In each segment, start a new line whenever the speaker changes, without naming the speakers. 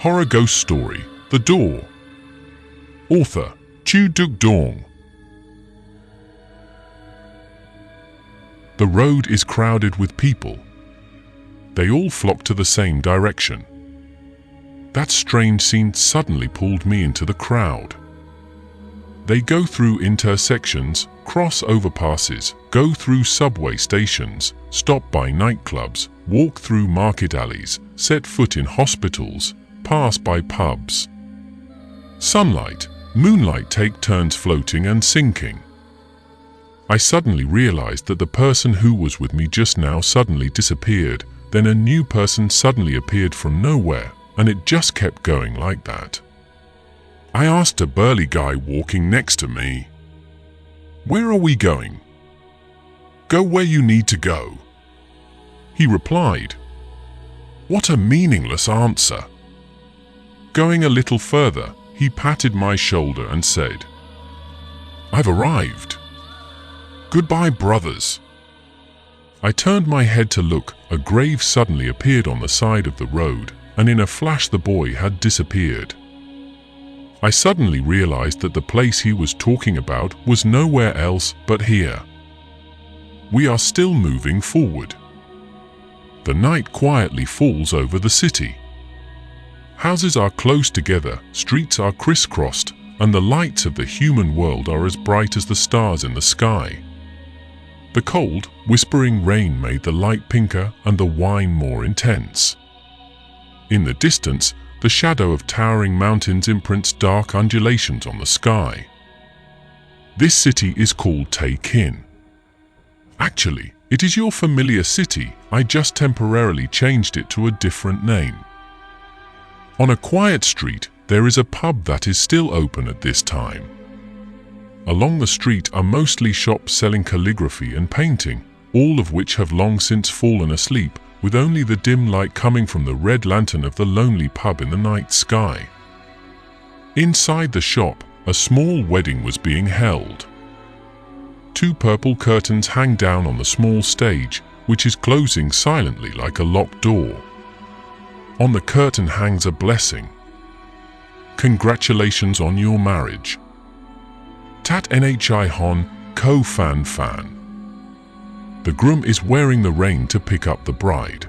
Horror Ghost Story, The Door. Author, Chu Duk Dong. The road is crowded with people. They all flock to the same direction. That strange scene suddenly pulled me into the crowd. They go through intersections, cross overpasses, go through subway stations, stop by nightclubs, walk through market alleys, set foot in hospitals, pass by pubs. Sunlight, moonlight take turns floating and sinking. I suddenly realized that the person who was with me just now suddenly disappeared, then a new person suddenly appeared from nowhere, and it just kept going like that. I asked a burly guy walking next to me, "Where are we going?" "Go where you need to go," he replied. What a meaningless answer. Going a little further, he patted my shoulder and said, "I've arrived. Goodbye, brothers." I turned my head to look. A grave suddenly appeared on the side of the road, and in a flash the boy had disappeared. I suddenly realized that the place he was talking about was nowhere else but here. We are still moving forward. The night quietly falls over the city. Houses are close together, streets are crisscrossed, and the lights of the human world are as bright as the stars in the sky. The cold, whispering rain made the light pinker and the wine more intense. In the distance, the shadow of towering mountains imprints dark undulations on the sky. This city is called Tae-kin. Actually, it is your familiar city. I just temporarily changed it to a different name. On a quiet street, there is a pub that is still open at this time. Along the street are mostly shops selling calligraphy and painting, all of which have long since fallen asleep, with only the dim light coming from the red lantern of the lonely pub in the night sky. Inside the shop, a small wedding was being held. 2 purple curtains hang down on the small stage, which is closing silently like a locked door. On the curtain hangs a blessing. "Congratulations on your marriage. Tat Nhi Hon, Ko Fan Fan." The groom is wearing the rein to pick up the bride.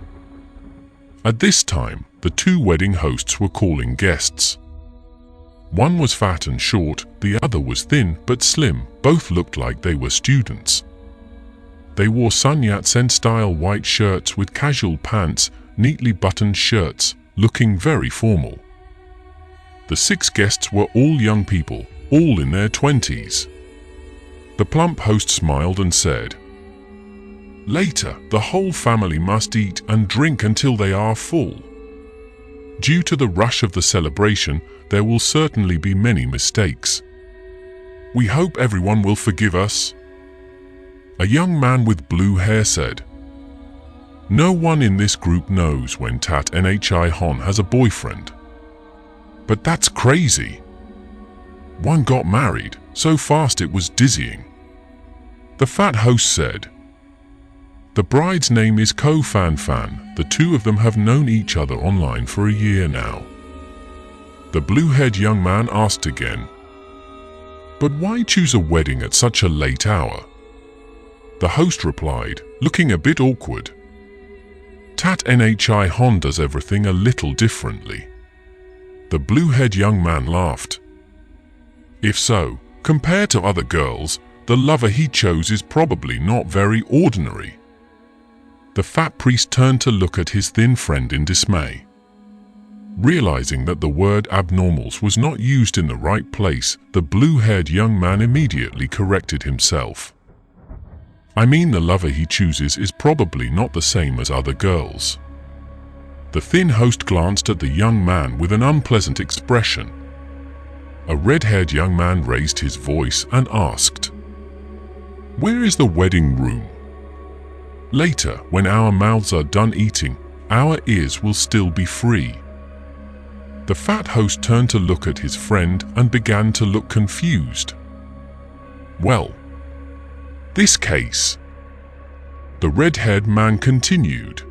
At this time, the 2 wedding hosts were calling guests. One was fat and short, the other was thin but slim. Both looked like they were students. They wore Sun Yat-sen-style white shirts with casual pants, neatly buttoned shirts, looking very formal. The 6 guests were all young people, all in their 20s. The plump host smiled and said, "Later, the whole family must eat and drink until they are full. Due to the rush of the celebration, there will certainly be many mistakes. We hope everyone will forgive us." A young man with blue hair said, "No one in this group knows when Tat Nhi Hon has a boyfriend. But that's crazy. One got married so fast it was dizzying." The fat host said, "The bride's name is Ko Fan Fan. The 2 of them have known each other online for a year now." The blue-haired young man asked again, "But why choose a wedding at such a late hour?" The host replied, looking a bit awkward, "Tat Nhi Hon does everything a little differently." The blue-haired young man laughed. "If so, compared to other girls, the lover he chose is probably not very ordinary." The fat priest turned to look at his thin friend in dismay. Realizing that the word abnormals was not used in the right place, the blue-haired young man immediately corrected himself. "I mean, the lover he chooses is probably not the same as other girls." The thin host glanced at the young man with an unpleasant expression. A red-haired young man raised his voice and asked, "Where is the wedding room? Later, when our mouths are done eating, our ears will still be free." The fat host turned to look at his friend and began to look confused. "Well, this case," the red-haired man continued,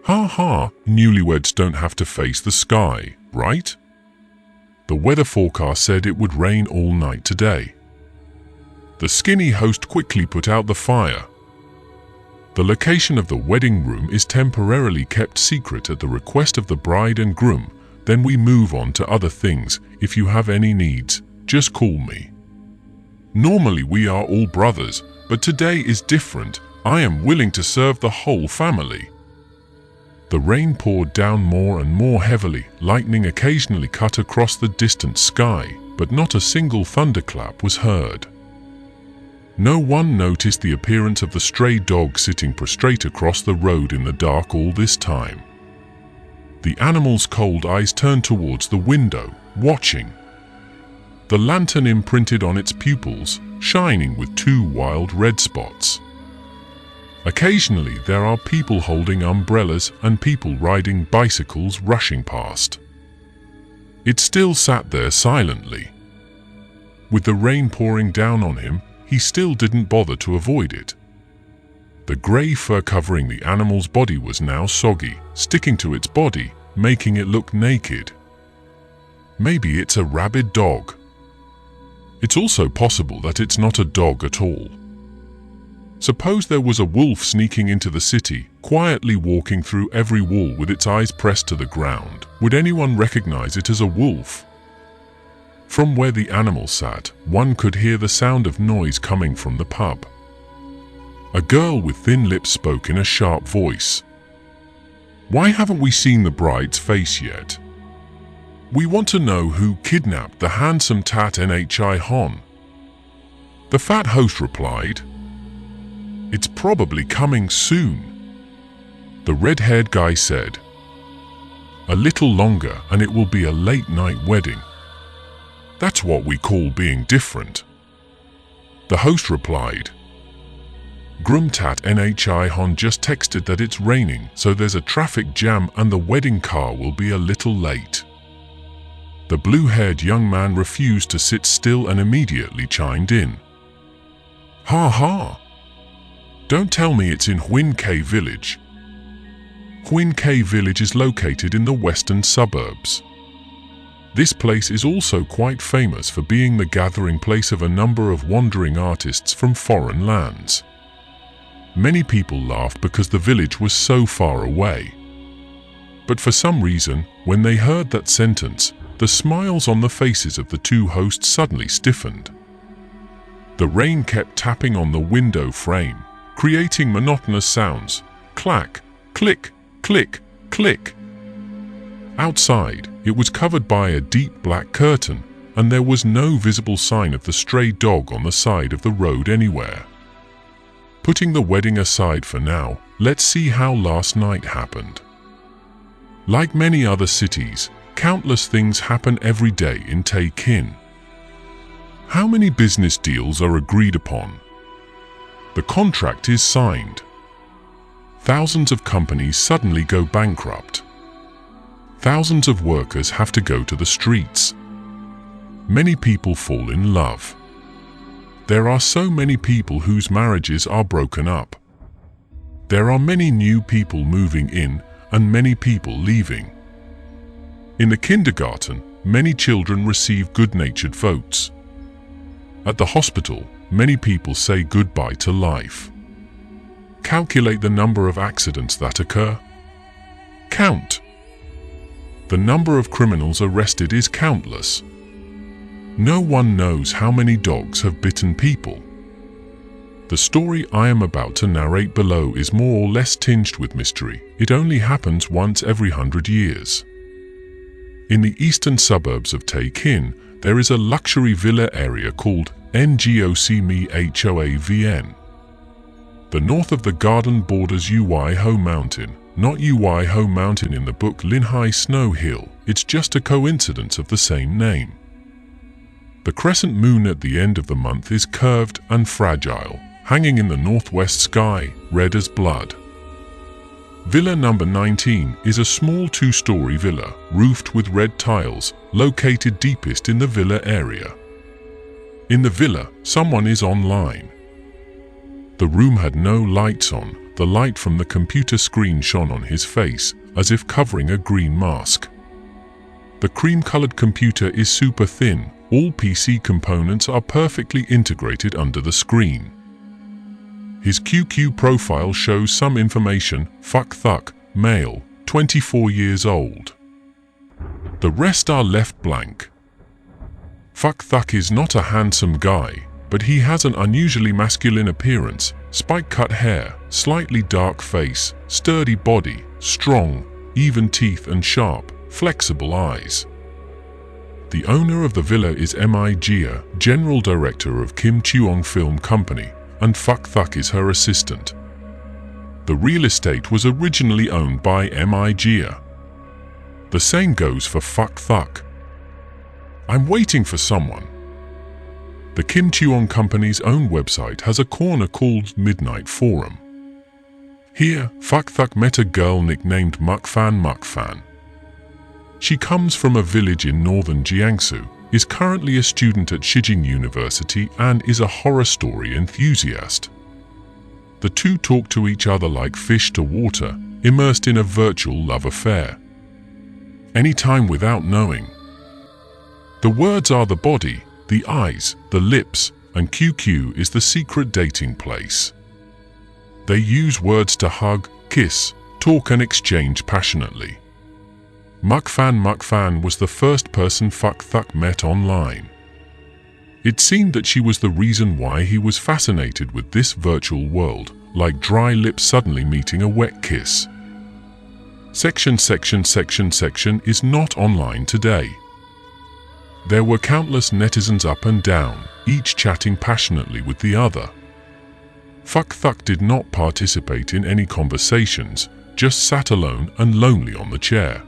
Ha ha, newlyweds don't have to face the sky, right? The weather forecast said it would rain all night today. The skinny host quickly put out the fire. The location of the wedding room is temporarily kept secret at the request of the bride and groom. Then we move on to other things. If you have any needs, just call me. Normally we are all brothers, but today is different. I am willing to serve the whole family. The rain poured down more and more heavily. Lightning occasionally cut across the distant sky, but not a single thunderclap was heard. No one noticed the appearance of the stray dog sitting prostrate across the road in the dark all this time. The animal's cold eyes turned towards the window, watching. The lantern imprinted on its pupils, shining with 2 wild red spots. Occasionally there are people holding umbrellas and people riding bicycles rushing past. It still sat there silently. With the rain pouring down on him, he still didn't bother to avoid it. The grey fur covering the animal's body was now soggy, sticking to its body, making it look naked. Maybe it's a rabid dog. It's also possible that it's not a dog at all. Suppose there was a wolf sneaking into the city, quietly walking through every wall with its eyes pressed to the ground. Would anyone recognize it as a wolf? From where the animal sat, one could hear the sound of noise coming from the pub. A girl with thin lips spoke in a sharp voice. "Why haven't we seen the bride's face yet? We want to know who kidnapped the handsome Tat Nhi Hon." The fat host replied, "It's probably coming soon." The red-haired guy said, "A little longer and it will be a late-night wedding. That's what we call being different." The host replied, "Groom Tat Nhi Hon just texted that it's raining, so there's a traffic jam and the wedding car will be a little late." The blue-haired young man refused to sit still and immediately chimed in. "Ha ha! Don't tell me it's in Huyn K village." Huyn K village is located in the western suburbs. This place is also quite famous for being the gathering place of a number of wandering artists from foreign lands. Many people laughed because the village was so far away. But for some reason, when they heard that sentence, the smiles on the faces of the 2 hosts suddenly stiffened. The rain kept tapping on the window frame, creating monotonous sounds. Clack, click, click, click. Outside, it was covered by a deep black curtain, and there was no visible sign of the stray dog on the side of the road anywhere. Putting the wedding aside for now, let's see how last night happened. Like many other cities, countless things happen every day in Tay Kin. How many business deals are agreed upon? The contract is signed. Thousands of companies suddenly go bankrupt. Thousands of workers have to go to the streets. Many people fall in love. There are so many people whose marriages are broken up. There are many new people moving in and many people leaving. In the kindergarten, many children receive good-natured votes. At the hospital, many people say goodbye to life. Calculate the number of accidents that occur. Count. The number of criminals arrested is countless. No one knows how many dogs have bitten people. The story I am about to narrate below is more or less tinged with mystery. It only happens once every 100 years. In the eastern suburbs of Tay Kin, there is a luxury villa area called NgocmehOAVN. The north of the garden borders Ui Ho Mountain, not Ui Ho Mountain in the book Linhai Snow Hill. It's just a coincidence of the same name. The crescent moon at the end of the month is curved and fragile, hanging in the northwest sky, red as blood. Villa number 19 is a small 2-story villa, roofed with red tiles, located deepest in the villa area. In the villa, someone is online. The room had no lights on. The light from the computer screen shone on his face, as if covering a green mask. The cream-colored computer is super thin. All PC components are perfectly integrated under the screen. His QQ profile shows some information: Fuck Thuck, male, 24 years old. The rest are left blank. Fuck Thuck is not a handsome guy, but he has an unusually masculine appearance: spike-cut hair, slightly dark face, sturdy body, strong, even teeth and sharp, flexible eyes. The owner of the villa is Mi Jia, general director of Kim Cheong Film Company, and Fuck Thuck is her assistant. The real estate was originally owned by Mi Jia. The same goes for Fuck Thuck. I'm waiting for someone. The Kim Cheong Company's own website has a corner called Midnight Forum. Here, Fuck Thuck met a girl nicknamed Mukfan. She comes from a village in northern Jiangsu, is currently a student at Shijing University, and is a horror story enthusiast. The two talk to each other like fish to water, immersed in a virtual love affair. Any time without knowing. The words are the body, the eyes, the lips, and QQ is the secret dating place. They use words to hug, kiss, talk and exchange passionately. Mukfan was the first person Fuck Thuck met online. It seemed that she was the reason why he was fascinated with this virtual world, like dry lips suddenly meeting a wet kiss. Section is not online today. There were countless netizens up and down, each chatting passionately with the other. Fuck Thuck did not participate in any conversations, just sat alone and lonely on the chair.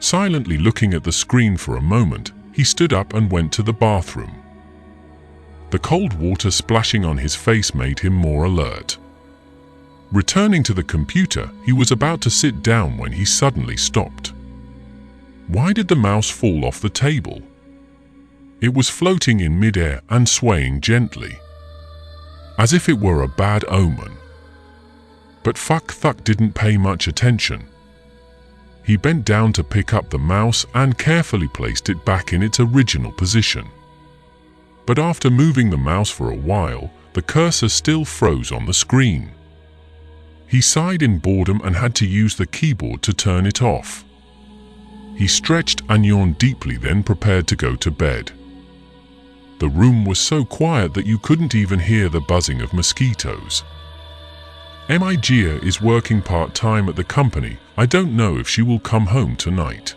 Silently looking at the screen for a moment, he stood up and went to the bathroom. The cold water splashing on his face made him more alert. Returning to the computer, he was about to sit down when he suddenly stopped. Why did the mouse fall off the table? It was floating in midair and swaying gently, as if it were a bad omen. But Fuck Thuck didn't pay much attention. He bent down to pick up the mouse and carefully placed it back in its original position. But after moving the mouse for a while, the cursor still froze on the screen. He sighed in boredom and had to use the keyboard to turn it off. He stretched and yawned deeply, then prepared to go to bed. The room was so quiet that you couldn't even hear the buzzing of mosquitoes. Mi Jia is working part-time at the company. I don't know if she will come home tonight.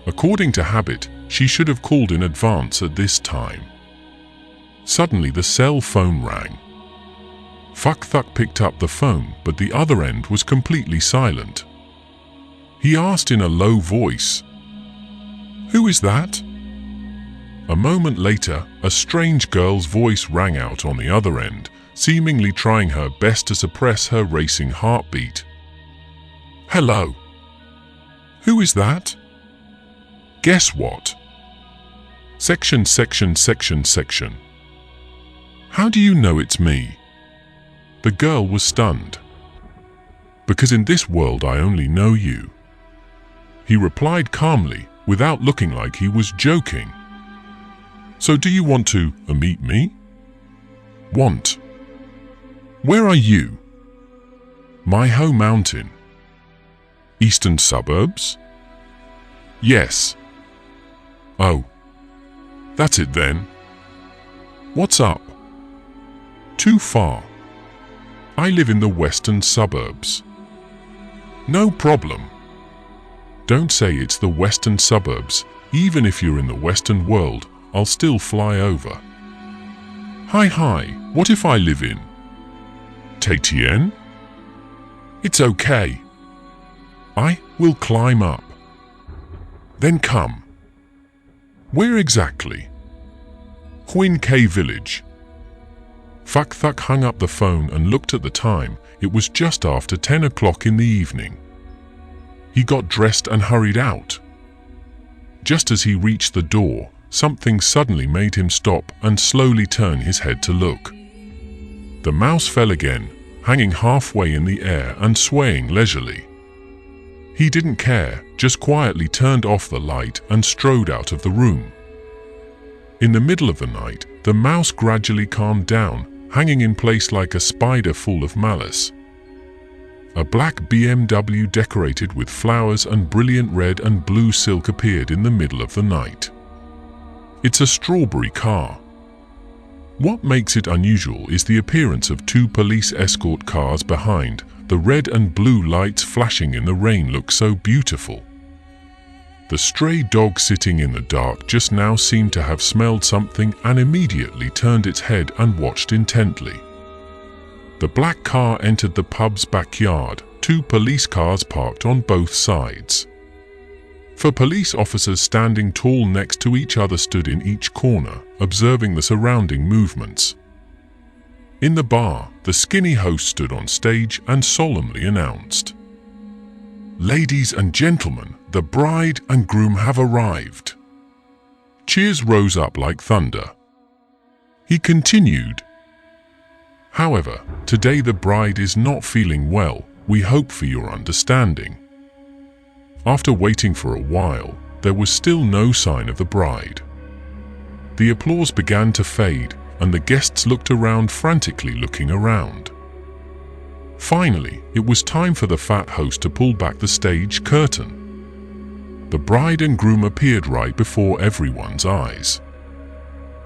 According to habit, she should have called in advance at this time. Suddenly the cell phone rang. Fuck Thuck picked up the phone, but the other end was completely silent. He asked in a low voice, "Who is that?" A moment later, a strange girl's voice rang out on the other end, seemingly trying her best to suppress her racing heartbeat. "Hello. Who is that?" "Guess what?" Section. "How do you know it's me?" The girl was stunned. "Because in this world I only know you." He replied calmly, without looking like he was joking. "So do you want to meet me?" "Want? Where are you?" "My home mountain." "Eastern suburbs?" "Yes." "Oh. That's it then. What's up?" "Too far. I live in the western suburbs." "No problem. Don't say it's the western suburbs. Even if you're in the western world, I'll still fly over." Hi, what if I live in Taitien?" "It's okay. I will climb up." "Then come." "Where exactly?" "Huin K Village." Fuck Thuck hung up the phone and looked at the time. It was just after 10 o'clock in the evening. He got dressed and hurried out. Just as he reached the door, something suddenly made him stop and slowly turn his head to look. The mouse fell again, hanging halfway in the air and swaying leisurely. He didn't care, just quietly turned off the light and strode out of the room. In the middle of the night, the mouse gradually calmed down, hanging in place like a spider full of malice. A black BMW decorated with flowers and brilliant red and blue silk appeared in the middle of the night. It's a strawberry car. What makes it unusual is the appearance of two police escort cars behind. The red and blue lights flashing in the rain look so beautiful. The stray dog sitting in the dark just now seemed to have smelled something and immediately turned its head and watched intently. The black car entered the pub's backyard, two police cars parked on both sides. For police officers standing tall next to each other stood in each corner, observing the surrounding movements. In the bar, the skinny host stood on stage and solemnly announced, "Ladies and gentlemen, the bride and groom have arrived." Cheers rose up like thunder. He continued, "However, today the bride is not feeling well. We hope for your understanding." After waiting for a while, there was still no sign of the bride. The applause began to fade, and the guests looked around frantically looking around. Finally, it was time for the fat host to pull back the stage curtain. The bride and groom appeared right before everyone's eyes.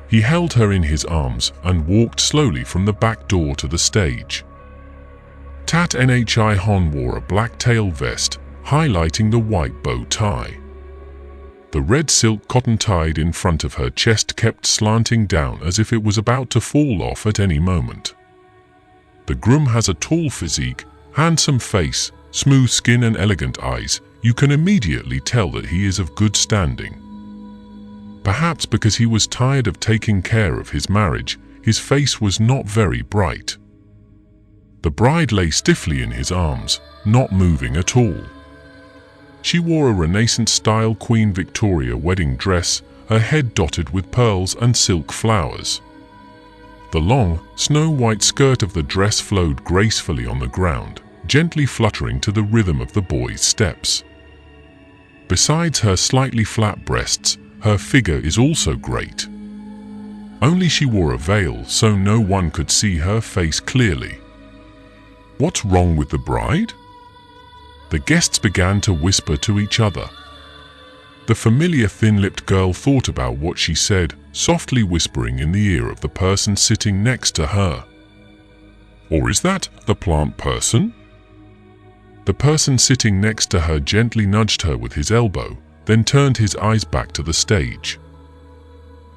He held her in his arms and walked slowly from the back door to the stage. Tat Nhi Hon wore a black tail vest, highlighting the white bow tie. The red silk cotton tied in front of her chest kept slanting down as if it was about to fall off at any moment. The groom has a tall physique, handsome face, smooth skin and elegant eyes. You can immediately tell that he is of good standing. Perhaps because he was tired of taking care of his marriage, his face was not very bright. The bride lay stiffly in his arms, not moving at all. She wore a Renaissance-style Queen Victoria wedding dress, her head dotted with pearls and silk flowers. The long, snow-white skirt of the dress flowed gracefully on the ground, gently fluttering to the rhythm of the boy's steps. Besides her slightly flat breasts, her figure is also great. Only she wore a veil, so no one could see her face clearly. "What's wrong with the bride?" The guests began to whisper to each other. The familiar thin-lipped girl thought about what she said, softly whispering in the ear of the person sitting next to her. "Or is that the plant person?" The person sitting next to her gently nudged her with his elbow, then turned his eyes back to the stage.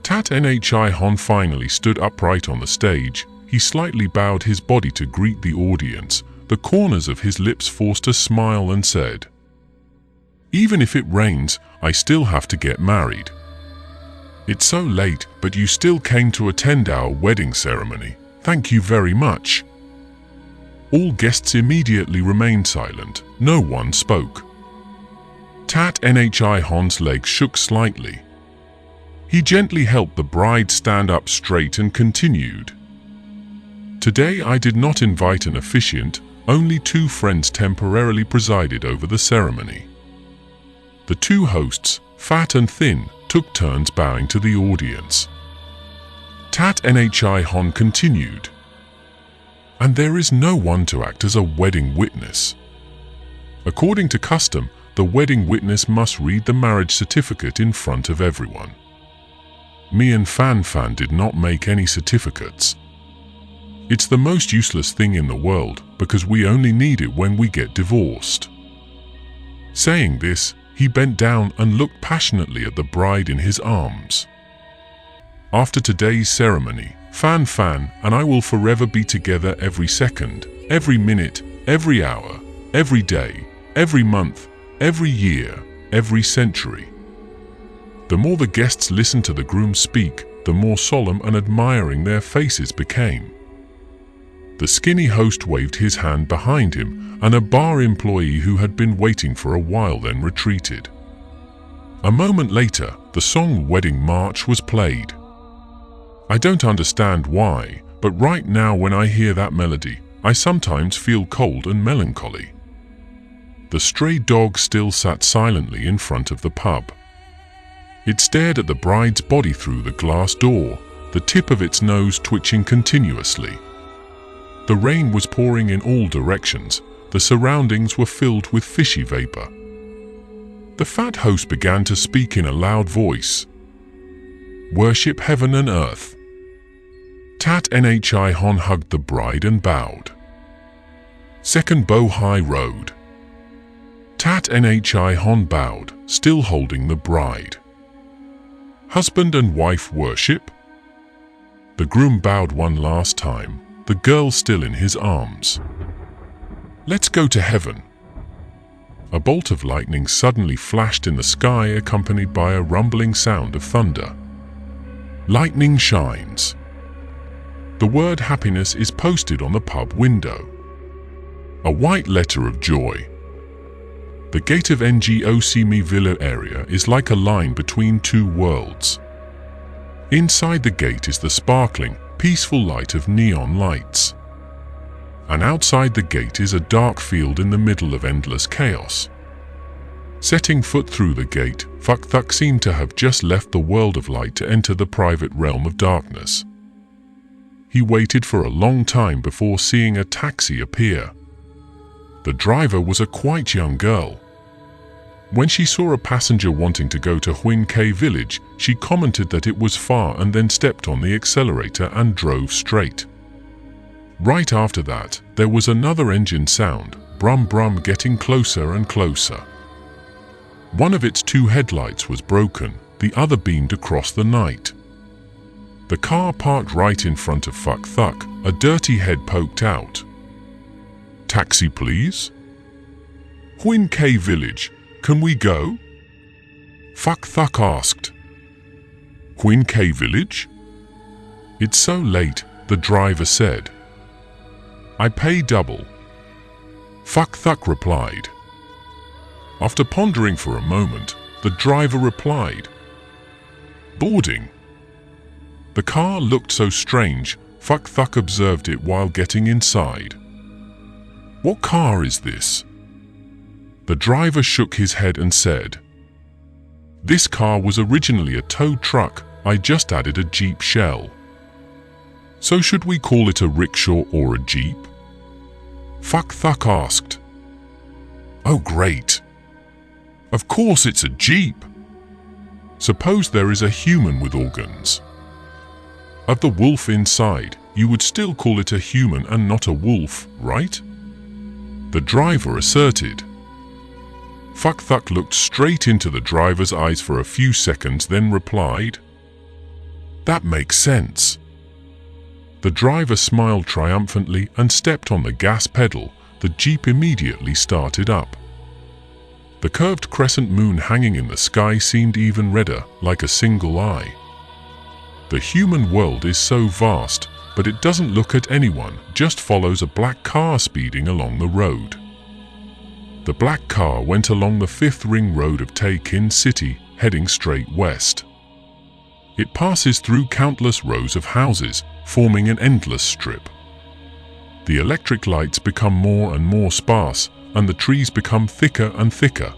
Tat Nhi Hon finally stood upright on the stage. He slightly bowed his body to greet the audience. The corners of his lips forced a smile and said, "Even if it rains, I still have to get married. It's so late, but you still came to attend our wedding ceremony. Thank you very much." All guests immediately remained silent. No one spoke. Tat Nhi Hon's legs shook slightly. He gently helped the bride stand up straight and continued, "Today I did not invite an officiant. Only two friends temporarily presided over the ceremony." The two hosts, fat and thin, took turns bowing to the audience. Tat Nhi Hon continued, "And there is no one to act as a wedding witness. According to custom, the wedding witness must read the marriage certificate in front of everyone. Me and Fan Fan did not make any certificates. It's the most useless thing in the world because we only need it when we get divorced." Saying this, he bent down and looked passionately at the bride in his arms. "After today's ceremony, Fan Fan and I will forever be together every second, every minute, every hour, every day, every month, every year, every century." The more the guests listened to the groom speak, the more solemn and admiring their faces became. The skinny host waved his hand behind him, and a bar employee who had been waiting for a while then retreated. A moment later, the song Wedding March was played. I don't understand why, but right now when I hear that melody, I sometimes feel cold and melancholy." The stray dog still sat silently in front of the pub. It stared at the bride's body through the glass door, the tip of its nose twitching continuously. The rain was pouring in all directions. The surroundings were filled with fishy vapor. The fat host began to speak in a loud voice. "Worship heaven and earth." Tat Nhi Hon hugged the bride and bowed. "Second Bow High Road." Tat Nhi Hon bowed, still holding the bride. "Husband and wife worship." The groom bowed one last time, the girl still in his arms. "Let's go to heaven." A bolt of lightning suddenly flashed in the sky, accompanied by a rumbling sound of thunder. Lightning shines. The word happiness is posted on the pub window. A white letter of joy. The gate of Ngoc Villa area is like a line between two worlds. Inside the gate is the sparkling, peaceful light of neon lights. And outside the gate is a dark field in the middle of endless chaos. Setting foot through the gate, Phuk Thuk seemed to have just left the world of light to enter the private realm of darkness. He waited for a long time before seeing a taxi appear. The driver was a quite young girl. When she saw a passenger wanting to go to Huyn K village, she commented that it was far and then stepped on the accelerator and drove straight. Right after that, there was another engine sound, brum brum, getting closer and closer. One of its two headlights was broken, the other beamed across the night. The car parked right in front of Phuk Thuk, a dirty head poked out. "Taxi, please?" "Huyn K village, can we go?" Phuk Thuk asked. "Huyn K village?" "It's so late," the driver said. "I pay double." Phuk Thuk replied. After pondering for a moment, the driver replied, "Boarding." The car looked so strange, Phuk Thuk observed it while getting inside. "What car is this?" The driver shook his head and said, "This car was originally a tow truck, I just added a Jeep shell." "So should we call it a rickshaw or a Jeep?" Phuk Thuk asked. "Oh great! Of course it's a Jeep! Suppose there is a human with organs. Of the wolf inside, you would still call it a human and not a wolf, right?" The driver asserted. Phuk Thuk looked straight into the driver's eyes for a few seconds, then replied, "That makes sense." The driver smiled triumphantly and stepped on the gas pedal. The Jeep immediately started up. The curved crescent moon hanging in the sky seemed even redder, like a single eye. The human world is so vast, but it doesn't look at anyone, just follows a black car speeding along the road. The black car went along the 5th ring road of Tay Kin City, heading straight west. It passes through countless rows of houses, forming an endless strip. The electric lights become more and more sparse, and the trees become thicker and thicker.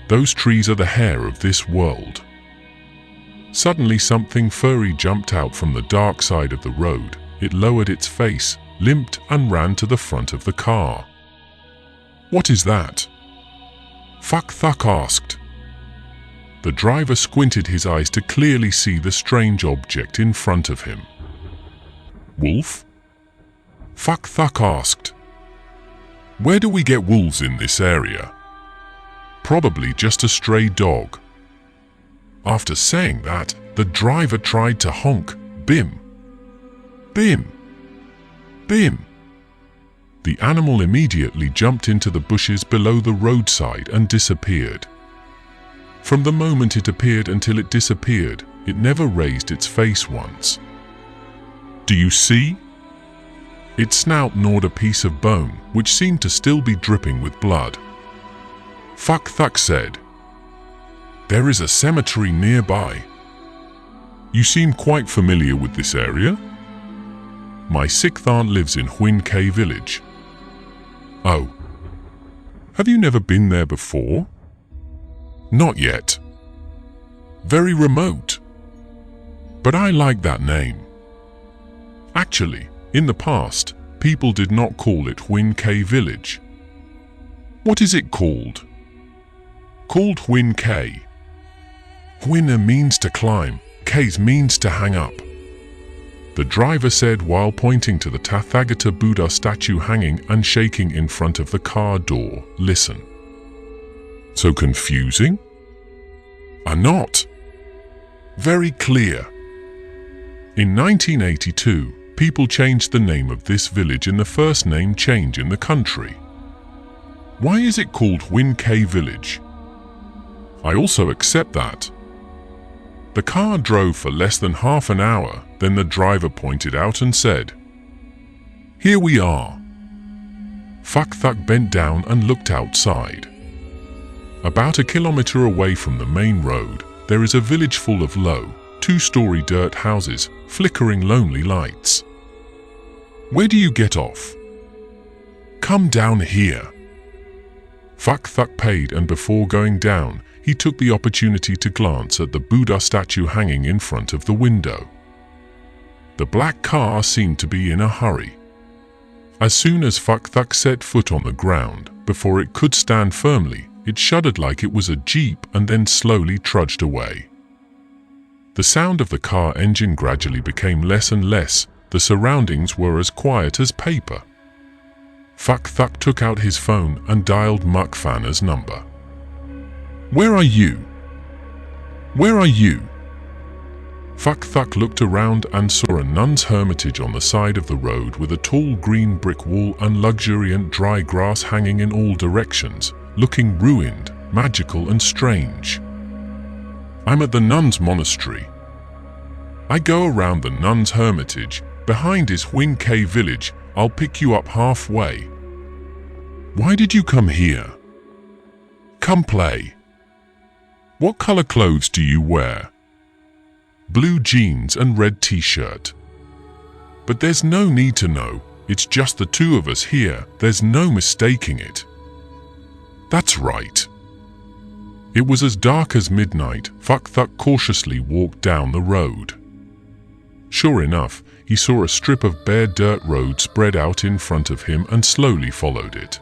Those trees are the hair of this world. Suddenly something furry jumped out from the dark side of the road. It lowered its face, limped, and ran to the front of the car. "What is that?" Phuk Thuk asked. The driver squinted his eyes to clearly see the strange object in front of him. "Wolf?" Phuk Thuk asked. "Where do we get wolves in this area?" "Probably just a stray dog." After saying that, the driver tried to honk, "Bim! Bim! Bim!" The animal immediately jumped into the bushes below the roadside and disappeared. From the moment it appeared until it disappeared, it never raised its face once. "Do you see?" Its snout gnawed a piece of bone, which seemed to still be dripping with blood. Phuk Thuk said, "There is a cemetery nearby. You seem quite familiar with this area?" My sixth aunt lives in Huyn K village. Oh. Have you never been there before? Not yet. Very remote. But I like that name. Actually, in the past, people did not call it Huyn K village. What is it called? Called Huyn K. Huyn means to climb, K means to hang up. The driver said while pointing to the Tathagata Buddha statue hanging and shaking in front of the car door. Listen. So confusing? Not. Very clear. In 1982, people changed the name of this village in the first name change in the country. Why is it called Huyn K village? I also accept that. The car drove for less than half an hour, then the driver pointed out and said, "Here we are." Thuk bent down and looked outside. About a kilometer away from the main road, there is a village full of low, two-story dirt houses, flickering lonely lights. Where do you get off? Come down here. Thuk paid, and before going down, he took the opportunity to glance at the Buddha statue hanging in front of the window. The black car seemed to be in a hurry. As soon as Thuk set foot on the ground, before it could stand firmly, it shuddered like it was a jeep and then slowly trudged away. The sound of the car engine gradually became less and less. The surroundings were as quiet as paper. Thuk took out his phone and dialed Mukfana's number. "Where are you? Where are you?" Thuk looked around and saw a nun's hermitage on the side of the road with a tall green brick wall and luxuriant dry grass hanging in all directions, looking ruined, magical and strange. "I'm at the nun's monastery. I go around the nun's hermitage. Behind is Huyn K village. I'll pick you up halfway." "Why did you come here?" "Come play." "What color clothes do you wear?" "Blue jeans and red t-shirt." "But there's no need to know. It's just the two of us here. There's no mistaking it." "That's right." It was as dark as midnight. Thuk cautiously walked down the road. Sure enough, he saw a strip of bare dirt road spread out in front of him and slowly followed it.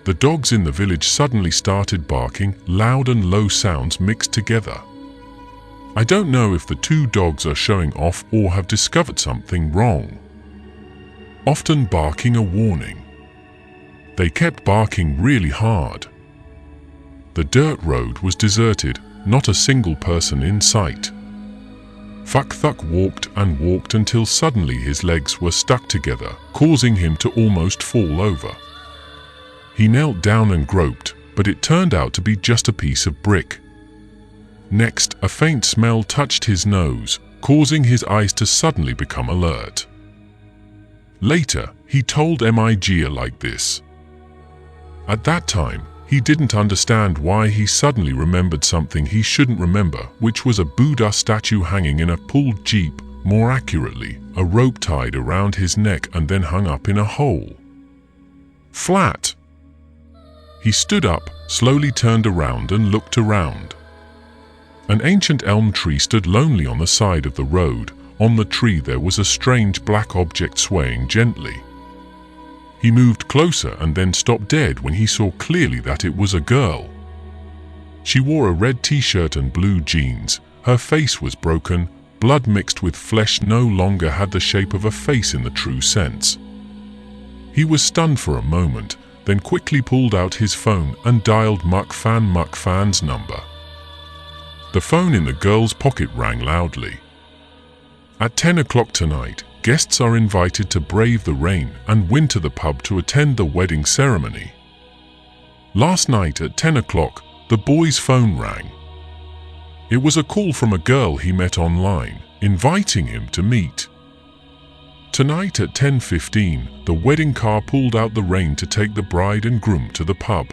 The dogs in the village suddenly started barking, loud and low sounds mixed together. I don't know if the two dogs are showing off or have discovered something wrong. Often barking a warning. They kept barking really hard. The dirt road was deserted, not a single person in sight. Thuk walked and walked until suddenly his legs were stuck together, causing him to almost fall over. He knelt down and groped, but it turned out to be just a piece of brick. Next, a faint smell touched his nose, causing his eyes to suddenly become alert. Later, he told Miga like this. At that time, he didn't understand why he suddenly remembered something he shouldn't remember, which was a Buddha statue hanging in a pulled jeep, more accurately, a rope tied around his neck and then hung up in a hole. Flat. He stood up, slowly turned around and looked around. An ancient elm tree stood lonely on the side of the road. On the tree there was a strange black object swaying gently. He moved closer and then stopped dead when he saw clearly that it was a girl. She wore a red t-shirt and blue jeans. Her face was broken, blood mixed with flesh, no longer had the shape of a face in the true sense. He was stunned for a moment, then quickly pulled out his phone and dialed Mukfan's number. The phone in the girl's pocket rang loudly. At 10 o'clock tonight, guests are invited to brave the rain and win to the pub to attend the wedding ceremony. Last night at 10 o'clock, the boy's phone rang. It was a call from a girl he met online, inviting him to meet. Tonight at 10:15, the wedding car pulled out the rain to take the bride and groom to the pub.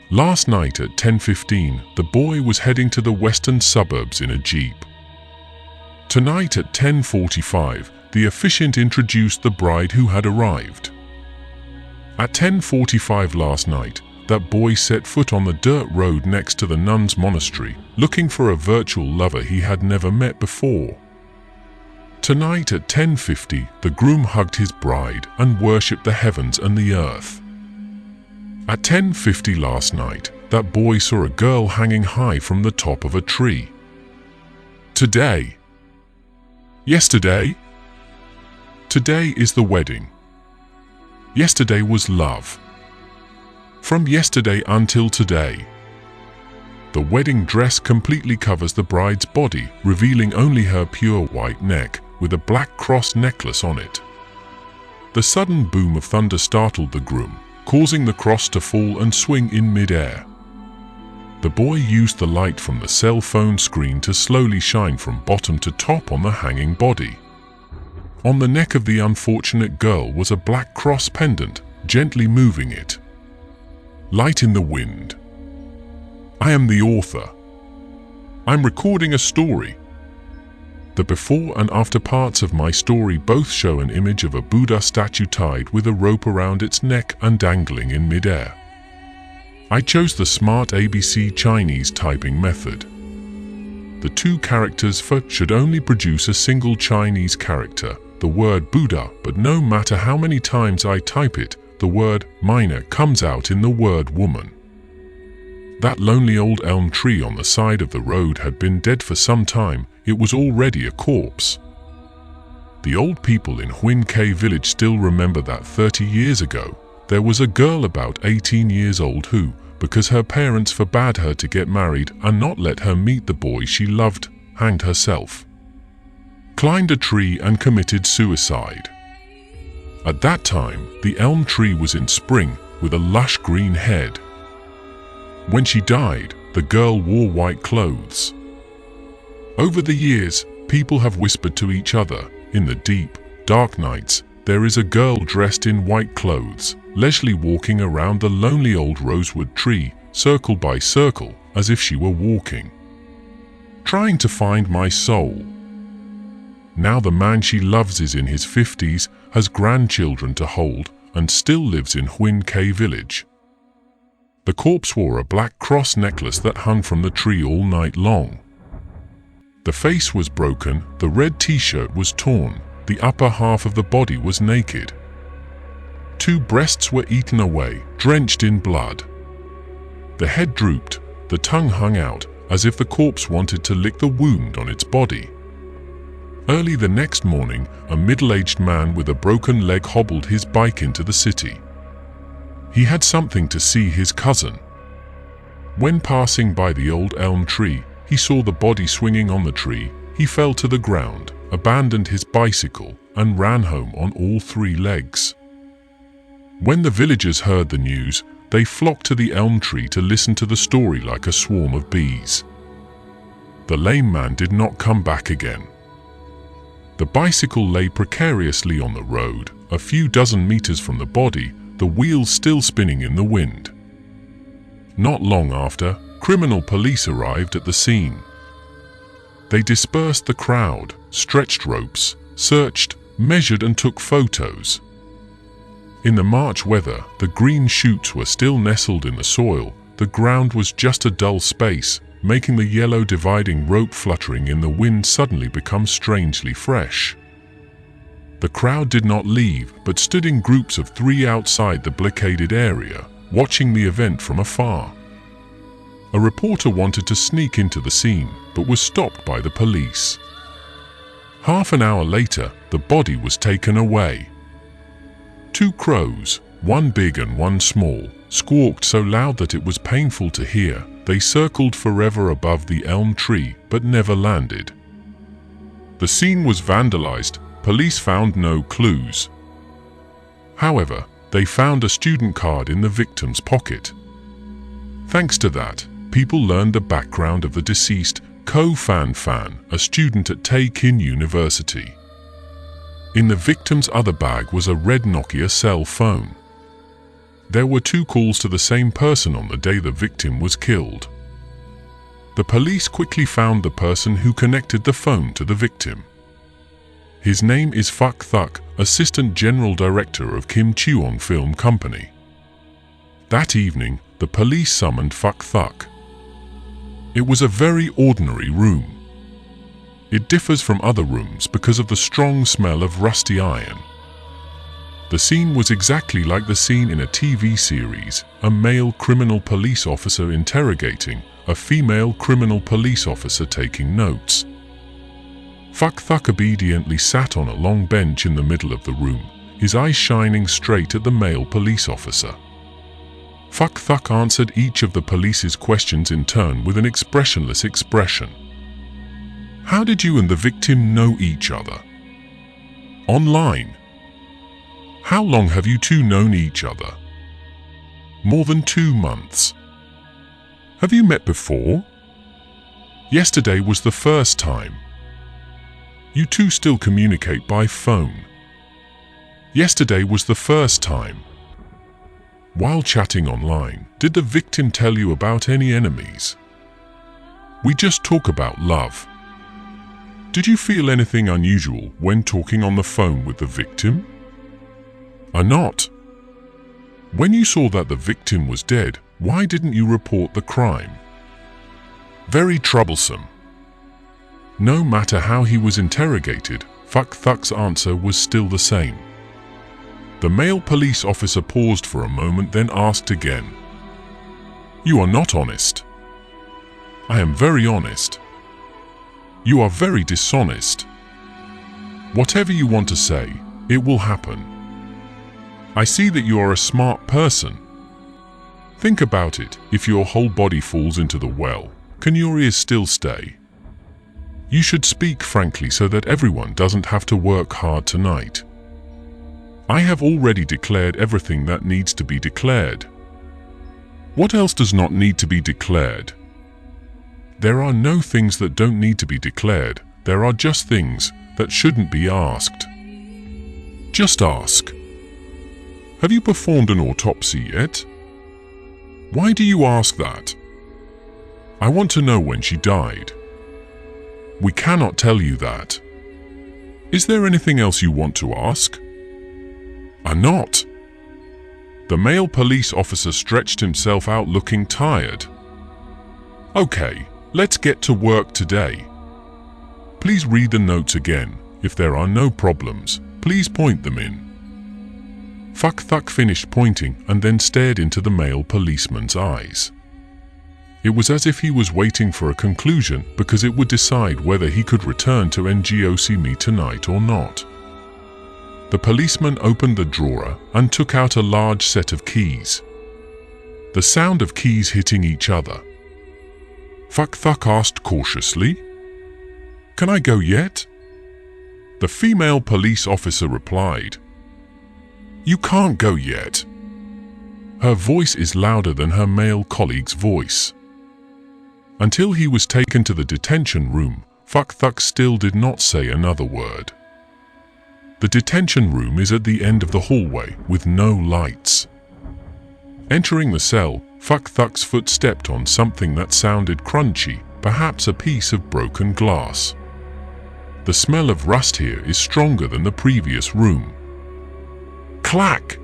Last night at 10:15, the boy was heading to the western suburbs in a jeep. Tonight at 10:45, the officiant introduced the bride who had arrived. At 10:45 last night, that boy set foot on the dirt road next to the nuns' monastery, looking for a virtual lover he had never met before. Tonight at 10:50, the groom hugged his bride and worshipped the heavens and the earth. At 10:50 last night, that boy saw a girl hanging high from the top of a tree. Today. Yesterday. Today is the wedding. Yesterday was love. From yesterday until today. The wedding dress completely covers the bride's body, revealing only her pure white neck, with a black cross necklace on it. The sudden boom of thunder startled the groom, causing the cross to fall and swing in mid-air. The boy used the light from the cell phone screen to slowly shine from bottom to top on the hanging body. On the neck of the unfortunate girl was a black cross pendant, gently moving it. Light in the wind. I am the author. I'm recording a story. The before and after parts of my story both show an image of a Buddha statue tied with a rope around its neck and dangling in mid-air. I chose the smart ABC Chinese typing method. The two characters for should only produce a single Chinese character, the word Buddha, but no matter how many times I type it, the word minor comes out in the word woman. That lonely old elm tree on the side of the road had been dead for some time. It was already a corpse. The old people in Huin K village still remember that 30 years ago, there was a girl about 18 years old who, because her parents forbade her to get married and not let her meet the boy she loved, hanged herself, climbed a tree and committed suicide. At that time, the elm tree was in spring with a lush green head. When she died, the girl wore white clothes. Over the years, people have whispered to each other, in the deep, dark nights, there is a girl dressed in white clothes, leisurely walking around the lonely old rosewood tree, circle by circle, as if she were walking, trying to find my soul. Now the man she loves is in his 50s, has grandchildren to hold, and still lives in Huin K village. The corpse wore a black cross necklace that hung from the tree all night long. The face was broken, the red t-shirt was torn, the upper half of the body was naked. 2 breasts were eaten away, drenched in blood. The head drooped, the tongue hung out, as if the corpse wanted to lick the wound on its body. Early the next morning, a middle-aged man with a broken leg hobbled his bike into the city. He had something to see his cousin. When passing by the old elm tree, he saw the body swinging on the tree. He fell to the ground, abandoned his bicycle, and ran home on all 3 legs. When the villagers heard the news, they flocked to the elm tree to listen to the story like a swarm of bees. The lame man did not come back again. The bicycle lay precariously on the road, a few dozen meters from the body, the wheels still spinning in the wind. Not long after, criminal police arrived at the scene. They dispersed the crowd, stretched ropes, searched, measured and took photos. In the March weather, the green shoots were still nestled in the soil. The ground was just a dull space, making the yellow dividing rope fluttering in the wind suddenly become strangely fresh. The crowd did not leave, but stood in groups of 3 outside the blockaded area, watching the event from afar. A reporter wanted to sneak into the scene, but was stopped by the police. Half an hour later, the body was taken away. 2 crows, one big and one small, squawked so loud that it was painful to hear. They circled forever above the elm tree, but never landed. The scene was vandalized. Police found no clues. However, they found a student card in the victim's pocket. Thanks to that, people learned the background of the deceased, Ko Fan, a student at Tae Kin University. In the victim's other bag was a red Nokia cell phone. There were 2 calls to the same person on the day the victim was killed. The police quickly found the person who connected the phone to the victim. His name is Phak Thuk, Assistant General Director of Kim Cheong Film Company. That evening, the police summoned Phak Thuk. It was a very ordinary room. It differs from other rooms because of the strong smell of rusty iron. The scene was exactly like the scene in a TV series, a male criminal police officer interrogating a female criminal police officer taking notes. Phak Thuk obediently sat on a long bench in the middle of the room, his eyes shining straight at the male police officer. Phak Thuk answered each of the police's questions in turn with an expressionless expression. How did you and the victim know each other? Online. How long have you two known each other? More than 2 months. Have you met before? Yesterday was the first time. You two still communicate by phone. Yesterday was the first time. While chatting online, did the victim tell you about any enemies? We just talk about love. Did you feel anything unusual when talking on the phone with the victim? Not. When you saw that the victim was dead, why didn't you report the crime? Very troublesome. No matter how he was interrogated, Phak Thuk's answer was still the same. The male police officer paused for a moment, then asked again. You are not honest. I am very honest. You are very dishonest. Whatever you want to say, it will happen. I see that you are a smart person. Think about it. If your whole body falls into the well, can your ears still stay? You should speak frankly so that everyone doesn't have to work hard tonight. I have already declared everything that needs to be declared. What else does not need to be declared? There are no things that don't need to be declared. There are just things that shouldn't be asked. Just ask. Have you performed an autopsy yet? Why do you ask that? I want to know when she died. We cannot tell you that. Is there anything else you want to ask? Not. The male police officer stretched himself out, looking tired. Okay, let's get to work today. Please read the notes again. If there are no problems, please point them in. Phak Thuk finished pointing and then stared into the male policeman's eyes. It was as if he was waiting for a conclusion because it would decide whether he could return to NGOC me tonight or not. The policeman opened the drawer and took out a large set of keys. The sound of keys hitting each other. Phak Thuk asked cautiously, Can I go yet? The female police officer replied, You can't go yet. Her voice is louder than her male colleague's voice. Until he was taken to the detention room, Phak Thuk still did not say another word. The detention room is at the end of the hallway with no lights. Entering the cell, Phak Thuk's foot stepped on something that sounded crunchy, perhaps a piece of broken glass. The smell of rust here is stronger than the previous room. Clack!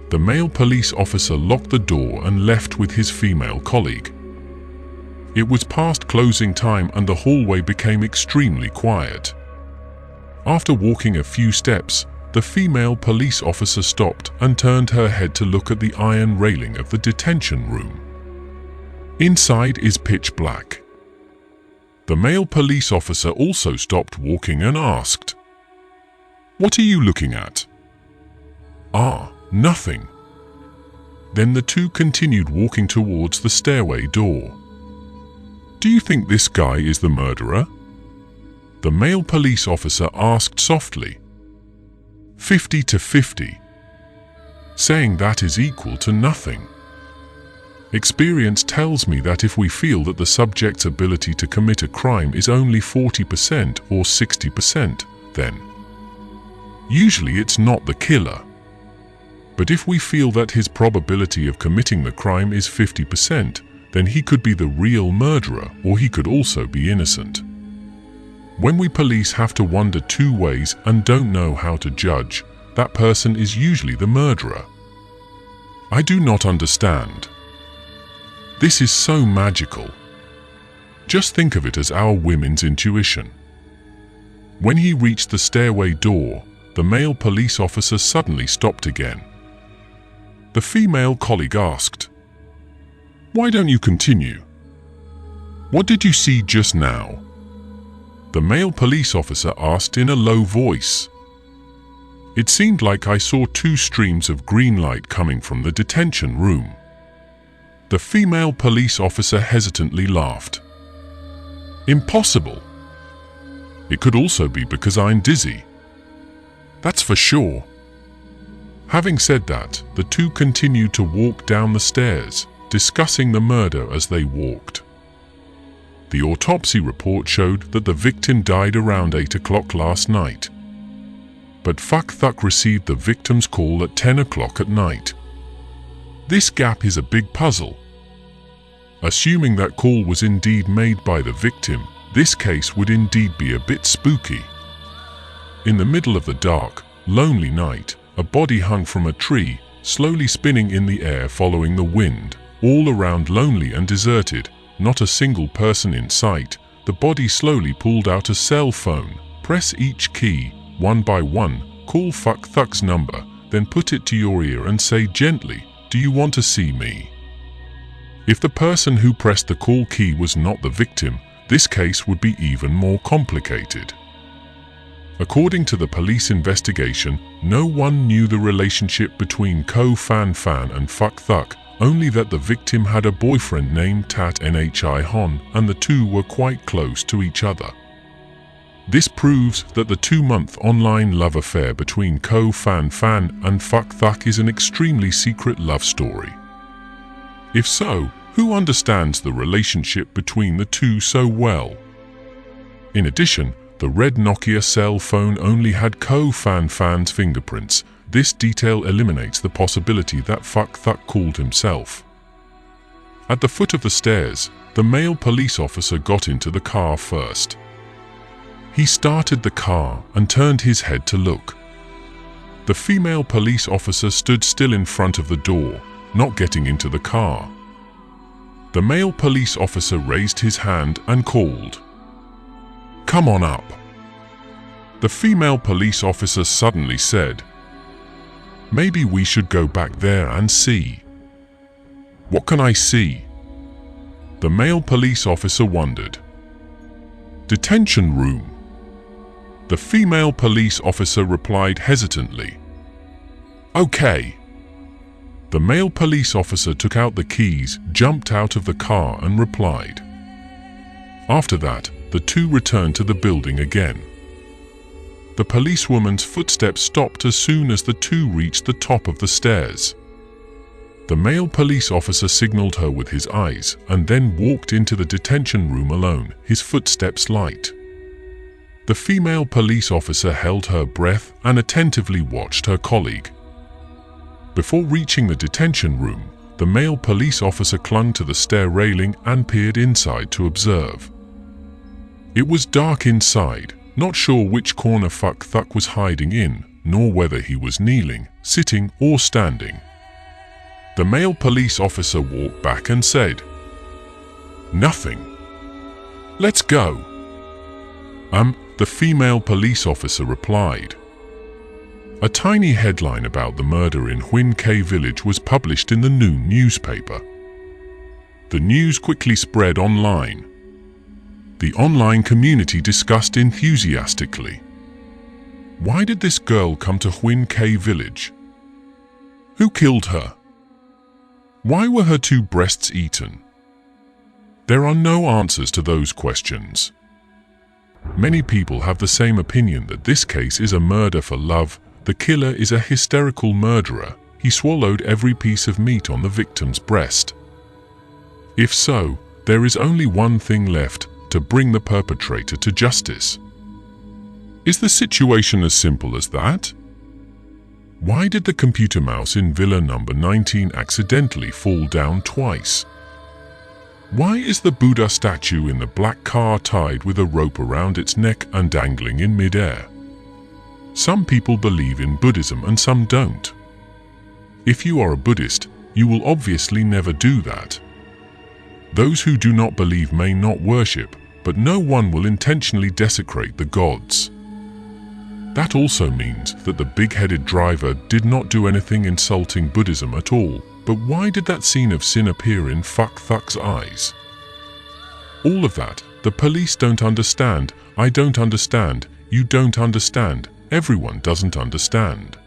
The male police officer locked the door and left with his female colleague. It was past closing time and the hallway became extremely quiet. After walking a few steps, the female police officer stopped and turned her head to look at the iron railing of the detention room. Inside is pitch black. The male police officer also stopped walking and asked, What are you looking at? Nothing. Then the two continued walking towards the stairway door. Do you think this guy is the murderer? The male police officer asked softly. 50-50. Saying that is equal to nothing. Experience tells me that if we feel that the subject's ability to commit a crime is only 40% or 60%, then usually it's not the killer. But if we feel that his probability of committing the crime is 50%, then he could be the real murderer or he could also be innocent. When we police have to wonder two ways and don't know how to judge, that person is usually the murderer. I do not understand. This is so magical. Just think of it as our women's intuition. When he reached the stairway door, the male police officer suddenly stopped again. The female colleague asked, "Why don't you continue? What did you see just now?" The male police officer asked in a low voice. "It seemed like I saw two streams of green light coming from the detention room." The female police officer hesitantly laughed. "Impossible. It could also be because I'm dizzy. That's for sure." Having said that, the two continued to walk down the stairs, discussing the murder as they walked. The autopsy report showed that the victim died around 8 o'clock last night. But Fuck Thuck received the victim's call at 10 o'clock at night. This gap is a big puzzle. Assuming that call was indeed made by the victim, this case would indeed be a bit spooky. In the middle of the dark, lonely night, a body hung from a tree, slowly spinning in the air following the wind, all around lonely and deserted, not a single person in sight. The body slowly pulled out a cell phone, press each key, one by one, call Fuck Thuck's number, then put it to your ear and say gently, "Do you want to see me?" If the person who pressed the call key was not the victim, this case would be even more complicated. According to the police investigation, no one knew the relationship between Ko Fan Fan and Fuck Thuck, only that the victim had a boyfriend named Tat Nhi Hon and the two were quite close to each other. This proves that the 2-month online love affair between Ko Fan Fan and Fuck Thuck is an extremely secret love story. If so, who understands the relationship between the two so well? In addition, the red Nokia cell phone only had Ko Fan Fan's fingerprints. This detail eliminates the possibility that Fuck Thuck called himself. At the foot of the stairs, the male police officer got into the car first. He started the car and turned his head to look. The female police officer stood still in front of the door, not getting into the car. The male police officer raised his hand and called, "Come on up." The female police officer suddenly said, "Maybe we should go back there and see." "What can I see?" The male police officer wondered. "Detention room." The female police officer replied hesitantly, "Okay." The male police officer took out the keys, jumped out of the car and replied. After that, the two returned to the building again. The policewoman's footsteps stopped as soon as the two reached the top of the stairs. The male police officer signaled her with his eyes and then walked into the detention room alone, his footsteps light. The female police officer held her breath and attentively watched her colleague. Before reaching the detention room, the male police officer clung to the stair railing and peered inside to observe. It was dark inside, not sure which corner Fuck Thuck was hiding in, nor whether he was kneeling, sitting, or standing. The male police officer walked back and said, "Nothing. Let's go." The female police officer replied. A tiny headline about the murder in Huyn K village was published in the noon newspaper. The news quickly spread online. The online community discussed enthusiastically. Why did this girl come to Huyn K village? Who killed her? Why were her 2 breasts eaten? There are no answers to those questions. Many people have the same opinion that this case is a murder for love. The killer is a hysterical murderer. He swallowed every piece of meat on the victim's breast. If so, there is only one thing left: to bring the perpetrator to justice. Is the situation as simple as that? Why did the computer mouse in Villa number 19 accidentally fall down twice? Why is the Buddha statue in the black car tied with a rope around its neck and dangling in midair? Some people believe in Buddhism and some don't. If you are a Buddhist, you will obviously never do that. Those who do not believe may not worship, but no one will intentionally desecrate the gods. That also means that the big-headed driver did not do anything insulting Buddhism at all. But why did that scene of sin appear in Fuck Thuck's eyes? All of that, the police don't understand, I don't understand, you don't understand, everyone doesn't understand.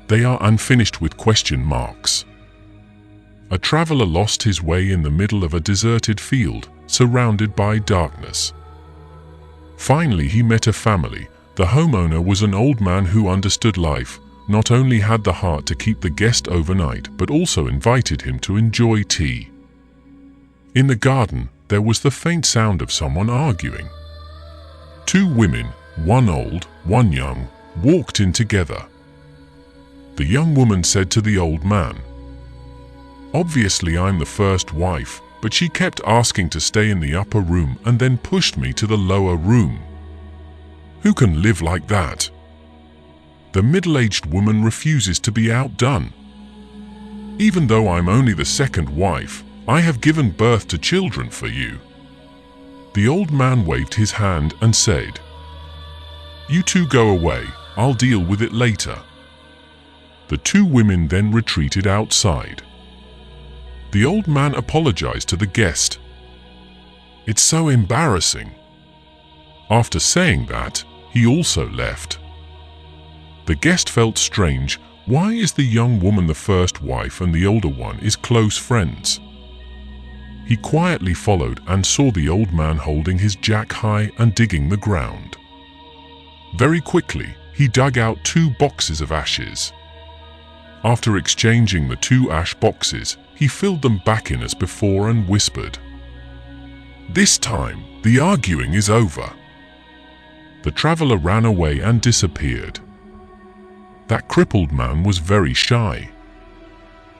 They are unfinished with question marks. A traveler lost his way in the middle of a deserted field, surrounded by darkness. Finally he met a family. The homeowner was an old man who understood life, not only had the heart to keep the guest overnight, but also invited him to enjoy tea. In the garden, there was the faint sound of someone arguing. Two women, one old, one young, walked in together. The young woman said to the old man, "Obviously I'm the first wife, but she kept asking to stay in the upper room and then pushed me to the lower room. Who can live like that?" The middle-aged woman refuses to be outdone. "Even though I'm only the second wife, I have given birth to children for you." The old man waved his hand and said, "You two go away, I'll deal with it later." The two women then retreated outside. The old man apologized to the guest. "It's so embarrassing." After saying that, he also left. The guest felt strange. Why is the young woman the first wife and the older one is close friends? He quietly followed and saw the old man holding his jack high and digging the ground. Very quickly, he dug out 2 boxes of ashes. After exchanging the 2 ash boxes, he filled them back in as before and whispered, "This time, the arguing is over." The traveler ran away and disappeared. That crippled man was very shy.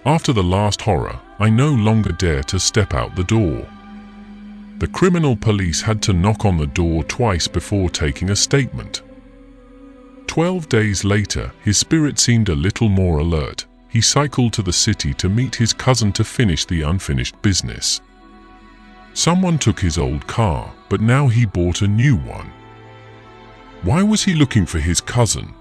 After the last horror, I no longer dare to step out the door. The criminal police had to knock on the door twice before taking a statement. 12 days later, his spirit seemed a little more alert. He cycled to the city to meet his cousin to finish the unfinished business. Someone took his old car, but now he bought a new one. Why was he looking for his cousin?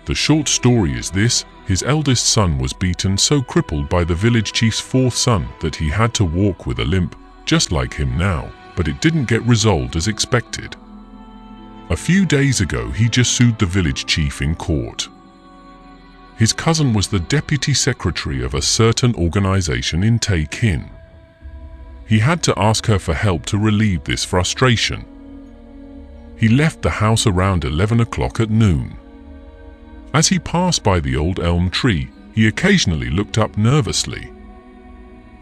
The short story is this: his eldest son was beaten so crippled by the village chief's 4th son that he had to walk with a limp, just like him now, but it didn't get resolved as expected. A few days ago he just sued the village chief in court. His cousin was the deputy secretary of a certain organization in Tae-kin. He had to ask her for help to relieve this frustration. He left the house around 11 o'clock at noon. As he passed by the old elm tree, he occasionally looked up nervously.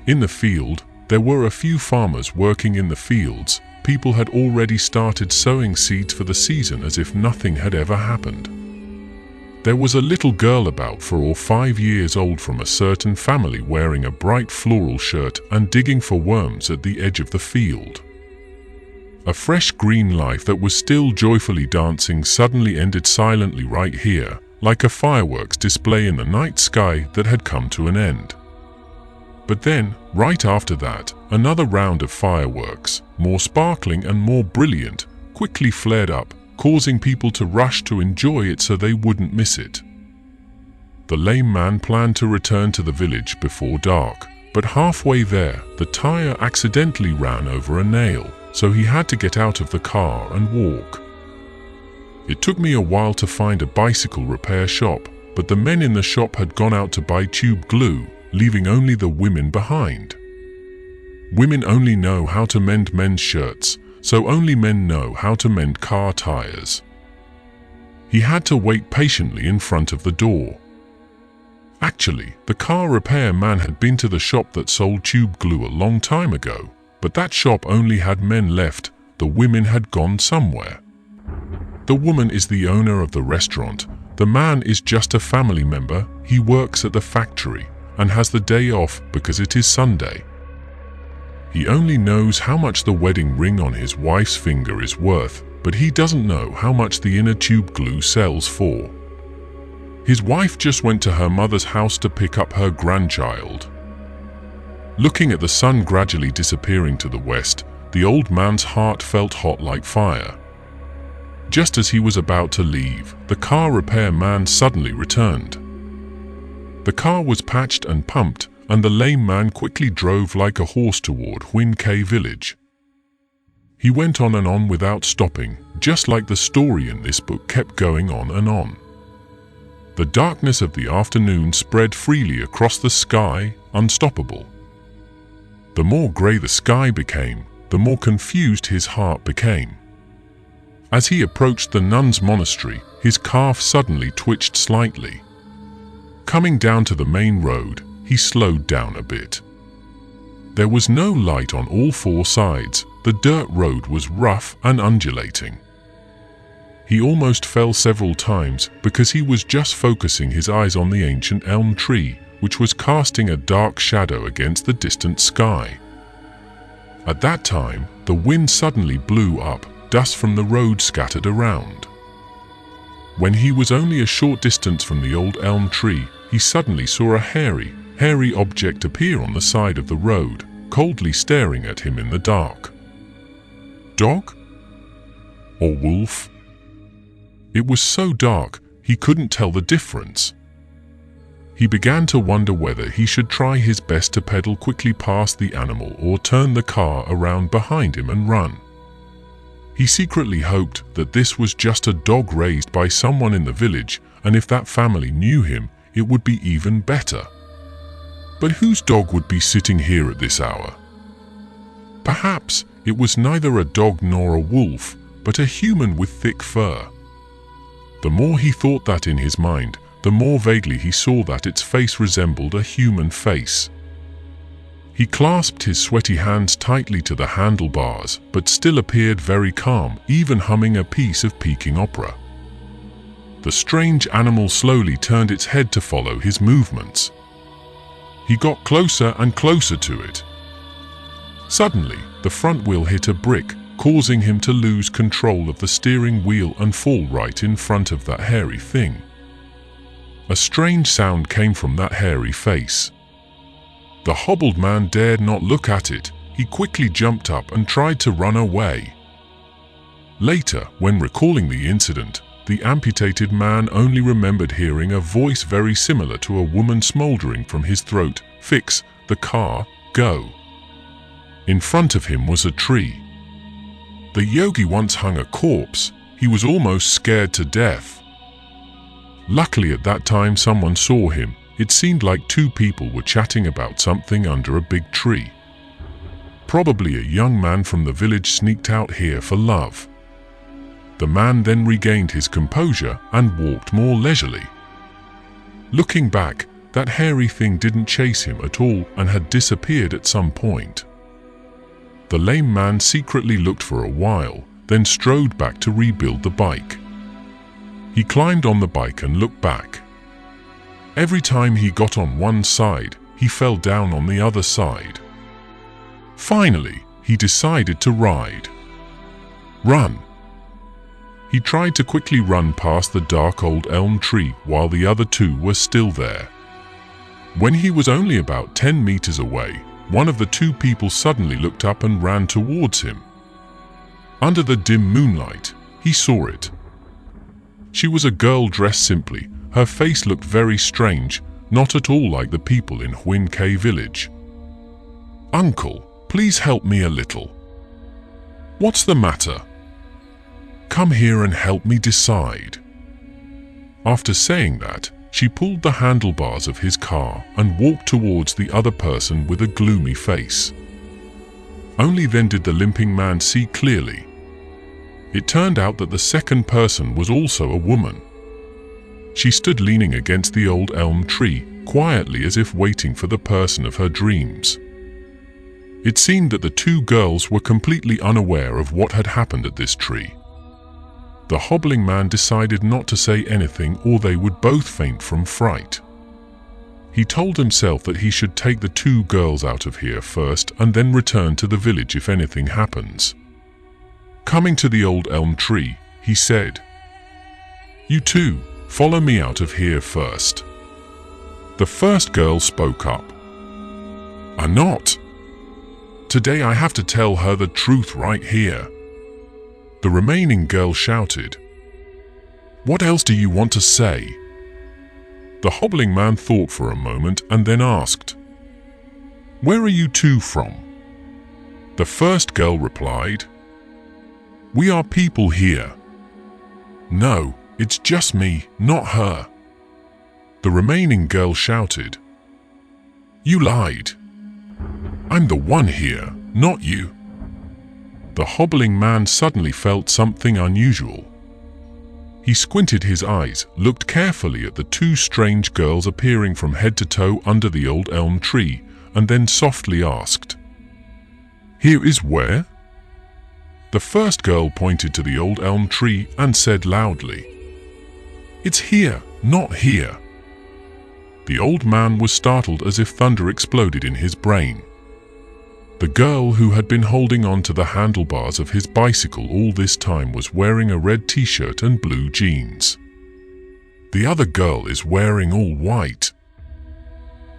In the field, there were a few farmers working in the fields. People had already started sowing seeds for the season as if nothing had ever happened. There was a little girl about 4 or 5 years old from a certain family wearing a bright floral shirt and digging for worms at the edge of the field. A fresh green life that was still joyfully dancing suddenly ended silently right here, like a fireworks display in the night sky that had come to an end. But then, right after that, another round of fireworks, more sparkling and more brilliant, quickly flared up, causing people to rush to enjoy it so they wouldn't miss it. The lame man planned to return to the village before dark, but halfway there, the tire accidentally ran over a nail, so he had to get out of the car and walk. It took me a while to find a bicycle repair shop, but the men in the shop had gone out to buy tube glue, leaving only the women behind. Women only know how to mend men's shirts, so only men know how to mend car tires. He had to wait patiently in front of the door. Actually, the car repair man had been to the shop that sold tube glue a long time ago, but that shop only had men left. The women had gone somewhere. The woman is the owner of the restaurant. The man is just a family member. He works at the factory and has the day off because it is Sunday. He only knows how much the wedding ring on his wife's finger is worth, but he doesn't know how much the inner tube glue sells for. His wife just went to her mother's house to pick up her grandchild. Looking at the sun gradually disappearing to the west, the old man's heart felt hot like fire. Just as he was about to leave, the car repair man suddenly returned. The car was patched and pumped, and the lame man quickly drove like a horse toward Huyn K village. He went on and on without stopping, just like the story in this book kept going on and on. The darkness of the afternoon spread freely across the sky, unstoppable. The more grey the sky became, the more confused his heart became. As he approached the nuns' monastery, his calf suddenly twitched slightly. Coming down to the main road, he slowed down a bit. There was no light on all four sides. The dirt road was rough and undulating. He almost fell several times because he was just focusing his eyes on the ancient elm tree, which was casting a dark shadow against the distant sky. At that time, the wind suddenly blew up, dust from the road scattered around. When he was only a short distance from the old elm tree, he suddenly saw a hairy object appear on the side of the road, coldly staring at him in the dark. Dog? Or wolf? It was so dark, he couldn't tell the difference. He began to wonder whether he should try his best to pedal quickly past the animal or turn the car around behind him and run. He secretly hoped that this was just a dog raised by someone in the village, and if that family knew him, it would be even better. But whose dog would be sitting here at this hour? Perhaps it was neither a dog nor a wolf, but a human with thick fur. The more he thought that in his mind, the more vaguely he saw that its face resembled a human face. He clasped his sweaty hands tightly to the handlebars, but still appeared very calm, even humming a piece of Peking opera. The strange animal slowly turned its head to follow his movements. He got closer and closer to it. Suddenly, the front wheel hit a brick, causing him to lose control of the steering wheel and fall right in front of that hairy thing. A strange sound came from that hairy face. The hobbled man dared not look at it. He quickly jumped up and tried to run away. Later, when recalling the incident, the amputated man only remembered hearing a voice very similar to a woman smoldering from his throat, "Fix the car, go." In front of him was a tree. The yogi once hung a corpse. He was almost scared to death. Luckily at that time someone saw him. It seemed like two people were chatting about something under a big tree. Probably a young man from the village sneaked out here for love. The man then regained his composure and walked more leisurely. Looking back, that hairy thing didn't chase him at all and had disappeared at some point. The lame man secretly looked for a while, then strode back to rebuild the bike. He climbed on the bike and looked back. Every time he got on one side, he fell down on the other side. Finally, he decided to ride. Run! He tried to quickly run past the dark old elm tree while the other two were still there. When he was only about 10 meters away, one of the two people suddenly looked up and ran towards him. Under the dim moonlight, he saw it. She was a girl dressed simply. Her face looked very strange, not at all like the people in Huyn K village. "Uncle, please help me a little." "What's the matter?" "Come here and help me decide." After saying that, she pulled the handlebars of his car and walked towards the other person with a gloomy face. Only then did the limping man see clearly. It turned out that the second person was also a woman. She stood leaning against the old elm tree, quietly as if waiting for the person of her dreams. It seemed that the two girls were completely unaware of what had happened at this tree. The hobbling man decided not to say anything or they would both faint from fright. He told himself that he should take the two girls out of here first and then return to the village if anything happens. Coming to the old elm tree, he said, "You two, follow me out of here first." The first girl spoke up. "I'm not. Today I have to tell her the truth right here." The remaining girl shouted, "What else do you want to say?" The hobbling man thought for a moment and then asked, "Where are you two from?" The first girl replied, "We are people here." "No, it's just me, not her." The remaining girl shouted, "You lied. I'm the one here, not you." The hobbling man suddenly felt something unusual. He squinted his eyes, looked carefully at the two strange girls appearing from head to toe under the old elm tree, and then softly asked, "Here is where?" The first girl pointed to the old elm tree and said loudly, "It's here, not here." The old man was startled as if thunder exploded in his brain. The girl who had been holding on to the handlebars of his bicycle all this time was wearing a red t-shirt and blue jeans. The other girl is wearing all white.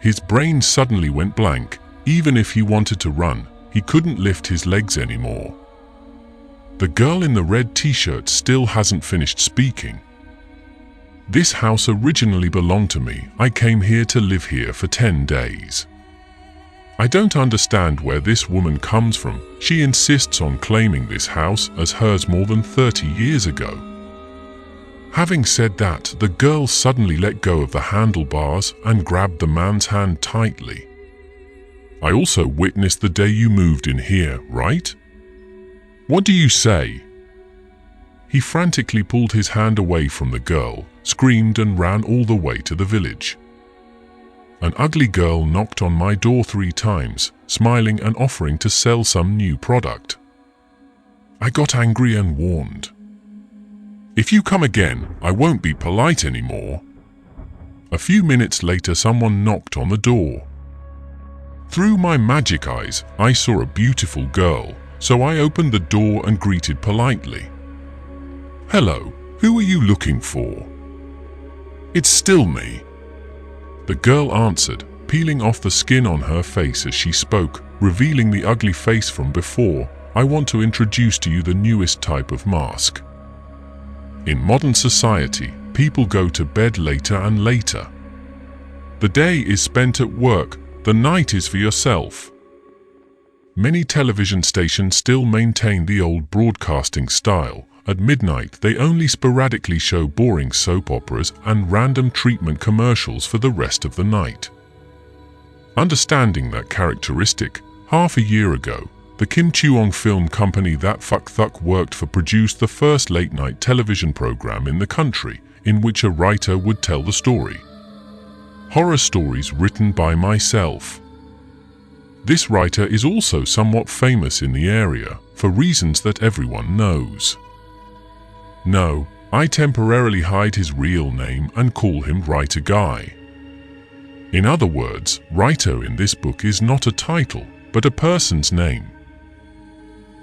His brain suddenly went blank. Even if he wanted to run, he couldn't lift his legs anymore. The girl in the red t-shirt still hasn't finished speaking. "This house originally belonged to me. I came here to live here for 10 days. I don't understand where this woman comes from. She insists on claiming this house as hers more than 30 years ago." Having said that, the girl suddenly let go of the handlebars and grabbed the man's hand tightly. "I also witnessed the day you moved in here, right? What do you say?" He frantically pulled his hand away from the girl, screamed and ran all the way to the village. An ugly girl knocked on my door 3 times, smiling and offering to sell some new product. I got angry and warned, "If you come again, I won't be polite anymore." A few minutes later, someone knocked on the door. Through my magic eyes, I saw a beautiful girl, so I opened the door and greeted politely. "Hello, who are you looking for?" "It's still me," the girl answered, peeling off the skin on her face as she spoke, revealing the ugly face from before. "I want to introduce to you the newest type of mask. In modern society, people go to bed later and later. The day is spent at work, the night is for yourself. Many television stations still maintain the old broadcasting style. At midnight, they only sporadically show boring soap operas and random treatment commercials for the rest of the night." Understanding that characteristic, half a year ago, the Kim Cheong film company That Fuck Thuck worked for produced the first late-night television program in the country, in which a writer would tell the story. Horror stories written by myself. This writer is also somewhat famous in the area, for reasons that everyone knows. No, I temporarily hide his real name and call him Writer Guy. In other words, writer in this book is not a title, but a person's name.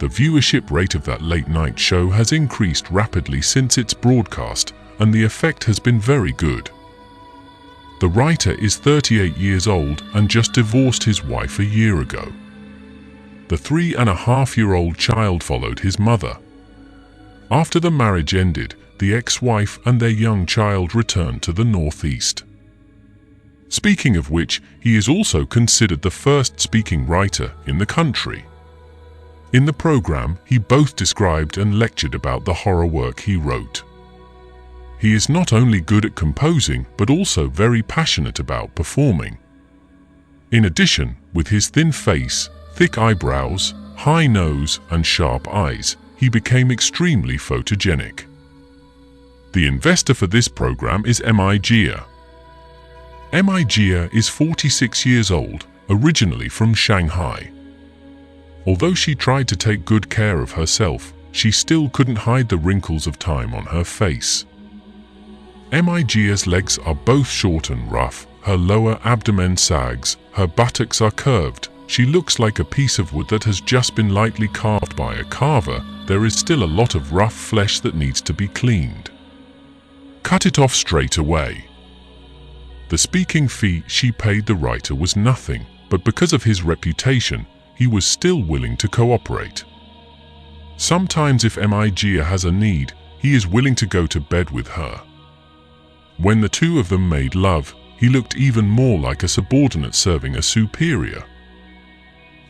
The viewership rate of that late-night show has increased rapidly since its broadcast, and the effect has been very good. The writer is 38 years old and just divorced his wife a year ago. The 3.5-year-old child followed his mother. After the marriage ended, the ex-wife and their young child returned to the Northeast. Speaking of which, he is also considered the first speaking writer in the country. In the program, he both described and lectured about the horror work he wrote. He is not only good at composing, but also very passionate about performing. In addition, with his thin face, thick eyebrows, high nose, and sharp eyes, he became extremely photogenic. The investor for this program is Mi Jia. Mi Jia is 46 years old, originally from Shanghai. Although she tried to take good care of herself, she still couldn't hide the wrinkles of time on her face. Mi Jia's legs are both short and rough, her lower abdomen sags, her buttocks are curved. She looks like a piece of wood that has just been lightly carved by a carver. There is still a lot of rough flesh that needs to be cleaned. Cut it off straight away. The speaking fee she paid the writer was nothing, but because of his reputation, he was still willing to cooperate. Sometimes if Migia has a need, he is willing to go to bed with her. When the two of them made love, he looked even more like a subordinate serving a superior.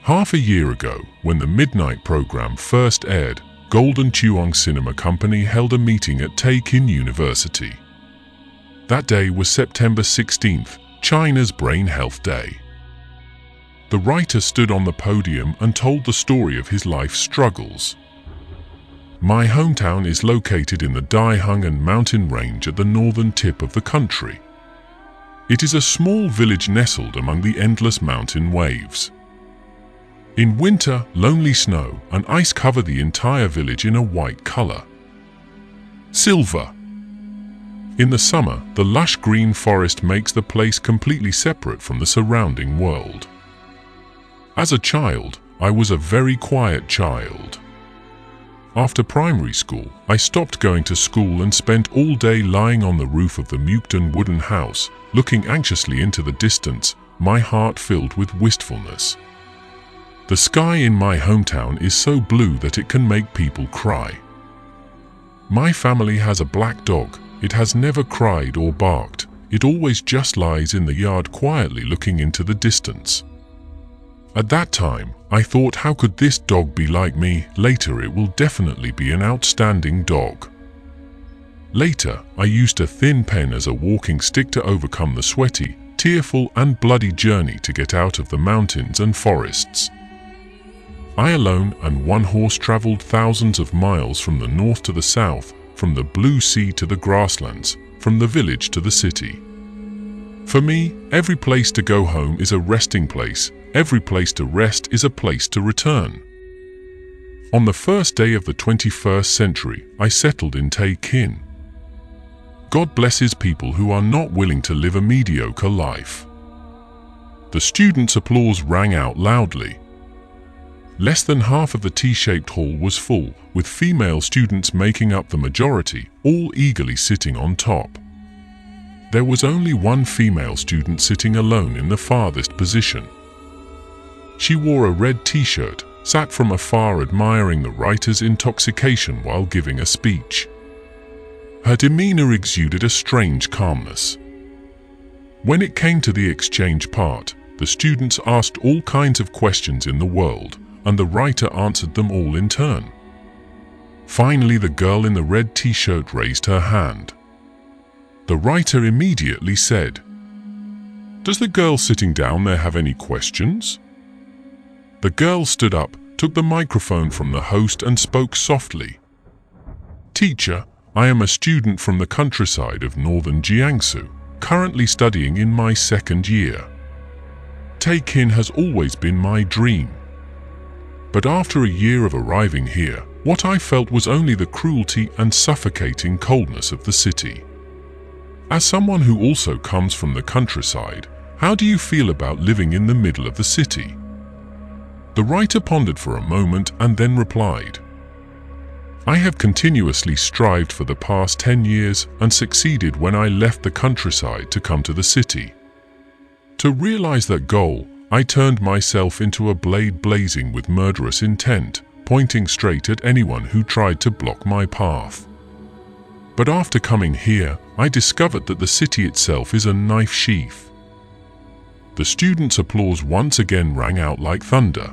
Half a year ago, when the midnight program first aired, Golden Chuang Cinema Company held a meeting at Taekin University. That day was September 16th, China's Brain Health Day. The writer stood on the podium and told the story of his life struggles. My hometown is located in the Daihungan mountain range at the northern tip of the country. It is a small village nestled among the endless mountain waves. In winter, lonely snow and ice cover the entire village in a white color. Silver. In the summer, the lush green forest makes the place completely separate from the surrounding world. As a child, I was a very quiet child. After primary school, I stopped going to school and spent all day lying on the roof of the Mukden wooden house, looking anxiously into the distance, my heart filled with wistfulness. The sky in my hometown is so blue that it can make people cry. My family has a black dog. It has never cried or barked. It always just lies in the yard quietly looking into the distance. At that time, I thought, how could this dog be like me? Later it will definitely be an outstanding dog. Later, I used a thin pen as a walking stick to overcome the sweaty, tearful and bloody journey to get out of the mountains and forests. I alone and one horse traveled thousands of miles from the north to the south, from the blue sea to the grasslands, from the village to the city. For me, every place to go home is a resting place. Every place to rest is a place to return. On the first day of the 21st century, I settled in Taekin. God blesses people who are not willing to live a mediocre life. The students' applause rang out loudly. Less than half of the T-shaped hall was full, with female students making up the majority, all eagerly sitting on top. There was only one female student sitting alone in the farthest position. She wore a red T-shirt, sat from afar admiring the writer's intoxication while giving a speech. Her demeanor exuded a strange calmness. When it came to the exchange part, the students asked all kinds of questions in the world, and the writer answered them all in turn. Finally, the girl in the red T-shirt raised her hand. The writer immediately said, "Does the girl sitting down there have any questions?" The girl stood up, took the microphone from the host and spoke softly. "Teacher, I am a student from the countryside of northern Jiangsu, currently studying in my second year. Taekin has always been my dream. But after a year of arriving here, what I felt was only the cruelty and suffocating coldness of the city. As someone who also comes from the countryside, how do you feel about living in the middle of the city?" The writer pondered for a moment and then replied, "I have continuously strived for the past 10 years and succeeded when I left the countryside to come to the city. To realize that goal, I turned myself into a blade blazing with murderous intent, pointing straight at anyone who tried to block my path. But after coming here, I discovered that the city itself is a knife sheath." The students' applause once again rang out like thunder.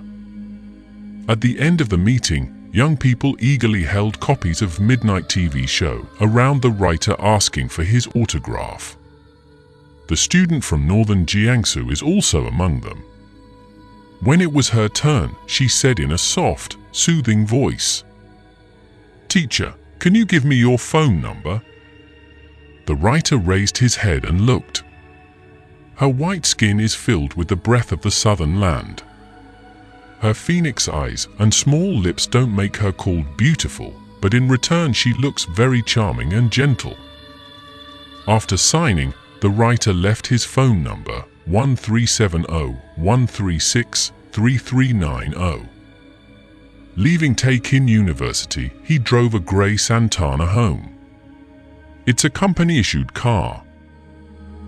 At the end of the meeting, young people eagerly held copies of Midnight TV show around the writer asking for his autograph. The student from northern Jiangsu is also among them. When it was her turn, she said in a soft, soothing voice, "Teacher, can you give me your phone number?" The writer raised his head and looked. Her white skin is filled with the breath of the southern land. Her phoenix eyes and small lips don't make her called beautiful, but in return she looks very charming and gentle. After signing, the writer left his phone number 1370-136-3390. Leaving Takin University, he drove a grey Santana home. It's a company-issued car.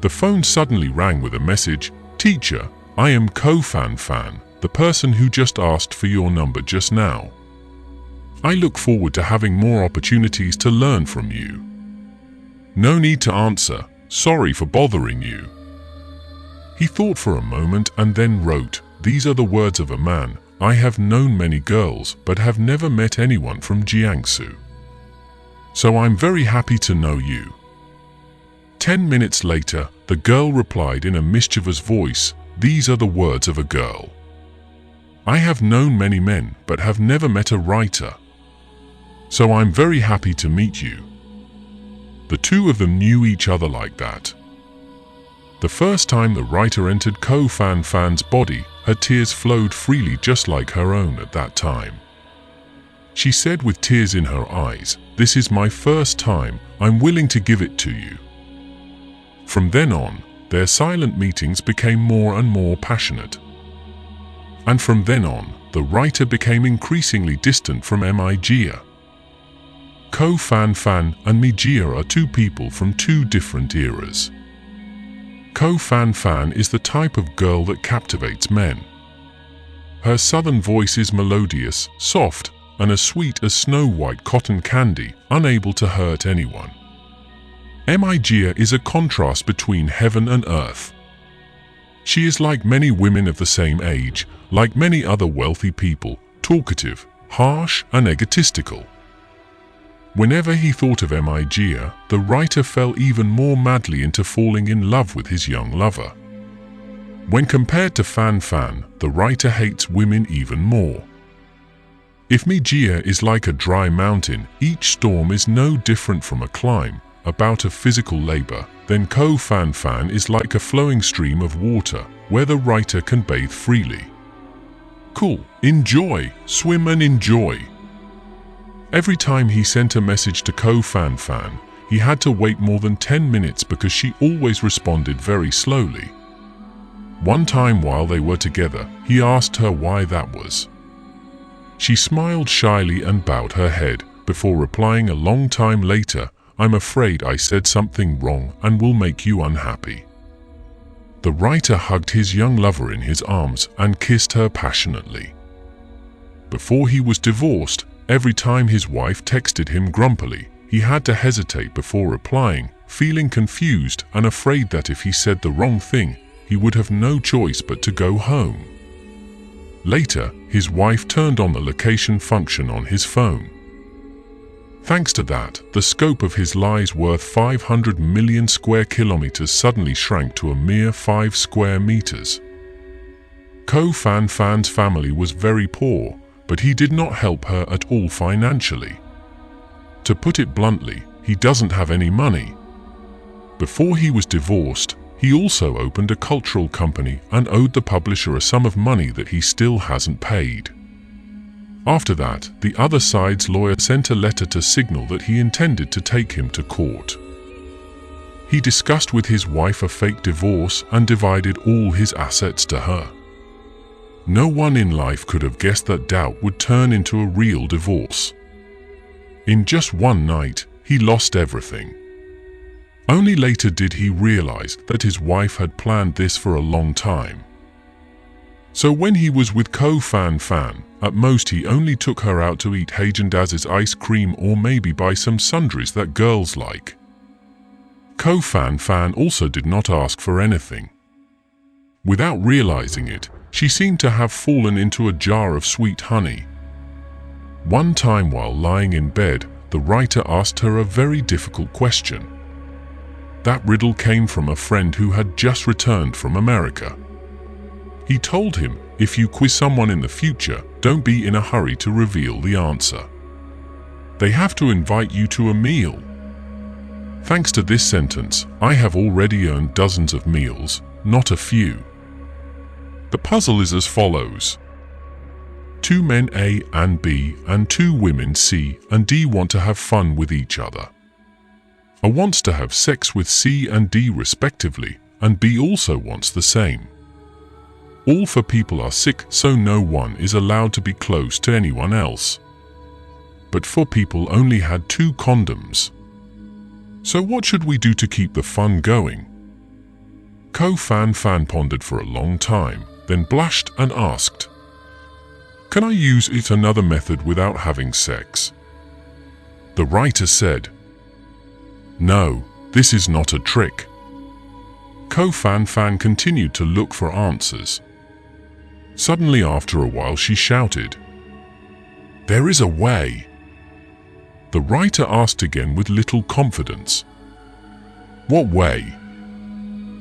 The phone suddenly rang with a message, "Teacher, I am Fan, the person who just asked for your number just now. I look forward to having more opportunities to learn from you. No need to answer, sorry for bothering you." He thought for a moment and then wrote, "These are the words of a man. I have known many girls but have never met anyone from Jiangsu. So I'm very happy to know you." 10 minutes later, the girl replied in a mischievous voice, "These are the words of a girl. I have known many men but have never met a writer. So I'm very happy to meet you." The two of them knew each other like that. The first time the writer entered Fan's body, her tears flowed freely just like her own at that time. She said with tears in her eyes, "This is my first time, I'm willing to give it to you." From then on, their silent meetings became more and more passionate. And from then on, the writer became increasingly distant from Mijia. Fan and Mijia are two people from two different eras. Fan is the type of girl that captivates men. Her southern voice is melodious, soft, and as sweet as snow-white cotton candy, unable to hurt anyone. Mijia is a contrast between heaven and earth. She is like many women of the same age, like many other wealthy people, talkative, harsh, and egotistical. Whenever he thought of Mijia, the writer fell even more madly into falling in love with his young lover. When compared to Fan, the writer hates women even more. If Mijia is like a dry mountain, each storm is no different from a climb, a bout of physical labor, then Fan is like a flowing stream of water, where the writer can bathe freely. Cool, enjoy, swim and enjoy. Every time he sent a message to Fan, he had to wait more than 10 minutes because she always responded very slowly. One time while they were together, he asked her why that was. She smiled shyly and bowed her head, before replying a long time later, "I'm afraid I said something wrong and will make you unhappy." The writer hugged his young lover in his arms and kissed her passionately. Before he was divorced, every time his wife texted him grumpily, he had to hesitate before replying, feeling confused and afraid that if he said the wrong thing, he would have no choice but to go home. Later, his wife turned on the location function on his phone. Thanks to that, the scope of his lies worth 500 million square kilometers suddenly shrank to a mere 5 square meters. Fan's family was very poor, but he did not help her at all financially. To put it bluntly, he doesn't have any money. Before he was divorced, he also opened a cultural company and owed the publisher a sum of money that he still hasn't paid. After that, the other side's lawyer sent a letter to signal that he intended to take him to court. He discussed with his wife a fake divorce and divided all his assets to her. No one in life could have guessed that doubt would turn into a real divorce. In just one night, he lost everything. Only later did he realize that his wife had planned this for a long time. So when he was with Fan, at most he only took her out to eat Haagen-Dazs's ice cream or maybe buy some sundries that girls like. Fan also did not ask for anything. Without realizing it, she seemed to have fallen into a jar of sweet honey. One time while lying in bed, the writer asked her a very difficult question. That riddle came from a friend who had just returned from America. He told him, if you quiz someone in the future, don't be in a hurry to reveal the answer. They have to invite you to a meal. Thanks to this sentence, I have already earned dozens of meals, not a few. The puzzle is as follows. 2 men A and B and 2 women C and D want to have fun with each other. A wants to have sex with C and D respectively, and B also wants the same. All 4 people are sick, so no one is allowed to be close to anyone else. But 4 people only had 2 condoms. So what should we do to keep the fun going? Ko Fan Fan pondered for a long time, then blushed and asked, "Can I use it another method without having sex?" The writer said, "No, this is not a trick." Ko Fan Fan continued to look for answers. Suddenly, after a while, she shouted, "There is a way." The writer asked again with little confidence, "What way?"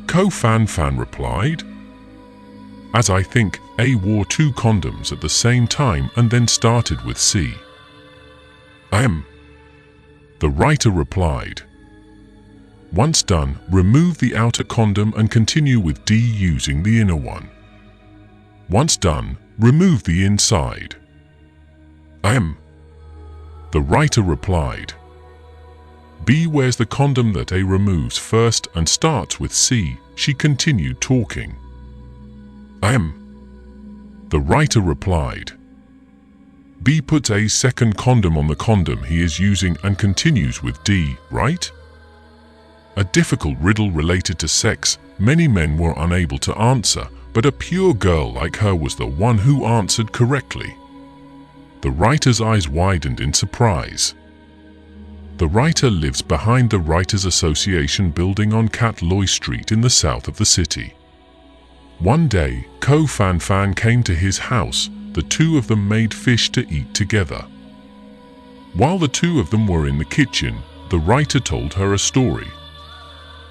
Ko Fan Fan replied, "As I think, A wore 2 condoms at the same time and then started with C." The writer replied, "Once done, remove the outer condom and continue with D using the inner one. Once done, remove the inside." The writer replied, "B wears the condom that A removes first and starts with C." She continued talking. The writer replied, "B puts A's second condom on the condom he is using and continues with D, right?" A difficult riddle related to sex. Many men were unable to answer, but a pure girl like her was the one who answered correctly. The writer's eyes widened in surprise. The writer lives behind the Writers Association building on Cat Loy Street in the south of the city. One day, Ko Fan Fan came to his house. The 2 of them made fish to eat together. While the 2 of them were in the kitchen, the writer told her a story.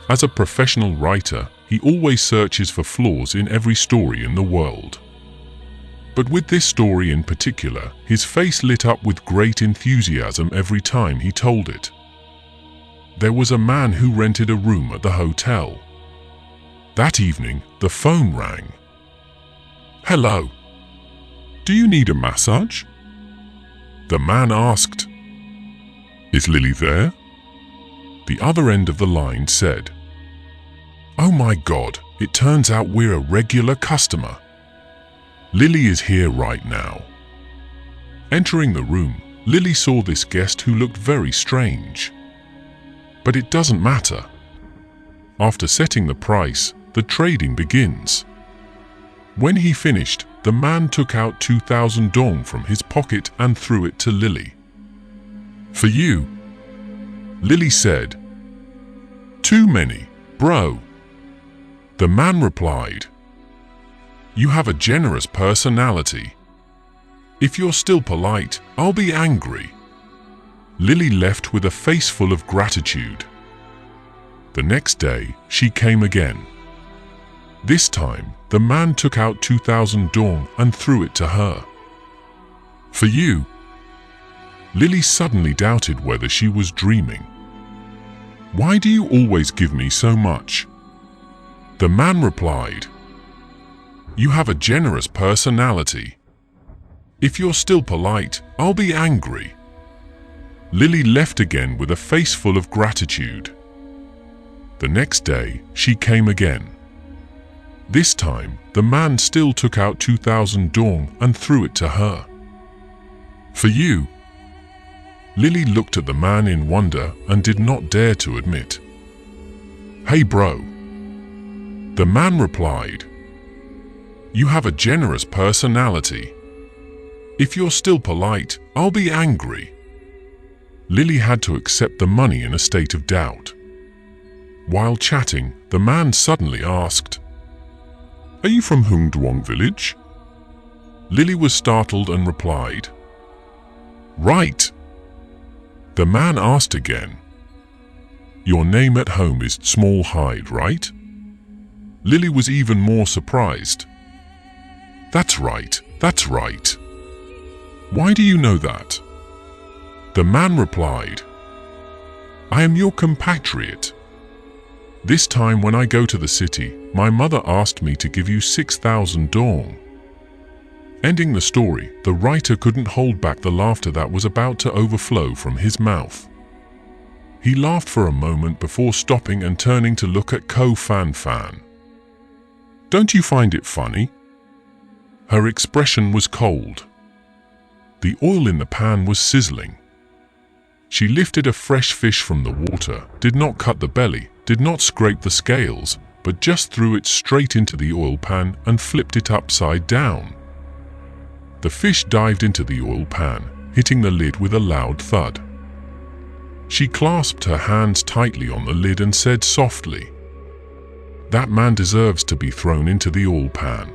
As a professional writer, he always searches for flaws in every story in the world. But with this story in particular, his face lit up with great enthusiasm every time he told it. There was a man who rented a room at the hotel. That evening, the phone rang. "Hello. Do you need a massage?" The man asked. "Is Lily there?" The other end of the line said, "Oh my God, it turns out we're a regular customer. Lily is here right now." Entering the room, Lily saw this guest who looked very strange. But it doesn't matter. After setting the price, the trading begins. When he finished, the man took out 2,000 dong from his pocket and threw it to Lily. "For you," Lily said. "Too many, bro." The man replied, "You have a generous personality. If you're still polite, I'll be angry." Lily left with a face full of gratitude. The next day, she came again. This time, the man took out 2,000 dong and threw it to her. "For you." Lily suddenly doubted whether she was dreaming. "Why do you always give me so much?" The man replied, "You have a generous personality. If you're still polite, I'll be angry." Lily left again with a face full of gratitude. The next day, she came again. This time, the man still took out 2,000 dong and threw it to her. "For you." Lily looked at the man in wonder and did not dare to admit. "Hey bro." The man replied, "You have a generous personality. If you're still polite, I'll be angry." Lily had to accept the money in a state of doubt. While chatting, the man suddenly asked, "Are you from Hung Duong village?" Lily was startled and replied, "Right." The man asked again, "Your name at home is Small Hide, right?" Lily was even more surprised. That's right. Why do you know that?" The man replied, "I am your compatriot. This time when I go to the city, my mother asked me to give you 6,000 dong." Ending the story, the writer couldn't hold back the laughter that was about to overflow from his mouth. He laughed for a moment before stopping and turning to look at Ko Fan Fan. "Don't you find it funny?" Her expression was cold. The oil in the pan was sizzling. She lifted a fresh fish from the water, did not cut the belly, did not scrape the scales, but just threw it straight into the oil pan and flipped it upside down. The fish dived into the oil pan, hitting the lid with a loud thud. She clasped her hands tightly on the lid and said softly, "That man deserves to be thrown into the oil pan."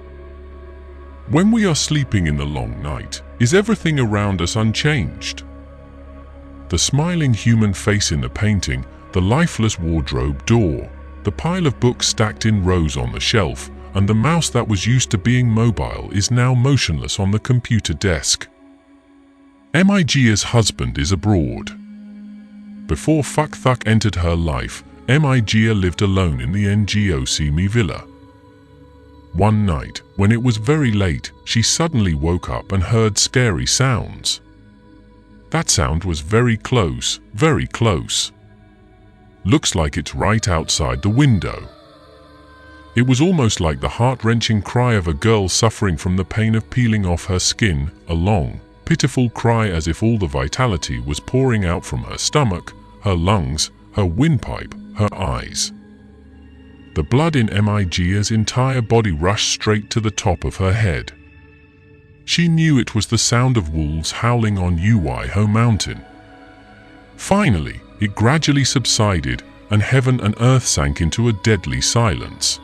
When we are sleeping in the long night, is everything around us unchanged? The smiling human face in the painting, the lifeless wardrobe door, the pile of books stacked in rows on the shelf, and the mouse that was used to being mobile is now motionless on the computer desk. Migia's husband is abroad. Before Fuck Thuck entered her life, Migia lived alone in the Ngoc villa. One night, when it was very late, she suddenly woke up and heard scary sounds. That sound was very close, very close. Looks like it's right outside the window. It was almost like the heart-wrenching cry of a girl suffering from the pain of peeling off her skin, a long, pitiful cry as if all the vitality was pouring out from her stomach, her lungs, her windpipe, her eyes. The blood in Migia's entire body rushed straight to the top of her head. She knew it was the sound of wolves howling on Uiho Mountain. Finally, it gradually subsided, and heaven and earth sank into a deadly silence.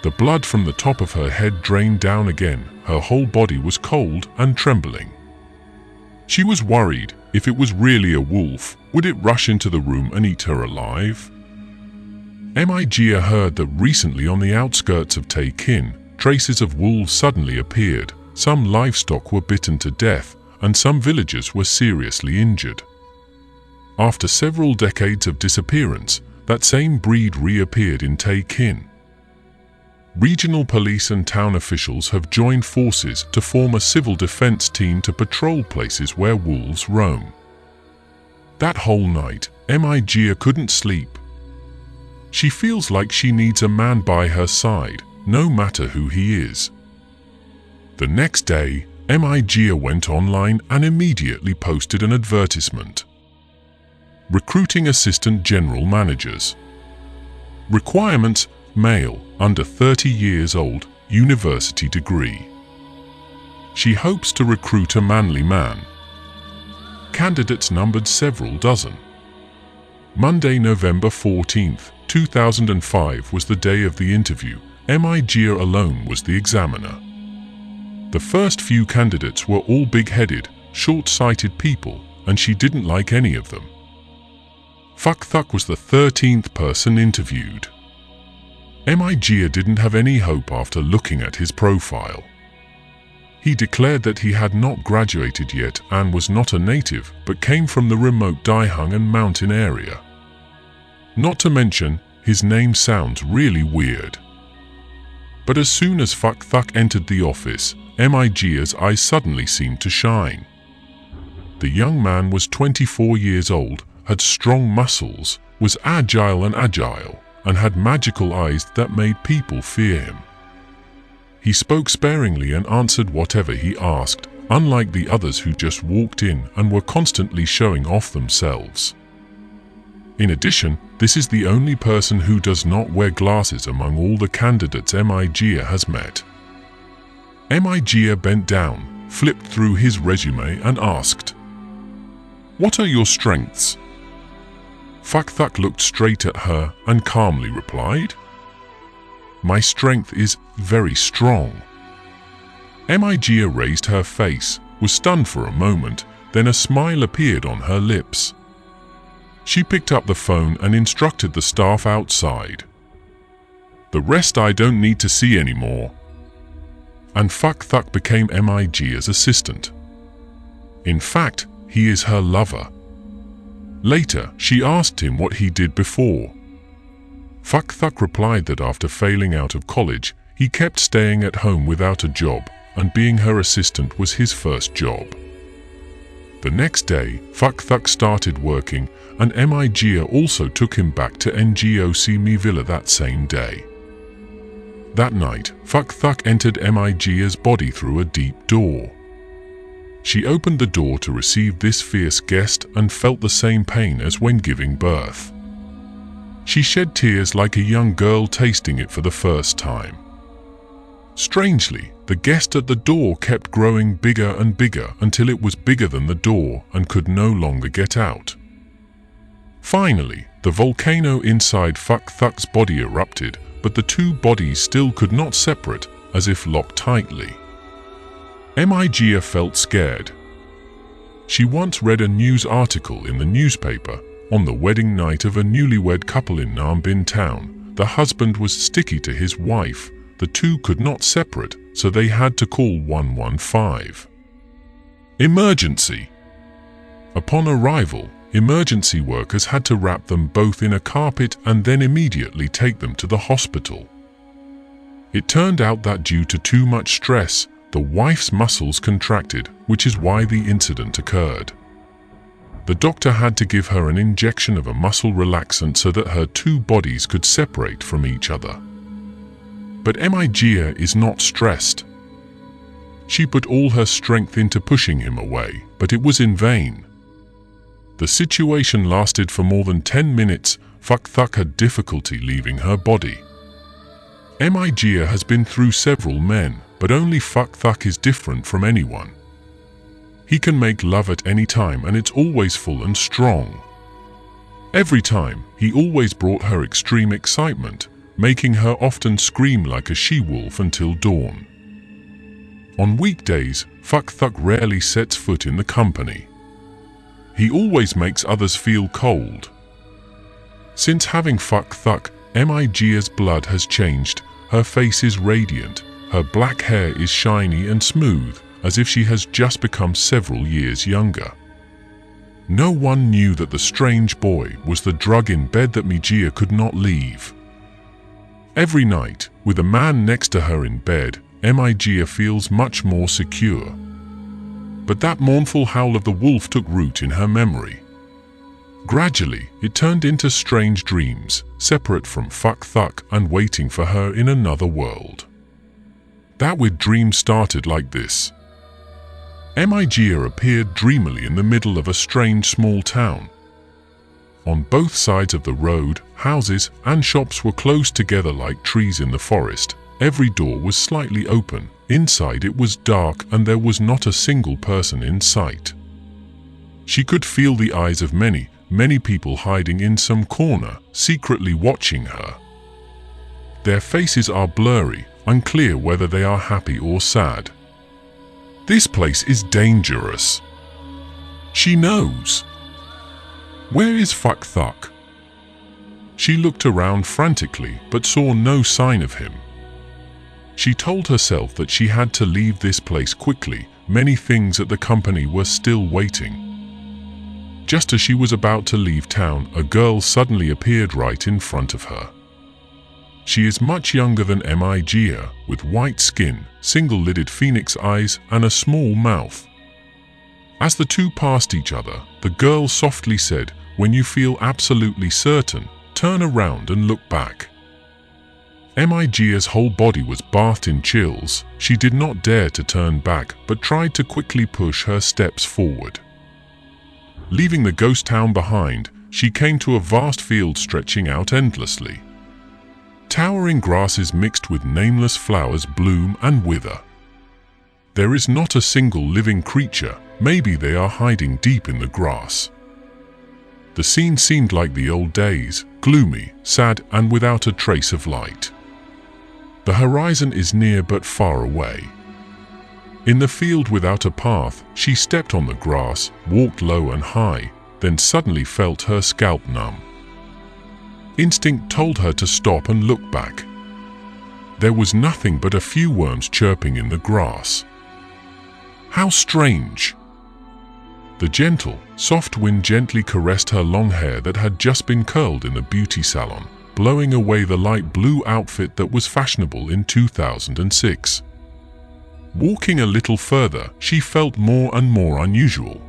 The blood from the top of her head drained down again. Her whole body was cold and trembling. She was worried, if it was really a wolf, would it rush into the room and eat her alive? Migia heard that recently on the outskirts of Tae-Kin, traces of wolves suddenly appeared, some livestock were bitten to death, and some villagers were seriously injured. After several decades of disappearance, that same breed reappeared in Tae-Kin. Regional police and town officials have joined forces to form a civil defense team to patrol places where wolves roam. That whole night, Migia couldn't sleep. She feels like she needs a man by her side, no matter who he is. The next day, Migia went online and immediately posted an advertisement. Recruiting assistant general managers. Requirements: male, under 30 years old, university degree. She hopes to recruit a manly man. Candidates numbered several dozen. Monday, November 14th, 2005 was the day of the interview. Migia alone was the examiner. The first few candidates were all big-headed, short-sighted people, and she didn't like any of them. Fuck Thuck was the 13th person interviewed. Migia didn't have any hope after looking at his profile. He declared that he had not graduated yet and was not a native, but came from the remote Daehung and mountain area. Not to mention, his name sounds really weird. But as soon as Fuck Thuck entered the office, Migia's eyes suddenly seemed to shine. The young man was 24 years old, had strong muscles, was agile, and had magical eyes that made people fear him. He spoke sparingly and answered whatever he asked, unlike the others who just walked in and were constantly showing off themselves. In addition, this is the only person who does not wear glasses among all the candidates Migia has met. Migia bent down, flipped through his resume and asked, "What are your strengths?" Fuck Thuck looked straight at her and calmly replied, "My strength is very strong." Migia raised her face, was stunned for a moment, then a smile appeared on her lips. She picked up the phone and instructed the staff outside. "The rest I don't need to see anymore." And Fuck Thuck became Migia's assistant. In fact, he is her lover. Later, she asked him what he did before. Fuck Thuck replied that after failing out of college, he kept staying at home without a job, and being her assistant was his first job. The next day, Fuck Thuck started working, and Migia also took him back to Ngoc Villa that same day. That night, Fuck Thuck entered Migia's body through a deep door. She opened the door to receive this fierce guest and felt the same pain as when giving birth. She shed tears like a young girl tasting it for the first time. Strangely, the guest at the door kept growing bigger and bigger until it was bigger than the door and could no longer get out. Finally, the volcano inside Fuck Thuck's body erupted, but the two bodies still could not separate, as if locked tightly. Migia felt scared. She once read a news article in the newspaper. On the wedding night of a newlywed couple in Nam Bin town, the husband was sticky to his wife. The two could not separate, so they had to call 115. Emergency. Upon arrival, emergency workers had to wrap them both in a carpet and then immediately take them to the hospital. It turned out that due to too much stress, the wife's muscles contracted, which is why the incident occurred. The doctor had to give her an injection of a muscle relaxant so that her two bodies could separate from each other. But Migia is not stressed. She put all her strength into pushing him away, but it was in vain. The situation lasted for more than 10 minutes. Fuck Thuck had difficulty leaving her body. Migia has been through several men, but only Fuck Thuck is different from anyone. He can make love at any time and it's always full and strong. Every time, he always brought her extreme excitement, making her often scream like a she-wolf until dawn. On weekdays, Fuck Thuck rarely sets foot in the company. He always makes others feel cold. Since having Fuck Thuck, Migia's blood has changed. Her face is radiant, her black hair is shiny and smooth, as if she has just become several years younger. No one knew that the strange boy was the drug in bed that Migia could not leave. Every night, with a man next to her in bed, Migia feels much more secure. But that mournful howl of the wolf took root in her memory. Gradually, it turned into strange dreams, separate from Fuck Thuck and waiting for her in another world. That weird dream started like this. Migia appeared dreamily in the middle of a strange small town. On both sides of the road, houses and shops were close together like trees in the forest. Every door was slightly open. Inside it was dark and there was not a single person in sight. She could feel the eyes of many people hiding in some corner, secretly watching her. Their faces are blurry, unclear whether they are happy or sad. This place is dangerous. She knows. Where is Fuck Thuck? She looked around frantically but saw no sign of him. She told herself that she had to leave this place quickly. Many things at the company were still waiting. Just as she was about to leave town, a girl suddenly appeared right in front of her. She is much younger than Migia, with white skin, single-lidded phoenix eyes, and a small mouth. As the two passed each other, the girl softly said, "When you feel absolutely certain, turn around and look back." Migia's whole body was bathed in chills. She did not dare to turn back, but tried to quickly push her steps forward. Leaving the ghost town behind, she came to a vast field stretching out endlessly. Towering grasses mixed with nameless flowers bloom and wither. There is not a single living creature. Maybe they are hiding deep in the grass. The scene seemed like the old days, gloomy, sad, and without a trace of light. The horizon is near but far away. In the field without a path, she stepped on the grass, walked low and high, then suddenly felt her scalp numb. Instinct told her to stop and look back. There was nothing but a few worms chirping in the grass. How strange! The gentle, soft wind gently caressed her long hair that had just been curled in the beauty salon, blowing away the light blue outfit that was fashionable in 2006. Walking a little further, she felt more and more unusual.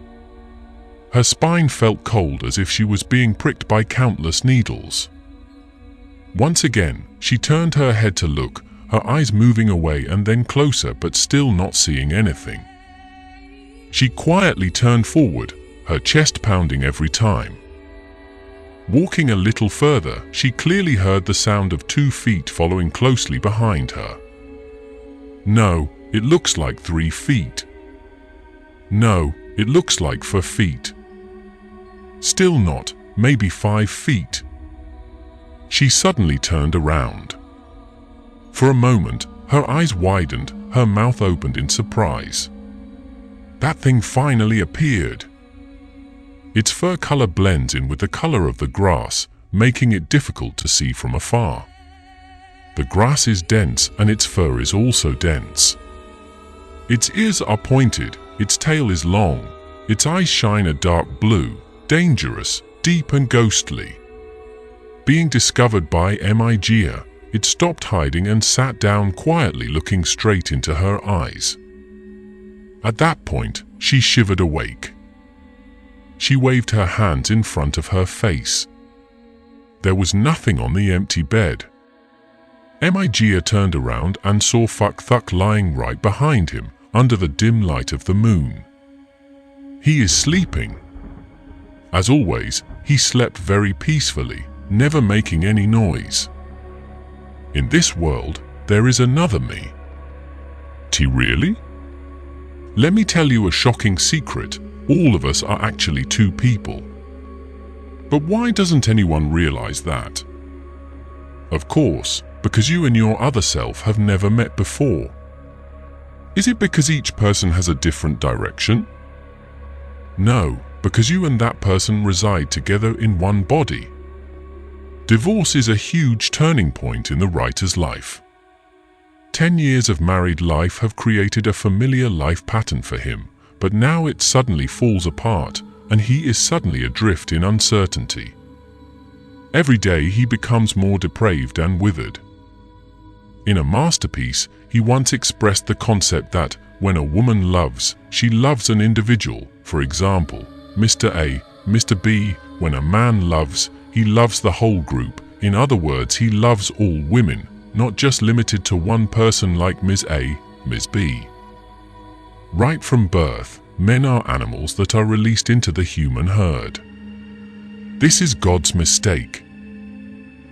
Her spine felt cold as if she was being pricked by countless needles. Once again, she turned her head to look, her eyes moving away and then closer but still not seeing anything. She quietly turned forward, her chest pounding every time. Walking a little further, she clearly heard the sound of 2 feet following closely behind her. No, it looks like 3 feet. No, it looks like 4 feet. Still not, maybe 5 feet. She suddenly turned around. For a moment, her eyes widened, her mouth opened in surprise. That thing finally appeared. Its fur color blends in with the color of the grass, making it difficult to see from afar. The grass is dense and its fur is also dense. Its ears are pointed, its tail is long, its eyes shine a dark blue, dangerous, deep and ghostly. Being discovered by Migia, it stopped hiding and sat down quietly looking straight into her eyes. At that point, she shivered awake. She waved her hands in front of her face. There was nothing on the empty bed. Migia turned around and saw Fuck Thuck lying right behind him, under the dim light of the moon. He is sleeping. As always, he slept very peacefully, never making any noise. In this world, there is another me. T really? Let me tell you a shocking secret. All of us are actually 2 people. But why doesn't anyone realize that? Of course, because you and your other self have never met before. Is it because each person has a different direction? No, because you and that person reside together in one body. Divorce is a huge turning point in the writer's life. 10 years of married life have created a familiar life pattern for him, but now it suddenly falls apart, and he is suddenly adrift in uncertainty. Every day he becomes more depraved and withered. In a masterpiece, he once expressed the concept that when a woman loves, she loves an individual, for example, Mr. A, Mr. B. When a man loves, he loves the whole group. In other words, he loves all women, not just limited to one person like Ms. A, Ms. B. Right from birth, men are animals that are released into the human herd. This is God's mistake.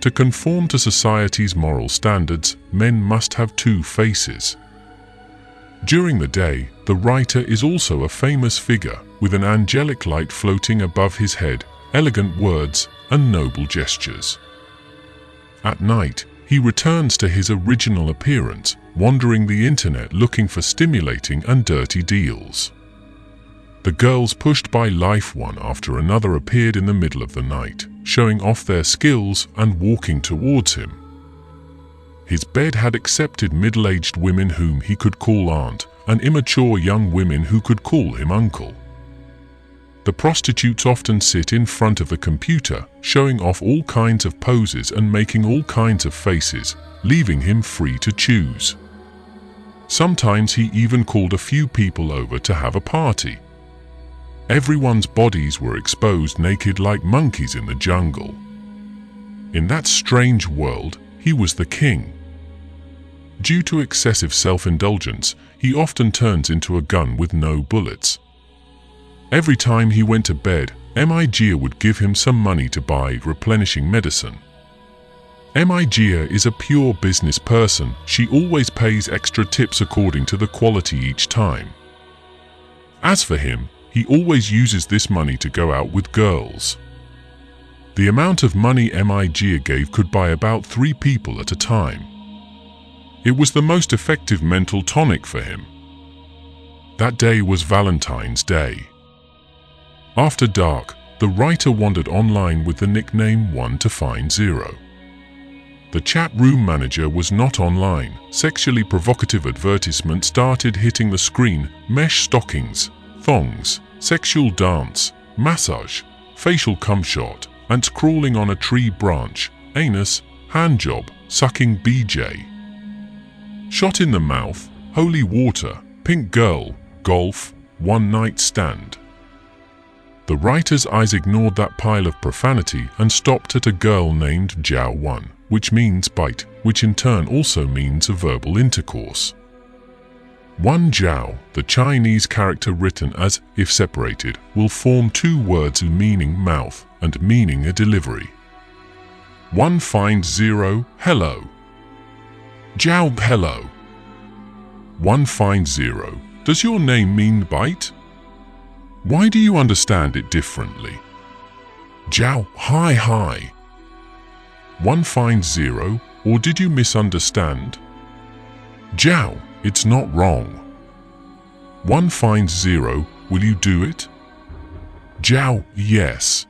To conform to society's moral standards, men must have 2 faces. During the day, the writer is also a famous figure, with an angelic light floating above his head, elegant words, and noble gestures. At night, he returns to his original appearance, wandering the internet looking for stimulating and dirty deals. The girls pushed by life one after another appeared in the middle of the night, showing off their skills and walking towards him. His bed had accepted middle-aged women whom he could call aunt, and immature young women who could call him uncle. The prostitutes often sit in front of the computer, showing off all kinds of poses and making all kinds of faces, leaving him free to choose. Sometimes he even called a few people over to have a party. Everyone's bodies were exposed naked like monkeys in the jungle. In that strange world, he was the king. Due to excessive self-indulgence, he often turns into a gun with no bullets. Every time he went to bed, Migia would give him some money to buy replenishing medicine. Migia is a pure business person. She always pays extra tips according to the quality each time. As for him, he always uses this money to go out with girls. The amount of money Migia gave could buy about 3 people at a time. It was the most effective mental tonic for him. That day was Valentine's Day. After dark, the writer wandered online with the nickname 1 to find 0. The chat room manager was not online. Sexually provocative advertisements started hitting the screen: mesh stockings, thongs, sexual dance, massage, facial cum shot, ants crawling on a tree branch, anus, handjob, sucking BJ. Shot in the mouth, holy water, pink girl, golf, one night stand. The writer's eyes ignored that pile of profanity and stopped at a girl named Jiao Wan, which means bite, which in turn also means a verbal intercourse. Wan Jiao, the Chinese character written as if separated, will form two words meaning mouth and meaning a delivery. 150 hello. Jiao hello. 150. Does your name mean bite? Why do you understand it differently? Jiao hi hi. 150, or did you misunderstand? Jiao, it's not wrong. 150, will you do it? Jiao, yes.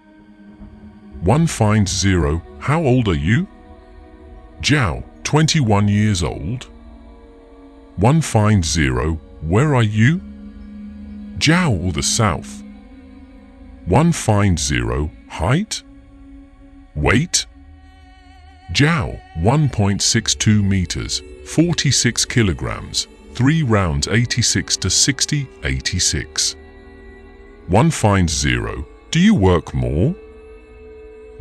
150, how old are you? Jiao, 21 years old. 150, where are you? Jiao or the south? 150, height? Weight? Jiao, 1.62 meters, 46 kilograms, 3 rounds 86 to 60, 86. 150, do you work more?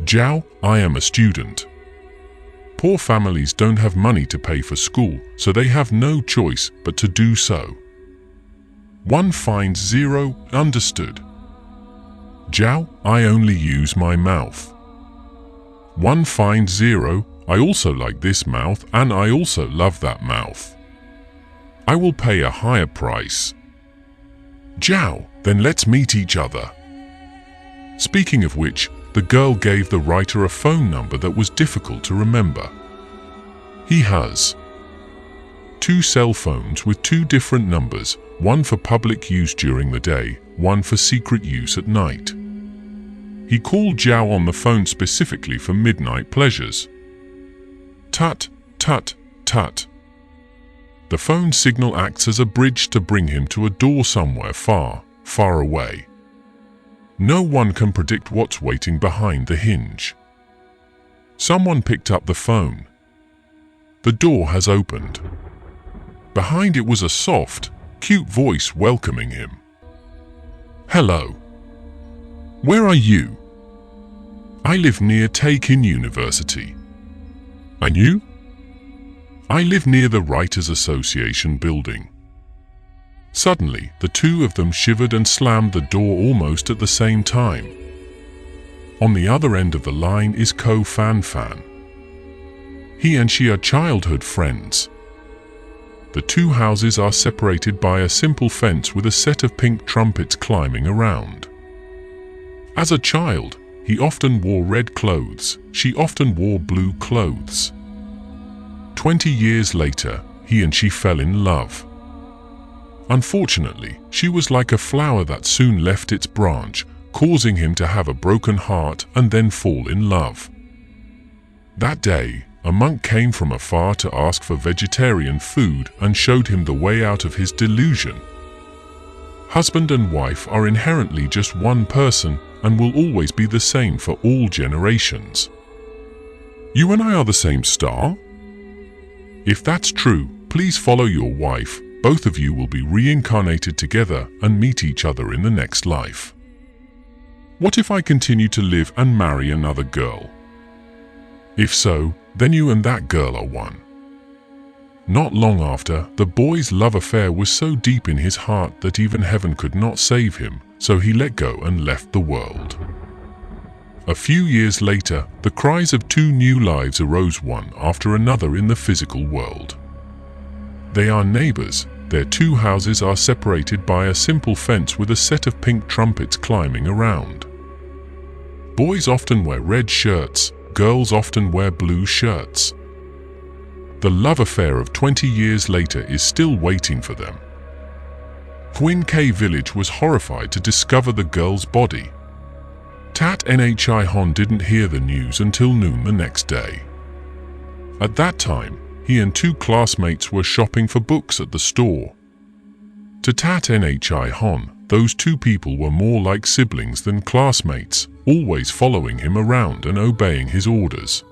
Jiao, I am a student. Poor families don't have money to pay for school, so they have no choice but to do so. 150, understood. Jiao, I only use my mouth. 150, I also like this mouth and I also love that mouth. I will pay a higher price. Jiao, then let's meet each other. Speaking of which, the girl gave the writer a phone number that was difficult to remember. He has 2 cell phones with 2 different numbers, one for public use during the day, one for secret use at night. He called Jiao on the phone specifically for midnight pleasures. Tut, tut, tut. The phone signal acts as a bridge to bring him to a door somewhere far, far away. No one can predict what's waiting behind the hinge. Someone picked up the phone. The door has opened. Behind it was a soft, cute voice welcoming him. Hello. Where are you? I live near Takin University. And you? I live near the Writers Association building. Suddenly, the two of them shivered and slammed the door almost at the same time. On the other end of the line is Ko Fan Fan. He and she are childhood friends. The two houses are separated by a simple fence with a set of pink trumpets climbing around. As a child, he often wore red clothes, she often wore blue clothes. 20 years later, he and she fell in love. Unfortunately, she was like a flower that soon left its branch, causing him to have a broken heart and then fall in love. That day, a monk came from afar to ask for vegetarian food and showed him the way out of his delusion. Husband and wife are inherently just one person and will always be the same for all generations. You and I are the same star? If that's true, please follow your wife. Both of you will be reincarnated together and meet each other in the next life. What if I continue to live and marry another girl? If so, then you and that girl are one. Not long after, the boy's love affair was so deep in his heart that even heaven could not save him, so he let go and left the world. A few years later, the cries of 2 new lives arose one after another in the physical world. They are neighbors. Their 2 houses are separated by a simple fence with a set of pink trumpets climbing around. Boys often wear red shirts, girls often wear blue shirts. The love affair of 20 years later is still waiting for them. Huin K village was horrified to discover the girl's body. Tat Nhi Hon didn't hear the news until noon the next day. At that time, he and 2 classmates were shopping for books at the store. To Tat Nhi Hon, those 2 people were more like siblings than classmates, always following him around and obeying his orders.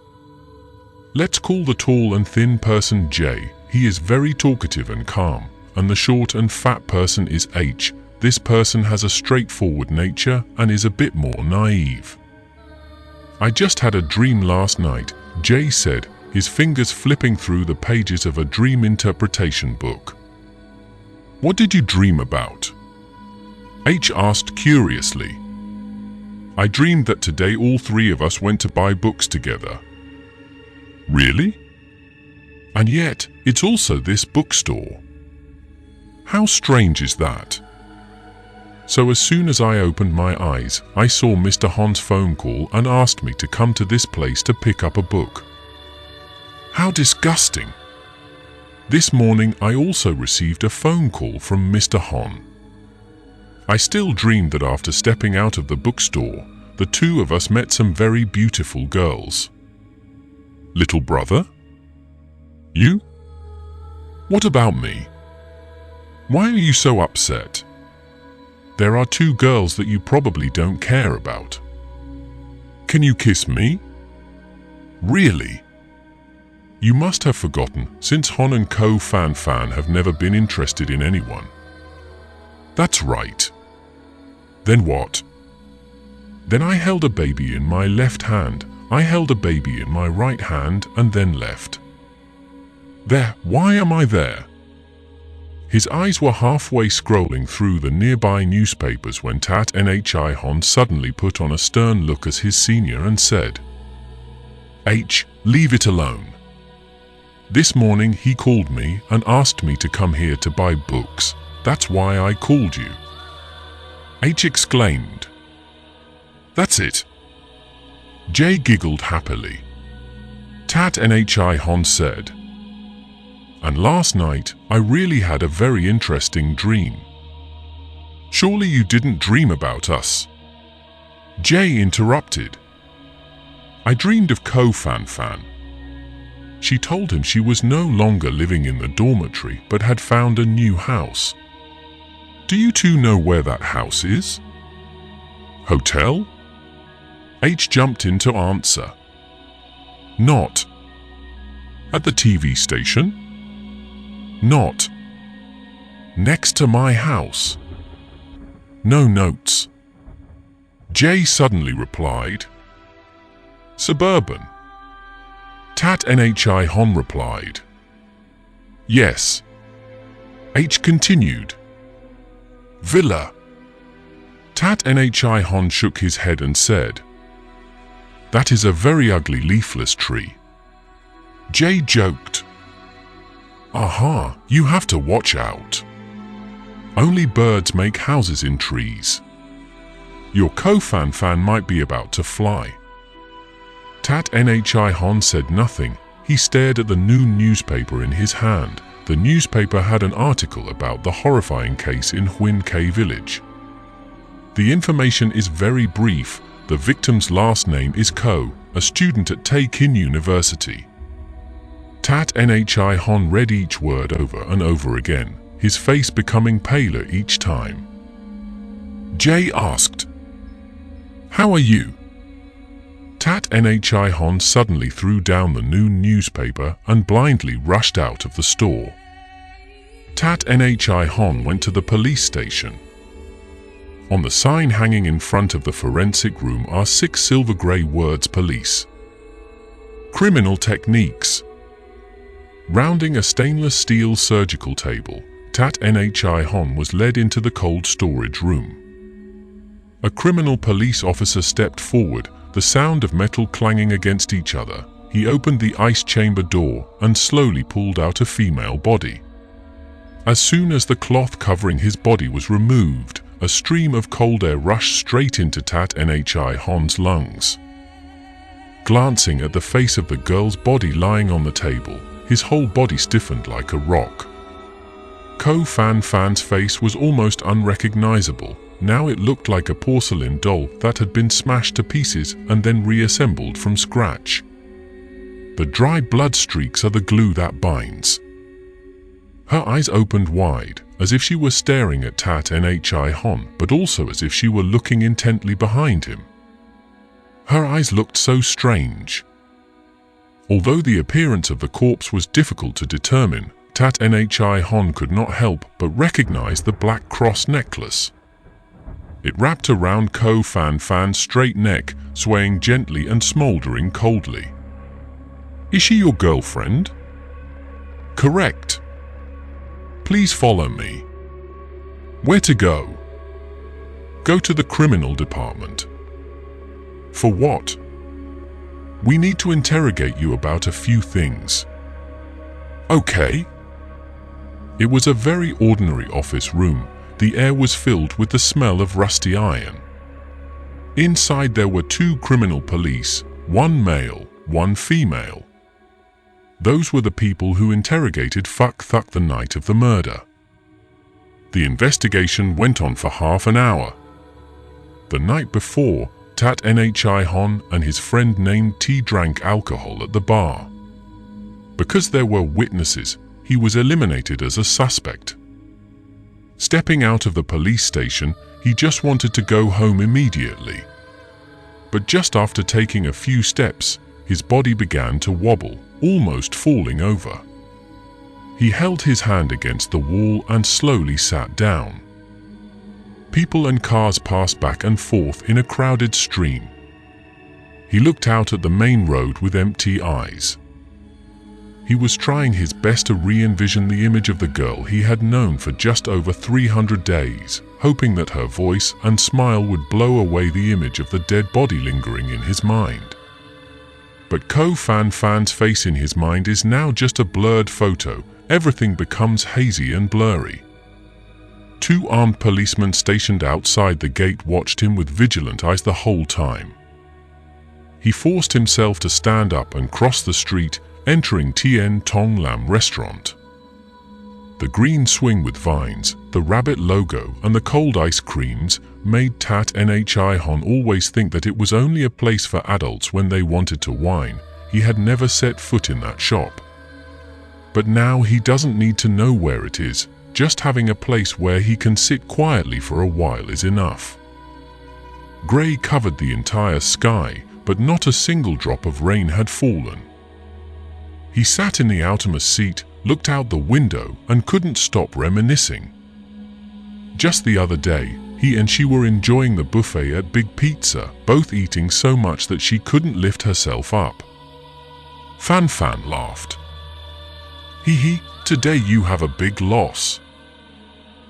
Let's call the tall and thin person J. He is very talkative and calm, and the short and fat person is H. this person has a straightforward nature and is a bit more naive. I just had a dream last night, Jay said, his fingers flipping through the pages of a dream interpretation book. What did you dream about? H asked curiously. I dreamed that today all three of us went to buy books together. Really? And yet, it's also this bookstore. How strange is that? So as soon as I opened my eyes, I saw Mr. Hon's phone call and asked me to come to this place to pick up a book. How disgusting! This morning I also received a phone call from Mr. Hon. I still dreamed that after stepping out of the bookstore, the two of us met some very beautiful girls. Little brother? You? What about me? Why are you so upset? There are two girls that you probably don't care about. Can you kiss me? Really? You must have forgotten, since Hon and Ko Fan Fan have never been interested in anyone. That's right. Then what? Then I held a baby in my left hand, I held a baby in my right hand, and then left. There, why am I there? His eyes were halfway scrolling through the nearby newspapers when Tat Nhi Hon suddenly put on a stern look as his senior and said, H, leave it alone. This morning he called me and asked me to come here to buy books. That's why I called you. H exclaimed. That's it. Jay giggled happily. Tat Nhi Hon said, and last night I really had a very interesting dream. Surely you didn't dream about us? Jay interrupted. I dreamed of Ko Fan Fan. She told him she was no longer living in the dormitory but had found a new house. Do you two know where that house is? Hotel? H jumped in to answer. Not. At the TV station? Not. Next to my house? No notes. Jay suddenly replied. Suburban. Tat Nhi Hon replied. Yes. H continued. Villa. Tat Nhi Hon shook his head and said, That is a very ugly leafless tree. Jay joked. Aha, you have to watch out. Only birds make houses in trees. Your Ko Fan Fan might be about to fly. Tat Nhi Hon said nothing. He stared at the noon newspaper in his hand. The newspaper had an article about the horrifying case in Huin K village. The information is very brief. The victim's last name is Ko, a student at Tae-Kin University. Tat Nhi Hon read each word over and over again, his face becoming paler each time. Jay asked, How are you? Tat Nhi Hon suddenly threw down the noon newspaper and blindly rushed out of the store. Tat Nhi Hon went to the police station. On the sign hanging in front of the forensic room are 6 silver-grey words police. Criminal techniques. Rounding a stainless steel surgical table, Tat Nhi Hon was led into the cold storage room. A criminal police officer stepped forward, the sound of metal clanging against each other. He opened the ice chamber door and slowly pulled out a female body. As soon as the cloth covering his body was removed, a stream of cold air rushed straight into Tat Nhi Hon's lungs. Glancing at the face of the girl's body lying on the table, his whole body stiffened like a rock. Ko Fan Fan's face was almost unrecognizable. Now it looked like a porcelain doll that had been smashed to pieces and then reassembled from scratch. The dry blood streaks are the glue that binds. Her eyes opened wide, as if she were staring at Tat Nhi Hon, but also as if she were looking intently behind him. Her eyes looked so strange. Although the appearance of the corpse was difficult to determine, Tat Nhi Hon could not help but recognize the black cross necklace. It wrapped around Ko Fan Fan's straight neck, swaying gently and smoldering coldly. "Is she your girlfriend?" "Correct." "Please follow me." "Where to go?" "Go to the criminal department." "For what?" "We need to interrogate you about a few things." "Okay." It was a very ordinary office room. The air was filled with the smell of rusty iron. Inside there were 2 criminal police, 1 male, 1 female. Those were the people who interrogated Fuck Thuck the night of the murder. The investigation went on for half an hour. The night before, Tat Nhi Hon and his friend named T drank alcohol at the bar. Because there were witnesses, he was eliminated as a suspect. Stepping out of the police station, he just wanted to go home immediately. But just after taking a few steps, his body began to wobble, almost falling over. He held his hand against the wall and slowly sat down. People and cars passed back and forth in a crowded stream. He looked out at the main road with empty eyes. He was trying his best to re-envision the image of the girl he had known for just over 300 days, hoping that her voice and smile would blow away the image of the dead body lingering in his mind. But Ko Fan Fan's face in his mind is now just a blurred photo. Everything becomes hazy and blurry. 2 armed policemen stationed outside the gate watched him with vigilant eyes the whole time. He forced himself to stand up and cross the street, entering Tien Tong Lam restaurant. The green swing with vines, the rabbit logo, and the cold ice creams made Tat Nhi Hon always think that it was only a place for adults when they wanted to wine. He had never set foot in that shop. But now he doesn't need to know where it is. Just having a place where he can sit quietly for a while is enough. Grey covered the entire sky, but not a single drop of rain had fallen. He sat in the outermost seat, looked out the window, and couldn't stop reminiscing. Just the other day, he and she were enjoying the buffet at Big Pizza, both eating so much that she couldn't lift herself up. Fan Fan laughed. "Hee, today you have a big loss."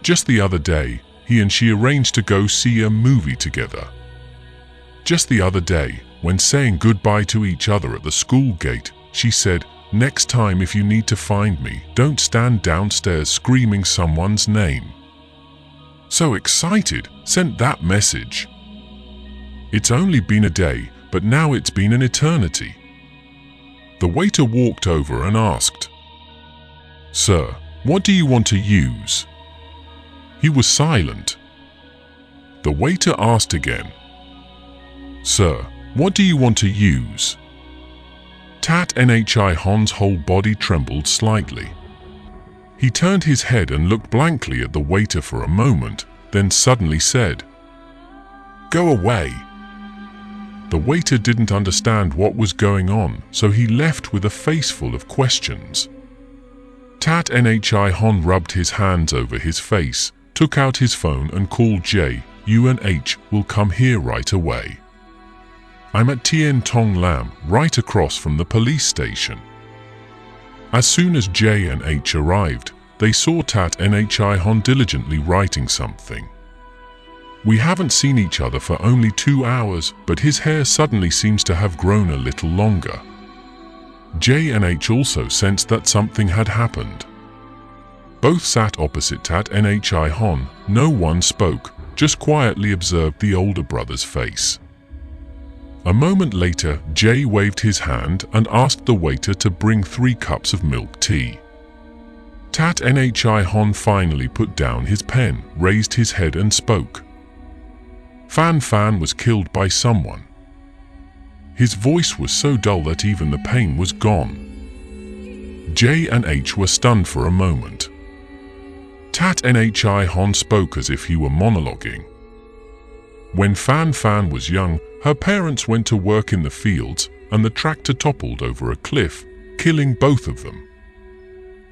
Just the other day, he and she arranged to go see a movie together. Just the other day, when saying goodbye to each other at the school gate, she said, "Next time if you need to find me, don't stand downstairs screaming someone's name." So excited, sent that message. It's only been a day, but now it's been an eternity. The waiter walked over and asked, "Sir, what do you want to use?" He was silent. The waiter asked again, "Sir, what do you want to use?" Tat Nhi Hon's whole body trembled slightly. He turned his head and looked blankly at the waiter for a moment, then suddenly said, "Go away." The waiter didn't understand what was going on, so he left with a face full of questions. Tat Nhi Hon rubbed his hands over his face, took out his phone and called Jay. "You and H will come here right away. I'm at Tien Tong Lam, right across from the police station." As soon as J and H arrived, they saw Tat Nhi Hon diligently writing something. "We haven't seen each other for only 2 hours, but his hair suddenly seems to have grown a little longer." J and H also sensed that something had happened. Both sat opposite Tat Nhi Hon. No one spoke, just quietly observed the older brother's face. A moment later, Jay waved his hand and asked the waiter to bring 3 cups of milk tea. Tat Nhi Hon finally put down his pen, raised his head and spoke. "Fan Fan was killed by someone." His voice was so dull that even the pain was gone. J and H were stunned for a moment. Tat Nhi Hon spoke as if he were monologuing. When Fan Fan was young, her parents went to work in the fields and the tractor toppled over a cliff, killing both of them.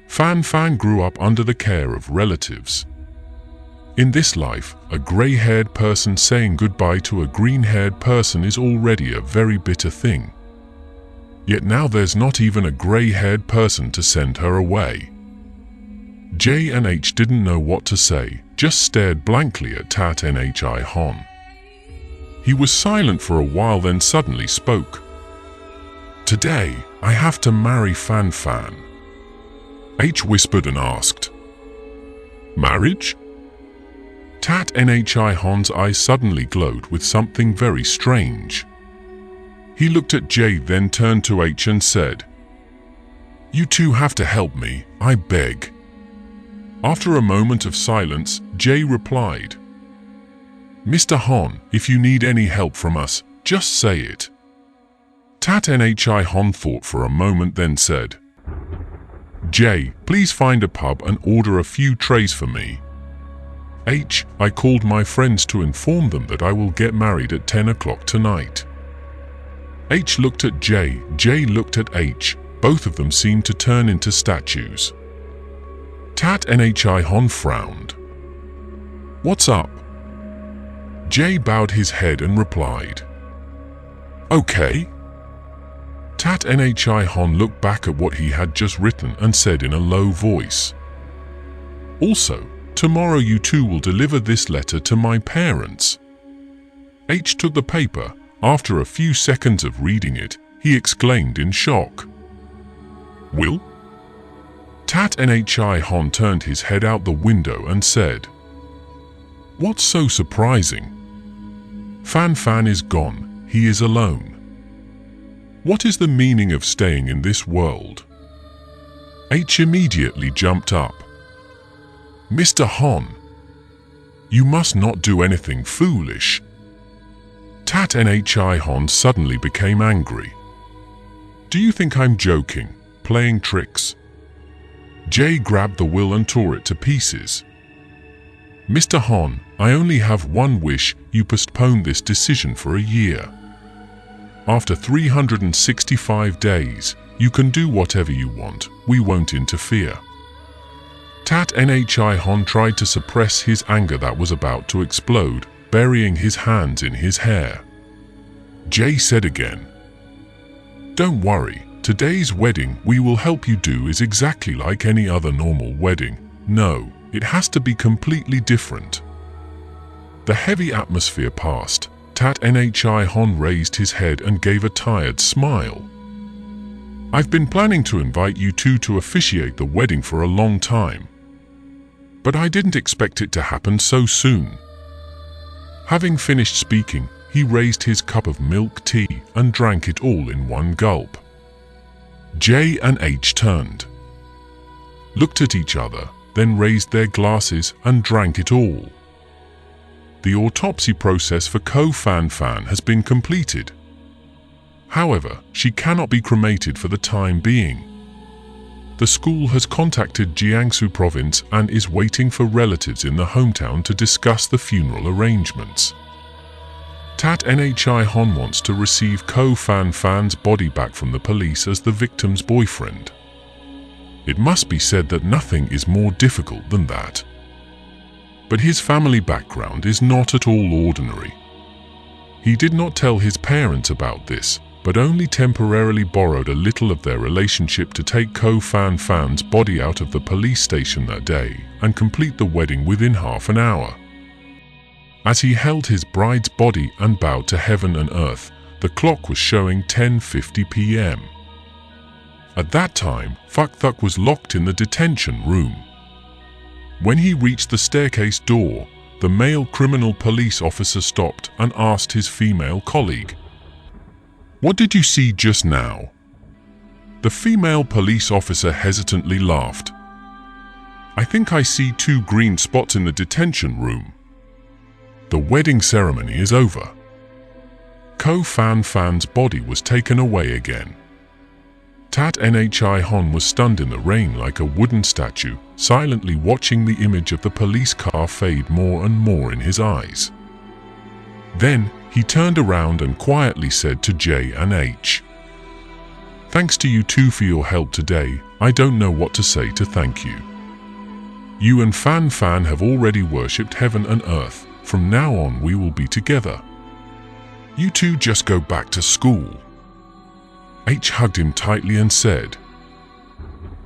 Fan Fan grew up under the care of relatives. In this life, a grey-haired person saying goodbye to a green-haired person is already a very bitter thing. Yet now there's not even a grey-haired person to send her away. J and H didn't know what to say, just stared blankly at Tat Nhi Hon. He was silent for a while, then suddenly spoke. "Today, I have to marry Fan Fan." H whispered and asked, "Marriage?" Tat Nhi Hon's eyes suddenly glowed with something very strange. He looked at J, then turned to H and said, "You two have to help me, I beg." After a moment of silence, J replied, "Mr. Hon, if you need any help from us, just say it." Tat Nhi Hon thought for a moment, then said, "J, please find a pub and order a few trays for me." H, I called my friends to inform them that I will get married at 10 o'clock tonight. H looked at J looked at H, both of them seemed to turn into statues. Tat Nhi Hon frowned. "What's up?" J bowed his head and replied, "Okay." Tat Nhi Hon looked back at what he had just written and said in a low voice, "Also, tomorrow you two will deliver this letter to my parents." H took the paper. After a few seconds of reading it, he exclaimed in shock, "Will?" Tat Nhi Hon turned his head out the window and said, "What's so surprising? Fan Fan is gone, he is alone. What is the meaning of staying in this world?" H immediately jumped up. "Mr. Hon, you must not do anything foolish." Tat Nhi Hon suddenly became angry. "Do you think I'm joking, playing tricks?" J grabbed the will and tore it to pieces. "Mr. Hon, I only have one wish, you postpone this decision for a year. After 365 days, you can do whatever you want, we won't interfere." Tat Nhi Hon tried to suppress his anger that was about to explode, burying his hands in his hair. J said again, "Don't worry, today's wedding we will help you do is exactly like any other normal wedding. No, it has to be completely different." The heavy atmosphere passed. Tat Nhi Hon raised his head and gave a tired smile. "I've been planning to invite you two to officiate the wedding for a long time, but I didn't expect it to happen so soon." Having finished speaking, he raised his cup of milk tea and drank it all in one gulp. J and H turned, looked at each other, then raised their glasses and drank it all. The autopsy process for Ko Fan Fan has been completed. However, she cannot be cremated for the time being. The school has contacted Jiangsu province and is waiting for relatives in the hometown to discuss the funeral arrangements. Tat Nhi Hon wants to receive Ko Fan Fan's body back from the police as the victim's boyfriend. It must be said that nothing is more difficult than that. But his family background is not at all ordinary. He did not tell his parents about this, but only temporarily borrowed a little of their relationship to take Ko Fan Fan's body out of the police station that day and complete the wedding within half an hour. As he held his bride's body and bowed to heaven and earth, the clock was showing 10:50 p.m. At that time, Phuk Thuk was locked in the detention room. When he reached the staircase door, the male criminal police officer stopped and asked his female colleague, "What did you see just now?" The female police officer hesitantly laughed. "I think I see 2 green spots in the detention room." The wedding ceremony is over. Ko Fan Fan's body was taken away again. Tat Nhi Hon was stunned in the rain like a wooden statue, silently watching the image of the police car fade more and more in his eyes. Then, he turned around and quietly said to J and H, "Thanks to you two for your help today. I don't know what to say to thank you. You and Fan Fan have already worshipped heaven and earth. From now on we will be together. You two just go back to school." H hugged him tightly and said,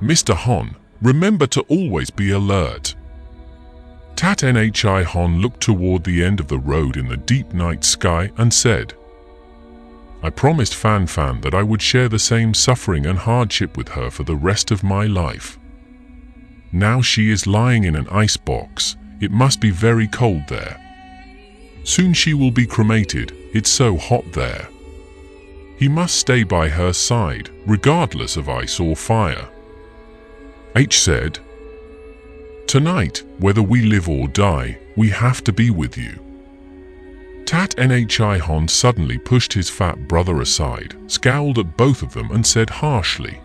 "Mr. Hon, remember to always be alert." Tat Nhi Hon looked toward the end of the road in the deep night sky and said, "I promised Fan Fan that I would share the same suffering and hardship with her for the rest of my life. Now she is lying in an ice box. It must be very cold there. Soon she will be cremated. It's so hot there. He must stay by her side, regardless of ice or fire." H said, "Tonight, whether we live or die, we have to be with you." Tat Nhi Hon suddenly pushed his fat brother aside, scowled at both of them and said harshly,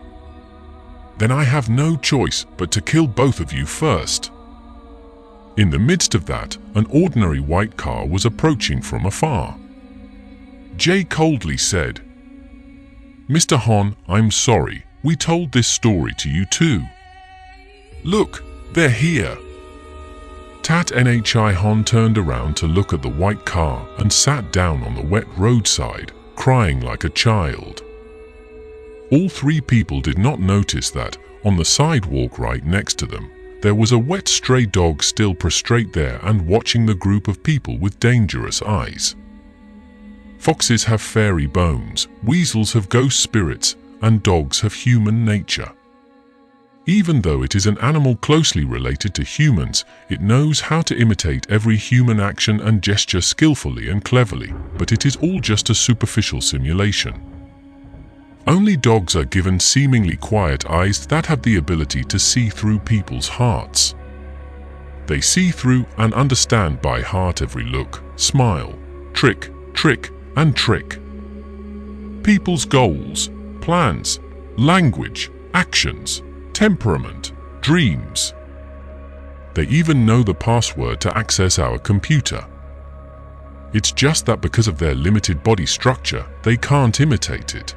"Then I have no choice but to kill both of you first." In the midst of that, an ordinary white car was approaching from afar. Jay coldly said, "Mr. Hon, I'm sorry. We told this story to you too. Look, they're here." Tat Nhi Hon turned around to look at the white car and sat down on the wet roadside, crying like a child. All three people did not notice that, on the sidewalk right next to them, there was a wet stray dog still prostrate there and watching the group of people with dangerous eyes. Foxes have fairy bones, weasels have ghost spirits, and dogs have human nature. Even though it is an animal closely related to humans, it knows how to imitate every human action and gesture skillfully and cleverly, but it is all just a superficial simulation. Only dogs are given seemingly quiet eyes that have the ability to see through people's hearts. They see through and understand by heart every look, smile, trick, and trick. People's goals, plans, language, actions, temperament, dreams. They even know the password to access our computer. It's just that because of their limited body structure, they can't imitate it.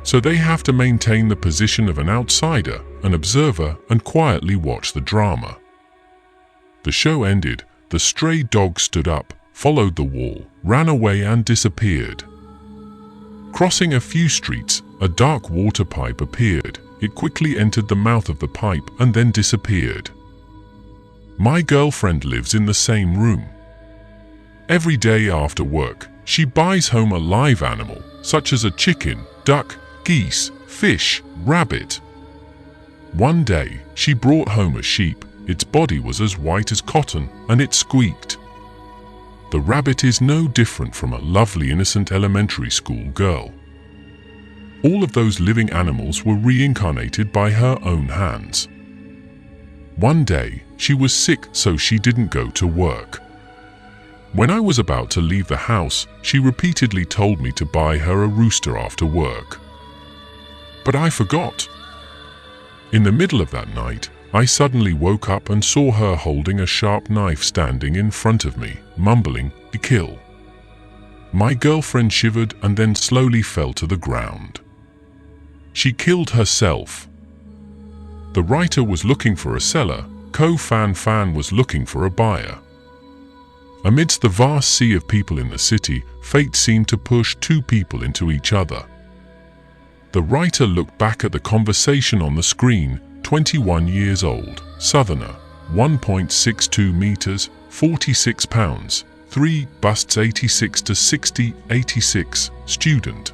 So they have to maintain the position of an outsider, an observer, and quietly watch the drama. The show ended, the stray dog stood up, followed the wall, ran away and disappeared. Crossing a few streets, a dark water pipe appeared. It quickly entered the mouth of the pipe and then disappeared. My girlfriend lives in the same room. Every day after work, she buys home a live animal, such as a chicken, duck, geese, fish, rabbit. One day, she brought home a sheep. Its body was as white as cotton, and it squeaked. The rabbit is no different from a lovely innocent elementary school girl. All of those living animals were reincarnated by her own hands. One day, she was sick, so she didn't go to work. When I was about to leave the house, she repeatedly told me to buy her a rooster after work. But I forgot. In the middle of that night, I suddenly woke up and saw her holding a sharp knife standing in front of me, mumbling, "To kill." My girlfriend shivered and then slowly fell to the ground. She killed herself. The writer was looking for a seller, Fan Fan was looking for a buyer. Amidst the vast sea of people in the city, fate seemed to push two people into each other. The writer looked back at the conversation on the screen, 21 years old, Southerner, 1.62 meters, 46 pounds, 3 busts 86 to 60, 86, student.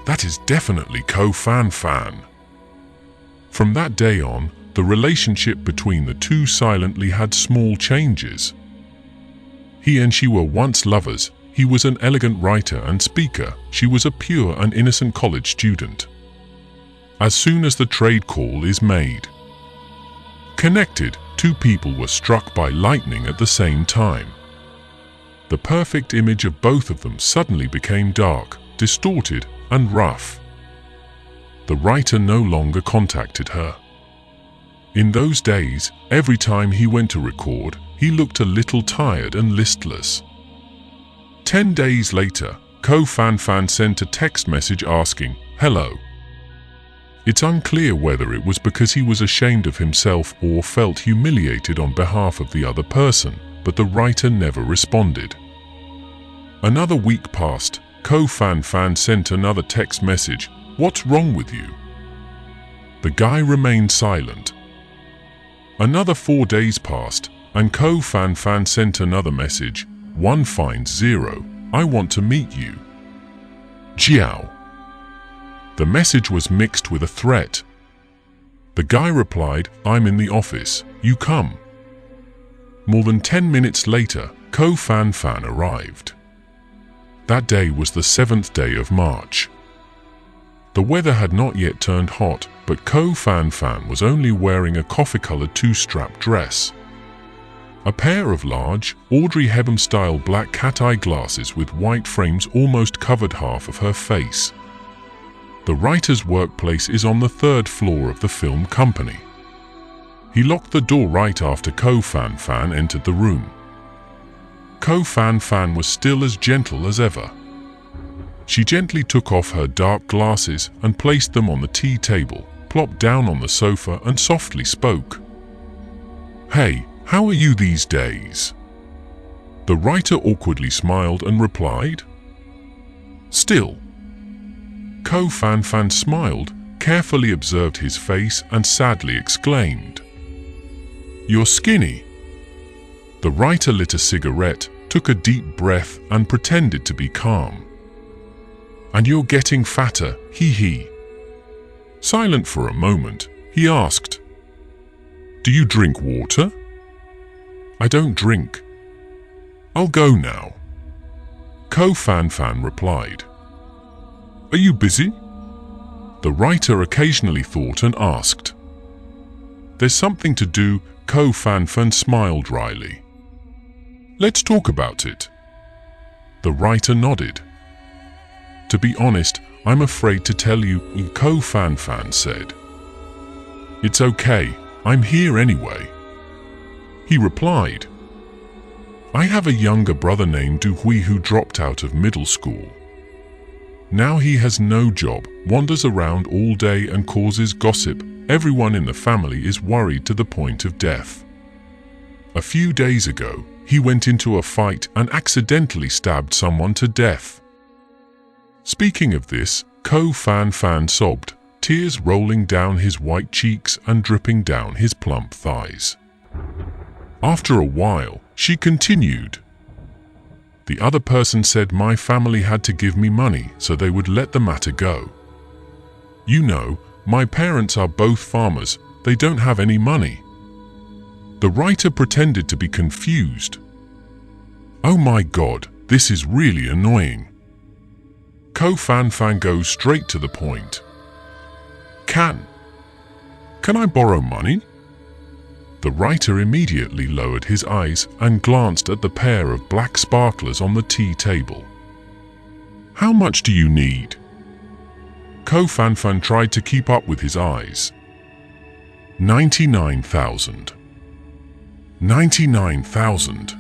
That is definitely Fan Fan. From that day on, the relationship between the two silently had small changes. He and she were once lovers. He was an elegant writer and speaker. She was a pure and innocent college student. As soon as the trade call is made. Connected, two people were struck by lightning at the same time. The perfect image of both of them suddenly became dark, distorted, and rough. The writer no longer contacted her. In those days, every time he went to record, he looked a little tired and listless. 10 days later, Fan Fan sent a text message asking, "Hello. It's unclear whether it was because he was ashamed of himself or felt humiliated on behalf of the other person, but the writer never responded. Another week passed. Ko Fan Fan sent another text message. "What's wrong with you?" The guy remained silent. Another 4 days passed, and Ko Fan Fan sent another message. "1 finds 0. I want to meet you. Jiao." The message was mixed with a threat. The guy replied, "I'm in the office. You come." More than 10 minutes later, Ko Fan Fan arrived. That day was the 7th day of March. The weather had not yet turned hot, but Ko Fan Fan was only wearing a coffee-colored 2-strap dress. A pair of large, Audrey Hepburn-style black cat-eye glasses with white frames almost covered half of her face. The writer's workplace is on the 3rd floor of the film company. He locked the door right after Ko Fan Fan entered the room. Ko Fan Fan was still as gentle as ever. She gently took off her dark glasses and placed them on the tea table, plopped down on the sofa and softly spoke. "Hey, how are you these days?" The writer awkwardly smiled and replied, "Still." Ko Fan Fan smiled, carefully observed his face and sadly exclaimed, "You're skinny." The writer lit a cigarette, took a deep breath and pretended to be calm. "And you're getting fatter, hee." Silent for a moment, he asked, "Do you drink water?" "I don't drink." "I'll go now." Ko Fan Fan replied. "Are you busy?" The writer occasionally thought and asked. "There's something to do." Ko Fan Fan smiled dryly. "Let's talk about it." The writer nodded. "To be honest, I'm afraid to tell you," Ko Fan Fan said. "It's okay, I'm here anyway." He replied, "I have a younger brother named Du Hui who dropped out of middle school. Now he has no job, wanders around all day and causes gossip. Everyone in the family is worried to the point of death. A few days ago, he went into a fight and accidentally stabbed someone to death." Speaking of this, Ko Fan Fan sobbed, tears rolling down his white cheeks and dripping down his plump thighs. After a while, she continued, "The other person said my family had to give me money so they would let the matter go. You know, my parents are both farmers, they don't have any money." The writer pretended to be confused. "Oh my God, this is really annoying." Ko Fan Fan goes straight to the point. Can I borrow money?" The writer immediately lowered his eyes and glanced at the pair of black sparklers on the tea table. "How much do you need?" Ko Fan Fan tried to keep up with his eyes. 99,000. 99,000.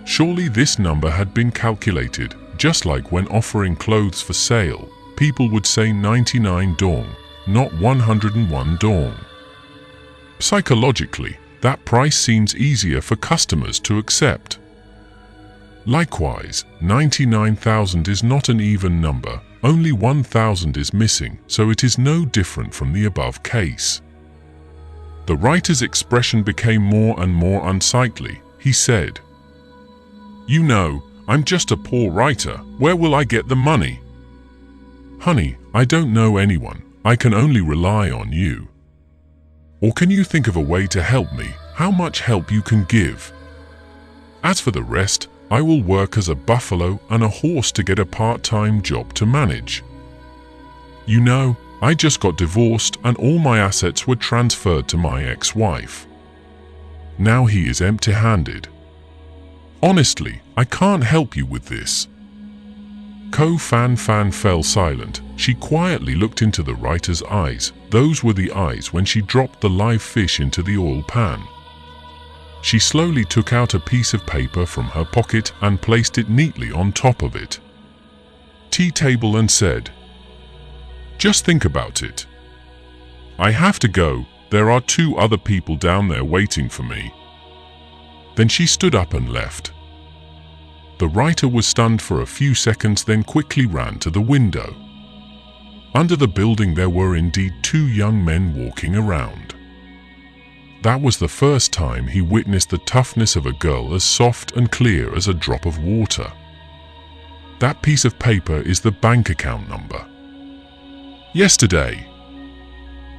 Surely this number had been calculated, just like when offering clothes for sale, people would say 99 dong, not 101 dong. Psychologically, that price seems easier for customers to accept. Likewise, 99,000 is not an even number, only 1,000 is missing, so it is no different from the above case. The writer's expression became more and more unsightly. He said, "You know, I'm just a poor writer. Where will I get the money?" "Honey, I don't know anyone. I can only rely on you. Or can you think of a way to help me? How much help you can give? As for the rest, I will work as a buffalo and a horse to get a part-time job to manage. You know, I just got divorced and all my assets were transferred to my ex-wife. Now he is empty-handed. Honestly, I can't help you with this." Ko Fan Fan fell silent. She quietly looked into the writer's eyes. Those were the eyes when she dropped the live fish into the oil pan. She slowly took out a piece of paper from her pocket and placed it neatly on top of it. Tea table and said, "Just think about it. I have to go. There are 2 other people down there waiting for me." Then she stood up and left. The writer was stunned for a few seconds, then quickly ran to the window. Under the building there were indeed 2 young men walking around. That was the first time he witnessed the toughness of a girl as soft and clear as a drop of water. That piece of paper is the bank account number. Yesterday.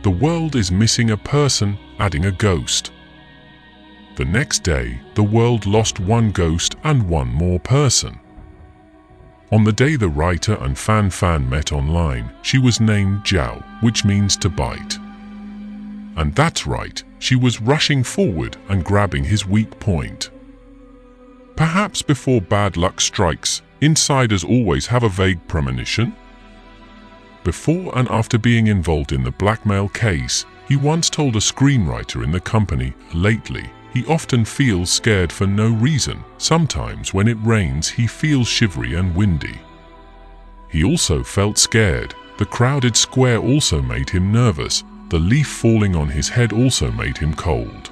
The world is missing a person, adding a ghost. The next day, the world lost 1 ghost and 1 more person. On the day the writer and Fan met online, she was named Jiao, which means to bite. And that's right, she was rushing forward and grabbing his weak point. Perhaps before bad luck strikes, insiders always have a vague premonition. Before and after being involved in the blackmail case, he once told a screenwriter in the company, "Lately, he often feels scared for no reason. Sometimes when it rains, he feels shivery and windy." He also felt scared. The crowded square also made him nervous. The leaf falling on his head also made him cold.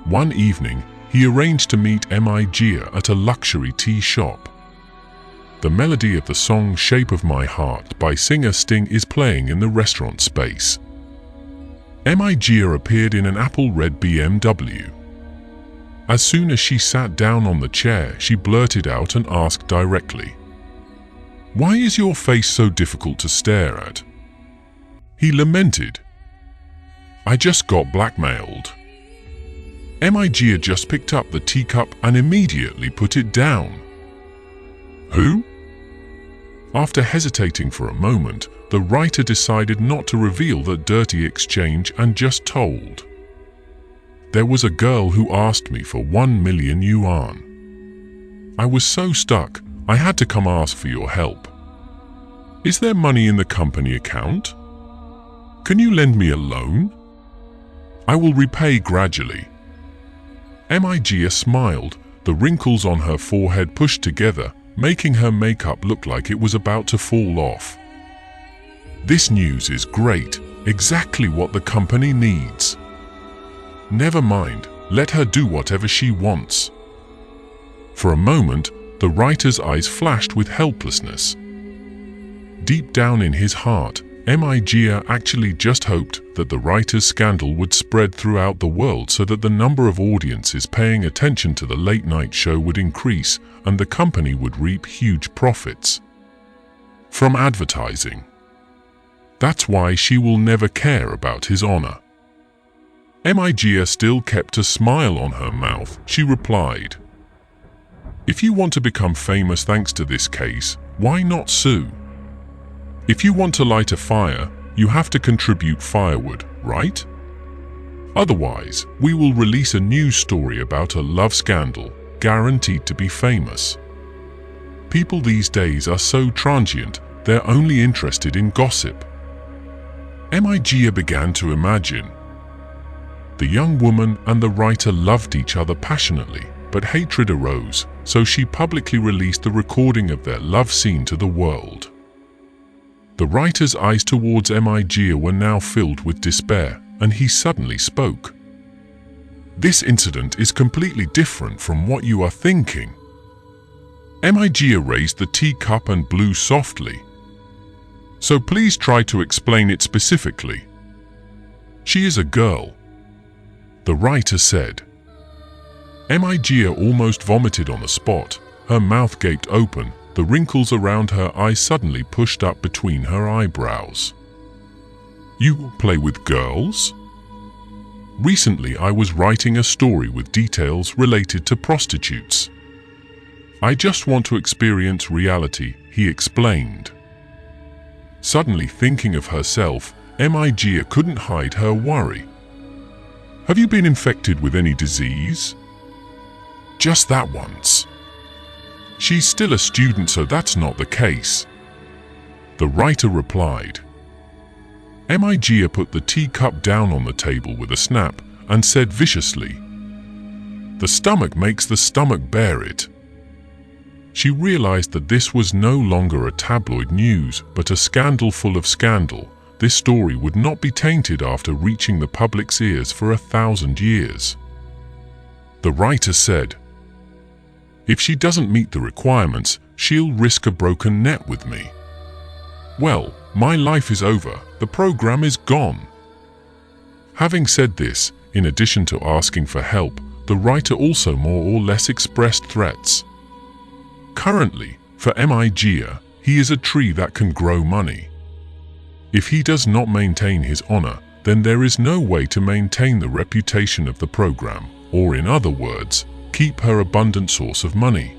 One evening, he arranged to meet Mijia at a luxury tea shop. The melody of the song "Shape of My Heart" by singer Sting is playing in the restaurant space. Mijia appeared in an apple red BMW. As soon as she sat down on the chair, she blurted out and asked directly, "Why is your face so difficult to stare at?" He lamented, "I just got blackmailed." Mijia just picked up the teacup and immediately put it down. "Who?" After hesitating for a moment, the writer decided not to reveal the dirty exchange and just told, "There was a girl who asked me for 1 million yuan. I was so stuck, I had to come ask for your help. Is there money in the company account? Can you lend me a loan? I will repay gradually." Mijia smiled, the wrinkles on her forehead pushed together, making her makeup look like it was about to fall off. "This news is great, exactly what the company needs. Never mind, let her do whatever she wants." For a moment, the writer's eyes flashed with helplessness. Deep down in his heart, Mijia actually just hoped that the writer's scandal would spread throughout the world so that the number of audiences paying attention to the late-night show would increase and the company would reap huge profits from advertising. That's why she will never care about his honor. Mijia still kept a smile on her mouth. She replied, "If you want to become famous thanks to this case, why not sue? If you want to light a fire, you have to contribute firewood, right? Otherwise, we will release a news story about a love scandal, guaranteed to be famous. People these days are so transient, they're only interested in gossip." Mijia began to imagine. The young woman and the writer loved each other passionately, but hatred arose, so she publicly released the recording of their love scene to the world. The writer's eyes towards Mijia were now filled with despair, and he suddenly spoke. "This incident is completely different from what you are thinking." Mijia raised the teacup and blew softly. "So please try to explain it specifically." "She is a girl," the writer said. Mijia almost vomited on the spot. Her mouth gaped open. The wrinkles around her eyes suddenly pushed up between her eyebrows. "You play with girls?" "Recently I was writing a story with details related to prostitutes. I just want to experience reality," he explained. Suddenly thinking of herself, Mijia couldn't hide her worry. "Have you been infected with any disease?" "Just that once." "She's still a student, so that's not the case," the writer replied. Mijia put the teacup down on the table with a snap and said viciously, "The stomach makes the stomach bear it." She realized that this was no longer a tabloid news, but a scandal full of scandal. this story would not be tainted after reaching the public's ears for 1,000 years. The writer said, "If she doesn't meet the requirements, she'll risk a broken net with me. Well, my life is over, the program is gone." Having said this, in addition to asking for help, the writer also more or less expressed threats. Currently, for Migia, he is a tree that can grow money. If he does not maintain his honor, then there is no way to maintain the reputation of the program, or in other words, keep her abundant source of money.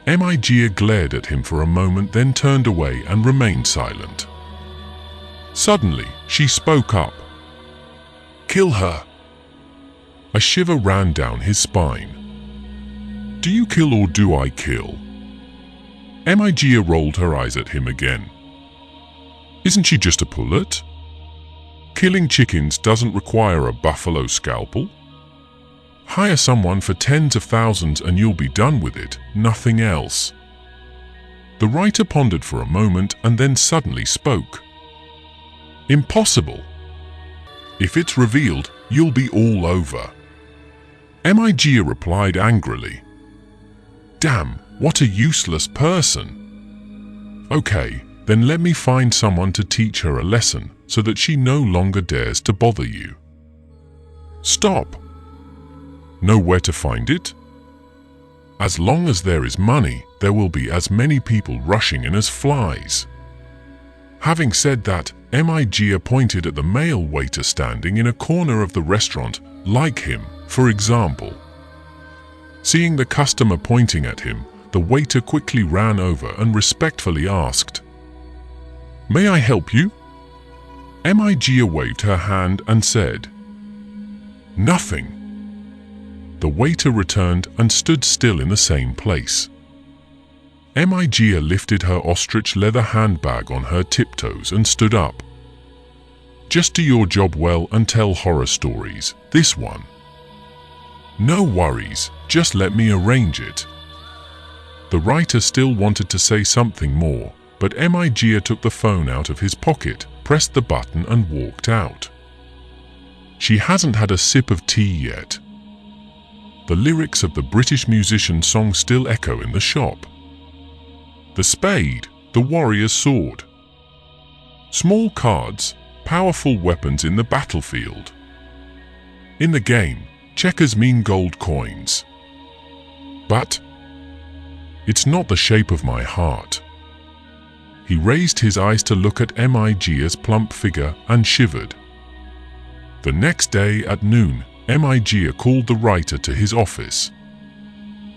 Migia glared at him for a moment, then turned away and remained silent. Suddenly, she spoke up. "Kill her." A shiver ran down his spine. "Do you kill or do I kill?" Migia rolled her eyes at him again. "Isn't she just a pullet? Killing chickens doesn't require a buffalo scalpel. Hire someone for tens of thousands and you'll be done with it, nothing else." The writer pondered for a moment and then suddenly spoke. "Impossible. If it's revealed, you'll be all over." Migia replied angrily. "Damn, what a useless person. Okay, then let me find someone to teach her a lesson so that she no longer dares to bother you." "Stop. Know where to find it? As long as there is money, there will be as many people rushing in as flies." Having said that, Migia pointed at the male waiter standing in a corner of the restaurant, like him, for example. Seeing the customer pointing at him, the waiter quickly ran over and respectfully asked, "May I help you?" Migia waved her hand and said, "Nothing." The waiter returned and stood still in the same place. Migia lifted her ostrich leather handbag on her tiptoes and stood up. "Just do your job well and tell horror stories, this one." "No worries, just let me arrange it." The writer still wanted to say something more, but Migia took the phone out of his pocket, pressed the button and walked out. She hasn't had a sip of tea yet. The lyrics of the British musician's song still echo in the shop. The spade, the warrior's sword. Small cards, powerful weapons in the battlefield. In the game, checkers mean gold coins. But it's not the shape of my heart. He raised his eyes to look at Migia's plump figure and shivered. The next day at noon, Migia called the writer to his office.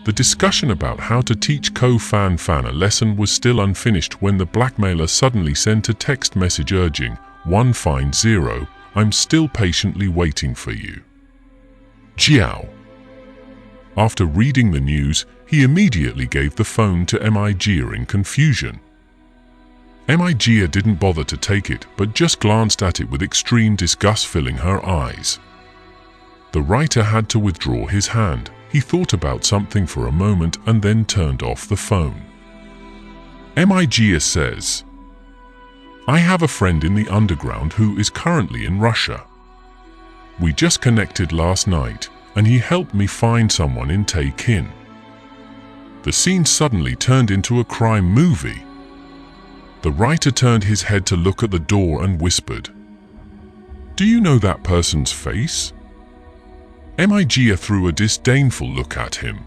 The discussion about how to teach Fan a lesson was still unfinished when the blackmailer suddenly sent a text message urging, "150, I'm still patiently waiting for you. Jiao." After reading the news, he immediately gave the phone to Migia in confusion. Migia didn't bother to take it, but just glanced at it with extreme disgust filling her eyes. The writer had to withdraw his hand. He thought about something for a moment and then turned off the phone. Migia says, "I have a friend in the underground who is currently in Russia. We just connected last night, and he helped me find someone in Taekin." The scene suddenly turned into a crime movie. The writer turned his head to look at the door and whispered, "Do you know that person's face?" Migia threw a disdainful look at him.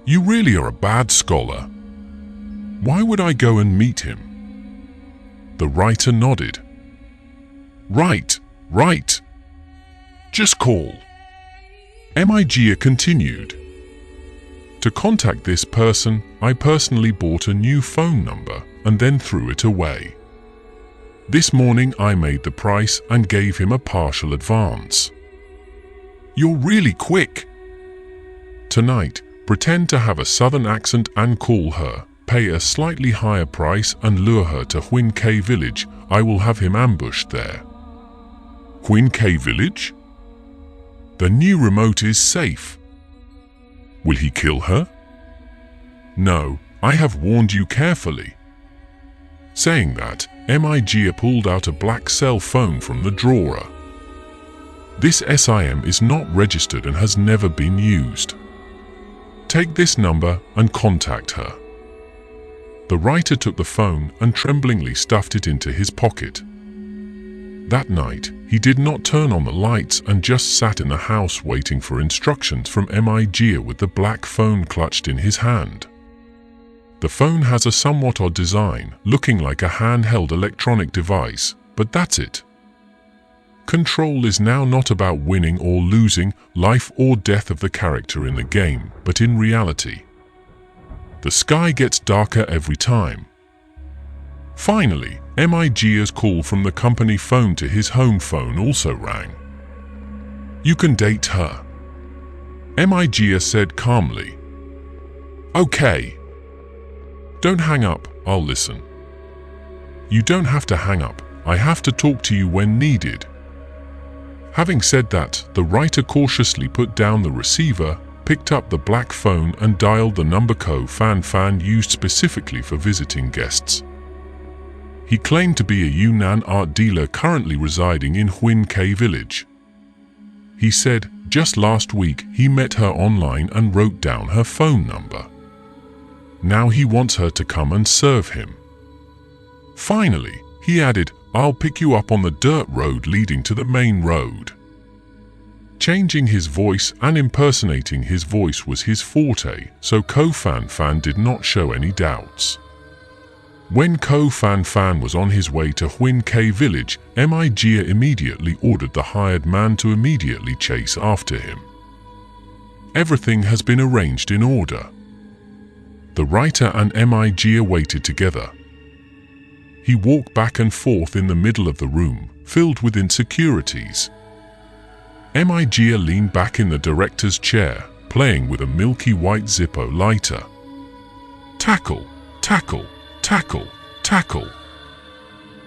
"You really are a bad scholar. Why would I go and meet him?" The writer nodded. Right. Just call." Migia continued. "To contact this person, I personally bought a new phone number and then threw it away. This morning I made the price and gave him a partial advance." "You're really quick." "Tonight, pretend to have a southern accent and call her, pay a slightly higher price and lure her to Huin K village. I will have him ambushed there." "Huin K village? The new remote is safe." "Will he kill her?" "No, I have warned you carefully." Saying that, Migia pulled out a black cell phone from the drawer. This SIM is not registered and has never been used. Take this number and contact her. The writer took the phone and tremblingly stuffed it into his pocket. That night, he did not turn on the lights and just sat in the house waiting for instructions from Migia with the black phone clutched in his hand. The phone has a somewhat odd design, looking like a handheld electronic device, but that's it. Control is now not about winning or losing, life or death of the character in the game, but in reality. The sky gets darker every time. Finally, Migia's call from the company phone to his home phone also rang. "You can date her," Migia said calmly. "Okay. Don't hang up, I'll listen." "You don't have to hang up, I have to talk to you when needed." Having said that, the writer cautiously put down the receiver, picked up the black phone and dialed the number Ko-Fan used specifically for visiting guests. He claimed to be a Yunnan art dealer currently residing in Huin K village. He said, just last week he met her online and wrote down her phone number. Now he wants her to come and serve him. Finally, he added, "I'll pick you up on the dirt road leading to the main road." Changing his voice and impersonating his voice was his forte, so Ko-Fan did not show any doubts. When Ko-Fan was on his way to Huin K village, Migia immediately ordered the hired man to immediately chase after him. Everything has been arranged in order. The writer and Migia waited together. He walked back and forth in the middle of the room, filled with insecurities. Migia leaned back in the director's chair, playing with a milky white Zippo lighter. Tackle, tackle, tackle, tackle.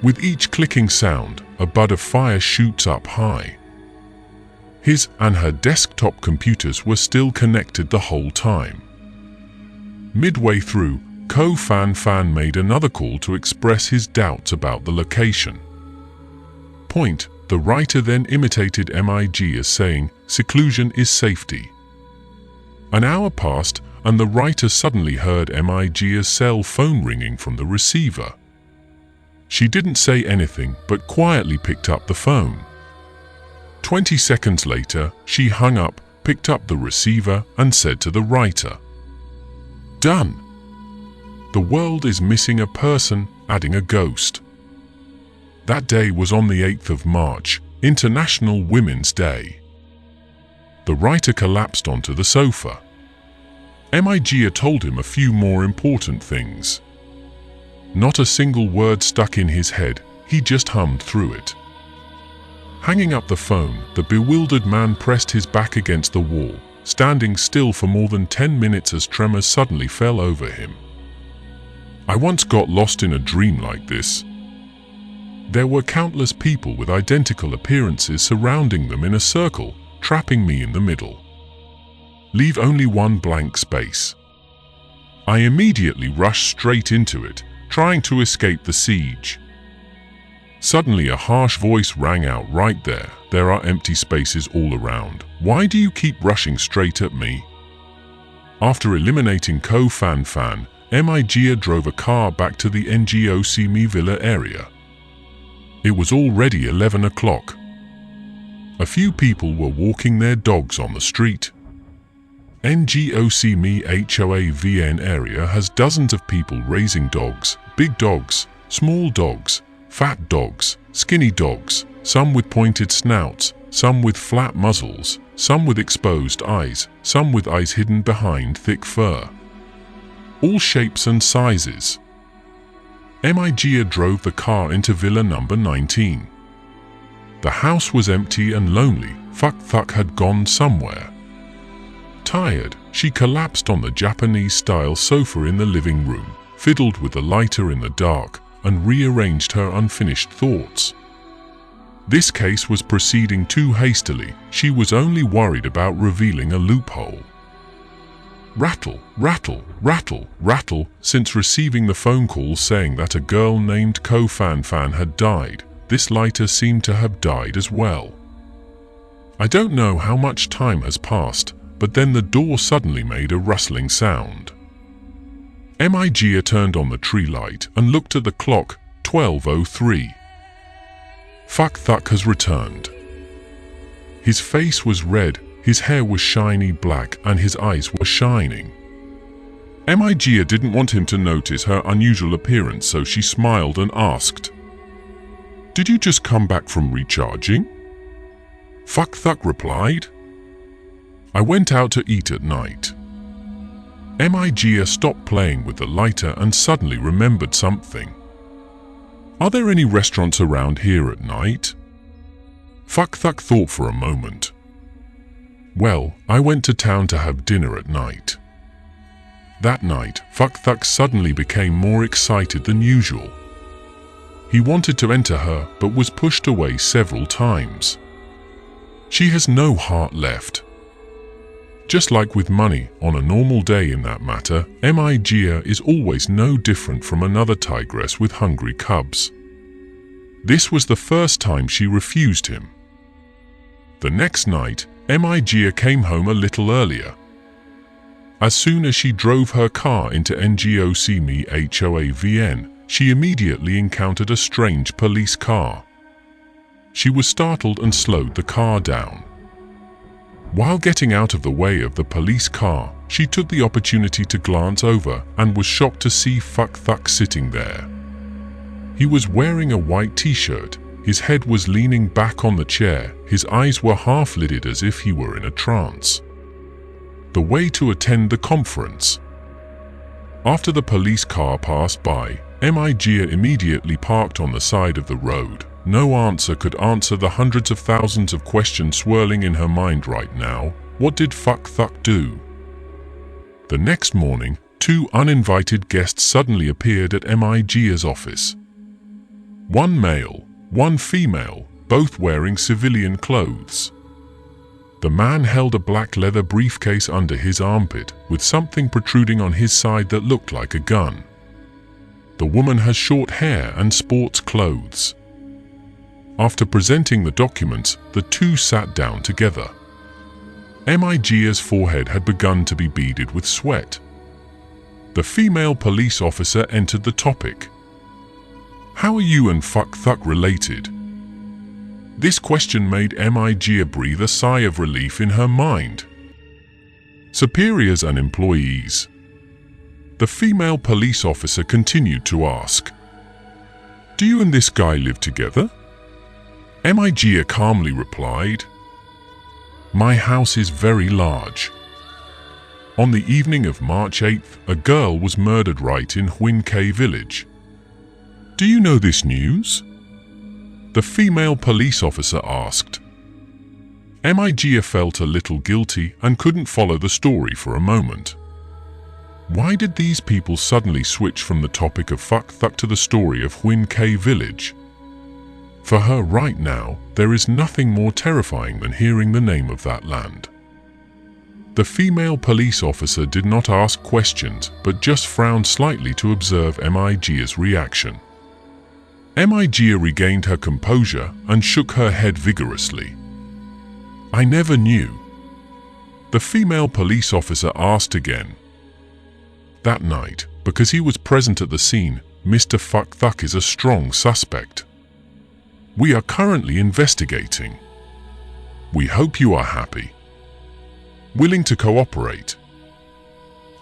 With each clicking sound, a bud of fire shoots up high. His and her desktop computers were still connected the whole time. Midway through, Ko-Fan made another call to express his doubts about the location. Point, the writer then imitated Migia saying, "Seclusion is safety." An hour passed, and the writer suddenly heard Migia's cell phone ringing from the receiver. She didn't say anything, but quietly picked up the phone. 20 seconds later, she hung up, picked up the receiver, and said to the writer, "Done. The world is missing a person, adding a ghost." That day was on the 8th of March, International Women's Day. The writer collapsed onto the sofa. Migia told him a few more important things. Not a single word stuck in his head, he just hummed through it. Hanging up the phone, the bewildered man pressed his back against the wall, standing still for more than 10 minutes as tremors suddenly fell over him. "I once got lost in a dream like this. There were countless people with identical appearances surrounding them in a circle, trapping me in the middle. Leave only one blank space. I immediately rushed straight into it, trying to escape the siege. Suddenly a harsh voice rang out right there. There are empty spaces all around. Why do you keep rushing straight at me?" After eliminating Ko-Fan, Migia drove a car back to the Ngocmi Villa area. It was already 11 o'clock. A few people were walking their dogs on the street. Ngocmi Hoavn area has dozens of people raising dogs, big dogs, small dogs, fat dogs, skinny dogs, some with pointed snouts, some with flat muzzles, some with exposed eyes, some with eyes hidden behind thick fur. All shapes and sizes. Migia drove the car into villa number 19. The house was empty and lonely. Thuk had gone somewhere. Tired, she collapsed on the Japanese-style sofa in the living room, fiddled with the lighter in the dark, and rearranged her unfinished thoughts. This case was proceeding too hastily. She was only worried about revealing a loophole. Rattle, rattle, rattle, rattle. Since receiving the phone call saying that a girl named Ko Fan Fan had died, this lighter seemed to have died as well. I don't know how much time has passed, but then the door suddenly made a rustling sound. Migia turned on the tree light and looked at the clock, 12:03. Fuck Thuck has returned. His face was red, his hair was shiny black, and his eyes were shining. Migia didn't want him to notice her unusual appearance, so she smiled and asked, "Did you just come back from recharging?" Fuck Thuck replied, "I went out to eat at night." Migia stopped playing with the lighter and suddenly remembered something. "Are there any restaurants around here at night?" Fuck Thuck thought for a moment. "Well, I went to town to have dinner at night." That night, Fuck Thuck suddenly became more excited than usual. He wanted to enter her, but was pushed away several times. She has no heart left. Just like with money, on a normal day in that matter, Migia is always no different from another tigress with hungry cubs. This was the first time she refused him. The next night, Migia came home a little earlier. As soon as she drove her car into Ngocme Hoavn, she immediately encountered a strange police car. She was startled and slowed the car down. While getting out of the way of the police car, she took the opportunity to glance over and was shocked to see Fuck Thuck sitting there. He was wearing a white t-shirt, his head was leaning back on the chair, his eyes were half-lidded as if he were in a trance. The way to attend the conference. After the police car passed by, Migia immediately parked on the side of the road. No answer could answer the hundreds of thousands of questions swirling in her mind right now. What did Fuck Thuck do? The next morning, two uninvited guests suddenly appeared at Migia's office. One male, one female, both wearing civilian clothes. The man held a black leather briefcase under his armpit, with something protruding on his side that looked like a gun. The woman has short hair and sports clothes. After presenting the documents, the two sat down together. Migia's forehead had begun to be beaded with sweat. The female police officer entered the topic. "How are you and Fuck Thuck related?" This question made Migia breathe a sigh of relief in her mind. "Superiors and employees." The female police officer continued to ask, "Do you and this guy live together?" Migia calmly replied, "My house is very large." On the evening of March 8th, a girl was murdered right in Huincay village. "Do you know this news?" The female police officer asked. Migia felt a little guilty and couldn't follow the story for a moment. Why did these people suddenly switch from the topic of Fuck Thuck to the story of Huincay village? For her right now, there is nothing more terrifying than hearing the name of that land. The female police officer did not ask questions, but just frowned slightly to observe Migia's reaction. Migia regained her composure and shook her head vigorously. "I never knew." The female police officer asked again. That night, because he was present at the scene, Mr. Fuck Thuck is a strong suspect. We are currently investigating. We hope you are happy. Willing to cooperate.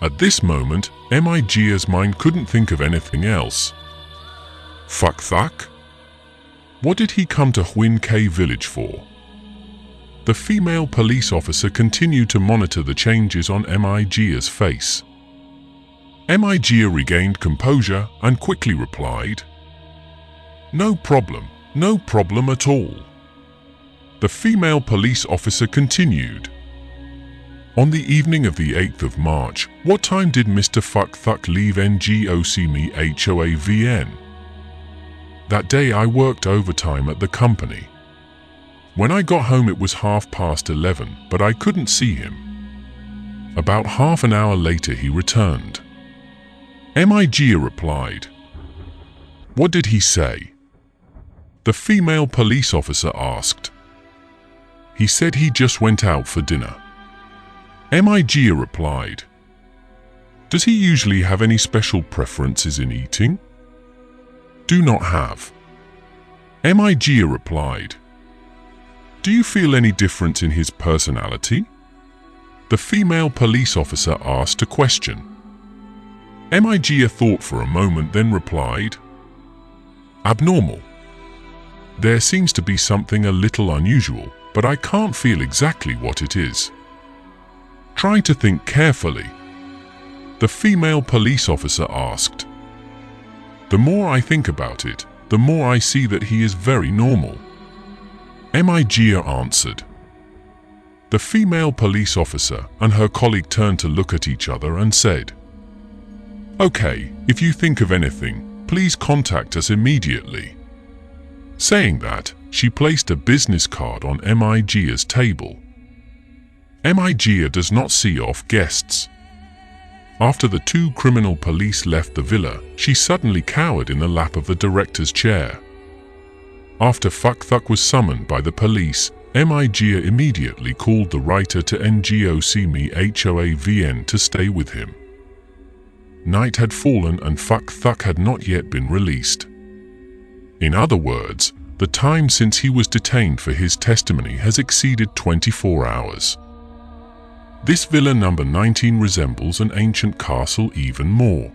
At this moment, Migia's mind couldn't think of anything else. Fuck Thuck? What did he come to Huincay village for? The female police officer continued to monitor the changes on Migia's face. Migia regained composure and quickly replied, "No problem. No problem at all." The female police officer continued. On the evening of the 8th of March, what time did Mr. Fuck Thuck leave Ngocme Hoavn? That day I worked overtime at the company. When I got home it was 11:30, but I couldn't see him. About half an hour later he returned. Migia replied. What did he say? The female police officer asked. He said he just went out for dinner. Migia replied. Does he usually have any special preferences in eating? Do not have. Migia replied. Do you feel any difference in his personality? The female police officer asked a question. Migia thought for a moment, then replied, Abnormal. There seems to be something a little unusual, but I can't feel exactly what it is. Try to think carefully. The female police officer asked. The more I think about it, the more I see that he is very normal. Migia answered. The female police officer and her colleague turned to look at each other and said, Okay, if you think of anything, please contact us immediately. Saying that, she placed a business card on Migia's table. Migia does not see off guests. After the two criminal police left the villa, she suddenly cowered in the lap of the director's chair. After Fuck Thuck was summoned by the police, Migia immediately called the writer to NGOC HOAVN to stay with him. Night had fallen and Fuck Thuck had not yet been released. In other words, the time since he was detained for his testimony has exceeded 24 hours. This villa number 19 resembles an ancient castle even more.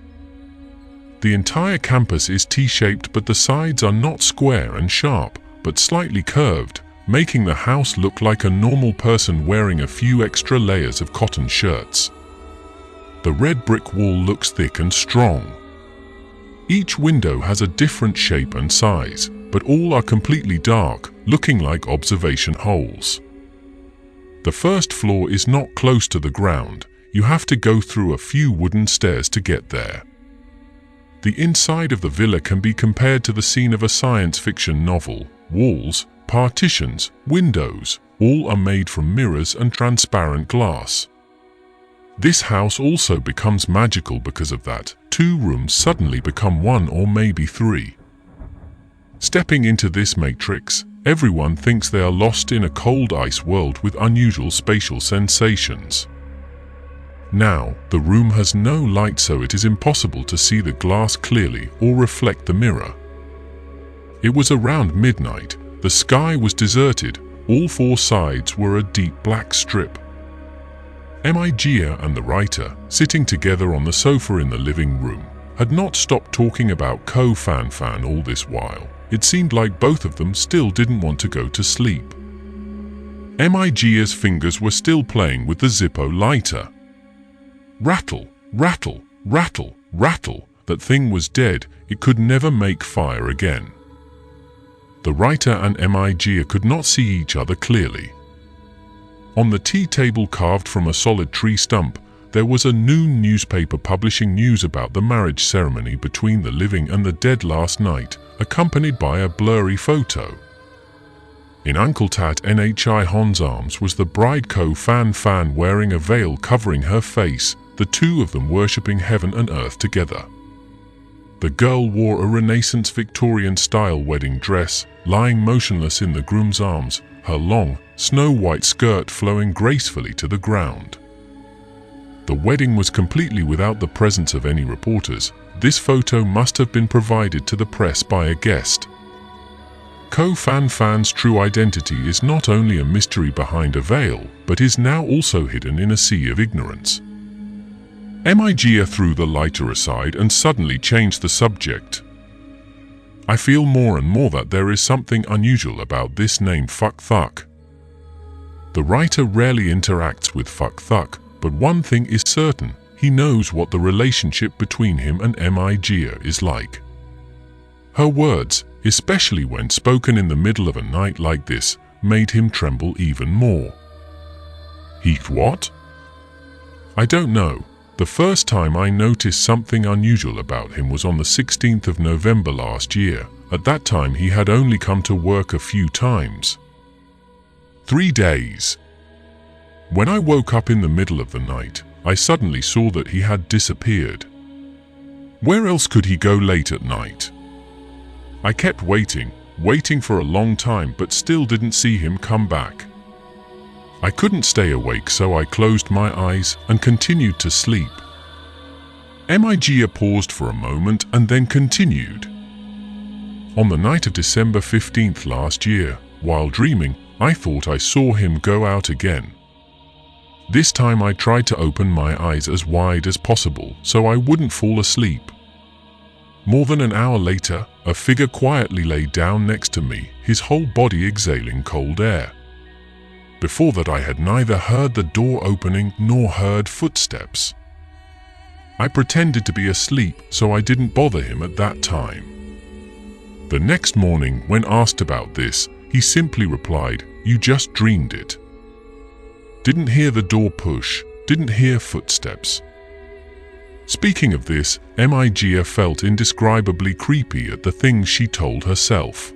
The entire campus is T-shaped, but the sides are not square and sharp, but slightly curved, making the house look like a normal person wearing a few extra layers of cotton shirts. The red brick wall looks thick and strong. Each window has a different shape and size, but all are completely dark, looking like observation holes. The first floor is not close to the ground. You have to go through a few wooden stairs to get there. The inside of the villa can be compared to the scene of a science fiction novel. Walls, partitions, windows, all are made from mirrors and transparent glass. This house also becomes magical because of that. 2 rooms suddenly become 1 or maybe 3. Stepping into this matrix, everyone thinks they are lost in a cold ice world with unusual spatial sensations. Now, the room has no light, so it is impossible to see the glass clearly or reflect the mirror. It was around midnight. The sky was deserted. All 4 sides were a deep black strip. Migia and the writer, sitting together on the sofa in the living room, had not stopped talking about Ko-Fan all this while. It seemed like both of them still didn't want to go to sleep. Migia's fingers were still playing with the Zippo lighter. Rattle, rattle, rattle, rattle. That thing was dead. It could never make fire again. The writer and Migia could not see each other clearly. On the tea table carved from a solid tree stump, there was a noon newspaper publishing news about the marriage ceremony between the living and the dead last night, accompanied by a blurry photo. In Uncle Tat Nhi Hon's arms was the bride Ko-Fan wearing a veil covering her face, the two of them worshipping heaven and earth together. The girl wore a Renaissance Victorian-style wedding dress, lying motionless in the groom's arms, her long, snow-white skirt flowing gracefully to the ground. The wedding was completely without the presence of any reporters. This photo must have been provided to the press by a guest. Ko-Fan's true identity is not only a mystery behind a veil, but is now also hidden in a sea of ignorance. Migia threw the lighter aside and suddenly changed the subject. I feel more and more that there is something unusual about this name Fuck Thuck. The writer rarely interacts with Fuck Thuck, but one thing is certain, he knows what the relationship between him and Migia is like. Her words, especially when spoken in the middle of a night like this, made him tremble even more. He what? I don't know. The first time I noticed something unusual about him was on the 16th of November last year. At that time he had only come to work a few times. 3 days. When I woke up in the middle of the night, I suddenly saw that he had disappeared. Where else could he go late at night? I kept waiting for a long time, but still didn't see him come back. I couldn't stay awake, so I closed my eyes and continued to sleep. Migia paused for a moment and then continued. On the night of December 15th last year, while dreaming, I thought I saw him go out again. This time I tried to open my eyes as wide as possible so I wouldn't fall asleep. More than an hour later, a figure quietly lay down next to me, his whole body exhaling cold air. Before that, I had neither heard the door opening nor heard footsteps. I pretended to be asleep, so I didn't bother him at that time. The next morning, when asked about this, he simply replied, "You just dreamed it. Didn't hear the door push, didn't hear footsteps." Speaking of this, Migia felt indescribably creepy at the things she told herself.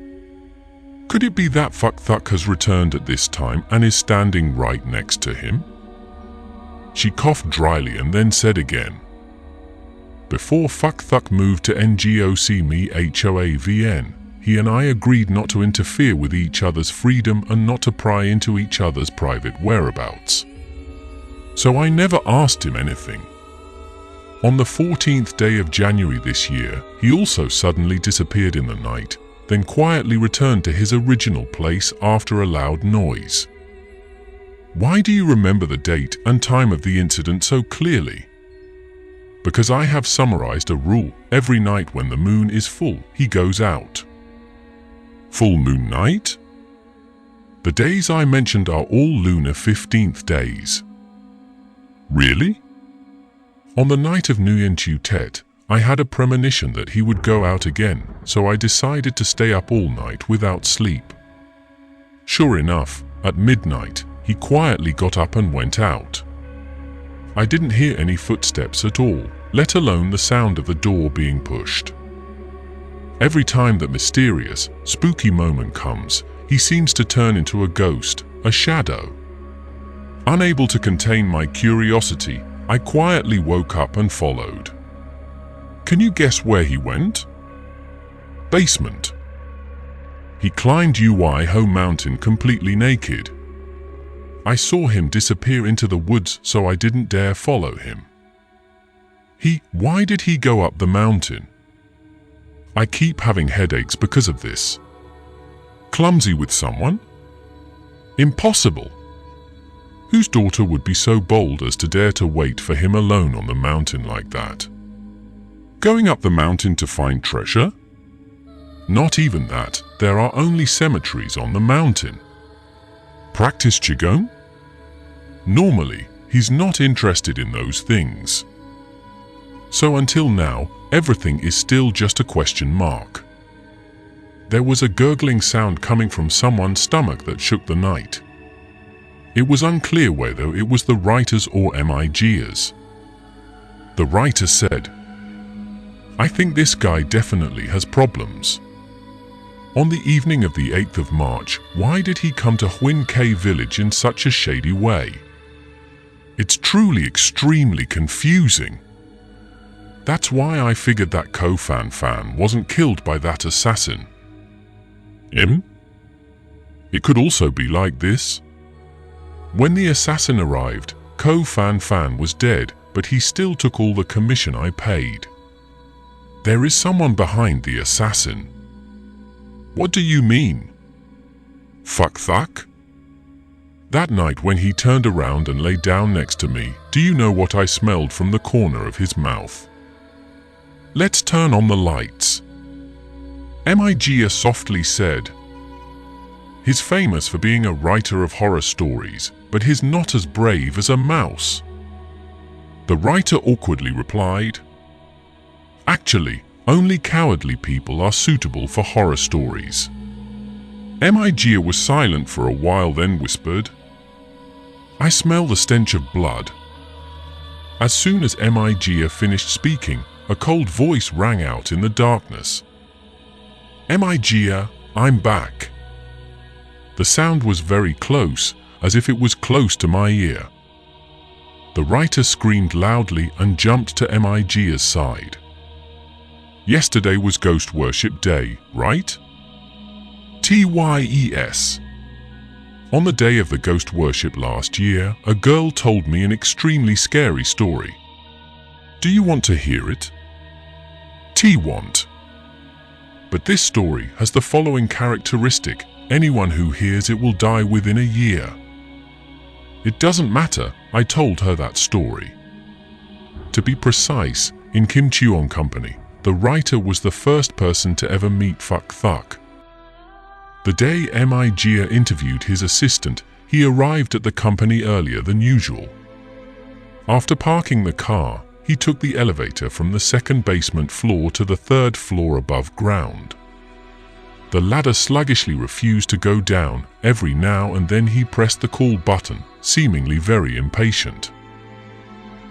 Could it be that Fuck has returned at this time and is standing right next to him? She coughed dryly and then said again, "Before Fuck moved to NGOC me HOAVN, he and I agreed not to interfere with each other's freedom and not to pry into each other's private whereabouts. So I never asked him anything. On the 14th day of January this year, he also suddenly disappeared in the night, then quietly returned to his original place after a loud noise. Why do you remember the date and time of the incident so clearly? Because I have summarized a rule: every night when the moon is full, he goes out." Full moon night? The days I mentioned are all lunar 15th days. Really? On the night of Nguyen Chu Tet, I had a premonition that he would go out again, so I decided to stay up all night without sleep. Sure enough, at midnight, he quietly got up and went out. I didn't hear any footsteps at all, let alone the sound of the door being pushed. Every time that mysterious, spooky moment comes, he seems to turn into a ghost, a shadow. Unable to contain my curiosity, I quietly woke up and followed. Can you guess where he went? Basement. He climbed Ho Mountain completely naked. I saw him disappear into the woods, so I didn't dare follow him. Why did he go up the mountain? I keep having headaches because of this. Clumsy with someone? Impossible. Whose daughter would be so bold as to dare to wait for him alone on the mountain like that? Going up the mountain to find treasure? Not even that, there are only cemeteries on the mountain. Practice Qigong? Normally, he's not interested in those things. So until now, everything is still just a question mark. There was a gurgling sound coming from someone's stomach that shook the night. It was unclear whether it was the writer's or Migia's. The writer said, "I think this guy definitely has problems. On the evening of the 8th of March, why did he come to Huin K village in such a shady way? It's truly extremely confusing. That's why I figured that Ko Fan wasn't killed by that assassin. It could also be like this. When the assassin arrived, Ko Fan was dead, but he still took all the commission I paid. There is someone behind the assassin." "What do you mean?" "Fuck. That night when he turned around and lay down next to me, do you know what I smelled from the corner of his mouth? Let's turn on the lights." Migia softly said, "He's famous for being a writer of horror stories, but he's not as brave as a mouse." The writer awkwardly replied, "Actually, only cowardly people are suitable for horror stories." Migia was silent for a while, then whispered, "I smell the stench of blood." As soon as Migia finished speaking, a cold voice rang out in the darkness. "Migia, I'm back." The sound was very close, as if it was close to my ear. The writer screamed loudly and jumped to Miga's side. Yesterday was Ghost Worship Day, right? TYES. On the day of the ghost worship last year, a girl told me an extremely scary story. Do you want to hear it? T-want. But this story has the following characteristic: anyone who hears it will die within a year. It doesn't matter, I told her that story. To be precise, in Kim Cheong Company, the writer was the first person to ever meet Phuc Thuc. The day Miga interviewed his assistant, he arrived at the company earlier than usual. After parking the car, he took the elevator from the second basement floor to the third floor above ground. The ladder sluggishly refused to go down. Every now and then he pressed the call button, seemingly very impatient.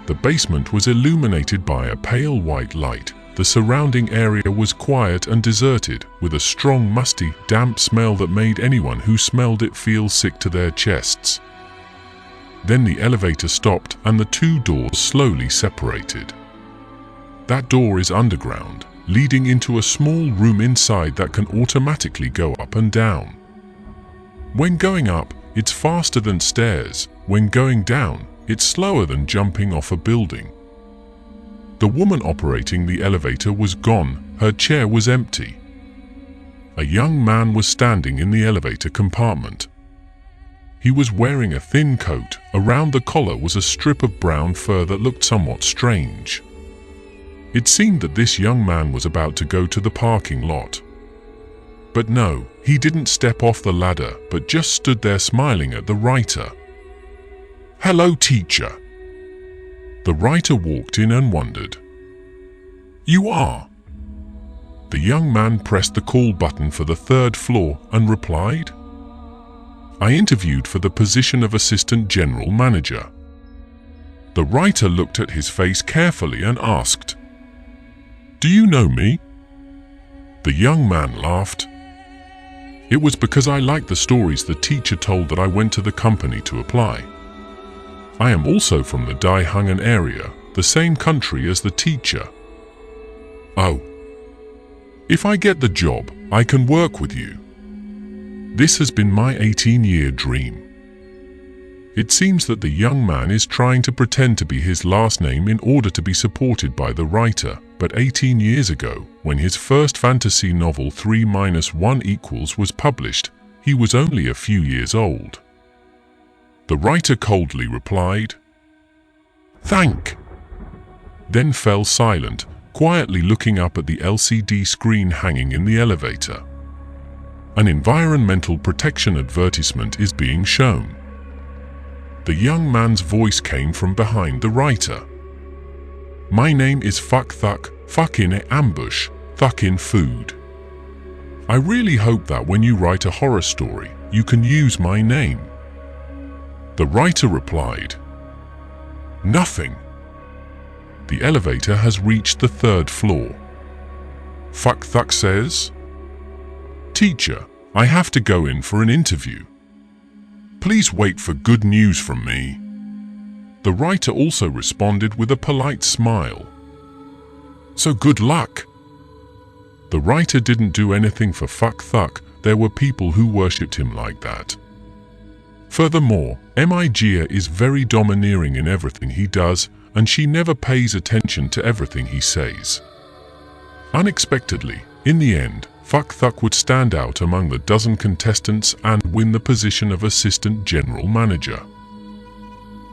The basement was illuminated by a pale white light. The surrounding area was quiet and deserted, with a strong, musty, damp smell that made anyone who smelled it feel sick to their chests. Then the elevator stopped and the two doors slowly separated. That door is underground, leading into a small room inside that can automatically go up and down. When going up, it's faster than stairs. When going down, it's slower than jumping off a building. The woman operating the elevator was gone. Her chair was empty. A young man was standing in the elevator compartment. He was wearing a thin coat. Around the collar was a strip of brown fur that looked somewhat strange. It seemed that this young man was about to go to the parking lot. But no, he didn't step off the ladder, but just stood there smiling at the writer. "Hello, teacher." The writer walked in and wondered. "You are?" The young man pressed the call button for the third floor and replied, "I interviewed for the position of assistant general manager." The writer looked at his face carefully and asked, "Do you know me?" The young man laughed. "It was because I liked the stories the teacher told that I went to the company to apply. I am also from the Daehangan area, the same country as the teacher." "Oh. If I get the job, I can work with you. This has been my 18-year dream." It seems that the young man is trying to pretend to be his last name in order to be supported by the writer, but 18 years ago, when his first fantasy novel 3-1 was published, he was only a few years old. The writer coldly replied, "Thank," then fell silent, quietly looking up at the LCD screen hanging in the elevator. An environmental protection advertisement is being shown. The young man's voice came from behind the writer. "My name is Phuc Thuc, Phuc in ambush, Thuc in food. I really hope that when you write a horror story, you can use my name." The writer replied, "Nothing." The elevator has reached the third floor. Phuc Thuc says, "Teacher, I have to go in for an interview. Please wait for good news from me." The writer also responded with a polite smile. "So good luck." The writer didn't do anything for Phuc Thuc. There were people who worshipped him like that. Furthermore, Miga is very domineering in everything he does, and she never pays attention to everything he says. Unexpectedly, in the end, Phuc Thuc would stand out among the dozen contestants and win the position of assistant general manager.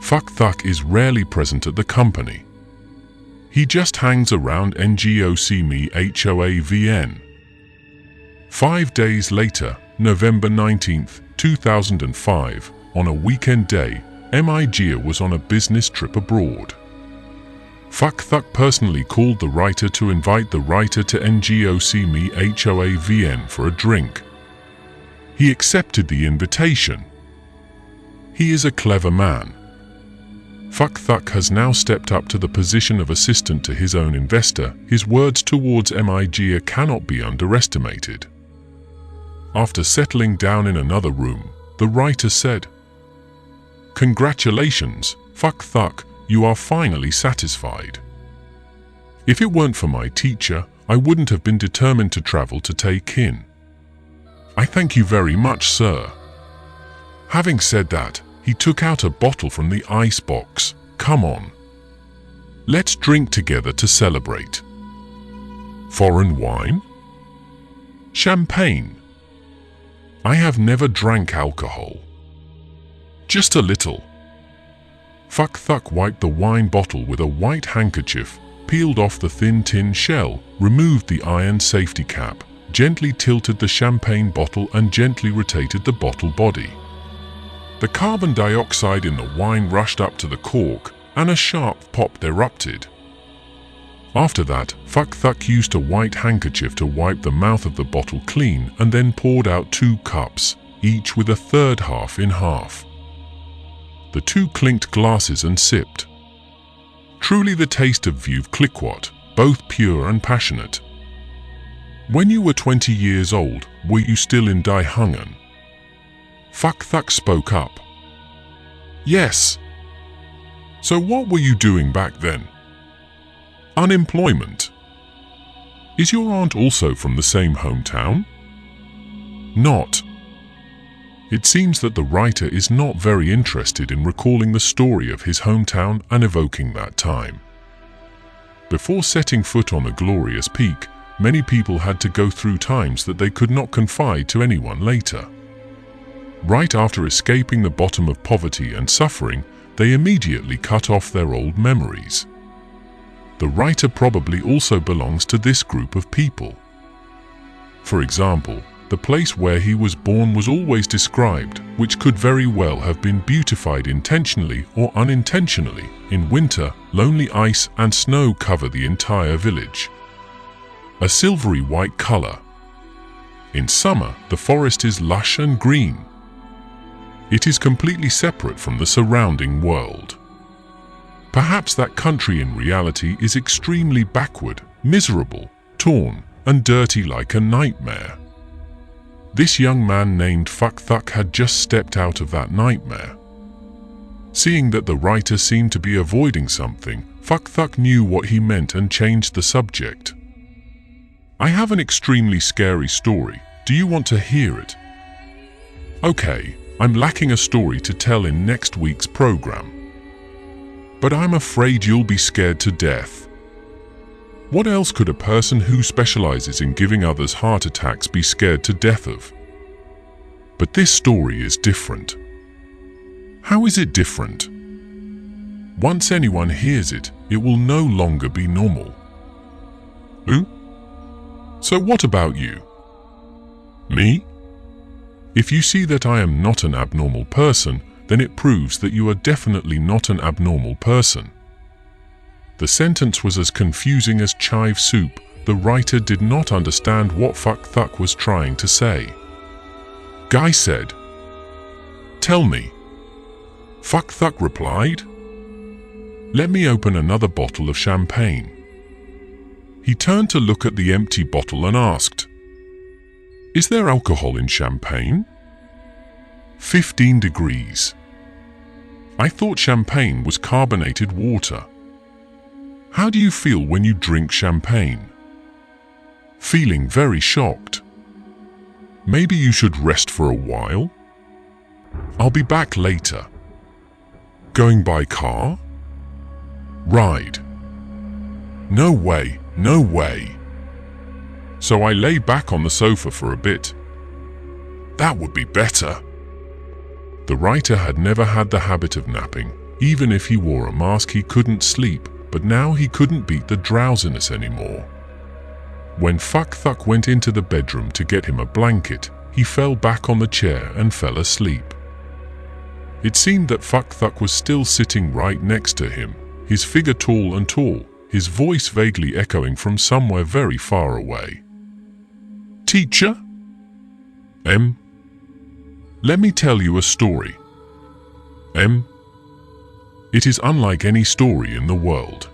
Phuc Thuc is rarely present at the company. He just hangs around NGOCME-HOAVN. 5 days later, November 19, 2005, on a weekend day, Miga was on a business trip abroad. Phuc Thuc personally called the writer to invite the writer to NGOCME-HOAVN for a drink. He accepted the invitation. He is a clever man. Phuc Thuc has now stepped up to the position of assistant to his own investor. His words towards Miga cannot be underestimated. After settling down in another room, the writer said, Congratulations, Fuck Thuck, you are finally satisfied. If it weren't for my teacher, I wouldn't have been determined to travel to take in. I thank you very much, sir. Having said that, he took out a bottle from the ice box. Come on. Let's drink together to celebrate. Foreign wine? Champagne. I have never drank alcohol. Just a little. Fuck Thuck wiped the wine bottle with a white handkerchief, peeled off the thin tin shell, removed the iron safety cap, gently tilted the champagne bottle and gently rotated the bottle body. The carbon dioxide in the wine rushed up to the cork, and a sharp pop erupted. After that, Fuck Thuck used a white handkerchief to wipe the mouth of the bottle clean and then poured out 2 cups, each with a third half in half. The 2 clinked glasses and sipped. Truly the taste of Veuve Clicquot, both pure and passionate. When you were 20 years old, were you still in Die Hungen? Fuck Thuck spoke up. Yes. So what were you doing back then? Unemployment. Is your aunt also from the same hometown? Not. It seems that the writer is not very interested in recalling the story of his hometown and evoking that time. Before setting foot on the glorious peak, many people had to go through times that they could not confide to anyone later. Right after escaping the bottom of poverty and suffering, they immediately cut off their old memories. The writer probably also belongs to this group of people. For example, the place where he was born was always described, which could very well have been beautified intentionally or unintentionally. In winter, lonely ice and snow cover the entire village. A silvery white color. In summer, the forest is lush and green. It is completely separate from the surrounding world. Perhaps that country in reality is extremely backward, miserable, torn, and dirty like a nightmare. This young man named Fuck Thuck had just stepped out of that nightmare. Seeing that the writer seemed to be avoiding something, Fuck Thuck knew what he meant and changed the subject. I have an extremely scary story. Do you want to hear it? Okay, I'm lacking a story to tell in next week's program. But I'm afraid you'll be scared to death. What else could a person who specializes in giving others heart attacks be scared to death of? But this story is different. How is it different? Once anyone hears it, it will no longer be normal. Who? So what about you? Me? If you see that I am not an abnormal person, then it proves that you are definitely not an abnormal person. The sentence was as confusing as chive soup. The writer did not understand what Fuck Thuck was trying to say. Guy said, "Tell me." Fuck Thuck replied, "Let me open another bottle of champagne." He turned to look at the empty bottle and asked, "Is there alcohol in champagne?" 15 degrees. I thought champagne was carbonated water. How do you feel when you drink champagne? Feeling very shocked. Maybe you should rest for a while? I'll be back later. Going by car? Ride. No way, no way. So I lay back on the sofa for a bit. That would be better. The writer had never had the habit of napping. Even if he wore a mask, he couldn't sleep, but now he couldn't beat the drowsiness anymore. When Fuck Thuck went into the bedroom to get him a blanket, he fell back on the chair and fell asleep. It seemed that Fuck Thuck was still sitting right next to him, his figure tall and tall, his voice vaguely echoing from somewhere very far away. Teacher? Let me tell you a story. It is unlike any story in the world.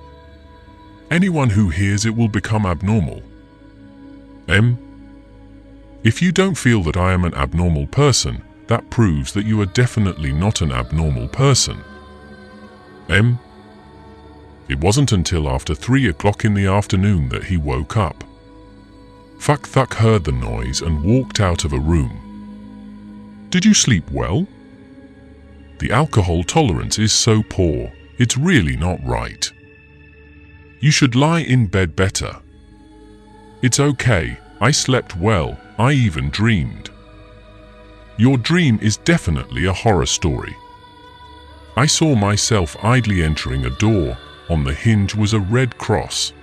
Anyone who hears it will become abnormal. If you don't feel that I am an abnormal person, that proves that you are definitely not an abnormal person. It wasn't until after 3 o'clock in the afternoon that he woke up. Fuck Thuck heard the noise and walked out of a room. Did you sleep well? The alcohol tolerance is so poor, it's really not right. You should lie in bed better. It's okay, I slept well, I even dreamed. Your dream is definitely a horror story. I saw myself idly entering a door. On the hinge was a red cross.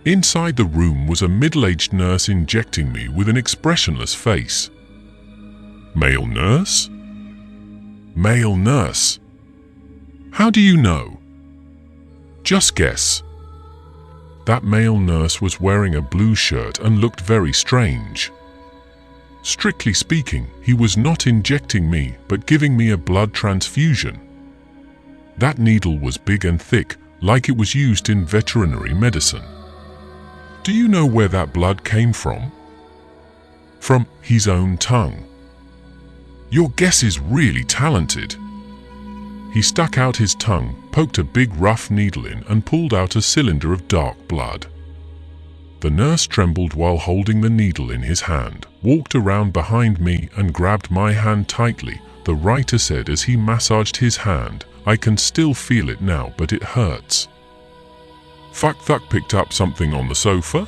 Inside the room was a middle-aged nurse injecting me with an expressionless face. Male nurse? Male nurse. How do you know? Just guess. That male nurse was wearing a blue shirt and looked very strange. Strictly speaking, he was not injecting me, but giving me a blood transfusion. That needle was big and thick, like it was used in veterinary medicine. Do you know where that blood came from? From his own tongue. Your guess is really talented. He stuck out his tongue, poked a big rough needle in, and pulled out a cylinder of dark blood. The nurse trembled while holding the needle in his hand, walked around behind me and grabbed my hand tightly. The writer said as he massaged his hand, I can still feel it now, but it hurts. Fuck Thuck picked up something on the sofa?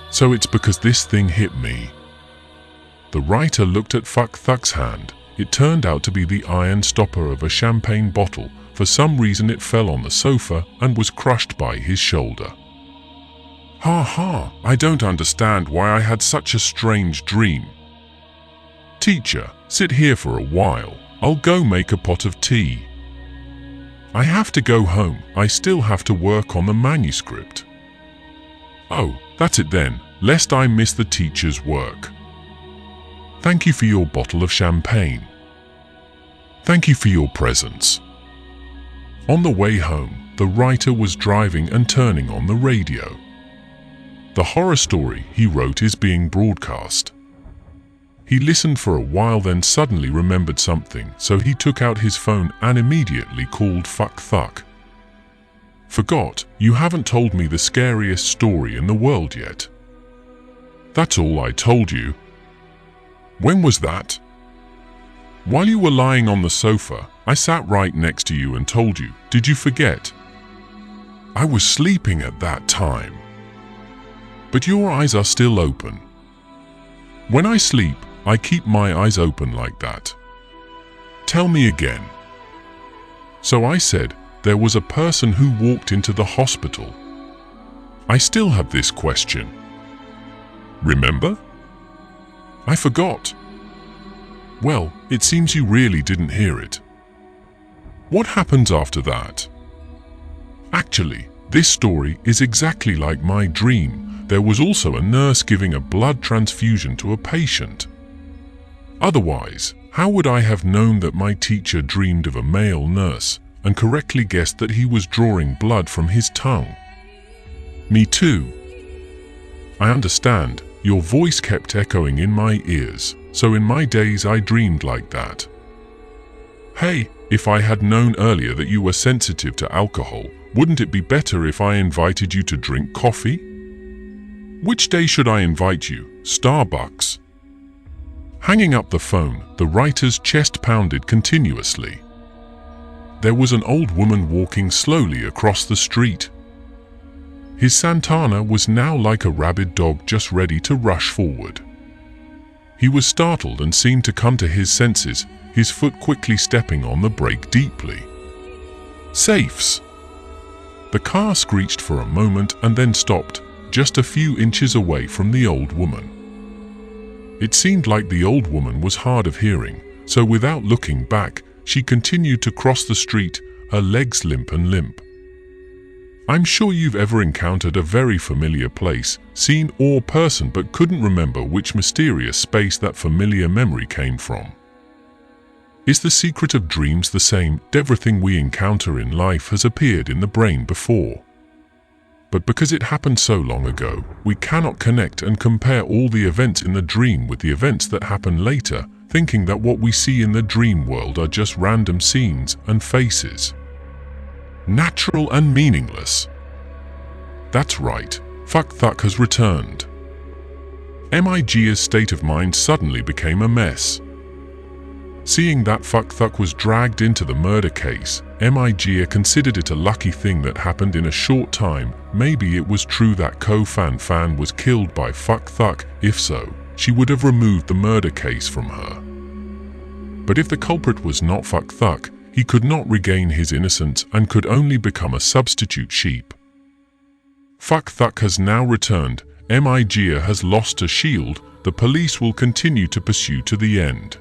So it's because this thing hit me. The writer looked at Fuck Thuck's hand. It turned out to be the iron stopper of a champagne bottle. For some reason it fell on the sofa and was crushed by his shoulder. Ha ha, I don't understand why I had such a strange dream. Teacher, sit here for a while. I'll go make a pot of tea. I have to go home. I still have to work on the manuscript. Oh, that's it then, lest I miss the teacher's work. Thank you for your bottle of champagne. Thank you for your presents. On the way home, the writer was driving and turning on the radio. The horror story he wrote is being broadcast. He listened for a while, then suddenly remembered something, so he took out his phone and immediately called Fuck Thuck. Forgot, you haven't told me the scariest story in the world yet. That's all I told you. When was that? While you were lying on the sofa, I sat right next to you and told you. Did you forget? I was sleeping at that time. But your eyes are still open. When I sleep, I keep my eyes open like that. Tell me again. So I said, there was a person who walked into the hospital. I still have this question. Remember? I forgot. Well, it seems you really didn't hear it. What happens after that? Actually, this story is exactly like my dream. There was also a nurse giving a blood transfusion to a patient. Otherwise, how would I have known that my teacher dreamed of a male nurse and correctly guessed that he was drawing blood from his tongue? Me too. I understand. Your voice kept echoing in my ears, so in my days I dreamed like that. Hey, if I had known earlier that you were sensitive to alcohol, wouldn't it be better if I invited you to drink coffee? Which day should I invite you? Starbucks? Hanging up the phone, the writer's chest pounded continuously. There was an old woman walking slowly across the street. His Santana was now like a rabid dog just ready to rush forward. He was startled and seemed to come to his senses, his foot quickly stepping on the brake deeply. Safes! The car screeched for a moment and then stopped, just a few inches away from the old woman. It seemed like the old woman was hard of hearing, so without looking back, she continued to cross the street, her legs limp and limp. I'm sure you've ever encountered a very familiar place, scene or person but couldn't remember which mysterious space that familiar memory came from. Is the secret of dreams the same? Everything we encounter in life has appeared in the brain before. But because it happened so long ago, we cannot connect and compare all the events in the dream with the events that happen later. thinking that what we see in the dream world are just random scenes and faces. Natural and meaningless. That's right, Fuck Thuck has returned. Miga's state of mind suddenly became a mess. Seeing that Fuck Thuck was dragged into the murder case, Miga considered it a lucky thing that happened in a short time. Maybe it was true that Ko Fan Fan was killed by Fuck Thuck. If so, she would have removed the murder case from her. But if the culprit was not Fuck Thuck, he could not regain his innocence and could only become a substitute sheep. Fuck Thuck has now returned. Miga has lost her shield. The police will continue to pursue to the end.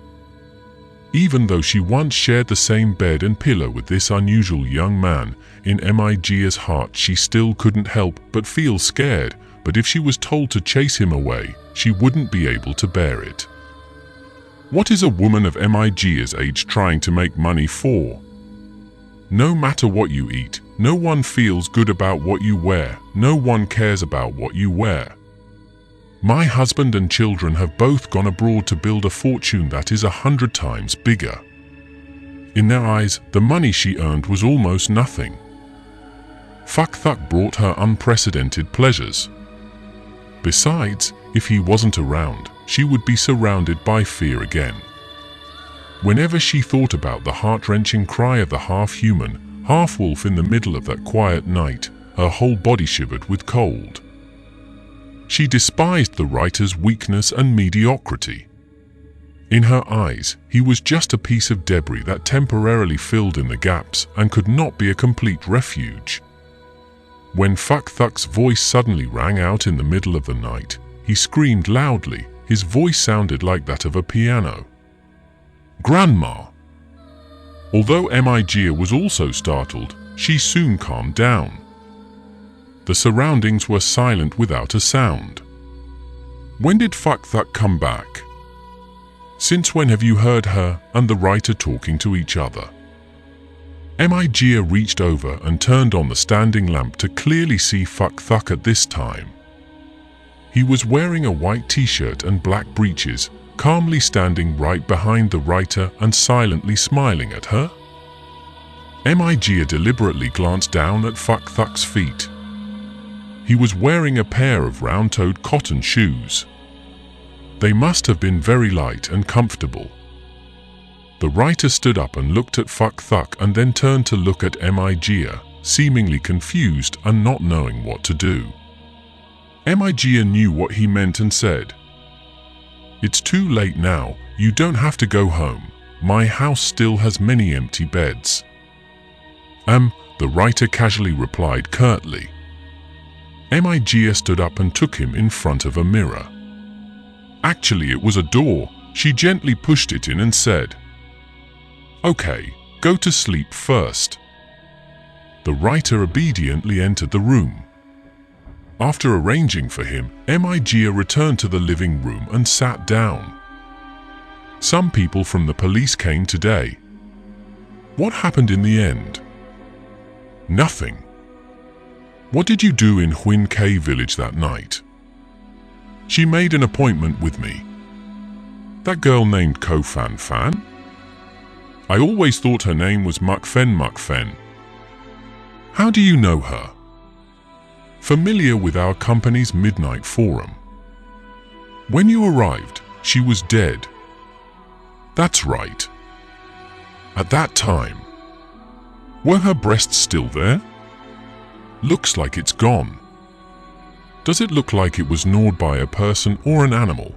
Even though she once shared the same bed and pillow with this unusual young man, in Miga's heart she still couldn't help but feel scared. But if she was told to chase him away, she wouldn't be able to bear it. What is a woman of Miga's age trying to make money for? No matter what you eat, no one feels good about what you wear, no one cares about what you wear. My husband and children have both gone abroad to build a fortune that is 100 times bigger. In their eyes, the money she earned was almost nothing. Fuck Thuck brought her unprecedented pleasures. Besides, if he wasn't around, she would be surrounded by fear again. Whenever she thought about the heart-wrenching cry of the half-human, half-wolf in the middle of that quiet night, her whole body shivered with cold. She despised the writer's weakness and mediocrity. In her eyes, he was just a piece of debris that temporarily filled in the gaps and could not be a complete refuge. When Fuck Thuck's voice suddenly rang out in the middle of the night, he screamed loudly. His voice sounded like that of a piano. "Grandma!" Although Miga was also startled, she soon calmed down. The surroundings were silent without a sound. When did Fuck Thuck come back? Since when have you heard her and the writer talking to each other? Miga reached over and turned on the standing lamp to clearly see Fuck Thuck at this time. He was wearing a white t-shirt and black breeches, calmly standing right behind the writer and silently smiling at her. Miga deliberately glanced down at Fuck Thuck's feet. He was wearing a pair of round-toed cotton shoes. They must have been very light and comfortable. The writer stood up and looked at Fuck Thuck and then turned to look at Miga, seemingly confused and not knowing what to do. Miga knew what he meant and said, "It's too late now, you don't have to go home. My house still has many empty beds." The writer casually replied curtly. Miga stood up and took him in front of a mirror. Actually, it was a door. She gently pushed it in and said, "Okay, go to sleep first." The writer obediently entered the room. After arranging for him, Miga returned to the living room and sat down. Some people from the police came today. What happened in the end? Nothing. What did you do in Huin K village that night? She made an appointment with me. That girl named Ko Fan Fan? I always thought her name was Mukfen Mukfen. How do you know her? Familiar with our company's midnight forum. When you arrived, she was dead. That's right. At that time. Were her breasts still there? Looks like it's gone. Does it look like it was gnawed by a person or an animal?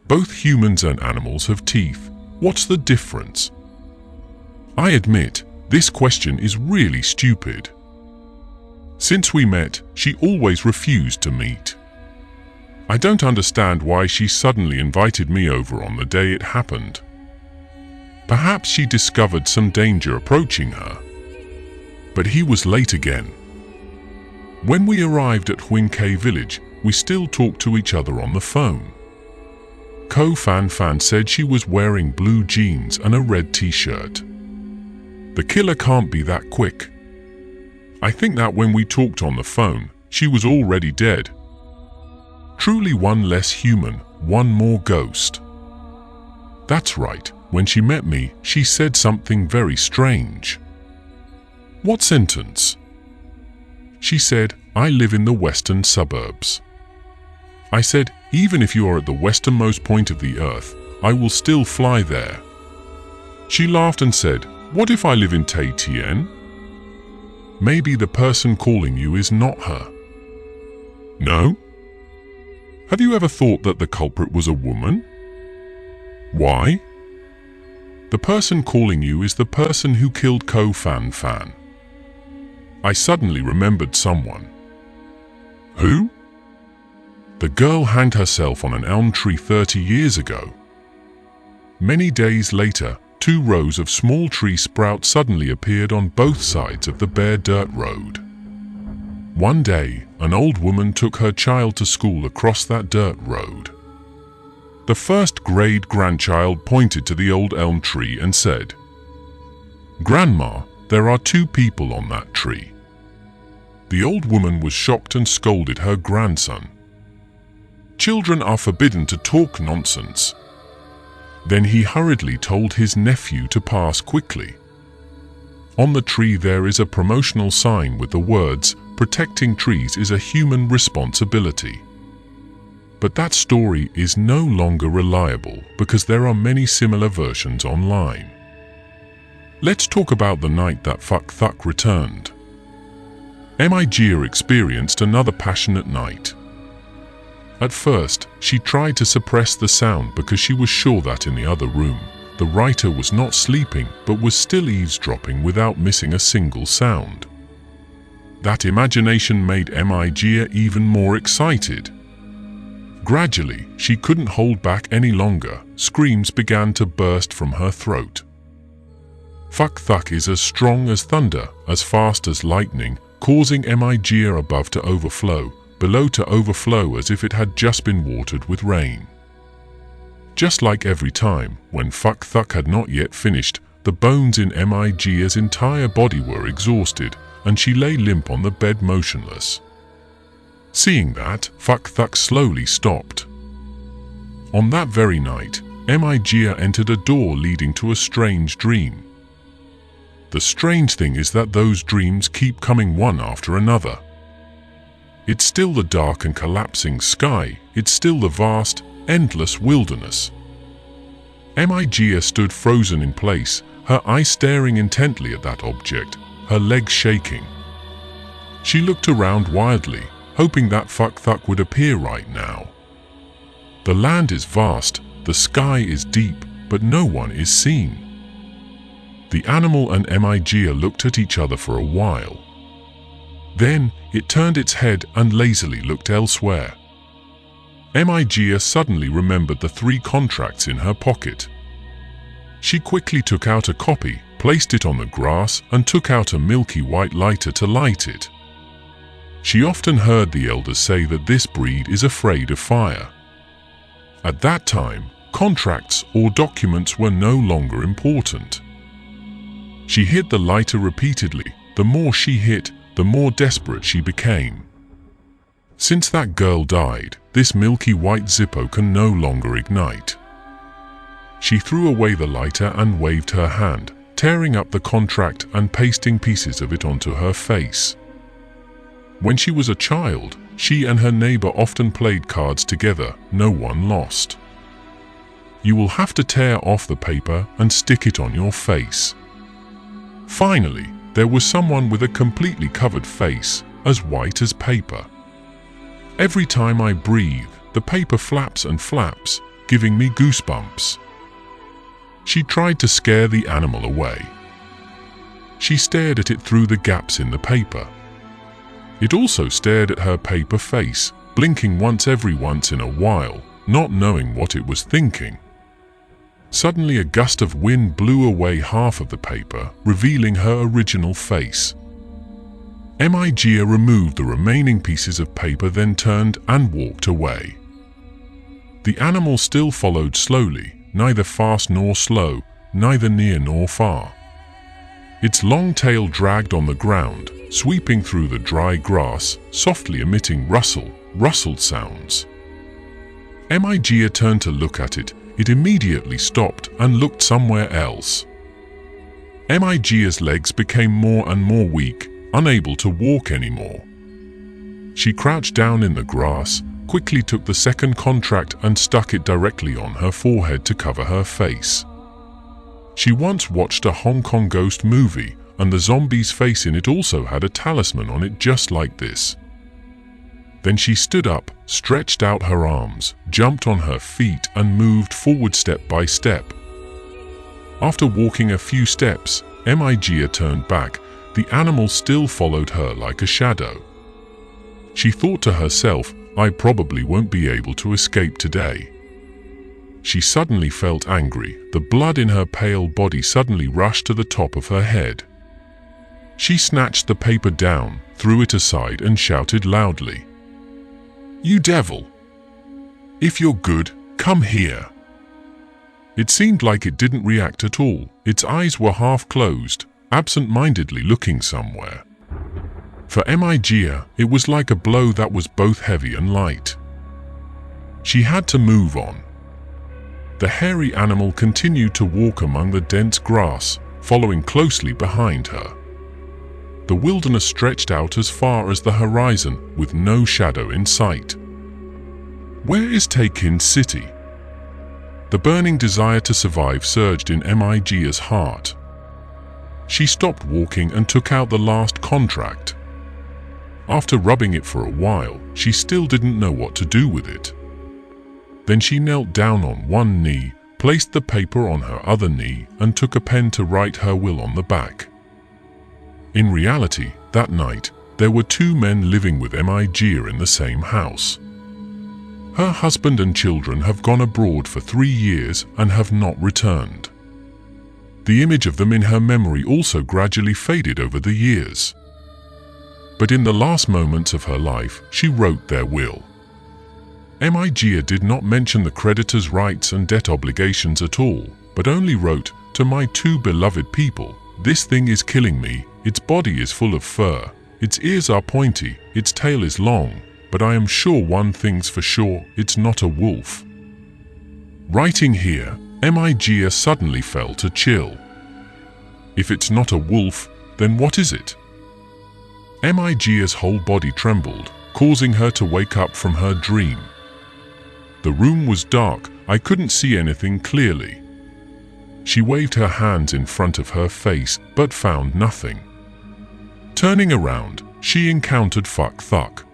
Both humans and animals have teeth. What's the difference? I admit, this question is really stupid. Since we met, she always refused to meet. I don't understand why she suddenly invited me over on the day it happened. Perhaps she discovered some danger approaching her. But he was late again. When we arrived at Huin K village, we still talked to each other on the phone. Ko Fan Fan said she was wearing blue jeans and a red t-shirt. The killer can't be that quick. I think that when we talked on the phone, she was already dead. Truly one less human, one more ghost. That's right, when she met me, she said something very strange. What sentence? She said, I live in the western suburbs. I said, even if you are at the westernmost point of the earth, I will still fly there. She laughed and said, what if I live in Tay Tien? Maybe the person calling you is not her. No? Have you ever thought that the culprit was a woman? Why? The person calling you is the person who killed Ko Fan Fan. I suddenly remembered someone. Who? The girl hanged herself on an elm tree 30 years ago. Many days later, 2 rows of small tree sprouts suddenly appeared on both sides of the bare dirt road. One day, an old woman took her child to school across that dirt road. The first-grade grandchild pointed to the old elm tree and said, Grandma, there are 2 people on that tree. The old woman was shocked and scolded her grandson. Children are forbidden to talk nonsense. Then he hurriedly told his nephew to pass quickly. On the tree there is a promotional sign with the words, protecting trees is a human responsibility. But that story is no longer reliable because there are many similar versions online. Let's talk about the night that Fuck Thuck returned. Mijia experienced another passionate night. At first, she tried to suppress the sound because she was sure that in the other room, the writer was not sleeping but was still eavesdropping without missing a single sound. That imagination made Mijia even more excited. Gradually, she couldn't hold back any longer. Screams began to burst from her throat. Fuck Thuck is as strong as thunder, as fast as lightning, causing Mijia above to overflow, below to overflow as if it had just been watered with rain. Just like every time, when Fuck Thuck had not yet finished, the bones in Mijia's entire body were exhausted, and she lay limp on the bed motionless. Seeing that, Fuck Thuck slowly stopped. On that very night, Mijia entered a door leading to a strange dream. The strange thing is that those dreams keep coming one after another. It's still the dark and collapsing sky, it's still the vast, endless wilderness. Mijia stood frozen in place, her eyes staring intently at that object, her legs shaking. She looked around wildly, hoping that Fuck Thuck would appear right now. The land is vast, the sky is deep, but no one is seen. The animal and Mijia looked at each other for a while. Then it turned its head and lazily looked elsewhere. Mijia suddenly remembered the 3 contracts in her pocket. She quickly took out a copy, placed it on the grass, and took out a milky white lighter to light it. She often heard the elders say that this breed is afraid of fire. At that time, contracts or documents were no longer important. She hit the lighter repeatedly. The more she hit, the more desperate she became. Since that girl died, this milky white Zippo can no longer ignite. She threw away the lighter and waved her hand, tearing up the contract and pasting pieces of it onto her face. When she was a child, she and her neighbor often played cards together. No one lost. You will have to tear off the paper and stick it on your face. Finally, there was someone with a completely covered face, as white as paper. Every time I breathe, the paper flaps and flaps, giving me goosebumps. She tried to scare the animal away. She stared at it through the gaps in the paper. It also stared at her paper face, blinking once in a while, not knowing what it was thinking. Suddenly a gust of wind blew away half of the paper, revealing her original face. Mijia removed the remaining pieces of paper, then turned and walked away. The animal still followed slowly, neither fast nor slow, neither near nor far. Its long tail dragged on the ground, sweeping through the dry grass, softly emitting rustled sounds. Mijia turned to look at it. it immediately stopped and looked somewhere else. Miga's legs became more and more weak, unable to walk anymore. She crouched down in the grass, quickly took the second contract and stuck it directly on her forehead to cover her face. She once watched a Hong Kong ghost movie, and the zombie's face in it also had a talisman on it just like this. Then she stood up, stretched out her arms, jumped on her feet and moved forward step by step. After walking a few steps, Miga turned back. The animal still followed her like a shadow. She thought to herself, I probably won't be able to escape today. She suddenly felt angry. The blood in her pale body suddenly rushed to the top of her head. She snatched the paper down, threw it aside and shouted loudly, "You devil! If you're good, come here." It seemed like it didn't react at all. Its eyes were half closed, absent-mindedly looking somewhere. For Miga, it was like a blow that was both heavy and light. She had to move on. The hairy animal continued to walk among the dense grass, following closely behind her. The wilderness stretched out as far as the horizon, with no shadow in sight. Where is Takin City? The burning desire to survive surged in Miga's heart. She stopped walking and took out the last contract. After rubbing it for a while, she still didn't know what to do with it. Then she knelt down on one knee, placed the paper on her other knee, and took a pen to write her will on the back. In reality, that night, there were two men living with Miga in the same house. Her husband and children have gone abroad for 3 years and have not returned. The image of them in her memory also gradually faded over the years. But in the last moments of her life, she wrote their will. Miga did not mention the creditor's rights and debt obligations at all, but only wrote, "To my two beloved people, this thing is killing me. Its body is full of fur, its ears are pointy, its tail is long, but I am sure one thing's for sure, it's not a wolf." Writing here, Miga suddenly felt a chill. If it's not a wolf, then what is it? Miga's whole body trembled, causing her to wake up from her dream. The room was dark, I couldn't see anything clearly. She waved her hands in front of her face, but found nothing. Turning around, she encountered Fuck Thuck.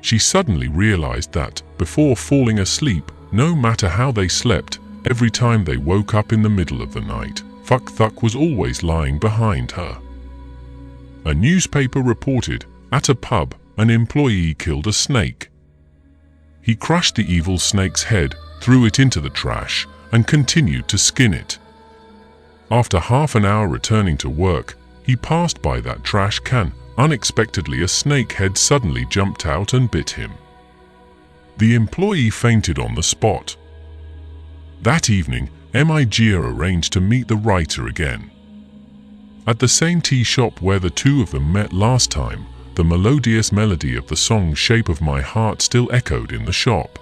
She suddenly realized that, before falling asleep, no matter how they slept, every time they woke up in the middle of the night, Fuck Thuck was always lying behind her. A newspaper reported, at a pub, an employee killed a snake. He crushed the evil snake's head, threw it into the trash, and continued to skin it. After half an hour returning to work, he passed by that trash can. Unexpectedly, a snake head suddenly jumped out and bit him. The employee fainted on the spot. That evening, Miga arranged to meet the writer again. At the same tea shop where the two of them met last time, the melodious melody of the song "Shape of My Heart" still echoed in the shop.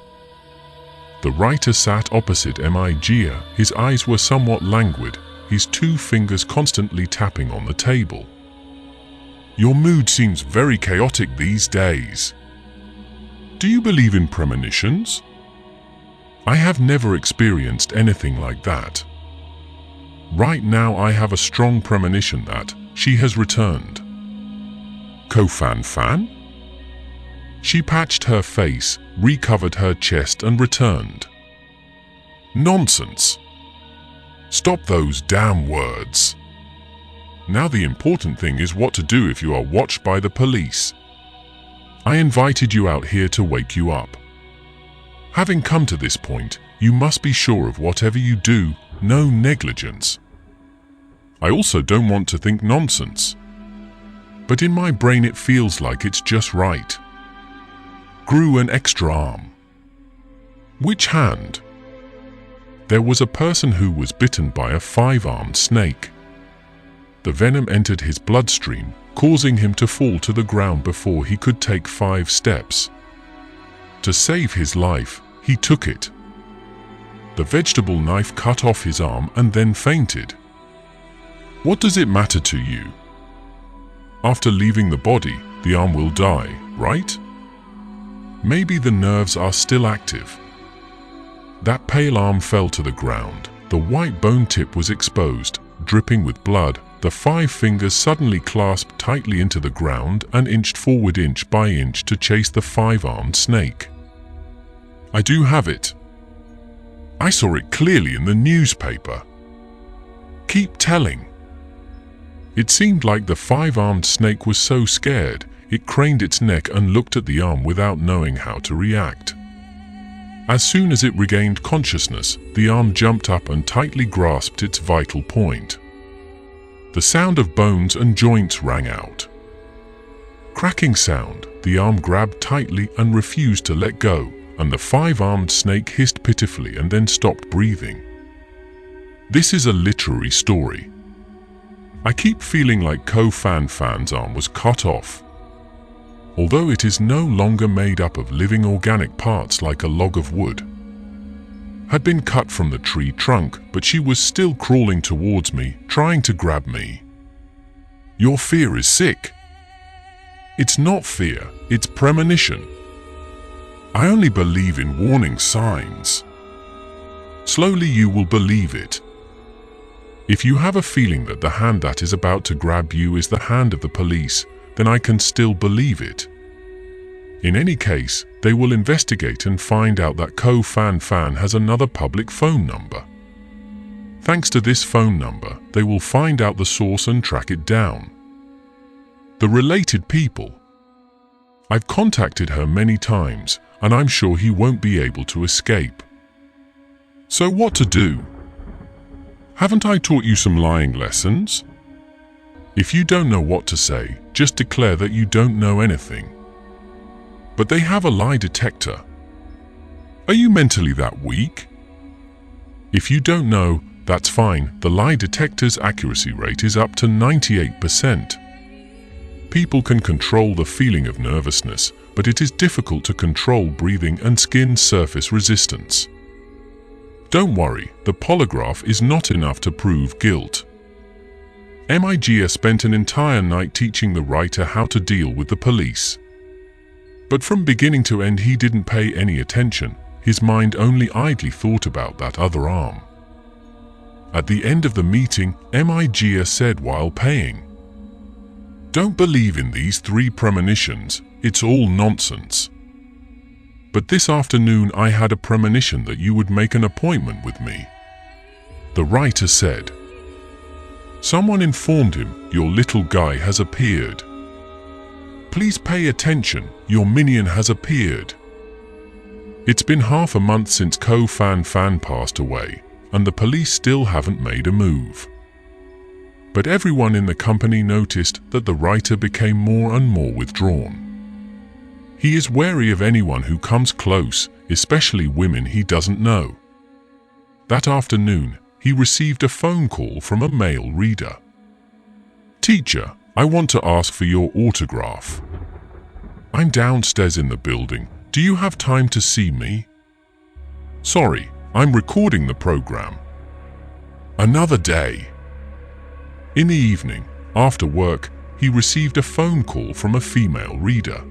The writer sat opposite Miga. His eyes were somewhat languid, his 2 fingers constantly tapping on the table. "Your mood seems very chaotic these days. Do you believe in premonitions?" "I have never experienced anything like that. Right now I have a strong premonition that she has returned." "Ko Fan Fan?" She patched her face, recovered her chest and returned. "Nonsense. Stop those damn words. Now the important thing is what to do if you are watched by the police. I invited you out here to wake you up. Having come to this point, you must be sure of whatever you do, no negligence. I also don't want to think nonsense. But in my brain it feels like it's just right. Grew an extra arm. Which hand? There was a person who was bitten by a 5-armed snake. The venom entered his bloodstream, causing him to fall to the ground before he could take 5 steps. To save his life, he took it. The vegetable knife cut off his arm and then fainted. What does it matter to you? After leaving the body, the arm will die, right? Maybe the nerves are still active. That pale arm fell to the ground. The white bone tip was exposed, dripping with blood. The 5 fingers suddenly clasped tightly into the ground and inched forward inch by inch to chase the 5-armed snake. I do have it. I saw it clearly in the newspaper. Keep telling. It seemed like the 5-armed snake was so scared, it craned its neck and looked at the arm without knowing how to react. As soon as it regained consciousness, the arm jumped up and tightly grasped its vital point. The sound of bones and joints rang out. Cracking sound, the arm grabbed tightly and refused to let go, and the 5-armed snake hissed pitifully and then stopped breathing. This is a literary story. I keep feeling like Ko Fan Fan's arm was cut off. Although it is no longer made up of living organic parts like a log of wood. Had been cut from the tree trunk, but she was still crawling towards me, trying to grab me. Your fear is sick. It's not fear, it's premonition. I only believe in warning signs. Slowly you will believe it. If you have a feeling that the hand that is about to grab you is the hand of the police, then I can still believe it. In any case, they will investigate and find out that Ko Fan Fan has another public phone number. Thanks to this phone number, they will find out the source and track it down. The related people. I've contacted her many times, and I'm sure he won't be able to escape. So what to do? Haven't I taught you some lying lessons? If you don't know what to say, just declare that you don't know anything. But they have a lie detector. Are you mentally that weak? If you don't know, that's fine. The lie detector's accuracy rate is up to 98%. People can control the feeling of nervousness, but it is difficult to control breathing and skin surface resistance. Don't worry, the polygraph is not enough to prove guilt. MIGA spent an entire night teaching the writer how to deal with the police. But from beginning to end he didn't pay any attention, his mind only idly thought about that other arm. At the end of the meeting, MIGA said while paying, "Don't believe in these 3 premonitions, it's all nonsense. But this afternoon I had a premonition that you would make an appointment with me." The writer said, "Someone informed him your little guy has appeared. Please pay attention, your minion has appeared." It's been half a month since Ko Fan Fan passed away, and the police still haven't made a move. But everyone in the company noticed that the writer became more and more withdrawn. He is wary of anyone who comes close, especially women he doesn't know. That afternoon, he received a phone call from a male reader. "Teacher, I want to ask for your autograph. I'm downstairs in the building. Do you have time to see me?" "Sorry, I'm recording the program." Another day. In the evening, after work, he received a phone call from a female reader.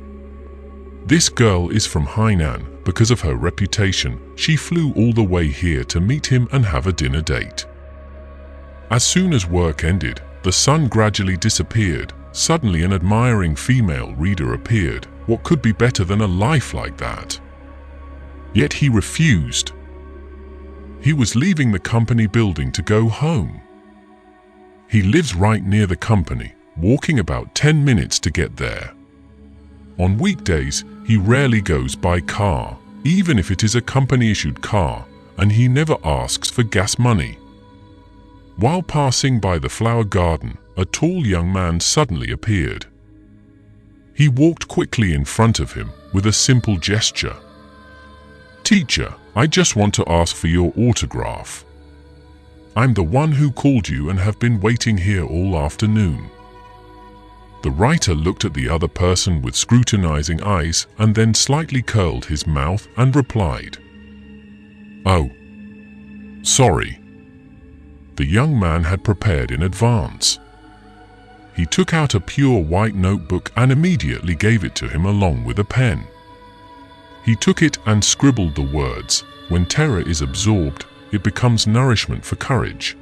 This girl is from Hainan. Because of her reputation, she flew all the way here to meet him and have a dinner date. As soon as work ended, the sun gradually disappeared. Suddenly an admiring female reader appeared. What could be better than a life like that? Yet he refused. He was leaving the company building to go home. He lives right near the company, walking about 10 minutes to get there. On weekdays, he rarely goes by car, even if it is a company-issued car, and he never asks for gas money. While passing by the flower garden, a tall young man suddenly appeared. He walked quickly in front of him with a simple gesture. "Teacher, I just want to ask for your autograph. I'm the one who called you and have been waiting here all afternoon." The writer looked at the other person with scrutinizing eyes and then slightly curled his mouth and replied, "Oh, Sorry. The young man had prepared in advance. He took out a pure white notebook and immediately gave it to him along with a pen. He took it and scribbled the words, "When terror is absorbed, it becomes nourishment for courage."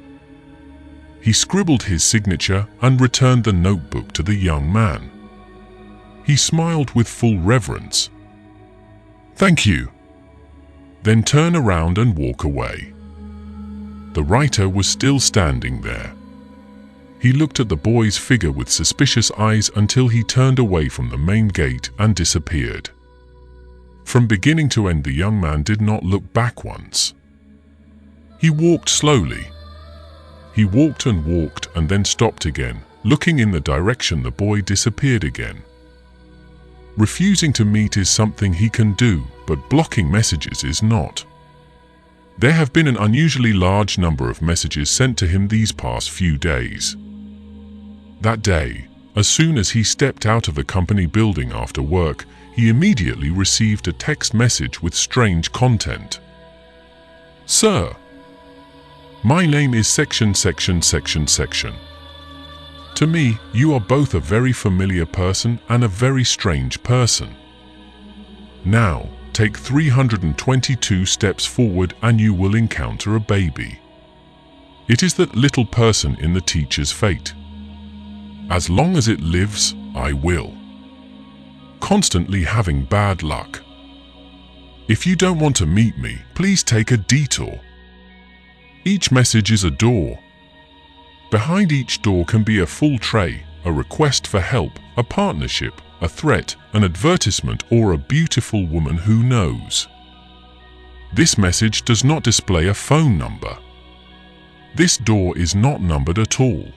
He scribbled his signature and returned the notebook to the young man. He smiled with full reverence. "Thank you." Then turn around and walk away. The writer was still standing there. He looked at the boy's figure with suspicious eyes until he turned away from the main gate and disappeared. From beginning to end, the young man did not look back once. He walked slowly. He walked and then stopped again, looking in the direction the boy disappeared again. Refusing to meet is something he can do, but blocking messages is not. There have been an unusually large number of messages sent to him these past few days. That day, as soon as he stepped out of the company building after work, he immediately received a text message with strange content. "Sir, my name is section. To me, you are both a very familiar person and a very strange person. Now, take 322 steps forward and you will encounter a baby. It is that little person in the teacher's fate. As long as it lives, I will. Constantly having bad luck. If you don't want to meet me, please take a detour. Each message is a door. Behind each door can be a full tray, a request for help, a partnership, a threat, an advertisement, or a beautiful woman who knows. This message does not display a phone number. This door is not numbered at all.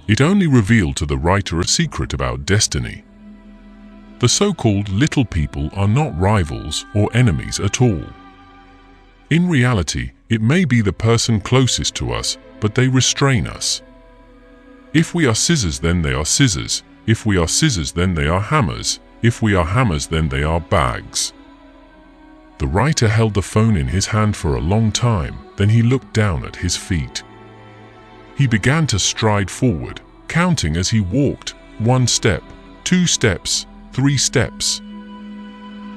It only revealed to the writer a secret about destiny. The so-called little people are not rivals or enemies at all. In reality, it may be the person closest to us, but they restrain us. If we are scissors, then they are scissors. If we are scissors, then they are hammers. If we are hammers, then they are bags. The writer held the phone in his hand for a long time, then he looked down at his feet. He began to stride forward, counting as he walked, 1 step, 2 steps, 3 steps.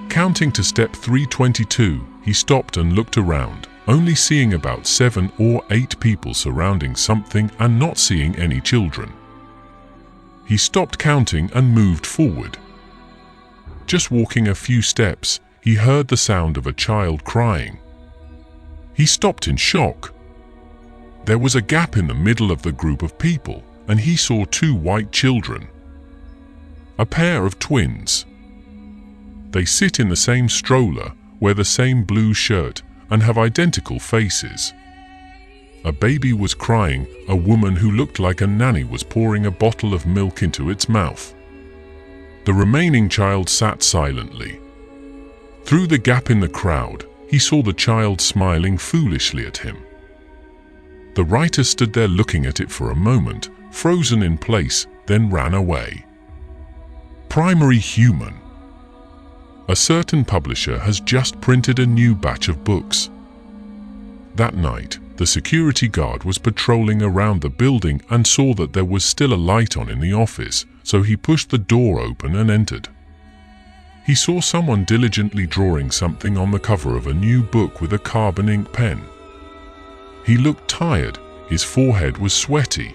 Counting to step 322, he stopped and looked around, only seeing about 7 or 8 people surrounding something and not seeing any children. He stopped counting and moved forward. Just walking a few steps, he heard the sound of a child crying. He stopped in shock. There was a gap in the middle of the group of people, and he saw 2 white children. A pair of twins. They sit in the same stroller, wear the same blue shirt, and have identical faces. A baby was crying. A woman who looked like a nanny was pouring a bottle of milk into its mouth. The remaining child sat silently. Through the gap in the crowd, he saw the child smiling foolishly at him. The writer stood there looking at it for a moment, frozen in place, then ran away. Primary human. A certain publisher has just printed a new batch of books. That night, the security guard was patrolling around the building and saw that there was still a light on in the office, so he pushed the door open and entered. He saw someone diligently drawing something on the cover of a new book with a carbon ink pen. He looked tired, his forehead was sweaty.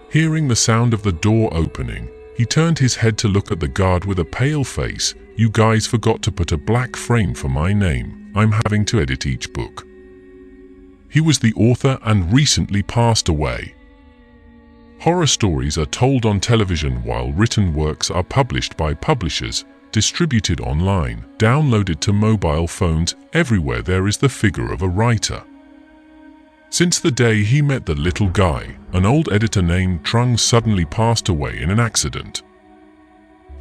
Hearing the sound of the door opening, he turned his head to look at the guard with a pale face. "You guys forgot to put a black frame for my name. I'm having to edit each book." He was the author and recently passed away. Horror stories are told on television while written works are published by publishers, distributed online, downloaded to mobile phones. Everywhere there is the figure of a writer. Since the day he met the little guy, an old editor named Trung suddenly passed away in an accident.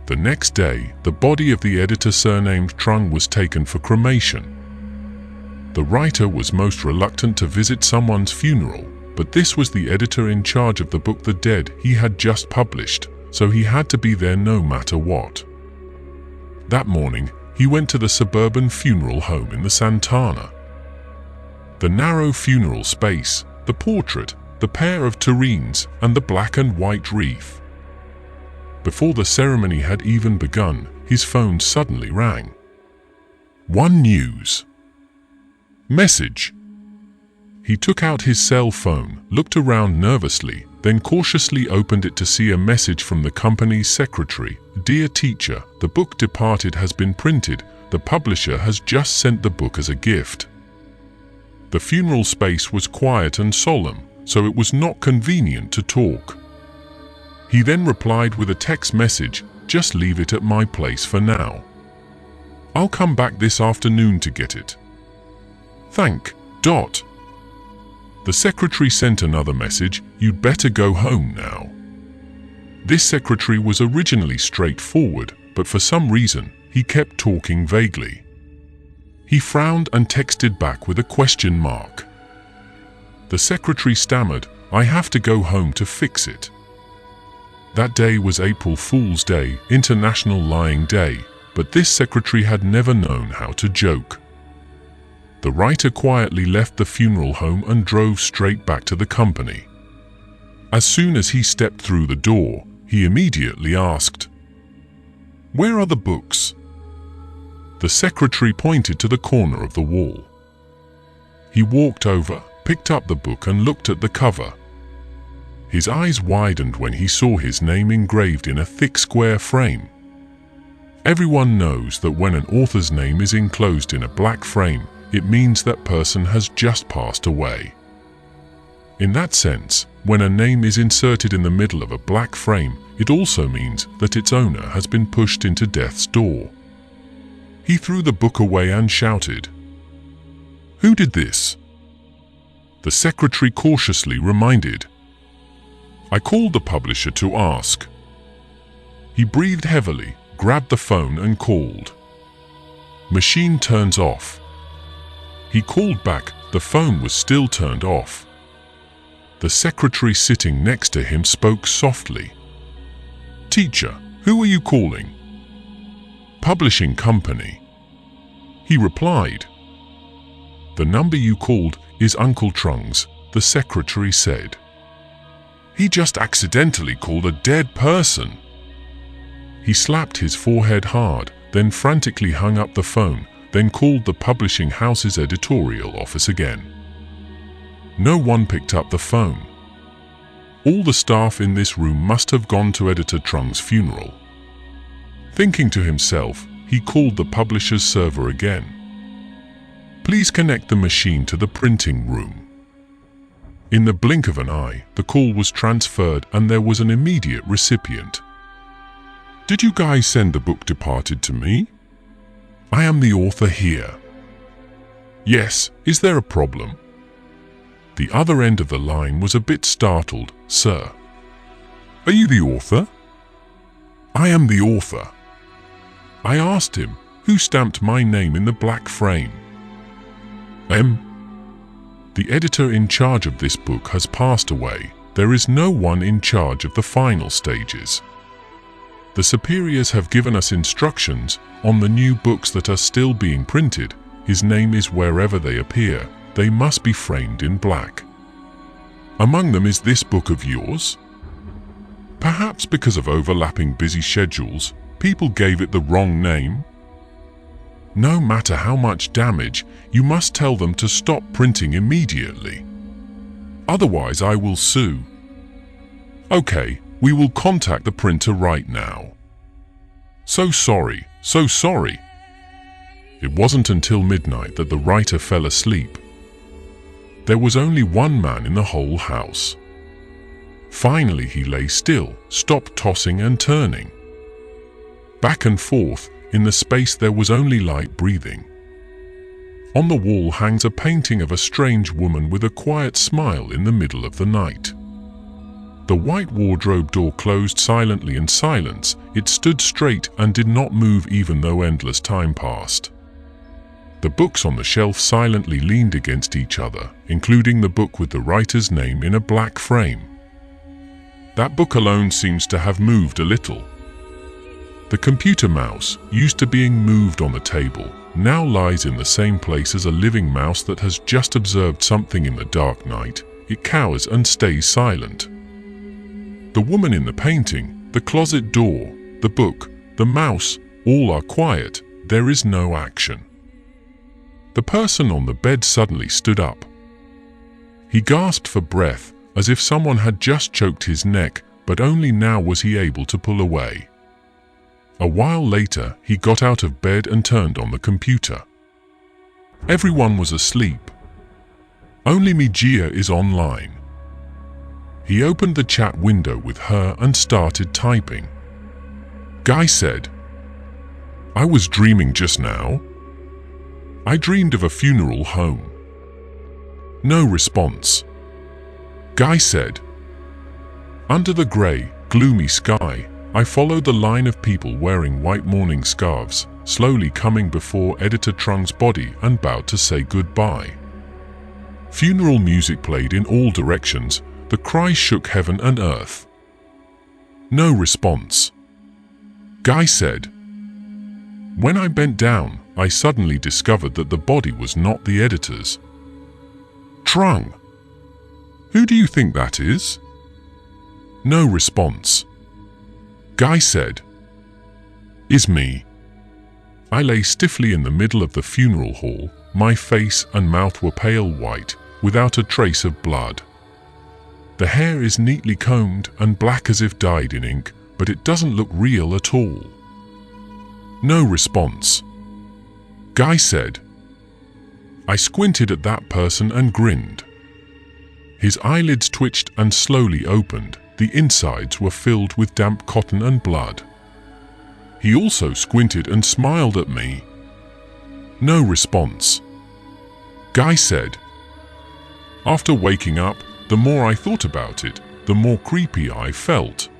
The next day, the body of the editor surnamed Trung was taken for cremation. The writer was most reluctant to visit someone's funeral, but this was the editor in charge of the book The Dead he had just published, so he had to be there no matter what. That morning, he went to the suburban funeral home in the Santana. The narrow funeral space, the portrait, the pair of tureens, and the black and white wreath. Before the ceremony had even begun, his phone suddenly rang. One News. Message. He took out his cell phone, looked around nervously, then cautiously opened it to see a message from the company's secretary. Dear teacher, the book Departed has been printed. The publisher has just sent the book as a gift. The funeral space was quiet and solemn, so it was not convenient to talk. He then replied with a text message, just leave it at my place for now. I'll come back this afternoon to get it. Thank. The secretary sent another message, you'd better go home now. This secretary was originally straightforward, but for some reason, he kept talking vaguely. He frowned and texted back with a question mark. The secretary stammered, I have to go home to fix it. That day was April Fool's Day, International Lying Day, but this secretary had never known how to joke. The writer quietly left the funeral home and drove straight back to the company. As soon as he stepped through the door, he immediately asked, Where are the books? The secretary pointed to the corner of the wall. He walked over, picked up the book and looked at the cover. His eyes widened when he saw his name engraved in a thick square frame. Everyone knows that when an author's name is enclosed in a black frame, it means that person has just passed away. In that sense, when a name is inserted in the middle of a black frame, it also means that its owner has been pushed into death's door. He threw the book away and shouted, Who did this? The secretary cautiously reminded, I called the publisher to ask. He breathed heavily, grabbed the phone and called. Machine turns off. He called back, the phone was still turned off. The secretary sitting next to him spoke softly. Teacher, who are you calling? Publishing company. He replied. The number you called is Uncle Trung's, the secretary said. He just accidentally called a dead person. He slapped his forehead hard, then frantically hung up the phone, then called the publishing house's editorial office again. No one picked up the phone. All the staff in this room must have gone to Editor Trung's funeral. Thinking to himself, he called the publisher's server again. Please connect the machine to the printing room. In the blink of an eye, the call was transferred and there was an immediate recipient. Did you guys send the book Departed to me? I am the author here. Yes, is there a problem? The other end of the line was a bit startled. Sir. Are you the author? I am the author. I asked him, who stamped my name in the black frame? The editor in charge of this book has passed away. There is no one in charge of the final stages. The superiors have given us instructions on the new books that are still being printed. His name is wherever they appear. They must be framed in black. Among them is this book of yours? Perhaps because of overlapping busy schedules, people gave it the wrong name. No matter how much damage, you must tell them to stop printing immediately. Otherwise, I will sue. Okay, we will contact the printer right now. So sorry, so sorry. It wasn't until midnight that the writer fell asleep. There was only one man in the whole house. Finally, he lay still, stopped tossing and turning. Back and forth, in the space there was only light breathing. On the wall hangs a painting of a strange woman with a quiet smile in the middle of the night. The white wardrobe door closed silently in silence. It stood straight and did not move even though endless time passed. The books on the shelf silently leaned against each other, including the book with the writer's name in a black frame. That book alone seems to have moved a little. The computer mouse, used to being moved on the table, now lies in the same place as a living mouse that has just observed something in the dark night. It cowers and stays silent. The woman in the painting, the closet door, the book, the mouse, all are quiet. There is no action. The person on the bed suddenly stood up. He gasped for breath, as if someone had just choked his neck, but only now was he able to pull away. A while later, he got out of bed and turned on the computer. Everyone was asleep. Only Mijia is online. He opened the chat window with her and started typing. Guy said, "I was dreaming just now. I dreamed of a funeral home." No response. Guy said, "Under the grey, gloomy sky, I followed the line of people wearing white mourning scarves, slowly coming before Editor Trung's body and bowed to say goodbye. Funeral music played in all directions. The cry shook heaven and earth." No response. Guy said, "When I bent down, I suddenly discovered that the body was not the editor's." Trung, who do you think that is? No response. Guy said, "Is me." I lay stiffly in the middle of the funeral hall. My face and mouth were pale white, without a trace of blood. The hair is neatly combed and black as if dyed in ink, but it doesn't look real at all. No response. Guy said, "I squinted at that person and grinned." His eyelids twitched and slowly opened. The insides were filled with damp cotton and blood. He also squinted and smiled at me. No response. Guy said, "After waking up, the more I thought about it, the more creepy I felt."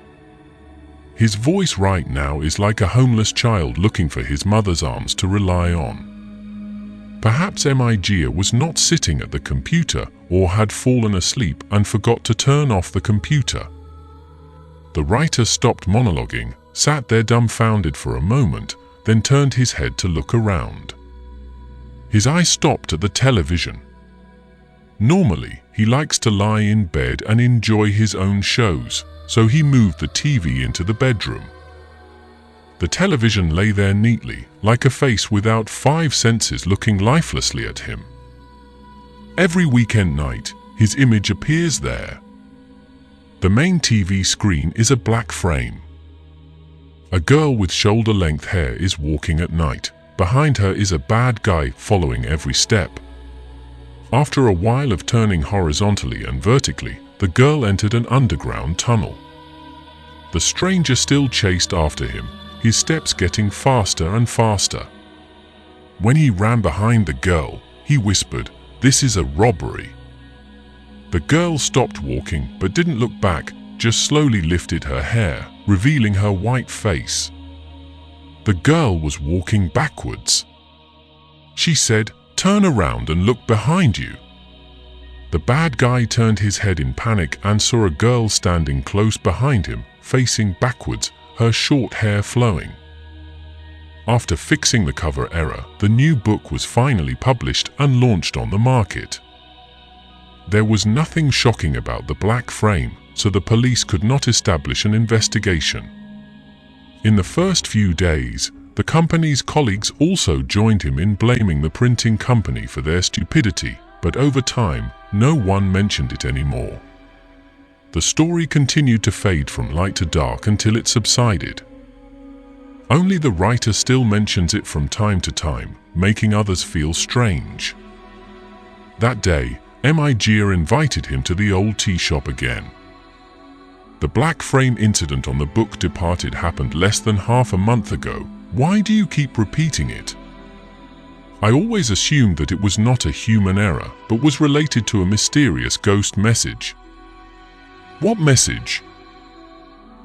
His voice right now is like a homeless child looking for his mother's arms to rely on. Perhaps Mijia was not sitting at the computer or had fallen asleep and forgot to turn off the computer. The writer stopped monologuing, sat there dumbfounded for a moment, then turned his head to look around. His eye stopped at the television. Normally, he likes to lie in bed and enjoy his own shows, so he moved the TV into the bedroom. The television lay there neatly, like a face without 5 senses looking lifelessly at him. Every weekend night, his image appears there. The main TV screen is a black frame. A girl with shoulder-length hair is walking at night. Behind her is a bad guy following every step. After a while of turning horizontally and vertically, the girl entered an underground tunnel. The stranger still chased after him, his steps getting faster and faster. When he ran behind the girl, he whispered, "This is a robbery." The girl stopped walking but didn't look back, just slowly lifted her hair, revealing her white face. The girl was walking backwards. She said, "Turn around and look behind you." The bad guy turned his head in panic and saw a girl standing close behind him, facing backwards, her short hair flowing. After fixing the cover error, the new book was finally published and launched on the market. There was nothing shocking about the black frame, so the police could not establish an investigation. In the first few days, the company's colleagues also joined him in blaming the printing company for their stupidity, but over time, no one mentioned it anymore. The story continued to fade from light to dark until it subsided. Only the writer still mentions it from time to time, making others feel strange. That day, Mijia invited him to the old tea shop again. The black frame incident on the book Departed happened less than half a month ago. Why do you keep repeating it? I always assumed that it was not a human error, but was related to a mysterious ghost message. What message?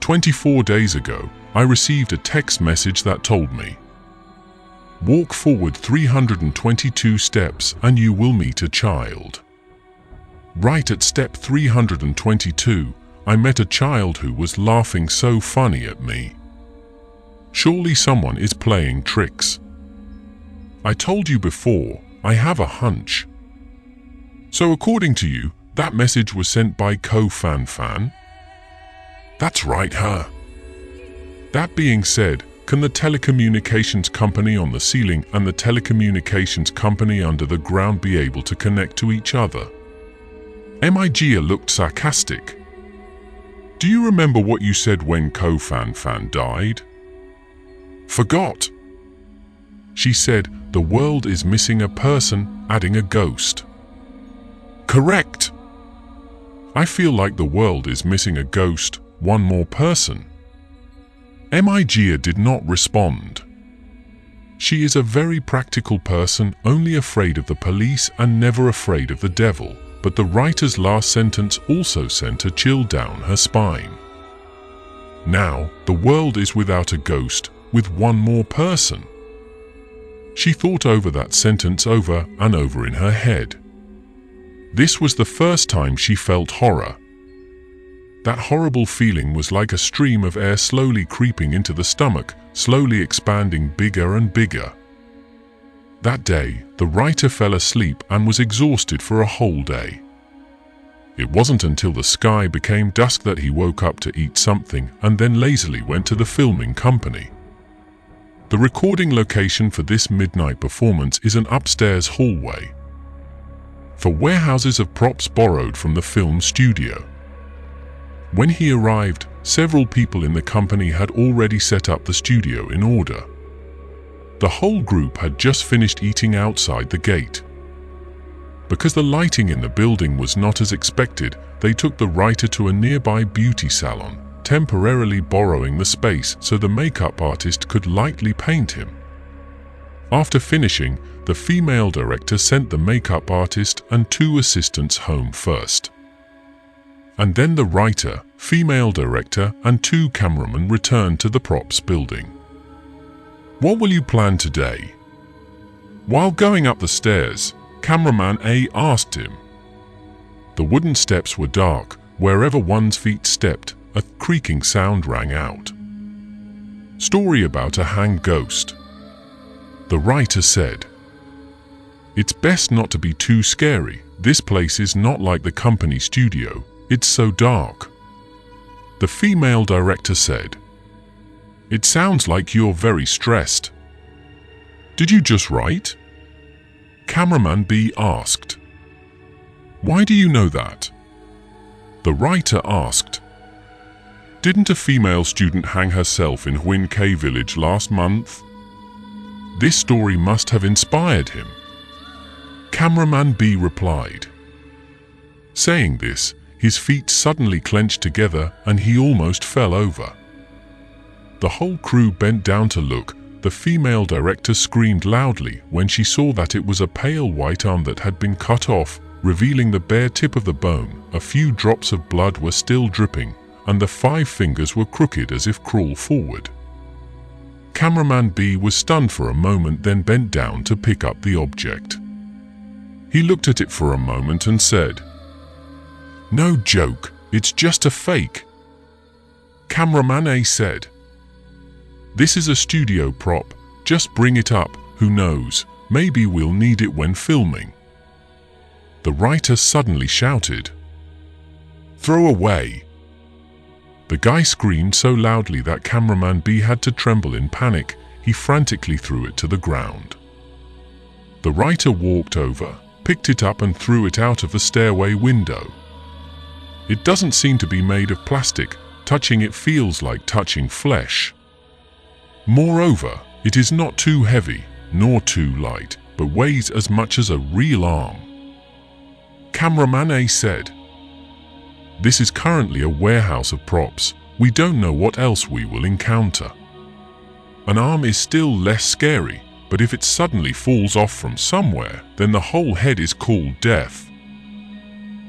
24 days ago, I received a text message that told me, "Walk forward 322 steps and you will meet a child." Right at step 322, I met a child who was laughing so funny at me. Surely someone is playing tricks. I told you before, I have a hunch. So according to you, that message was sent by Fan? That's right, her. That being said, can the telecommunications company on the ceiling and the telecommunications company under the ground be able to connect to each other? Migia looked sarcastic. Do you remember what you said when Fan died? Forgot. She said, the world is missing a person, adding a ghost. Correct. I feel like the world is missing a ghost, one more person. Migia did not respond. She is a very practical person, only afraid of the police and never afraid of the devil, but the writer's last sentence also sent a chill down her spine. Now, the world is without a ghost, with one more person. She thought over that sentence over and over in her head. This was the first time she felt horror. That horrible feeling was like a stream of air slowly creeping into the stomach, slowly expanding bigger and bigger. That day, the writer fell asleep and was exhausted for a whole day. It wasn't until the sky became dusk that he woke up to eat something and then lazily went to the filming company. The recording location for this midnight performance is an upstairs hallway. For warehouses of props borrowed from the film studio. When he arrived, several people in the company had already set up the studio in order. The whole group had just finished eating outside the gate. Because the lighting in the building was not as expected, they took the writer to a nearby beauty salon, temporarily borrowing the space so the makeup artist could lightly paint him. After finishing, the female director sent the makeup artist and 2 assistants home first. And then the writer, female director, and 2 cameramen returned to the props building. What will you plan today? While going up the stairs, cameraman A asked him. The wooden steps were dark. Wherever one's feet stepped, a creaking sound rang out. Story about a hanged ghost. The writer said, It's best not to be too scary. This place is not like the company studio. It's so dark. The female director said, It sounds like you're very stressed. Did you just write? Cameraman B asked. Why do you know that? The writer asked. Didn't a female student hang herself in Huin K village last month? This story must have inspired him. Cameraman B replied. Saying this, his feet suddenly clenched together and he almost fell over. The whole crew bent down to look. The female director screamed loudly when she saw that it was a pale white arm that had been cut off, revealing the bare tip of the bone. A few drops of blood were still dripping, and the 5 fingers were crooked as if crawl forward. Cameraman B was stunned for a moment, then bent down to pick up the object. He looked at it for a moment and said, No joke, it's just a fake. Cameraman A said, This is a studio prop, just bring it up, who knows, maybe we'll need it when filming. The writer suddenly shouted, Throw away! The guy screamed so loudly that cameraman B had to tremble in panic. He frantically threw it to the ground. The writer walked over, picked it up and threw it out of the stairway window. It doesn't seem to be made of plastic. Touching it feels like touching flesh. Moreover, it is not too heavy, nor too light, but weighs as much as a real arm. Cameraman A said, This is currently a warehouse of props. We don't know what else we will encounter. An arm is still less scary, but if it suddenly falls off from somewhere, then the whole head is called death.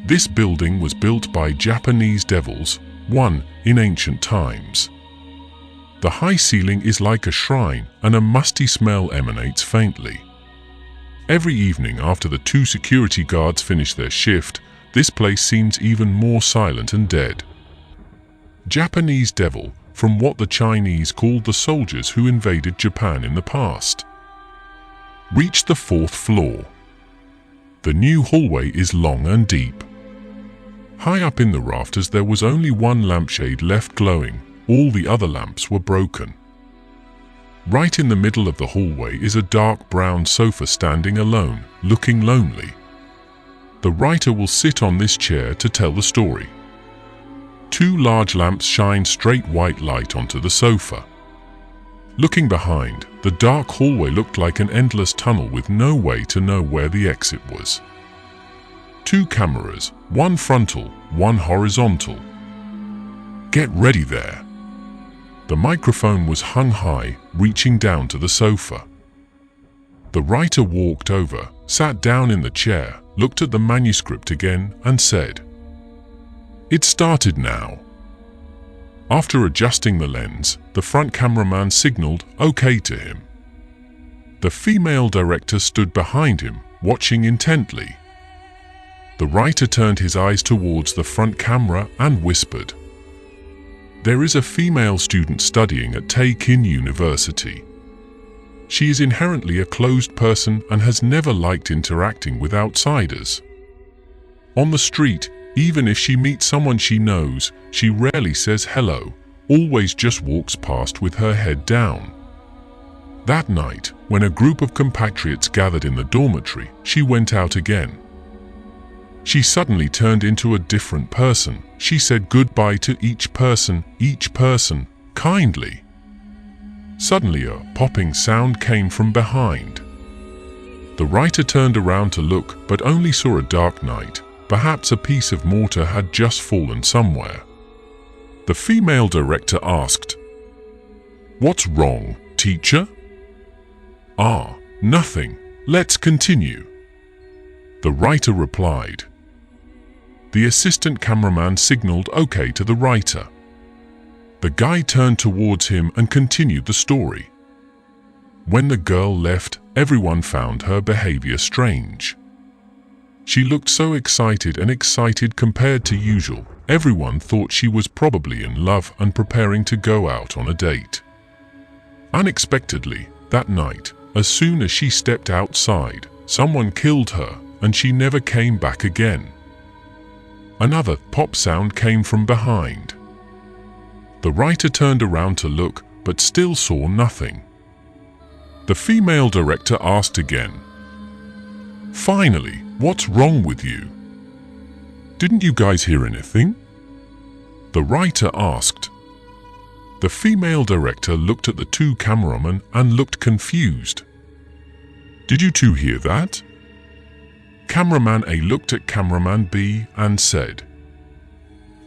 This building was built by Japanese devils, one in ancient times. The high ceiling is like a shrine, and a musty smell emanates faintly. Every evening after the 2 security guards finish their shift, this place seems even more silent and dead. Japanese devil, from what the Chinese called the soldiers who invaded Japan in the past. reached the 4th floor. The new hallway is long and deep. High up in the rafters there was only one lampshade left glowing. All the other lamps were broken. Right in the middle of the hallway is a dark brown sofa standing alone, looking lonely. The writer will sit on this chair to tell the story. 2 large lamps shine straight white light onto the sofa. Looking behind, the dark hallway looked like an endless tunnel with no way to know where the exit was. 2 cameras, one frontal, one horizontal. Get ready there. The microphone was hung high, reaching down to the sofa. The writer walked over, sat down in the chair, looked at the manuscript again, and said, "It started now." After adjusting the lens, the front cameraman signaled OK to him. The female director stood behind him, watching intently. The writer turned his eyes towards the front camera and whispered, "There is a female student studying at Tae-Kin University. She is inherently a closed person and has never liked interacting with outsiders. On the street, even if she meets someone she knows, she rarely says hello, always just walks past with her head down. That night, when a group of compatriots gathered in the dormitory, she went out again. She suddenly turned into a different person. She said goodbye to each person, kindly. Suddenly a popping sound came from behind. The writer turned around to look, but only saw a dark night. Perhaps a piece of mortar had just fallen somewhere. The female director asked, "What's wrong, teacher?" "Ah, nothing. Let's continue." The writer replied. The assistant cameraman signaled OK to the writer. The guy turned towards him and continued the story. When the girl left, everyone found her behavior strange. She looked so excited compared to usual. Everyone thought she was probably in love and preparing to go out on a date. Unexpectedly, that night, as soon as she stepped outside, someone killed her and she never came back again. Another pop sound came from behind. The writer turned around to look, but still saw nothing. The female director asked again, "Finally, what's wrong with you? Didn't you guys hear anything?" The writer asked. The female director looked at the 2 cameramen and looked confused. "Did you 2 hear that?" Cameraman A looked at cameraman B and said,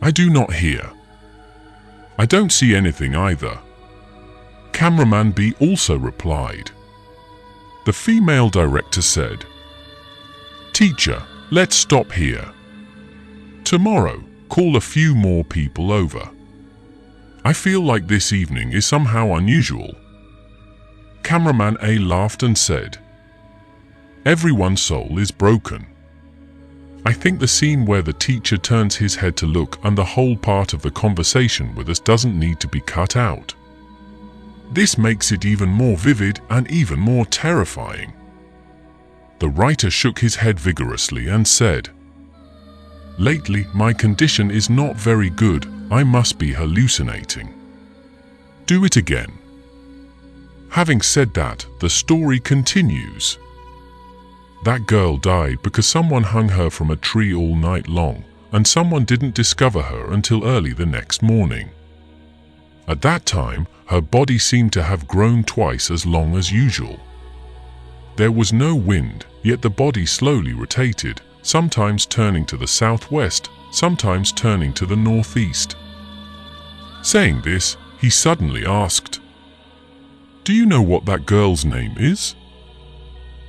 "I do not hear." "I don't see anything either." Cameraman B also replied. The female director said, "Teacher, let's stop here. Tomorrow, call a few more people over. I feel like this evening is somehow unusual." Cameraman A laughed and said, "Everyone's soul is broken. I think the scene where the teacher turns his head to look and the whole part of the conversation with us doesn't need to be cut out. This makes it even more vivid and even more terrifying." The writer shook his head vigorously and said, "Lately, my condition is not very good. I must be hallucinating. Do it again." Having said that, the story continues. That girl died because someone hung her from a tree all night long, and someone didn't discover her until early the next morning. At that time, her body seemed to have grown twice as long as usual. There was no wind, yet the body slowly rotated, sometimes turning to the southwest, sometimes turning to the northeast. Saying this, he suddenly asked, "Do you know what that girl's name is?"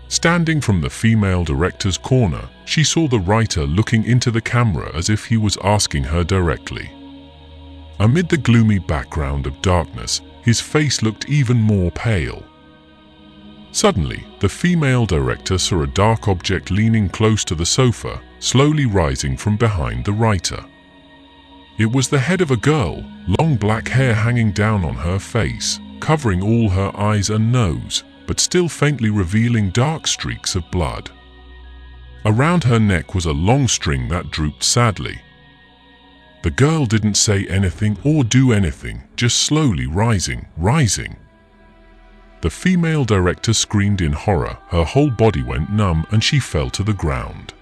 Standing from the female director's corner, she saw the writer looking into the camera as if he was asking her directly. Amid the gloomy background of darkness, his face looked even more pale. Suddenly, the female director saw a dark object leaning close to the sofa, slowly rising from behind the writer. It was the head of a girl, long black hair hanging down on her face, covering all her eyes and nose, but still faintly revealing dark streaks of blood. Around her neck was a long string that drooped sadly. The girl didn't say anything or do anything, just slowly rising. The female director screamed in horror, her whole body went numb and she fell to the ground.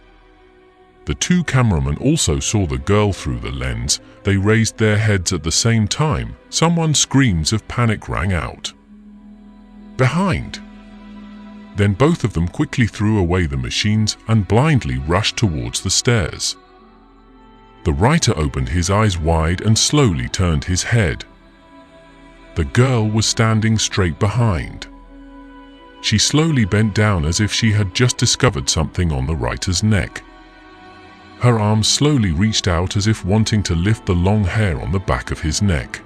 The two cameramen also saw the girl through the lens. They raised their heads at the same time. Someone's screams of panic rang out. Behind! Then both of them quickly threw away the machines and blindly rushed towards the stairs. The writer opened his eyes wide and slowly turned his head. The girl was standing straight behind. She slowly bent down as if she had just discovered something on the writer's neck. Her arms slowly reached out as if wanting to lift the long hair on the back of his neck.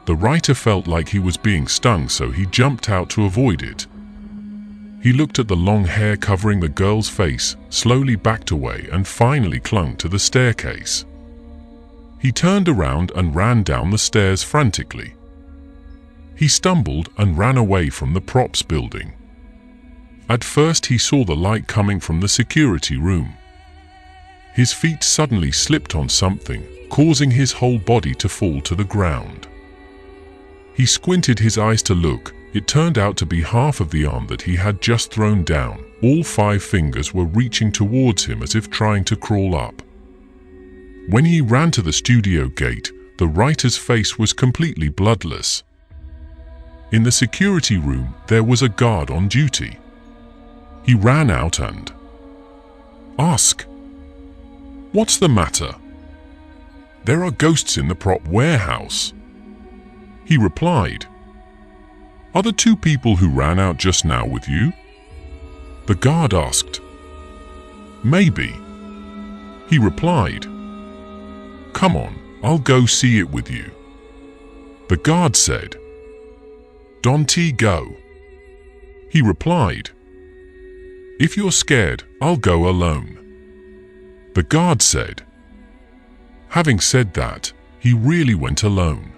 The writer felt like he was being stung, so he jumped out to avoid it. He looked at the long hair covering the girl's face, slowly backed away and finally clung to the staircase. He turned around and ran down the stairs frantically. He stumbled and ran away from the props building. At first he saw the light coming from the security room. His feet suddenly slipped on something, causing his whole body to fall to the ground. He squinted his eyes to look. It turned out to be half of the arm that he had just thrown down. All 5 fingers were reaching towards him as if trying to crawl up. When he ran to the studio gate, the writer's face was completely bloodless. In the security room, there was a guard on duty. He ran out and asked, "What's the matter?" "There are ghosts in the prop warehouse," he replied. "Are the 2 people who ran out just now with you?" The guard asked. "Maybe," he replied. "Come on, I'll go see it with you." The guard said. "Don't go," he replied. "If you're scared, I'll go alone," the guard said. Having said that, he really went alone.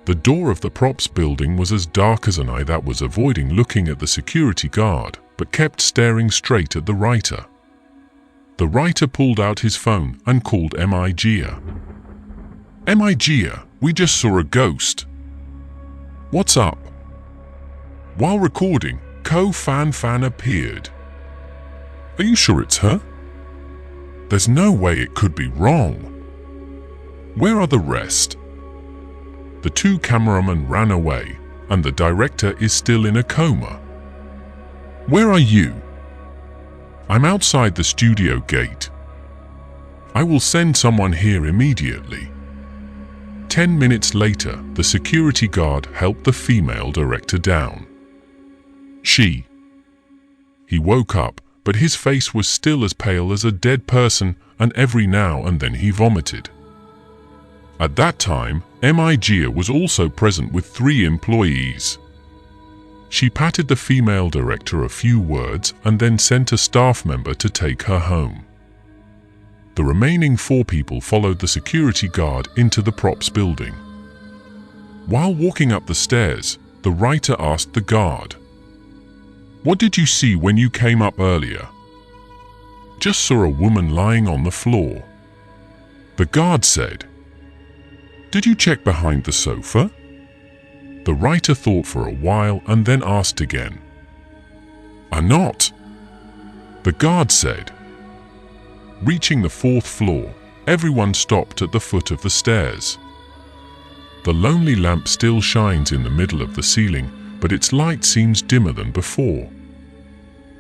The door of the props building was as dark as an eye that was avoiding looking at the security guard, but kept staring straight at the writer. The writer pulled out his phone and called Gia. "Gia, we just saw a ghost." "What's up?" While recording, Fan appeared. "Are you sure it's her? There's no way it could be wrong. Where are the rest?" The 2 cameramen ran away, and the director is still in a coma. "Where are you?" "I'm outside the studio gate." "I will send someone here immediately." 10 minutes later, the security guard helped the female director down. He woke up, but his face was still as pale as a dead person, and every now and then he vomited. At that time, Gia was also present with 3 employees. She patted the female director a few words and then sent a staff member to take her home. The remaining 4 people followed the security guard into the props building. While walking up the stairs, the writer asked the guard, "What did you see when you came up earlier?" "Just saw a woman lying on the floor." The guard said, "Did you check behind the sofa?" The writer thought for a while and then asked again. "I'm not," the guard said. Reaching the 4th floor, everyone stopped at the foot of the stairs. The lonely lamp still shines in the middle of the ceiling, but its light seems dimmer than before.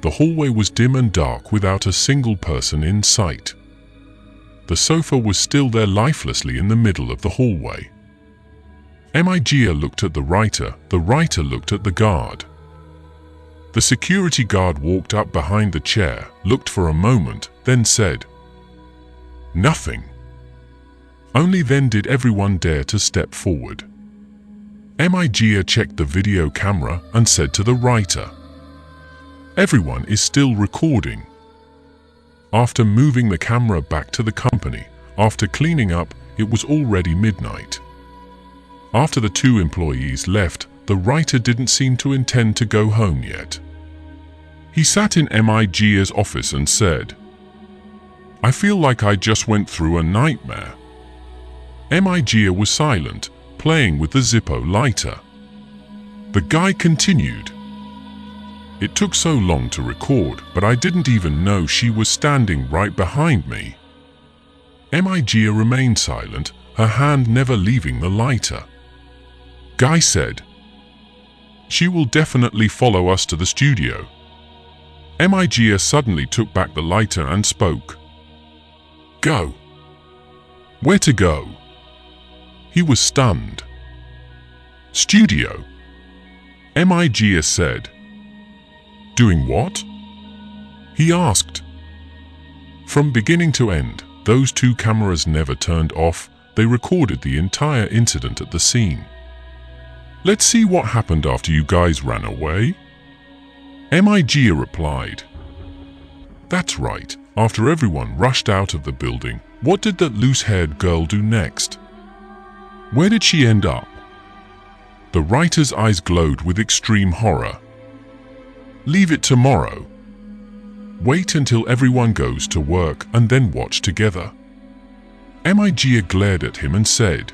The hallway was dim and dark without a single person in sight. The sofa was still there lifelessly in the middle of the hallway. Gia looked at the writer looked at the guard. The security guard walked up behind the chair, looked for a moment, then said, "Nothing." Only then did everyone dare to step forward. Gia checked the video camera and said to the writer, "Everyone is still recording." After moving the camera back to the company, after cleaning up, it was already midnight. After the two employees left, the writer didn't seem to intend to go home yet. He sat in Miga's office and said, "I feel like I just went through a nightmare." Miga was silent, playing with the Zippo lighter. The guy continued, "It took so long to record, but I didn't even know she was standing right behind me." Miga remained silent, her hand never leaving the lighter. Guy said, "She will definitely follow us to the studio." Miga suddenly took back the lighter and spoke. "Go." "Where to go?" He was stunned. "Studio," Miga said. "Doing what?" he asked. From beginning to end, those two cameras never turned off. They recorded the entire incident at the scene. "Let's see what happened after you guys ran away," Miga replied. "That's right. After everyone rushed out of the building, what did that loose-haired girl do next? Where did she end up?" The writer's eyes glowed with extreme horror. "Leave it tomorrow. Wait until everyone goes to work and then watch together." Miga glared at him and said,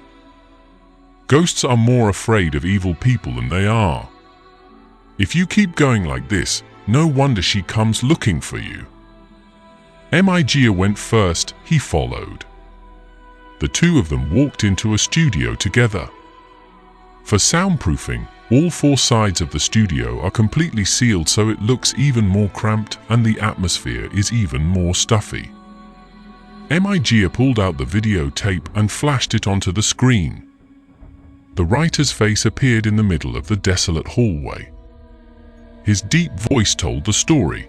"Ghosts are more afraid of evil people than they are. If you keep going like this, no wonder she comes looking for you." Miga went first, he followed. The two of them walked into a studio together. For soundproofing, all four sides of the studio are completely sealed so it looks even more cramped and the atmosphere is even more stuffy. Miga pulled out the videotape and flashed it onto the screen. The writer's face appeared in the middle of the desolate hallway. His deep voice told the story.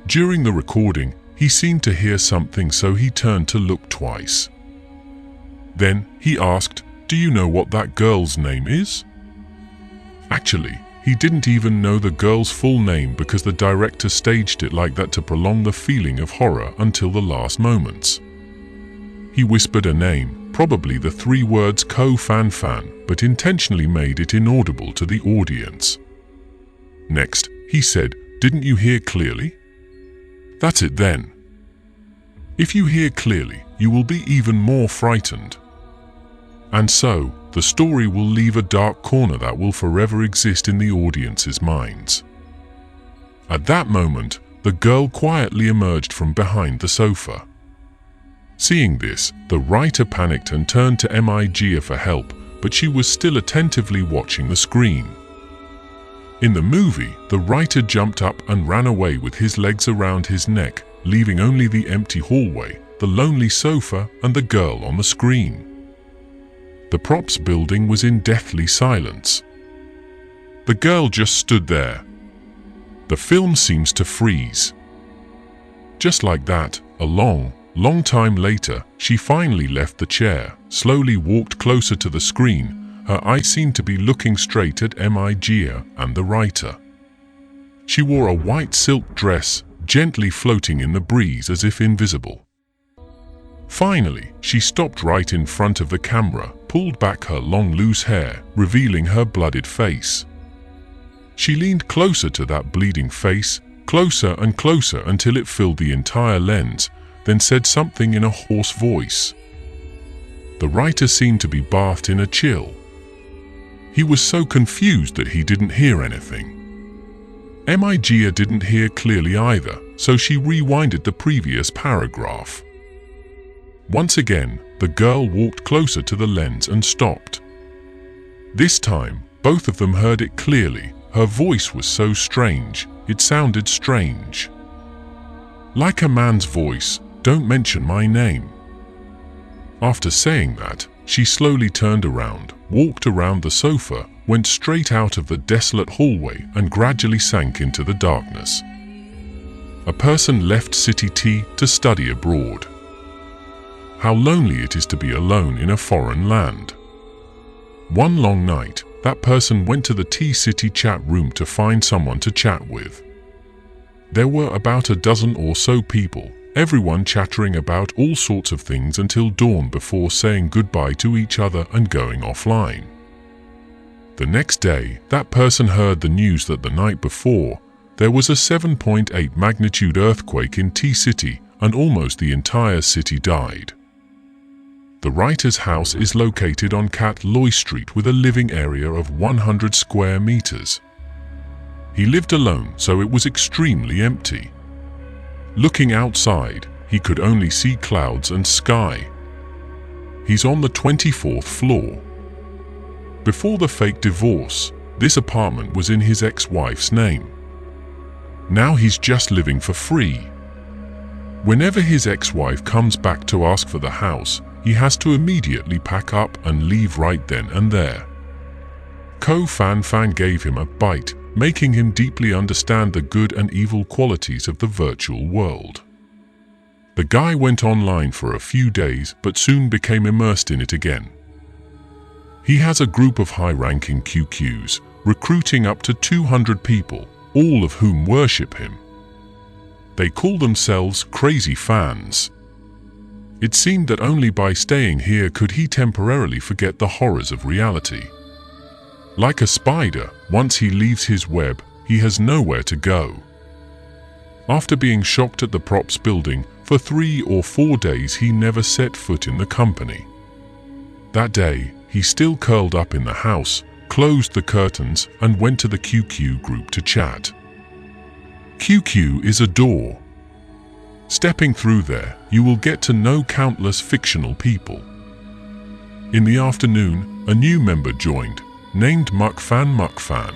During the recording, he seemed to hear something, so he turned to look twice. Then he asked, "Do you know what that girl's name is?" Actually, he didn't even know the girl's full name because the director staged it like that to prolong the feeling of horror until the last moments. He whispered a name, probably the three words Ko-Fan-Fan, but intentionally made it inaudible to the audience. Next, he said, "Didn't you hear clearly? That's it then. If you hear clearly, you will be even more frightened. And so, the story will leave a dark corner that will forever exist in the audience's minds." At that moment, the girl quietly emerged from behind the sofa. Seeing this, the writer panicked and turned to Miga for help, but she was still attentively watching the screen. In the movie, the writer jumped up and ran away with his legs around his neck, leaving only the empty hallway, the lonely sofa, and the girl on the screen. The props building was in deathly silence. The girl just stood there. The film seems to freeze. Just like that, a long time later, she finally left the chair, slowly walked closer to the screen. Her eyes seemed to be looking straight at Miga and the writer. She wore a white silk dress, gently floating in the breeze as if invisible. Finally, she stopped right in front of the camera, pulled back her long loose hair, revealing her blooded face. She leaned closer to that bleeding face, closer and closer until it filled the entire lens, then said something in a hoarse voice. The writer seemed to be bathed in a chill. He was so confused that he didn't hear anything. Miga didn't hear clearly either, so she rewinded the previous paragraph. Once again, the girl walked closer to the lens and stopped. This time, both of them heard it clearly. Her voice was so strange, it sounded strange. Like a man's voice, "Don't mention my name." After saying that, she slowly turned around, walked around the sofa, went straight out of the desolate hallway and gradually sank into the darkness. A person left City T to study abroad. How lonely it is to be alone in a foreign land. One long night, that person went to the T-City chat room to find someone to chat with. There were about a dozen or so people, everyone chattering about all sorts of things until dawn before saying goodbye to each other and going offline. The next day, that person heard the news that the night before, there was a 7.8 magnitude earthquake in T-City and almost the entire city died. The writer's house is located on Cat Loy Street with a living area of 100 square meters. He lived alone, so it was extremely empty. Looking outside, he could only see clouds and sky. He's on the 24th floor. Before the fake divorce, this apartment was in his ex-wife's name. Now he's just living for free. Whenever his ex-wife comes back to ask for the house, he has to immediately pack up and leave right then and there. Fan gave him a bite, making him deeply understand the good and evil qualities of the virtual world. The guy went online for a few days but soon became immersed in it again. He has a group of high-ranking QQs, recruiting up to 200 people, all of whom worship him. They call themselves crazy fans. It seemed that only by staying here could he temporarily forget the horrors of reality. Like a spider, once he leaves his web, he has nowhere to go. After being shocked at the props building, for 3 or 4 days he never set foot in the company. That day, he still curled up in the house, closed the curtains, and went to the QQ group to chat. QQ is a door. Stepping through there, you will get to know countless fictional people. In the afternoon, a new member joined, named Muckfan.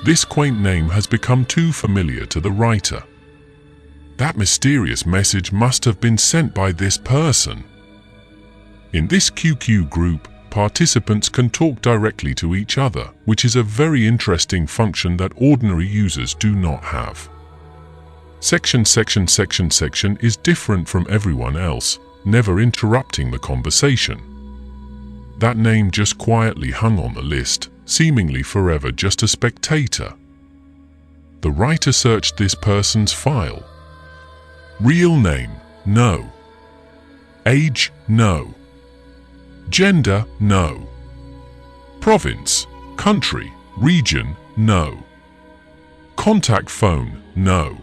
This quaint name has become too familiar to the writer. That mysterious message must have been sent by this person. In this QQ group, participants can talk directly to each other, which is a very interesting function that ordinary users do not have. Section is different from everyone else, never interrupting the conversation. That name just quietly hung on the list, seemingly forever just a spectator. The writer searched this person's file. Real name, no. Age, no. Gender, no. Province, country, region, no. Contact phone, no.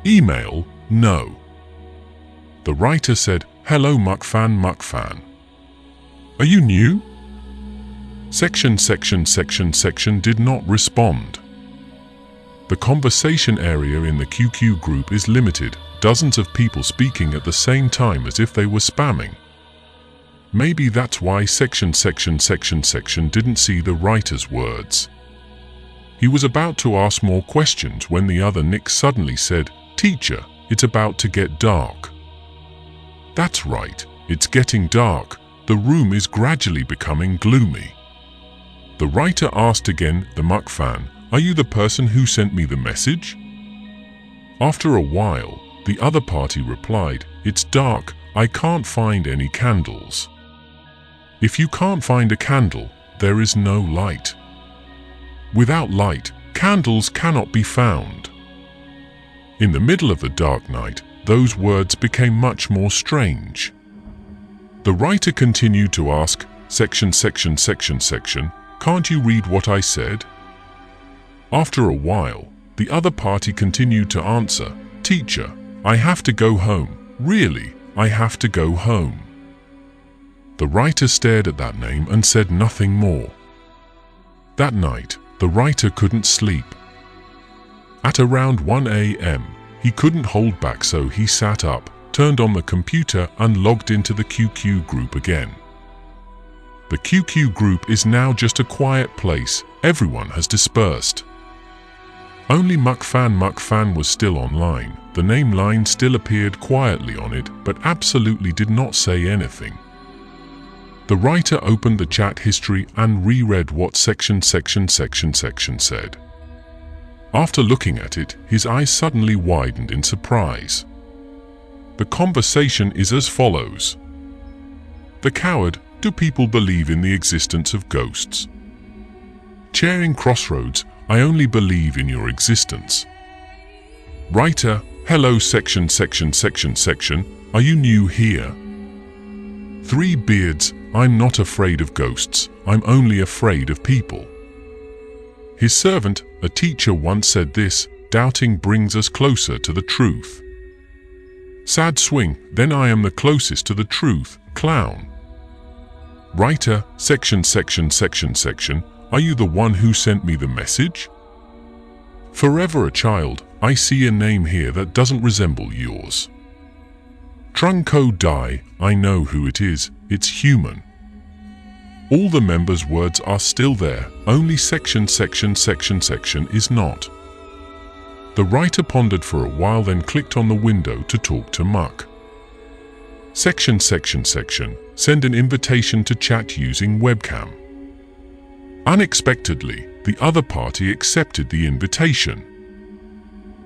Email, no. The writer said, "Hello Muckfan. Are you new?" Section did not respond. The conversation area in the QQ group is limited, dozens of people speaking at the same time as if they were spamming. Maybe that's why section didn't see the writer's words. He was about to ask more questions when the other Nick suddenly said, "Teacher, it's about to get dark." That's right, it's getting dark. The room is gradually becoming gloomy. The writer asked again, "The Muckfan, are you the person who sent me the message?" After a while, the other party replied, "It's dark, I can't find any candles." If you can't find a candle, there is no light. Without light, candles cannot be found. In the middle of the dark night, those words became much more strange. The writer continued to ask, section, "Can't you read what I said?" After a while, the other party continued to answer, "Teacher, I have to go home. Really, I have to go home." The writer stared at that name and said nothing more. That night, the writer couldn't sleep. At around 1 a.m., he couldn't hold back, so he sat up, turned on the computer and logged into the QQ group again. The QQ group is now just a quiet place, everyone has dispersed. Only Muckfan was still online, the name line still appeared quietly on it but absolutely did not say anything. The writer opened the chat history and reread what section said. After looking at it, his eyes suddenly widened in surprise. The conversation is as follows. "The coward, do people believe in the existence of ghosts?" "Chairing Crossroads, I only believe in your existence." "Writer, Hello section, are you new here? Three beards, I'm not afraid of ghosts, I'm only afraid of people. His servant, a teacher, once said this, doubting brings us closer to the truth. Sad swing, then I am the closest to the truth, clown. Writer, section, are you the one who sent me the message? Forever a child, I see a name here that doesn't resemble yours. Trunco die, I know who it is, it's human. All the members' words are still there, only section is not. The writer pondered for a while, then clicked on the window to talk to Muck. Section, send an invitation to chat using webcam. Unexpectedly, the other party accepted the invitation.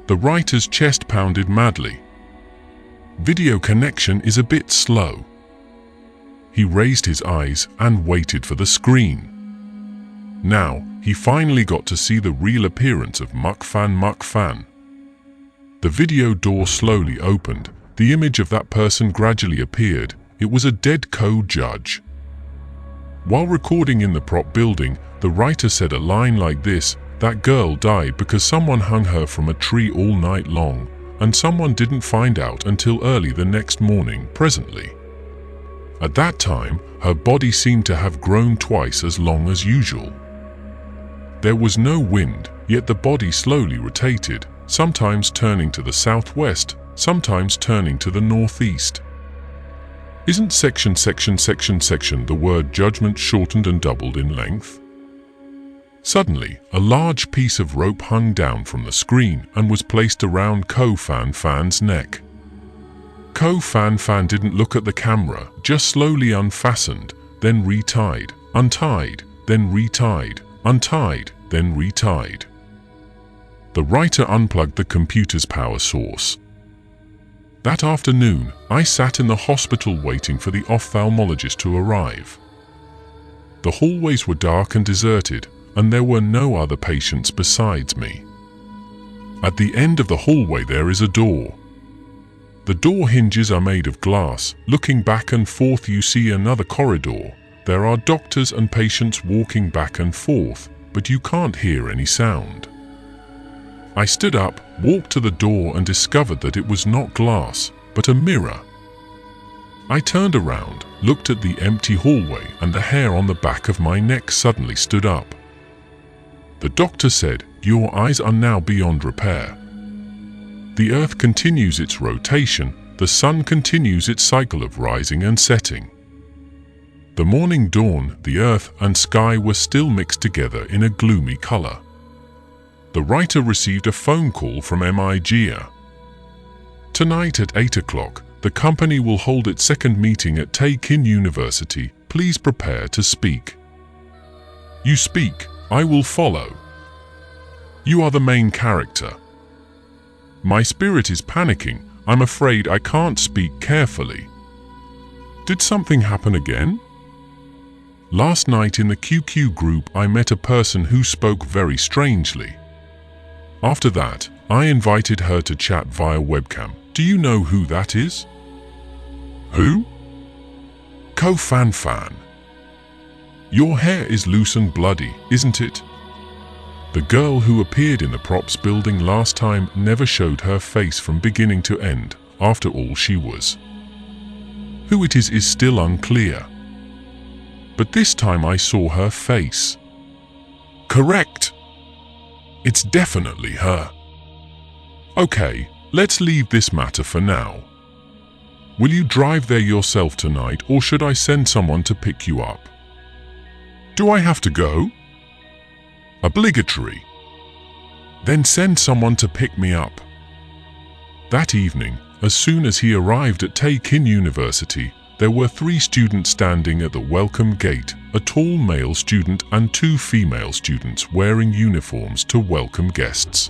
The writer's chest pounded madly. Video connection is a bit slow. He raised his eyes and waited for the screen. Now, he finally got to see the real appearance of Muckfan. The video door slowly opened. The image of that person gradually appeared. It was a dead co-judge. While recording in the prop building, the writer said a line like this: that girl died because someone hung her from a tree all night long, and someone didn't find out until early the next morning, presently. At that time, her body seemed to have grown twice as long as usual. There was no wind, yet the body slowly rotated, sometimes turning to the southwest, sometimes turning to the northeast. Isn't section the word judgment shortened and doubled in length? Suddenly, a large piece of rope hung down from the screen and was placed around Fan's neck. Fan didn't look at the camera, just slowly unfastened, then retied, untied, then retied, untied, then retied. The writer unplugged the computer's power source. That afternoon, I sat in the hospital waiting for the ophthalmologist to arrive. The hallways were dark and deserted, and there were no other patients besides me. At the end of the hallway there is a door. The door hinges are made of glass. Looking back and forth you see another corridor. There are doctors and patients walking back and forth, but you can't hear any sound. I stood up, walked to the door and discovered that it was not glass, but a mirror. I turned around, looked at the empty hallway, and the hair on the back of my neck suddenly stood up. The doctor said, "Your eyes are now beyond repair. The earth continues its rotation, the sun continues its cycle of rising and setting." The morning dawned, the earth and sky were still mixed together in a gloomy color. The writer received a phone call from MIGA. Tonight at 8 o'clock, the company will hold its second meeting at Tae-Kin University. Please prepare to speak. You speak, I will follow. You are the main character. My spirit is panicking. I'm afraid I can't speak carefully. Did something happen again? Last night in the QQ group I met a person who spoke very strangely. After that, I invited her to chat via webcam. Do you know who that is? Who? Fan. Your hair is loose and bloody, isn't it? The girl who appeared in the props building last time never showed her face from beginning to end. After all, she was. Who it is still unclear. But this time I saw her face. Correct. It's definitely her. Okay, let's leave this matter for now. Will you drive there yourself tonight, or should I send someone to pick you up? Do I have to go? Obligatory. Then send someone to pick me up. That evening, as soon as he arrived at Tae-Kin University, there were 3 students standing at the welcome gate, a tall male student and 2 female students wearing uniforms to welcome guests.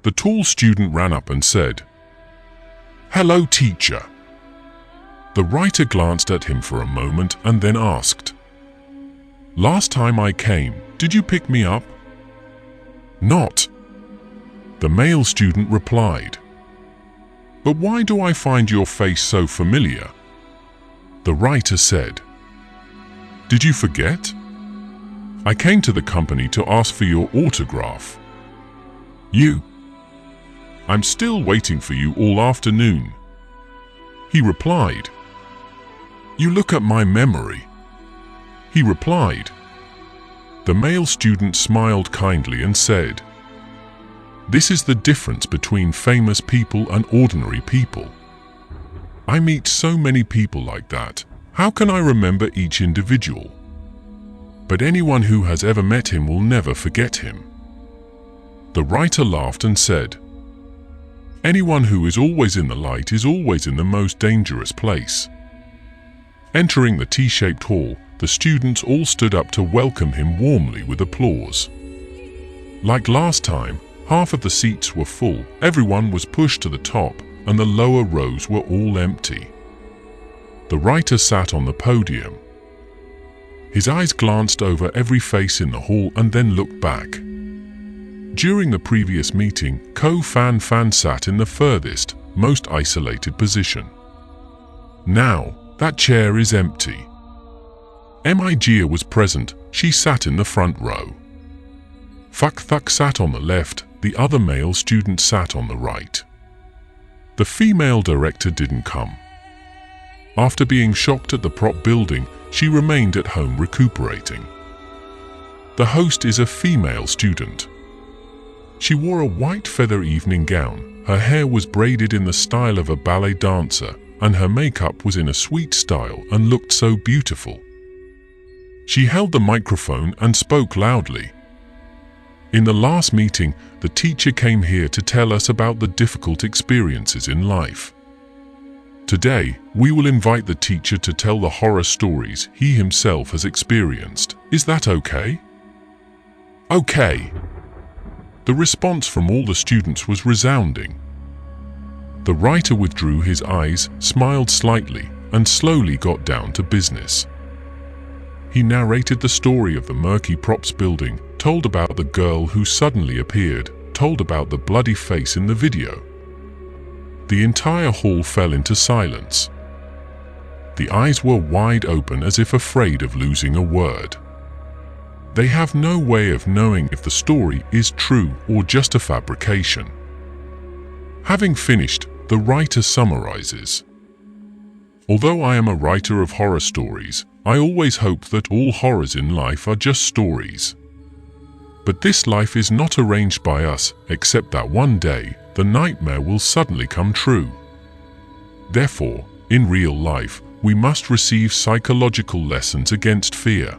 The tall student ran up and said, "Hello, teacher." The writer glanced at him for a moment and then asked, "Last time I came, did you pick me up?" "Not," the male student replied. But why do I find your face so familiar? The writer said, Did you forget? I came to the company to ask for your autograph. I'm still waiting for you all afternoon. He replied. You look at my memory. He replied. The male student smiled kindly and said, This is the difference between famous people and ordinary people. I meet so many people like that. How can I remember each individual? But anyone who has ever met him will never forget him. The writer laughed and said, Anyone who is always in the light is always in the most dangerous place. Entering the T-shaped hall, the students all stood up to welcome him warmly with applause. Like last time, half of the seats were full, everyone was pushed to the top, and the lower rows were all empty. The writer sat on the podium. His eyes glanced over every face in the hall and then looked back. During the previous meeting, Fan sat in the furthest, most isolated position. Now, that chair is empty. Gia was present, she sat in the front row. Thuk sat on the left, the other male student sat on the right. The female director didn't come. After being shocked at the prop building, she remained at home recuperating. The host is a female student. She wore a white feather evening gown, her hair was braided in the style of a ballet dancer, and her makeup was in a sweet style and looked so beautiful. She held the microphone and spoke loudly. In the last meeting, the teacher came here to tell us about the difficult experiences in life. Today, we will invite the teacher to tell the horror stories he himself has experienced. Is that okay? Okay. The response from all the students was resounding. The writer withdrew his eyes, smiled slightly, and slowly got down to business. He narrated the story of the murky props building, told about the girl who suddenly appeared, told about the bloody face in the video. The entire hall fell into silence. The eyes were wide open as if afraid of losing a word. They have no way of knowing if the story is true or just a fabrication. Having finished, the writer summarizes. Although I am a writer of horror stories, I always hope that all horrors in life are just stories. But this life is not arranged by us, except that one day, the nightmare will suddenly come true. Therefore, in real life, we must receive psychological lessons against fear.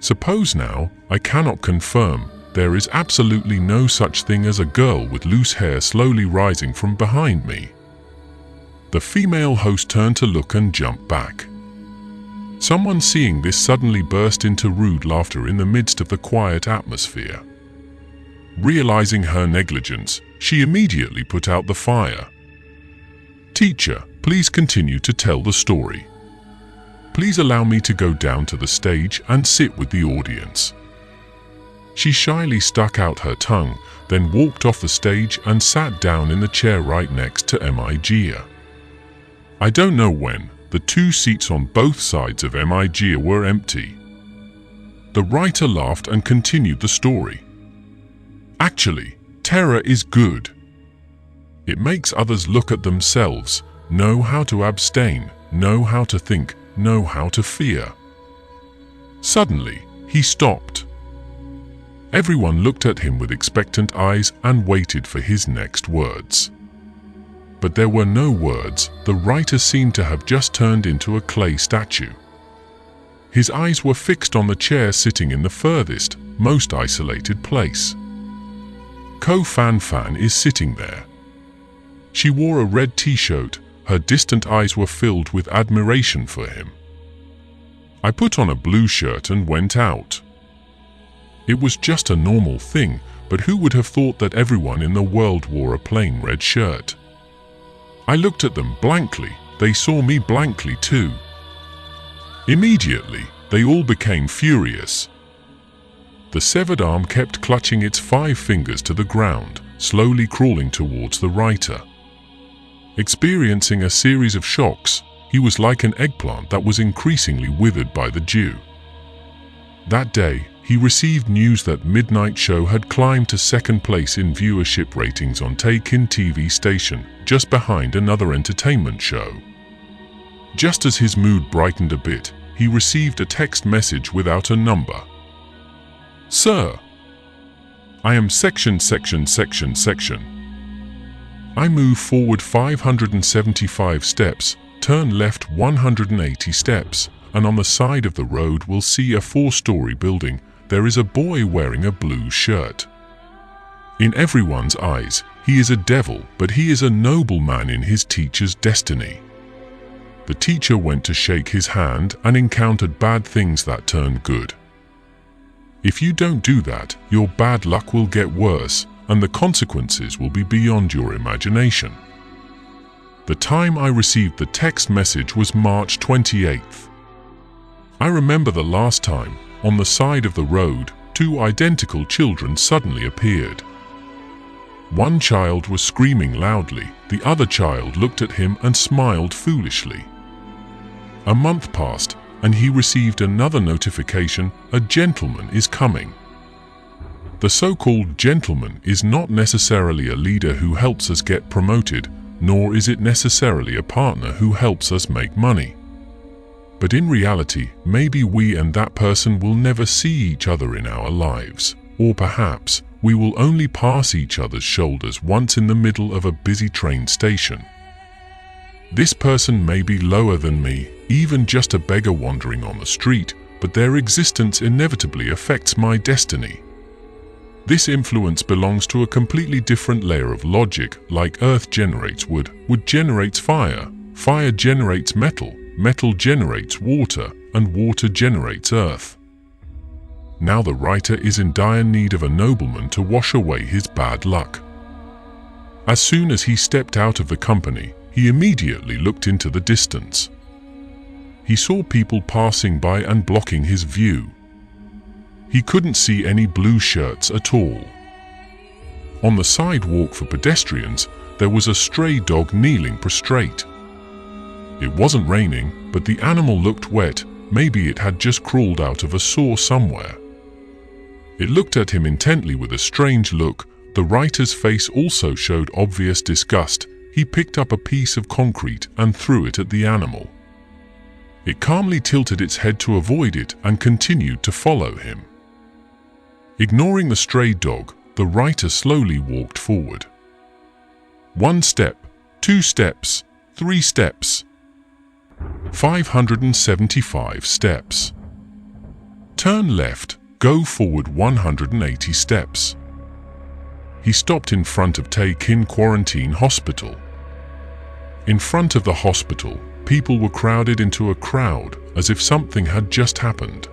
Suppose now, I cannot confirm, there is absolutely no such thing as a girl with loose hair slowly rising from behind me. The female host turned to look and jumped back. Someone seeing this suddenly burst into rude laughter in the midst of the quiet atmosphere. Realizing her negligence, she immediately put out the fire. Teacher, please continue to tell the story. Please allow me to go down to the stage and sit with the audience. She shyly stuck out her tongue, then walked off the stage and sat down in the chair right next to Gia. I don't know when, the two seats on both sides of Gia were empty. The writer laughed and continued the story. Actually, terror is good. It makes others look at themselves, know how to abstain, know how to think, know how to fear. Suddenly, he stopped. Everyone looked at him with expectant eyes and waited for his next words. But there were no words, the writer seemed to have just turned into a clay statue. His eyes were fixed on the chair sitting in the furthest, most isolated place. Fan is sitting there. She wore a red t-shirt, her distant eyes were filled with admiration for him. I put on a blue shirt and went out. It was just a normal thing, but who would have thought that everyone in the world wore a plain red shirt? I looked at them blankly, they saw me blankly too. Immediately, they all became furious. The severed arm kept clutching its 5 fingers to the ground, slowly crawling towards the writer. Experiencing a series of shocks, he was like an eggplant that was increasingly withered by the dew. That day, he received news that Midnight Show had climbed to second place in viewership ratings on Taekin TV station, just behind another entertainment show. Just as his mood brightened a bit, he received a text message without a number. "Sir, I am section. I move forward 575 steps, turn left 180 steps, and on the side of the road will see a 4-story building. There is a boy wearing a blue shirt. In everyone's eyes, he is a devil, but he is a noble man in his teacher's destiny." The teacher went to shake his hand and encountered bad things that turned good. If you don't do that, your bad luck will get worse, and the consequences will be beyond your imagination. The time I received the text message was March 28th. I remember the last time, on the side of the road, 2 identical children suddenly appeared. One child was screaming loudly, the other child looked at him and smiled foolishly. A month passed, and he received another notification: a gentleman is coming. The so-called gentleman is not necessarily a leader who helps us get promoted, nor is it necessarily a partner who helps us make money. But in reality, maybe we and that person will never see each other in our lives, or perhaps we will only pass each other's shoulders once in the middle of a busy train station. This person may be lower than me, even just a beggar wandering on the street, but their existence inevitably affects my destiny. This influence belongs to a completely different layer of logic, like earth generates wood, wood generates fire, fire generates metal, metal generates water, and water generates earth. Now the writer is in dire need of a nobleman to wash away his bad luck. As soon as he stepped out of the company, he immediately looked into the distance. He saw people passing by and blocking his view. He couldn't see any blue shirts at all. On the sidewalk for pedestrians, there was a stray dog kneeling prostrate. It wasn't raining, but the animal looked wet. Maybe it had just crawled out of a sewer somewhere. It looked at him intently with a strange look. The writer's face also showed obvious disgust. He picked up a piece of concrete and threw it at the animal. It calmly tilted its head to avoid it and continued to follow him. Ignoring the stray dog, the writer slowly walked forward. 1 step, 2 steps, 3 steps. 575 steps. Turn left, go forward 180 steps. He stopped in front of Taekin Quarantine Hospital. In front of the hospital, people were crowded into a crowd as if something had just happened.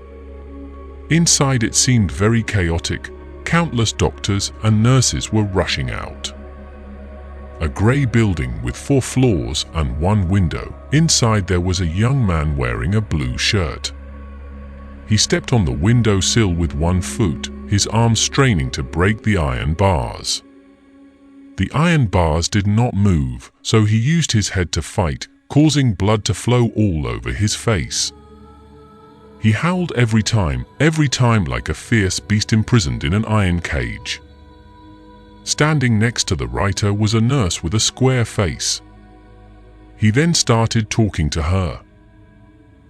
Inside it seemed very chaotic. Countless doctors and nurses were rushing out. A grey building with 4 floors and 1 window. Inside there was a young man wearing a blue shirt. He stepped on the window sill with 1 foot, his arms straining to break the iron bars. The iron bars did not move, so he used his head to fight, causing blood to flow all over his face. He howled every time like a fierce beast imprisoned in an iron cage. Standing next to the writer was a nurse with a square face. He then started talking to her.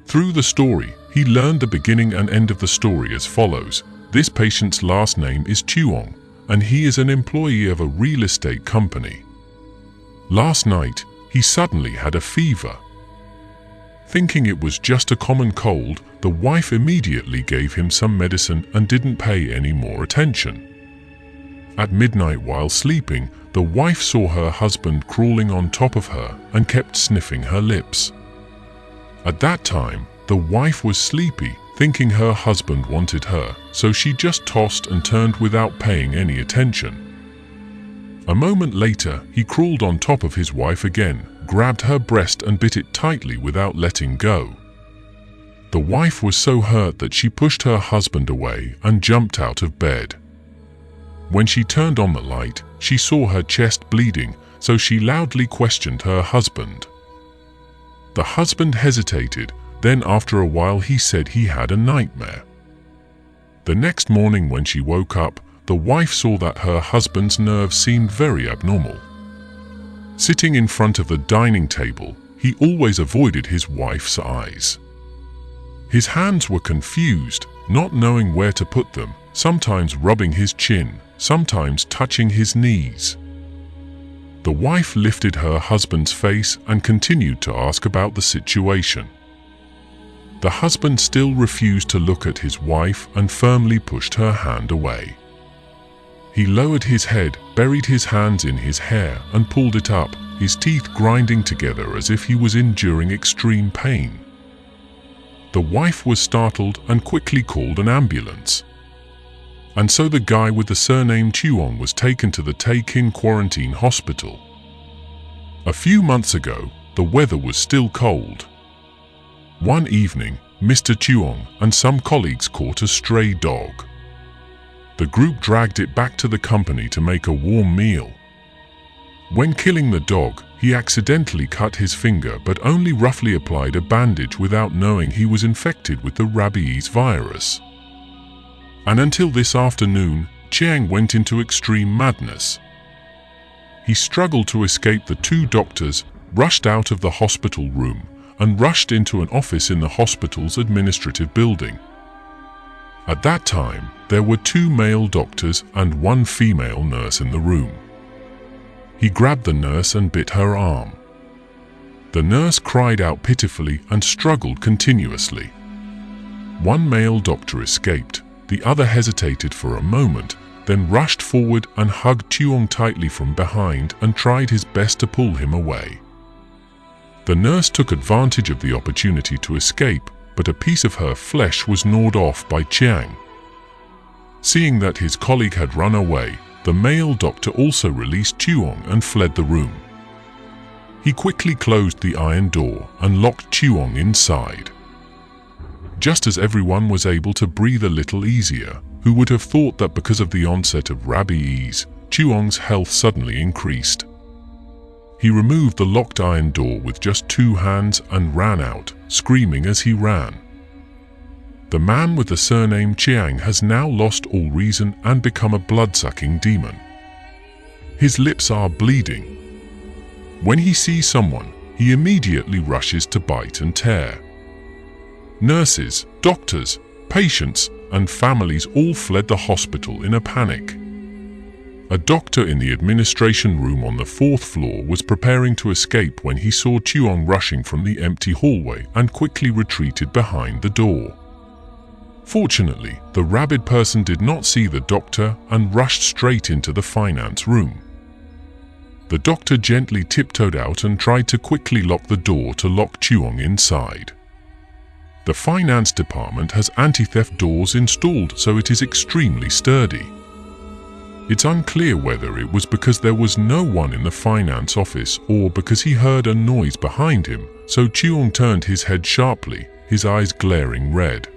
Through the story, he learned the beginning and end of the story as follows. This patient's last name is Chuong, and he is an employee of a real estate company. Last night, he suddenly had a fever. Thinking it was just a common cold, the wife immediately gave him some medicine and didn't pay any more attention. At midnight while sleeping, the wife saw her husband crawling on top of her and kept sniffing her lips. At that time, the wife was sleepy, thinking her husband wanted her, so she just tossed and turned without paying any attention. A moment later, he crawled on top of his wife again, grabbed her breast and bit it tightly without letting go. The wife was so hurt that she pushed her husband away and jumped out of bed. When she turned on the light, she saw her chest bleeding, so she loudly questioned her husband. The husband hesitated, then after a while he said he had a nightmare. The next morning when she woke up, the wife saw that her husband's nerves seemed very abnormal. Sitting in front of the dining table, he always avoided his wife's eyes. His hands were confused, not knowing where to put them, sometimes rubbing his chin, sometimes touching his knees. The wife lifted her husband's face and continued to ask about the situation. The husband still refused to look at his wife and firmly pushed her hand away. He lowered his head, buried his hands in his hair and pulled it up, his teeth grinding together as if he was enduring extreme pain. The wife was startled and quickly called an ambulance. And so the guy with the surname Chuong was taken to the Tae-Kin Quarantine Hospital. A few months ago, the weather was still cold. One evening, Mr. Chuong and some colleagues caught a stray dog. The group dragged it back to the company to make a warm meal. When killing the dog, he accidentally cut his finger but only roughly applied a bandage without knowing he was infected with the rabies virus. And until this afternoon, Chiang went into extreme madness. He struggled to escape the two doctors, rushed out of the hospital room, and rushed into an office in the hospital's administrative building. At that time, there were 2 male doctors and 1 female nurse in the room. He grabbed the nurse and bit her arm. The nurse cried out pitifully and struggled continuously. 1 male doctor escaped, the other hesitated for a moment, then rushed forward and hugged Chuong tightly from behind and tried his best to pull him away. The nurse took advantage of the opportunity to escape, but a piece of her flesh was gnawed off by Chiang. Seeing that his colleague had run away, the male doctor also released Chuong and fled the room. He quickly closed the iron door and locked Chuong inside. Just as everyone was able to breathe a little easier, who would have thought that because of the onset of rabies, Chuong's health suddenly increased. He removed the locked iron door with just 2 hands and ran out, screaming as he ran. The man with the surname Chiang has now lost all reason and become a blood-sucking demon. His lips are bleeding. When he sees someone, he immediately rushes to bite and tear. Nurses, doctors, patients, and families all fled the hospital in a panic. A doctor in the administration room on the 4th floor was preparing to escape when he saw Chuong rushing from the empty hallway and quickly retreated behind the door. Fortunately, the rabid person did not see the doctor and rushed straight into the finance room. The doctor gently tiptoed out and tried to quickly lock the door to lock Chuong inside. The finance department has anti-theft doors installed, so it is extremely sturdy. It's unclear whether it was because there was no one in the finance office or because he heard a noise behind him, so Chuong turned his head sharply, his eyes glaring red.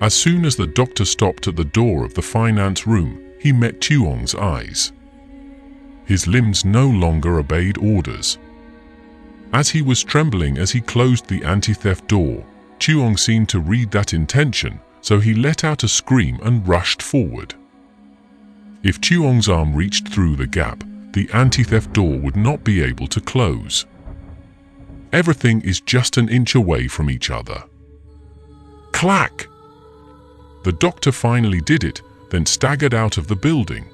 As soon as the doctor stopped at the door of the finance room, he met Chuong's eyes. His limbs no longer obeyed orders. As he was trembling as he closed the anti-theft door, Chuong seemed to read that intention, so he let out a scream and rushed forward. If Chuong's arm reached through the gap, the anti-theft door would not be able to close. Everything is just an inch away from each other. Clack! The doctor finally did it, then staggered out of the building.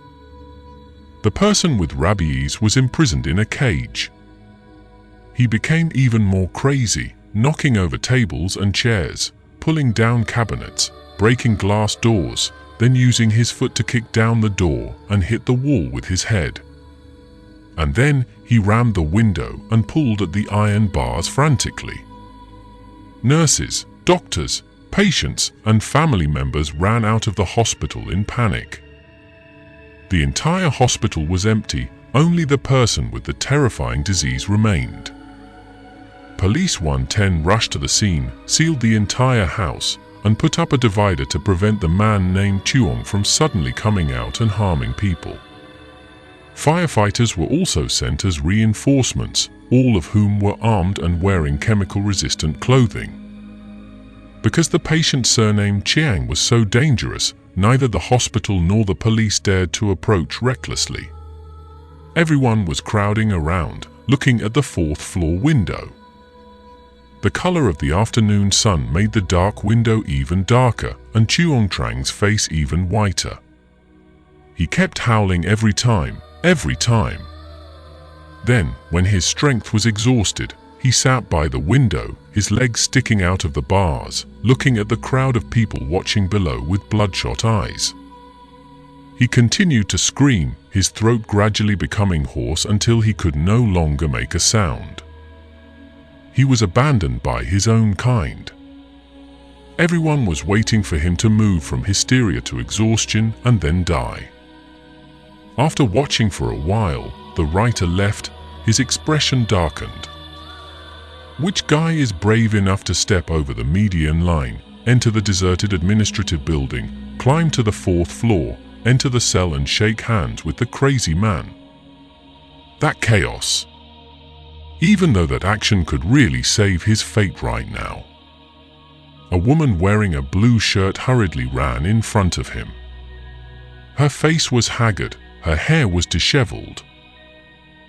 The person with rabies was imprisoned in a cage. He became even more crazy, knocking over tables and chairs, pulling down cabinets, breaking glass doors, then using his foot to kick down the door and hit the wall with his head. And then he rammed the window and pulled at the iron bars frantically. Nurses, doctors, patients, and family members ran out of the hospital in panic. The entire hospital was empty, only the person with the terrifying disease remained. Police 110 rushed to the scene, sealed the entire house, and put up a divider to prevent the man named Chuong from suddenly coming out and harming people. Firefighters were also sent as reinforcements, all of whom were armed and wearing chemical-resistant clothing. Because the patient's surname Chiang was so dangerous, neither the hospital nor the police dared to approach recklessly. Everyone was crowding around, looking at the 4th floor window. The color of the afternoon sun made the dark window even darker and Chuong Trang's face even whiter. He kept howling every time. Then, when his strength was exhausted, he sat by the window, his legs sticking out of the bars, looking at the crowd of people watching below with bloodshot eyes. He continued to scream, his throat gradually becoming hoarse until he could no longer make a sound. He was abandoned by his own kind. Everyone was waiting for him to move from hysteria to exhaustion and then die. After watching for a while, the writer left, his expression darkened. Which guy is brave enough to step over the median line, enter the deserted administrative building, climb to the 4th floor, enter the cell and shake hands with the crazy man? That chaos. Even though that action could really save his fate right now. A woman wearing a blue shirt hurriedly ran in front of him. Her face was haggard, her hair was disheveled.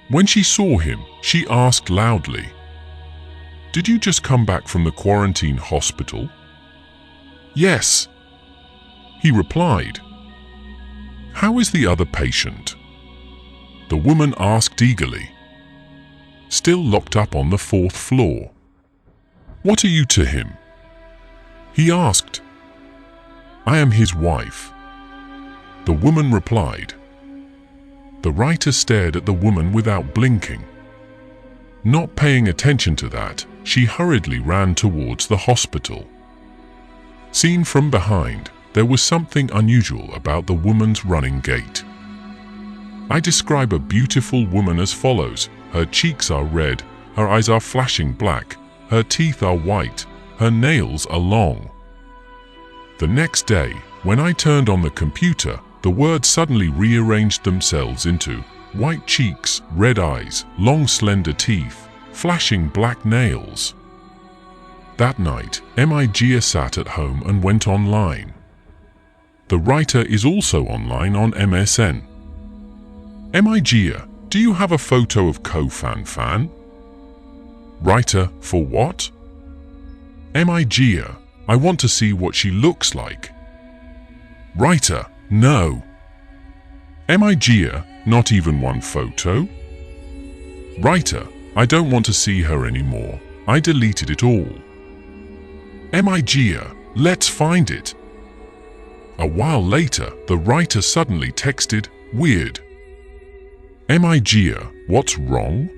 When she saw him, she asked loudly, "Did you just come back from the quarantine hospital?" "Yes," he replied. "How is the other patient?" the woman asked eagerly. "Still locked up on the 4th floor." "What are you to him?" he asked. "I am his wife," the woman replied. The writer stared at the woman without blinking. Not paying attention to that, she hurriedly ran towards the hospital. Seen from behind, there was something unusual about the woman's running gait. I describe a beautiful woman as follows: her cheeks are red, her eyes are flashing black, her teeth are white, her nails are long. The next day, when I turned on the computer, the words suddenly rearranged themselves into white cheeks, red eyes, long slender teeth, flashing black nails. That night, Mijia sat at home and went online. The writer is also online on MSN. Mijia, do you have a photo of Ko Fan Fan? Writer, for what? Mijia, I want to see what she looks like. Writer, no. Mijia, not even one photo? Writer, I don't want to see her anymore. I deleted it all. Mijia, let's find it. A while later, the writer suddenly texted, weird. Mijia, what's wrong?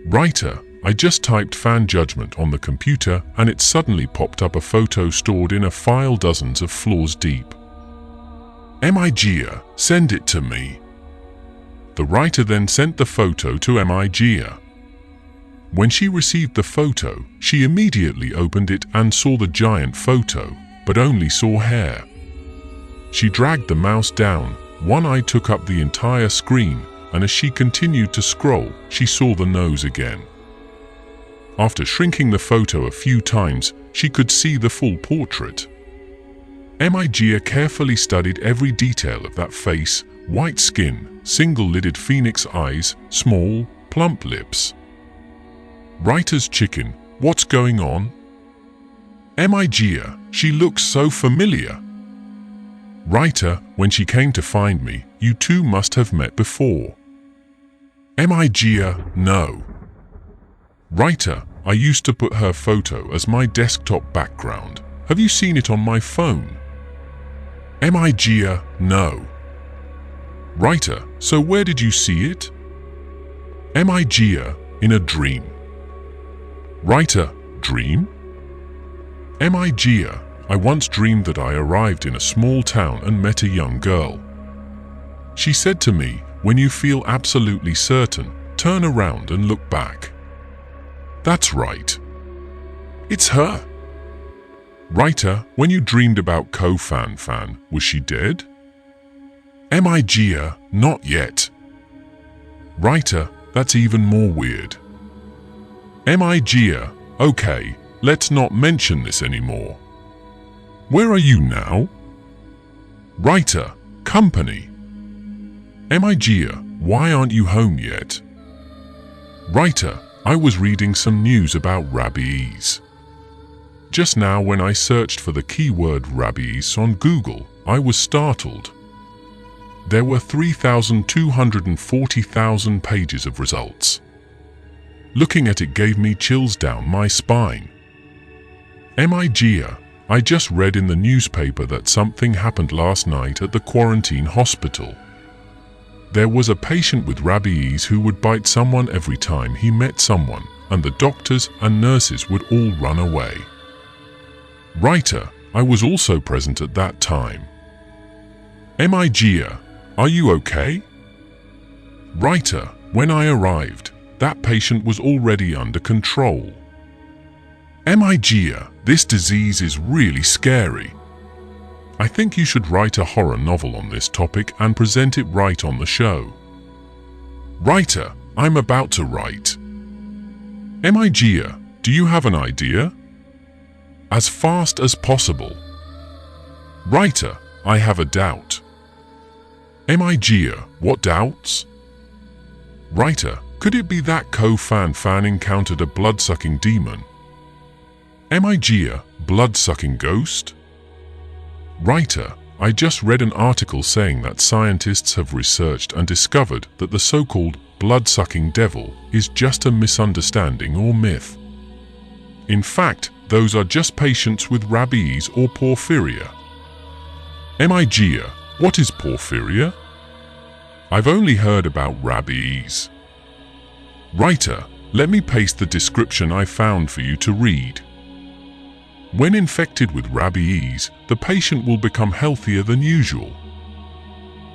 Writer, I just typed fan judgment on the computer and it suddenly popped up a photo stored in a file dozens of floors deep. Mijia, send it to me. The writer then sent the photo to Mijia. When she received the photo, she immediately opened it and saw the giant photo, but only saw hair. She dragged the mouse down, one eye took up the entire screen, and as she continued to scroll, she saw the nose again. After shrinking the photo a few times, she could see the full portrait. Mijia carefully studied every detail of that face: white skin, single-lidded phoenix eyes, small, plump lips. Writer's chicken, what's going on? Mijia, she looks so familiar. Writer, when she came to find me, you two must have met before. Mijia, no. Writer, I used to put her photo as my desktop background. Have you seen it on my phone? Mijia, no. Writer, so where did you see it? Mijia, in a dream. Writer, dream? Mijia, I once dreamed that I arrived in a small town and met a young girl. She said to me, when you feel absolutely certain, turn around and look back. That's right. It's her. Writer, when you dreamed about Ko Fan Fan, was she dead? Mijia, not yet. Writer, that's even more weird. Migia, okay, let's not mention this anymore. Where are you now? Writer, company. Migia, why aren't you home yet? Writer, I was reading some news about rabies. Just now when I searched for the keyword rabies on Google, I was startled. There were 3,240,000 pages of results. Looking at it gave me chills down my spine. Migia, I just read in the newspaper that something happened last night at the quarantine hospital. There was a patient with rabies who would bite someone every time he met someone, and the doctors and nurses would all run away. Writer, I was also present at that time. Migia, are you okay? Writer, when I arrived, that patient was already under control. Migia, this disease is really scary. I think you should write a horror novel on this topic and present it right on the show. Writer, I'm about to write. Migia, do you have an idea? As fast as possible. Writer, I have a doubt. Migia, what doubts? Writer, could it be that Ko-Fan encountered a blood-sucking demon? Migia, blood-sucking ghost? Writer, I just read an article saying that scientists have researched and discovered that the so-called blood-sucking devil is just a misunderstanding or myth. In fact, those are just patients with rabies or porphyria. Migia, what is porphyria? I've only heard about rabies. Writer, let me paste the description I found for you to read. When infected with rabies, the patient will become healthier than usual.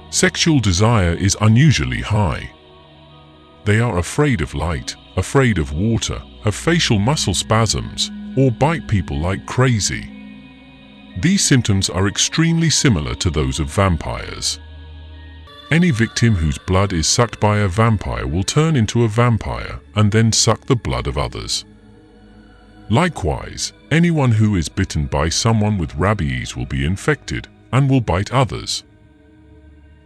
Sexual desire is unusually high. They are afraid of light, afraid of water, have facial muscle spasms, or bite people like crazy. These symptoms are extremely similar to those of vampires. Any victim whose blood is sucked by a vampire will turn into a vampire and then suck the blood of others. Likewise, anyone who is bitten by someone with rabies will be infected and will bite others.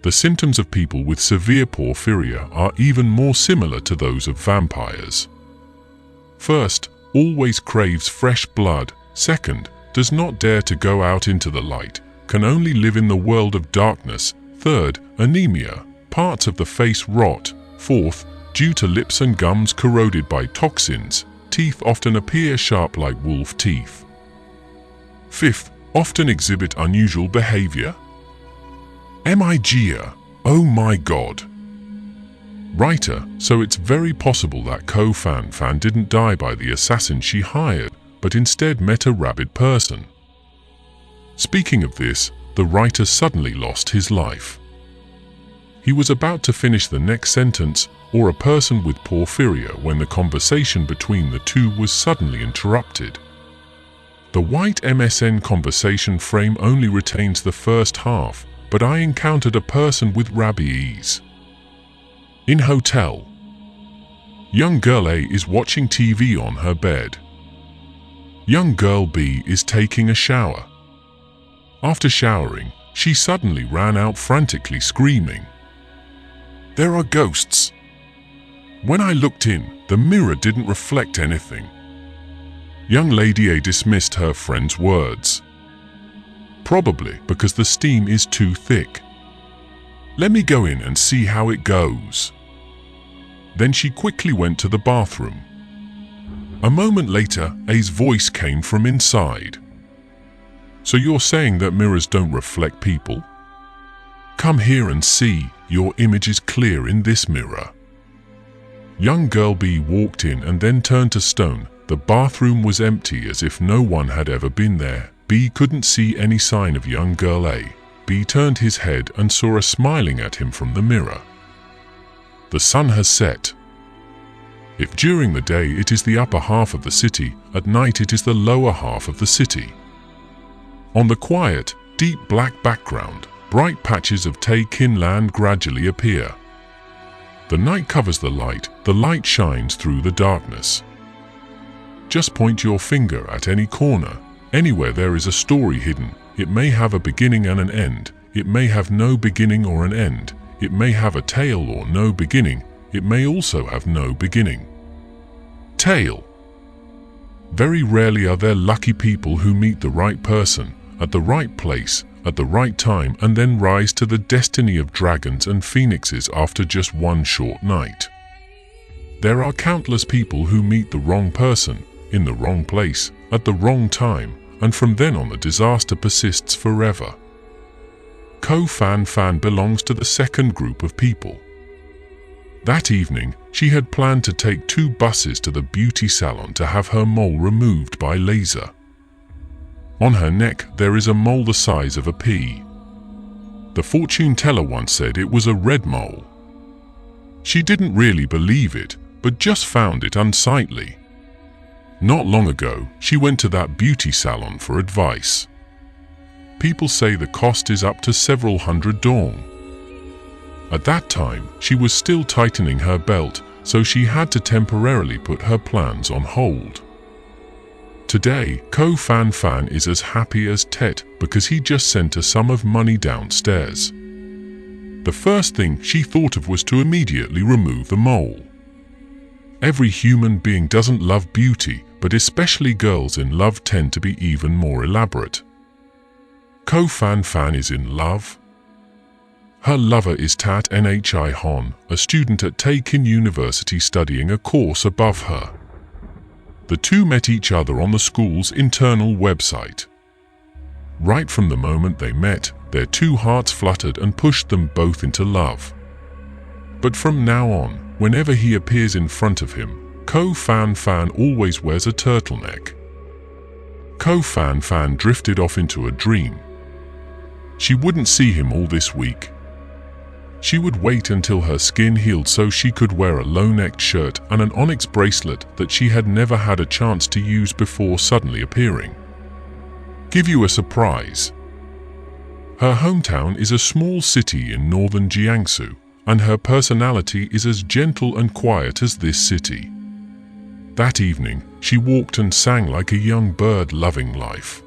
The symptoms of people with severe porphyria are even more similar to those of vampires. First, always craves fresh blood. Second, does not dare to go out into the light, can only live in the world of darkness. Third, anemia, parts of the face rot. Fourth, due to lips and gums corroded by toxins, teeth often appear sharp like wolf teeth. Fifth, often exhibit unusual behavior. Migia, oh my God. Writer, so it's very possible that Ko-Fan didn't die by the assassin she hired, but instead met a rabid person. Speaking of this, the writer suddenly lost his life. He was about to finish the next sentence, or a person with porphyria, when the conversation between the two was suddenly interrupted. The white MSN conversation frame only retains the first half, but I encountered a person with rabies. In hotel. Young girl A is watching TV on her bed. Young girl B is taking a shower. After showering, she suddenly ran out frantically screaming, "There are ghosts!" When I looked in, the mirror didn't reflect anything. Young lady A dismissed her friend's words. Probably because the steam is too thick. Let me go in and see how it goes. Then she quickly went to the bathroom. A moment later, A's voice came from inside. So you're saying that mirrors don't reflect people? Come here and see, your image is clear in this mirror. Young girl B walked in and then turned to stone. The bathroom was empty as if no one had ever been there. B couldn't see any sign of young girl A. B turned his head and saw her smiling at him from the mirror. The sun has set. If during the day it is the upper half of the city, at night it is the lower half of the city. On the quiet, deep black background, bright patches of Tay Kin land gradually appear. The night covers the light shines through the darkness. Just point your finger at any corner, anywhere there is a story hidden. It may have a beginning and an end, it may have no beginning or an end, it may have a tail or no beginning, it may also have no beginning. Tail. Very rarely are there lucky people who meet the right person, at the right place, at the right time, and then rise to the destiny of dragons and phoenixes after just one short night. There are countless people who meet the wrong person, in the wrong place, at the wrong time, and from then on the disaster persists forever. Ko Fan Fan belongs to the second group of people. That evening, she had planned to take 2 buses to the beauty salon to have her mole removed by laser. On her neck there is a mole the size of a pea. The fortune teller once said it was a red mole. She didn't really believe it, but just found it unsightly. Not long ago, she went to that beauty salon for advice. People say the cost is up to several hundred dong. At that time, she was still tightening her belt, so she had to temporarily put her plans on hold. Today, Ko Fan Fan is as happy as Tet because he just sent a sum of money downstairs. The first thing she thought of was to immediately remove the mole. Every human being doesn't love beauty, but especially girls in love tend to be even more elaborate. Ko Fan Fan is in love. Her lover is Tat Nhi Hon, a student at Taekin University studying a course above her. The two met each other on the school's internal website. Right from the moment they met, their 2 hearts fluttered and pushed them both into love. But from now on, whenever he appears in front of him, Ko Fan Fan always wears a turtleneck. Ko Fan Fan drifted off into a dream. She wouldn't see him all this week. She would wait until her skin healed so she could wear a low-necked shirt and an onyx bracelet that she had never had a chance to use before suddenly appearing. Give you a surprise. Her hometown is a small city in northern Jiangsu, and her personality is as gentle and quiet as this city. That evening, she walked and sang like a young bird loving life.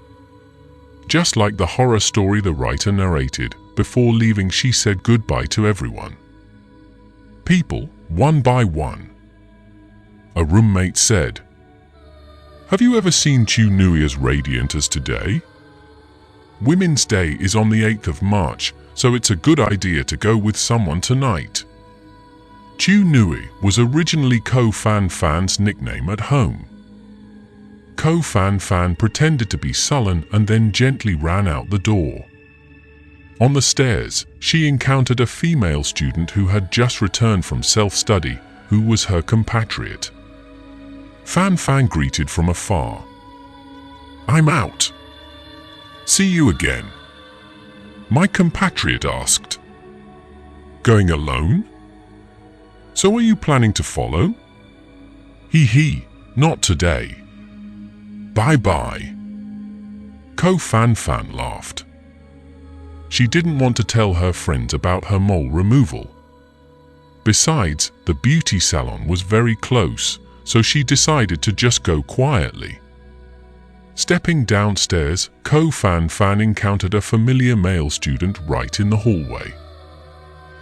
Just like the horror story the writer narrated, before leaving she said goodbye to everyone. People, one by one. A roommate said, "Have you ever seen Chu Nui as radiant as today? Women's Day is on the 8th of March, so it's a good idea to go with someone tonight." Chu Nui was originally Ko Fan Fan's nickname at home. Ko Fan Fan pretended to be sullen and then gently ran out the door. On the stairs, she encountered a female student who had just returned from self-study, who was her compatriot. Fan Fan greeted from afar. "I'm out. See you again." My compatriot asked. "Going alone? So are you planning to follow?" He, not today. Bye-bye." Ko Fan Fan laughed. She didn't want to tell her friends about her mole removal. Besides, the beauty salon was very close, so she decided to just go quietly. Stepping downstairs, Ko Fan Fan encountered a familiar male student right in the hallway.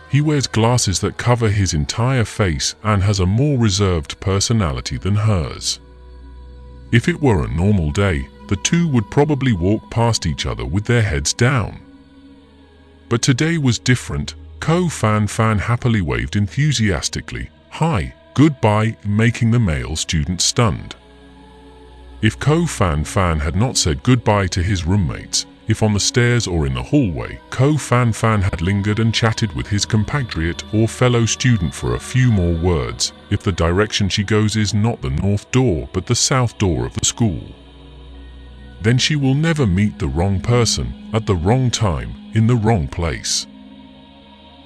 He wears glasses that cover his entire face and has a more reserved personality than hers. If it were a normal day, the two would probably walk past each other with their heads down. But today was different. Ko Fan Fan happily waved enthusiastically, "Hi, goodbye," making the male student stunned. If Ko Fan Fan had not said goodbye to his roommates, if on the stairs or in the hallway, Ko Fan Fan had lingered and chatted with his compatriot or fellow student for a few more words, if the direction she goes is not the north door but the south door of the school, then she will never meet the wrong person, at the wrong time, in the wrong place.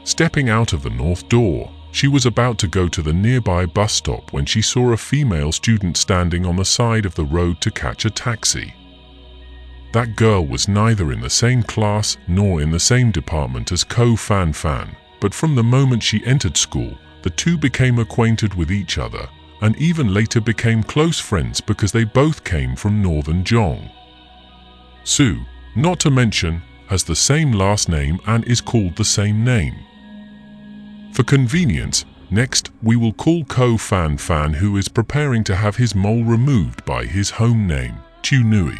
Stepping out of the north door, she was about to go to the nearby bus stop when she saw a female student standing on the side of the road to catch a taxi. That girl was neither in the same class nor in the same department as Ko Fan Fan, but from the moment she entered school, the two became acquainted with each other and even later became close friends because they both came from northern Zhong. Su, not to mention, has the same last name and is called the same name. For convenience, next we will call Ko Fan Fan, who is preparing to have his mole removed by his home name, Chu Nui.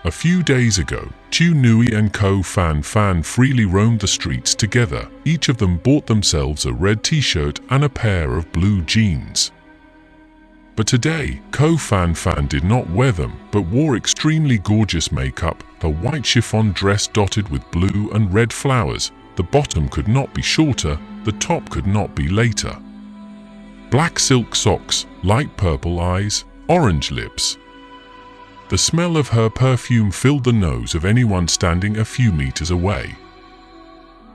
A few days ago, Chu Nui and Ko Fan Fan freely roamed the streets together. Each of them bought themselves a red t-shirt and a pair of blue jeans. But today, Ko Fan Fan did not wear them, but wore extremely gorgeous makeup, a white chiffon dress dotted with blue and red flowers. The bottom could not be shorter, the top could not be later. Black silk socks, light purple eyes, orange lips. The smell of her perfume filled the nose of anyone standing a few meters away.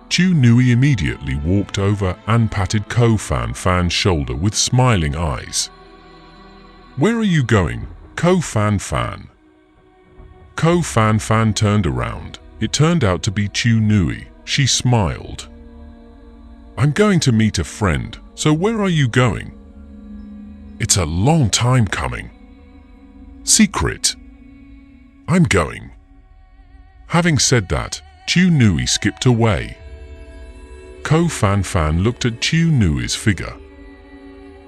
Chu Nui immediately walked over and patted Ko Fan Fan's shoulder with smiling eyes. "Where are you going, Ko Fan Fan?" Ko Fan Fan turned around. It turned out to be Chu Nui. She smiled. "I'm going to meet a friend, so where are you going?" "It's a long time coming." "Secret." "I'm going." Having said that, Chu Nui skipped away. Ko Fan Fan looked at Chu Nui's figure.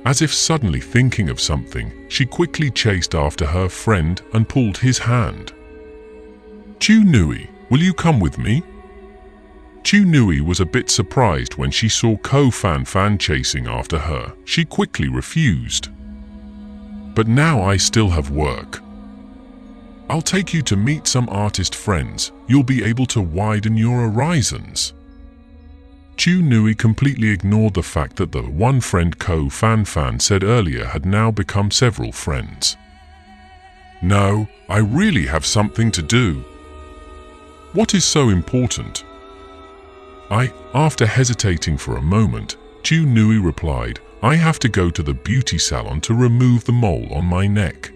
As if suddenly thinking of something, she quickly chased after her friend and pulled his hand. "Chu Nui, will you come with me?" Chu Nui was a bit surprised when she saw Ko Fan Fan chasing after her. She quickly refused. "But now I still have work. I'll take you to meet some artist friends. You'll be able to widen your horizons." Chu Nui completely ignored the fact that the one friend Ko Fan Fan said earlier had now become several friends. "No, I really have something to do." "What is so important?" After hesitating for a moment, Chu Nui replied, "I have to go to the beauty salon to remove the mole on my neck."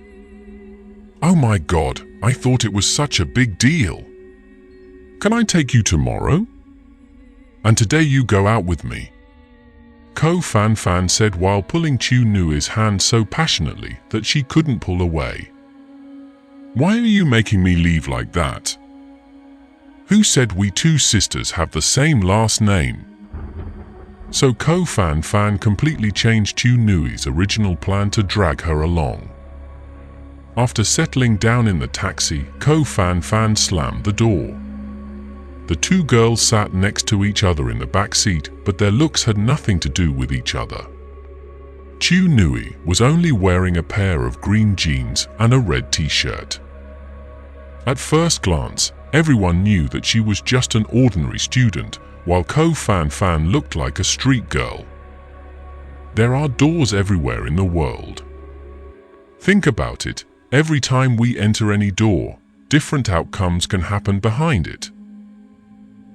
"Oh my God, I thought it was such a big deal. Can I take you tomorrow? And today you go out with me." Ko Fan Fan said while pulling Chu Nui's hand so passionately that she couldn't pull away. "Why are you making me leave like that? Who said we two sisters have the same last name?" So Ko Fan Fan completely changed Chu Nui's original plan to drag her along. After settling down in the taxi, Ko Fan Fan slammed the door. The two girls sat next to each other in the back seat, but their looks had nothing to do with each other. Chu Nui was only wearing a pair of green jeans and a red t-shirt. At first glance, everyone knew that she was just an ordinary student, while Ko Fan Fan looked like a street girl. There are doors everywhere in the world. Think about it, every time we enter any door, different outcomes can happen behind it.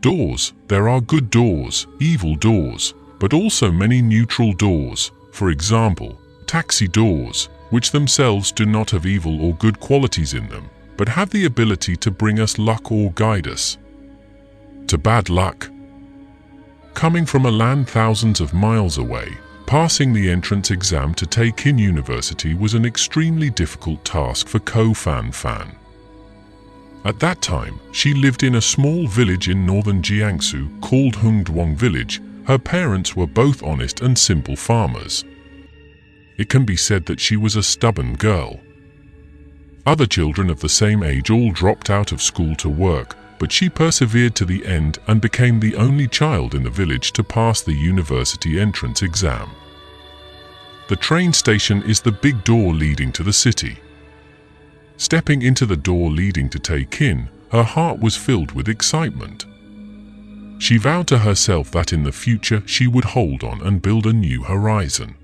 Doors, there are good doors, evil doors, but also many neutral doors, for example, taxi doors, which themselves do not have evil or good qualities in them, but have the ability to bring us luck or guide us to bad luck. Coming from a land thousands of miles away, passing the entrance exam to take in university was an extremely difficult task for Ko Fan Fan. At that time, she lived in a small village in northern Jiangsu called Hungduong Village. Her parents were both honest and simple farmers. It can be said that she was a stubborn girl. Other children of the same age all dropped out of school to work, but she persevered to the end and became the only child in the village to pass the university entrance exam. The train station is the big door leading to the city. Stepping into the door leading to Taekin, her heart was filled with excitement. She vowed to herself that in the future she would hold on and build a new horizon.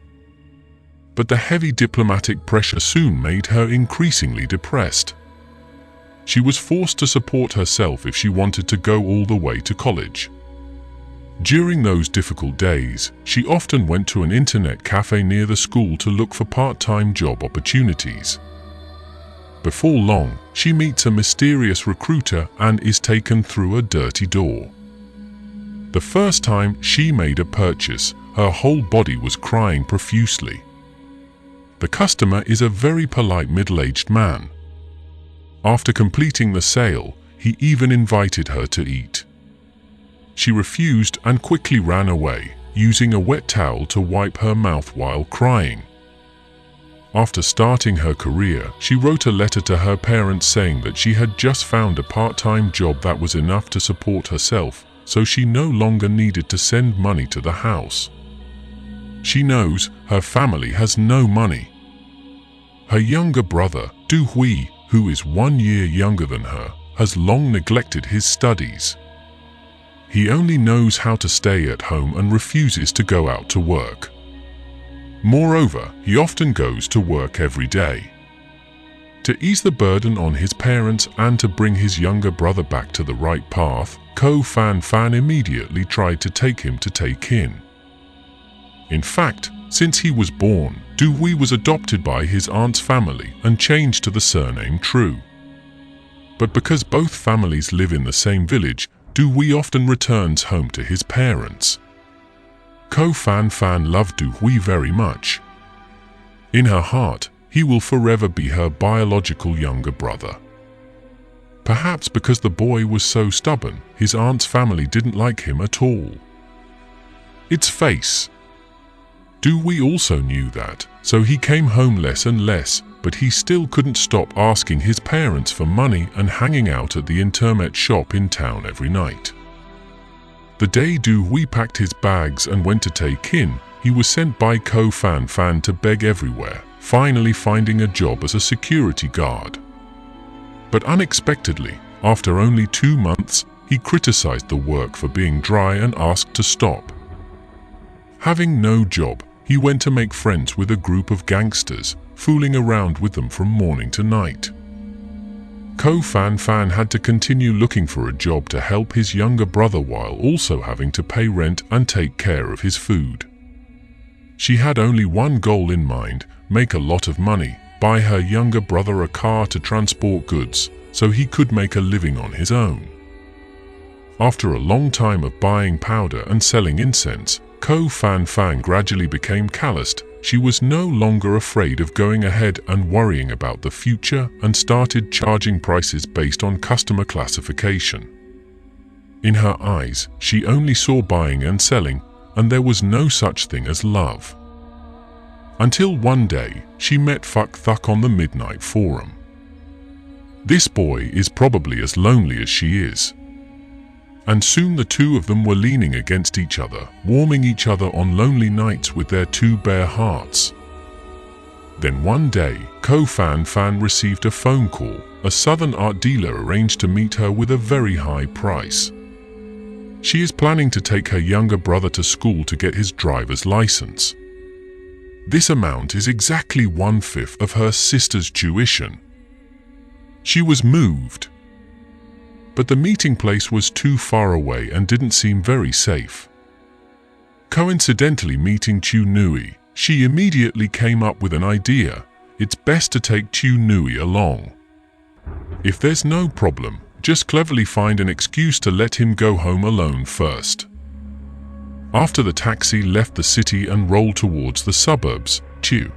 But the heavy diplomatic pressure soon made her increasingly depressed. She was forced to support herself if she wanted to go all the way to college. During those difficult days, she often went to an internet cafe near the school to look for part-time job opportunities. Before long, she meets a mysterious recruiter and is taken through a dirty door. The first time she made a purchase, her whole body was crying profusely. The customer is a very polite middle-aged man. After completing the sale, he even invited her to eat. She refused and quickly ran away, using a wet towel to wipe her mouth while crying. After starting her career, she wrote a letter to her parents saying that she had just found a part-time job that was enough to support herself, so she no longer needed to send money to the house. She knows her family has no money. Her younger brother, Du Hui, who is 1 year younger than her, has long neglected his studies. He only knows how to stay at home and refuses to go out to work. Moreover, he often goes to work every day. To ease the burden on his parents and to bring his younger brother back to the right path, Ko Fan Fan immediately tried to take him to Taekin. In fact, since he was born, Du Hui was adopted by his aunt's family and changed to the surname True. But because both families live in the same village, Du Hui often returns home to his parents. Ko Fan Fan loved Du Hui very much. In her heart, he will forever be her biological younger brother. Perhaps because the boy was so stubborn, his aunt's family didn't like him at all. Its face. Du Hui also knew that, so he came home less and less, but he still couldn't stop asking his parents for money and hanging out at the internet shop in town every night. The day Du Hui packed his bags and went to Taekin, he was sent by Ko Fan Fan to beg everywhere, finally finding a job as a security guard. But unexpectedly, after only 2 months, he criticized the work for being dry and asked to stop. Having no job, he went to make friends with a group of gangsters, fooling around with them from morning to night. Ko Fan Fan had to continue looking for a job to help his younger brother while also having to pay rent and take care of his food. She had only one goal in mind: make a lot of money, buy her younger brother a car to transport goods, so he could make a living on his own. After a long time of buying powder and selling incense, Ko Fan Fan gradually became calloused. She was no longer afraid of going ahead and worrying about the future and started charging prices based on customer classification. In her eyes, she only saw buying and selling, and there was no such thing as love. Until one day, she met Fuck Thuck on the Midnight Forum. This boy is probably as lonely as she is. And soon the two of them were leaning against each other, warming each other on lonely nights with their 2 bare hearts. Then one day, Ko Fan Fan received a phone call. A southern art dealer arranged to meet her with a very high price. She is planning to take her younger brother to school to get his driver's license. This amount is exactly 1/5 of her sister's tuition. She was moved. But the meeting place was too far away and didn't seem very safe. Coincidentally meeting Chu Nui, she immediately came up with an idea. It's best to take Chu Nui along. If there's no problem, just cleverly find an excuse to let him go home alone first. After the taxi left the city and rolled towards the suburbs, Chu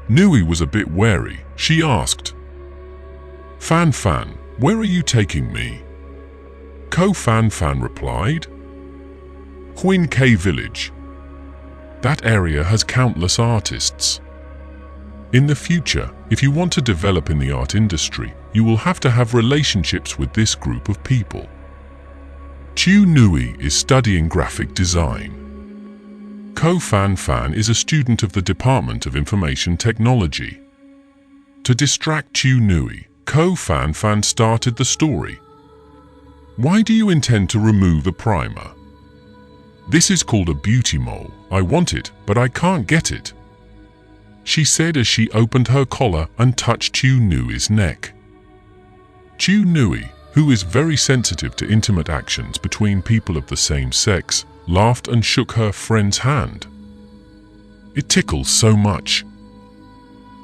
Nui was a bit wary. She asked, "Fan Fan, where are you taking me?" Ko Fan Fan replied, "Huin K Village. That area has countless artists. In the future, if you want to develop in the art industry, you will have to have relationships with this group of people." Chu Nui is studying graphic design. Ko Fan Fan is a student of the Department of Information Technology. To distract Chu Nui, Ko Fan Fan started the story. "Why do you intend to remove the primer? This is called a beauty mole. I want it, but I can't get it," she said as she opened her collar and touched Chu Nui's neck. Chu Nui, who is very sensitive to intimate actions between people of the same sex, laughed and shook her friend's hand. "It tickles so much."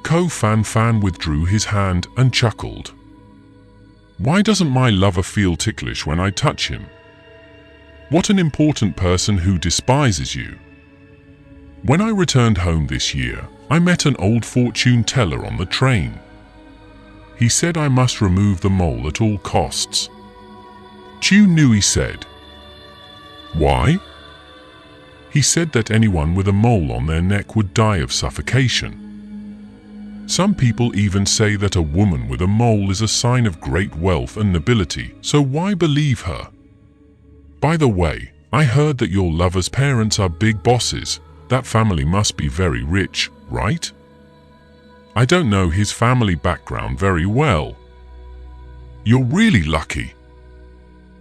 Ko Fan Fan withdrew his hand and chuckled. "Why doesn't my lover feel ticklish when I touch him? What an important person who despises you," When I returned home this year, I met an old fortune teller on the train. He said I must remove the mole at all costs. Chu Nui said. Why? He said that anyone with a mole on their neck would die of suffocation. Some people even say that a woman with a mole is a sign of great wealth and nobility, so why believe her? By the way, I heard that your lover's parents are big bosses. That family must be very rich, right? I don't know his family background very well. You're really lucky.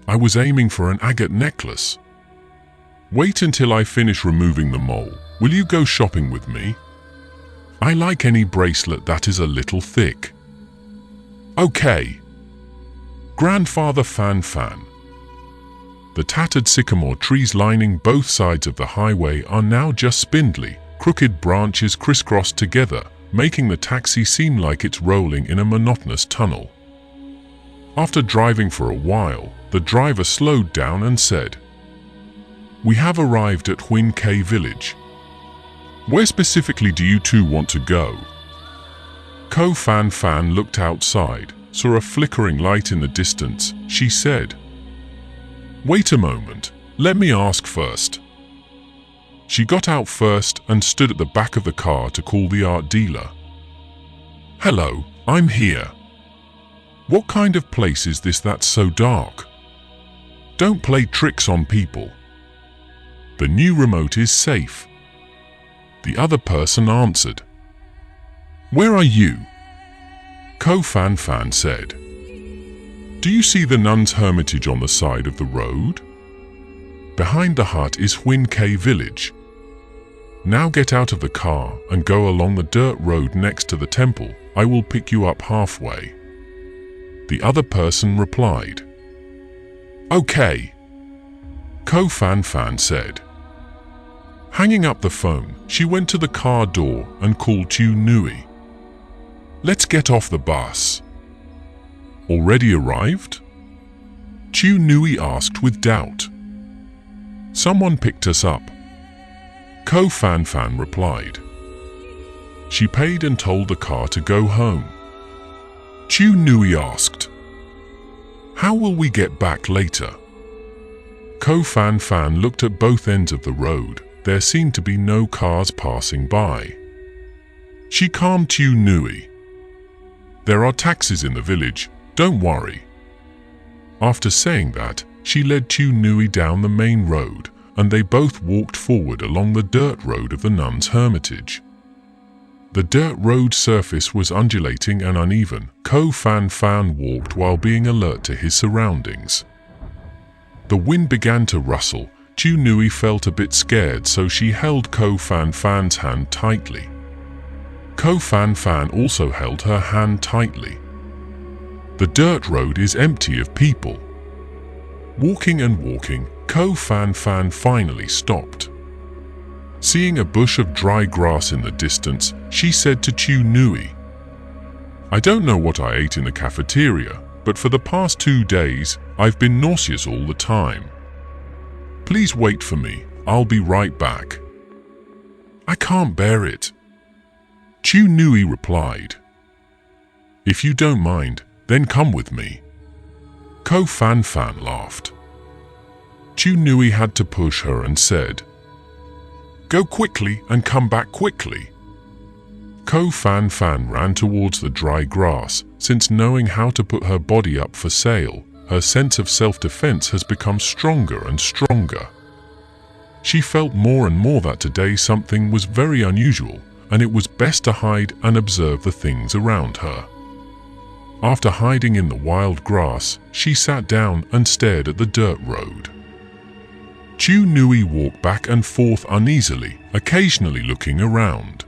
I was aiming for an agate necklace. Wait until I finish removing the mole. Will you go shopping with me? I like any bracelet that is a little thick. Okay. Grandfather Fan Fan. The tattered sycamore trees lining both sides of the highway are now just spindly, crooked branches crisscrossed together, making the taxi seem like it's rolling in a monotonous tunnel. After driving for a while, the driver slowed down and said, "We have arrived at Huin K village. Where specifically do you two want to go?" Ko Fan Fan looked outside, saw a flickering light in the distance. She said, "Wait a moment, let me ask first." She got out first and stood at the back of the car to call the art dealer. "Hello, I'm here. What kind of place is this that's so dark? Don't play tricks on people. The new remote is safe." The other person answered. "Where are you?" Ko Fan Fan said. "Do you see the nun's hermitage on the side of the road? Behind the hut is Huin K village. Now get out of the car and go along the dirt road next to the temple. I will pick you up halfway." The other person replied. "Okay," Ko Fan Fan said. Hanging up the phone, she went to the car door and called Chu Nui. "Let's get off the bus." "Already arrived?" Chu Nui asked with doubt. "Someone picked us up," Ko Fan Fan replied. She paid and told the car to go home. Chu Nui asked, "How will we get back later?" Ko Fan Fan looked at both ends of the road. There seemed to be no cars passing by. She calmed Chu Nui. "There are taxis in the village, don't worry." After saying that, she led Chu Nui down the main road, and they both walked forward along the dirt road of the nun's hermitage. The dirt road surface was undulating and uneven. Ko Fan Fan walked while being alert to his surroundings. The wind began to rustle. Chu Nui felt a bit scared, so she held Ko Fan Fan's hand tightly. Ko Fan Fan also held her hand tightly. The dirt road is empty of people. Walking and walking, Ko Fan Fan finally stopped. Seeing a bush of dry grass in the distance, she said to Chu Nui, "I don't know what I ate in the cafeteria, but for the past 2 days, I've been nauseous all the time. Please wait for me, I'll be right back." "I can't bear it," Chu Nui replied. "If you don't mind, then come with me." Ko Fan Fan laughed. Chu Nui had to push her and said, "Go quickly and come back quickly." Ko Fan Fan ran towards the dry grass. Since knowing how to put her body up for sale, her sense of self-defense has become stronger and stronger. She felt more and more that today something was very unusual, and it was best to hide and observe the things around her. After hiding in the wild grass, she sat down and stared at the dirt road. Chu Nui walked back and forth uneasily, occasionally looking around.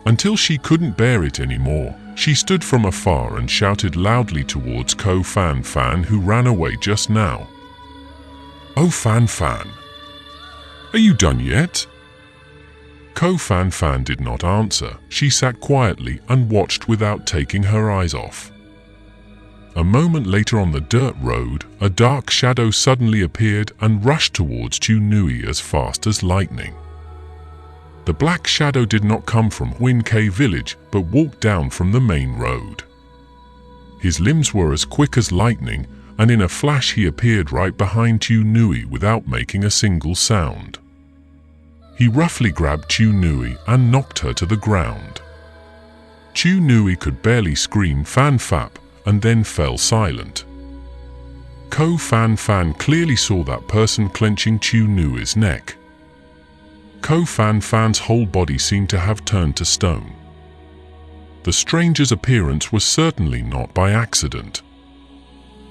Until she couldn't bear it anymore, she stood from afar and shouted loudly towards Ko Fan Fan, who ran away just now. "Oh Fan Fan, are you done yet?" Ko Fan Fan did not answer. She sat quietly and watched without taking her eyes off. A moment later on the dirt road, a dark shadow suddenly appeared and rushed towards Chu Nui as fast as lightning. The black shadow did not come from Huincay village, but walked down from the main road. His limbs were as quick as lightning, and in a flash he appeared right behind Chu Nui without making a single sound. He roughly grabbed Chu Nui and knocked her to the ground. Chu Nui could barely scream "Fan Fap" and then fell silent. Ko Fan Fan clearly saw that person clenching Chu Nui's neck. Ko Fan Fan's whole body seemed to have turned to stone. The stranger's appearance was certainly not by accident.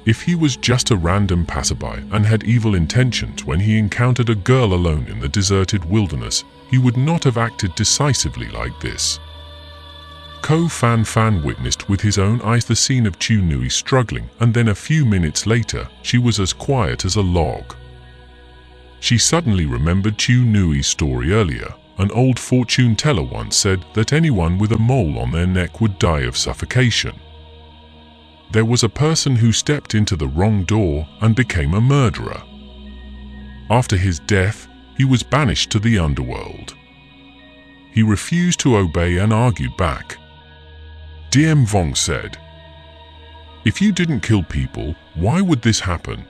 If he was just a random passerby and had evil intentions when he encountered a girl alone in the deserted wilderness, he would not have acted decisively like this. Ko Fan Fan witnessed with his own eyes the scene of Chu Nui struggling, and then a few minutes later, she was as quiet as a log. She suddenly remembered Chu Nui's story earlier. An old fortune teller once said that anyone with a mole on their neck would die of suffocation. There was a person who stepped into the wrong door and became a murderer. After his death, he was banished to the underworld. He refused to obey and argued back. Diem Vong said, "If you didn't kill people, why would this happen?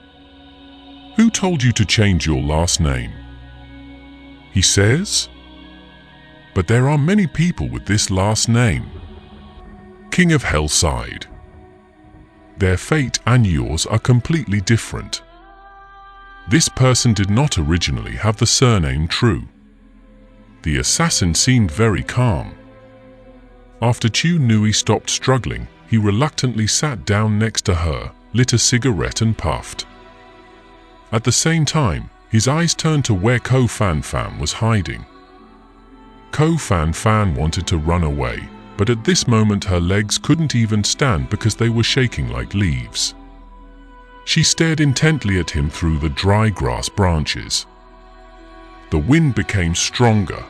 Who told you to change your last name?" He says, "But there are many people with this last name." King of Hell sighed. Their fate and yours are completely different. This person did not originally have the surname True. The assassin seemed very calm. After Chu Nui stopped struggling, he reluctantly sat down next to her, lit a cigarette and puffed. At the same time, his eyes turned to where Ko Fan Fan was hiding. Ko Fan Fan wanted to run away, but at this moment her legs couldn't even stand because they were shaking like leaves. She stared intently at him through the dry grass branches. The wind became stronger.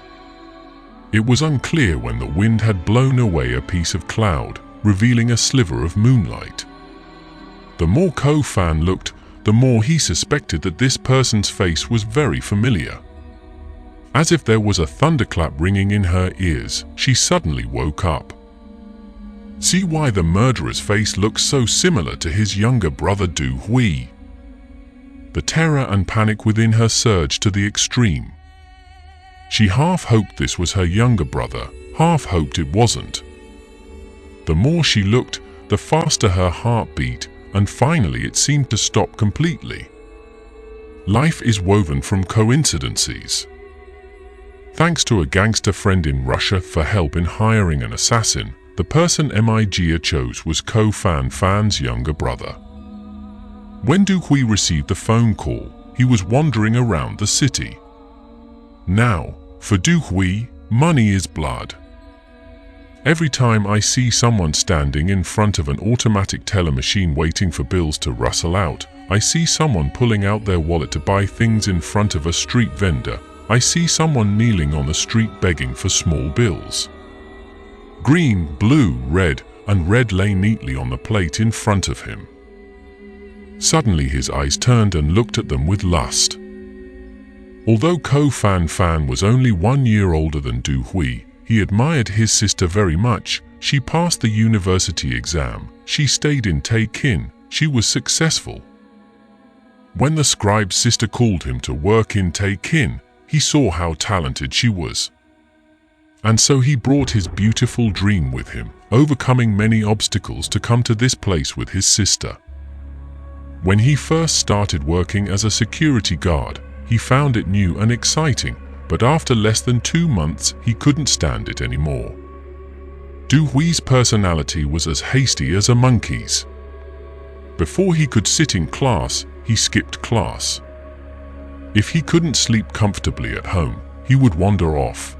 It was unclear when the wind had blown away a piece of cloud, revealing a sliver of moonlight. The more Ko Fan looked, the more he suspected that this person's face was very familiar. As if there was a thunderclap ringing in her ears, she suddenly woke up. See why the murderer's face looks so similar to his younger brother Du Hui. The terror and panic within her surged to the extreme. She half hoped this was her younger brother, half hoped it wasn't. The more she looked, the faster her heart beat, and finally it seemed to stop completely. Life is woven from coincidences. Thanks to a gangster friend in Russia for help in hiring an assassin, the person Miga chose was Ko Fan Fan's younger brother. When Du Hui received the phone call, he was wandering around the city. Now, for Du Hui, money is blood. Every time I see someone standing in front of an automatic teller machine waiting for bills to rustle out, I see someone pulling out their wallet to buy things in front of a street vendor, I see someone kneeling on the street begging for small bills. Green, blue, red, and red lay neatly on the plate in front of him. Suddenly his eyes turned and looked at them with lust. Although Ko Fan Fan was only 1 year older than Du Hui, he admired his sister very much. She passed the university exam, she stayed in Taekin, she was successful. When the scribe's sister called him to work in Taekin, he saw how talented she was. And so he brought his beautiful dream with him, overcoming many obstacles to come to this place with his sister. When he first started working as a security guard, he found it new and exciting, but after less than 2 months, he couldn't stand it anymore. Du Hui's personality was as hasty as a monkey's. Before he could sit in class, he skipped class. If he couldn't sleep comfortably at home, he would wander off.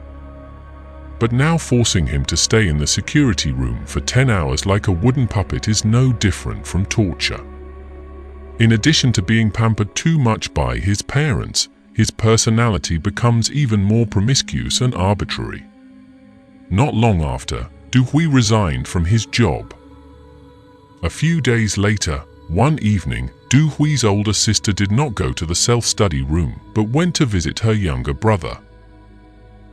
But now forcing him to stay in the security room for 10 hours like a wooden puppet is no different from torture. In addition to being pampered too much by his parents, his personality becomes even more promiscuous and arbitrary. Not long after, Du Hui resigned from his job. A few days later, one evening, Du Hui's older sister did not go to the self-study room, but went to visit her younger brother.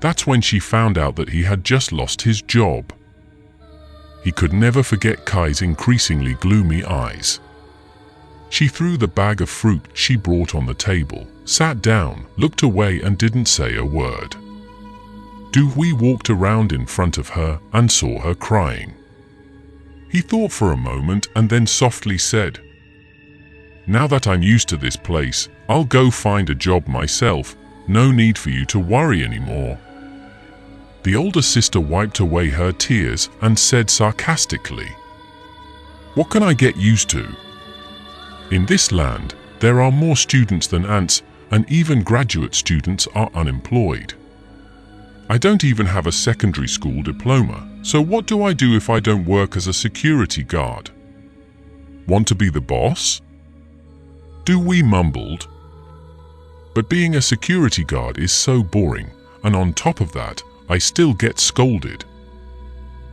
That's when she found out that he had just lost his job. He could never forget Kai's increasingly gloomy eyes. She threw the bag of fruit she brought on the table, sat down, looked away and didn't say a word. Du-Hui walked around in front of her and saw her crying. He thought for a moment and then softly said, "Now that I'm used to this place, I'll go find a job myself. No need for you to worry anymore." The older sister wiped away her tears and said sarcastically, "What can I get used to? In this land, there are more students than ants, and even graduate students are unemployed. I don't even have a secondary school diploma, so what do I do if I don't work as a security guard? Want to be the boss?" Du-Hui mumbled. "But being a security guard is so boring, and on top of that, I still get scolded."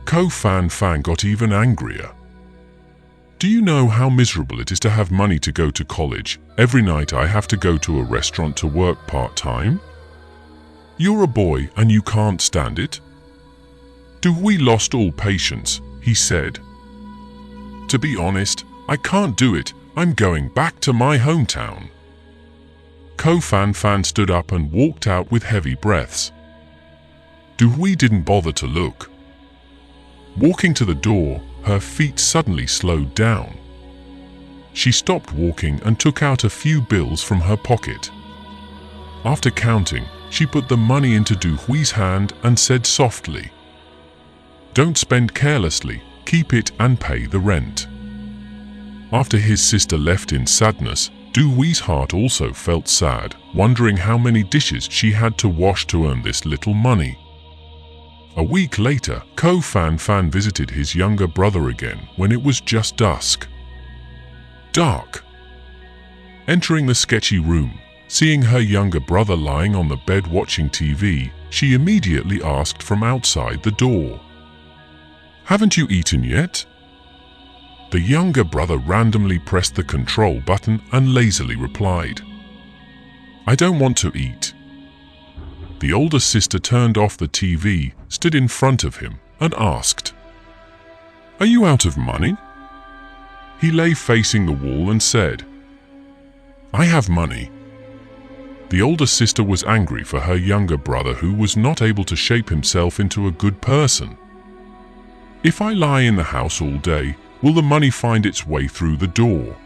Ko Fan got even angrier. "Do you know how miserable it is to have money to go to college? Every night I have to go to a restaurant to work part-time. You're a boy and you can't stand it?" Du-Hui lost all patience. He said, "To be honest, I can't do it. I'm going back to my hometown." Ko Fan stood up and walked out with heavy breaths. Du-Hui didn't bother to look. Walking to the door, her feet suddenly slowed down. She stopped walking and took out a few bills from her pocket. After counting, she put the money into Du-Hui's hand and said softly, "Don't spend carelessly, keep it and pay the rent." After his sister left in sadness, Du-Hui's heart also felt sad, wondering how many dishes she had to wash to earn this little money. A week later, Ko Fan visited his younger brother again when it was just dusk. Dark. Entering the sketchy room, seeing her younger brother lying on the bed watching TV, she immediately asked from outside the door, "Haven't you eaten yet?" The younger brother randomly pressed the control button and lazily replied, "I don't want to eat." The older sister turned off the TV, stood in front of him, and asked, "Are you out of money?" He lay facing the wall and said, "I have money." The older sister was angry for her younger brother who was not able to shape himself into a good person. "If I lie in the house all day, will the money find its way through the door?"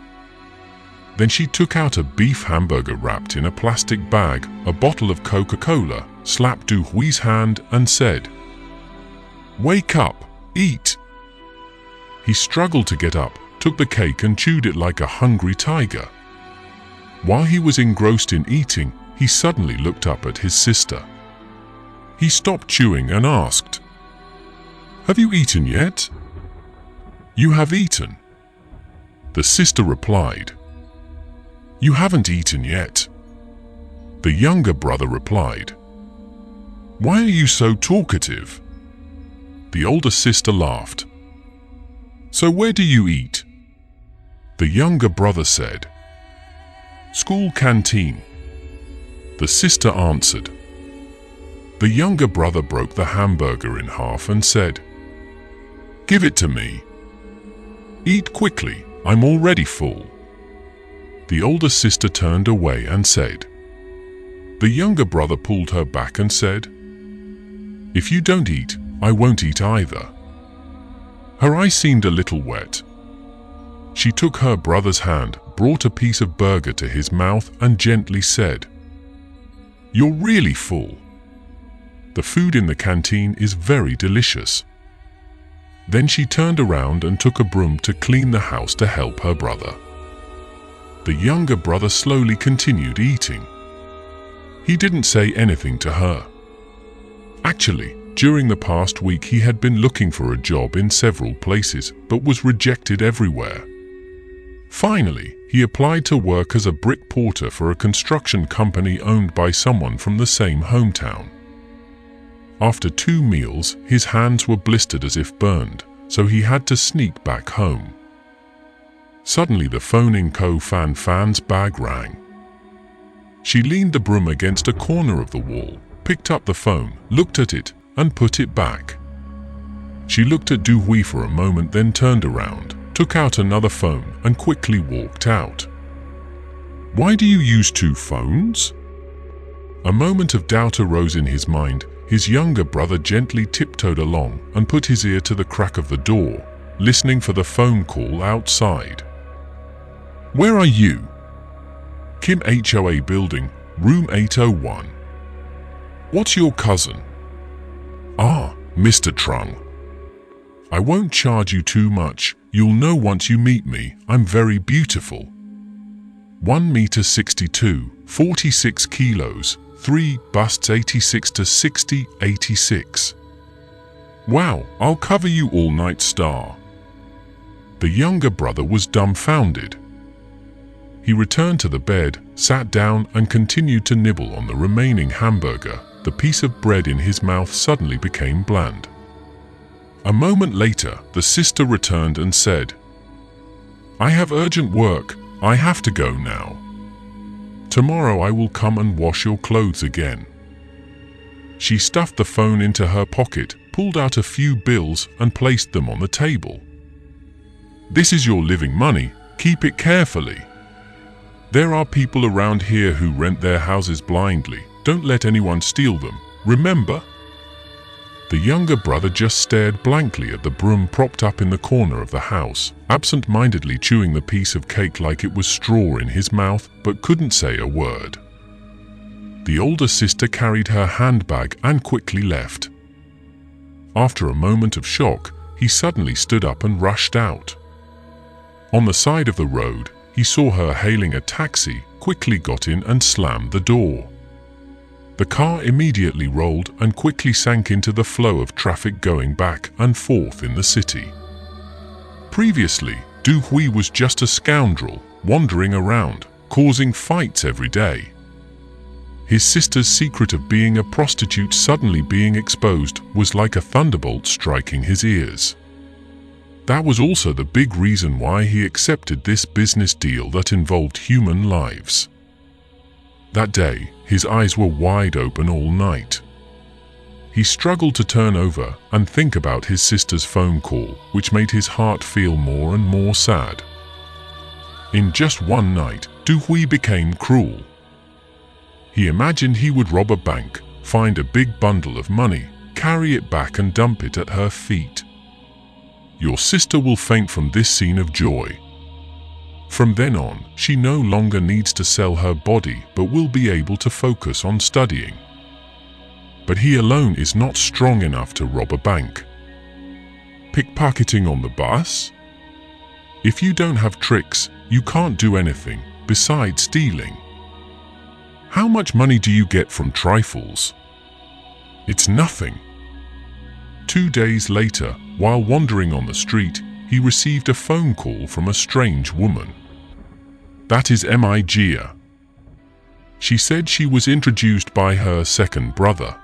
Then she took out a beef hamburger wrapped in a plastic bag, a bottle of Coca-Cola, slapped Du-Hui's hand and said, "Wake up, eat." He struggled to get up, took the cake and chewed it like a hungry tiger. While he was engrossed in eating, he suddenly looked up at his sister. He stopped chewing and asked, "Have you eaten yet?" "You have eaten." The sister replied, "You haven't eaten yet." The younger brother replied, "Why are you so talkative?" The older sister laughed. "So where do you eat?" The younger brother said, "School canteen." The sister answered. The younger brother broke the hamburger in half and said, "Give it to me. Eat quickly, I'm already full." The older sister turned away and said. The younger brother pulled her back and said, "If you don't eat, I won't eat either." Her eyes seemed a little wet. She took her brother's hand, brought a piece of burger to his mouth and gently said, "You're really full. The food in the canteen is very delicious." Then she turned around and took a broom to clean the house to help her brother. The younger brother slowly continued eating. He didn't say anything to her. Actually, during the past week he had been looking for a job in several places, but was rejected everywhere. Finally, he applied to work as a brick porter for a construction company owned by someone from the same hometown. After 2 meals, his hands were blistered as if burned, so he had to sneak back home. Suddenly the phone in Ko Fan's bag rang. She leaned the broom against a corner of the wall, picked up the phone, looked at it, and put it back. She looked at Du Hui for a moment, then turned around, took out another phone, and quickly walked out. Why do you use two phones? A moment of doubt arose in his mind. His younger brother gently tiptoed along and put his ear to the crack of the door, listening for the phone call outside. Where are you? Kim HOA building, room 801. What's your cousin? Ah, Mr. Trung. I won't charge you too much. You'll know once you meet me. I'm very beautiful. 1 meter 62, 46 kilos, 3 busts 86 to 60, 86. Wow, I'll cover you all night, star. The younger brother was dumbfounded. He returned to the bed, sat down, and continued to nibble on the remaining hamburger. The piece of bread in his mouth suddenly became bland. A moment later, the sister returned and said, I have urgent work. I have to go now. Tomorrow I will come and wash your clothes again. She stuffed the phone into her pocket, pulled out a few bills, and placed them on the table. This is your living money. Keep it carefully. There are people around here who rent their houses blindly. Don't let anyone steal them. Remember? The younger brother just stared blankly at the broom propped up in the corner of the house, absent-mindedly chewing the piece of cake like it was straw in his mouth, but couldn't say a word. The older sister carried her handbag and quickly left. After a moment of shock, he suddenly stood up and rushed out. On the side of the road, he saw her hailing a taxi, quickly got in and slammed the door. The car immediately rolled and quickly sank into the flow of traffic going back and forth in the city. Previously, Du Hui was just a scoundrel, wandering around, causing fights every day. His sister's secret of being a prostitute suddenly being exposed was like a thunderbolt striking his ears. That was also the big reason why he accepted this business deal that involved human lives. That day, his eyes were wide open all night. He struggled to turn over and think about his sister's phone call, which made his heart feel more and more sad. In just one night, Du Hui became cruel. He imagined he would rob a bank, find a big bundle of money, carry it back and dump it at her feet. Your sister will faint from this scene of joy. From then on, she no longer needs to sell her body but will be able to focus on studying. But he alone is not strong enough to rob a bank. Pickpocketing on the bus? If you don't have tricks, you can't do anything besides stealing. How much money do you get from trifles? It's nothing. 2 days later, while wandering on the street, he received a phone call from a strange woman. That is Mi Jia. She said she was introduced by her second brother.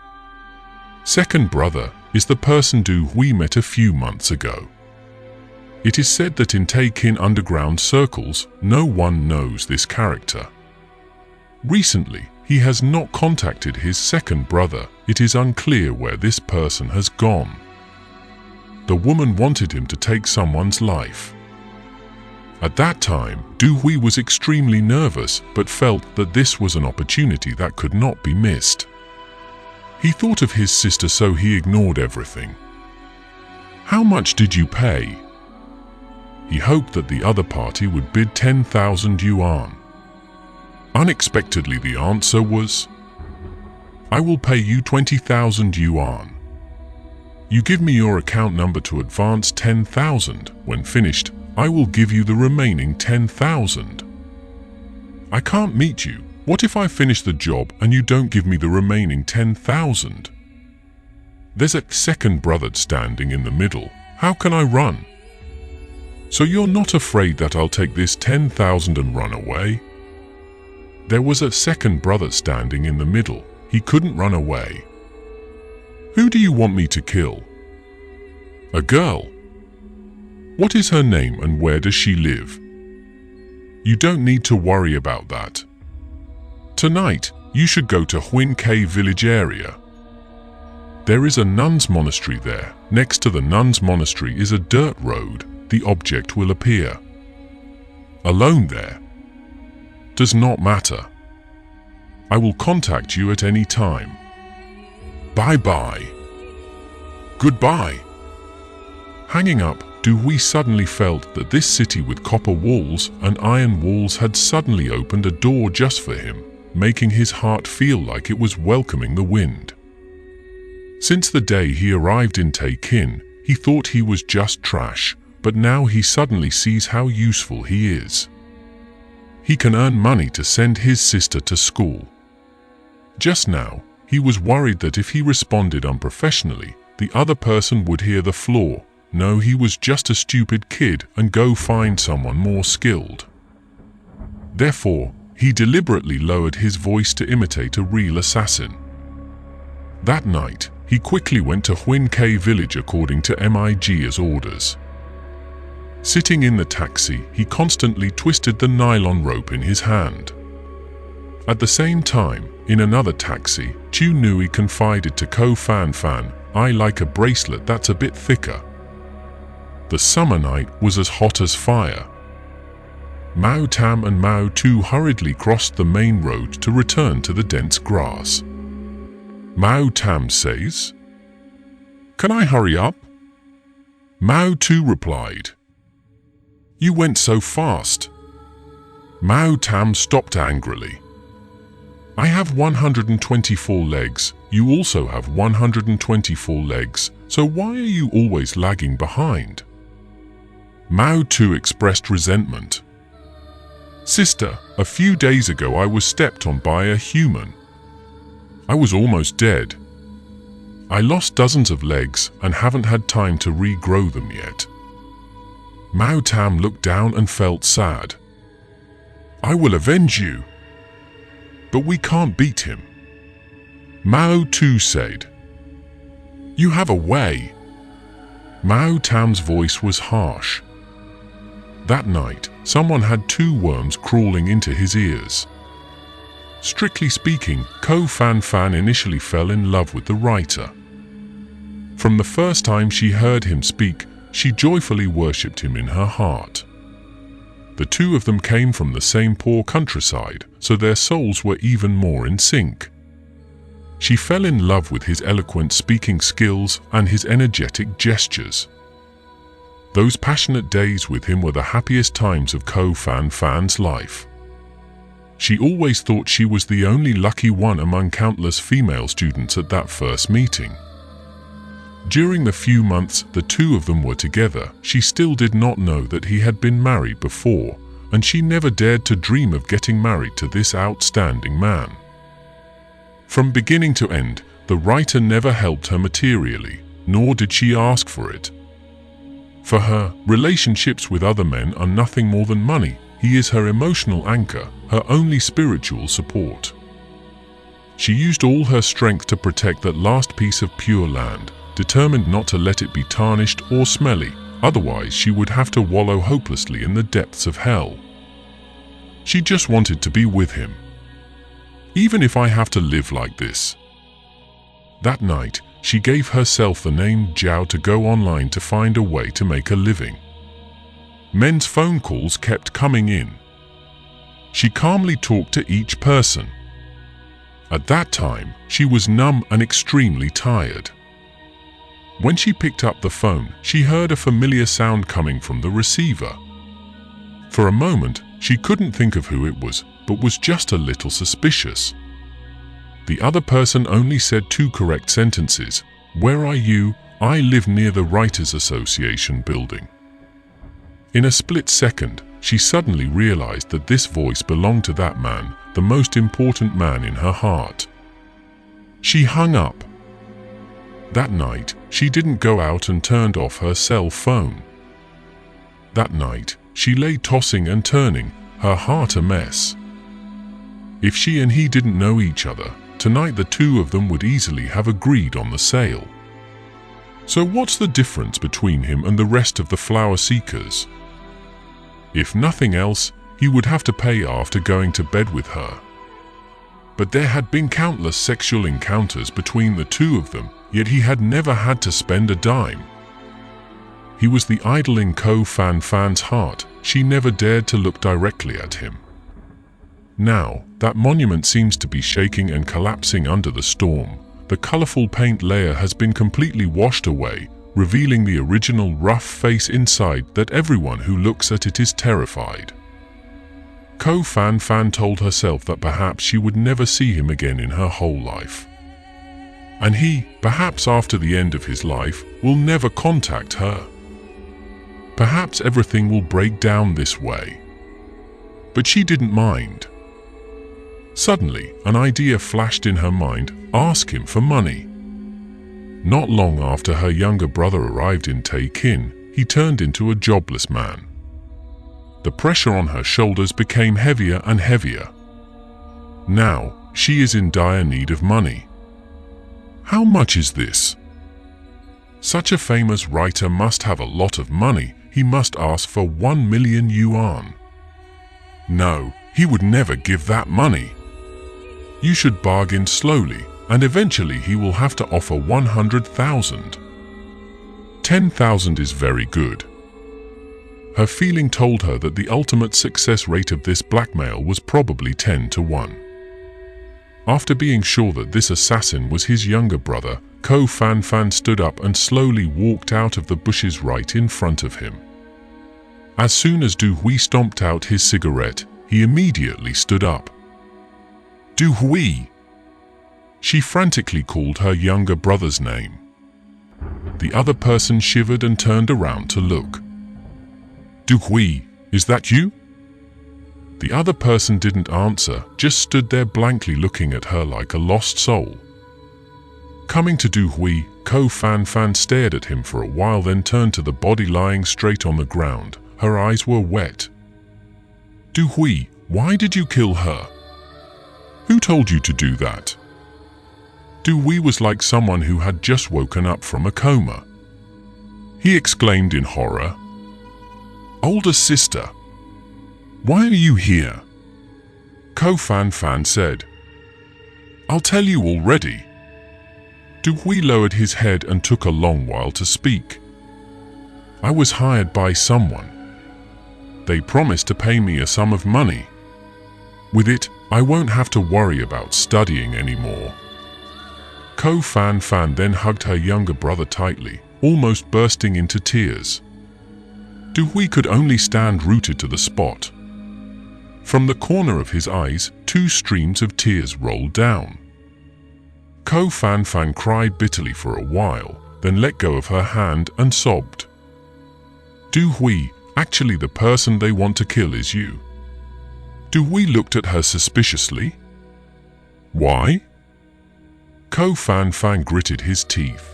Second brother is the person Du Hui met a few months ago. It is said that in Taekin underground circles, no one knows this character. Recently, he has not contacted his second brother. It is unclear where this person has gone. The woman wanted him to take someone's life. At that time, Du Hui was extremely nervous but felt that this was an opportunity that could not be missed. He thought of his sister, so he ignored everything. How much did you pay? He hoped that the other party would bid 10,000 yuan. Unexpectedly, the answer was, I will pay you 20,000 yuan. You give me your account number to advance 10,000. When finished, I will give you the remaining 10,000. I can't meet you. What if I finish the job and you don't give me the remaining 10,000? There's a second brother standing in the middle. How can I run? So you're not afraid that I'll take this 10,000 and run away? There was a second brother standing in the middle. He couldn't run away. Who do you want me to kill? A girl. What is her name and where does she live? You don't need to worry about that. Tonight, You should go to Huin K village area. There is a nun's monastery there. Next to the nun's monastery is a dirt road. The object will appear. Alone there. Does not matter. I will contact you at any time. Bye-bye. Goodbye. Hanging up, Dewey suddenly felt that this city with copper walls and iron walls had suddenly opened a door just for him, making his heart feel like it was welcoming the wind. Since the day he arrived in Taekin, he thought he was just trash, but now he suddenly sees how useful he is. He can earn money to send his sister to school. Just now, he was worried that if he responded unprofessionally, the other person would hear the flaw. No, he was just a stupid kid and go find someone more skilled. Therefore, he deliberately lowered his voice to imitate a real assassin. That night, he quickly went to Huin K village according to MIG's orders. Sitting in the taxi, he constantly twisted the nylon rope in his hand. At the same time, in another taxi, Chu Nui confided to Ko Fan Fan, "I like a bracelet that's a bit thicker." The summer night was as hot as fire. Mao Tam and Mao Tu hurriedly crossed the main road to return to the dense grass. Mao Tam says, "Can I hurry up?" Mao Tu replied, "You went so fast." Mao Tam stopped angrily. "I have 124 legs, you also have 124 legs, so why are you always lagging behind?" Mao Tu expressed resentment. "Sister, a few days ago I was stepped on by a human. I was almost dead. I lost dozens of legs and haven't had time to regrow them yet." Mao Tam looked down and felt sad. "I will avenge you. But we can't beat him." Mao Tu said, "You have a way." Mao Tam's voice was harsh. That night, someone had 2 worms crawling into his ears. Strictly speaking, Ko Fan Fan initially fell in love with the writer. From the first time she heard him speak, she joyfully worshipped him in her heart. The 2 of them came from the same poor countryside, so their souls were even more in sync. She fell in love with his eloquent speaking skills and his energetic gestures. Those passionate days with him were the happiest times of Ko Fan Fan's life. She always thought she was the only lucky one among countless female students at that first meeting. During the few months the 2 of them were together, she still did not know that he had been married before, and she never dared to dream of getting married to this outstanding man. From beginning to end, the writer never helped her materially, nor did she ask for it. For her, relationships with other men are nothing more than money. He is her emotional anchor, her only spiritual support. She used all her strength to protect that last piece of pure land, determined not to let it be tarnished or smelly, otherwise she would have to wallow hopelessly in the depths of hell. She just wanted to be with him. "Even if I have to live like this." That night, she gave herself the name Jiao to go online to find a way to make a living. Men's phone calls kept coming in. She calmly talked to each person. At that time, she was numb and extremely tired. When she picked up the phone, she heard a familiar sound coming from the receiver. For a moment, she couldn't think of who it was, but was just a little suspicious. The other person only said 2 correct sentences. "Where are you? I live near the Writers Association building." In a split second, she suddenly realized that this voice belonged to that man, the most important man in her heart. She hung up. That night, she didn't go out and turned off her cell phone. That night, she lay tossing and turning, her heart a mess. If she and he didn't know each other, tonight the 2 of them would easily have agreed on the sale. So what's the difference between him and the rest of the flower seekers? If nothing else, he would have to pay after going to bed with her. but there had been countless sexual encounters between the two of them, yet he had never had to spend a dime. He was the idol in Ko Fan Fan's heart. She never dared to look directly at him. Now, that monument seems to be shaking and collapsing under the storm. The colorful paint layer has been completely washed away, revealing the original rough face inside that everyone who looks at it is terrified. Ko Fan Fan told herself that perhaps she would never see him again in her whole life. And he, perhaps after the end of his life, will never contact her. Perhaps everything will break down this way. But she didn't mind. Suddenly, an idea flashed in her mind: ask him for money. Not long after her younger brother arrived in Taekin, he turned into a jobless man. The pressure on her shoulders became heavier and heavier. Now, she is in dire need of money. How much is this? Such a famous writer must have a lot of money. He must ask for 1 million yuan. No, he would never give that money. You should bargain slowly, and eventually he will have to offer 100,000. 10,000 is very good. Her feeling told her that the ultimate success rate of this blackmail was probably 10 to 1. After being sure that this assassin was his younger brother, Ko Fan Fan stood up and slowly walked out of the bushes right in front of him. As soon as Du Hui stomped out his cigarette, he immediately stood up. Du Hui! She frantically called her younger brother's name. The other person shivered and turned around to look. Du Hui, is that you? The other person didn't answer, just stood there blankly looking at her like a lost soul. Coming to Du Hui, Ko Fan Fan stared at him for a while, then turned to the body lying straight on the ground. Her eyes were wet. Du Hui, why did you kill her? Who told you to do that? Du Hui was like someone who had just woken up from a coma. He exclaimed in horror, "Older sister, why are you here?" Ko Fan Fan said, "I'll tell you already." Du Hui lowered his head and took a long while to speak. "I was hired by someone. They promised to pay me a sum of money. With it, I won't have to worry about studying anymore." Ko Fan Fan then hugged her younger brother tightly, almost bursting into tears. Du Hui could only stand rooted to the spot. From the corner of his eyes, 2 streams of tears rolled down. Ko Fan Fan cried bitterly for a while, then let go of her hand and sobbed. Du Hui, actually the person they want to kill is you. Du Hui looked at her suspiciously. Why? Ko Fan Fan gritted his teeth.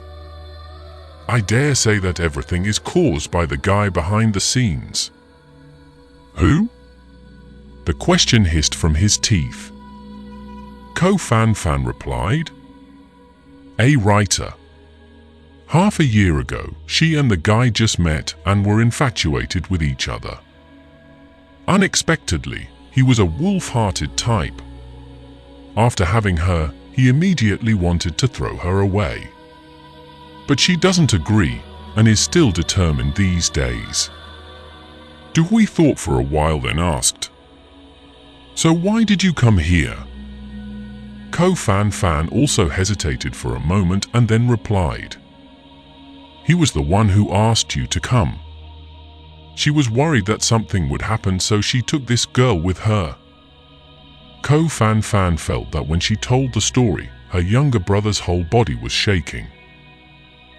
I dare say that everything is caused by the guy behind the scenes. Who? The question hissed from his teeth. Ko Fan Fan replied, A writer. Half a year ago, she and the guy just met and were infatuated with each other. Unexpectedly, he was a wolf-hearted type. After having her, he immediately wanted to throw her away. But she doesn't agree and is still determined these days. Du Hui thought for a while, then asked, So why did you come here? Ko Fan Fan also hesitated for a moment and then replied, He was the one who asked you to come. She was worried that something would happen, so she took this girl with her. Ko Fan Fan felt that when she told the story, her younger brother's whole body was shaking.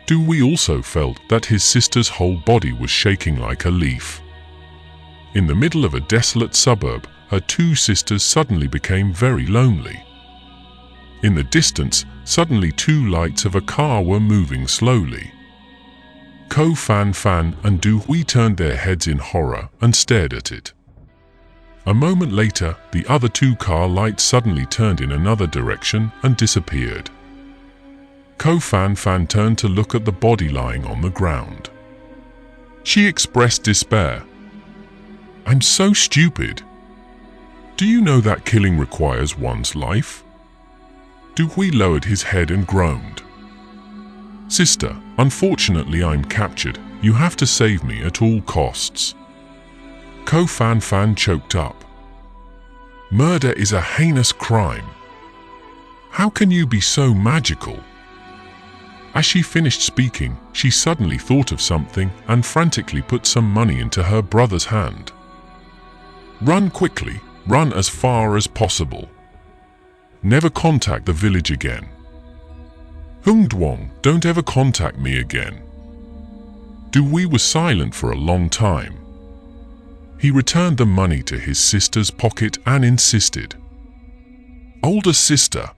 Du Hui also felt that his sister's whole body was shaking like a leaf. In the middle of a desolate suburb, her 2 sisters suddenly became very lonely. In the distance, suddenly 2 lights of a car were moving slowly. Ko Fan Fan and Du Hui turned their heads in horror and stared at it. A moment later, the other 2 car lights suddenly turned in another direction and disappeared. Ko Fan Fan turned to look at the body lying on the ground. She expressed despair. I'm so stupid. Do you know that killing requires one's life? Du Hui lowered his head and groaned. Sister, unfortunately I'm captured. You have to save me at all costs. Ko Fan Fan choked up. Murder is a heinous crime. How can you be so magical? As she finished speaking, she suddenly thought of something and frantically put some money into her brother's hand. Run quickly, run as far as possible. Never contact the village again. Hung Duong, don't ever contact me again. Du Hui was silent for a long time. He returned the money to his sister's pocket and insisted. Older sister,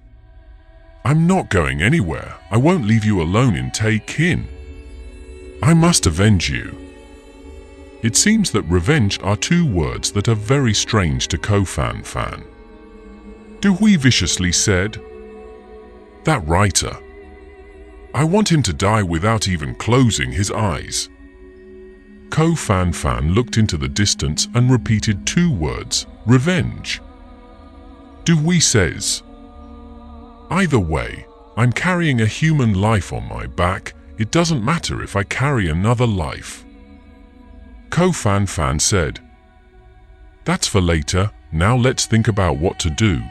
I'm not going anywhere. I won't leave you alone in Tai Kin. I must avenge you. It seems that revenge are two words that are very strange to Ko Fan Fan. Du Hui viciously said, That writer. I want him to die without even closing his eyes. Ko Fan Fan looked into the distance and repeated two words, revenge. Du Hui says, Either way, I'm carrying a human life on my back. It doesn't matter if I carry another life. Ko Fan Fan said, That's for later. Now let's think about what to do.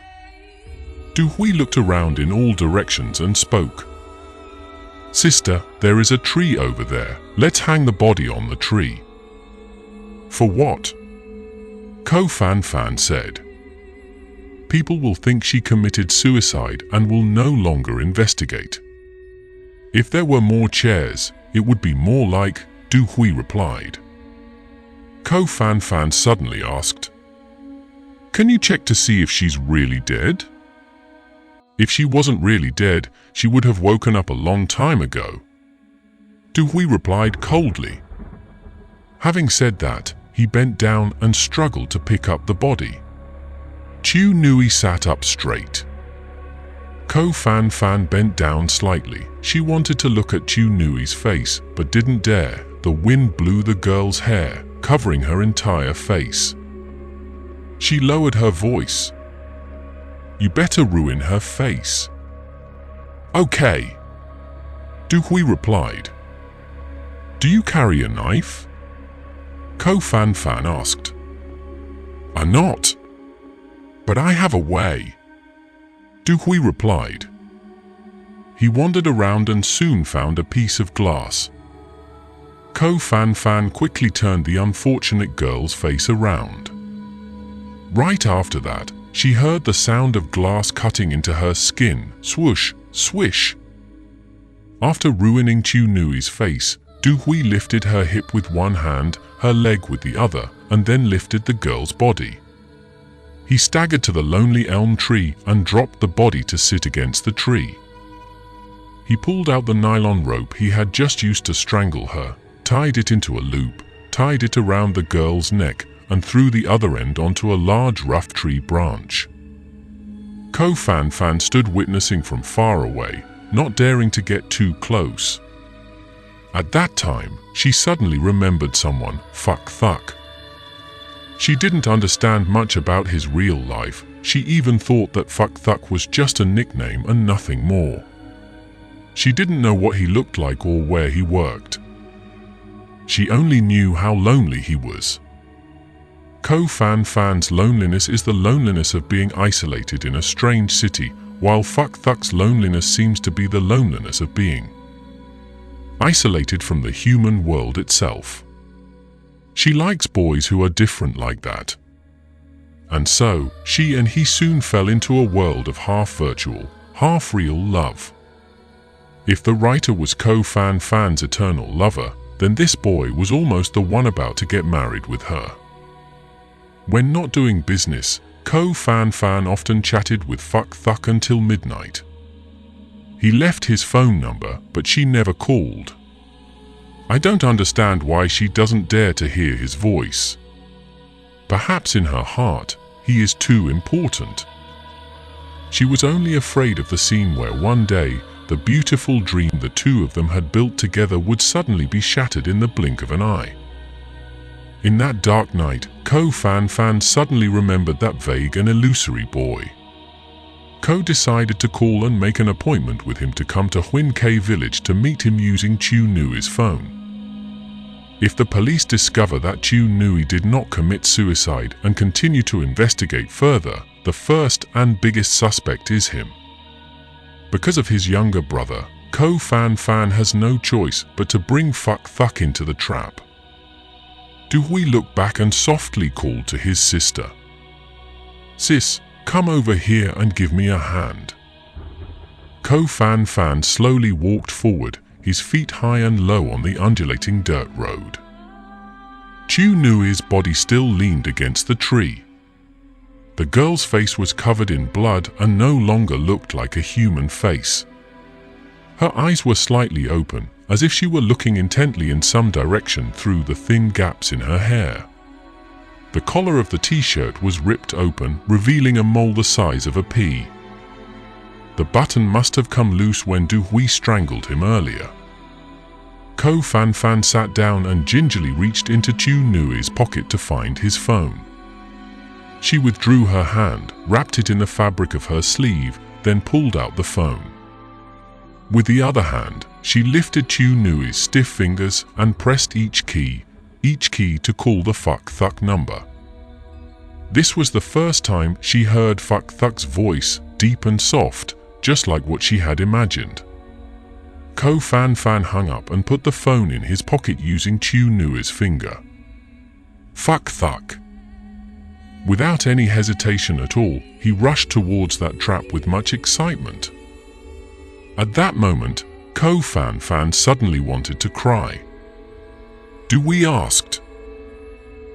Du Hui looked around in all directions and spoke. Sister, there is a tree over there. Let's hang the body on the tree. For what? Ko Fan Fan said. People will think she committed suicide and will no longer investigate. If there were more chairs, it would be more like, Du Hui replied. Ko Fan Fan suddenly asked, Can you check to see if she's really dead? If she wasn't really dead, she would have woken up a long time ago. Du Hui replied coldly. Having said that, he bent down and struggled to pick up the body. Chu Nui sat up straight. Ko Fan Fan bent down slightly. She wanted to look at Chu Nui's face, but didn't dare. The wind blew the girl's hair, covering her entire face. She lowered her voice. You better ruin her face. Okay. Du Hui replied. Do you carry a knife? Ko Fan Fan asked. I'm not. But I have a way. Du Hui replied. He wandered around and soon found a piece of glass. Ko Fan Fan quickly turned the unfortunate girl's face around. Right after that, she heard the sound of glass cutting into her skin, swoosh, swish. After ruining Chu Nui's face, Du Hui lifted her hip with one hand, her leg with the other, and then lifted the girl's body. He staggered to the lonely elm tree and dropped the body to sit against the tree. He pulled out the nylon rope he had just used to strangle her, tied it into a loop, tied it around the girl's neck, and threw the other end onto a large rough tree branch. Ko Fan Fan stood witnessing from far away, not daring to get too close. At that time, she suddenly remembered someone, Fuck Thuck. She didn't understand much about his real life. She even thought that Fuck Thuck was just a nickname and nothing more. She didn't know what he looked like or where he worked. She only knew how lonely he was. Ko Fan Fan's loneliness is the loneliness of being isolated in a strange city, while Fuck Thuck's loneliness seems to be the loneliness of being isolated from the human world itself. She likes boys who are different like that. And so, she and he soon fell into a world of half-virtual, half-real love. If the writer was Ko Fan Fan's eternal lover, then this boy was almost the one about to get married with her. When not doing business, Ko Fan Fan often chatted with Fuck Thuck until midnight. He left his phone number, but she never called. I don't understand why she doesn't dare to hear his voice. Perhaps in her heart, he is too important. She was only afraid of the scene where one day, the beautiful dream the two of them had built together would suddenly be shattered in the blink of an eye. In that dark night, Ko Fan Fan suddenly remembered that vague and illusory boy. Ko decided to call and make an appointment with him to come to Huin K village to meet him using Chu Nui's phone. If the police discover that Chu Nui did not commit suicide and continue to investigate further, the first and biggest suspect is him. Because of his younger brother, Ko Fan Fan has no choice but to bring Fuck Thuck into the trap. Du Hui looked back and softly called to his sister. "Sis, come over here and give me a hand." Ko Fan Fan slowly walked forward, his feet high and low on the undulating dirt road. Chu Nui's body still leaned against the tree. The girl's face was covered in blood and no longer looked like a human face. Her eyes were slightly open, as if she were looking intently in some direction through the thin gaps in her hair. The collar of the t-shirt was ripped open, revealing a mole the size of a pea. The button must have come loose when Du Hui strangled him earlier. Ko Fan Fan sat down and gingerly reached into Chu Nui's pocket to find his phone. She withdrew her hand, wrapped it in the fabric of her sleeve, then pulled out the phone. With the other hand, she lifted Chu Nui's stiff fingers and pressed each key to call the Fuck Thuck number. This was the first time she heard Fuck Thuck's voice, deep and soft, just like what she had imagined. Ko Fan Fan hung up and put the phone in his pocket using Chu Nui's finger. Fuck Thuck. Without any hesitation at all, he rushed towards that trap with much excitement. At that moment, Ko Fan Fan suddenly wanted to cry. Du Hui asked,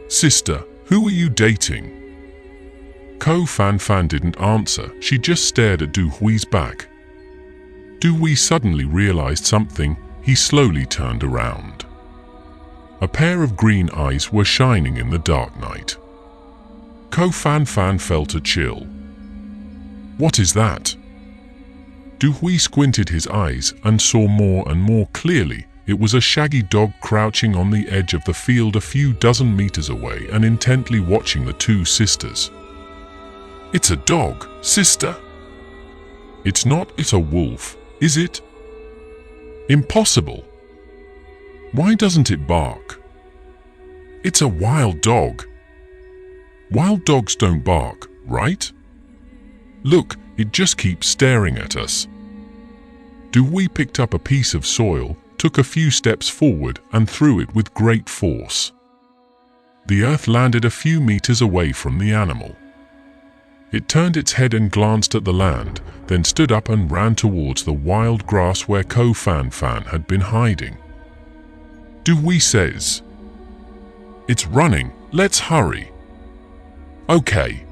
"Sister, who are you dating?" Ko Fan Fan didn't answer, she just stared at Du Hui's back. Du Hui suddenly realized something. He slowly turned around. A pair of green eyes were shining in the dark night. Ko Fan Fan felt a chill. "What is that?" Du Hui squinted his eyes and saw more and more clearly. It was a shaggy dog crouching on the edge of the field a few dozen meters away and intently watching the two sisters. "It's a dog, sister." "It's not, it's a wolf, is it?" "Impossible." "Why doesn't it bark?" "It's a wild dog." "Wild dogs don't bark, right?" "Look, it just keeps staring at us." Du Hui picked up a piece of soil, took a few steps forward and threw it with great force. The earth landed a few meters away from the animal. It turned its head and glanced at the land, then stood up and ran towards the wild grass where Ko Fan Fan had been hiding. Du Hui says, "It's running, let's hurry." "Okay."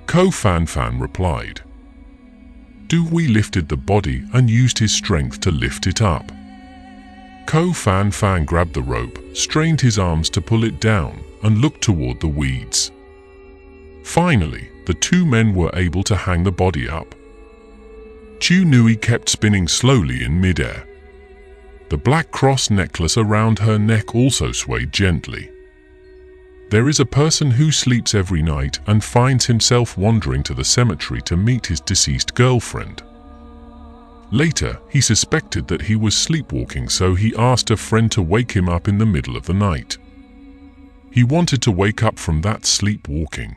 Ko Fan Fan replied. Du Hui lifted the body and used his strength to lift it up. Ko Fan Fan grabbed the rope, strained his arms to pull it down, and looked toward the weeds. Finally, the two men were able to hang the body up. Chu Nui kept spinning slowly in midair. The black cross necklace around her neck also swayed gently. There is a person who sleeps every night and finds himself wandering to the cemetery to meet his deceased girlfriend. Later, he suspected that he was sleepwalking, so he asked a friend to wake him up in the middle of the night. He wanted to wake up from that sleepwalking.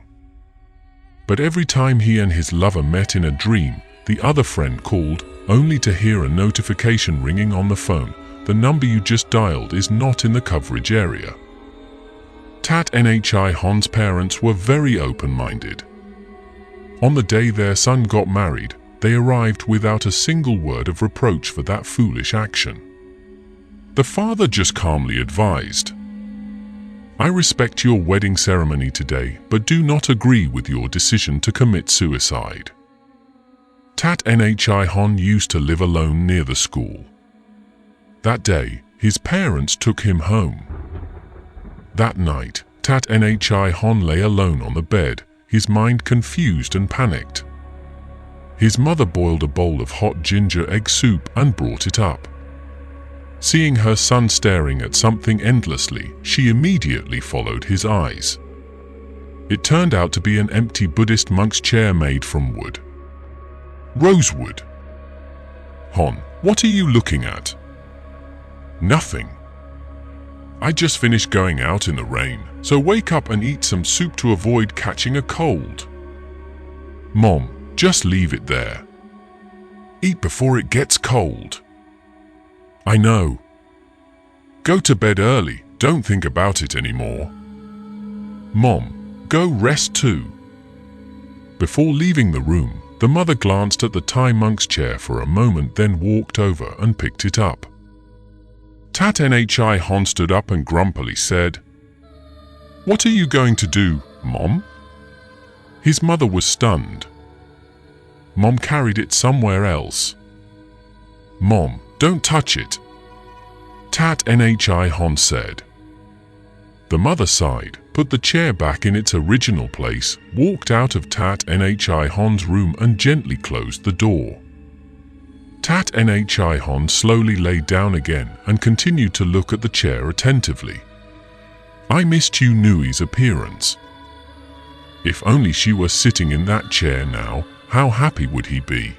But every time he and his lover met in a dream, the other friend called, only to hear a notification ringing on the phone. "The number you just dialed is not in the coverage area." Tat Nhi Hon's parents were very open-minded. On the day their son got married, they arrived without a single word of reproach for that foolish action. The father just calmly advised, "I respect your wedding ceremony today, but do not agree with your decision to commit suicide." Tat Nhi Hon used to live alone near the school. That day, his parents took him home. That night, Tat Nhi Hon lay alone on the bed, his mind confused and panicked. His mother boiled a bowl of hot ginger egg soup and brought it up. Seeing her son staring at something endlessly, she immediately followed his eyes. It turned out to be an empty Buddhist monk's chair made from wood. Rosewood. Hon, what are you looking at? Nothing. I just finished going out in the rain, so wake up and eat some soup to avoid catching a cold. Mom, just leave it there. Eat before it gets cold. I know. Go to bed early, don't think about it anymore. Mom, go rest too. Before leaving the room, the mother glanced at the Thai monk's chair for a moment, then walked over and picked it up. Tat Nhi Hon stood up and grumpily said, "What are you going to do, Mom?" His mother was stunned. Mom carried it somewhere else. Mom, don't touch it, Tat Nhi Hon said. The mother sighed, put the chair back in its original place, walked out of Tat Nhi Hon's room and gently closed the door. Tat Nhi Hon slowly lay down again and continued to look at the chair attentively. I missed Yu Nui's appearance. If only she were sitting in that chair now, how happy would he be?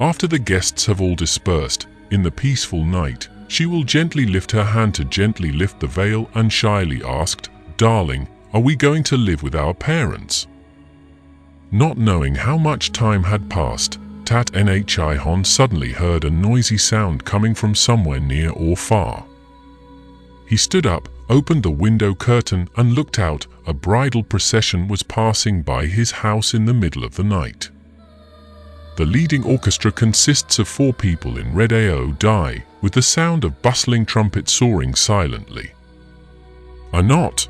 After the guests have all dispersed, in the peaceful night, she will gently lift her hand to gently lift the veil and shyly asked, "Darling, are we going to live with our parents?" Not knowing how much time had passed, Tat Nhi Hon suddenly heard a noisy sound coming from somewhere near or far. He stood up, opened the window curtain and looked out. A bridal procession was passing by his house in the middle of the night. The leading orchestra consists of 4 people in red ao dye, with the sound of bustling trumpets soaring silently. A knot.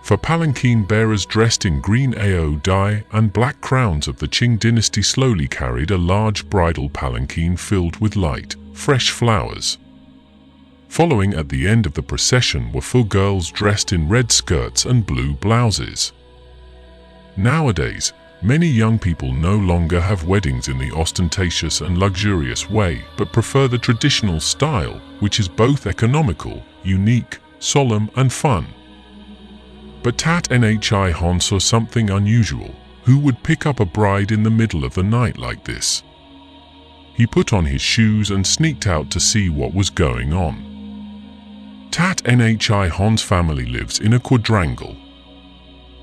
For palanquin bearers dressed in green ao dye and black crowns of the Qing dynasty slowly carried a large bridal palanquin filled with light, fresh flowers. Following at the end of the procession were 4 girls dressed in red skirts and blue blouses. Nowadays, many young people no longer have weddings in the ostentatious and luxurious way, but prefer the traditional style, which is both economical, unique, solemn and fun. But Tat Nhi Hon saw something unusual. Who would pick up a bride in the middle of the night like this? He put on his shoes and sneaked out to see what was going on. Tat Nhi Hon's family lives in a quadrangle.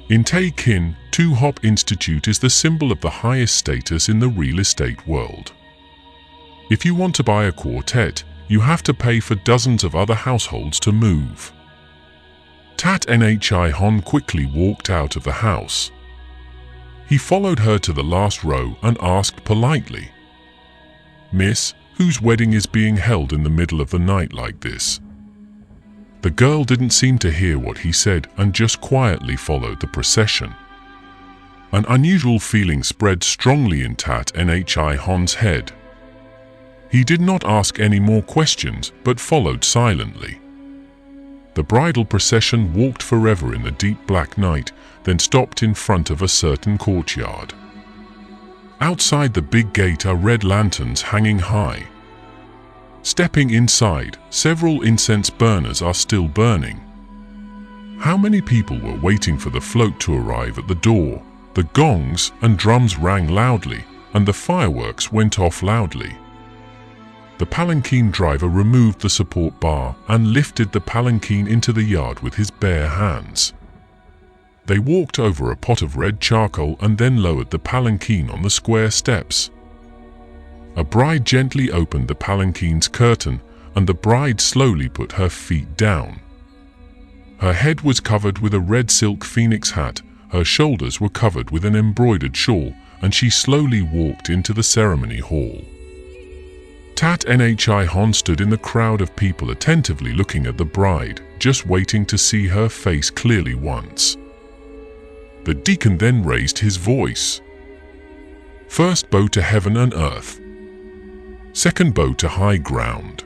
In Tay Kin, Tu Hop Institute is the symbol of the highest status in the real estate world. If you want to buy a quartet, you have to pay for dozens of other households to move. Tat Nhi Hon quickly walked out of the house. He followed her to the last row and asked politely, "Miss, whose wedding is being held in the middle of the night like this?" The girl didn't seem to hear what he said and just quietly followed the procession. An unusual feeling spread strongly in Tat Nhi Hon's head. He did not ask any more questions but followed silently. The bridal procession walked forever in the deep black night, then stopped in front of a certain courtyard. Outside the big gate are red lanterns hanging high. Stepping inside, several incense burners are still burning. How many people were waiting for the float to arrive at the door? The gongs and drums rang loudly, and the fireworks went off loudly. The palanquin driver removed the support bar and lifted the palanquin into the yard with his bare hands. They walked over a pot of red charcoal and then lowered the palanquin on the square steps. A bride gently opened the palanquin's curtain, and the bride slowly put her feet down. Her head was covered with a red silk phoenix hat, her shoulders were covered with an embroidered shawl, and she slowly walked into the ceremony hall. Tat Nhi Hon stood in the crowd of people attentively looking at the bride, just waiting to see her face clearly once. The deacon then raised his voice. "First bow to heaven and earth. Second bow to high ground."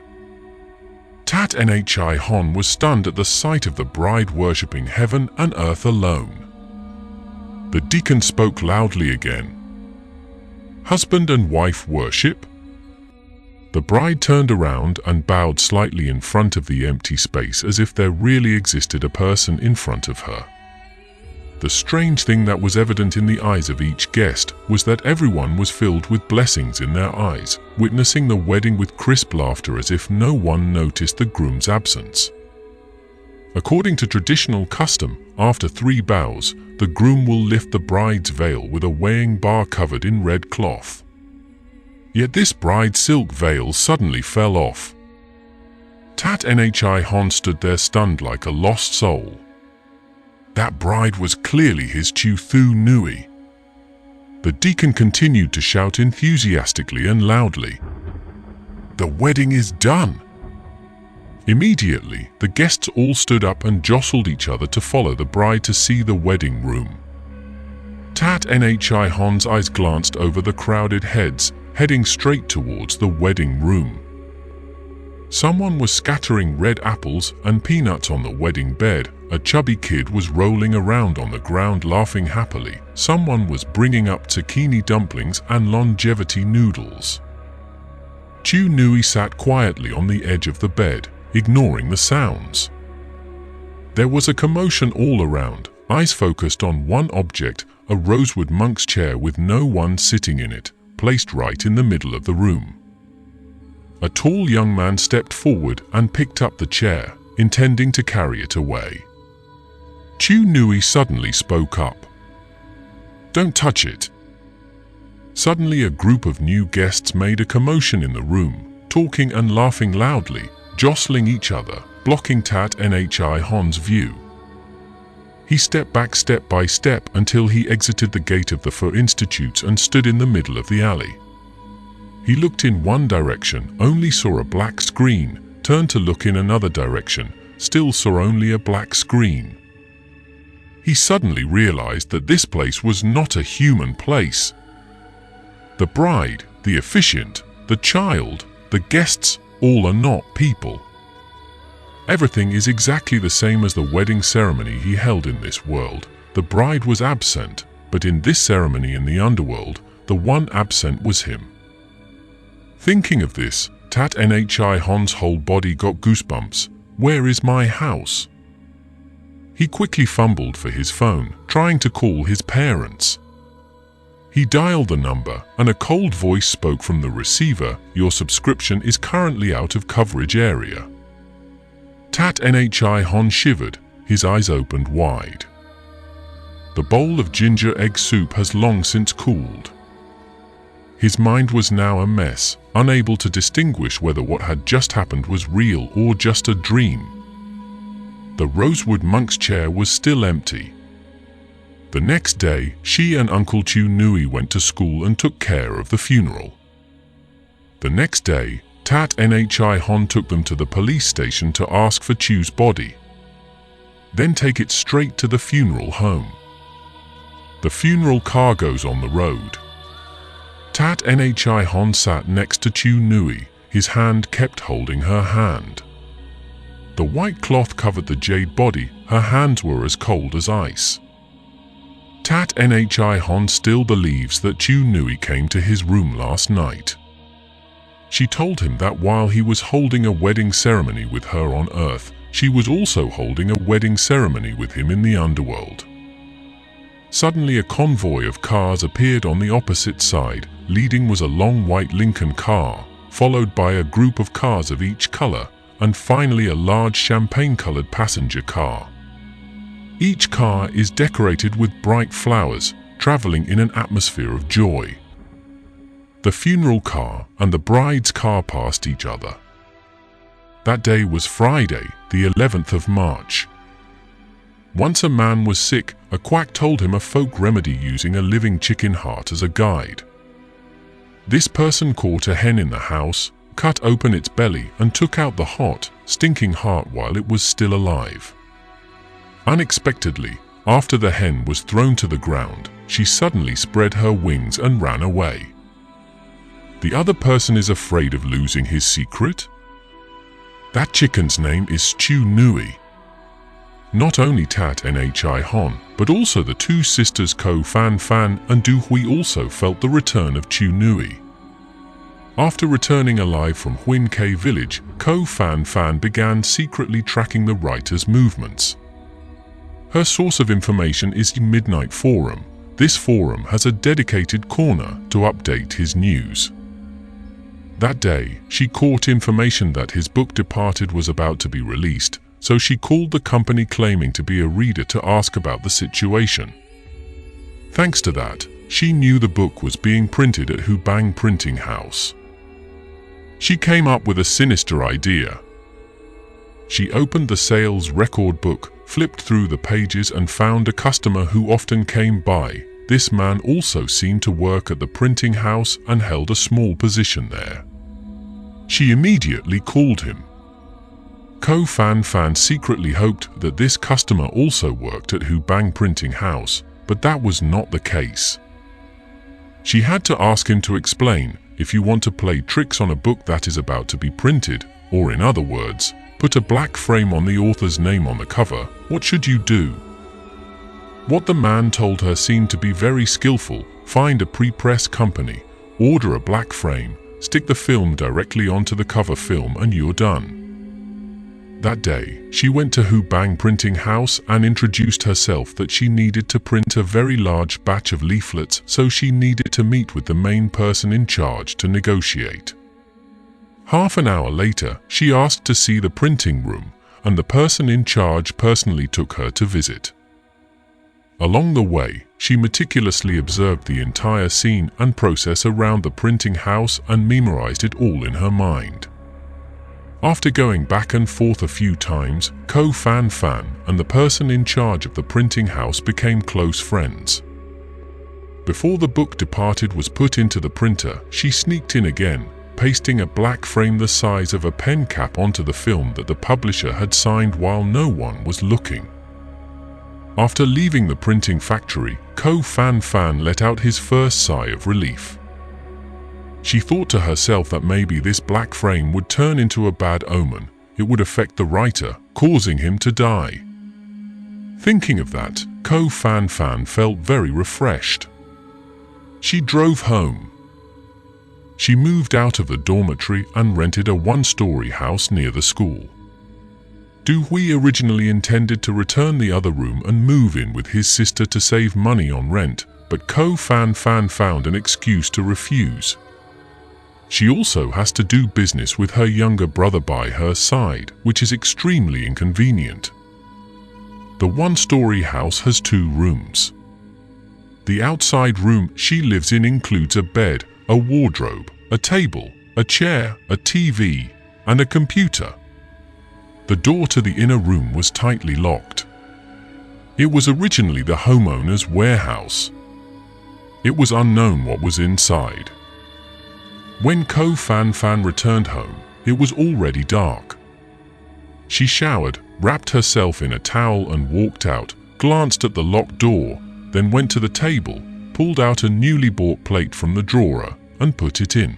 Tat Nhi Hon was stunned at the sight of the bride worshipping heaven and earth alone. The deacon spoke loudly again. "Husband and wife worship?" The bride turned around and bowed slightly in front of the empty space as if there really existed a person in front of her. The strange thing that was evident in the eyes of each guest was that everyone was filled with blessings in their eyes, witnessing the wedding with crisp laughter as if no one noticed the groom's absence. According to traditional custom, after 3 bows, the groom will lift the bride's veil with a weighing bar covered in red cloth. Yet this bride's silk veil suddenly fell off. Tat Nhi Hon stood there stunned like a lost soul. That bride was clearly his Chu Thu Nui. The deacon continued to shout enthusiastically and loudly, "The wedding is done!" Immediately, the guests all stood up and jostled each other to follow the bride to see the wedding room. Tat Nhi Hon's eyes glanced over the crowded heads, heading straight towards the wedding room. Someone was scattering red apples and peanuts on the wedding bed. A chubby kid was rolling around on the ground laughing happily. Someone was bringing up zucchini dumplings and longevity noodles. Chu Nui sat quietly on the edge of the bed, ignoring the sounds. There was a commotion all around, eyes focused on one object, a rosewood monk's chair with no one sitting in it, placed right in the middle of the room. A tall young man stepped forward and picked up the chair, intending to carry it away. Chu Nui suddenly spoke up. "Don't touch it." Suddenly a group of new guests made a commotion in the room, talking and laughing loudly, jostling each other, blocking Tat Nhi Hon's view. He stepped back step by step until he exited the gate of the Pho Institutes and stood in the middle of the alley. He looked in one direction, only saw a black screen, turned to look in another direction, still saw only a black screen. He suddenly realized that this place was not a human place. The bride, the officiant, the child, the guests, all are not people. Everything is exactly the same as the wedding ceremony he held in this world. The bride was absent, but in this ceremony in the underworld, the one absent was him. Thinking of this, Tat Nhi Hon's whole body got goosebumps. Where is my house? He quickly fumbled for his phone, trying to call his parents. He dialed the number, and a cold voice spoke from the receiver, "Your subscription is currently out of coverage area." Tat Nhi Hon shivered, his eyes opened wide. The bowl of ginger egg soup has long since cooled. His mind was now a mess, unable to distinguish whether what had just happened was real or just a dream. The rosewood monk's chair was still empty. The next day, she and Uncle Chu Nui went to school and took care of the funeral. The next day, Tat Nhi Hon took them to the police station to ask for Chu's body. Then take it straight to the funeral home. The funeral car goes on the road. Tat Nhi Hon sat next to Chu Nui, his hand kept holding her hand. The white cloth covered the jade body, her hands were as cold as ice. Tat Nhi Hon still believes that Chu Nui came to his room last night. She told him that while he was holding a wedding ceremony with her on Earth, she was also holding a wedding ceremony with him in the underworld. Suddenly a convoy of cars appeared on the opposite side. Leading was a long white Lincoln car, followed by a group of cars of each color, and finally a large champagne-colored passenger car. Each car is decorated with bright flowers, traveling in an atmosphere of joy. The funeral car and the bride's car passed each other. That day was Friday, the 11th of March. Once a man was sick, a quack told him a folk remedy using a living chicken heart as a guide. This person caught a hen in the house, cut open its belly and took out the hot, stinking heart while it was still alive. Unexpectedly, after the hen was thrown to the ground, she suddenly spread her wings and ran away. The other person is afraid of losing his secret? That chicken's name is Chu Nui. Not only Tat Nhi Hon, but also the two sisters Ko Fan Fan and Du Hui also felt the return of Chu Nui. After returning alive from Huin K village, Ko Fan Fan began secretly tracking the writer's movements. Her source of information is the Midnight Forum. This forum has a dedicated corner to update his news. That day, she caught information that his book Departed was about to be released, so she called the company claiming to be a reader to ask about the situation. Thanks to that, she knew the book was being printed at Hubang Printing House. She came up with a sinister idea. She opened the sales record book, flipped through the pages and found a customer who often came by. This man also seemed to work at the printing house and held a small position there. She immediately called him. Ko Fan Fan secretly hoped that this customer also worked at Hubang Printing House, but that was not the case. She had to ask him to explain, if you want to play tricks on a book that is about to be printed, or in other words, put a black frame on the author's name on the cover, what should you do? What the man told her seemed to be very skillful. Find a pre-press company, order a black frame, stick the film directly onto the cover film and you're done. That day, she went to Hubang Printing House and introduced herself that she needed to print a very large batch of leaflets, so she needed to meet with the main person in charge to negotiate. Half an hour later, she asked to see the printing room, and the person in charge personally took her to visit. Along the way, she meticulously observed the entire scene and process around the printing house and memorized it all in her mind. After going back and forth a few times, Ko Fan Fan and the person in charge of the printing house became close friends. Before the book Departed was put into the printer, she sneaked in again, pasting a black frame the size of a pen cap onto the film that the publisher had signed while no one was looking. After leaving the printing factory, Ko Fan Fan let out his first sigh of relief. She thought to herself that maybe this black frame would turn into a bad omen. It would affect the writer, causing him to die. Thinking of that, Ko Fan Fan felt very refreshed. She drove home. She moved out of the dormitory and rented a one-story house near the school. Du Hui originally intended to return the other room and move in with his sister to save money on rent, but Ko Fan Fan found an excuse to refuse. She also has to do business with her younger brother by her side, which is extremely inconvenient. The one-story house has 2 rooms. The outside room she lives in includes a bed, a wardrobe, a table, a chair, a TV, and a computer. The door to the inner room was tightly locked. It was originally the homeowner's warehouse. It was unknown what was inside. When Ko Fan Fan returned home, it was already dark. She showered, wrapped herself in a towel and walked out, glanced at the locked door, then went to the table, pulled out a newly bought plate from the drawer, and put it in.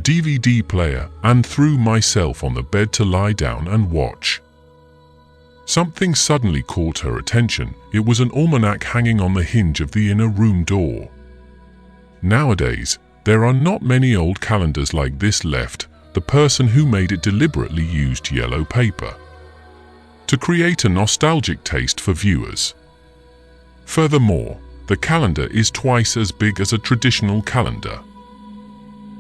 DVD player, and threw myself on the bed to lie down and watch. Something suddenly caught her attention. It was an almanac hanging on the hinge of the inner room door. Nowadays, there are not many old calendars like this left. The person who made it deliberately used yellow paper to create a nostalgic taste for viewers. Furthermore, the calendar is twice as big as a traditional calendar.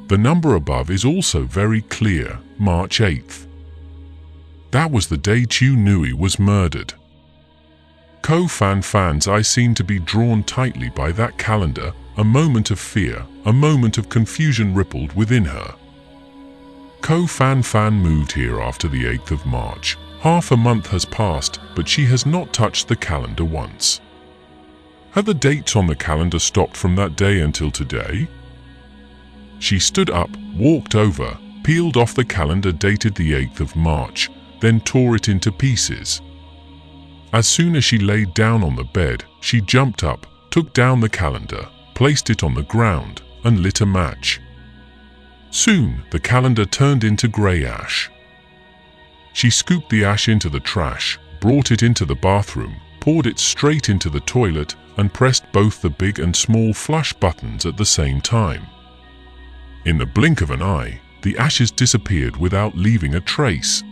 The number above is also very clear, March 8th. That was the day Chu Nui was murdered. Ko Fan Fan's eye seemed to be drawn tightly by that calendar. A moment of fear, a moment of confusion rippled within her. Ko Fan Fan moved here after the 8th of March. Half a month has passed, but she has not touched the calendar once. Have the dates on the calendar stopped from that day until today? She stood up, walked over, peeled off the calendar dated the 8th of March, then tore it into pieces. As soon as she laid down on the bed, she jumped up, took down the calendar, placed it on the ground, and lit a match. Soon, the calendar turned into grey ash. She scooped the ash into the trash, brought it into the bathroom, poured it straight into the toilet, and pressed both the big and small flush buttons at the same time. In the blink of an eye, the ashes disappeared without leaving a trace.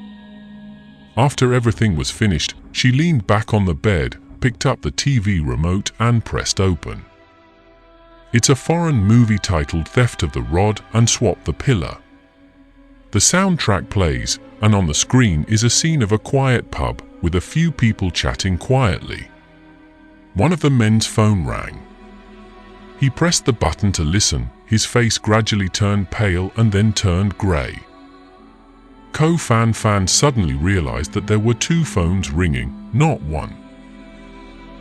After everything was finished, she leaned back on the bed, picked up the TV remote and pressed open. It's a foreign movie titled Theft of the Rod and Swap the Pillar. The soundtrack plays, and on the screen is a scene of a quiet pub with a few people chatting quietly. One of the men's phone rang. He pressed the button to listen. His face gradually turned pale and then turned grey. Ko Fan Fan suddenly realized that there were two phones ringing, not one.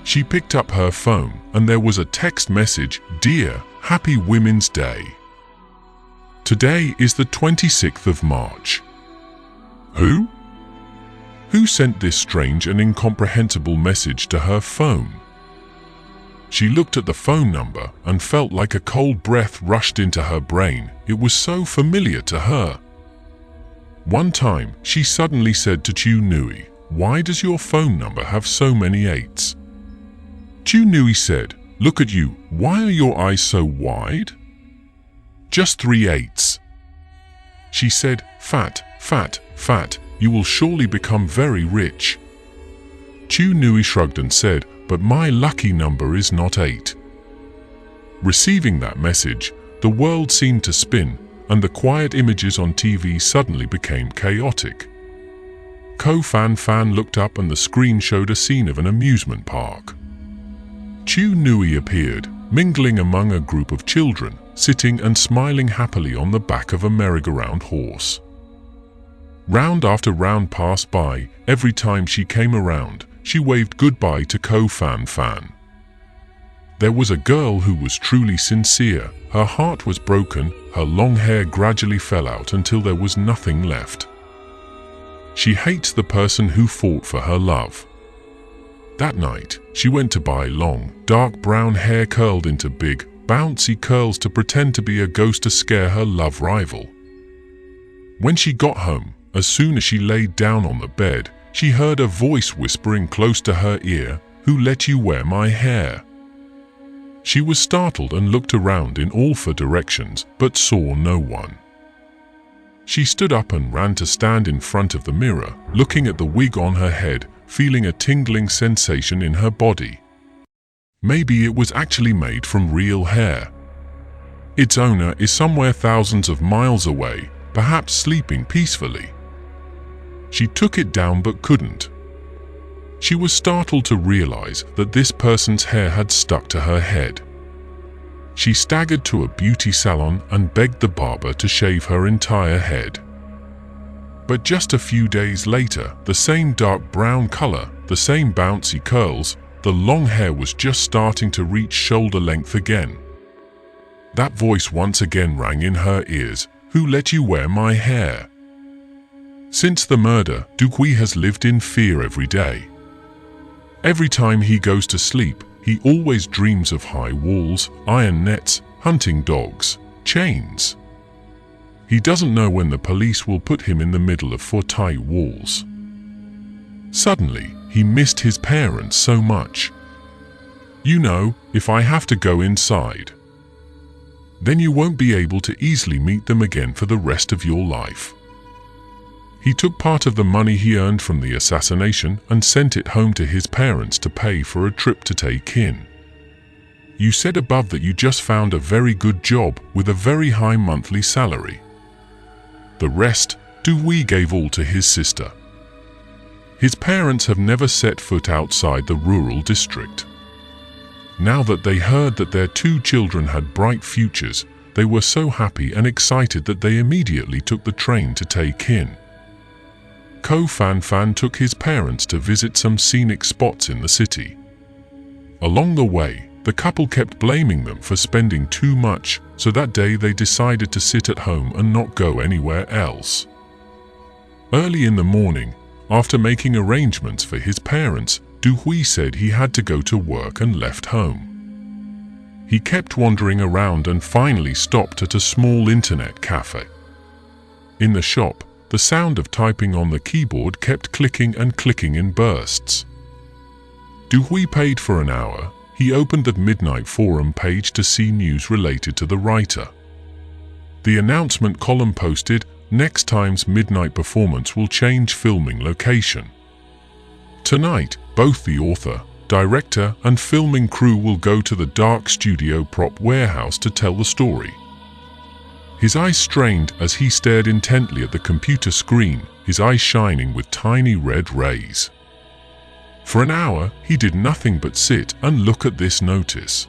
She picked up her phone and there was a text message, "Dear, Happy Women's Day. Today is the 26th of March. Who? Who sent this strange and incomprehensible message to her phone? She looked at the phone number and felt like a cold breath rushed into her brain. It was so familiar to her. One time, she suddenly said to Chu Nui, "Why does your phone number have so many 8s? Chu Nui said, "Look at you, why are your eyes so wide?" "Just 3 8s. She said, "Fat, fat, fat, you will surely become very rich." Chu Nui shrugged and said, "But my lucky number is not 8. Receiving that message, the world seemed to spin, and the quiet images on TV suddenly became chaotic. Ko Fan Fan looked up and the screen showed a scene of an amusement park. Chu Nui appeared, mingling among a group of children, sitting and smiling happily on the back of a merry-go-round horse. Round after round passed by. Every time she came around, she waved goodbye to Ko Fan Fan. There was a girl who was truly sincere. Her heart was broken, her long hair gradually fell out until there was nothing left. She hates the person who fought for her love. That night, she went to buy long, dark brown hair curled into big, bouncy curls to pretend to be a ghost to scare her love rival. When she got home, as soon as she laid down on the bed, she heard a voice whispering close to her ear, "Who let you wear my hair?" She was startled and looked around in all four directions, but saw no one. She stood up and ran to stand in front of the mirror, looking at the wig on her head, feeling a tingling sensation in her body. Maybe it was actually made from real hair. Its owner is somewhere thousands of miles away, perhaps sleeping peacefully. She took it down but couldn't. She was startled to realize that this person's hair had stuck to her head. She staggered to a beauty salon and begged the barber to shave her entire head. But just a few days later, the same dark brown color, the same bouncy curls, the long hair was just starting to reach shoulder length again. That voice once again rang in her ears, "Who let you wear my hair?" Since the murder, Duqui has lived in fear every day. Every time he goes to sleep, he always dreams of high walls, iron nets, hunting dogs, chains. He doesn't know when the police will put him in the middle of four tight walls. Suddenly, he missed his parents so much. You know, if I have to go inside, then you won't be able to easily meet them again for the rest of your life. He took part of the money he earned from the assassination and sent it home to his parents to pay for a trip to take in. You said above that you just found a very good job with a very high monthly salary. The rest, Dewey gave all to his sister. His parents have never set foot outside the rural district. Now that they heard that their two children had bright futures, they were so happy and excited that they immediately took the train to take in. Ko Fan Fan took his parents to visit some scenic spots in the city. Along the way, the couple kept blaming them for spending too much, so that day they decided to sit at home and not go anywhere else. Early in the morning, after making arrangements for his parents, Duhui said he had to go to work and left home. He kept wandering around and finally stopped at a small internet cafe. In the shop, the sound of typing on the keyboard kept clicking and clicking in bursts. Duhui paid for an hour. He opened the Midnight Forum page to see news related to the writer. The announcement column posted, next time's midnight performance will change filming location. Tonight, both the author, director, and filming crew will go to the dark studio prop warehouse to tell the story. His eyes strained as he stared intently at the computer screen, his eyes shining with tiny red rays. For an hour, he did nothing but sit and look at this notice.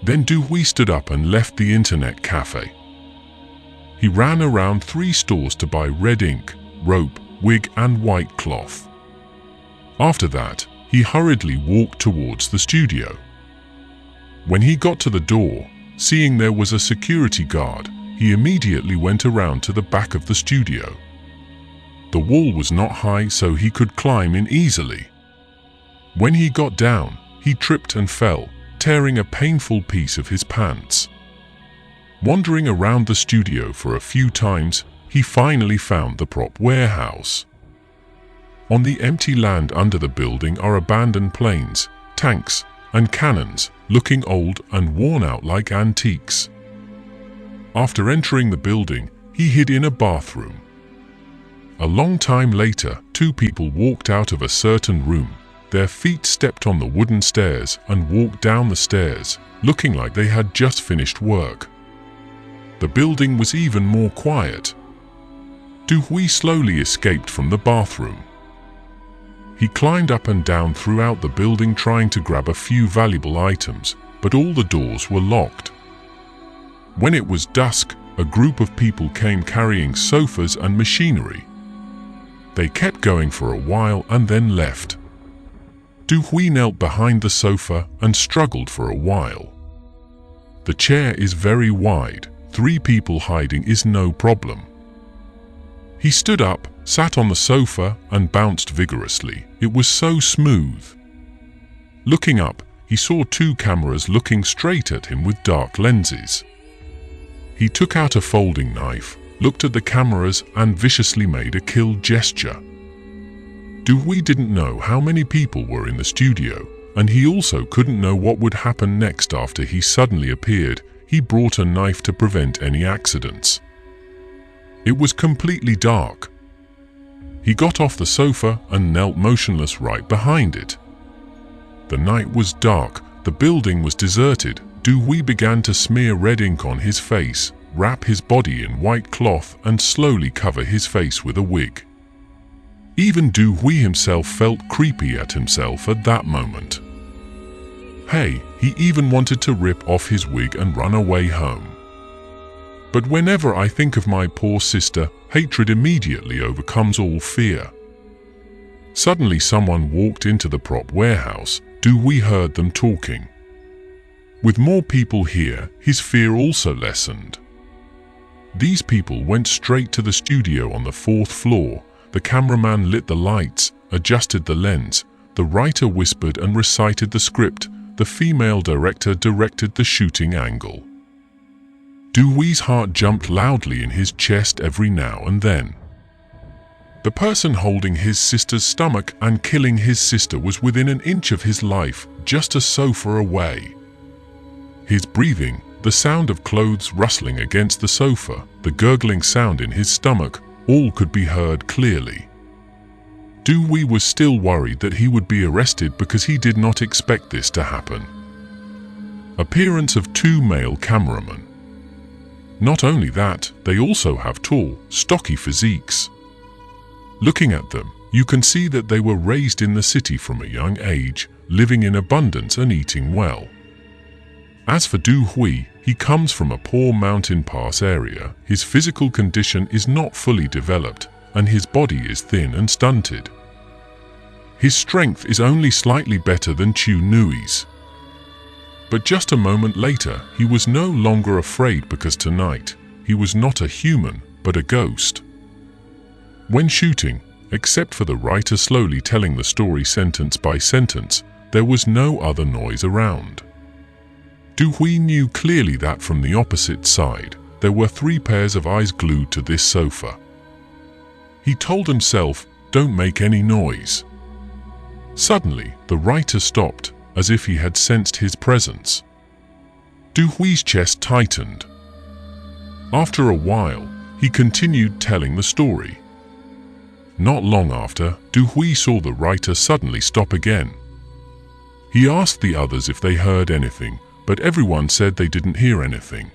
Then Dewey stood up and left the internet cafe. He ran around 3 stores to buy red ink, rope, wig, and white cloth. After that, he hurriedly walked towards the studio. When he got to the door, seeing there was a security guard, he immediately went around to the back of the studio. The wall was not high, so he could climb in easily. When he got down, he tripped and fell, tearing a painful piece of his pants. Wandering around the studio for a few times, he finally found the prop warehouse. On the empty land under the building are abandoned planes, tanks, and cannons, looking old and worn out like antiques. After entering the building, he hid in a bathroom. A long time later, 2 people walked out of a certain room. Their feet stepped on the wooden stairs and walked down the stairs, looking like they had just finished work. The building was even more quiet. Dewey slowly escaped from the bathroom. He climbed up and down throughout the building trying to grab a few valuable items, but all the doors were locked. When it was dusk, a group of people came carrying sofas and machinery. They kept going for a while and then left. Dewey knelt behind the sofa and struggled for a while. The chair is very wide. 3 people hiding is no problem. He stood up, sat on the sofa, and bounced vigorously. It was so smooth. Looking up, he saw 2 cameras looking straight at him with dark lenses. He took out a folding knife, looked at the cameras, and viciously made a kill gesture. Dewey didn't know how many people were in the studio, and he also couldn't know what would happen next after he suddenly appeared. He brought a knife to prevent any accidents. It was completely dark. He got off the sofa and knelt motionless right behind it. The night was dark, the building was deserted. Dewey began to smear red ink on his face, wrap his body in white cloth, and slowly cover his face with a wig. Even Dewey himself felt creepy at himself at that moment. Hey, he even wanted to rip off his wig and run away home. But whenever I think of my poor sister, hatred immediately overcomes all fear. Suddenly someone walked into the prop warehouse. Dewey heard them talking. With more people here, his fear also lessened. These people went straight to the studio on the 4th floor. The cameraman lit the lights, adjusted the lens. The writer whispered and recited the script. The female director directed the shooting angle. Dewey's heart jumped loudly in his chest every now and then. The person holding his sister's stomach and killing his sister was within an inch of his life, just a sofa away. His breathing, the sound of clothes rustling against the sofa, the gurgling sound in his stomach, all could be heard clearly. Dewey was still worried that he would be arrested because he did not expect this to happen. Appearance of 2 male cameramen. Not only that, they also have tall, stocky physiques. Looking at them, you can see that they were raised in the city from a young age, living in abundance and eating well. As for Dewey, he comes from a poor mountain pass area. His physical condition is not fully developed, and his body is thin and stunted. His strength is only slightly better than Chu Nui's. But just a moment later, he was no longer afraid because tonight, he was not a human, but a ghost. When shooting, except for the writer slowly telling the story sentence by sentence, there was no other noise around. Dewey knew clearly that from the opposite side, there were 3 pairs of eyes glued to this sofa. He told himself, "Don't make any noise." Suddenly, the writer stopped, as if he had sensed his presence. Dewey's chest tightened. After a while, he continued telling the story. Not long after, Du Hui saw the writer suddenly stop again. He asked the others if they heard anything, but everyone said they didn't hear anything.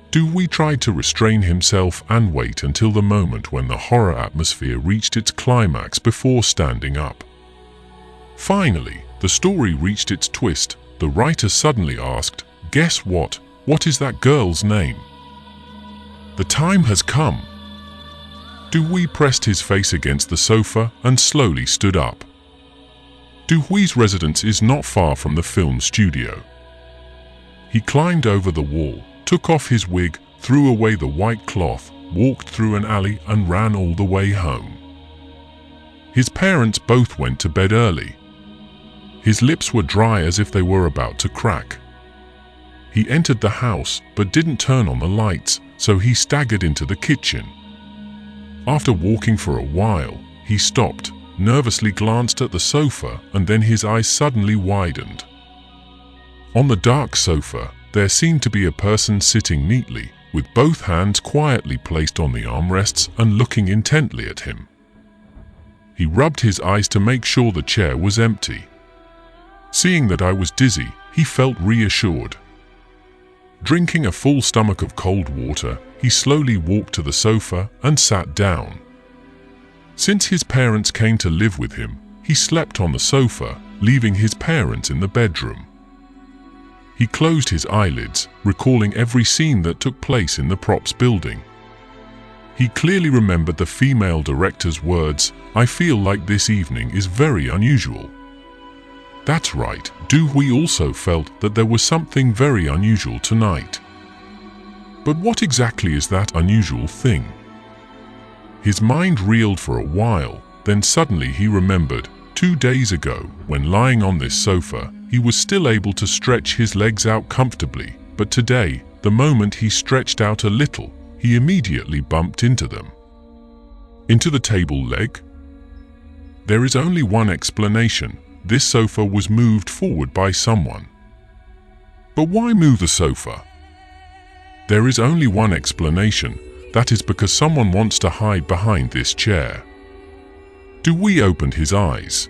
Du Hui tried to restrain himself and wait until the moment when the horror atmosphere reached its climax before standing up. Finally, the story reached its twist. The writer suddenly asked, "Guess what? What is that girl's name?" "The time has come." Du Hui pressed his face against the sofa and slowly stood up. Du Hui's residence is not far from the film studio. He climbed over the wall, took off his wig, threw away the white cloth, walked through an alley and ran all the way home. His parents both went to bed early. His lips were dry as if they were about to crack. He entered the house but didn't turn on the lights, so he staggered into the kitchen. After walking for a while, he stopped, nervously glanced at the sofa, and then his eyes suddenly widened. On the dark sofa, there seemed to be a person sitting neatly, with both hands quietly placed on the armrests and looking intently at him. He rubbed his eyes to make sure the chair was empty. Seeing that I was dizzy, he felt reassured. Drinking a full stomach of cold water, he slowly walked to the sofa and sat down. Since his parents came to live with him, he slept on the sofa, leaving his parents in the bedroom. He closed his eyelids, recalling every scene that took place in the props building. He clearly remembered the female director's words, "I feel like this evening is very unusual." That's right, Du Hui also felt that there was something very unusual tonight. But what exactly is that unusual thing? His mind reeled for a while, then suddenly he remembered, 2 days ago, when lying on this sofa, he was still able to stretch his legs out comfortably, but today, the moment he stretched out a little, he immediately bumped into them. Into the table leg? There is only one explanation. This sofa was moved forward by someone. But why move the sofa? There is only one explanation. That is because someone wants to hide behind this chair. Du Hui opened his eyes.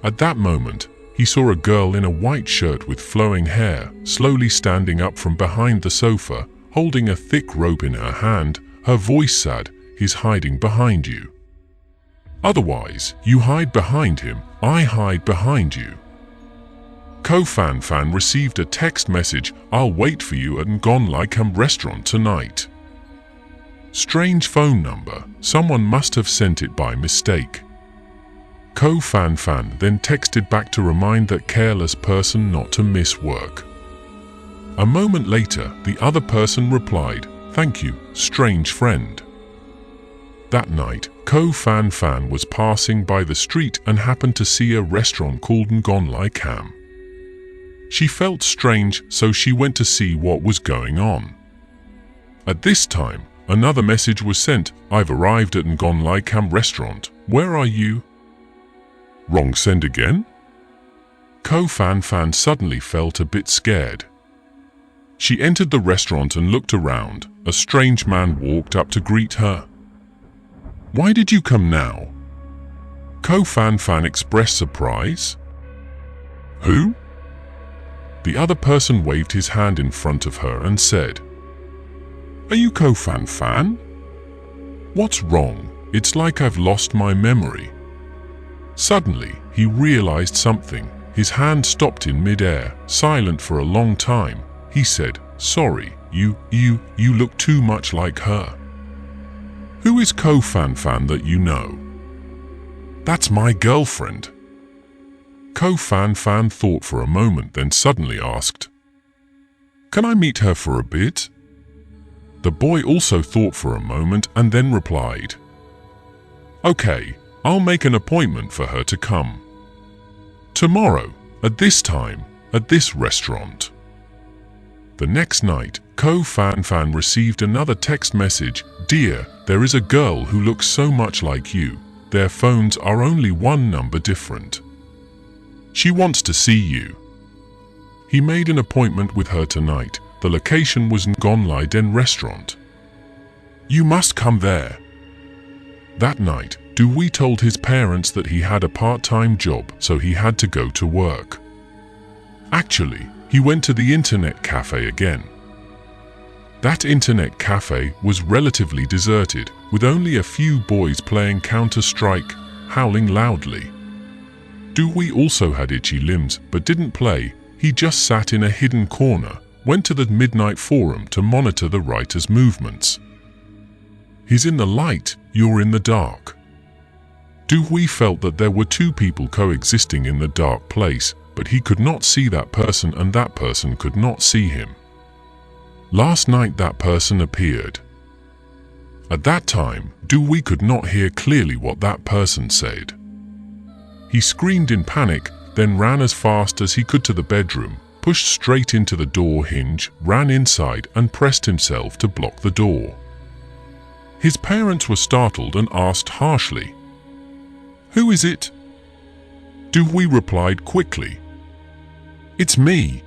At that moment, he saw a girl in a white shirt with flowing hair, slowly standing up from behind the sofa, holding a thick rope in her hand. Her voice said, "He's hiding behind you. Otherwise, you hide behind him, I hide behind you." Ko Fan Fan received a text message, "I'll wait for you at Ngon Lai Kam restaurant tonight." Strange phone number, someone must have sent it by mistake. Ko Fan Fan then texted back to remind that careless person not to miss work. A moment later, the other person replied, "Thank you, strange friend." That night, Ko Fan Fan was passing by the street and happened to see a restaurant called Ngon Lai Kam. She felt strange, so she went to see what was going on. At this time, another message was sent, "I've arrived at Ngon Lai Kam restaurant. Where are you?" Wrong send again? Ko Fan Fan suddenly felt a bit scared. She entered the restaurant and looked around. A strange man walked up to greet her. "Why did you come now?" Ko Fan Fan expressed surprise. "Who?" The other person waved his hand in front of her and said, "Are you Ko Fan Fan? What's wrong? It's like I've lost my memory." Suddenly, he realized something. His hand stopped in mid-air, silent for a long time. He said, "Sorry, you look too much like her." "Who is Ko Fan Fan that you know?" "That's my girlfriend." Ko Fan Fan thought for a moment, then suddenly asked, "Can I meet her for a bit?" The boy also thought for a moment and then replied, "Okay, I'll make an appointment for her to come. Tomorrow, at this time, at this restaurant." The next night, Ko Fan Fan received another text message, "Dear, there is a girl who looks so much like you. Their phones are only one number different. She wants to see you." He made an appointment with her tonight. The location was Ngon Lai Den restaurant. You must come there." That night, Dewey told his parents that he had a part-time job, so he had to go to work. Actually, he went to the internet cafe again. That internet cafe was relatively deserted, with only a few boys playing Counter-Strike, howling loudly. Dewey also had itchy limbs, but didn't play. He just sat in a hidden corner, went to the midnight forum to monitor the writers' movements. He's in the light, you're in the dark. Dewey felt that there were two people coexisting in the dark place, but he could not see that person and that person could not see him. Last night that person appeared. At that time, Dewey could not hear clearly what that person said. He screamed in panic, then ran as fast as he could to the bedroom, pushed straight into the door hinge, ran inside and pressed himself to block the door. His parents were startled and asked harshly, "Who is it?" Dewey replied quickly, "It's me.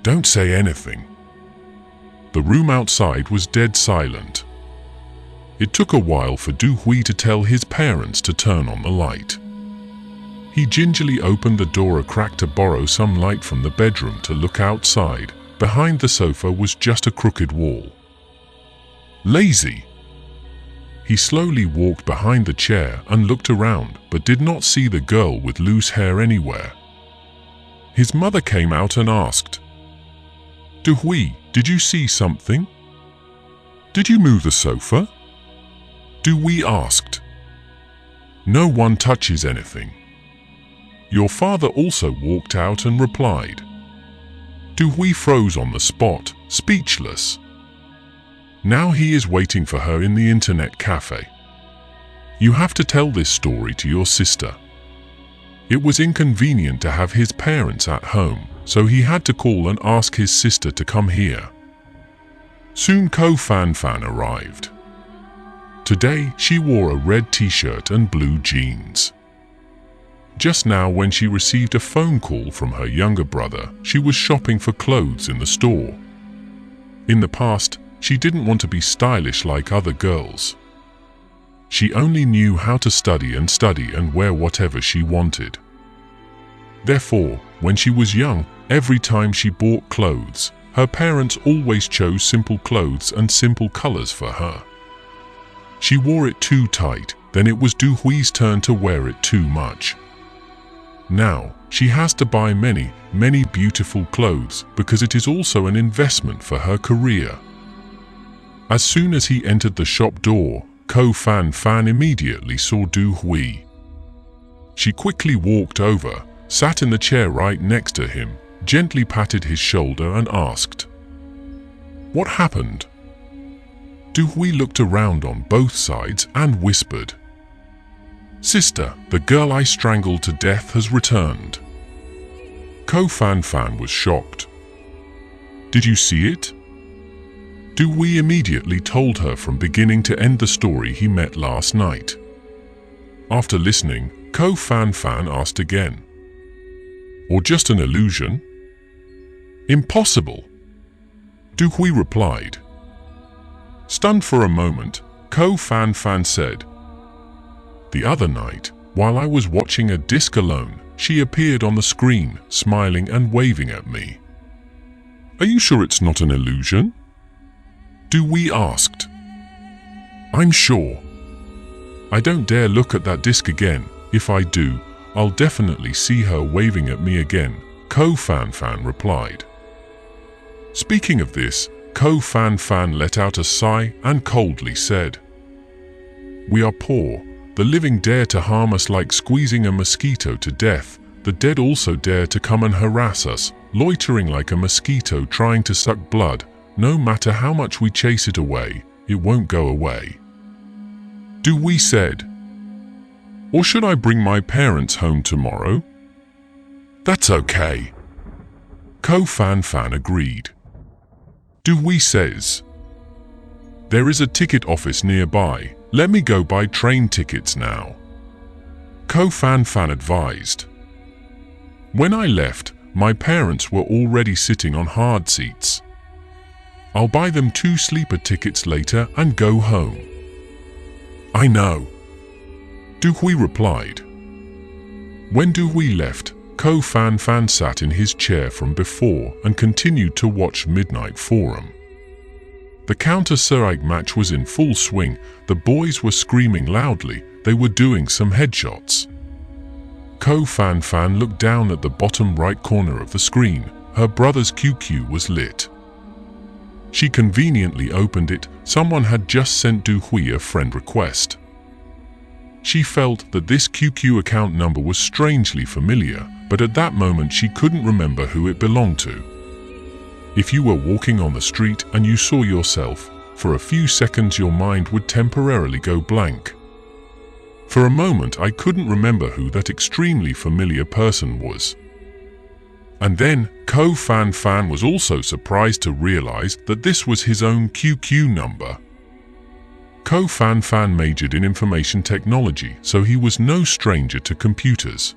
Don't say anything." The room outside was dead silent. It took a while for Dewey to tell his parents to turn on the light. He gingerly opened the door a crack to borrow some light from the bedroom to look outside. Behind the sofa was just a crooked wall. Lazy. He slowly walked behind the chair and looked around, but did not see the girl with loose hair anywhere. His mother came out and asked, "Dewey, did you see something? Did you move the sofa?" Dewey asked. "No one touches anything." Your father also walked out and replied. Dewey froze on the spot, speechless. Now he is waiting for her in the internet cafe. You have to tell this story to your sister. It was inconvenient to have his parents at home, so he had to call and ask his sister to come here. Soon Ko Fan Fan arrived. Today she wore a red t-shirt and blue jeans. Just now, when she received a phone call from her younger brother, she was shopping for clothes in the store. In the past, she didn't want to be stylish like other girls. She only knew how to study and wear whatever she wanted. Therefore, when she was young, every time she bought clothes, her parents always chose simple clothes and simple colors for her. She wore it too tight, then it was Dewey's turn to wear it too much. Now, she has to buy many, many beautiful clothes because it is also an investment for her career. As soon as he entered the shop door, Ko Fan Fan immediately saw Dewey. She quickly walked over, sat in the chair right next to him, gently patted his shoulder and asked, "What happened?" Dewey looked around on both sides and whispered, "Sister, the girl I strangled to death has returned." Ko Fan Fan was shocked. "Did you see it?" Dewey immediately told her from beginning to end the story he met last night. After listening, Ko Fan Fan asked again, "Or just an illusion?" "Impossible," Dewey replied. Stunned for a moment, Ko Fan Fan said, "The other night, while I was watching a disc alone, she appeared on the screen, smiling and waving at me." "Are you sure it's not an illusion?" Dewey asked. "I'm sure. I don't dare look at that disc again. If I do, I'll definitely see her waving at me again," Ko Fan Fan replied. Speaking of this, Ko Fan Fan let out a sigh and coldly said, "We are poor. The living dare to harm us like squeezing a mosquito to death. The dead also dare to come and harass us, loitering like a mosquito trying to suck blood. No matter how much we chase it away, it won't go away." Dewey said, "Or should I bring my parents home tomorrow?" "That's okay," Ko Fan Fan agreed. Dewey says, "There is a ticket office nearby. Let me go buy train tickets now," Ko Fan Fan advised. "When I left, my parents were already sitting on hard seats. I'll buy them 2 sleeper tickets later and go home." "I know," Du Hui replied. When Du Hui left, Ko Fan Fan sat in his chair from before and continued to watch Midnight Forum. The Counter-Strike match was in full swing. The boys were screaming loudly. They were doing some headshots. Ko Fan Fan looked down at the bottom right corner of the screen. Her brother's QQ was lit. She conveniently opened it. Someone had just sent Du Hui a friend request. She felt that this QQ account number was strangely familiar, but at that moment she couldn't remember who it belonged to. If you were walking on the street and you saw yourself, for a few seconds your mind would temporarily go blank. For a moment I couldn't remember who that extremely familiar person was. And then, Ko Fan Fan was also surprised to realize that this was his own QQ number. Ko Fan Fan majored in information technology, so he was no stranger to computers.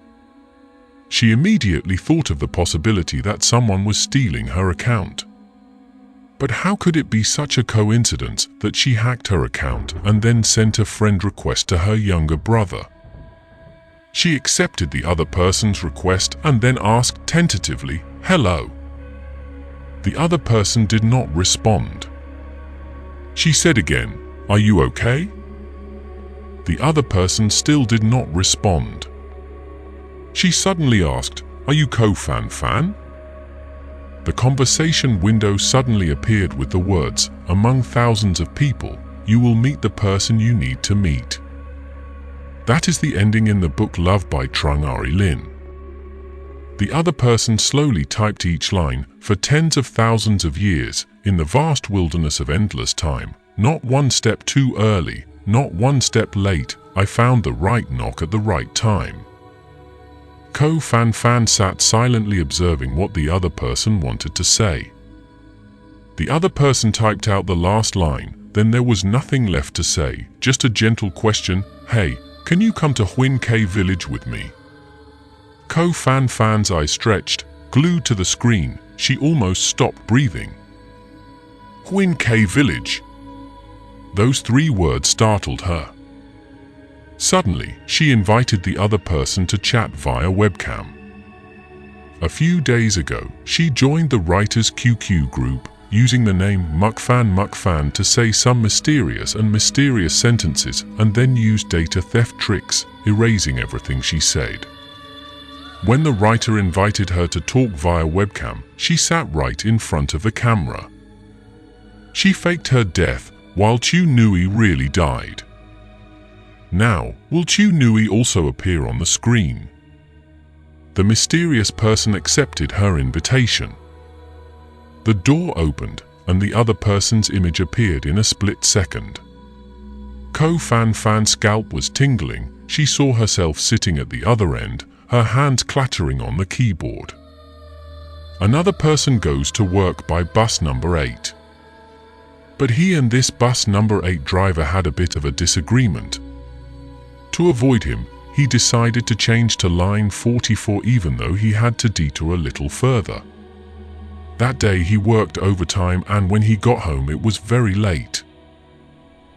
She immediately thought of the possibility that someone was stealing her account. But how could it be such a coincidence that she hacked her account and then sent a friend request to her younger brother? She accepted the other person's request and then asked tentatively, "Hello." The other person did not respond. She said again, "Are you okay?" The other person still did not respond. She suddenly asked, "Are you Ko Fan Fan?" The conversation window suddenly appeared with the words, "Among thousands of people, you will meet the person you need to meet." That is the ending in the book Love by Trung Ari Lin. The other person slowly typed each line, "For tens of thousands of years, in the vast wilderness of endless time, not one step too early, not one step late, I found the right knock at the right time." Ko Fan Fan sat silently observing what the other person wanted to say. The other person typed out the last line, then there was nothing left to say, just a gentle question, "Hey, can you come to Huin K village with me?" Ko Fan Fan's eyes stretched, glued to the screen. She almost stopped breathing. Huin K village. Those 3 words startled her. Suddenly, she invited the other person to chat via webcam. A few days ago, she joined the writers' QQ group, using the name Mukfan to say some mysterious sentences and then use data theft tricks, erasing everything she said. When the writer invited her to talk via webcam, she sat right in front of the camera. She faked her death while Chu Nui really died. Now, will Chu Nui also appear on the screen? The mysterious person accepted her invitation. The door opened, and the other person's image appeared in a split second. Ko Fan Fan's scalp was tingling. She saw herself sitting at the other end, her hands clattering on the keyboard. Another person goes to work by bus number 8. But he and this bus number 8 driver had a bit of a disagreement. To avoid him, he decided to change to line 44 even though he had to detour a little further. That day he worked overtime and when he got home it was very late.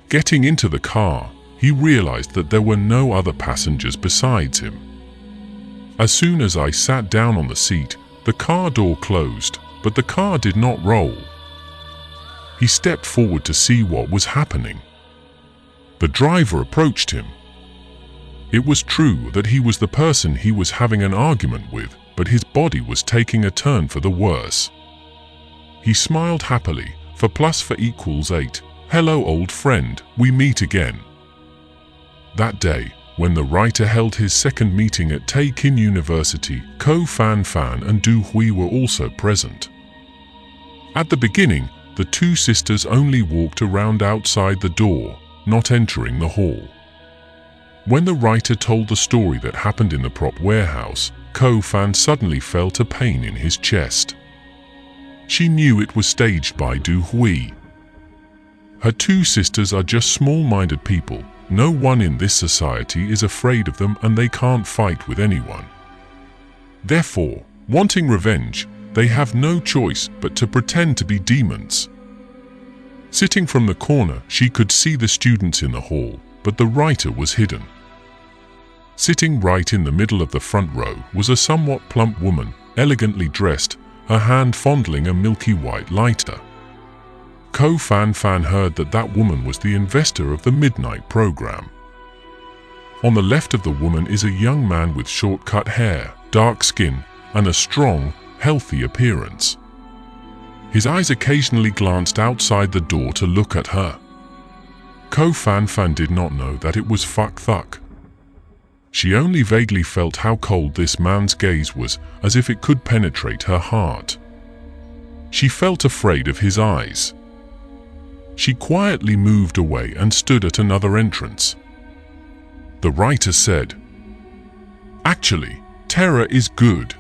Getting into the car, he realized that there were no other passengers besides him. As soon as I sat down on the seat, the car door closed, but the car did not roll. He stepped forward to see what was happening. The driver approached him. It was true that he was the person he was having an argument with, but his body was taking a turn for the worse. He smiled happily, for +4 = 8. "Hello old friend, we meet again." That day, when the writer held his second meeting at Taekin University, Ko Fan Fan and Du Hui were also present. At the beginning, the 2 sisters only walked around outside the door, not entering the hall. When the writer told the story that happened in the prop warehouse, Ko Fan suddenly felt a pain in his chest. She knew it was staged by Du Hui. Her 2 sisters are just small-minded people. No one in this society is afraid of them and they can't fight with anyone. Therefore, wanting revenge, they have no choice but to pretend to be demons. Sitting from the corner, she could see the students in the hall, but the writer was hidden. Sitting right in the middle of the front row was a somewhat plump woman, elegantly dressed, her hand fondling a milky white lighter. Ko Fan Fan heard that woman was the investor of the midnight program. On the left of the woman is a young man with short-cut hair, dark skin, and a strong, healthy appearance. His eyes occasionally glanced outside the door to look at her. Ko Fan Fan did not know that it was Fuck Thuck. She only vaguely felt how cold this man's gaze was, as if it could penetrate her heart. She felt afraid of his eyes. She quietly moved away and stood at another entrance. The writer said, "Actually, terror is good.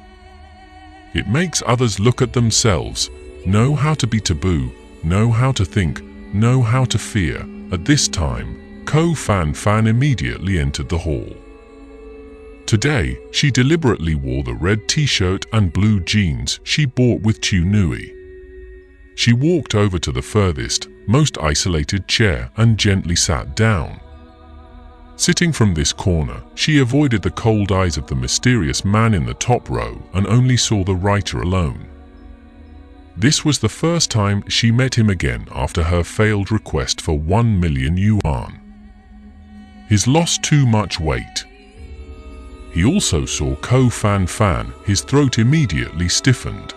It makes others look at themselves, know how to be taboo, know how to think, know how to fear." At this time, Ko Fan Fan immediately entered the hall. Today, she deliberately wore the red t-shirt and blue jeans she bought with Chu Nui. She walked over to the furthest, most isolated chair and gently sat down. Sitting from this corner, she avoided the cold eyes of the mysterious man in the top row and only saw the writer alone. This was the first time she met him again after her failed request for 1 million yuan. He's lost too much weight. He also saw Ko Fan Fan. His throat immediately stiffened.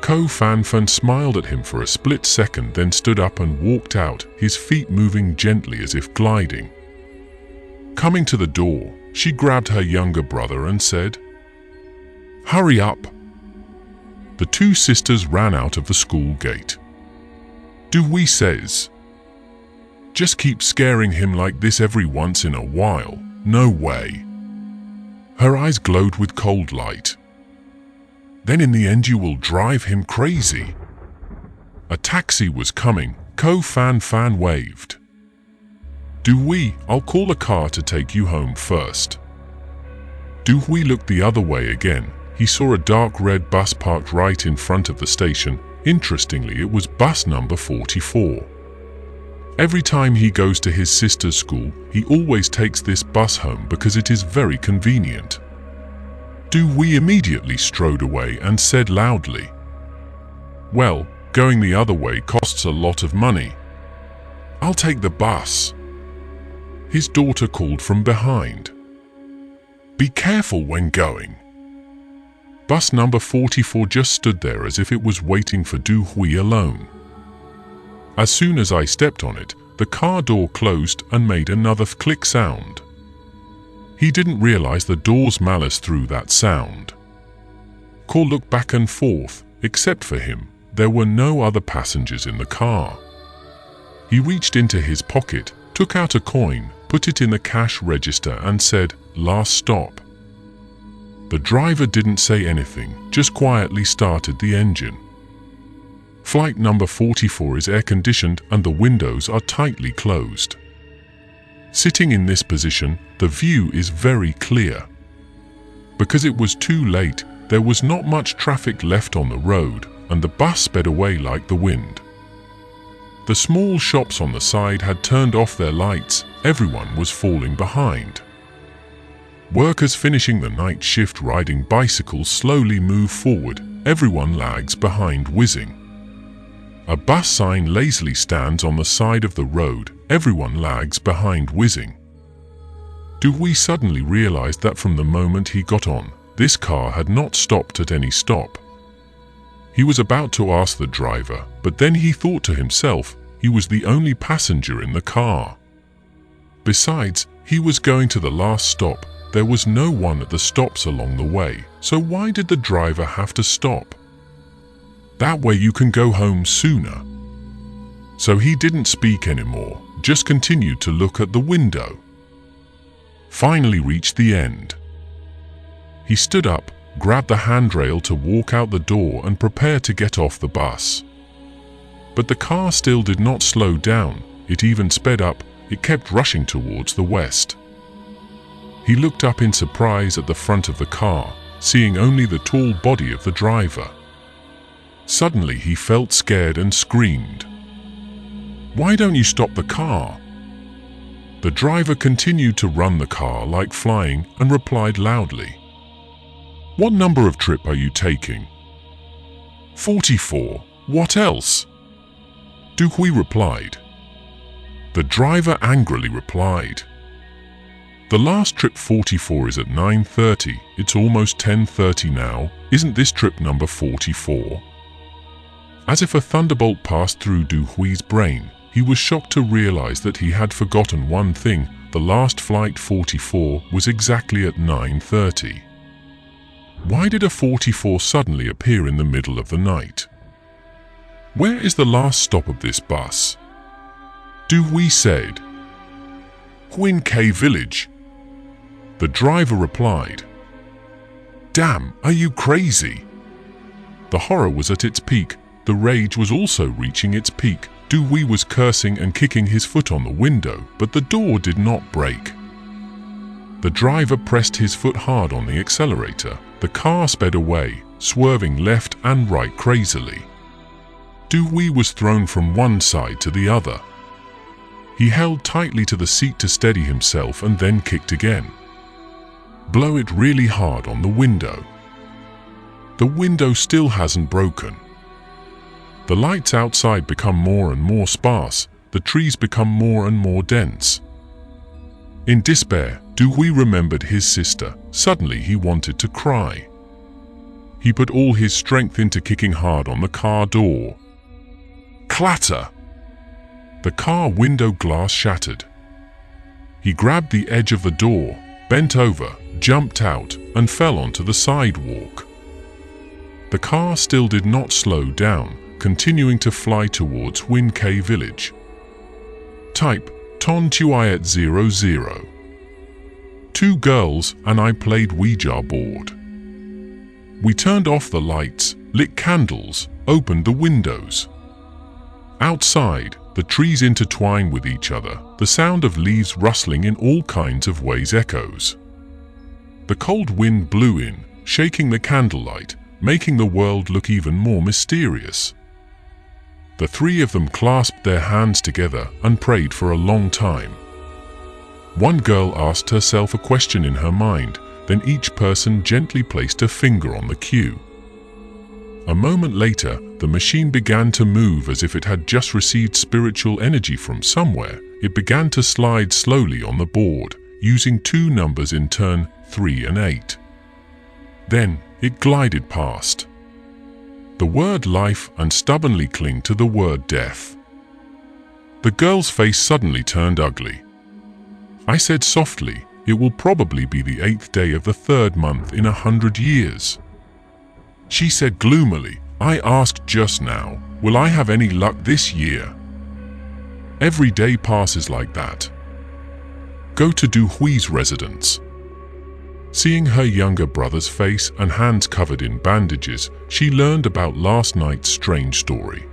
Ko Fan Fan smiled at him for a split second, then stood up and walked out, his feet moving gently as if gliding. Coming to the door, she grabbed her younger brother and said, "Hurry up." The two sisters ran out of the school gate. "Do we says, just keep scaring him like this every once in a while? No way." Her eyes glowed with cold light. "Then in the end you will drive him crazy." A taxi was coming. Ko Fan Fan waved. "Do we? I'll call a car to take you home first." Do we looked the other way again. He saw a dark red bus parked right in front of the station. Interestingly, it was bus number 44. Every time he goes to his sister's school, he always takes this bus home because it is very convenient. Do we immediately strode away and said loudly, "Well, going the other way costs a lot of money. I'll take the bus." His daughter called from behind, "Be careful when going." Bus number 44 just stood there as if it was waiting for Du Hui alone. As soon as I stepped on it, the car door closed and made another click sound. He didn't realize the door's malice through that sound. Ko looked back and forth. Except for him, there were no other passengers in the car. He reached into his pocket, took out a coin, put it in the cash register and said, "Last stop." The driver didn't say anything, just quietly started the engine. Flight number 44 is air-conditioned and the windows are tightly closed. Sitting in this position, the view is very clear. Because it was too late, there was not much traffic left on the road, and the bus sped away like the wind. The small shops on the side had turned off their lights. Everyone was falling behind. Workers finishing the night shift riding bicycles slowly move forward. Everyone lags behind, whizzing. A bus sign lazily stands on the side of the road. Everyone lags behind, whizzing. Do we suddenly realized that from the moment he got on, this car had not stopped at any stop. He was about to ask the driver, but then he thought to himself, he was the only passenger in the car. Besides, he was going to the last stop. There was no one at the stops along the way, so why did the driver have to stop? That way you can go home sooner. So he didn't speak anymore, just continued to look at the window. Finally reached the end. He stood up, grabbed the handrail to walk out the door and prepare to get off the bus. But the car still did not slow down. It even sped up. It kept rushing towards the west. He looked up in surprise at the front of the car, seeing only the tall body of the driver. Suddenly he felt scared and screamed. Why don't you stop the car?" The driver continued to run the car like flying and replied loudly, "What number of trip are you taking?" 44. What else?" Du Hui replied. The driver angrily replied, "The last trip 44 is at 9:30. It's almost 10:30 now. Isn't this trip number 44? As if a thunderbolt passed through Du Hui's brain, he was shocked to realize that he had forgotten one thing. The last flight 44 was exactly at 9:30. Why did a 44 suddenly appear in the middle of the night? Where is the last stop of this bus? Du Hui said, "Huin K Village." The driver replied, "Damn, are you crazy?" The horror was at its peak. The rage was also reaching its peak. Du Hui was cursing and kicking his foot on the window, but the door did not break. The driver pressed his foot hard on the accelerator. The car sped away, swerving left and right crazily. Du Hui was thrown from one side to the other. He held tightly to the seat to steady himself and then kicked again. Blow it really hard on the window. The window still hasn't broken. The lights outside become more and more sparse. The trees become more and more dense. In despair, Du Hui remembered his sister. Suddenly he wanted to cry. He put all his strength into kicking hard on the car door. Clatter! The car window glass shattered. He grabbed the edge of the door, bent over, jumped out, and fell onto the sidewalk. The car still did not slow down, continuing to fly towards Win K Village. Type Ton Tui at 00. 2 girls and I played Ouija board. We turned off the lights, lit candles, opened the windows. Outside, the trees intertwine with each other. The sound of leaves rustling in all kinds of ways echoes. The cold wind blew in, shaking the candlelight, making the world look even more mysterious. The 3 of them clasped their hands together and prayed for a long time. One girl asked herself a question in her mind, then each person gently placed a finger on the cue. A moment later, the machine began to move as if it had just received spiritual energy from somewhere. It began to slide slowly on the board, using 2 numbers in turn, 3 and 8. Then, it glided past the word life and stubbornly clinged to the word death. The girl's face suddenly turned ugly. I said softly, "It will probably be the 8th day of the 3rd month in 100 years. She said gloomily, "I asked just now, will I have any luck this year?" Every day passes like that. Go to Du Hui's residence. Seeing her younger brother's face and hands covered in bandages, she learned about last night's strange story.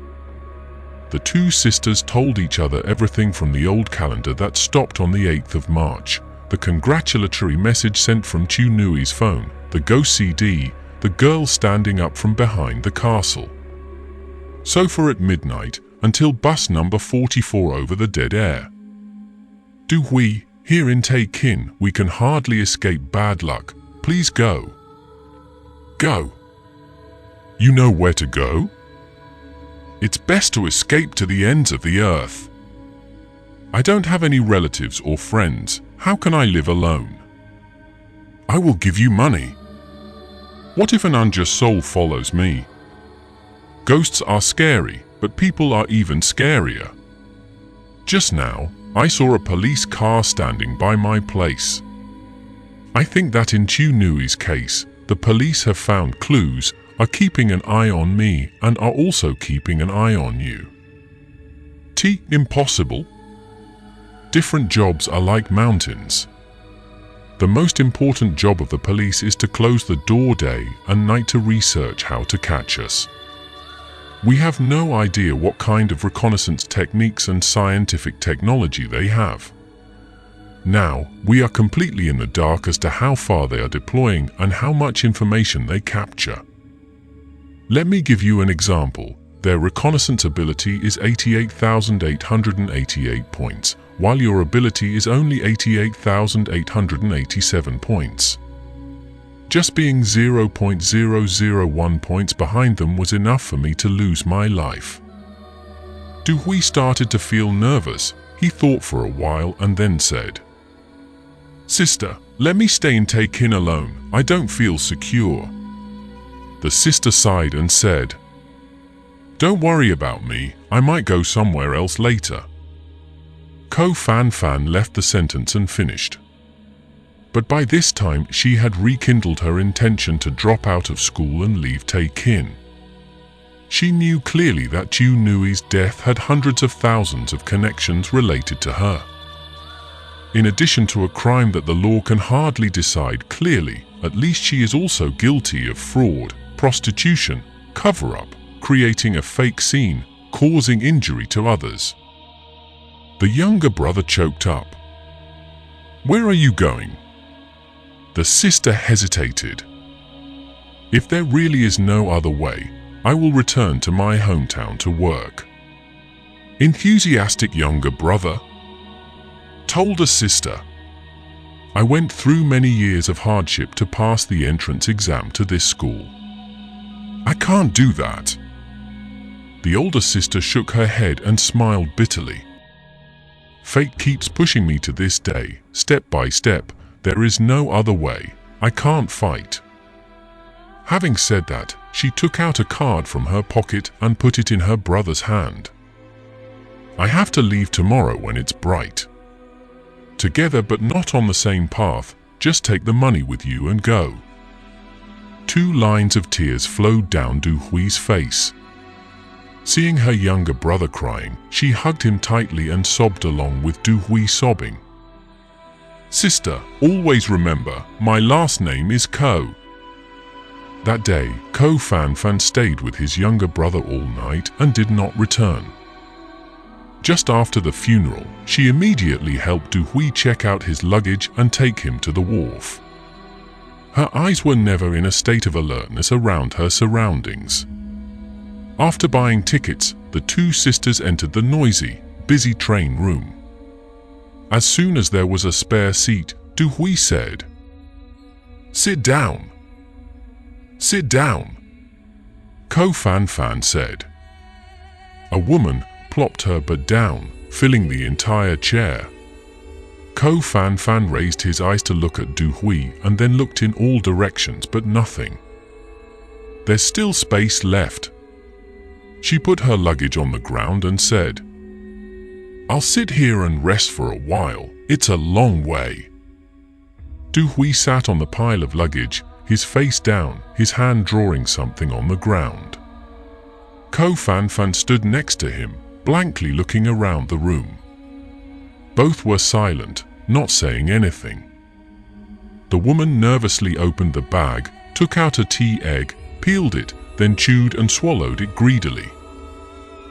The 2 sisters told each other everything from the old calendar that stopped on the 8th of March, the congratulatory message sent from Chu Nui's phone, the ghost CD, the girl standing up from behind the castle. Sofa at midnight, until bus number 44 over the dead air. Du Hui, here in Tae-kin, we can hardly escape bad luck. Please go. Go. You know where to go? It's best to escape to the ends of the earth. I don't have any relatives or friends. How can I live alone? I will give you money. What if an unjust soul follows me? Ghosts are scary, but people are even scarier. Just now, I saw a police car standing by my place. I think that in Chu Nui's case, the police have found clues, are keeping an eye on me, and are also keeping an eye on you. Impossible. Different jobs are like mountains. The most important job of the police is to close the door day and night to research how to catch us. We have no idea what kind of reconnaissance techniques and scientific technology they have. Now, we are completely in the dark as to how far they are deploying and how much information they capture. Let me give you an example. Their reconnaissance ability is 88,888 points, while your ability is only 88,887 points. Just being 0.001 points behind them was enough for me to lose my life. Du Hui started to feel nervous. He thought for a while and then said, "Sister, let me stay in Taekin alone. I don't feel secure." The sister sighed and said, "Don't worry about me. I might go somewhere else later." Ko Fan Fan left the sentence and finished. But by this time she had rekindled her intention to drop out of school and leave Taekin. She knew clearly that Chu Nui's death had hundreds of thousands of connections related to her. In addition to a crime that the law can hardly decide clearly, at least she is also guilty of fraud, prostitution, cover-up, creating a fake scene, causing injury to others. The younger brother choked up. "Where are you going?" The sister hesitated. "If there really is no other way, I will return to my hometown to work." Enthusiastic younger brother told a sister, "I went through many years of hardship to pass the entrance exam to this school. I can't do that." The older sister shook her head and smiled bitterly. "Fate keeps pushing me to this day, step by step. There is no other way. I can't fight." Having said that, she took out a card from her pocket and put it in her brother's hand. "I have to leave tomorrow when it's bright. Together but not on the same path, just take the money with you and go." 2 lines of tears flowed down Du Hui's face. Seeing her younger brother crying, she hugged him tightly and sobbed along with Du Hui sobbing. "Sister, always remember, my last name is Ko." That day, Ko Fan Fan stayed with his younger brother all night and did not return. Just after the funeral, she immediately helped Du Hui check out his luggage and take him to the wharf. Her eyes were never in a state of alertness around her surroundings. After buying tickets, the 2 sisters entered the noisy, busy train room. As soon as there was a spare seat, Du Hui said, "Sit down. Sit down." Ko Fan Fan said. A woman plopped her butt down, filling the entire chair. Ko Fan Fan raised his eyes to look at Du Hui and then looked in all directions but nothing. "There's still space left." She put her luggage on the ground and said, "I'll sit here and rest for a while. It's a long way." Du Hui sat on the pile of luggage, his face down, his hand drawing something on the ground. Ko Fan Fan stood next to him, blankly looking around the room. Both were silent, not saying anything. The woman nervously opened the bag, took out a tea egg, peeled it, then chewed and swallowed it greedily.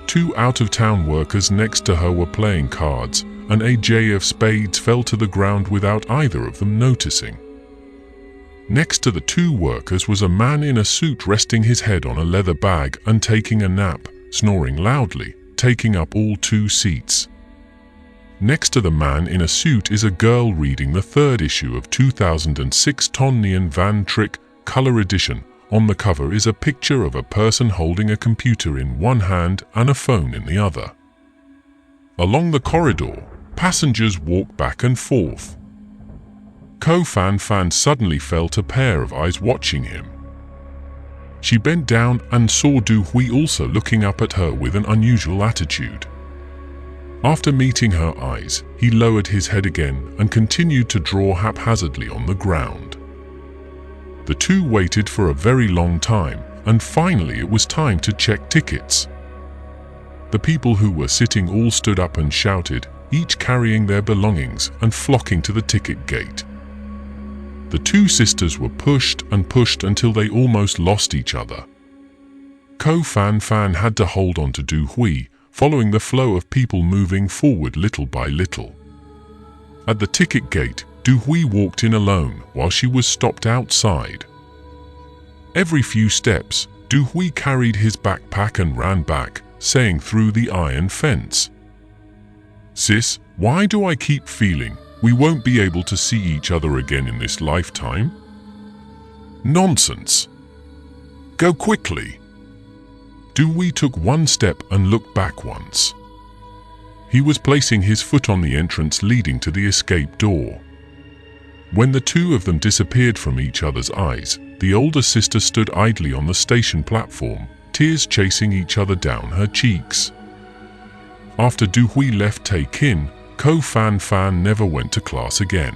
2 out-of-town workers next to her were playing cards, and a jay of spades fell to the ground without either of them noticing. Next to the 2 workers was a man in a suit resting his head on a leather bag and taking a nap, snoring loudly, taking up all 2 seats. Next to the man in a suit is a girl reading the 3rd issue of 2006 Ton Nien Van Trick Color Edition. On the cover is a picture of a person holding a computer in one hand and a phone in the other. Along the corridor, passengers walk back and forth. Ko Fan Fan suddenly felt a pair of eyes watching him. She bent down and saw Du Hui also looking up at her with an unusual attitude. After meeting her eyes, he lowered his head again and continued to draw haphazardly on the ground. The 2 waited for a very long time, and finally it was time to check tickets. The people who were sitting all stood up and shouted, each carrying their belongings and flocking to the ticket gate. The 2 sisters were pushed and pushed until they almost lost each other. Ko Fan Fan had to hold on to Du Hui, following the flow of people moving forward little by little. At the ticket gate, Du Hui walked in alone while she was stopped outside. Every few steps, Hui carried his backpack and ran back, saying through the iron fence, "Sis, why do I keep feeling we won't be able to see each other again in this lifetime?" "Nonsense. Go quickly." Hui took one step and looked back once. He was placing his foot on the entrance leading to the escape door. When the two of them disappeared from each other's eyes, the older sister stood idly on the station platform, tears chasing each other down her cheeks. After Hui left Tae-kin, Ko Fan never went to class again.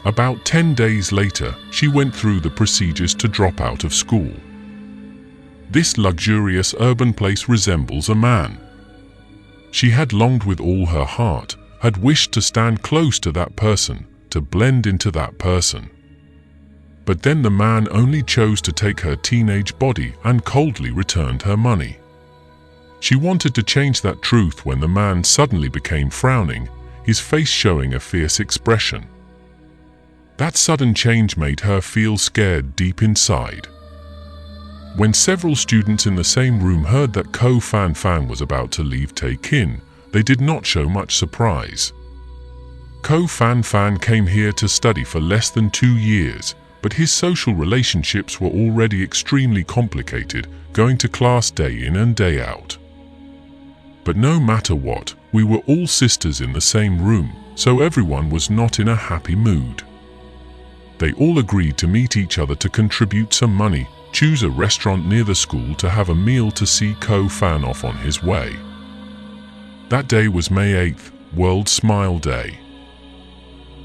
About 10 days later, she went through the procedures to drop out of school. This luxurious urban place resembles a man. She had longed with all her heart, had wished to stand close to that person, to blend into that person. But then the man only chose to take her teenage body and coldly returned her money. She wanted to change that truth when the man suddenly became frowning, his face showing a fierce expression. That sudden change made her feel scared deep inside. When several students in the same room heard that Ko Fan was about to leave Tae-kin, they did not show much surprise. Ko Fan came here to study for less than 2 years, but his social relationships were already extremely complicated, going to class day in and day out. But no matter what, we were all sisters in the same room, so everyone was not in a happy mood. They all agreed to meet each other to contribute some money, choose a restaurant near the school to have a meal to see Ko Fan off on his way. That day was May 8th, World Smile Day.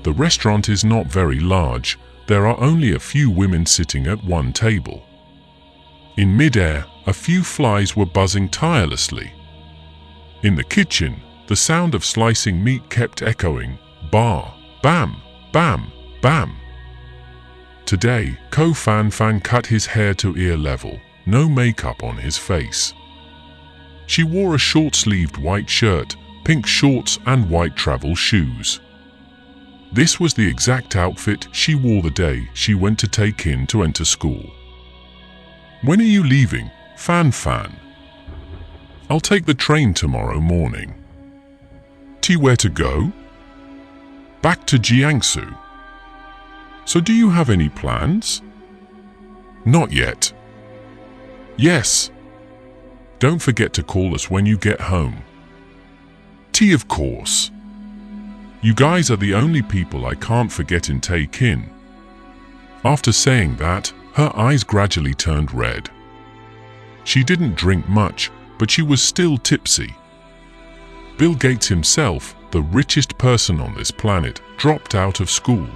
The restaurant is not very large, there are only a few women sitting at one table. In mid-air, a few flies were buzzing tirelessly. In the kitchen, the sound of slicing meat kept echoing, "Bar, bam, bam, bam." Today, Ko Fan cut his hair to ear level, no makeup on his face. She wore a short-sleeved white shirt, pink shorts and white travel shoes. This was the exact outfit she wore the day she went to Tae-kin to enter school. "When are you leaving, Fan?" "I'll take the train tomorrow morning." "Where to go?" "Back to Jiangsu." "So do you have any plans?" "Not yet." "Yes." "Don't forget to call us when you get home." Of course." "You guys are the only people I can't forget in Tae-kin." After saying that, her eyes gradually turned red. She didn't drink much, but she was still tipsy. Bill Gates himself, the richest person on this planet, dropped out of school.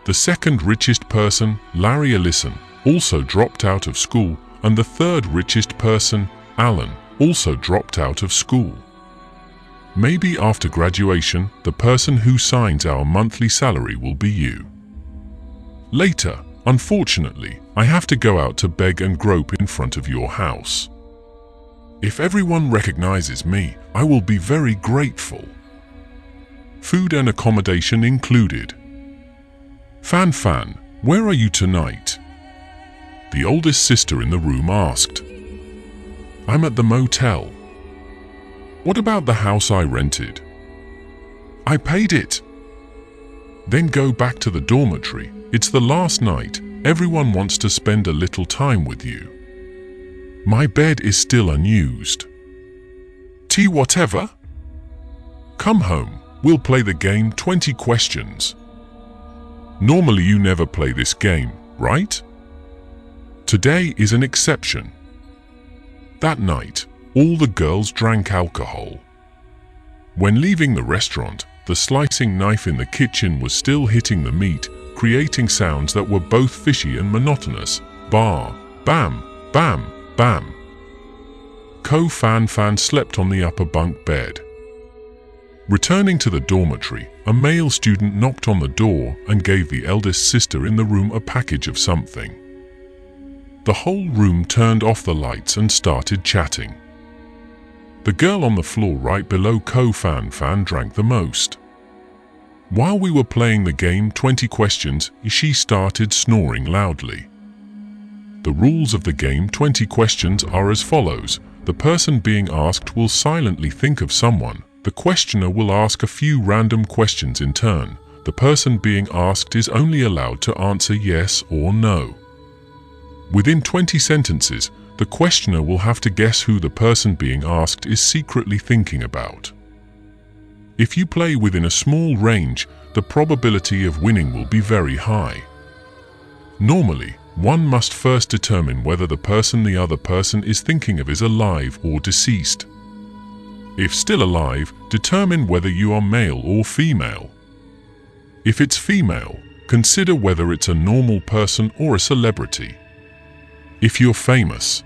The second richest person, Larry Ellison, also dropped out of school, and the third richest person, Alan, also dropped out of school. Maybe after graduation, the person who signs our monthly salary will be you. Later, unfortunately, I have to go out to beg and grope in front of your house. If everyone recognizes me, I will be very grateful. Food and accommodation included. Fan, where are you tonight?" The oldest sister in the room asked. "I'm at the motel." "What about the house I rented?" "I paid it." "Then go back to the dormitory. It's the last night. Everyone wants to spend a little time with you." "My bed is still unused." Whatever. "Come home. We'll play the game 20 questions. Normally you never play this game, right? Today is an exception." That night, all the girls drank alcohol. When leaving the restaurant, the slicing knife in the kitchen was still hitting the meat, creating sounds that were both fishy and monotonous. Bar, bam, bam, bam. Ko Fan slept on the upper bunk bed. Returning to the dormitory, a male student knocked on the door and gave the eldest sister in the room a package of something. The whole room turned off the lights and started chatting. The girl on the floor right below Ko Fan drank the most. While we were playing the game 20 questions, she started snoring loudly. The rules of the game 20 questions are as follows. The person being asked will silently think of someone. The questioner will ask a few random questions in turn. The person being asked is only allowed to answer yes or no. Within 20 sentences, the questioner will have to guess who the person being asked is secretly thinking about. If you play within a small range, the probability of winning will be very high. Normally, one must first determine whether the person the other person is thinking of is alive or deceased. If still alive, determine whether you are male or female. If it's female, consider whether it's a normal person or a celebrity. If you're famous.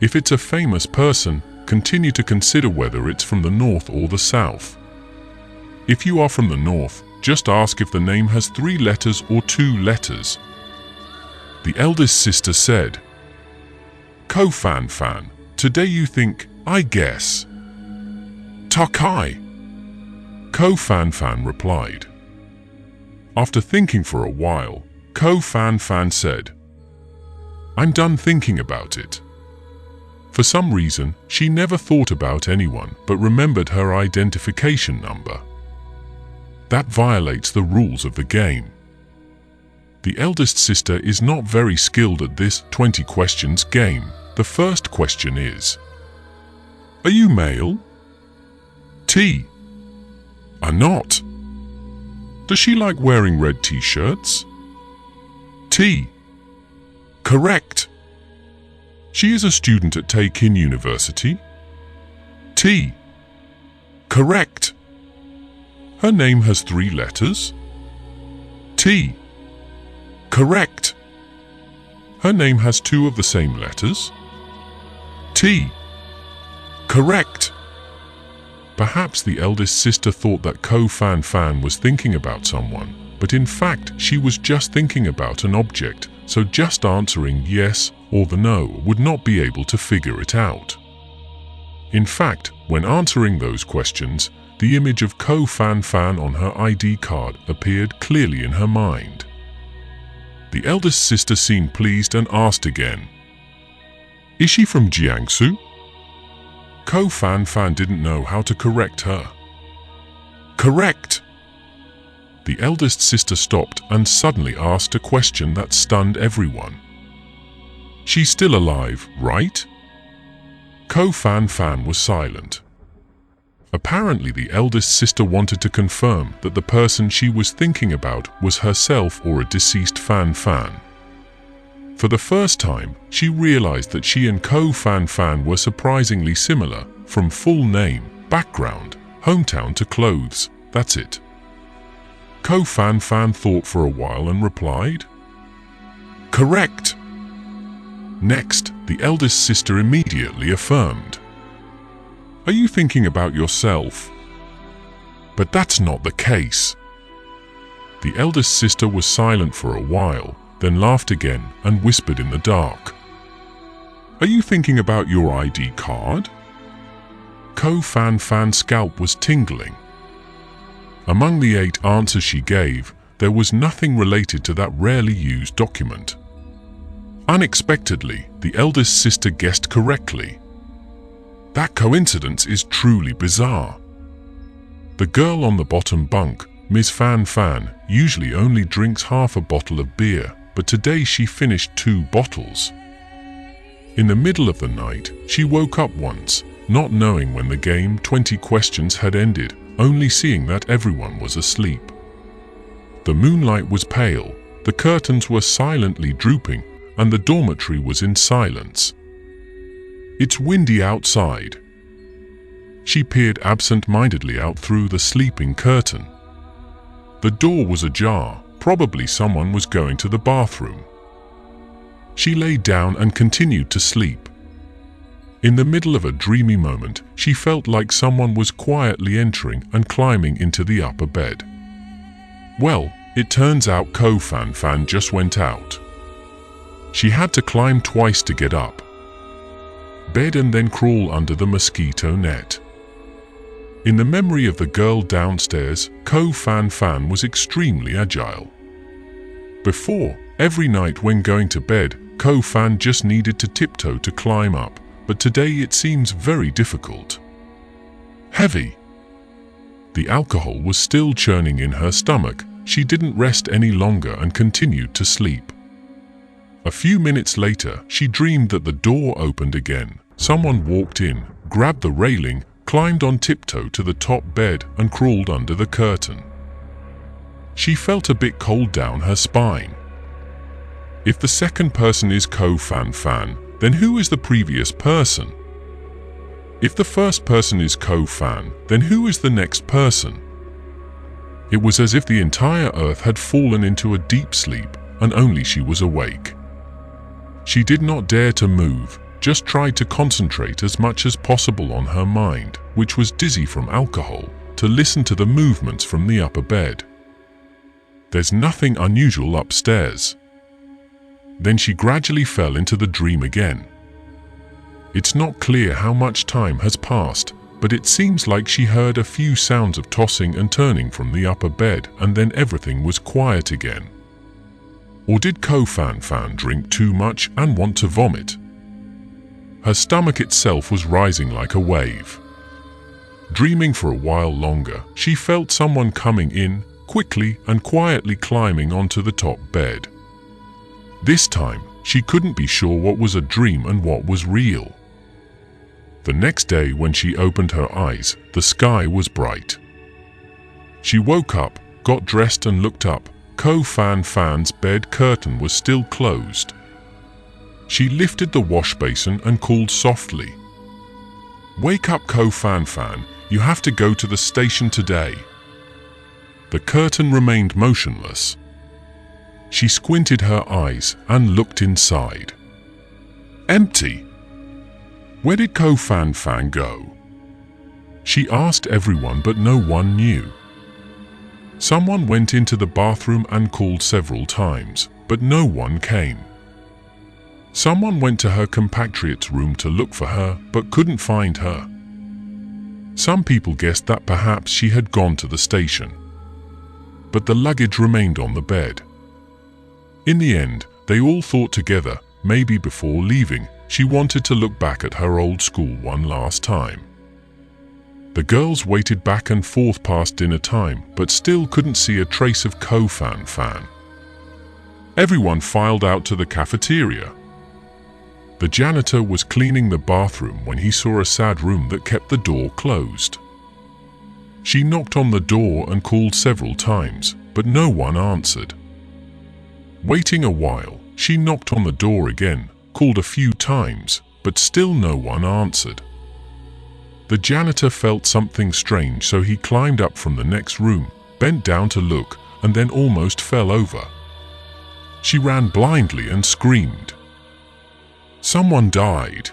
If it's a famous person, continue to consider whether it's from the north or the south. If you are from the north, just ask if the name has 3 letters or 2 letters. The eldest sister said, "Ko-fan-fan, today you think, I guess." "Takai," Ko-fan-fan replied. After thinking for a while, Ko-fan-fan said, "I'm done thinking about it." For some reason, she never thought about anyone but remembered her identification number. That violates the rules of the game. The eldest sister is not very skilled at this 20 questions game. The first question is, "Are you male?" T. "Are not." "Does she like wearing red t-shirts?" T. "Correct." "She is a student at Taekin University?" T. "Correct." "Her name has 3 letters?" T. "Correct." "Her name has 2 of the same letters?" T. "Correct." Perhaps the eldest sister thought that Ko-fan-fan was thinking about someone, but in fact she was just thinking about an object, so just answering yes or the no would not be able to figure it out. In fact, when answering those questions, the image of Ko-fan-fan on her ID card appeared clearly in her mind. The eldest sister seemed pleased and asked again, "Is she from Jiangsu?" Ko-fan-fan didn't know how to correct her. "Correct." The eldest sister stopped and suddenly asked a question that stunned everyone. "She's still alive, right?" Ko-fan-fan was silent. Apparently the eldest sister wanted to confirm that the person she was thinking about was herself or a deceased fan-fan. For the first time, she realized that she and Ko-fan-fan were surprisingly similar, from full name, background, hometown to clothes, that's it. Ko-fan-fan thought for a while and replied, "Correct." Next, the eldest sister immediately affirmed, "Are you thinking about yourself?" But that's not the case. The eldest sister was silent for a while, then laughed again and whispered in the dark, "Are you thinking about your ID card?" Ko-fan-fan's scalp was tingling. Among the 8 answers she gave, there was nothing related to that rarely used document. Unexpectedly, the eldest sister guessed correctly. That coincidence is truly bizarre. The girl on the bottom bunk, Ms. Fan-fan, usually only drinks half a bottle of beer, but today she finished 2 bottles. In the middle of the night, she woke up once, not knowing when the game 20 questions had ended, only seeing that everyone was asleep. The moonlight was pale, the curtains were silently drooping, and the dormitory was in silence. It's windy outside. She peered absent-mindedly out through the sleeping curtain. The door was ajar, probably someone was going to the bathroom. She lay down and continued to sleep. In the middle of a dreamy moment, she felt like someone was quietly entering and climbing into the upper bed. Well, it turns out Ko-fan-fan just went out. She had to climb twice to get up. Bed and then crawl under the mosquito net. In the memory of the girl downstairs, Ko-fan-fan was extremely agile. Before, every night when going to bed, Ko-fan just needed to tiptoe to climb up, but today it seems very difficult. Heavy. The alcohol was still churning in her stomach. She didn't rest any longer and continued to sleep. A few minutes later, she dreamed that the door opened again. Someone walked in, grabbed the railing, climbed on tiptoe to the top bed and crawled under the curtain. She felt a bit cold down her spine. If the second person is Ko-fan, then who is the previous person? If the first person is Ko-fan, then who is the next person? It was as if the entire earth had fallen into a deep sleep and only she was awake. She did not dare to move, just tried to concentrate as much as possible on her mind, which was dizzy from alcohol, to listen to the movements from the upper bed. There's nothing unusual upstairs. Then she gradually fell into the dream again. It's not clear how much time has passed, but it seems like she heard a few sounds of tossing and turning from the upper bed, and then everything was quiet again. Or did Ko-fan drink too much and want to vomit? Her stomach itself was rising like a wave. Dreaming for a while longer, she felt someone coming in, quickly and quietly climbing onto the top bed. This time, she couldn't be sure what was a dream and what was real. The next day when she opened her eyes, the sky was bright. She woke up, got dressed and looked up. Ko-fan's bed curtain was still closed. She lifted the wash basin and called softly. "Wake up, Ko-fan, you have to go to the station today." The curtain remained motionless. She squinted her eyes and looked inside. Empty. Where did Ko-fan go? She asked everyone, but no one knew. Someone went into the bathroom and called several times, but no one came. Someone went to her compatriot's room to look for her, but couldn't find her. Some people guessed that perhaps she had gone to the station. But the luggage remained on the bed. In the end, they all thought together, maybe before leaving, she wanted to look back at her old school one last time. The girls waited back and forth past dinner time, but still couldn't see a trace of Ko-fan. Everyone filed out to the cafeteria. The janitor was cleaning the bathroom when he saw a sad room that kept the door closed. She knocked on the door and called several times, but no one answered. Waiting a while, she knocked on the door again, called a few times, but still no one answered. The janitor felt something strange, so he climbed up from the next room, bent down to look, and then almost fell over. She ran blindly and screamed. Someone died.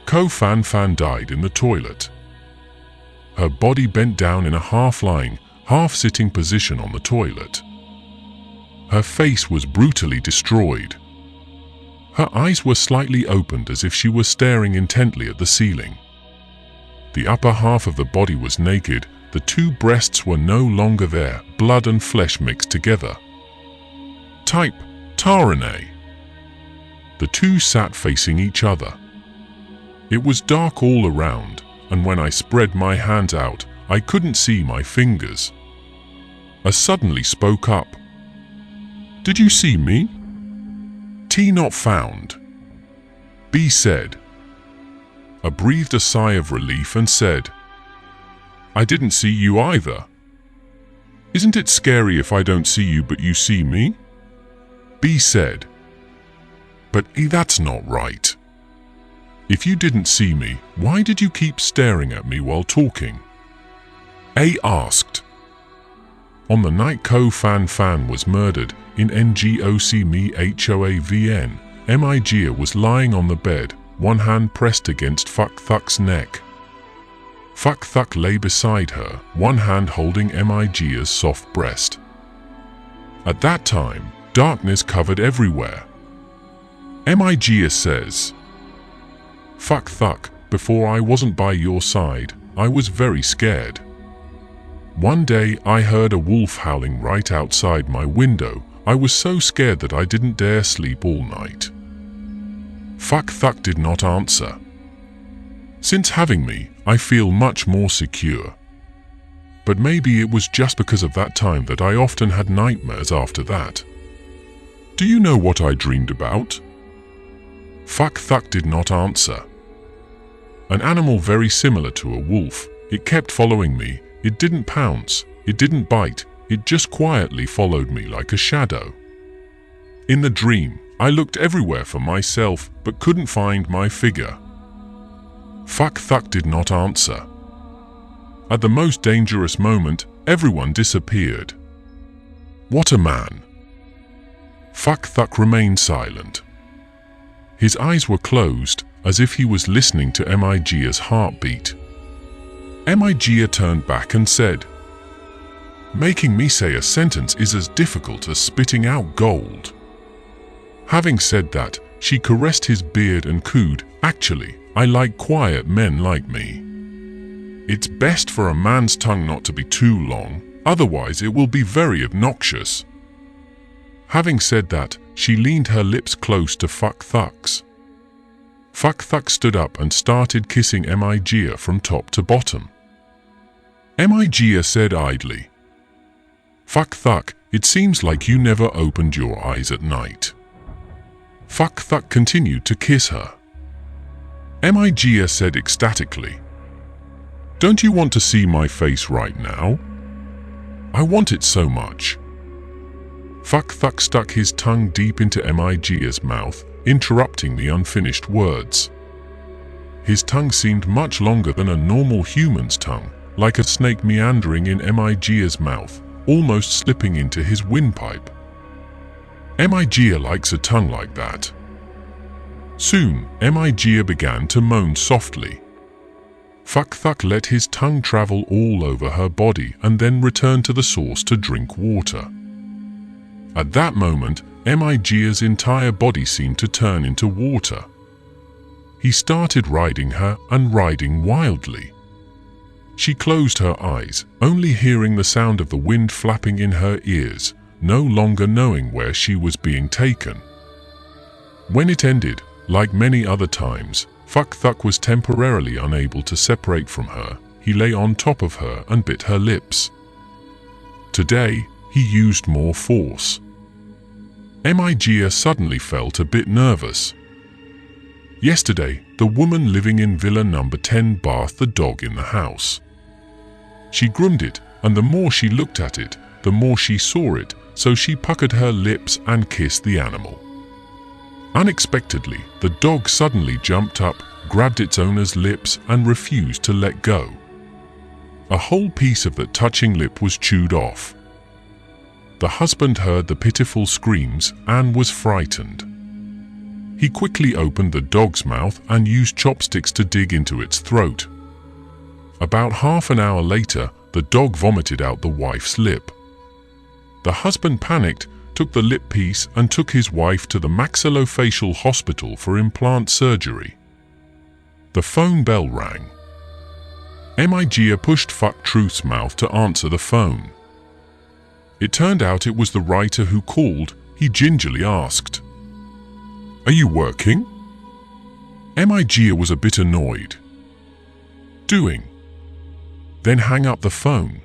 Ko-fan died in the toilet. Her body bent down in a half-lying, half-sitting position on the toilet. Her face was brutally destroyed. Her eyes were slightly opened as if she were staring intently at the ceiling. The upper half of the body was naked, the two breasts were no longer there, blood and flesh mixed together. Type, Tarane. The two sat facing each other. It was dark all around, and when I spread my hands out, I couldn't see my fingers. I suddenly spoke up. "Did you see me?" T not found. B said. I breathed a sigh of relief and said, "I didn't see you either. Isn't it scary if I don't see you but you see me?" B said, "But that's not right. If you didn't see me, why did you keep staring at me while talking?" A asked. On the night Ko-fan was murdered in Ngoc Me Hoavn, Mijia was lying on the bed, one hand pressed against Fuck Thuk's neck. Fuck Thuk lay beside her, one hand holding Mijia's soft breast. At that time, darkness covered everywhere. Mijia says, "Fuck Thuk, before I wasn't by your side, I was very scared. One day I heard a wolf howling right outside my window. I was so scared that I didn't dare sleep all night. Fuck Thuck did not answer. Since having me, I feel much more secure. But maybe it was just because of that time that I often had nightmares after that. Do you know what I dreamed about? Fuck Thuck did not answer. An animal very similar to a wolf. It kept following me. It didn't pounce. It didn't bite. It just quietly followed me like a shadow. In the dream, I looked everywhere for myself but couldn't find my figure. Fuck Thuck did not answer. At the most dangerous moment, everyone disappeared. What a man. Fuck Thuck remained silent. His eyes were closed, as if he was listening to Miga's heartbeat. Miga turned back and said, "Making me say a sentence is as difficult as spitting out gold." Having said that, she caressed his beard and cooed, "Actually, I like quiet men like me. It's best for a man's tongue not to be too long, otherwise it will be very obnoxious." Having said that, she leaned her lips close to Fuck Thuck's. Fuck Thuck stood up and started kissing Miga from top to bottom. Miga said idly, "Fuck Thuck, it seems like you never opened your eyes at night." Fuck Thuck continued to kiss her. Miga said ecstatically, "Don't you want to see my face right now? I want it so much." Fuck Thuck stuck his tongue deep into Miga's mouth, interrupting the unfinished words. His tongue seemed much longer than a normal human's tongue, like a snake meandering in Miga's mouth, almost slipping into his windpipe. Miga likes a tongue like that. Soon, Miga began to moan softly. Fuck Thuck let his tongue travel all over her body and then returned to the source to drink water. At that moment, Miga's entire body seemed to turn into water. He started riding her and riding wildly. She closed her eyes, only hearing the sound of the wind flapping in her ears, no longer knowing where she was being taken. When it ended, like many other times, Fuck Thuck was temporarily unable to separate from her. He lay on top of her and bit her lips. Today, he used more force. Miga suddenly felt a bit nervous. Yesterday, the woman living in Villa number 10 bathed the dog in the house. She groomed it, and the more she looked at it, the more she saw it, so she puckered her lips and kissed the animal. Unexpectedly, the dog suddenly jumped up, grabbed its owner's lips, and refused to let go. A whole piece of that touching lip was chewed off. The husband heard the pitiful screams and was frightened. He quickly opened the dog's mouth and used chopsticks to dig into its throat. About half an hour later, the dog vomited out the wife's lip. The husband panicked, took the lip piece and took his wife to the maxillofacial hospital for implant surgery. The phone bell rang. Miga pushed Fuck Truth's mouth to answer the phone. It turned out it was the writer who called. He gingerly asked, "Are you working?" Miga was a bit annoyed. "Doing." Then hang up the phone.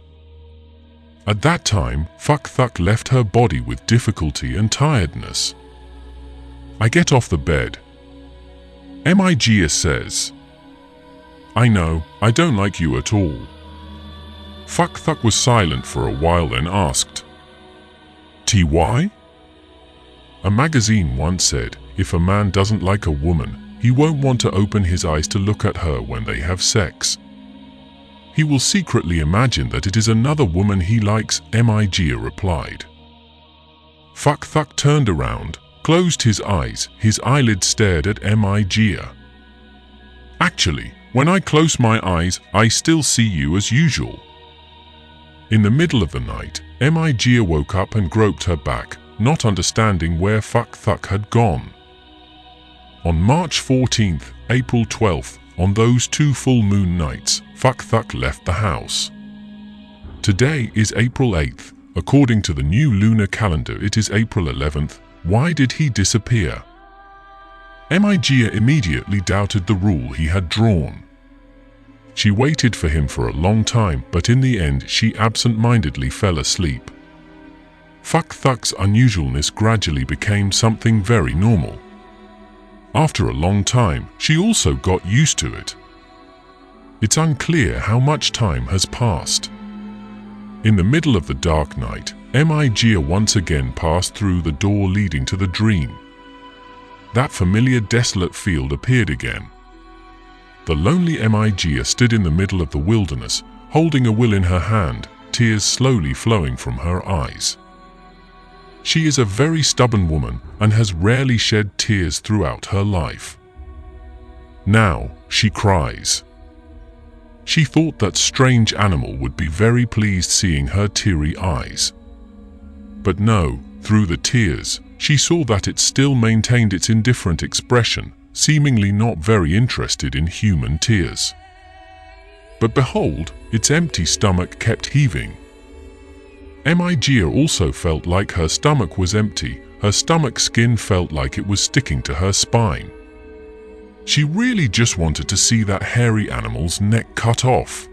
At that time, Fuck Thuck left her body with difficulty and tiredness. I get off the bed. Miga says, "I know, I don't like you at all." Fuck Thuck was silent for a while, then asked, "TY?" A magazine once said, if a man doesn't like a woman, he won't want to open his eyes to look at her when they have sex. He will secretly imagine that it is another woman he likes, Miga replied. Fuck Thuck turned around, closed his eyes, his eyelids stared at Miga. "Actually, when I close my eyes, I still see you as usual." In the middle of the night, Miga woke up and groped her back, not understanding where Fuck Thuck had gone. On March 14th, April 12th, on those 2 full moon nights, Fuck Thuck left the house. Today is April 8th. According to the new lunar calendar, it is April 11th. Why did he disappear? Migia immediately doubted the rule he had drawn. She waited for him for a long time, but in the end she absent-mindedly fell asleep. Thuck's unusualness gradually became something very normal. After a long time, she also got used to it. It's unclear how much time has passed. In the middle of the dark night, Migia once again passed through the door leading to the dream. That familiar desolate field appeared again. The lonely Migia stood in the middle of the wilderness, holding a will in her hand, tears slowly flowing from her eyes. She is a very stubborn woman and has rarely shed tears throughout her life. Now she cries. She thought that strange animal would be very pleased seeing her teary eyes. But no, through the tears, she saw that it still maintained its indifferent expression, seemingly not very interested in human tears. But behold, its empty stomach kept heaving. Migia also felt like her stomach was empty. Her stomach skin felt like it was sticking to her spine. She really just wanted to see that hairy animal's neck cut off.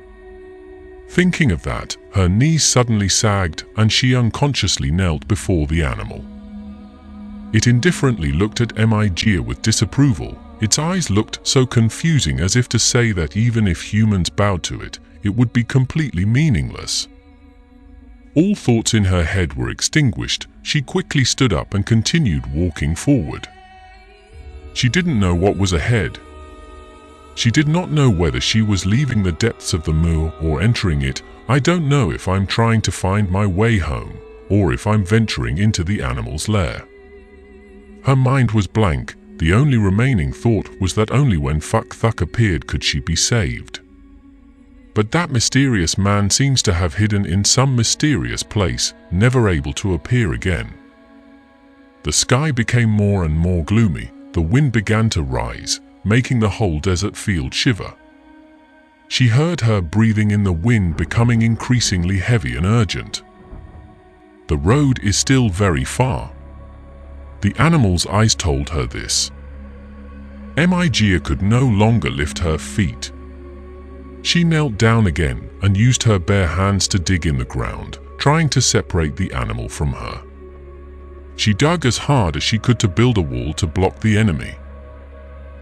Thinking of that, her knees suddenly sagged and she unconsciously knelt before the animal. It indifferently looked at Migia with disapproval. Its eyes looked so confusing, as if to say that even if humans bowed to it, it would be completely meaningless. All thoughts in her head were extinguished. She quickly stood up and continued walking forward. She didn't know what was ahead. She did not know whether she was leaving the depths of the moor or entering it. I don't know if I'm trying to find my way home, or if I'm venturing into the animal's lair. Her mind was blank. The only remaining thought was that only when Thuck appeared could she be saved. But that mysterious man seems to have hidden in some mysterious place, never able to appear again. The sky became more and more gloomy. The wind began to rise, making the whole desert field shiver. She heard her breathing in the wind becoming increasingly heavy and urgent. The road is still very far. The animal's eyes told her this. Migia could no longer lift her feet. She knelt down again and used her bare hands to dig in the ground, trying to separate the animal from her. She dug as hard as she could to build a wall to block the enemy.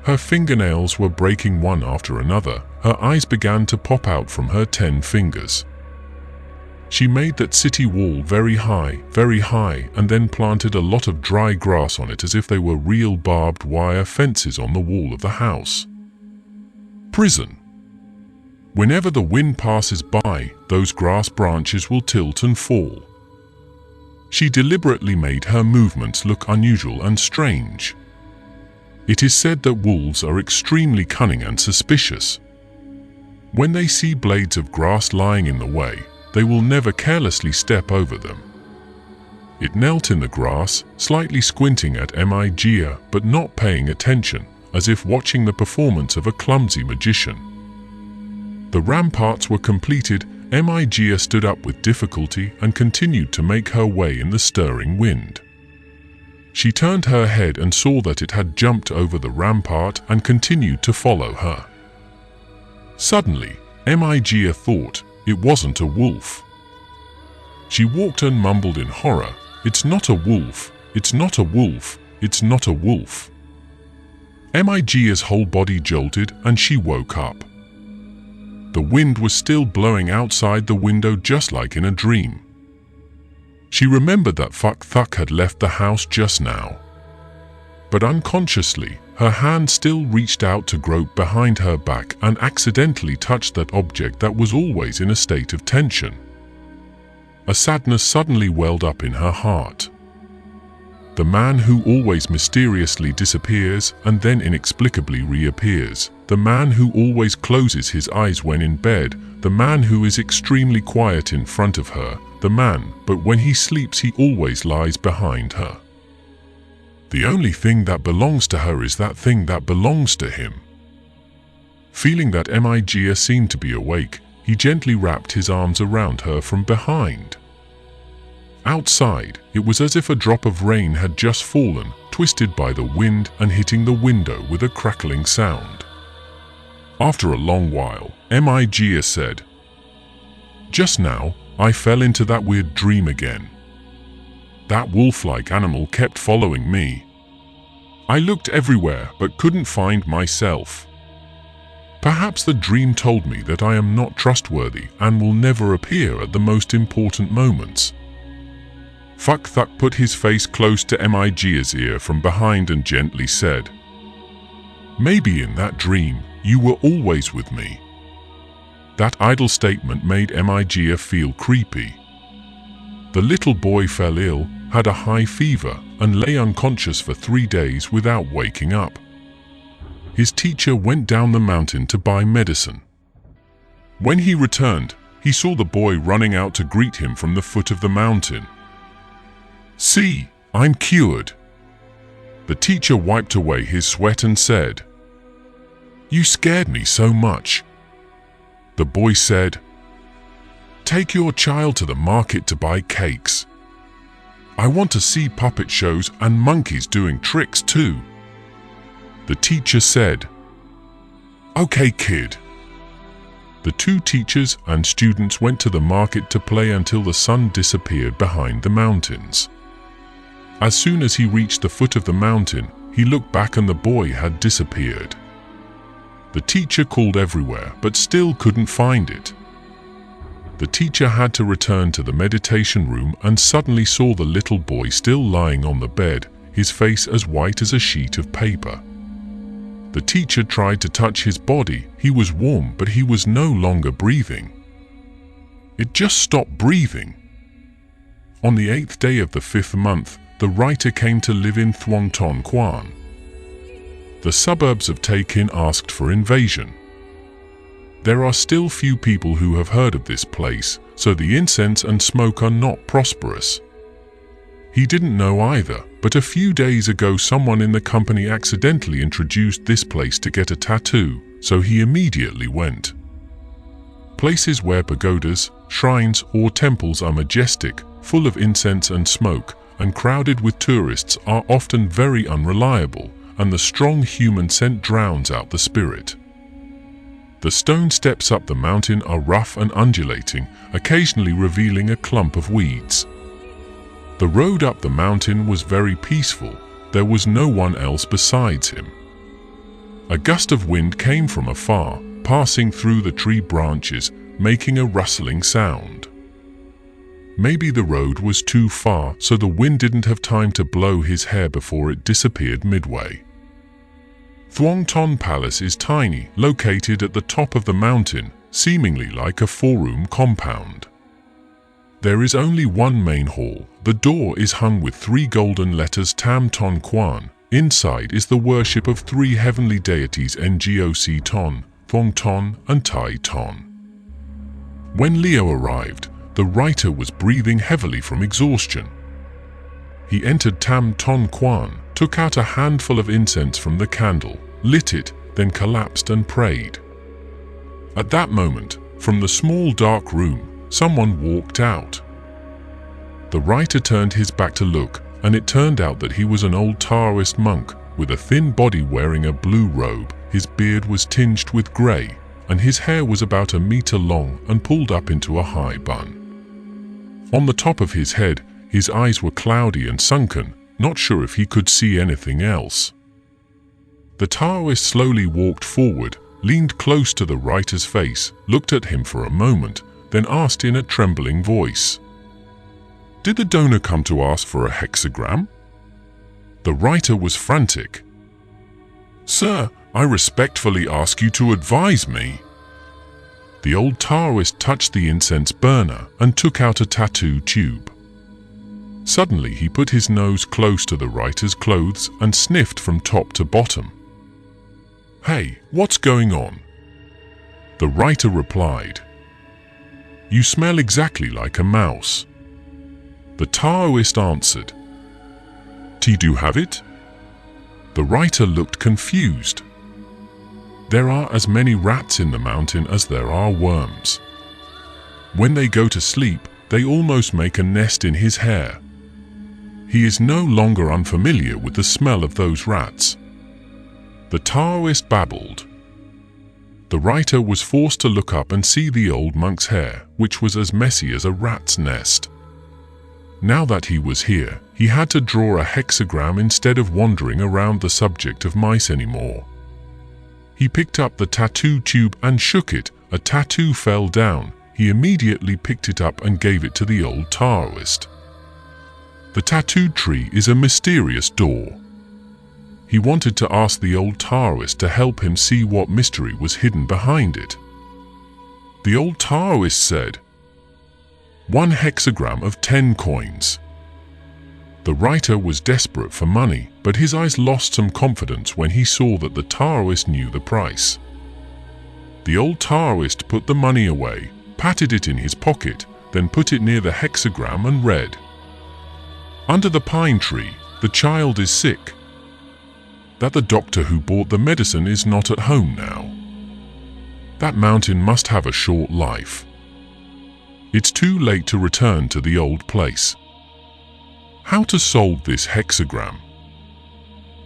Her fingernails were breaking one after another. Her eyes began to pop out from her 10 fingers. She made that city wall very high, and then planted a lot of dry grass on it as if they were real barbed wire fences on the wall of the house. Prison. Whenever the wind passes by, those grass branches will tilt and fall. She deliberately made her movements look unusual and strange. It is said that wolves are extremely cunning and suspicious. When they see blades of grass lying in the way, they will never carelessly step over them. It knelt in the grass, slightly squinting at Migia, but not paying attention, as if watching the performance of a clumsy magician. The ramparts were completed. Migia stood up with difficulty and continued to make her way in the stirring wind. She turned her head and saw that it had jumped over the rampart and continued to follow her. Suddenly, Migia thought it wasn't a wolf. She walked and mumbled in horror, "It's not a wolf, it's not a wolf, it's not a wolf." Migia's whole body jolted and she woke up. The wind was still blowing outside the window just like in a dream. She remembered that Thuck had left the house just now. But unconsciously, her hand still reached out to grope behind her back and accidentally touched that object that was always in a state of tension. A sadness suddenly welled up in her heart. The man who always mysteriously disappears and then inexplicably reappears. The man who always closes his eyes when in bed. The man who is extremely quiet in front of her. The man, but when he sleeps he always lies behind her. The only thing that belongs to her is that thing that belongs to him. Feeling that Migia seemed to be awake, he gently wrapped his arms around her from behind. Outside, it was as if a drop of rain had just fallen, twisted by the wind and hitting the window with a crackling sound. After a long while, Migia said, "Just now, I fell into that weird dream again. That wolf-like animal kept following me. I looked everywhere but couldn't find myself. Perhaps the dream told me that I am not trustworthy and will never appear at the most important moments." Fuck-Thuck put his face close to Migia's ear from behind and gently said, "Maybe in that dream, you were always with me." That idle statement made Migia feel creepy. The little boy fell ill, had a high fever, and lay unconscious for 3 days without waking up. His teacher went down the mountain to buy medicine. When he returned, he saw the boy running out to greet him from the foot of the mountain. "See, I'm cured." The teacher wiped away his sweat and said, "You scared me so much." The boy said, "Take your child to the market to buy cakes. I want to see puppet shows and monkeys doing tricks too." The teacher said, "Okay, kid." The 2 teachers and students went to the market to play until the sun disappeared behind the mountains. As soon as he reached the foot of the mountain, he looked back and the boy had disappeared. The teacher called everywhere but still couldn't find it. The teacher had to return to the meditation room and suddenly saw the little boy still lying on the bed, his face as white as a sheet of paper. The teacher tried to touch his body. He was warm, but he was no longer breathing. It just stopped breathing. On the 8th day of the 5th month, the writer came to live in Thuong Ton Quan. The suburbs of Takin asked for invasion. There are still few people who have heard of this place, so the incense and smoke are not prosperous. He didn't know either, but a few days ago someone in the company accidentally introduced this place to get a tattoo, so he immediately went. Places where pagodas, shrines, or temples are majestic, full of incense and smoke, and crowded with tourists are often very unreliable, and the strong human scent drowns out the spirit. The stone steps up the mountain are rough and undulating, occasionally revealing a clump of weeds. The road up the mountain was very peaceful. There was no one else besides him. A gust of wind came from afar, passing through the tree branches, making a rustling sound. Maybe the road was too far, so the wind didn't have time to blow his hair before it disappeared midway. Thuong Ton Palace is tiny, located at the top of the mountain, seemingly like a 4-room compound. There is only one main hall. The door is hung with 3 golden letters Tam Ton Quan. Inside is the worship of 3 heavenly deities Ngoc Ton, Thuong Ton, and Tai Ton. When Leo arrived, the writer was breathing heavily from exhaustion. He entered Tam Ton Quan, took out a handful of incense from the candle, lit it, then collapsed and prayed. At that moment, from the small dark room, someone walked out. The writer turned his back to look, and it turned out that he was an old Taoist monk with a thin body wearing a blue robe. His beard was tinged with grey, and his hair was about 1 meter long and pulled up into a high bun. On the top of his head, his eyes were cloudy and sunken, not sure if he could see anything else. The Taoist slowly walked forward, leaned close to the writer's face, looked at him for a moment, then asked in a trembling voice, "Did the donor come to ask for a hexagram?" The writer was frantic. "Sir, I respectfully ask you to advise me." The old Taoist touched the incense burner and took out a tattoo tube. Suddenly he put his nose close to the writer's clothes and sniffed from top to bottom. "Hey, what's going on?" The writer replied, "You smell exactly like a mouse." The Taoist answered, "Do you have it?" The writer looked confused. "There are as many rats in the mountain as there are worms. When they go to sleep, they almost make a nest in his hair. He is no longer unfamiliar with the smell of those rats. The Taoist babbled. The writer was forced to look up and see the old monk's hair, which was as messy as a rat's nest. Now that he was here, he had to draw a hexagram instead of wandering around the subject of mice anymore. He picked up the tattoo tube and shook it. A tattoo fell down. He immediately picked it up and gave it to the old Taoist. The tattooed tree is a mysterious door. He wanted to ask the old Taoist to help him see what mystery was hidden behind it. The old Taoist said, "1 hexagram of 10 coins." The writer was desperate for money, but his eyes lost some confidence when he saw that the Taoist knew the price. The old Taoist put the money away, patted it in his pocket, then put it near the hexagram and read, "Under the pine tree, the child is sick. That the doctor who bought the medicine is not at home now. That mountain must have a short life. It's too late to return to the old place." How to solve this hexagram?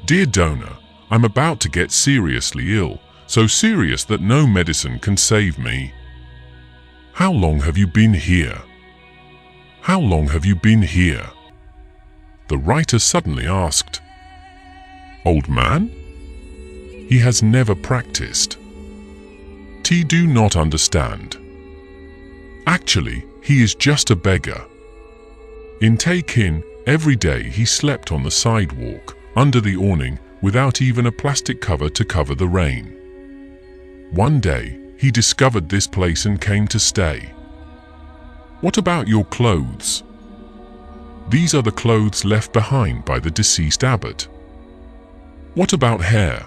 Dear donor, I'm about to get seriously ill, so serious that no medicine can save me. How long have you been here? How long have you been here? The writer suddenly asked. Old man? He has never practiced. T do not understand. Actually, he is just a beggar. In Taekin, every day he slept on the sidewalk, under the awning, without even a plastic cover to cover the rain. One day, he discovered this place and came to stay. What about your clothes? These are the clothes left behind by the deceased abbot. What about hair?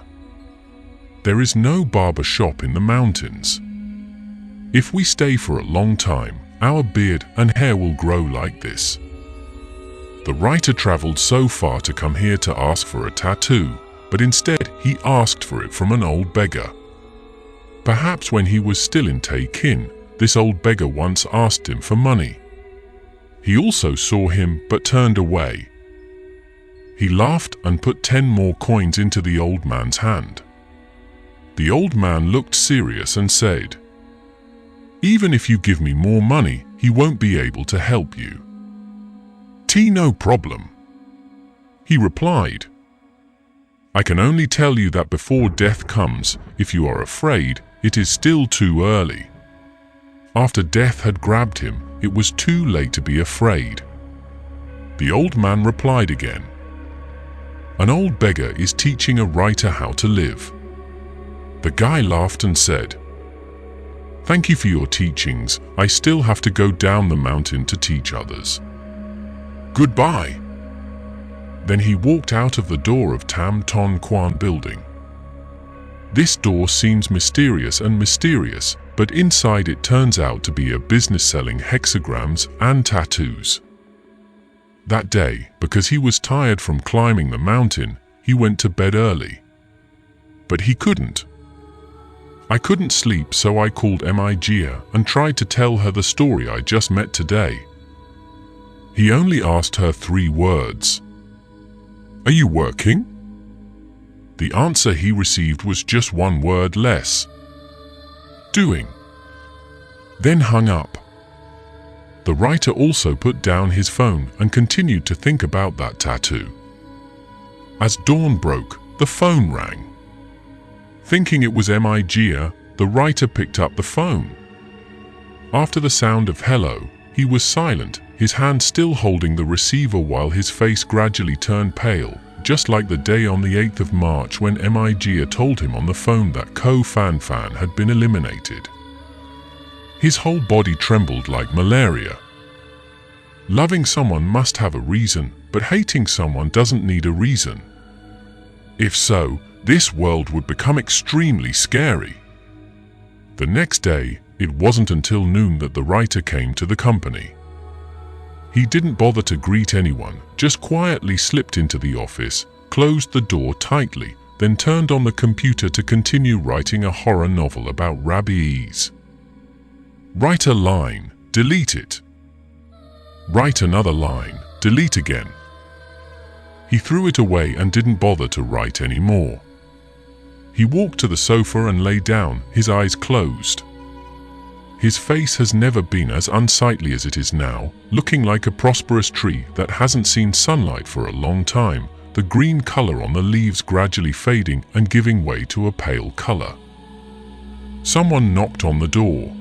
There is no barber shop in the mountains. If we stay for a long time, our beard and hair will grow like this. The writer traveled so far to come here to ask for a tattoo, but instead he asked for it from an old beggar. Perhaps when he was still in Taekin, this old beggar once asked him for money. He also saw him but turned away. He laughed and put 10 more coins into the old man's hand. The old man looked serious and said, "Even if you give me more money, he won't be able to help you." T no problem. He replied, "I can only tell you that before death comes, if you are afraid, it is still too early." After death had grabbed him, it was too late to be afraid. The old man replied again, "An old beggar is teaching a writer how to live." The guy laughed and said, "Thank you for your teachings. I still have to go down the mountain to teach others. Goodbye." Then he walked out of the door of Tam Ton Kwan building. This door seems mysterious, but inside it turns out to be a business selling hexagrams and tattoos. That day, because he was tired from climbing the mountain, he went to bed early. But he couldn't. I couldn't sleep, so I called Mijia and tried to tell her the story I just met today. He only asked her 3 words. "Are you working?" The answer he received was just 1 word less. "Doing." Then hung up. The writer also put down his phone and continued to think about that tattoo. As dawn broke, the phone rang. Thinking it was Mijia, the writer picked up the phone. After the sound of hello, he was silent, his hand still holding the receiver while his face gradually turned pale, just like the day on the 8th of March when Mijia told him on the phone that Ko Fan Fan had been eliminated. His whole body trembled like malaria. Loving someone must have a reason, but hating someone doesn't need a reason. If so, this world would become extremely scary. The next day, it wasn't until noon that the writer came to the company. He didn't bother to greet anyone, just quietly slipped into the office, closed the door tightly, then turned on the computer to continue writing a horror novel about rabies. Write a line, delete it. Write another line, delete again. He threw it away and didn't bother to write any more. He walked to the sofa and lay down, his eyes closed. His face has never been as unsightly as it is now, looking like a prosperous tree that hasn't seen sunlight for a long time, the green color on the leaves gradually fading and giving way to a pale color. Someone knocked on the door.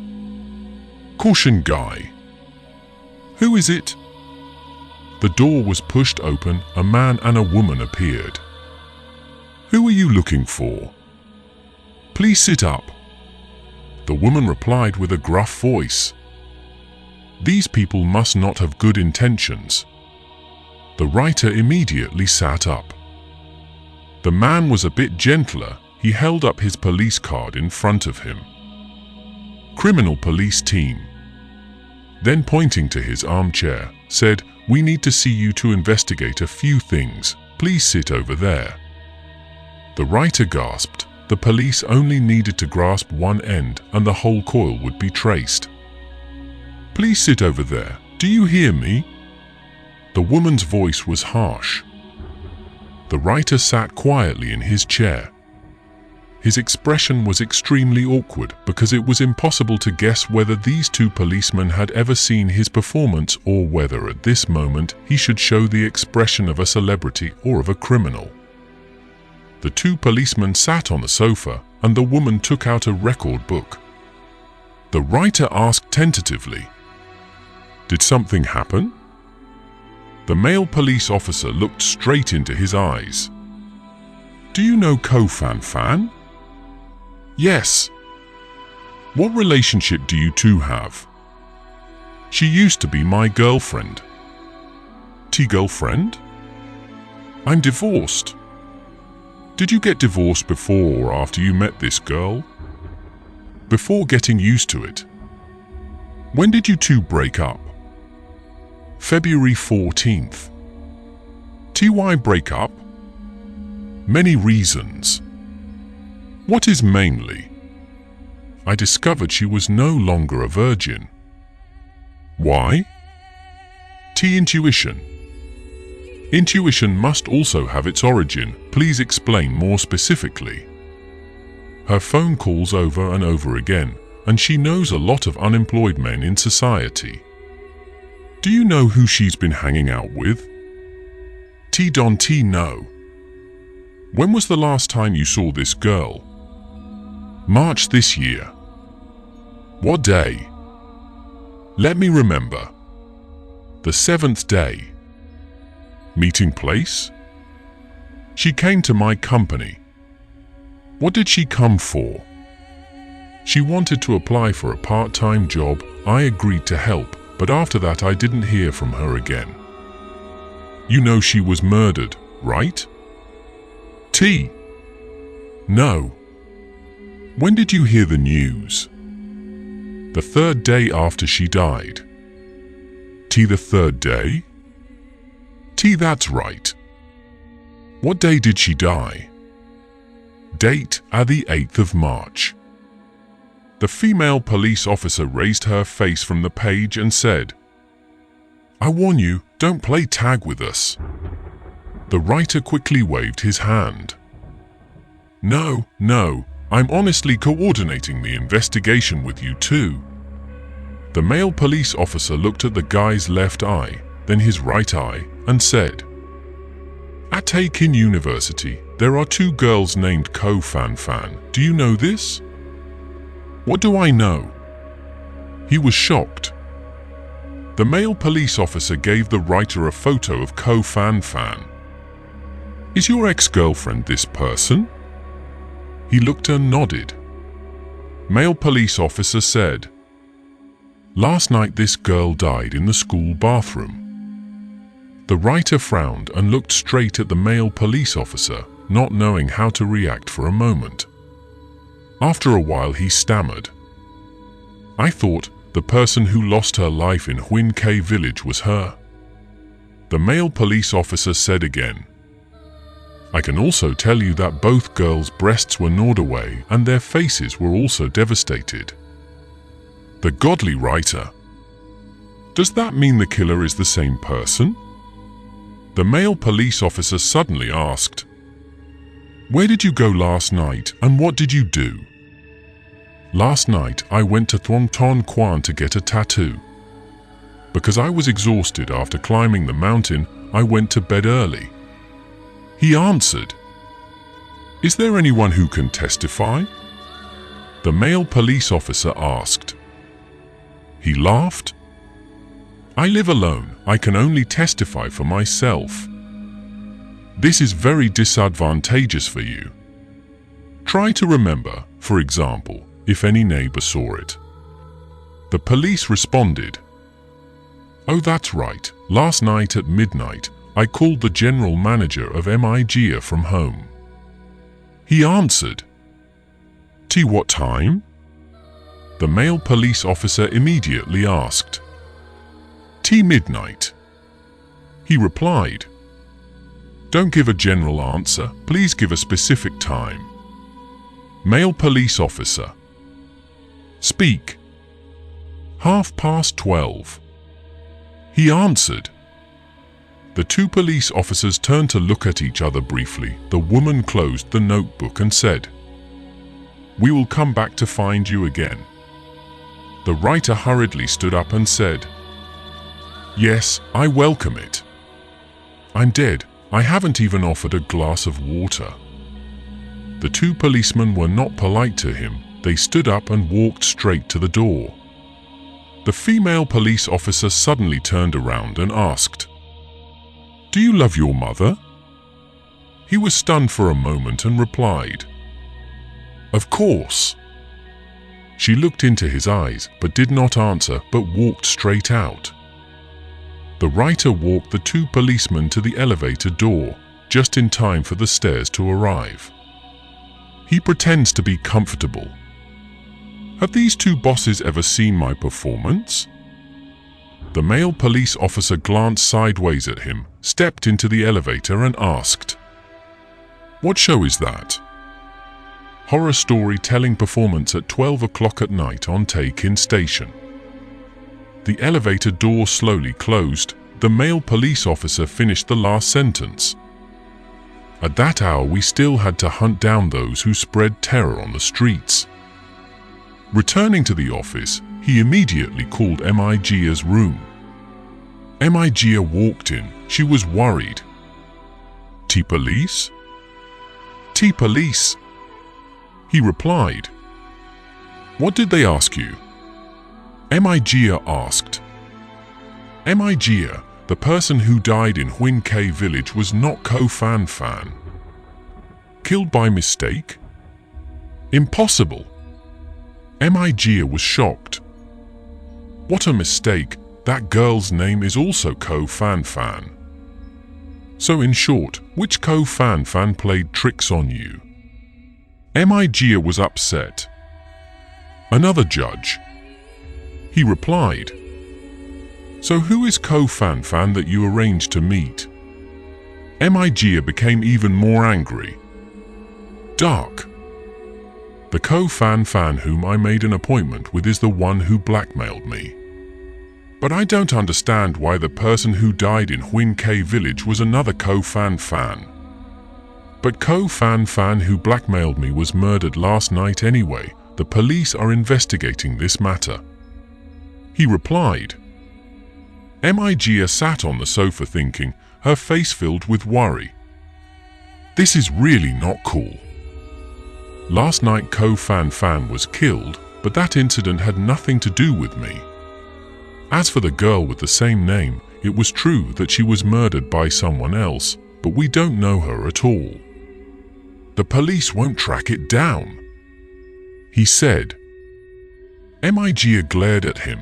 "Caution, Guy." "Who is it?" The door was pushed open, a man and a woman appeared. "Who are you looking for?" "Please sit up." The woman replied with a gruff voice. These people must not have good intentions. The writer immediately sat up. The man was a bit gentler. He held up his police card in front of him. "Criminal police team." Then pointing to his armchair, said, "We need to see you to investigate a few things. Please sit over there." The writer gasped. The police only needed to grasp one end and the whole coil would be traced. "Please sit over there. Do you hear me?" The woman's voice was harsh. The writer sat quietly in his chair. His expression was extremely awkward because it was impossible to guess whether these two policemen had ever seen his performance or whether at this moment he should show the expression of a celebrity or of a criminal. The two policemen sat on the sofa and the woman took out a record book. The writer asked tentatively, "Did something happen?" The male police officer looked straight into his eyes. "Do you know Ko Fan Fan?" "Yes." "What relationship do you two have?" "She used to be my girlfriend." "Girlfriend?" "I'm divorced." "Did you get divorced before or after you met this girl?" "Before getting used to it." "When did you two break up?" "February 14th. "Why break up?" "Many reasons." "What is mainly?" "I discovered she was no longer a virgin." "Why?" "Intuition." "Intuition must also have its origin. Please explain more specifically." Her phone calls over and over again, and she knows a lot of unemployed men in society. "Do you know who she's been hanging out with?" No. "When was the last time you saw this girl?" "March this year." "What day?" "Let me remember." "The 7th day." "Meeting place?" "She came to my company." "What did she come for?" "She wanted to apply for a part-time job. I agreed to help, but after that I didn't hear from her again." "You know she was murdered, right?" No. "When did you hear the news?" "The 3rd day after she died." The 3rd day?" That's right." "What day did she die?" "Date at the 8th of March." The female police officer raised her face from the page and said, "I warn you, don't play tag with us." The writer quickly waved his hand. No, I'm honestly coordinating the investigation with you too." The male police officer looked at the guy's left eye, then his right eye, and said, "At Takin University, there are 2 girls named Ko Fan Fan. Do you know this?" "What do I know?" He was shocked. The male police officer gave the writer a photo of Ko Fan Fan. "Is your ex-girlfriend this person?" He looked and nodded. Male police officer said, "Last night this girl died in the school bathroom." The writer frowned and looked straight at the male police officer, not knowing how to react for a moment. After a while he stammered, "I thought the person who lost her life in Huin K village was her." The male police officer said again, "I can also tell you that both girls' breasts were gnawed away and their faces were also devastated." The godly writer, Does that mean the killer is the same person? The male police officer suddenly asked, "Where did you go last night and what did you do?" "Last night I went to Thuong Ton Quan to get a tattoo. Because I was exhausted after climbing the mountain, I went to bed early," he answered. "Is there anyone who can testify?" the male police officer asked. He laughed. "I live alone. I can only testify for myself. This is very disadvantageous for you. Try to remember, for example, if any neighbor saw it." The police responded, "Oh, that's right. Last night at midnight, I called the general manager of MIGA from home." He answered. "T what time?" the male police officer immediately asked. "T midnight," he replied. "Don't give a general answer, please give a specific time." Male police officer. "Speak." 12:30. He answered. The two police officers turned to look at each other briefly. The woman closed the notebook and said, "We will come back to find you again." The writer hurriedly stood up and said, "Yes, I welcome it. I'm dead. I haven't even offered a glass of water." The two policemen were not polite to him. They stood up and walked straight to the door. The female police officer suddenly turned around and asked, "Do you love your mother?" He was stunned for a moment and replied, "Of course." She looked into his eyes but did not answer but walked straight out. The writer walked the two policemen to the elevator door, just in time for the stairs to arrive. He pretends to be comfortable. "Have these two bosses ever seen my performance?" The male police officer glanced sideways at him, stepped into the elevator and asked, "What show is that?" "Horror storytelling performance at 12 o'clock at night on Take-In Station." The elevator door slowly closed. The male police officer finished the last sentence. "At that hour we still had to hunt down those who spread terror on the streets." Returning to the office, he immediately called MIGA's room. MIGA walked in. She was worried. "T police?" "T police," he replied. "What did they ask you?" MIGA asked. "MIGA, the person who died in Huyn K village was not Ko Fan Fan. Killed by mistake? Impossible." MIGA was shocked. "What a mistake. That girl's name is also Ko Fan Fan. So in short, which Ko Fan Fan played tricks on you?" MIGA was upset. "Another judge," he replied. "So who is Ko Fan Fan that you arranged to meet?" MIGA became even more angry. "Dark. The Ko Fan Fan whom I made an appointment with is the one who blackmailed me. But I don't understand why the person who died in Huyn K village was another Ko Fan Fan. But Ko Fan Fan who blackmailed me was murdered last night anyway. The police are investigating this matter," he replied. MIGA sat on the sofa thinking, her face filled with worry. This is really not cool. Last night Ko Fan Fan was killed, but that incident had nothing to do with me. As for the girl with the same name, it was true that she was murdered by someone else, but we don't know her at all. The police won't track it down, he said. MIGA glared at him.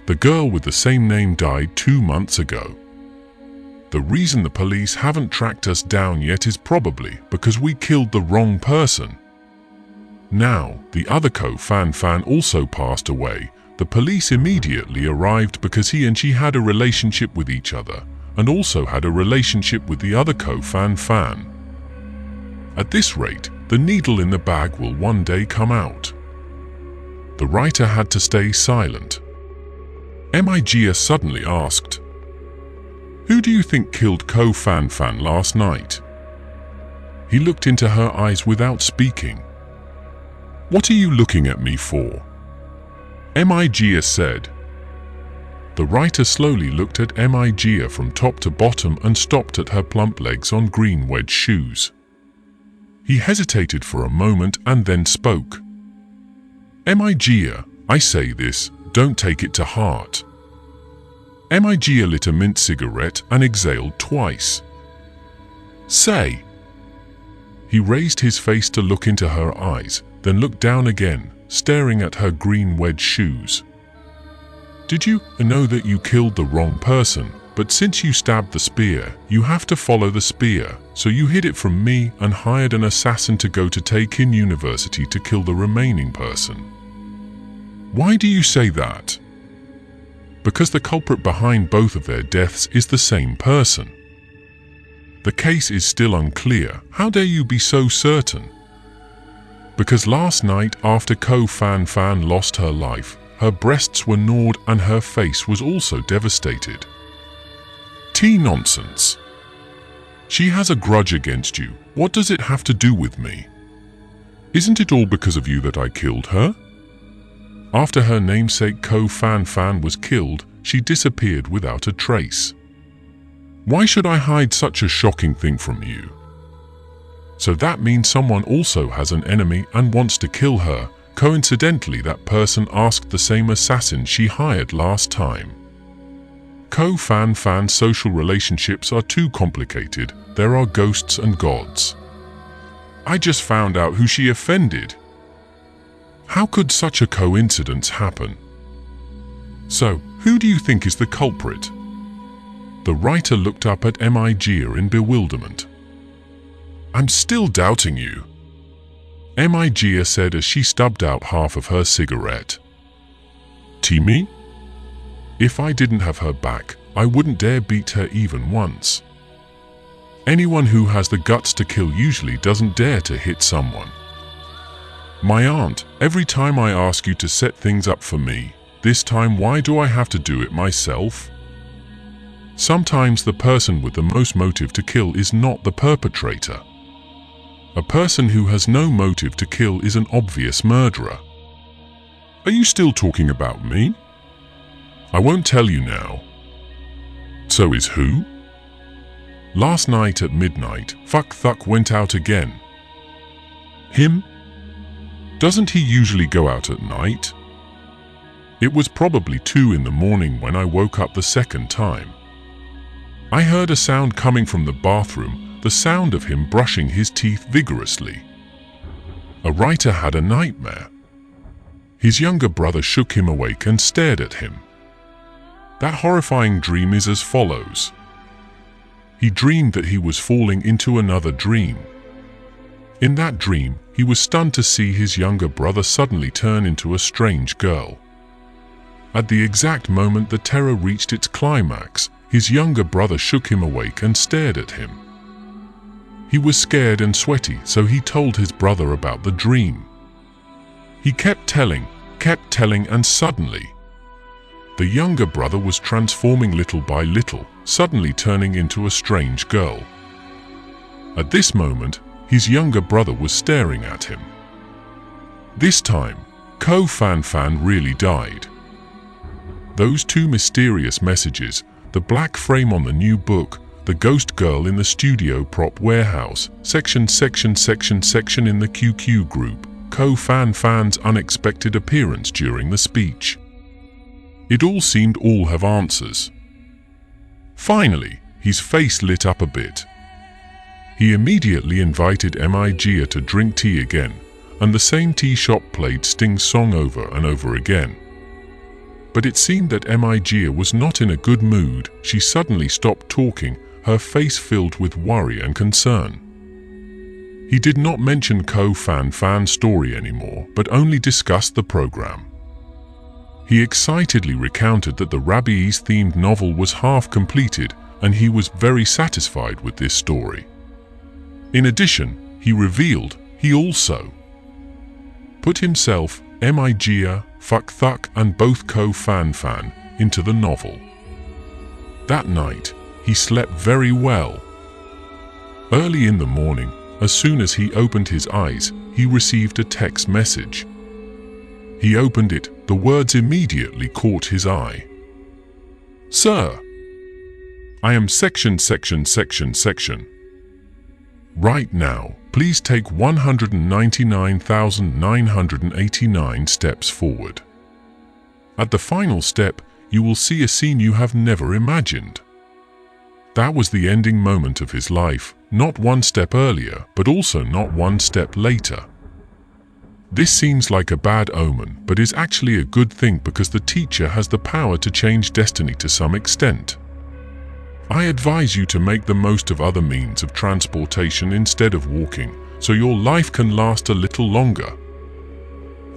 The girl with the same name died 2 months ago. The reason the police haven't tracked us down yet is probably because we killed the wrong person. Now, the other Ko Fan Fan also passed away. The police immediately arrived because he and she had a relationship with each other and also had a relationship with the other Ko Fan Fan. At this rate, the needle in the bag will one day come out. The writer had to stay silent. Migia suddenly asked, "Who do you think killed Ko Fan Fan last night?" He looked into her eyes without speaking. "What are you looking at me for?" Migia said. The writer slowly looked at Migia from top to bottom and stopped at her plump legs on green wedge shoes. He hesitated for a moment and then spoke. "Migia, I say this, don't take it to heart." Migia lit a mint cigarette and exhaled twice. "Say." He raised his face to look into her eyes, then looked down again, staring at her green wedge shoes. "Did you know that you killed the wrong person, but since you stabbed the spear, you have to follow the spear, so you hid it from me and hired an assassin to go to Takin University to kill the remaining person?" "Why do you say that?" "Because the culprit behind both of their deaths is the same person." "The case is still unclear. How dare you be so certain?" "Because last night, after Ko Fan Fan lost her life, her breasts were gnawed and her face was also devastated." "Nonsense. She has a grudge against you. What does it have to do with me? Isn't it all because of you that I killed her?" After her namesake Ko Fan Fan was killed, she disappeared without a trace. "Why should I hide such a shocking thing from you?" "So that means someone also has an enemy and wants to kill her. Coincidentally, that person asked the same assassin she hired last time." Ko Fan Fan's social relationships are too complicated. There are ghosts and gods. "I just found out who she offended." "How could such a coincidence happen?" "So, who do you think is the culprit?" The writer looked up at Migia in bewilderment. "I'm still doubting you," Migia said as she stubbed out half of her cigarette. "Me? If I didn't have her back, I wouldn't dare beat her even once. Anyone who has the guts to kill usually doesn't dare to hit someone. My aunt, every time I ask you to set things up for me, this time why do I have to do it myself?" Sometimes the person with the most motive to kill is not the perpetrator. A person who has no motive to kill is an obvious murderer. "Are you still talking about me?" "I won't tell you now." "So is who?" "Last night at midnight, Fuck Thuck went out again." "Him? Doesn't he usually go out at night?" "It was probably 2 in the morning when I woke up the second time. I heard a sound coming from the bathroom, the sound of him brushing his teeth vigorously. A writer had a nightmare. His younger brother shook him awake and stared at him. That horrifying dream is as follows. He dreamed that he was falling into another dream. In that dream, he was stunned to see his younger brother suddenly turn into a strange girl. At the exact moment the terror reached its climax, his younger brother shook him awake and stared at him. He was scared and sweaty, so he told his brother about the dream. He kept telling, and suddenly, the younger brother was transforming little by little, suddenly turning into a strange girl. At this moment, his younger brother was staring at him. This time, Ko Fan Fan really died. Those 2 mysterious messages, the black frame on the new book, the ghost girl in the studio prop warehouse, section in the QQ group, Ko Fan Fan's unexpected appearance during the speech. It all seemed all have answers. Finally, his face lit up a bit. He immediately invited Migia to drink tea again, and the same tea shop played Sting's song over and over again. But it seemed that Migia was not in a good mood. She suddenly stopped talking, her face filled with worry and concern. He did not mention Ko Fan Fan's story anymore, but only discussed the program. He excitedly recounted that the rabies-themed novel was half completed, and he was very satisfied with this story. In addition, he revealed he also put himself, Migia, Fuck Thuck and both Ko Fan Fan into the novel. That night, he slept very well. Early in the morning, as soon as he opened his eyes, he received a text message. He opened it. The words immediately caught his eye. "Sir, I am section. Right now, please take 199,989 steps forward. At the final step, you will see a scene you have never imagined." That was the ending moment of his life, not one step earlier, but also not one step later. This seems like a bad omen, but is actually a good thing because the teacher has the power to change destiny to some extent. I advise you to make the most of other means of transportation instead of walking, so your life can last a little longer.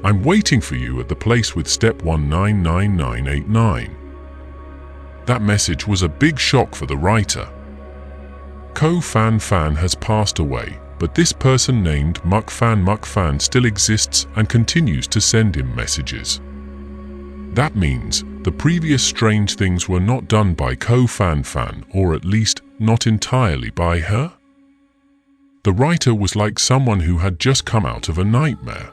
I'm waiting for you at the place with step 199989. That message was a big shock for the writer. Ko Fan has passed away, but this person named Muk Fan still exists and continues to send him messages. That means the previous strange things were not done by Ko Fan, or at least not entirely by her. The writer was like someone who had just come out of a nightmare.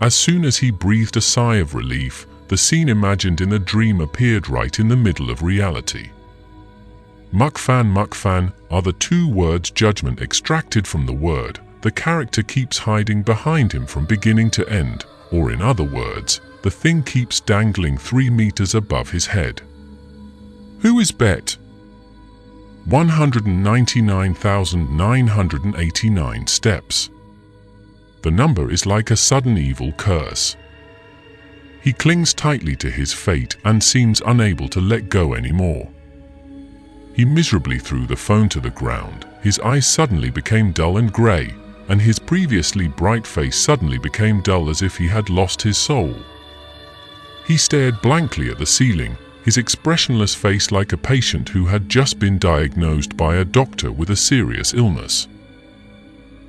As soon as he breathed a sigh of relief, the scene imagined in a dream appeared right in the middle of reality. Muk Fan are the two words judgment extracted from the word. The character keeps hiding behind him from beginning to end, or in other words, the thing keeps dangling 3 meters above his head. Who is Bet? 199,989 steps. The number is like a sudden evil curse. He clings tightly to his fate and seems unable to let go anymore. He miserably threw the phone to the ground. His eyes suddenly became dull and grey, and his previously bright face suddenly became dull as if he had lost his soul. He stared blankly at the ceiling, his expressionless face like a patient who had just been diagnosed by a doctor with a serious illness.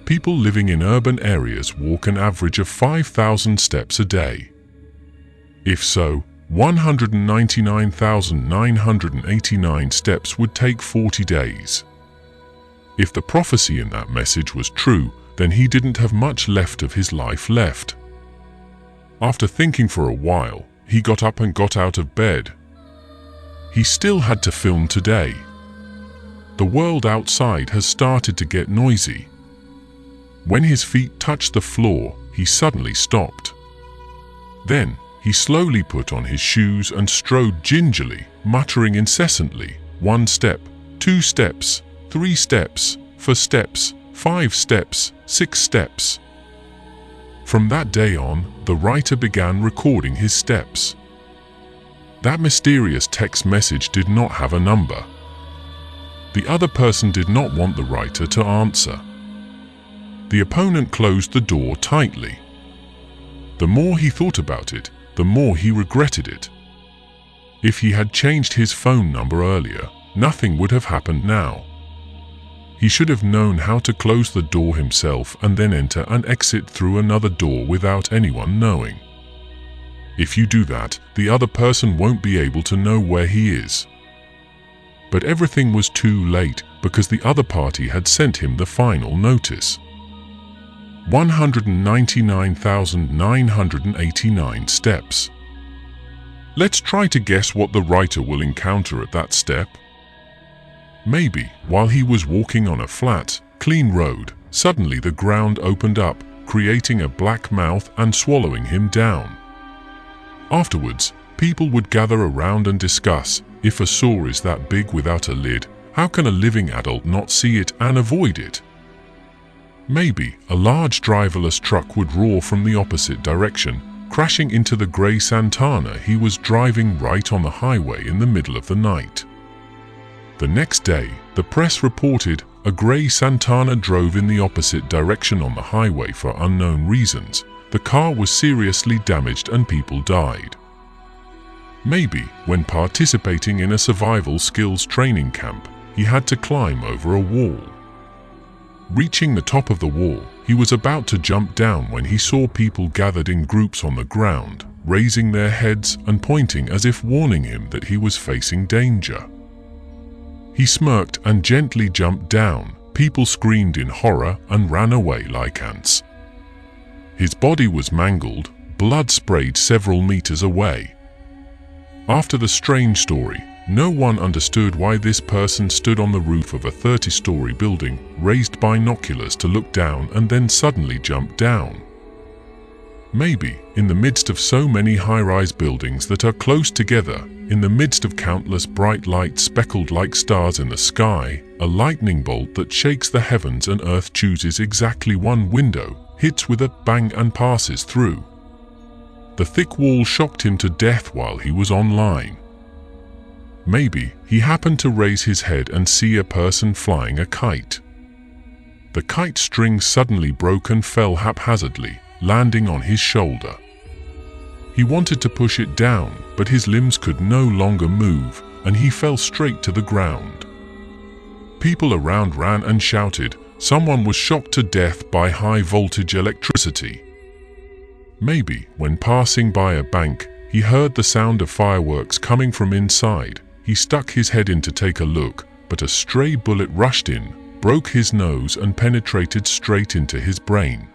People living in urban areas walk an average of 5,000 steps a day. If so, 199,989 steps would take 40 days. If the prophecy in that message was true, then he didn't have much left of his life left. After thinking for a while, he got up and got out of bed. He still had to film today. The world outside has started to get noisy. When his feet touched the floor, he suddenly stopped. Then, he slowly put on his shoes and strode gingerly, muttering incessantly, 1 step, 2 steps, 3 steps, 4 steps, 5 steps, 6 steps. From that day on, the writer began recording his steps. That mysterious text message did not have a number. The other person did not want the writer to answer. The opponent closed the door tightly. The more he thought about it, the more he regretted it. If he had changed his phone number earlier, nothing would have happened now. He should have known how to close the door himself and then enter and exit through another door without anyone knowing. If you do that, the other person won't be able to know where he is. But everything was too late because the other party had sent him the final notice. 199,989 steps. Let's try to guess what the writer will encounter at that step. Maybe, while he was walking on a flat, clean road, suddenly the ground opened up, creating a black mouth and swallowing him down. Afterwards, people would gather around and discuss, if a saw is that big without a lid, how can a living adult not see it and avoid it? Maybe a large driverless truck would roar from the opposite direction, crashing into the grey Santana he was driving right on the highway in the middle of the night. The next day, the press reported a grey Santana drove in the opposite direction on the highway for unknown reasons. The car was seriously damaged and people died. Maybe, when participating in a survival skills training camp, he had to climb over a wall. Reaching the top of the wall, He was about to jump down when he saw people gathered in groups on the ground, raising their heads and pointing as if warning him that he was facing danger. He smirked and gently jumped down. People screamed in horror and ran away like ants. His body was mangled, blood sprayed several meters away. After the strange story, no one understood why this person stood on the roof of a 30-story building, raised binoculars to look down and then suddenly jumped down. Maybe, in the midst of so many high-rise buildings that are close together, in the midst of countless bright lights speckled like stars in the sky, a lightning bolt that shakes the heavens and earth chooses exactly one window, hits with a bang and passes through. The thick wall shocked him to death while he was online. Maybe he happened to raise his head and see a person flying a kite. The kite string suddenly broke and fell haphazardly, landing on his shoulder. He wanted to push it down, but his limbs could no longer move, and he fell straight to the ground. People around ran and shouted. Someone was shocked to death by high-voltage electricity. Maybe, when passing by a bank, he heard the sound of fireworks coming from inside. He stuck his head in to take a look, but a stray bullet rushed in, broke his nose and penetrated straight into his brain.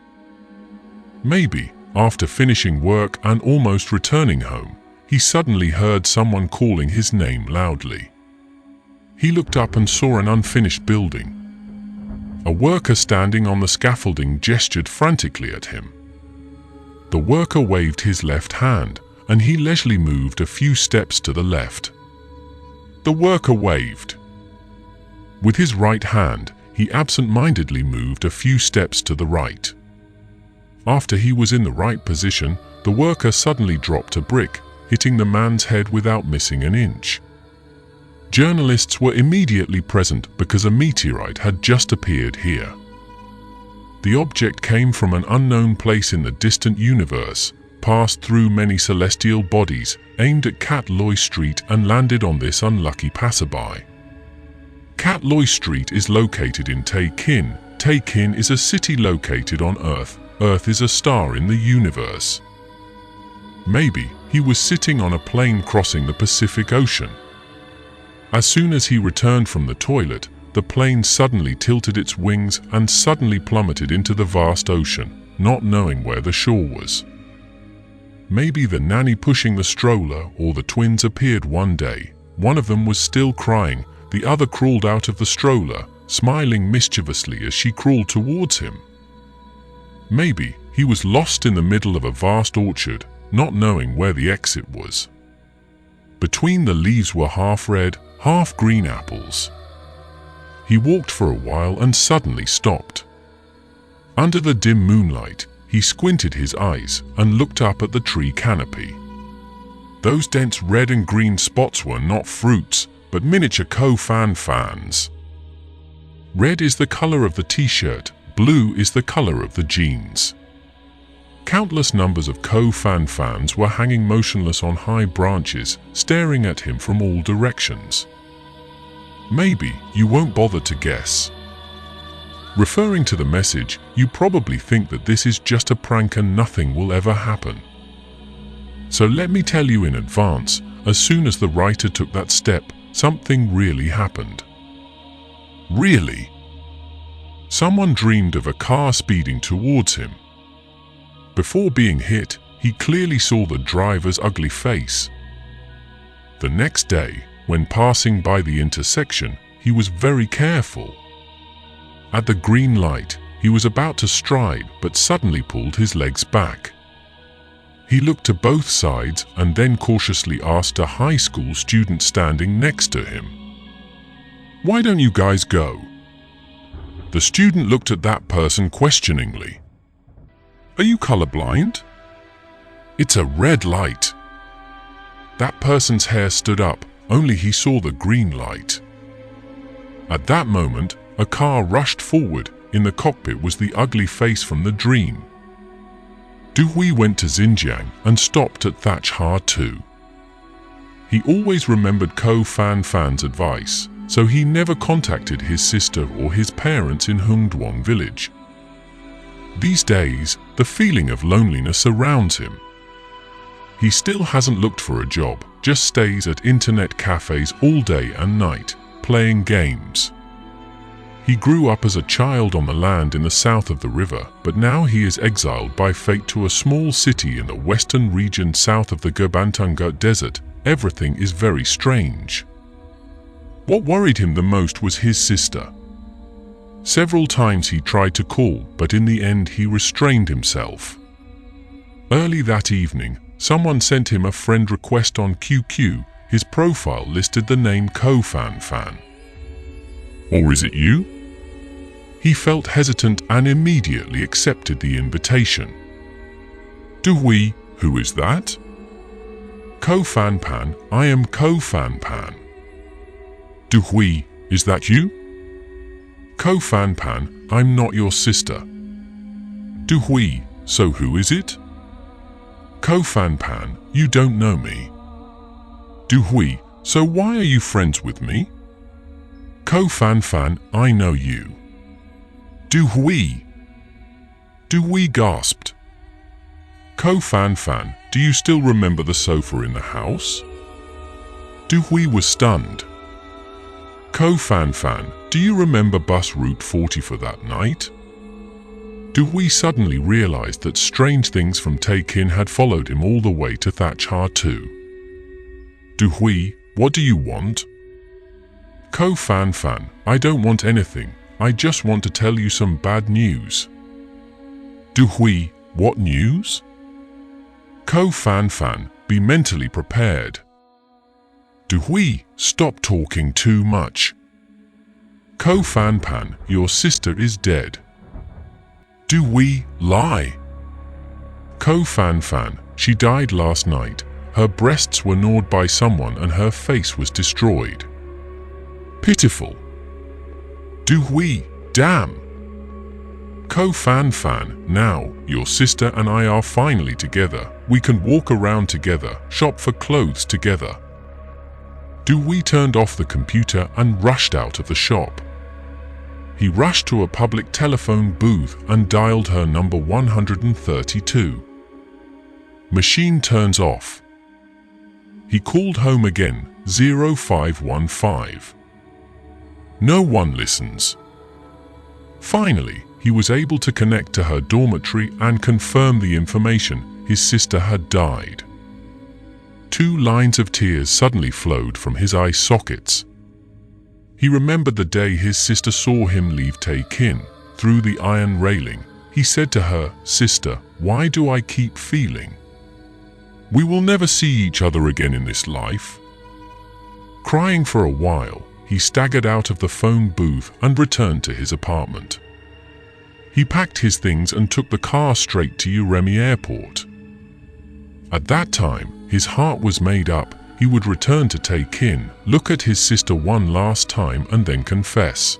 Maybe, after finishing work and almost returning home, he suddenly heard someone calling his name loudly. He looked up and saw an unfinished building. A worker standing on the scaffolding gestured frantically at him. The worker waved his left hand, and he leisurely moved a few steps to the left. The worker waved. With his right hand, he absent-mindedly moved a few steps to the right. After he was in the right position, the worker suddenly dropped a brick, hitting the man's head without missing an inch. Journalists were immediately present because a meteorite had just appeared here. The object came from an unknown place in the distant universe, passed through many celestial bodies, aimed at Cat Loy Street and landed on this unlucky passerby. Cat Loy Street is located in Tay Kin. Tay Kin is a city located on Earth. Earth is a star in the universe. Maybe he was sitting on a plane crossing the Pacific Ocean. As soon as he returned from the toilet, the plane suddenly tilted its wings and suddenly plummeted into the vast ocean, not knowing where the shore was. Maybe the nanny pushing the stroller or the twins appeared one day. One of them was still crying, the other crawled out of the stroller, smiling mischievously as she crawled towards him. Maybe he was lost in the middle of a vast orchard, not knowing where the exit was. Between the leaves were half-red, half-green apples. He walked for a while and suddenly stopped. Under the dim moonlight, he squinted his eyes and looked up at the tree canopy. Those dense red and green spots were not fruits, but miniature co-fan fans. Red is the color of the t-shirt, blue is the color of the jeans. Countless numbers of co-fan fans were hanging motionless on high branches, staring at him from all directions. Maybe you won't bother to guess. Referring to the message, you probably think that this is just a prank and nothing will ever happen. So let me tell you in advance, as soon as the writer took that step, something really happened. Really? Someone dreamed of a car speeding towards him. Before being hit, he clearly saw the driver's ugly face. The next day, when passing by the intersection, he was very careful. At the green light, he was about to stride but suddenly pulled his legs back. He looked to both sides and then cautiously asked a high school student standing next to him, "Why don't you guys go?" The student looked at that person questioningly. "Are you colorblind?" "It's a red light." That person's hair stood up, only he saw the green light. At that moment, a car rushed forward. In the cockpit was the ugly face from the dream. Dewey went to Xinjiang and stopped at Thatch Ha too. He always remembered Ko-Fan Fan's advice, so he never contacted his sister or his parents in Hungduong village. These days, the feeling of loneliness surrounds him. He still hasn't looked for a job, just stays at internet cafes all day and night, playing games. He grew up as a child on the land in the south of the river, but now he is exiled by fate to a small city in the western region south of the Gabantunga Desert. Everything is very strange. What worried him the most was his sister. Several times he tried to call, but in the end he restrained himself. Early that evening, someone sent him a friend request on QQ. His profile listed the name Fan. Or is it you? He felt hesitant and immediately accepted the invitation. Dewey, who is that? Fan, I am Fan. Dewey, is that you? Fan, I'm not your sister. Dewey, so who is it? Fan, you don't know me. Dewey, so why are you friends with me? Fan, I know you. Dewey gasped. Fan, do you still remember the sofa in the house? Dewey was stunned. Fan, do you remember bus route 40 for that night? Dewey suddenly realized that strange things from Taekin had followed him all the way to Thatchar too. Dewey, what do you want? Fan, I don't want anything. I just want to tell you some bad news. Dewey, what news? Fan, be mentally prepared. Dewey, stop talking too much. Fan, your sister is dead. Dewey, lie. Fan, she died last night. Her breasts were gnawed by someone and her face was destroyed. Pitiful. Dewey, damn. Fan, now, your sister and I are finally together. We can walk around together, shop for clothes together. Dewey turned off the computer and rushed out of the shop. He rushed to a public telephone booth and dialed her number 132. Machine turns off. He called home again, 0515. No one listens. Finally, he was able to connect to her dormitory and confirm the information: his sister had died. 2 lines of tears suddenly flowed from his eye sockets. He remembered the day his sister saw him leave Taekin. Through the iron railing, he said to her, "Sister, why do I keep feeling? We will never see each other again in this life." Crying for a while, he staggered out of the phone booth and returned to his apartment. He packed his things and took the car straight to Uremi Airport. At that time, his heart was made up. He would return to Taekin, look at his sister one last time and then confess.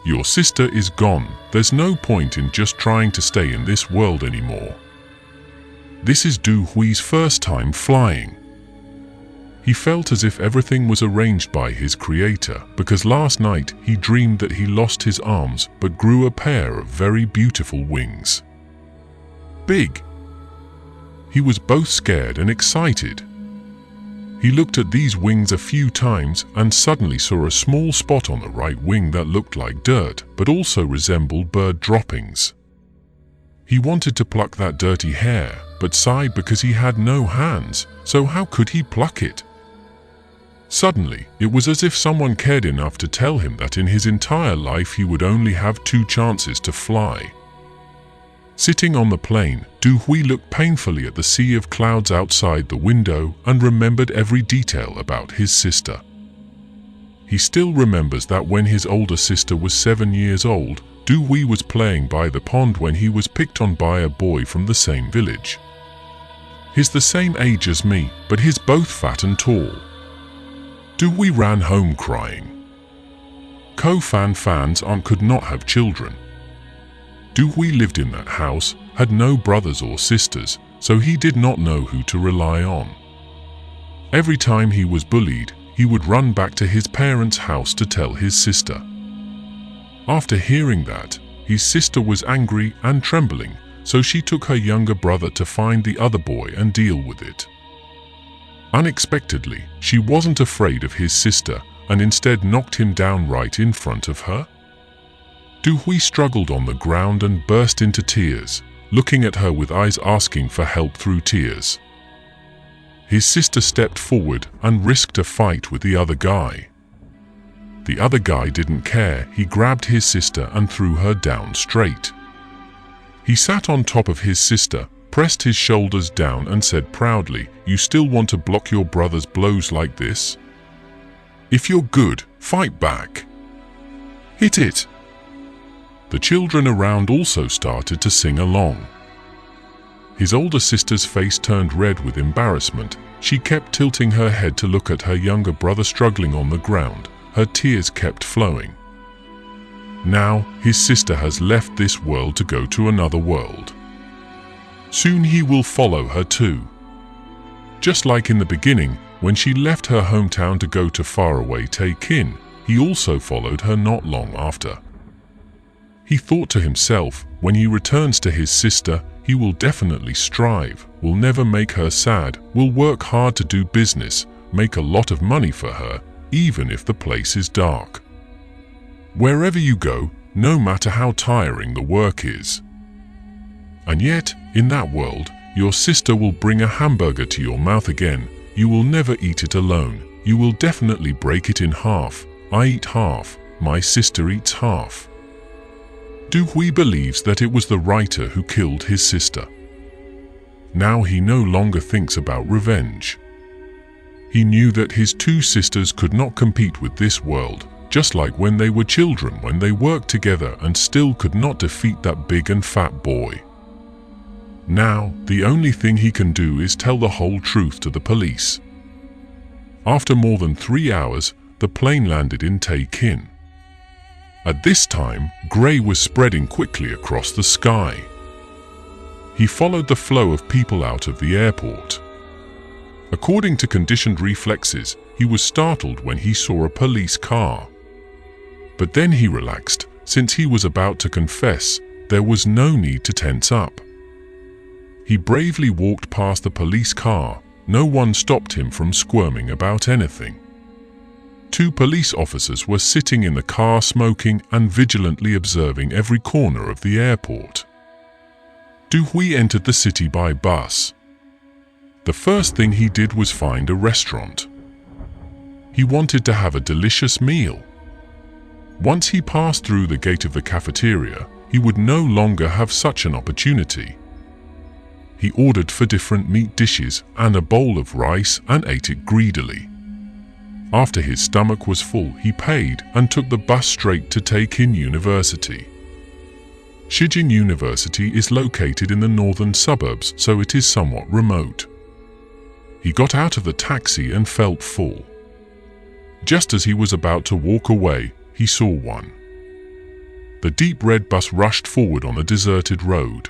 Your sister is gone. There's no point in just trying to stay in this world anymore. This is Dewey's first time flying. He felt as if everything was arranged by his creator, because last night he dreamed that he lost his arms but grew a pair of very beautiful wings. Big. He was both scared and excited. He looked at these wings a few times and suddenly saw a small spot on the right wing that looked like dirt but also resembled bird droppings. He wanted to pluck that dirty hair but sighed because he had no hands, so how could he pluck it? Suddenly, it was as if someone cared enough to tell him that in his entire life he would only have 2 chances to fly. Sitting on the plane, Dewey looked painfully at the sea of clouds outside the window and remembered every detail about his sister. He still remembers that when his older sister was 7 years old, Dewey was playing by the pond when he was picked on by a boy from the same village. He's the same age as me, but he's both fat and tall. Dewey ran home crying. Fan's aunt could not have children. Dewey lived in that house, had no brothers or sisters, so he did not know who to rely on. Every time he was bullied, he would run back to his parents' house to tell his sister. After hearing that, his sister was angry and trembling, so she took her younger brother to find the other boy and deal with it. Unexpectedly, she wasn't afraid of his sister and instead knocked him down right in front of her. Duhui struggled on the ground and burst into tears, looking at her with eyes asking for help through tears. His sister stepped forward and risked a fight with the other guy. The other guy didn't care. He grabbed his sister and threw her down straight. He sat on top of his sister, pressed his shoulders down and said proudly, "You still want to block your brother's blows like this? If you're good, fight back. Hit it." The children around also started to sing along. His older sister's face turned red with embarrassment. She kept tilting her head to look at her younger brother struggling on the ground. Her tears kept flowing. Now, his sister has left this world to go to another world. Soon he will follow her too. Just like in the beginning, when she left her hometown to go to faraway Taekin, he also followed her not long after. He thought to himself, when he returns to his sister, he will definitely strive, will never make her sad, will work hard to do business, make a lot of money for her, even if the place is dark. Wherever you go, no matter how tiring the work is. And yet, in that world, your sister will bring a hamburger to your mouth again. You will never eat it alone. You will definitely break it in half. I eat half, my sister eats half. Duhui believes that it was the writer who killed his sister. Now he no longer thinks about revenge. He knew that his two sisters could not compete with this world, just like when they were children, when they worked together and still could not defeat that big and fat boy. Now, the only thing he can do is tell the whole truth to the police. After more than 3 hours, the plane landed in Taekin. At this time, grey was spreading quickly across the sky. He followed the flow of people out of the airport. According to conditioned reflexes, he was startled when he saw a police car. But then he relaxed, since he was about to confess, there was no need to tense up. He bravely walked past the police car. No one stopped him from squirming about anything. 2 police officers were sitting in the car smoking and vigilantly observing every corner of the airport. Duhui entered the city by bus. The first thing he did was find a restaurant. He wanted to have a delicious meal. Once he passed through the gate of the cafeteria, he would no longer have such an opportunity. He ordered for different meat dishes and a bowl of rice and ate it greedily. After his stomach was full, he paid and took the bus straight to Taekin University. Shijin University is located in the northern suburbs, so it is somewhat remote. He got out of the taxi and felt full. Just as he was about to walk away, he saw one. The deep red bus rushed forward on a deserted road.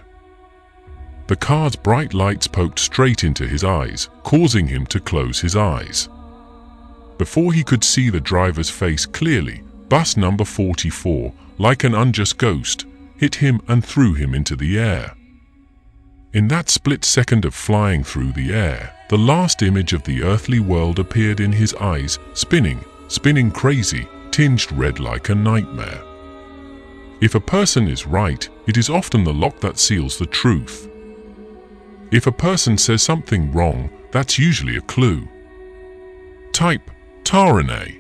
The car's bright lights poked straight into his eyes, causing him to close his eyes. Before he could see the driver's face clearly, bus number 44, like an unjust ghost, hit him and threw him into the air. In that split second of flying through the air, the last image of the earthly world appeared in his eyes, spinning crazy, tinged red like a nightmare. If a person is right, it is often the lock that seals the truth. If a person says something wrong, that's usually a clue. Type Tarane.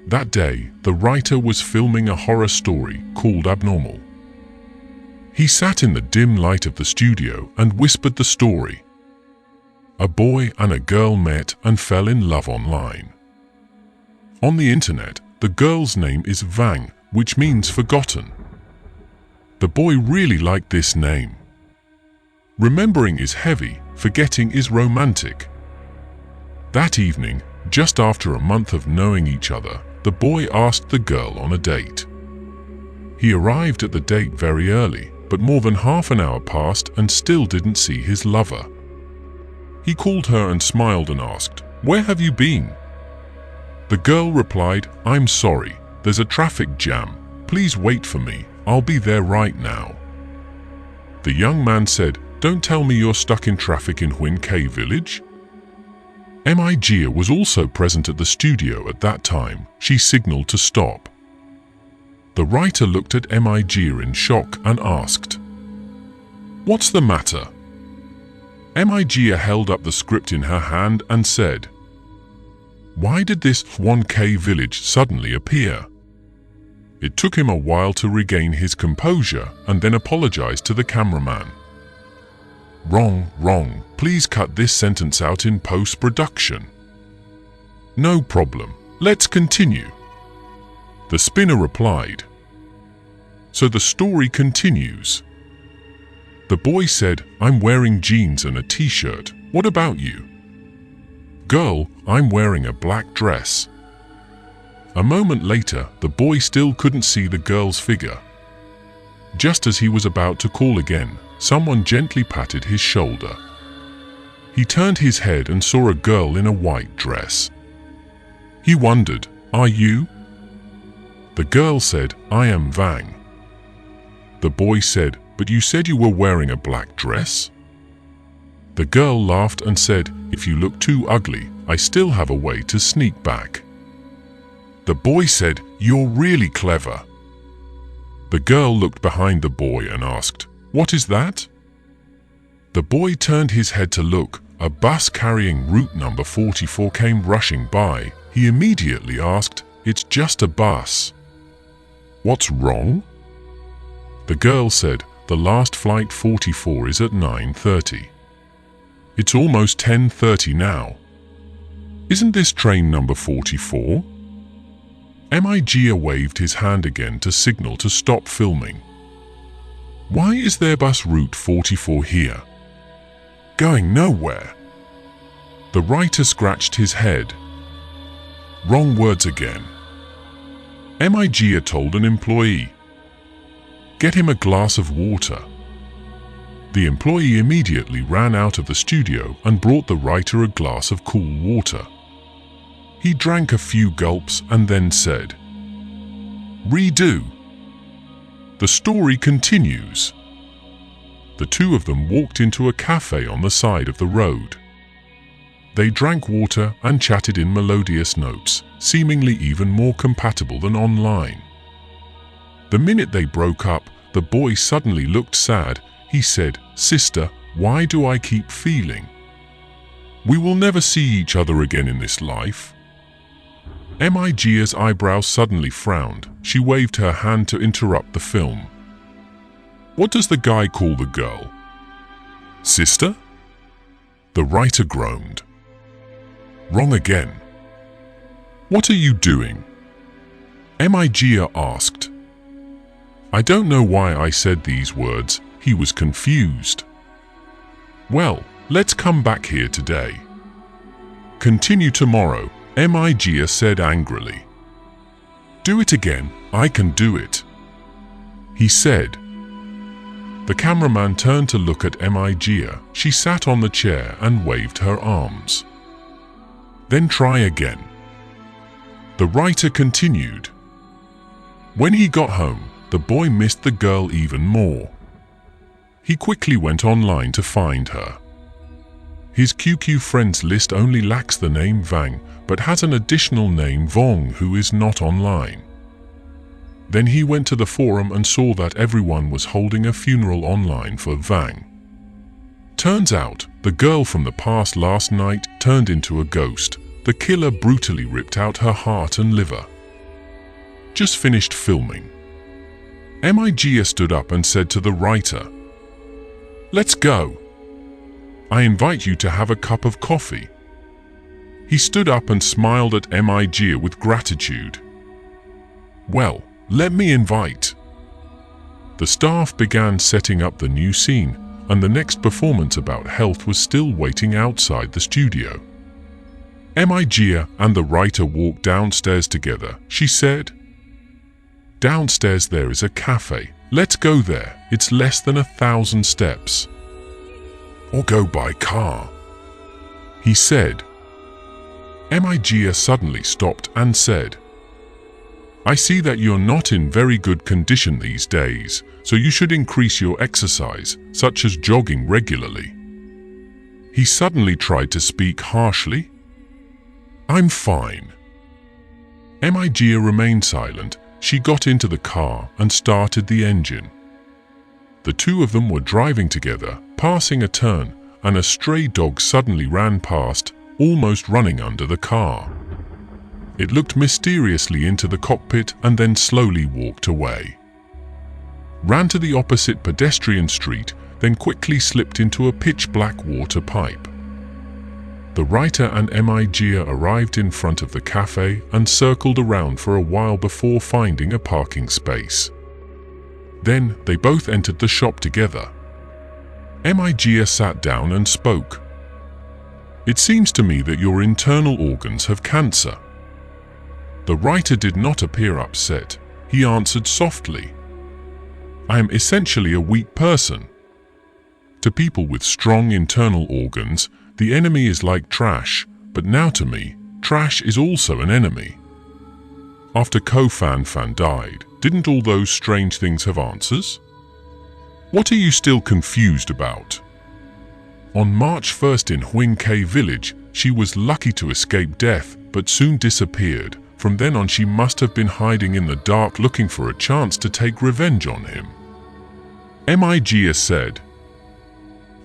That day, the writer was filming a horror story called Abnormal. He sat in the dim light of the studio and whispered the story. A boy and a girl met and fell in love online. On the internet, the girl's name is Vang, which means forgotten. The boy really liked this name. Remembering is heavy, forgetting is romantic. That evening, just after a month of knowing each other, the boy asked the girl on a date. He arrived at the date very early, but more than half an hour passed and still didn't see his lover. He called her and smiled and asked, "Where have you been?" The girl replied, "I'm sorry, there's a traffic jam. Please wait for me, I'll be there right now. The young man said, don't tell me you're stuck in traffic in Huin K village? Mijia was also present at the studio at that time. She signaled to stop. The writer looked at Mijia in shock and asked, "What's the matter?" Mijia held up the script in her hand and said, "Why did this 1K village suddenly appear?" It took him a while to regain his composure and then apologized to the cameraman. Wrong. Please cut this sentence out in post-production." "No problem. Let's continue." The spinner replied. So the story continues. The boy said, "I'm wearing jeans and a t-shirt. What about you?" "Girl, I'm wearing a black dress." A moment later, the boy still couldn't see the girl's figure. Just as he was about to call again, someone gently patted his shoulder. He turned his head and saw a girl in a white dress. He wondered, "Are you?" The girl said, "I am Vang." The boy said, "But you said you were wearing a black dress?" The girl laughed and said, "If you look too ugly, I still have a way to sneak back." The boy said, "You're really clever." The girl looked behind the boy and asked, "What is that?" The boy turned his head to look. A bus carrying route number 44 came rushing by. He immediately asked, "It's just a bus." "What's wrong?" The girl said, "The last flight 44 is at 9:30. It's almost 10:30 now. Isn't this train number 44? Mijia waved his hand again to signal to stop filming. "Why is there bus route 44 here? Going nowhere." The writer scratched his head. Wrong words again. Mijia told an employee, "Get him a glass of water." The employee immediately ran out of the studio and brought the writer a glass of cool water. He drank a few gulps and then said, "Redo." The story continues. The two of them walked into a cafe on the side of the road. They drank water and chatted in melodious notes, seemingly even more compatible than online. The minute they broke up, the boy suddenly looked sad. He said, "Sister, why do I keep feeling? We will never see each other again in this life." Mijia's eyebrows suddenly frowned. She waved her hand to interrupt the film. "What does the guy call the girl? Sister?" The writer groaned. Wrong again. "What are you doing?" Mijia asked. I don't know why I said these words. He was confused. "Well, let's come back here today. Continue tomorrow," Mijia said angrily. "Do it again, I can do it," he said. The cameraman turned to look at Mijia. She sat on the chair and waved her arms. "Then try again." The writer continued. When he got home, the boy missed the girl even more. He quickly went online to find her. His QQ friends list only lacks the name Vang, but has an additional name Vong who is not online. Then he went to the forum and saw that everyone was holding a funeral online for Vang. Turns out, the girl from the past last night turned into a ghost. The killer brutally ripped out her heart and liver. Just finished filming. Mijia stood up and said to the writer, "Let's go. I invite you to have a cup of coffee." He stood up and smiled at Mijia with gratitude. "Well, let me invite." The staff began setting up the new scene, and the next performance about health was still waiting outside the studio. Mijia and the writer walked downstairs together. She said, "Downstairs there is a cafe. Let's go there. It's less than 1,000 steps. Or go by car," he said. Mijia suddenly stopped and said, I see that you're not in very good condition these days, so you should increase your exercise, such as jogging regularly. He suddenly tried to speak harshly. I'm fine. Migia remained silent. She got into the car and started the engine. The two of them were driving together, passing a turn, and a stray dog suddenly ran past, almost running under the car. It looked mysteriously into the cockpit and then slowly walked away. Ran to the opposite pedestrian street, then quickly slipped into a pitch-black water pipe. The writer and Migia arrived in front of the cafe and circled around for a while before finding a parking space. Then they both entered the shop together. Migia sat down and spoke. It seems to me that your internal organs have cancer. The writer did not appear upset. He answered softly, I am essentially a weak person. To people with strong internal organs, the enemy is like trash, but now to me, trash is also an enemy. After Ko Fan Fan died, didn't all those strange things have answers? What are you still confused about? On March 1st in Huing K village, she was lucky to escape death, but soon disappeared. From then on she must have been hiding in the dark looking for a chance to take revenge on him. Migia said,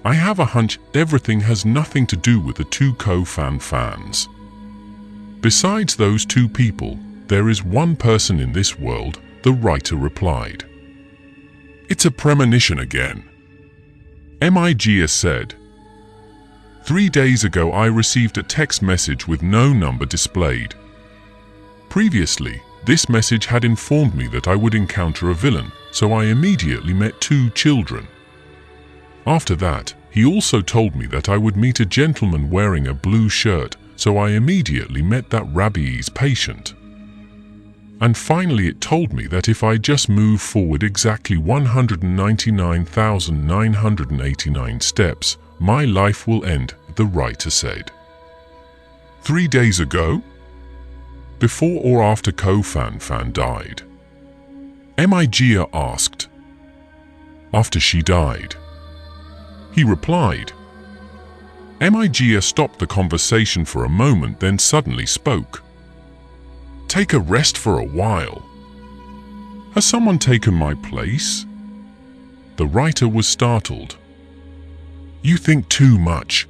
I have a hunch everything has nothing to do with the two Ko Fan Fans. Besides those two people, there is one person in this world, the writer replied. It's a premonition again. Migia said, 3 days ago I received a text message with no number displayed. Previously, this message had informed me that I would encounter a villain, so I immediately met 2 children. After that, he also told me that I would meet a gentleman wearing a blue shirt, so I immediately met that rabies patient. And finally it told me that if I just move forward exactly 199,989 steps, my life will end, the writer said. 3 days ago? Before or after Ko Fan Fan died? Migia asked. After she died. He replied. Migia stopped the conversation for a moment, then suddenly spoke. Take a rest for a while. Has someone taken my place? The writer was startled. You think too much.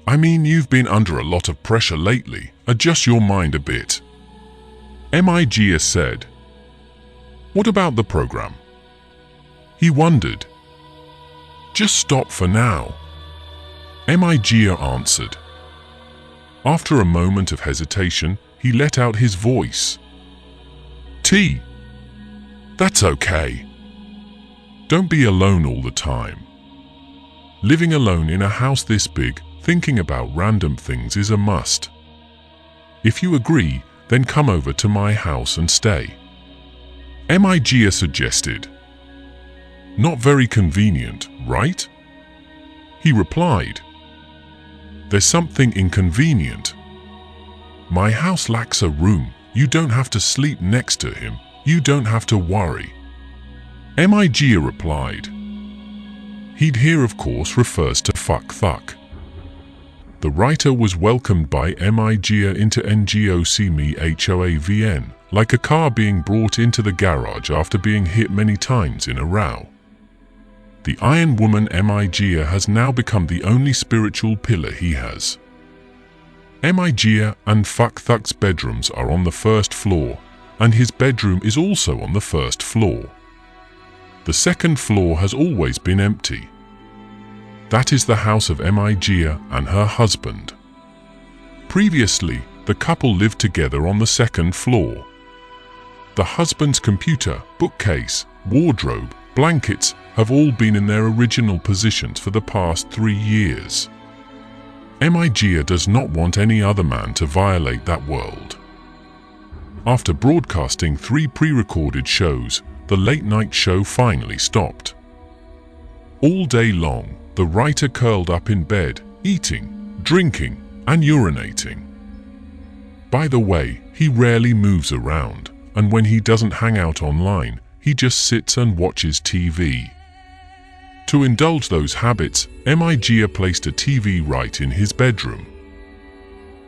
I mean, you've been under a lot of pressure lately. Adjust your mind a bit. Migia said. What about the program? He wondered. Just stop for now. Migia answered. After a moment of hesitation, he let out his voice. T. That's okay. Don't be alone all the time. Living alone in a house this big, thinking about random things is a must. If you agree, then come over to my house and stay. Migia suggested. Not very convenient, right? He replied. There's something inconvenient. My house lacks a room. You don't have to sleep next to him. You don't have to worry. Migia replied. He'd here of course refers to fuck thuck. The writer was welcomed by Migia into Ngocme Hoavn, like a car being brought into the garage after being hit many times in a row. The Iron Woman Migia has now become the only spiritual pillar he has. Migia and Fuck Thuck's bedrooms are on the 1st floor, and his bedroom is also on the 1st floor. The 2nd floor has always been empty. That is the house of Migia and her husband. Previously, the couple lived together on the 2nd floor. The husband's computer, bookcase, wardrobe, blankets have all been in their original positions for the past 3 years. Migia does not want any other man to violate that world. After broadcasting 3 pre-recorded shows, the late-night show finally stopped. All day long, the writer curled up in bed, eating, drinking, and urinating. By the way, he rarely moves around. and when he doesn't hang out online, he just sits and watches TV. To indulge those habits, Migia placed a TV right in his bedroom.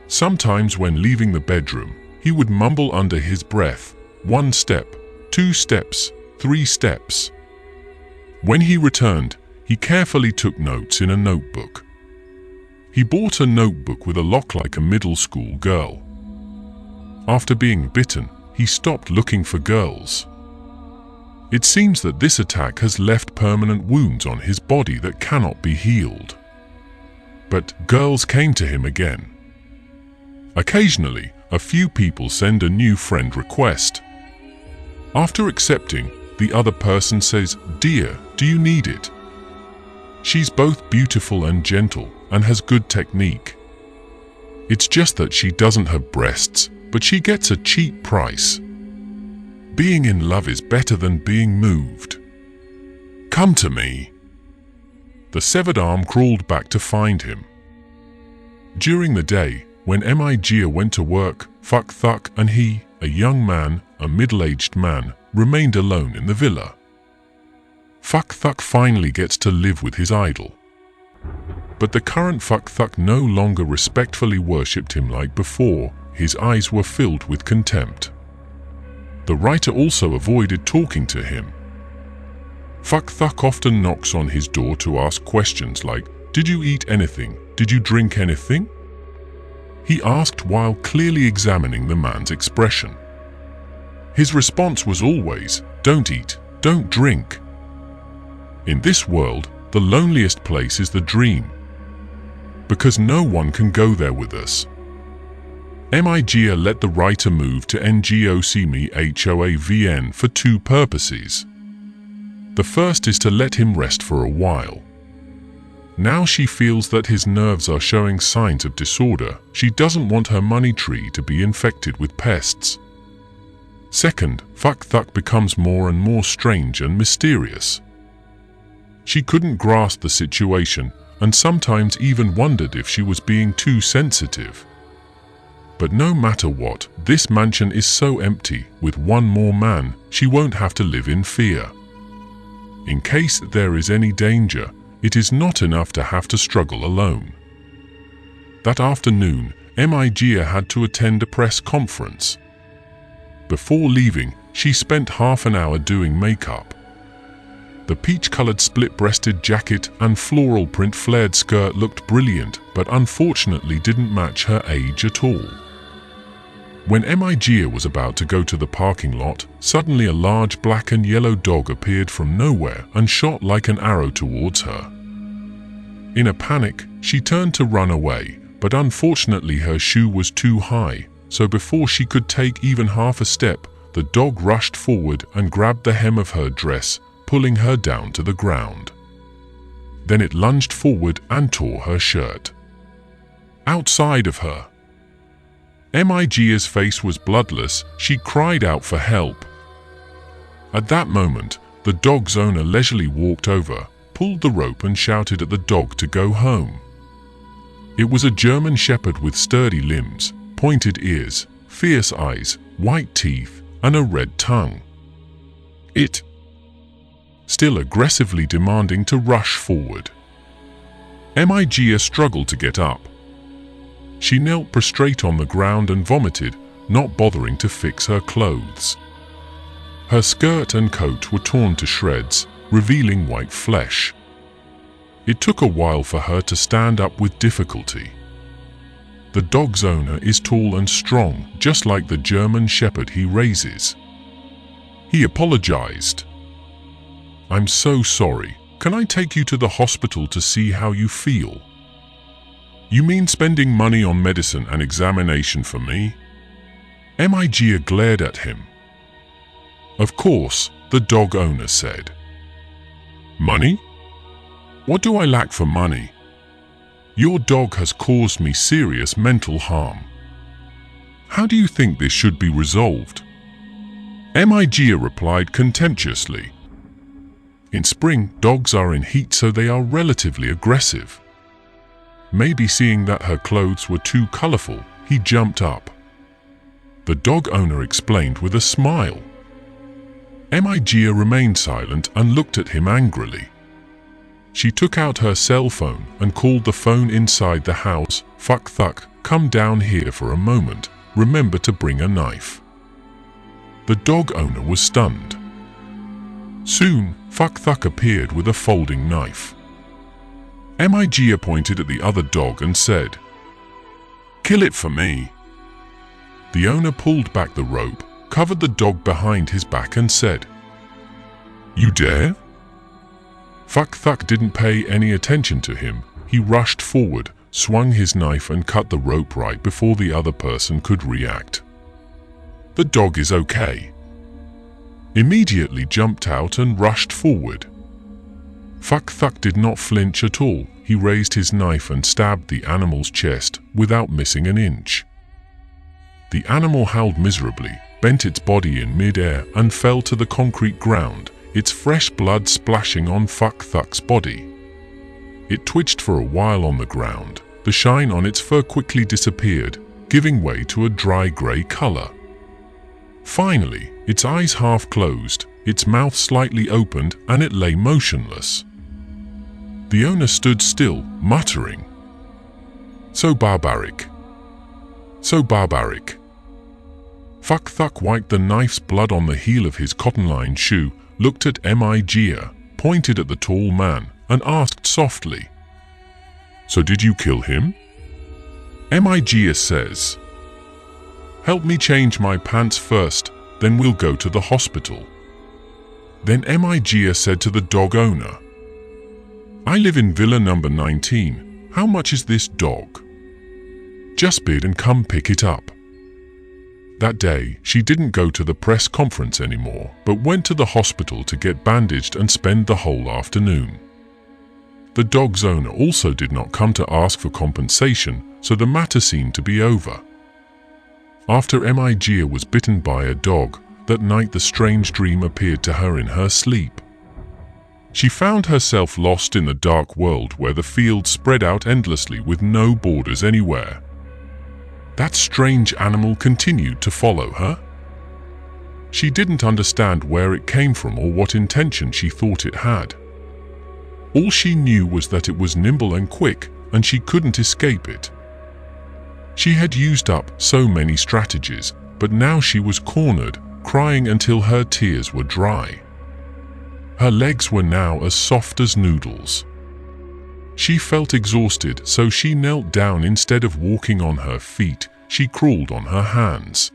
Sometimes when leaving the bedroom, he would mumble under his breath, 1 step, 2 steps, 3 steps. When he returned, he carefully took notes in a notebook. He bought a notebook with a lock like a middle school girl. After being bitten, he stopped looking for girls. It seems that this attack has left permanent wounds on his body that cannot be healed. But girls came to him again. Occasionally, a few people send a new friend request. After accepting, the other person says, "Dear, do you need it?" She's both beautiful and gentle and has good technique. It's just that she doesn't have breasts, but she gets a cheap price. Being in love is better than being moved. Come to me. The severed arm crawled back to find him. During the day, when Migia went to work, Fuck Thuck and he, a young man, a middle-aged man, remained alone in the villa. Fuck Thuck finally gets to live with his idol. But the current Fuck Thuck no longer respectfully worshipped him like before. His eyes were filled with contempt. The writer also avoided talking to him. Fuck Thuck often knocks on his door to ask questions like, "Did you eat anything? Did you drink anything?" He asked while clearly examining the man's expression. His response was always, "Don't eat, don't drink." In this world, the loneliest place is the dream, because no one can go there with us. Migia let the writer move to Ngocmehoavn for 2 purposes. The first is to let him rest for a while. Now she feels that his nerves are showing signs of disorder. She doesn't want her money tree to be infected with pests. Second, Fuck Thuck becomes more and more strange and mysterious. She couldn't grasp the situation and sometimes even wondered if she was being too sensitive. But no matter what, this mansion is so empty. With one more man, she won't have to live in fear. In case there is any danger, it is not enough to have to struggle alone. That afternoon, Migia had to attend a press conference. Before leaving, she spent half an hour doing makeup. The peach-colored split-breasted jacket and floral print flared skirt looked brilliant, but unfortunately didn't match her age at all. When Migia was about to go to the parking lot, suddenly a large black and yellow dog appeared from nowhere and shot like an arrow towards her. In a panic, she turned to run away, but unfortunately her shoe was too high, so before she could take even half a step, the dog rushed forward and grabbed the hem of her dress, pulling her down to the ground. Then it lunged forward and tore her shirt. Outside of her, Migia's face was bloodless. She cried out for help. At that moment, the dog's owner leisurely walked over, pulled the rope and shouted at the dog to go home. It was a German shepherd with sturdy limbs, pointed ears, fierce eyes, white teeth, and a red tongue. It, still aggressively demanding to rush forward. Migia struggled to get up. She knelt prostrate on the ground and vomited, not bothering to fix her clothes. Her skirt and coat were torn to shreds, revealing white flesh. It took a while for her to stand up with difficulty. The dog's owner is tall and strong, just like the German shepherd he raises. He apologized. "I'm so sorry. Can I take you to the hospital to see how you feel?" "You mean spending money on medicine and examination for me?" Migia glared at him. "Of course," the dog owner said. "Money? What do I lack for money? Your dog has caused me serious mental harm. How do you think this should be resolved?" Migia replied contemptuously. In spring, dogs are in heat, so they are relatively aggressive. Maybe seeing that her clothes were too colorful, he jumped up. the dog owner explained with a smile. Migia remained silent and looked at him angrily. She took out her cell phone and called the phone inside the house. "Fuck Thuck, come down here for a moment. Remember to bring a knife." The dog owner was stunned. Soon, Fuck Thuck appeared with a folding knife. Migia pointed at the other dog and said, "Kill it for me." The owner pulled back the rope, covered the dog behind his back and said, "You dare?" Fuck Thuck didn't pay any attention to him. He rushed forward, swung his knife and cut the rope right before the other person could react. "The dog is okay." Immediately jumped out and rushed forward. Fuck Thuck did not flinch at all. He raised his knife and stabbed the animal's chest without missing an inch. The animal howled miserably, bent its body in mid-air and fell to the concrete ground, its fresh blood splashing on Fuck Thuck's body. It twitched for a while on the ground. The shine on its fur quickly disappeared, giving way to a dry grey color. Finally, its eyes half closed, its mouth slightly opened, and it lay motionless. The owner stood still, muttering, "So barbaric. So barbaric." Fuck Thuck wiped the knife's blood on the heel of his cotton-lined shoe, looked at Migia, pointed at the tall man, and asked softly, "So did you kill him?" Migia says, "Help me change my pants first, then we'll go to the hospital." Then Migia said to the dog owner, "I live in villa number 19. How much is this dog? Just bid and come pick it up." That day, she didn't go to the press conference anymore, but went to the hospital to get bandaged and spend the whole afternoon. The dog's owner also did not come to ask for compensation, so the matter seemed to be over. After Migia was bitten by a dog, that night the strange dream appeared to her in her sleep. She found herself lost in the dark world where the fields spread out endlessly with no borders anywhere. That strange animal continued to follow her. She didn't understand where it came from or what intention she thought it had. All she knew was that it was nimble and quick, and she couldn't escape it. She had used up so many strategies, but now she was cornered, crying until her tears were dry. Her legs were now as soft as noodles. She felt exhausted, so she knelt down instead of walking on her feet. She crawled on her hands.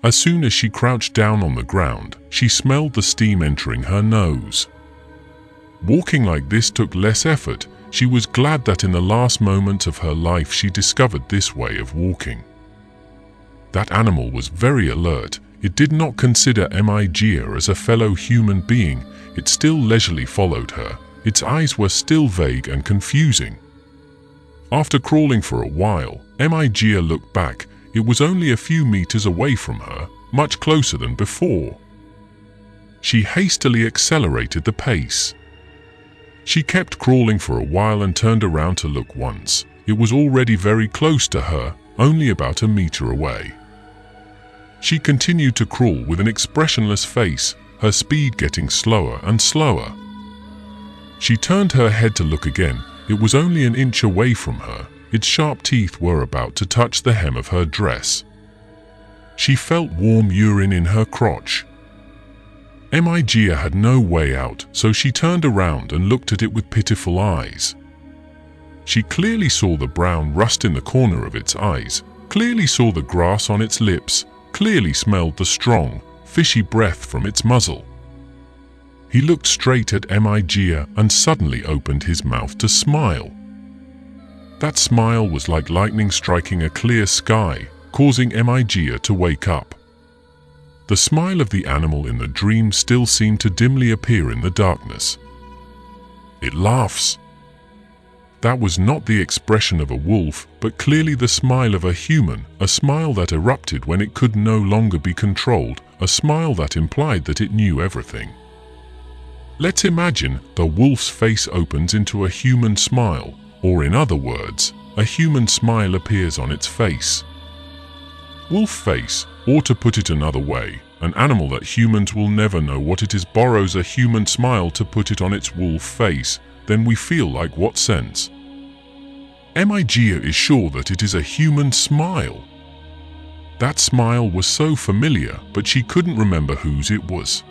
As soon as she crouched down on the ground, she smelled the steam entering her nose. Walking like this took less effort. She was glad that in the last moments of her life she discovered this way of walking. That animal was very alert. It did not consider Migia as a fellow human being. It still leisurely followed her. Its eyes were still vague and confusing. After crawling for a while, Migia looked back. It was only a few meters away from her, much closer than before. She hastily accelerated the pace. She kept crawling for a while and turned around to look once. It was already very close to her, only about a meter away. She continued to crawl with an expressionless face, her speed getting slower and slower. She turned her head to look again. It was only an inch away from her. Its sharp teeth were about to touch the hem of her dress. She felt warm urine in her crotch. Migia had no way out, so she turned around and looked at it with pitiful eyes. She clearly saw the brown rust in the corner of its eyes, clearly saw the grass on its lips, clearly smelled the strong, fishy breath from its muzzle. He looked straight at Migia and suddenly opened his mouth to smile. That smile was like lightning striking a clear sky, causing Migia to wake up. The smile of the animal in the dream still seemed to dimly appear in the darkness. It laughs. That was not the expression of a wolf, but clearly the smile of a human, a smile that erupted when it could no longer be controlled, a smile that implied that it knew everything. Let's imagine the wolf's face opens into a human smile, or in other words, a human smile appears on its face. Wolf face, or to put it another way, an animal that humans will never know what it is borrows a human smile to put it on its wolf face, then we feel like what sense? Migia is sure that it is a human smile. That smile was so familiar, but she couldn't remember whose it was.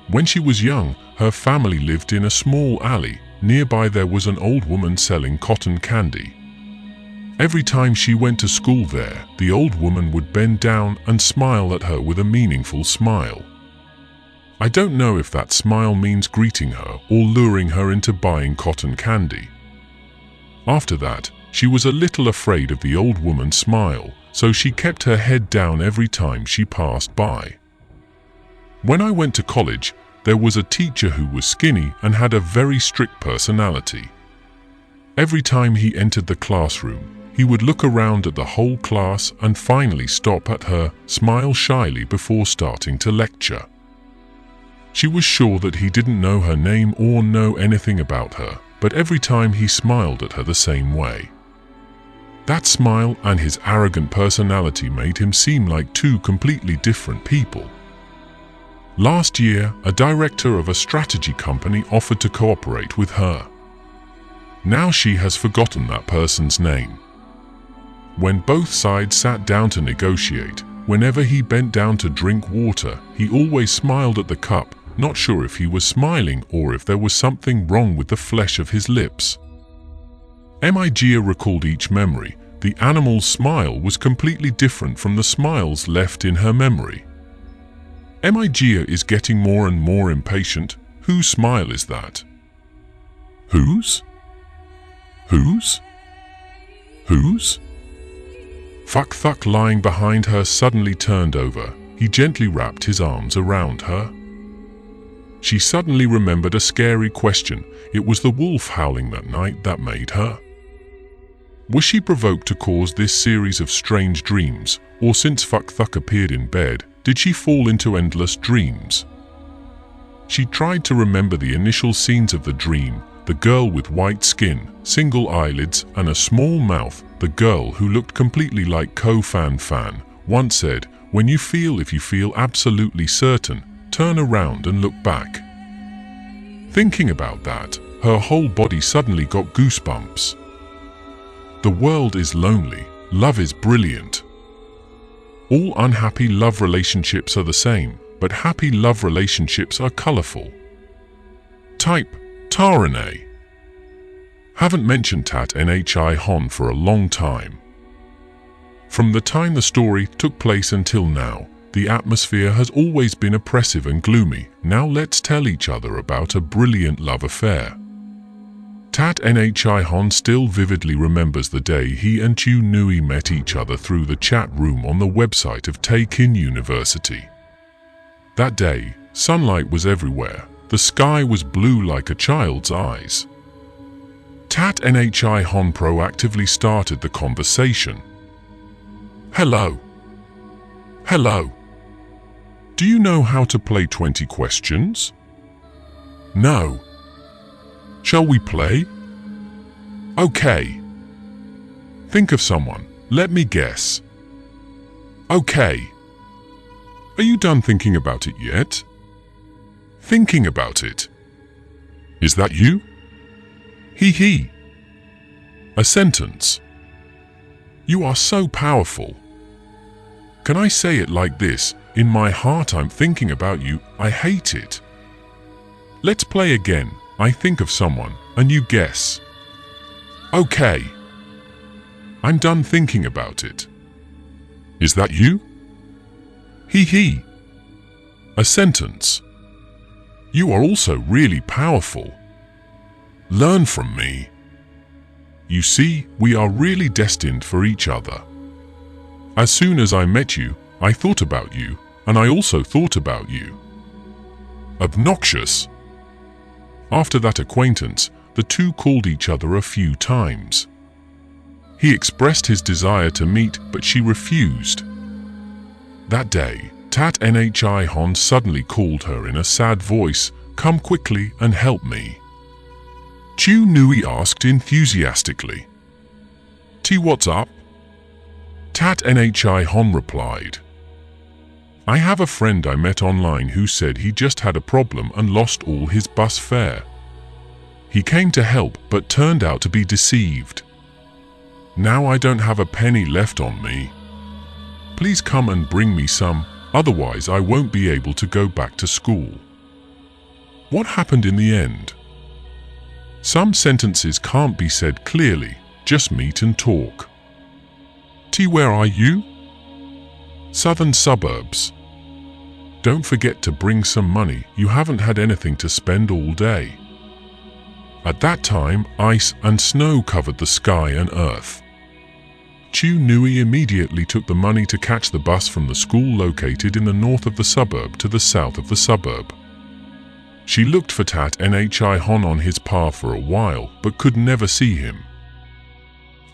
When she was young, her family lived in a small alley. Nearby there was an old woman selling cotton candy. Every time she went to school there, the old woman would bend down and smile at her with a meaningful smile. I don't know if that smile means greeting her or luring her into buying cotton candy. After that, she was a little afraid of the old woman's smile, so she kept her head down every time she passed by. When I went to college, there was a teacher who was skinny and had a very strict personality. Every time he entered the classroom, he would look around at the whole class and finally stop at her, smile shyly before starting to lecture. She was sure that he didn't know her name or know anything about her, but every time he smiled at her the same way. That smile and his arrogant personality made him seem like two completely different people. Last year, a director of a strategy company offered to cooperate with her. Now she has forgotten that person's name. When both sides sat down to negotiate, whenever he bent down to drink water, he always smiled at the cup, not sure if he was smiling or if there was something wrong with the flesh of his lips. Migia recalled each memory. The animal's smile was completely different from the smiles left in her memory. Migia is getting more and more impatient. Whose smile is that? Whose? Whose? Whose? Fuck lying behind her suddenly turned over. He gently wrapped his arms around her. She suddenly remembered a scary question. It was the wolf howling that night that made her. Was she provoked to cause this series of strange dreams, or since Fuck appeared in bed, did she fall into endless dreams? She tried to remember the initial scenes of the dream, the girl with white skin, single eyelids, and a small mouth. The girl who looked completely like Fan once said, "When you feel if you feel absolutely certain, turn around and look back." Thinking about that, her whole body suddenly got goosebumps. The world is lonely, love is brilliant. All unhappy love relationships are the same, but happy love relationships are colorful. Type Tarane. Haven't mentioned Tat Nhi Hon for a long time. From the time the story took place until now, the atmosphere has always been oppressive and gloomy. Now let's tell each other about a brilliant love affair. Tat Nhi Hon still vividly remembers the day he and Chu Nui met each other through the chat room on the website of Taekin University. That day, sunlight was everywhere. The sky was blue like a child's eyes. Tat Nhi Hon proactively started the conversation. Hello. Hello. Do you know how to play 20 questions? No. Shall we play? Okay. Think of someone. Let me guess. Okay. Are you done thinking about it yet? Thinking about it. Is that you? He. A sentence. You are so powerful. Can I say it like this? In my heart I'm thinking about you, I hate it. Let's play again. I think of someone, and you guess. Okay. I'm done thinking about it. Is that you? He. A sentence. You are also really powerful. Learn from me. You see, we are really destined for each other. As soon as I met you, I thought about you, and I also thought about you. Obnoxious. After that acquaintance, the two called each other a few times. He expressed his desire to meet, but she refused. That day, Tat Nhi Hon suddenly called her in a sad voice, "Come quickly and help me." Chu Nui asked enthusiastically. "T, what's up?" Tat Nhi Hon replied, I have a friend I met online who said he just had a problem and lost all his bus fare. He came to help but turned out to be deceived. Now I don't have a penny left on me. Please come and bring me some, otherwise I won't be able to go back to school. What happened in the end? Some sentences can't be said clearly, just meet and talk. T, where are you? Southern suburbs. Don't forget to bring some money, you haven't had anything to spend all day. At that time, ice and snow covered the sky and earth. Chu Nui immediately took the money to catch the bus from the school located in the north of the suburb to the south of the suburb. She looked for Tat Nhi Hon on his path for a while, but could never see him.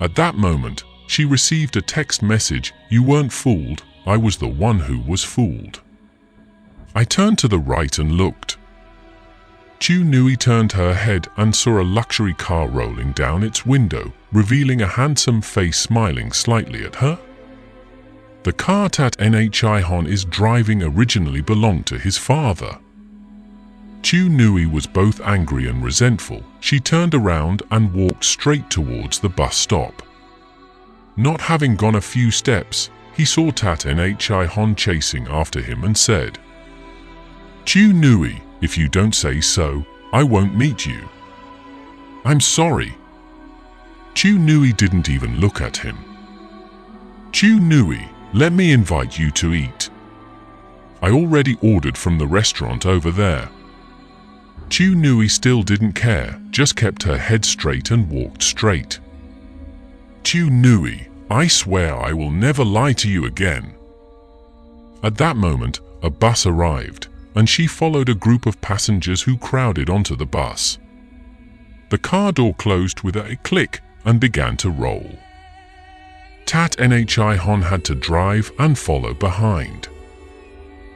At that moment, she received a text message, "You weren't fooled, I was the one who was fooled." I turned to the right and looked. Chu Nui turned her head and saw a luxury car rolling down its window, revealing a handsome face smiling slightly at her. The car Tat Nhi Hon is driving originally belonged to his father. Chu Nui was both angry and resentful. She turned around and walked straight towards the bus stop. Not having gone a few steps, he saw Tat Nhi Hon chasing after him and said, "Chu Nui, if you don't say so, I won't meet you." "I'm sorry." Chu Nui didn't even look at him. "Chu Nui, let me invite you to eat. I already ordered from the restaurant over there." Chu Nui still didn't care, just kept her head straight and walked straight. "Chu Nui, I swear I will never lie to you again." At that moment, a bus arrived, and she followed a group of passengers who crowded onto the bus. The car door closed with a click and began to roll. Tat Nhi Hon had to drive and follow behind.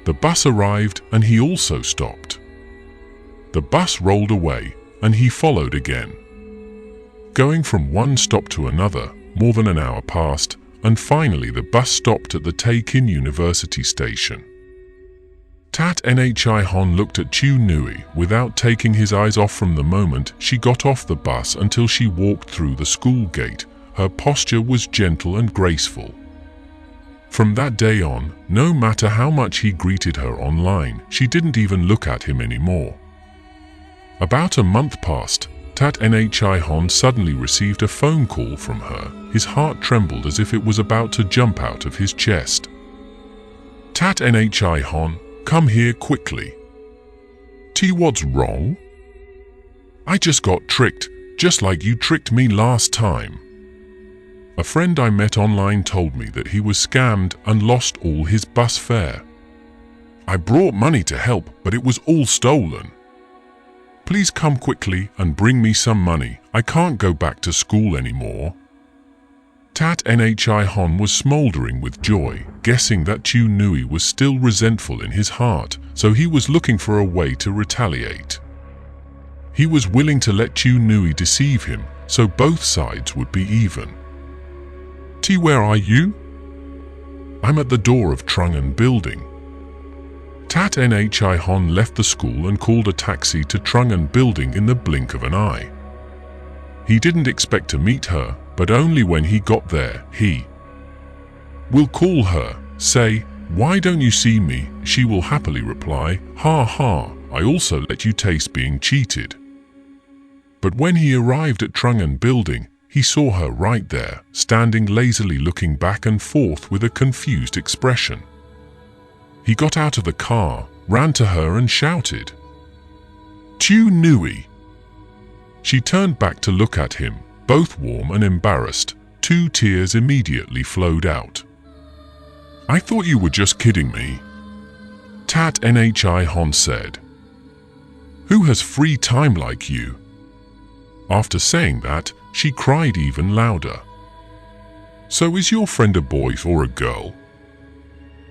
The bus arrived and he also stopped. The bus rolled away and he followed again. Going from one stop to another, more than an hour passed, and finally the bus stopped at the Taekin University station. Tat Nhi Hon looked at Chu Nui without taking his eyes off from the moment she got off the bus until she walked through the school gate. Her posture was gentle and graceful. From that day on, no matter how much he greeted her online, she didn't even look at him anymore. About a month passed. Tat Nhi Hon suddenly received a phone call from her. His heart trembled as if it was about to jump out of his chest. "Tat Nhi Hon, come here quickly." "T, what's wrong?" "I just got tricked, just like you tricked me last time. A friend I met online told me that he was scammed and lost all his bus fare. I brought money to help, but it was all stolen. Please come quickly and bring me some money. I can't go back to school anymore." Tat Nhi Hon was smoldering with joy, guessing that Chu Nui was still resentful in his heart, so he was looking for a way to retaliate. He was willing to let Chu Nui deceive him, so both sides would be even. "T, where are you?" "I'm at the door of Trungan building." Tat Nhi Hon left the school and called a taxi to Trungan building in the blink of an eye. He didn't expect to meet her, but only when he got there, he will call her, say, "Why don't you see me?" She will happily reply, "Ha ha, I also let you taste being cheated." But when he arrived at Trungan building, he saw her right there, standing lazily looking back and forth with a confused expression. He got out of the car, ran to her and shouted, "Chu Nui!" She turned back to look at him, both warm and embarrassed. 2 tears immediately flowed out. "I thought you were just kidding me," Tat Nhi Hon said. "Who has free time like you?" After saying that, she cried even louder. "So is your friend a boy or a girl?"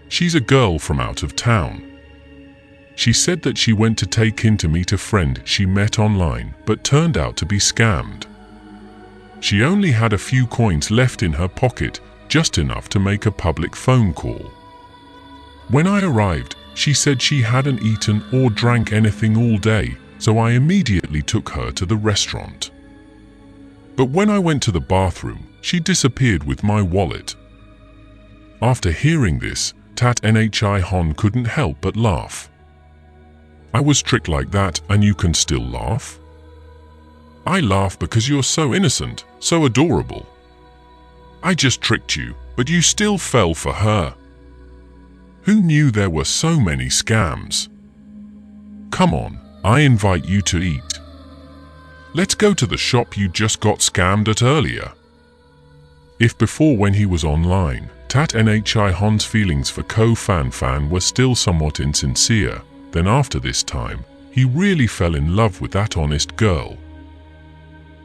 "She's a girl from out of town. She said that she went to Taekin to meet a friend she met online, but turned out to be scammed. She only had a few coins left in her pocket, just enough to make a public phone call. When I arrived, she said she hadn't eaten or drank anything all day, so I immediately took her to the restaurant. But when I went to the bathroom, she disappeared with my wallet. After hearing this, Tat Nhi Hon couldn't help but laugh. I was tricked like that and you can still laugh? I laugh because you're so innocent, so adorable. I just tricked you, but you still fell for her. Who knew there were so many scams? Come on, I invite you to eat. Let's go to the shop you just got scammed at earlier. If before when he was online, Tat Nhi Hon's feelings for Ko Fan Fan were still somewhat insincere, then after this time, he really fell in love with that honest girl.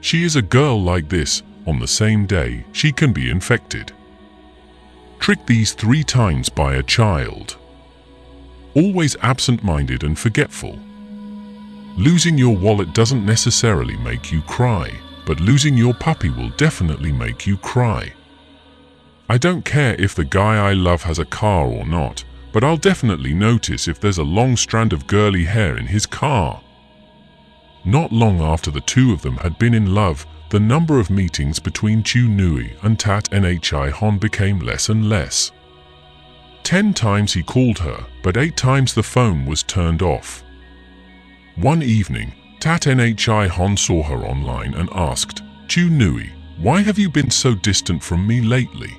She is a girl like this, on the same day, she can be infected. Tricked these 3 times by a child. Always absent-minded and forgetful. Losing your wallet doesn't necessarily make you cry, but losing your puppy will definitely make you cry. I don't care if the guy I love has a car or not, but I'll definitely notice if there's a long strand of girly hair in his car. Not long after the two of them had been in love, the number of meetings between Chu Nui and Tat Nhi Hon became less and less. 10 times he called her, but 8 times the phone was turned off. One evening, Tat Nhi Hon saw her online and asked, "Chu Nui, why have you been so distant from me lately?"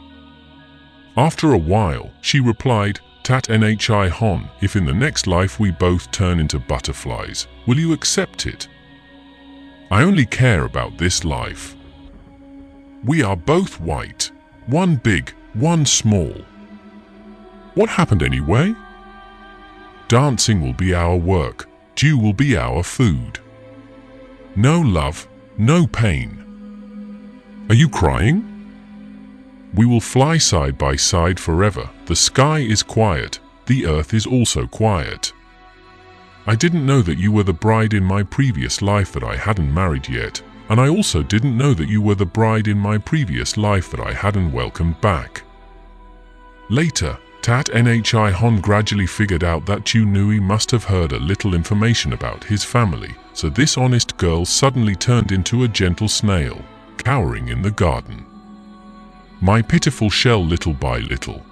After a while, she replied, "Tat Nhi Hon, if in the next life we both turn into butterflies, will you accept it? I only care about this life. We are both white, one big, one small. What happened anyway? Dancing will be our work, dew will be our food. No love, no pain. Are you crying? We will fly side by side forever. The sky is quiet, the earth is also quiet. I didn't know that you were the bride in my previous life that I hadn't married yet, and I also didn't know that you were the bride in my previous life that I hadn't welcomed back." Later, Tat Nhi Hon gradually figured out that Chu Nui must have heard a little information about his family, so this honest girl suddenly turned into a gentle snail, cowering in the garden. My pitiful shell little by little.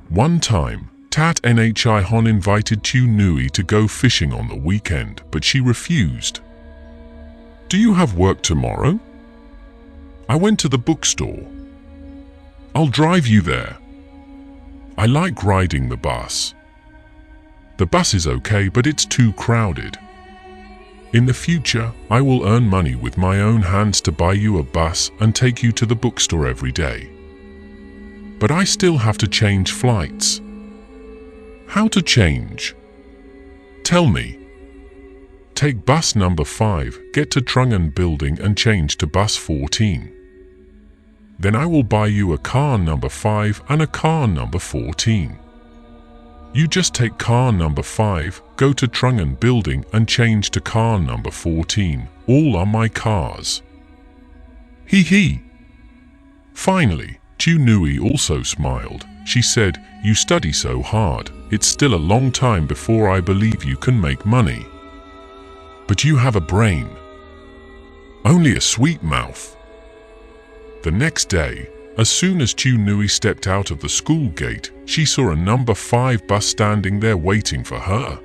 One time, Tat Nhi Hon invited Chu Nui to go fishing on the weekend, but she refused. "Do you have work tomorrow?" "I went to the bookstore." "I'll drive you there." "I like riding the bus." "The bus is okay, but it's too crowded." "In the future, I will earn money with my own hands to buy you a bus and take you to the bookstore every day." "But I still have to change flights." "How to change?" "Tell me." "Take bus number 5, get to Trungan building and change to bus 14. Then I will buy you a car number 5 and a car number 14. You just take car number 5, go to Trungan building and change to car number 14. All are my cars." Hee hee. Finally, Chu Nui also smiled. She said, "You study so hard, it's still a long time before I believe you can make money. But you have a brain. Only a sweet mouth." The next day, as soon as Chu Nui stepped out of the school gate, she saw a number 5 bus standing there waiting for her.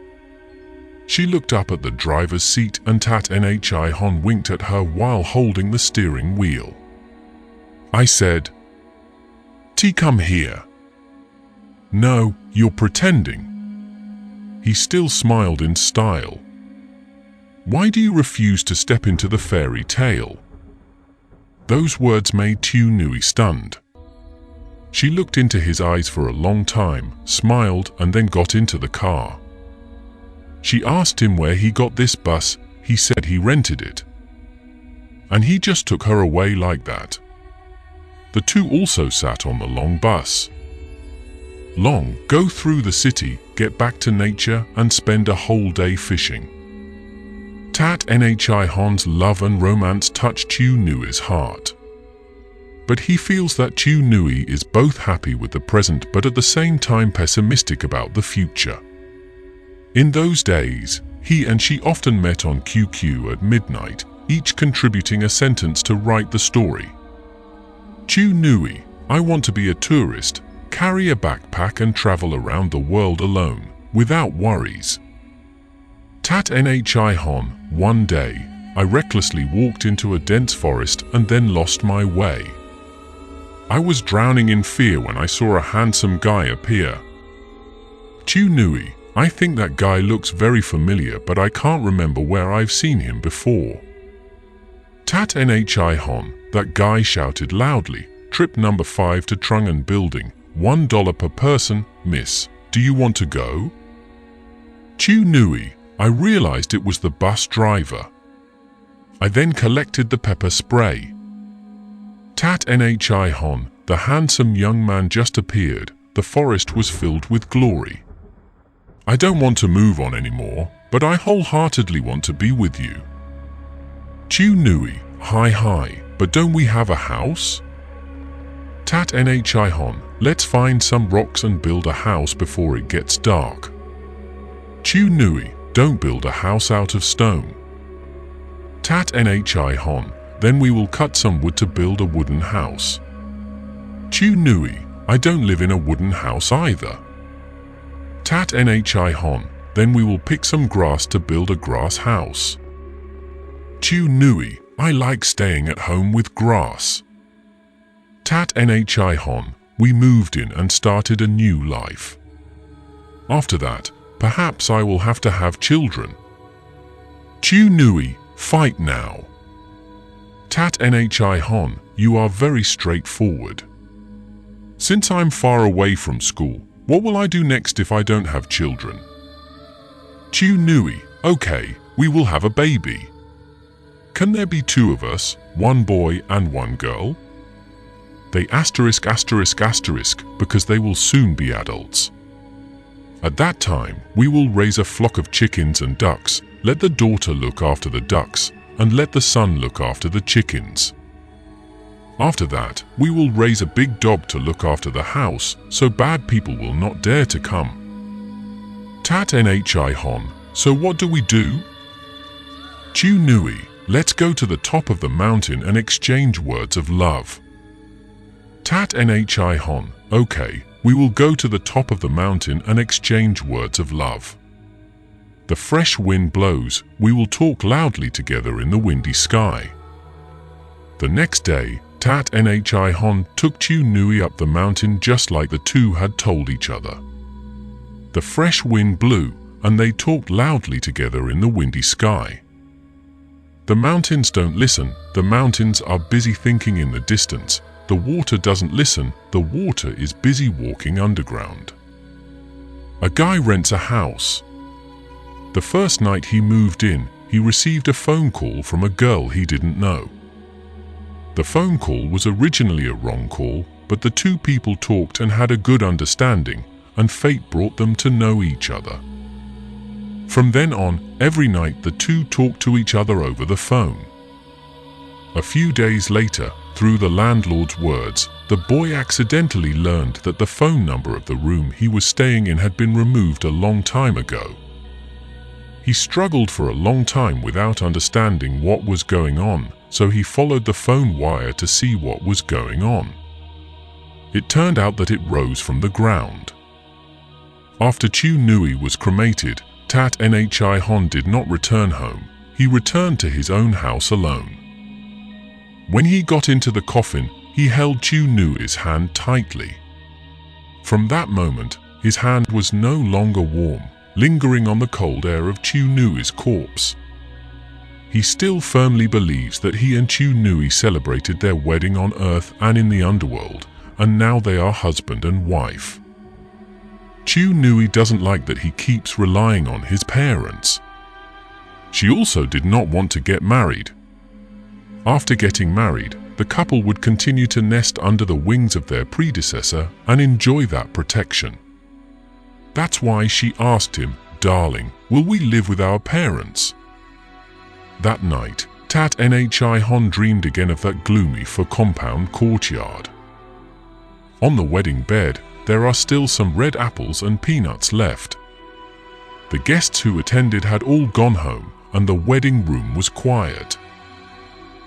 She looked up at the driver's seat and Tat Nhi Hon winked at her while holding the steering wheel. I said, "T, come here." "No, you're pretending." He still smiled in style. "Why do you refuse to step into the fairy tale?" Those words made Chu Nui stunned. She looked into his eyes for a long time, smiled, and then got into the car. She asked him where he got this bus. He said he rented it. And he just took her away like that. The two also sat on the long bus. Long, go through the city, get back to nature, and spend a whole day fishing. Tat Nhi Hon's love and romance touched Chu Nui's heart. but he feels that Chu Nui is both happy with the present but at the same time pessimistic about the future. In those days, he and she often met on QQ at midnight, each contributing a sentence to write the story. Chu Nui, I want to be a tourist, carry a backpack and travel around the world alone, without worries. Tat Nhi Hon, one day, I recklessly walked into a dense forest and then lost my way. I was drowning in fear when I saw a handsome guy appear. Chu Nui, I think that guy looks very familiar, but I can't remember where I've seen him before. Tat Nhi Hon, that guy shouted loudly, trip number 5 to Trungan Building, $1 per person, miss, do you want to go? Chu Nui, I realized it was the bus driver. I then collected the pepper spray. Tat Nhi Hon, the handsome young man just appeared, the forest was filled with glory. I don't want to move on anymore, but I wholeheartedly want to be with you. Chu Nui, hi, but don't we have a house? Tat Nhi Hon, let's find some rocks and build a house before it gets dark. Chu Nui, don't build a house out of stone. Tat Nhi Hon, then we will cut some wood to build a wooden house. Chu Nui, I don't live in a wooden house either. Tat Nhi Hon, then we will pick some grass to build a grass house. Chu Nui, I like staying at home with grass. Tat Nhi Hon, we moved in and started a new life. After that, perhaps I will have to have children. Chu Nui, fight now. Tat Nhi Hon, you are very straightforward. Since I'm far away from school, what will I do next if I don't have children? Chu Nui, okay, we will have a baby. Can there be 2 of us, 1 boy and 1 girl? They asterisk because they will soon be adults. At that time, we will raise a flock of chickens and ducks, let the daughter look after the ducks, and let the son look after the chickens. After that, we will raise a big dog to look after the house, so bad people will not dare to come. Tat Nhi Hon, so what do we do? Chu Nui, let's go to the top of the mountain and exchange words of love. Tat Nhi Hon, okay, we will go to the top of the mountain and exchange words of love. The fresh wind blows, we will talk loudly together in the windy sky. The next day, Tat Nhi Hon took Chu Nui up the mountain just like the 2 had told each other. The fresh wind blew, and they talked loudly together in the windy sky. The mountains don't listen, the mountains are busy thinking in the distance. The water doesn't listen, the water is busy walking underground. A guy rents a house. The first night he moved in, he received a phone call from a girl he didn't know. The phone call was originally a wrong call, but the 2 people talked and had a good understanding, and fate brought them to know each other. From then on, every night the 2 talked to each other over the phone. A few days later, through the landlord's words, the boy accidentally learned that the phone number of the room he was staying in had been removed a long time ago. He struggled for a long time without understanding what was going on, so he followed the phone wire to see what was going on. It turned out that it rose from the ground. After Chu Nui was cremated, Tat Nhi Hon did not return home. He returned to his own house alone. When he got into the coffin, he held Chu Nui's hand tightly. From that moment, his hand was no longer warm, lingering on the cold air of Chu Nui's corpse. He still firmly believes that he and Chu Nui celebrated their wedding on Earth and in the underworld, and now they are husband and wife. Chu Nui doesn't like that he keeps relying on his parents. She also did not want to get married. After getting married, the couple would continue to nest under the wings of their predecessor and enjoy that protection. That's why she asked him, "Darling, will we live with our parents?" That night, Tat Nhi Hon dreamed again of that gloomy compound courtyard. On the wedding bed, there are still some red apples and peanuts left. The guests who attended had all gone home, and the wedding room was quiet.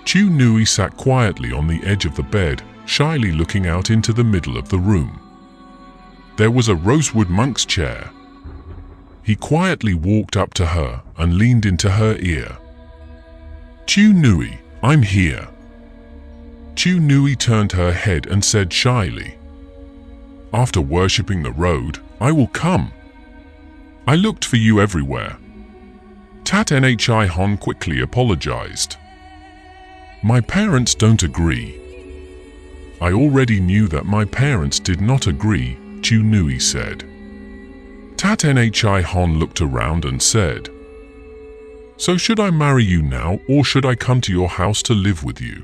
Chu Nui sat quietly on the edge of the bed, shyly looking out into the middle of the room. There was a rosewood monk's chair. He quietly walked up to her and leaned into her ear. "Chu Nui, I'm here." Chu Nui turned her head and said shyly, "After worshipping the road, I will come. I looked for you everywhere." Tat Nhi Hon quickly apologized. "My parents don't agree." "I already knew that my parents did not agree," Chu Nui said. Tat Nhi Hon looked around and said, "So should I marry you now, or should I come to your house to live with you?"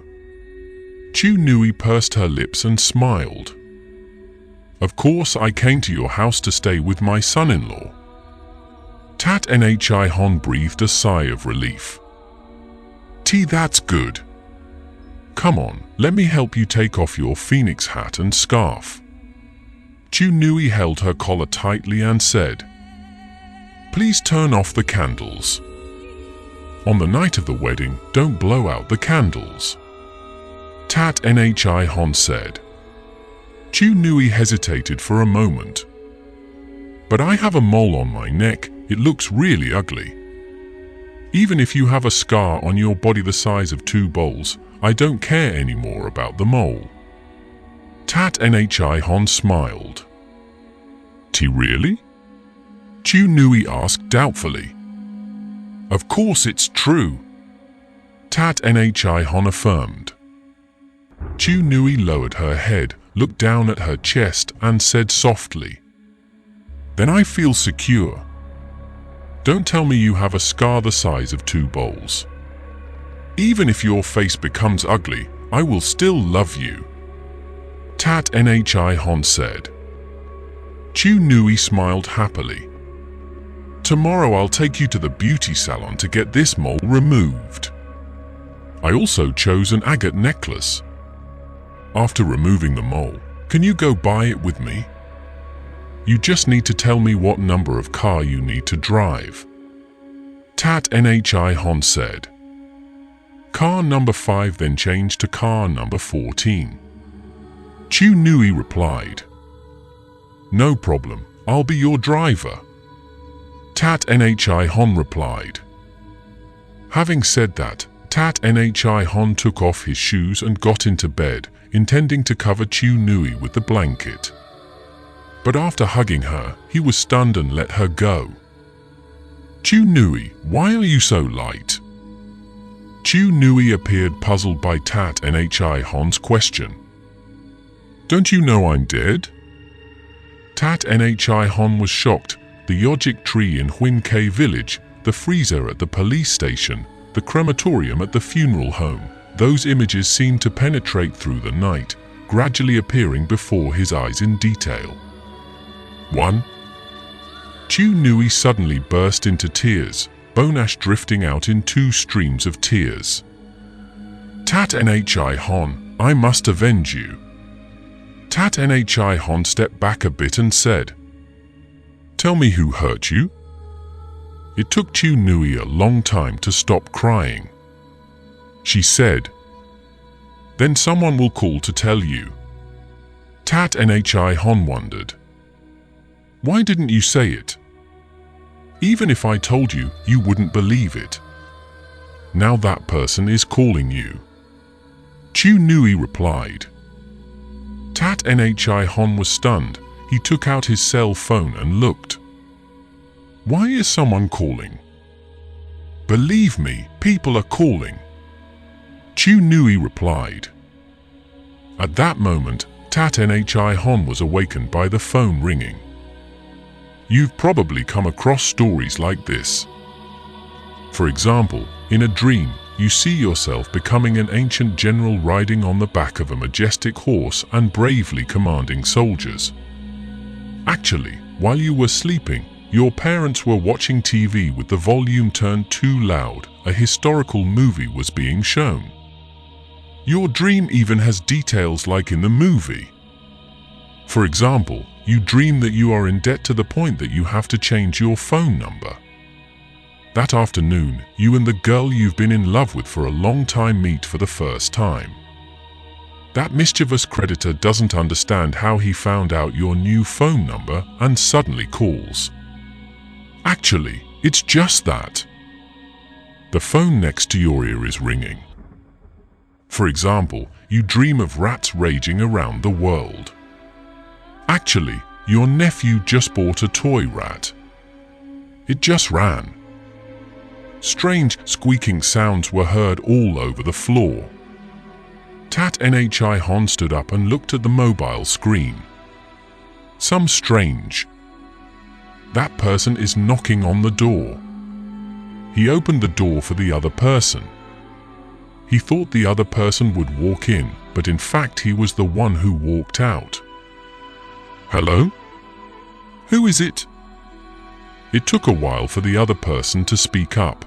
Chu Nui pursed her lips and smiled. "Of course I came to your house to stay with my son-in-law." Tat Nhi Hon breathed a sigh of relief. That's good. Come on, let me help you take off your phoenix hat and scarf." Chu Nui held her collar tightly and said, "Please turn off the candles. On the night of the wedding, don't blow out the candles." Tat Nhi Hon said. Chu Nui hesitated for a moment. "But I have a mole on my neck. It looks really ugly. Even if you have a scar on your body the size of 2 bowls, I don't care anymore about the mole." Tat Nhi Hon smiled. Really?" Chu Nui asked doubtfully. "Of course it's true," Tat Nhi Hon affirmed. Chu Nui lowered her head, looked down at her chest and said softly, "Then I feel secure. Don't tell me you have a scar the size of 2 bowls. Even if your face becomes ugly, I will still love you," Tat Nhi Hon said. Chu Nui smiled happily. "Tomorrow I'll take you to the beauty salon to get this mole removed. I also chose an agate necklace. After removing the mole, can you go buy it with me? You just need to tell me what number of car you need to drive." Tat Nhi Hon said. Car number 5 then changed to car number 14. Chu Nui replied, "No problem, I'll be your driver." Tat Nhi Hon replied. Having said that, Tat Nhi Hon took off his shoes and got into bed, intending to cover Chu Nui with the blanket. But after hugging her, he was stunned and let her go. "Chu Nui, why are you so light?" Chu Nui appeared puzzled by Tat Nhi Hon's question. "Don't you know I'm dead?" Tat Nhi Hon was shocked. The yogic tree in Huin K village, the freezer at the police station, the crematorium at the funeral home, those images seemed to penetrate through the night, gradually appearing before his eyes in detail. 1. Chu Nui suddenly burst into tears, bone ash drifting out in 2 streams of tears. "Tat Nhi Hon, I must avenge you." Tat Nhi Hon stepped back a bit and said, "Tell me who hurt you." It took Chu Nui a long time to stop crying. She said, "Then someone will call to tell you." Tat Nhi Hon wondered, "Why didn't you say it? Even if I told you, you wouldn't believe it. Now that person is calling you." Chu Nui replied. Tat Nhi Hon was stunned. He took out his cell phone and looked. "Why is someone calling?" "Believe me, people are calling," Chu Nui replied. At that moment, Tat Nhi Hon was awakened by the phone ringing. You've probably come across stories like this. For example, in a dream, you see yourself becoming an ancient general riding on the back of a majestic horse and bravely commanding soldiers. Actually, while you were sleeping, Your parents were watching TV with the volume turned too loud. A historical movie was being shown. Your dream even has details like in the movie. For example, you dream that you are in debt to the point that you have to change your phone number. That afternoon, you and the girl you've been in love with for a long time meet for the first time. That mischievous creditor doesn't understand how he found out your new phone number and suddenly calls. Actually, it's just that. The phone next to your ear is ringing. For example, you dream of rats raging around the world. Actually, your nephew just bought a toy rat. It just ran. Strange squeaking sounds were heard all over the floor. Tat Nhi Hon stood up and looked at the mobile screen. Some strange. That person is knocking on the door. He opened the door for the other person. He thought the other person would walk in, but in fact he was the one who walked out. Hello? Who is it? It took a while for the other person to speak up.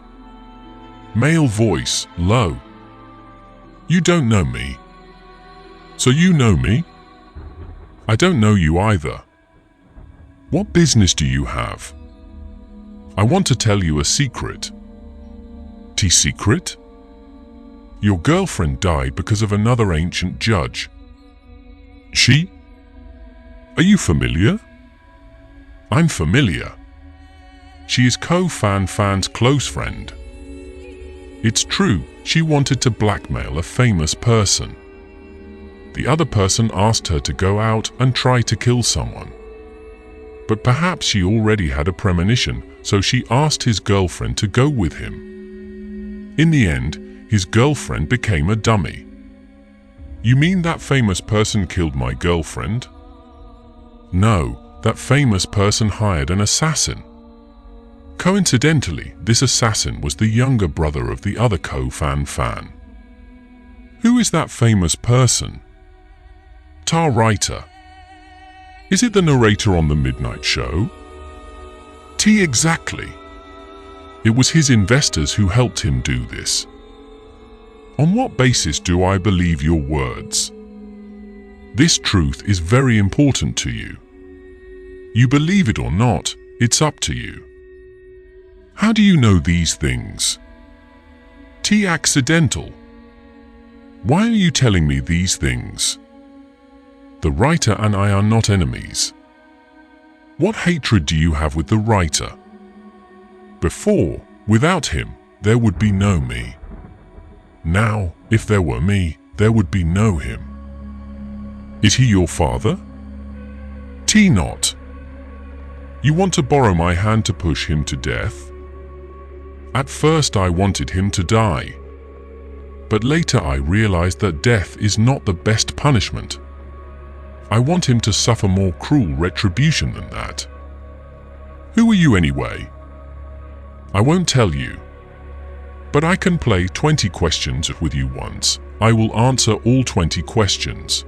Male voice, low. You don't know me. So you know me? I don't know you either. What business do you have? I want to tell you a secret. Secret? Your girlfriend died because of another ancient judge. She? Are you familiar? I'm familiar. She is Fan's close friend. It's true, she wanted to blackmail a famous person. The other person asked her to go out and try to kill someone. But perhaps she already had a premonition, so she asked his girlfriend to go with him. In the end, his girlfriend became a dummy. You mean that famous person killed my girlfriend? No, that famous person hired an assassin. Coincidentally, this assassin was the younger brother of the other Fan. Who is that famous person? Tar writer. Is it the narrator on the midnight show? Exactly. It was his investors who helped him do this. On what basis do I believe your words? This truth is very important to you. You believe it or not, it's up to you. How do you know these things? Accidental. Why are you telling me these things? The writer and I are not enemies. What hatred do you have with the writer? Before, without him, there would be no me. Now, if there were me, there would be no him. Is he your father? Not. You want to borrow my hand to push him to death? At first I wanted him to die. But later I realized that death is not the best punishment. I want him to suffer more cruel retribution than that. Who are you anyway? I won't tell you. But I can play 20 questions with you once. I will answer all 20 questions.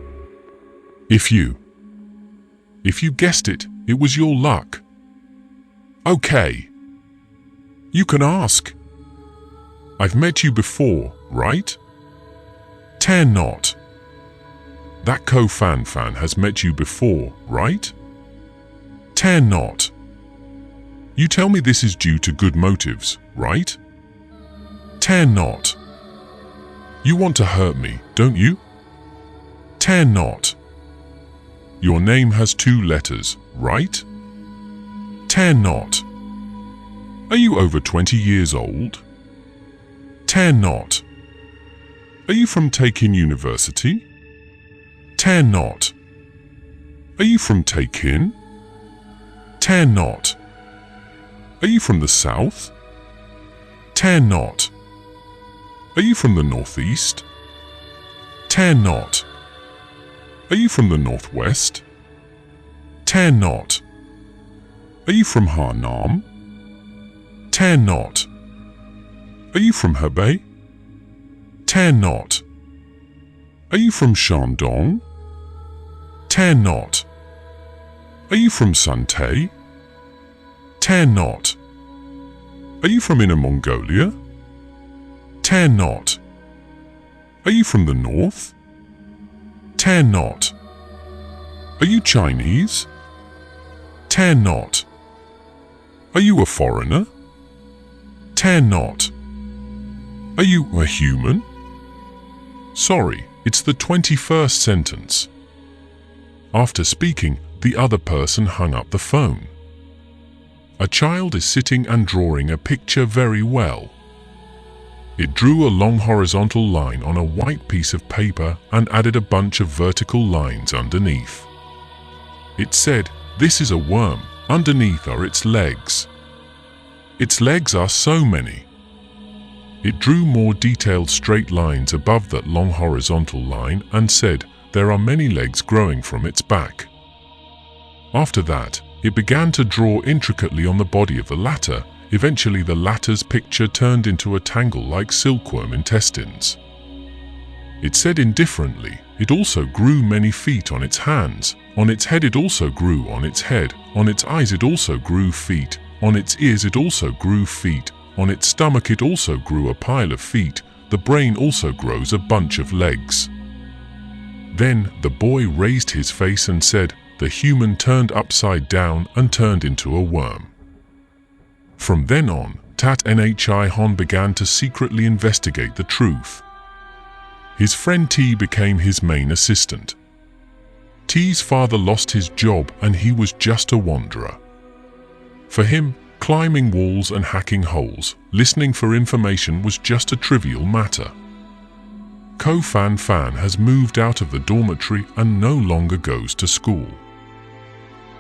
If you guessed it, it was your luck. Okay. You can ask. I've met you before, right? Not. That Fan has met you before, right? Not. You tell me this is due to good motives, right? Not. You want to hurt me, don't you? Not. Your name has 2 letters, right? Not. Are you over 20 years old? Not. Are you from Takin University? Not. Are you from Takin? Not. Are you from the south? Not. Are you from the northeast? Not. Are you from the northwest? Not. Are you from Hanam? Not. Are you from Hebei? Not. Are you from Shandong? Not. Are you from Santei? Tear not. Are you from Inner Mongolia? Tear not. Are you from the north? Tear not. Are you Chinese? Tear not. Are you a foreigner? Tear not. Are you a human? Sorry, it's the 21st sentence. After speaking, the other person hung up the phone. A child is sitting and drawing a picture very well. It drew a long horizontal line on a white piece of paper and added a bunch of vertical lines underneath. It said, "This is a worm. Underneath are its legs. Its legs are so many." It drew more detailed straight lines above that long horizontal line and said, "There are many legs growing from its back." After that, it began to draw intricately on the body of the latter. Eventually, the latter's picture turned into a tangle like silkworm intestines. It said indifferently, "It also grew many feet on its hands. On its head it also grew on its head. On its eyes it also grew feet. On its ears it also grew feet. On its stomach it also grew a pile of feet. The brain also grows a bunch of legs." Then the boy raised his face and said, "The human turned upside down and turned into a worm." From then on, Tat Nhi Hon began to secretly investigate the truth. His friend T became his main assistant. T's father lost his job and he was just a wanderer. For him, climbing walls and hacking holes, listening for information was just a trivial matter. Ko Fan Fan has moved out of the dormitory and no longer goes to school.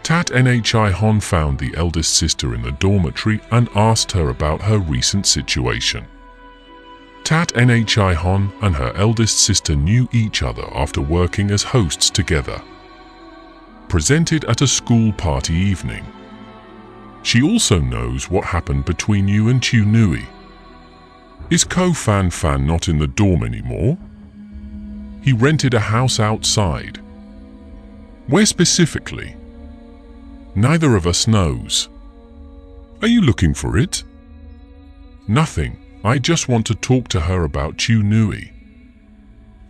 Tat Nhi Hon found the eldest sister in the dormitory and asked her about her recent situation. Tat Nhi Hon and her eldest sister knew each other after working as hosts together. Presented at a school party evening. She also knows what happened between you and Chu Nui. Is Ko Fan Fan not in the dorm anymore? He rented a house outside. Where specifically? Neither of us knows. Are you looking for it? Nothing. I just want to talk to her about Chu Nui.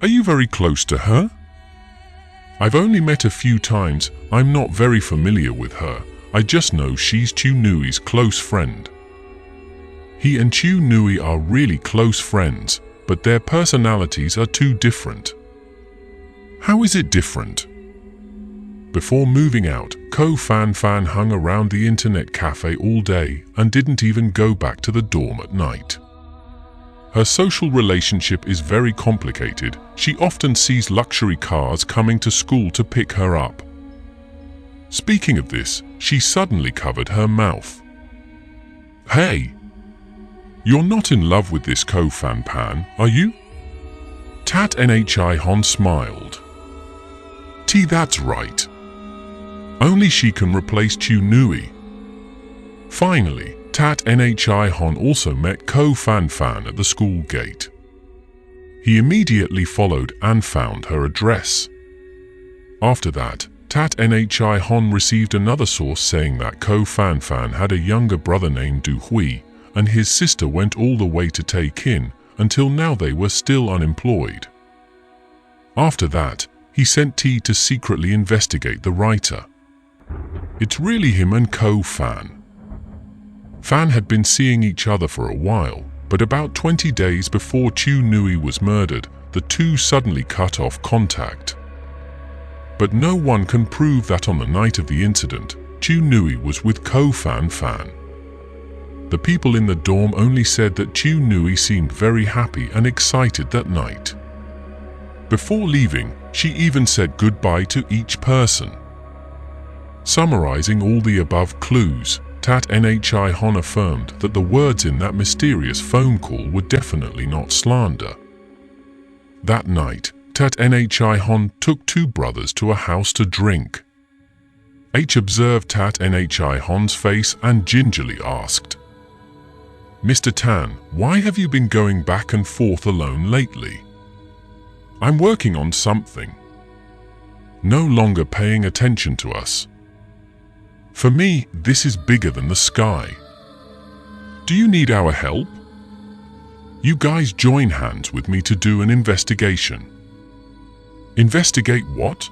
Are you very close to her? I've only met a few times. I'm not very familiar with her. I just know she's Chu Nui's close friend. He and Chu Nui are really close friends, but their personalities are too different. How is it different? Before moving out, Ko Fan Fan hung around the internet cafe all day and didn't even go back to the dorm at night. Her social relationship is very complicated. She often sees luxury cars coming to school to pick her up. Speaking of this, she suddenly covered her mouth. Hey! You're not in love with this Ko Fan Fan, are you? Tat Nhi Hon smiled. T, that's right. Only she can replace Chu Nui. Finally, Tat Nhi Hon also met Ko Fan Fan at the school gate. He immediately followed and found her address. After that, Tat Nhi Hon received another source saying that Ko Fan Fan had a younger brother named Du Hui, and his sister went all the way to Taekin until now they were still unemployed. After that, he sent T to secretly investigate the writer. It's really him and Ko Fan. Fan had been seeing each other for a while, but about 20 days before Chu Nui was murdered, the two suddenly cut off contact. But no one can prove that on the night of the incident, Chu Nui was with Ko Fan Fan. The people in the dorm only said that Chu Nui seemed very happy and excited that night. Before leaving, she even said goodbye to each person. Summarizing all the above clues, Tat Nhi Hon affirmed that the words in that mysterious phone call were definitely not slander. That night, Tat Nhi Hon took two brothers to a house to drink. H observed Tat Nhi Hon's face and gingerly asked, "Mr. Tan, why have you been going back and forth alone lately?" "I'm working on something." "No longer paying attention to us." For me, this is bigger than the sky. Do you need our help? You guys join hands with me to do an investigation. Investigate what?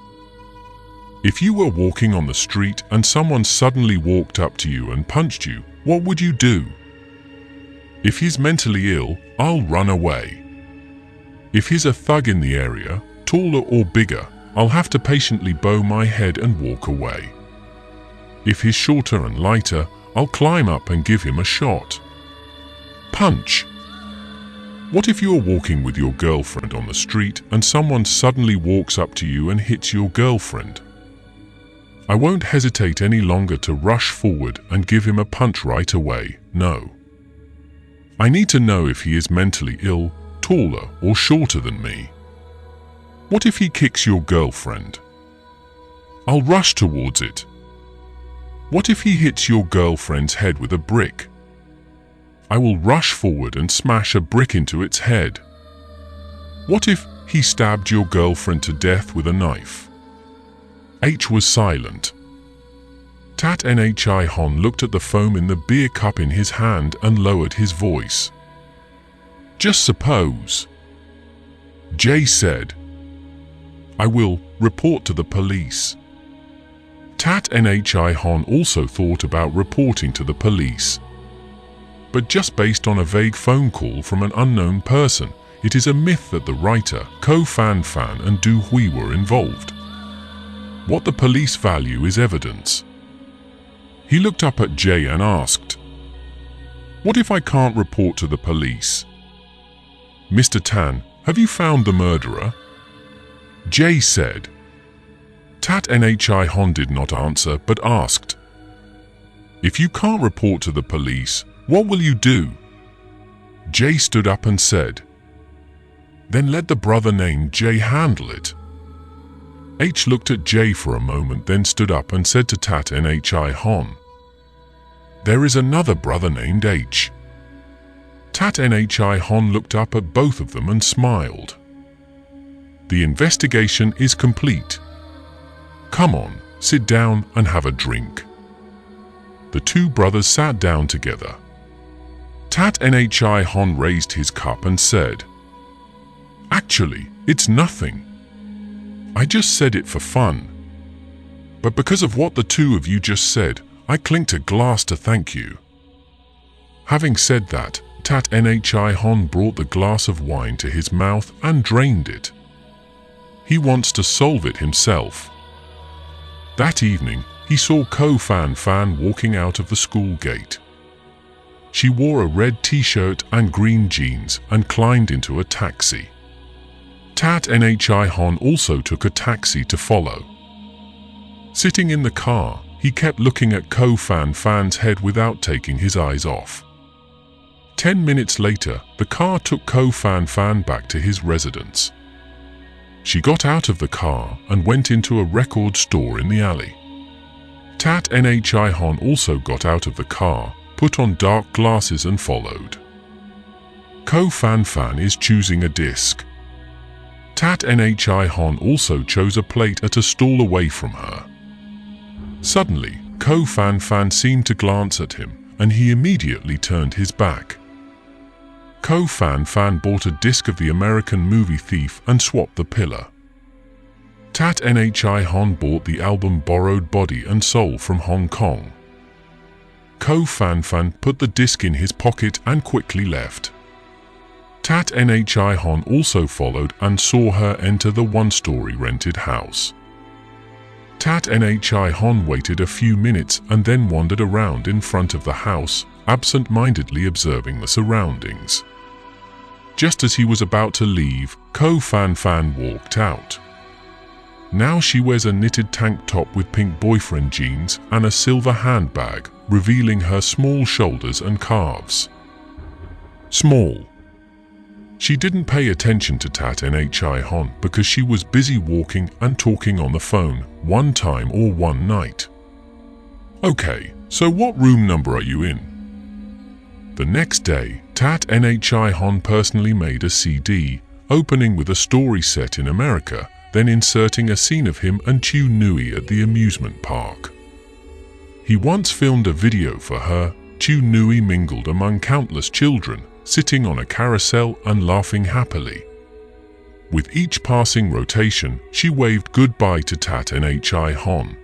If you were walking on the street and someone suddenly walked up to you and punched you, what would you do? If he's mentally ill, I'll run away. If he's a thug in the area, taller or bigger, I'll have to patiently bow my head and walk away. If he's shorter and lighter, I'll climb up and give him a shot. Punch. What if you're walking with your girlfriend on the street and someone suddenly walks up to you and hits your girlfriend? I won't hesitate any longer to rush forward and give him a punch right away, no. I need to know if he is mentally ill, taller or shorter than me. What if he kicks your girlfriend? I'll rush towards it. What if he hits your girlfriend's head with a brick? I will rush forward and smash a brick into its head. What if he stabbed your girlfriend to death with a knife? H was silent. Tat Nhi Hon looked at the foam in the beer cup in his hand and lowered his voice. Just suppose. J said, I will report to the police. Tat Nhi Hon also thought about reporting to the police. But just based on a vague phone call from an unknown person, it is a myth that the writer, Ko Fan Fan and Du Hui were involved. What the police value is evidence. He looked up at Jay and asked, What if I can't report to the police? Mr. Tan, have you found the murderer? Jay said. Tat Nhi Hon did not answer but asked, If you can't report to the police, what will you do? Jay stood up and said, Then let the brother named Jay handle it. H looked at Jay for a moment, then stood up and said to Tat Nhi Hon, There is another brother named H. Tat Nhi Hon looked up at both of them and smiled. The investigation is complete. Come on, sit down and have a drink. The two brothers sat down together. Tat Nhi Hon raised his cup and said, Actually, it's nothing. I just said it for fun. But because of what the two of you just said, I clinked a glass to thank you. Having said that, Tat Nhi Hon brought the glass of wine to his mouth and drained it. He wants to solve it himself. That evening, he saw Ko Fan Fan walking out of the school gate. She wore a red t-shirt and green jeans and climbed into a taxi. Tat Nhi Hon also took a taxi to follow. Sitting in the car, he kept looking at Ko Fan Fan's head without taking his eyes off. 10 minutes later, the car took Ko Fan Fan back to his residence. She got out of the car and went into a record store in the alley. Tat Nhi Hon also got out of the car, put on dark glasses and followed. Ko Fan Fan is choosing a disc. Tat Nhi Hon also chose a plate at a stall away from her. Suddenly, Ko Fan Fan seemed to glance at him, and he immediately turned his back. Ko Fan Fan bought a disc of the American movie Thief and swapped the pillar. Tat Nhi Hon bought the album Borrowed Body and Soul from Hong Kong. Ko Fan Fan put the disc in his pocket and quickly left. Tat Nhi Hon also followed and saw her enter the one-story rented house. Tat Nhi Hon waited a few minutes and then wandered around in front of the house, absent-mindedly observing the surroundings. Just as he was about to leave, Ko Fan Fan walked out. Now she wears a knitted tank top with pink boyfriend jeans and a silver handbag, revealing her small shoulders and calves. Small. She didn't pay attention to Tat Nhi Hon because she was busy walking and talking on the phone, one time or one night. Okay, so what room number are you in? The next day, Tat Nhi Hon personally made a CD, opening with a story set in America, then inserting a scene of him and Chu Nui at the amusement park. He once filmed a video for her. Chu Nui mingled among countless children, sitting on a carousel and laughing happily. With each passing rotation, she waved goodbye to Tat Nhi Hon.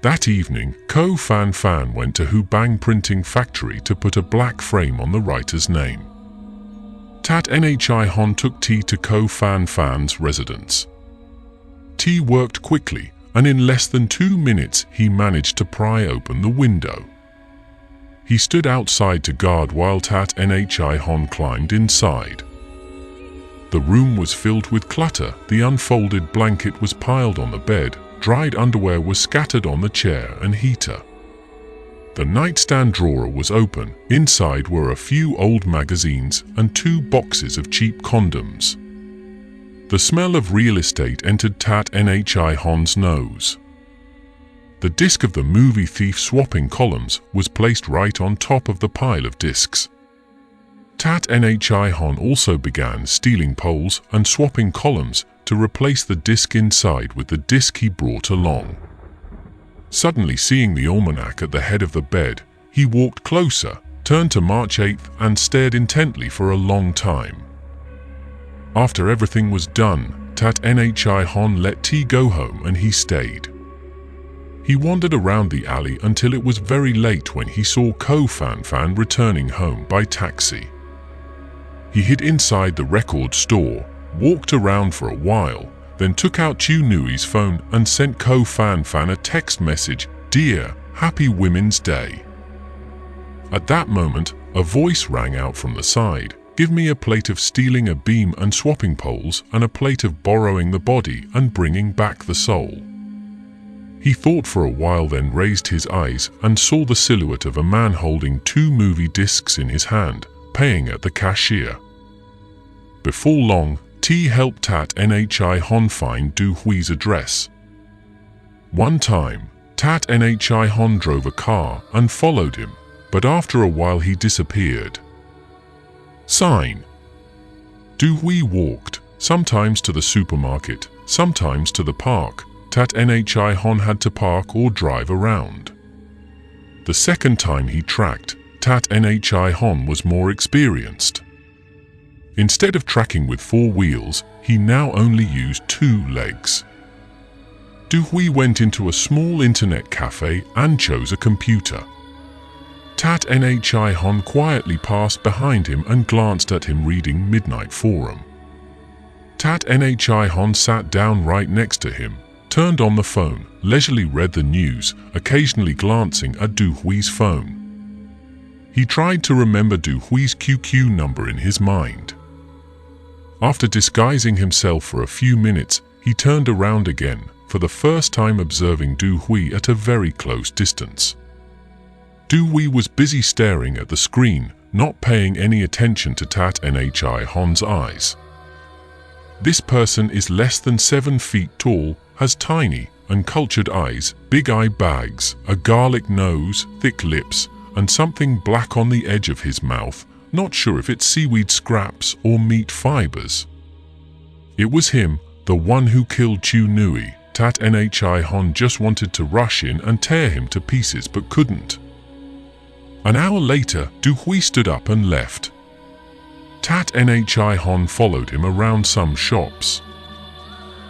That evening, Ko Fan Fan went to Hu Bang Printing Factory to put a black frame on the writer's name. Tat Nhi Hon took T to Ko Fan Fan's residence. T worked quickly, and in less than 2 minutes he managed to pry open the window. He stood outside to guard while Tat Nhi Hon climbed inside. The room was filled with clutter. The unfolded blanket was piled on the bed, dried underwear was scattered on the chair and heater. The nightstand drawer was open. Inside were a few old magazines and 2 boxes of cheap condoms. The smell of real estate entered Tat Nhi Hon's nose. The disc of the movie Thief swapping columns was placed right on top of the pile of discs. Tat Nhi Hon also began stealing poles and swapping columns to replace the disc inside with the disc he brought along. Suddenly seeing the almanac at the head of the bed, he walked closer, turned to March 8th and stared intently for a long time. After everything was done, Tat Nhi Hon let T go home and he stayed. He wandered around the alley until it was very late when he saw Ko Fan Fan returning home by taxi. He hid inside the record store, walked around for a while, then took out Chu Nui's phone and sent Ko Fan Fan a text message, "Dear, Happy Women's Day." At that moment, a voice rang out from the side, "Give me a plate of stealing a beam and swapping poles and a plate of borrowing the body and bringing back the soul." He thought for a while, then raised his eyes and saw the silhouette of a man holding 2 movie discs in his hand, paying at the cashier. Before long, T helped Tat Nhi Hon find Du Hui's address. One time, Tat Nhi Hon drove a car and followed him, but after a while he disappeared. Sign. Du Hui walked, sometimes to the supermarket, sometimes to the park. Tat Nhi Hon had to park or drive around. The second time he tracked, Tat Nhi Hon was more experienced. Instead of tracking with 4 wheels, he now only used 2 legs. Du Hui went into a small internet cafe and chose a computer. Tat Nhi Hon quietly passed behind him and glanced at him reading Midnight Forum. Tat Nhi Hon sat down right next to him, turned on the phone, leisurely read the news, occasionally glancing at Du Hui's phone. He tried to remember Du Hui's QQ number in his mind. After disguising himself for a few minutes, he turned around again, for the first time observing Du Hui at a very close distance. Du Hui was busy staring at the screen, not paying any attention to Tat Nhi Hon's eyes. This person is less than 7 feet tall, has tiny, uncultured eyes, big eye bags, a garlic nose, thick lips, and something black on the edge of his mouth, not sure if it's seaweed scraps or meat fibers. It was him, the one who killed Chu Nui. Tat Nhi Hon just wanted to rush in and tear him to pieces but couldn't. An hour later, Du Hui stood up and left. Tat Nhi Hon followed him around some shops.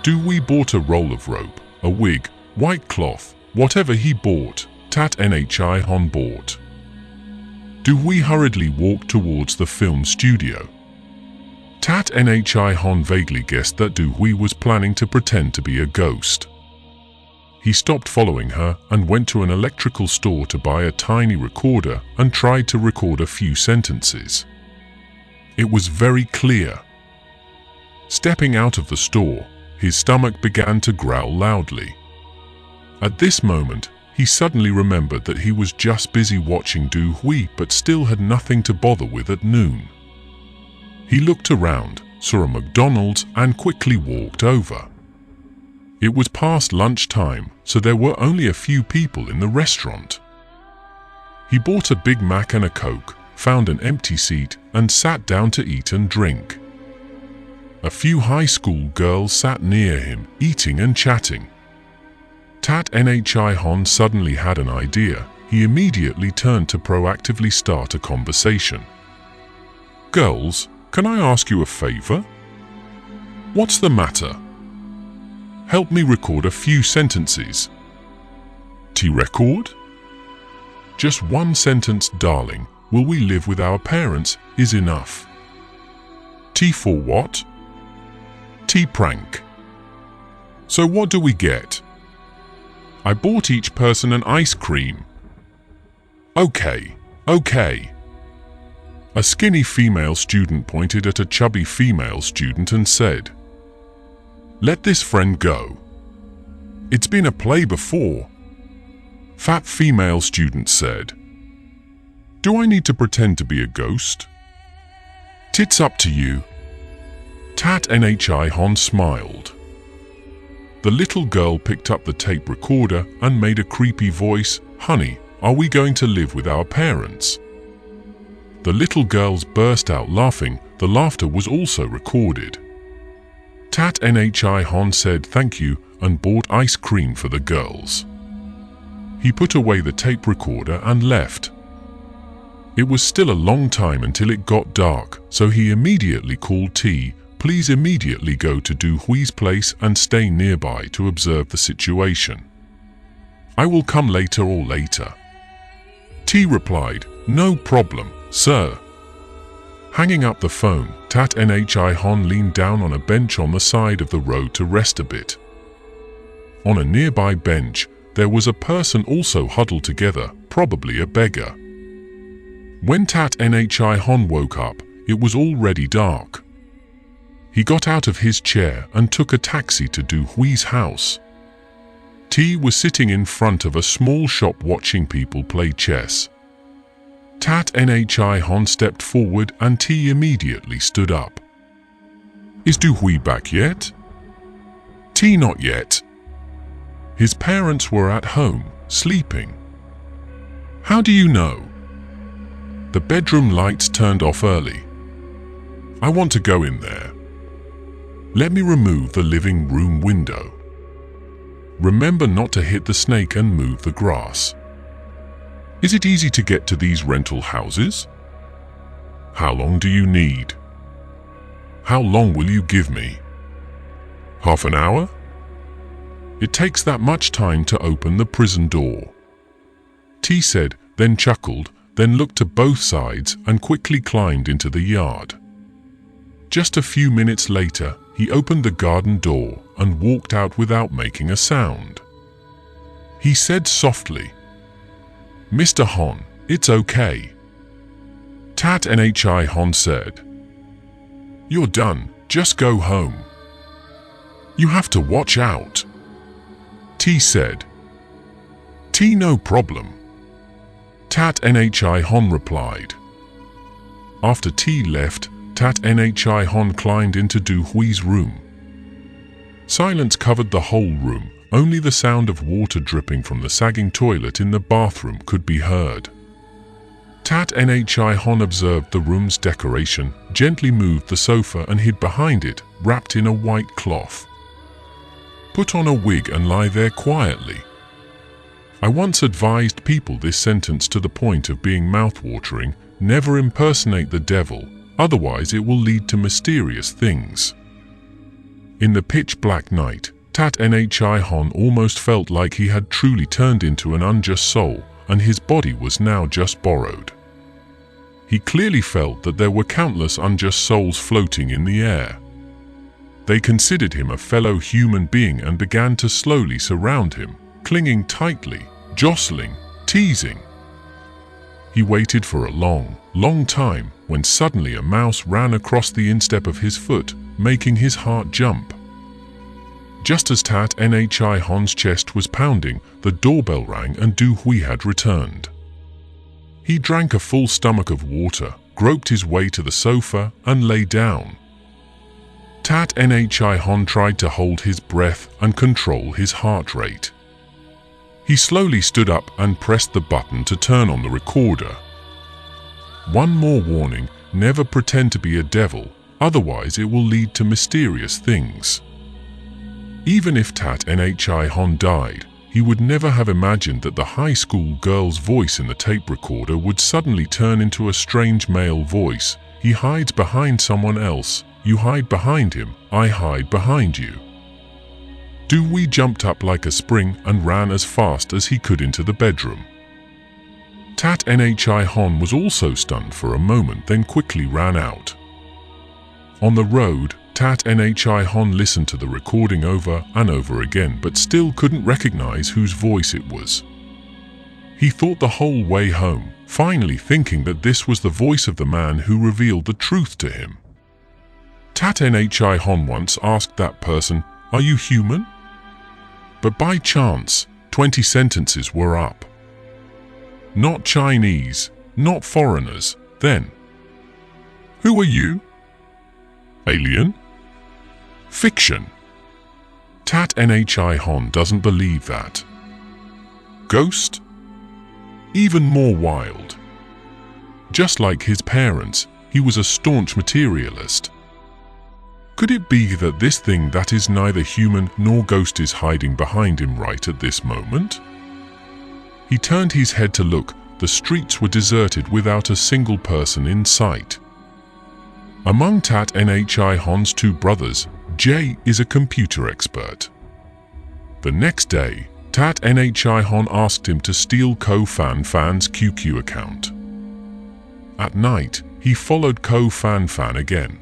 Du Hui bought a roll of rope, a wig, white cloth, whatever he bought, Tat Nhi Hon bought. Du Hui hurriedly walked towards the film studio. Tat Nhi Hon vaguely guessed that Du Hui was planning to pretend to be a ghost. He stopped following her and went to an electrical store to buy a tiny recorder and tried to record a few sentences. It was very clear. Stepping out of the store, his stomach began to growl loudly. At this moment, he suddenly remembered that he was just busy watching Du Hui but still had nothing to bother with at noon. He looked around, saw a McDonald's and quickly walked over. It was past lunchtime, so there were only a few people in the restaurant. He bought a Big Mac and a Coke, found an empty seat and sat down to eat and drink. A few high school girls sat near him, eating and chatting. Tat Nhi Hon suddenly had an idea. He immediately turned to proactively start a conversation. "Girls, can I ask you a favor? What's the matter? Help me record a few sentences." "T record? Just one sentence, darling. Will we live with our parents is enough." "T for what?" "T prank." "So what do we get?" "I bought each person an ice cream." "Okay, okay." A skinny female student pointed at a chubby female student and said, "Let this friend go. It's been a play before." Fat female student said, "Do I need to pretend to be a ghost?" "Tits up to you." Tat Nhi Hon smiled. The little girl picked up the tape recorder and made a creepy voice, "Honey, are we going to live with our parents?" The little girls burst out laughing. The laughter was also recorded. Tat Nhi Hon said thank you and bought ice cream for the girls. He put away the tape recorder and left. It was still a long time until it got dark, so he immediately called T. "Please immediately go to Du Hui's place and stay nearby to observe the situation. I will come later or later." T replied, "No problem, sir." Hanging up the phone, Tat Nhi Hon leaned down on a bench on the side of the road to rest a bit. On a nearby bench, there was a person also huddled together, probably a beggar. When Tat Nhi Hon woke up, it was already dark. He got out of his chair and took a taxi to Du Hui's house. T was sitting in front of a small shop watching people play chess. Tat Nhi Hon stepped forward and T immediately stood up. "Is Du Hui back yet?" "T not yet. His parents were at home, sleeping." "How do you know?" "The bedroom lights turned off early. I want to go in there. Let me remove the living room window. Remember not to hit the snake and move the grass. Is it easy to get to these rental houses? How long do you need? How long will you give me? Half an hour? It takes that much time to open the prison door." T said, then chuckled, then looked to both sides and quickly climbed into the yard. Just a few minutes later, he opened the garden door and walked out without making a sound. He said softly, "Mr. Hon, it's okay." Tat Nhi Hon said, "You're done, just go home." "You have to watch out." T said, "T no problem." Tat Nhi Hon replied. After T left, Tat Nhi Hon climbed into Du Hui's room. Silence covered the whole room. Only the sound of water dripping from the sagging toilet in the bathroom could be heard. Tat Nhi Hon observed the room's decoration, gently moved the sofa and hid behind it, wrapped in a white cloth. "Put on a wig and lie there quietly." I once advised people this sentence to the point of being mouth-watering: never impersonate the devil, otherwise it will lead to mysterious things. In the pitch-black night, Tat Nhi Hon almost felt like he had truly turned into an unjust soul, and his body was now just borrowed. He clearly felt that there were countless unjust souls floating in the air. They considered him a fellow human being and began to slowly surround him, clinging tightly, jostling, teasing. He waited for a long, long time when suddenly a mouse ran across the instep of his foot, making his heart jump. Just as Tat Nhi Hon's chest was pounding, the doorbell rang and Du Hui had returned. He drank a full stomach of water, groped his way to the sofa, and lay down. Tat Nhi Hon tried to hold his breath and control his heart rate. He slowly stood up and pressed the button to turn on the recorder. One more warning: never pretend to be a devil, otherwise it will lead to mysterious things. Even if Tat Nhi Hon died, he would never have imagined that the high school girl's voice in the tape recorder would suddenly turn into a strange male voice. He hides behind someone else. You hide behind him. I hide behind you. Doo-wee jumped up like a spring and ran as fast as he could into the bedroom. Tat Nhi Hon was also stunned for a moment, then quickly ran out. On the road, Tat Nhi Hon listened to the recording over and over again, but still couldn't recognize whose voice it was. He thought the whole way home, finally thinking that this was the voice of the man who revealed the truth to him. Tat Nhi Hon once asked that person, "Are you human?" But by chance, 20 sentences were up. Not Chinese, not foreigners, then. Who are you? Alien? Fiction. Tat Nhi Hon doesn't believe that. Ghost? Even more wild. Just like his parents, he was a staunch materialist. Could it be that this thing that is neither human nor ghost is hiding behind him right at this moment? He turned his head to look. The streets were deserted without a single person in sight. Among Tat Nhi Hon's two brothers, Jay is a computer expert. The next day, Tat Nhi Hon asked him to steal Ko Fan Fan's QQ account. At night, he followed Ko Fan Fan again.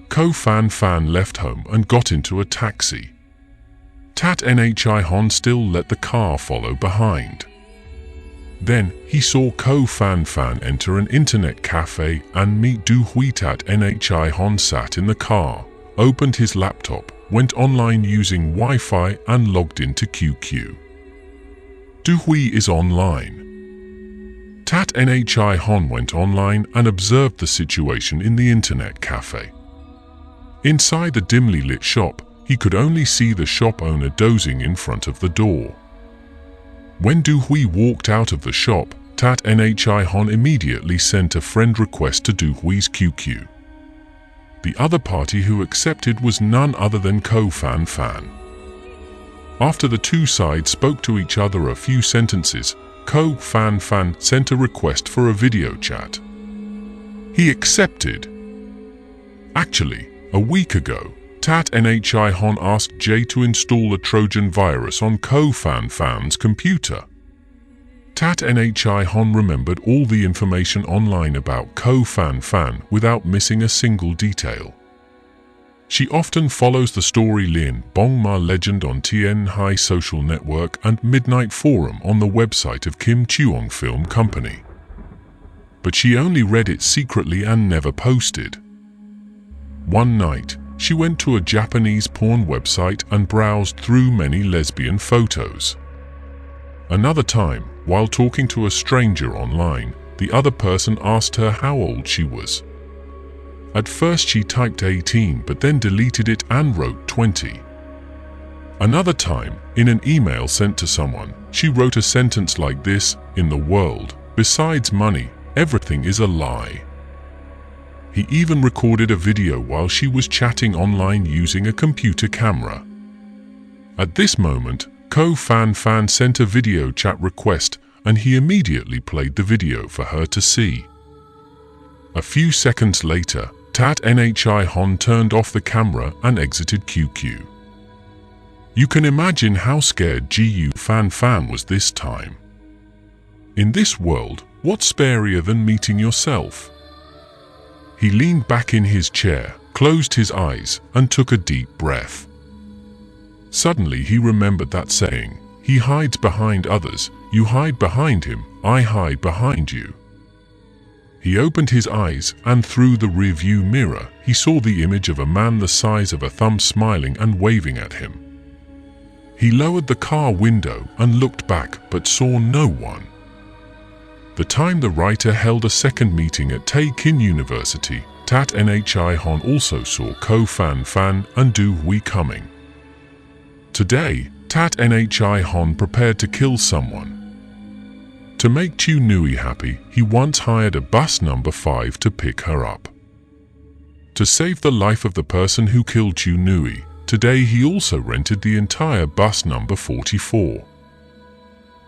Ko Fan Fan left home and got into a taxi. Tat Nhi Hon still let the car follow behind. Then he saw Ko Fan Fan enter an internet cafe and meet Doo-wee. Tat Nhi Hon sat in the car, opened his laptop, went online using Wi-Fi and logged into QQ. Doo-wee is online. Tat Nhi Hon went online and observed the situation in the internet cafe. Inside the dimly lit shop, he could only see the shop owner dozing in front of the door. When Doo-wee walked out of the shop, Tat Nhi Hon immediately sent a friend request to Doo-wee's QQ. The other party who accepted was none other than Ko Fan Fan. After the two sides spoke to each other a few sentences, Ko Fan Fan sent a request for a video chat. He accepted. Actually, a week ago, Tat Nhi Hon asked Jay to install a Trojan virus on Ko Fan Fan's computer. Tat Nhi Hon remembered all the information online about Ko Fan Fan without missing a single detail. She often follows the story Lin Bong Ma legend on Tien Hai social network and Midnight Forum on the website of Kim Chuong Film Company. But she only read it secretly and never posted. One night, she went to a Japanese porn website and browsed through many lesbian photos. Another time, while talking to a stranger online, the other person asked her how old she was. At first she typed 18 but then deleted it and wrote 20. Another time, in an email sent to someone, she wrote a sentence like this: "In the world, besides money, everything is a lie." He even recorded a video while she was chatting online using a computer camera. At this moment, Ko Fan Fan sent a video chat request and he immediately played the video for her to see. A few seconds later, Tat Nhi Hon turned off the camera and exited QQ. You can imagine how scared Gu Fan Fan was this time. In this world, what's scarier than meeting yourself? He leaned back in his chair, closed his eyes, and took a deep breath. Suddenly he remembered that saying, "He hides behind others, you hide behind him, I hide behind you." He opened his eyes, and through the rearview mirror, he saw the image of a man the size of a thumb smiling and waving at him. He lowered the car window and looked back, but saw no one. The time the writer held a second meeting at Tae-Kin University, Tat Nhi Hon also saw Ko Fan Fan and Doo-wee coming. Today, Tat Nhi Hon prepared to kill someone. To make Chu Nui happy, he once hired a bus number 5 to pick her up. To save the life of the person who killed Chu Nui, Today he also rented the entire bus number 44.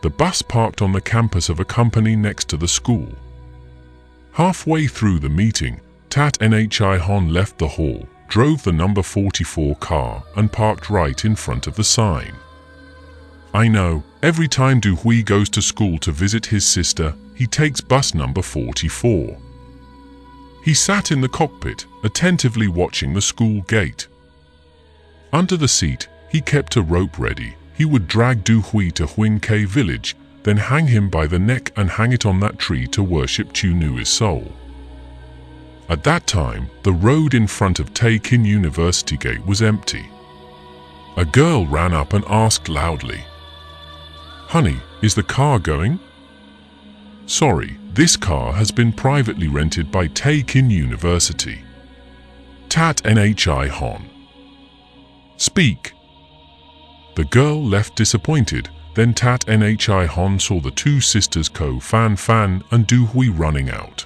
The bus parked on the campus of a company next to the school. Halfway through the meeting, Tat Nhi Hon left the hall, drove the number 44 car and parked right in front of the sign. I know, every time Du Hui goes to school to visit his sister, he takes bus number 44. He sat in the cockpit, attentively watching the school gate. Under the seat, he kept a rope ready. He would drag Du Hui to Huing Ke village, then hang him by the neck and hang it on that tree to worship Chu Nui's soul. At that time, the road in front of Taekin University gate was empty. A girl ran up and asked loudly, "Honey, is the car going?" "Sorry, this car has been privately rented by Taekin University." Tat Nhi Hon. "Speak." The girl left disappointed. Then Tat Nhi Hon saw the two sisters Ko Fan Fan and Du Hui running out.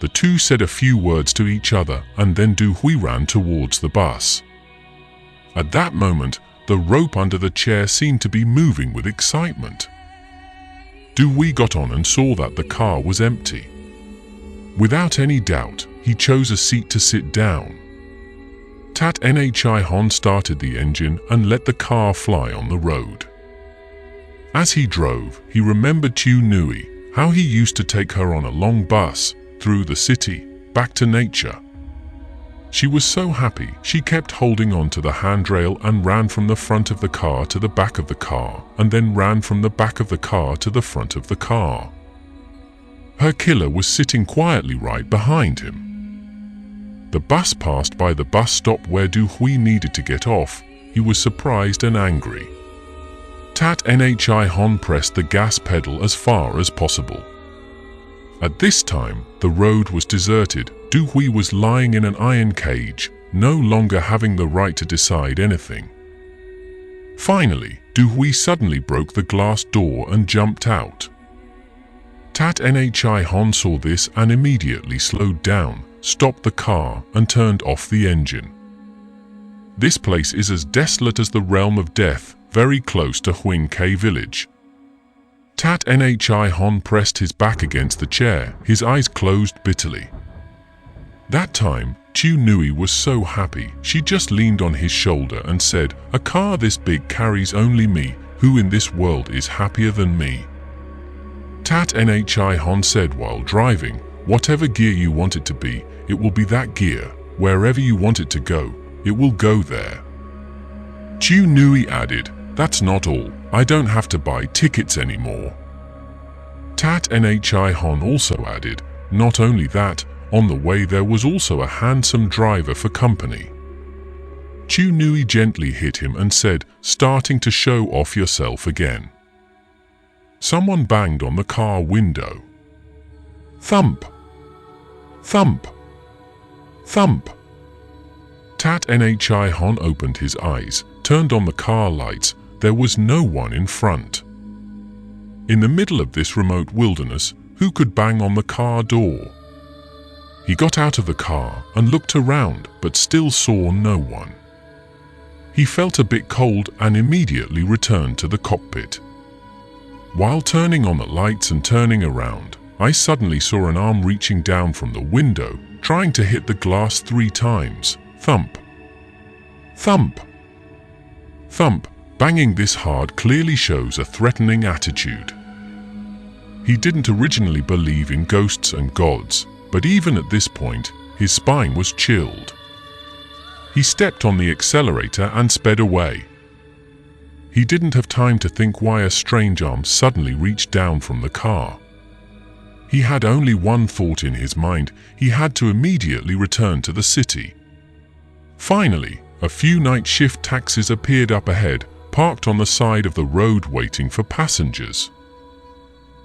The two said a few words to each other and then Du Hui ran towards the bus. At that moment, the rope under the chair seemed to be moving with excitement. Du Hui got on and saw that the car was empty. Without any doubt, he chose a seat to sit down. Tat Nhi Hon started the engine and let the car fly on the road. As he drove, he remembered Chu Nui, how he used to take her on a long bus, through the city, back to nature. She was so happy, she kept holding on to the handrail and ran from the front of the car to the back of the car, and then ran from the back of the car to the front of the car. Her killer was sitting quietly right behind him. The bus passed by the bus stop where Du Hui needed to get off. He was surprised and angry. Tat Nhi Hon pressed the gas pedal as far as possible. At this time, the road was deserted. Du Hui was lying in an iron cage, no longer having the right to decide anything. Finally, Du Hui suddenly broke the glass door and jumped out. Tat Nhi Hon saw this and immediately slowed down, stopped the car and turned off the engine. This place is as desolate as the realm of death, very close to Huing Ke village. Tat Nhi Hon pressed his back against the chair, his eyes closed bitterly. That time, Chu Nui was so happy, she just leaned on his shoulder and said, "A car this big carries only me, who in this world is happier than me?" Tat Nhi Hon said while driving, "Whatever gear you want it to be, it will be that gear. Wherever you want it to go, it will go there." Chu Nui added, "That's not all. I don't have to buy tickets anymore." Tat Nhi Hon also added, "Not only that, on the way there was also a handsome driver for company." Chu Nui gently hit him and said, "Starting to show off yourself again." Someone banged on the car window. Thump! Thump! Thump! Tat Nhi Hon opened his eyes, turned on the car lights. There was no one in front. In the middle of this remote wilderness, who could bang on the car door? He got out of the car and looked around, but still saw no one. He felt a bit cold and immediately returned to the cockpit. While turning on the lights and turning around, I suddenly saw an arm reaching down from the window, trying to hit the glass 3 times. Thump! Thump! Thump! Banging this hard clearly shows a threatening attitude. He didn't originally believe in ghosts and gods, but even at this point, his spine was chilled. He stepped on the accelerator and sped away. He didn't have time to think why a strange arm suddenly reached down from the car. He had only one thought in his mind: he had to immediately return to the city. Finally, a few night shift taxis appeared up ahead, parked on the side of the road waiting for passengers.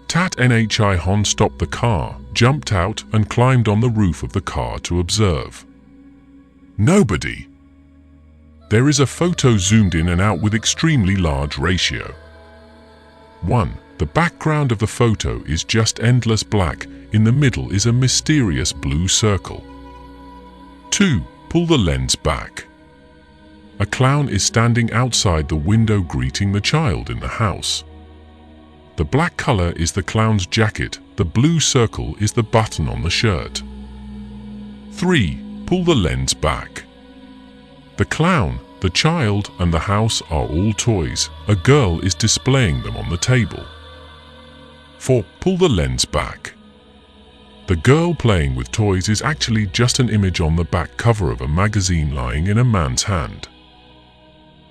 Tat Nhi Hon stopped the car, jumped out and climbed on the roof of the car to observe. Nobody. There is a photo zoomed in and out with extremely large ratio. 1. The background of the photo is just endless black, in the middle is a mysterious blue circle. 2. Pull the lens back. A clown is standing outside the window greeting the child in the house. The black color is the clown's jacket, the blue circle is the button on the shirt. 3. Pull the lens back. The clown, the child, and the house are all toys. A girl is displaying them on the table. 4. Pull the lens back. The girl playing with toys is actually just an image on the back cover of a magazine lying in a man's hand.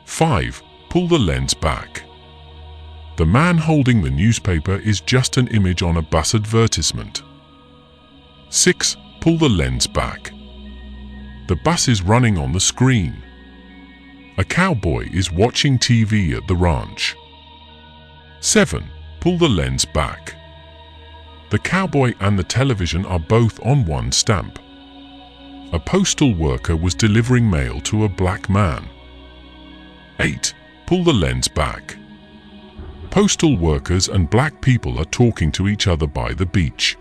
5. Pull the lens back. The man holding the newspaper is just an image on a bus advertisement. 6. Pull the lens back. The bus is running on the screen. A cowboy is watching TV at the ranch. 7. Pull the lens back. The cowboy and the television are both on one stamp. A postal worker was delivering mail to a black man. 8. Pull the lens back. Postal workers and black people are talking to each other by the beach.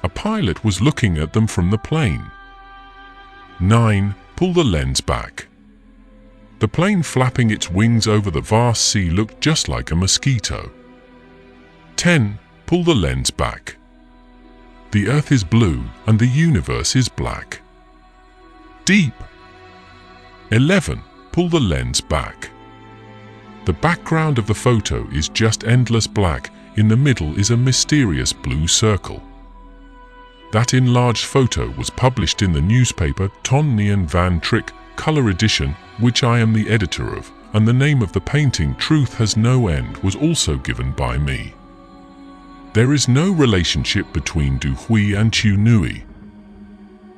A pilot was looking at them from the plane. 9. Pull the lens back. The plane flapping its wings over the vast sea looked just like a mosquito. 10. Pull the lens back. The earth is blue and the universe is black. Deep. 11. Pull the lens back. The background of the photo is just endless black. In the middle is a mysterious blue circle. That enlarged photo was published in the newspaper Ton Nien Van Trick, color edition, which I am the editor of, and the name of the painting Truth Has No End was also given by me. There is no relationship between Du Hui and Chu Nui.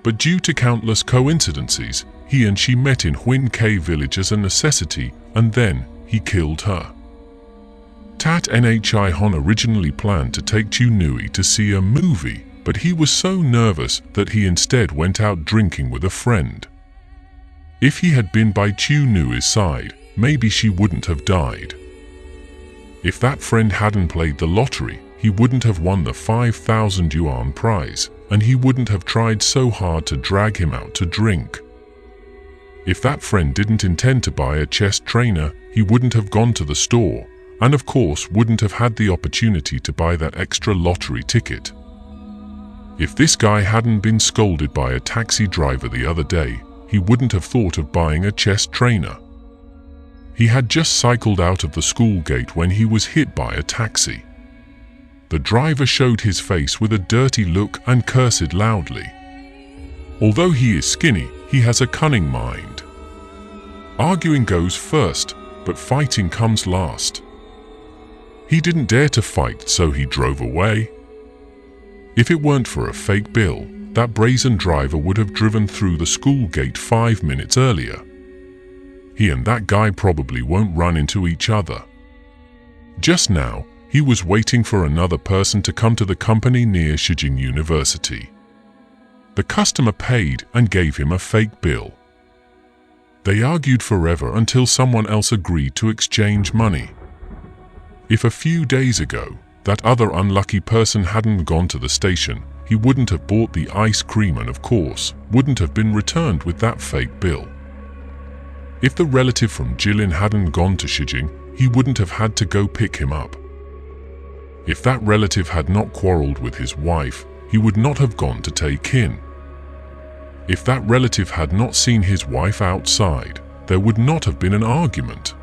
But due to countless coincidences, he and she met in Huin K village as a necessity, and then he killed her. Tat Nhi Hon originally planned to take Chu Nui to see a movie, but he was so nervous that he instead went out drinking with a friend. If he had been by Chu Nui's side, maybe she wouldn't have died. If that friend hadn't played the lottery, he wouldn't have won the 5,000 yuan prize, and he wouldn't have tried so hard to drag him out to drink. If that friend didn't intend to buy a chess trainer, he wouldn't have gone to the store, and of course wouldn't have had the opportunity to buy that extra lottery ticket. If this guy hadn't been scolded by a taxi driver the other day, he wouldn't have thought of buying a chess trainer. He had just cycled out of the school gate when he was hit by a taxi. The driver showed his face with a dirty look and cursed loudly. Although he is skinny, he has a cunning mind. Arguing goes first, but fighting comes last. He didn't dare to fight, so he drove away. If it weren't for a fake bill, that brazen driver would have driven through the school gate 5 minutes earlier. He and that guy probably won't run into each other. Just now, he was waiting for another person to come to the company near Shijing University. The customer paid and gave him a fake bill. They argued forever until someone else agreed to exchange money. If a few days ago, that other unlucky person hadn't gone to the station, he wouldn't have bought the ice cream and of course, wouldn't have been returned with that fake bill. If the relative from Jilin hadn't gone to Shijing, he wouldn't have had to go pick him up. If that relative had not quarreled with his wife, he would not have gone to take in. If that relative had not seen his wife outside, there would not have been an argument.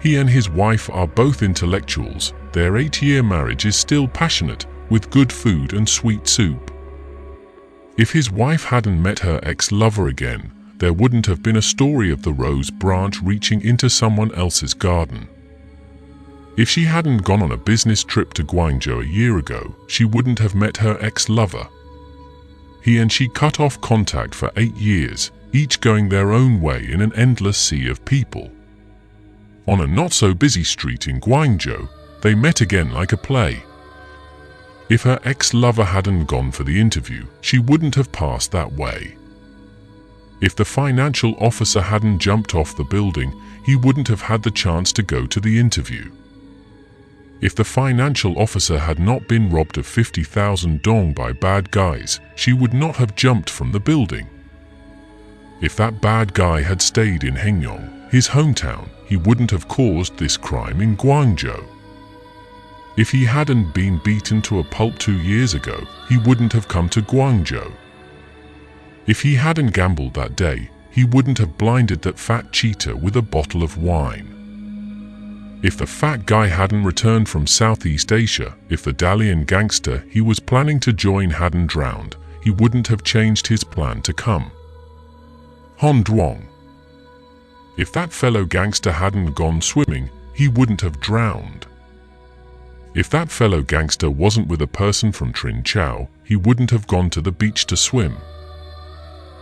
He and his wife are both intellectuals. Their 8-year marriage is still passionate, with good food and sweet soup. If his wife hadn't met her ex-lover again, there wouldn't have been a story of the rose branch reaching into someone else's garden. If she hadn't gone on a business trip to Guangzhou a year ago, she wouldn't have met her ex-lover. He and she cut off contact for 8 years, each going their own way in an endless sea of people. On a not-so-busy street in Guangzhou, they met again like a play. If her ex-lover hadn't gone for the interview, she wouldn't have passed that way. If the financial officer hadn't jumped off the building, he wouldn't have had the chance to go to the interview. If the financial officer had not been robbed of 50,000 dong by bad guys, she would not have jumped from the building. If that bad guy had stayed in Hengyong, his hometown, he wouldn't have caused this crime in Guangzhou. If he hadn't been beaten to a pulp 2 years ago, he wouldn't have come to Guangzhou. If he hadn't gambled that day, he wouldn't have blinded that fat cheetah with a bottle of wine. If the fat guy hadn't returned from Southeast Asia, if the Dalian gangster he was planning to join hadn't drowned, he wouldn't have changed his plan to come. Han Duong. If that fellow gangster hadn't gone swimming, he wouldn't have drowned. If that fellow gangster wasn't with a person from Trin Chao, he wouldn't have gone to the beach to swim.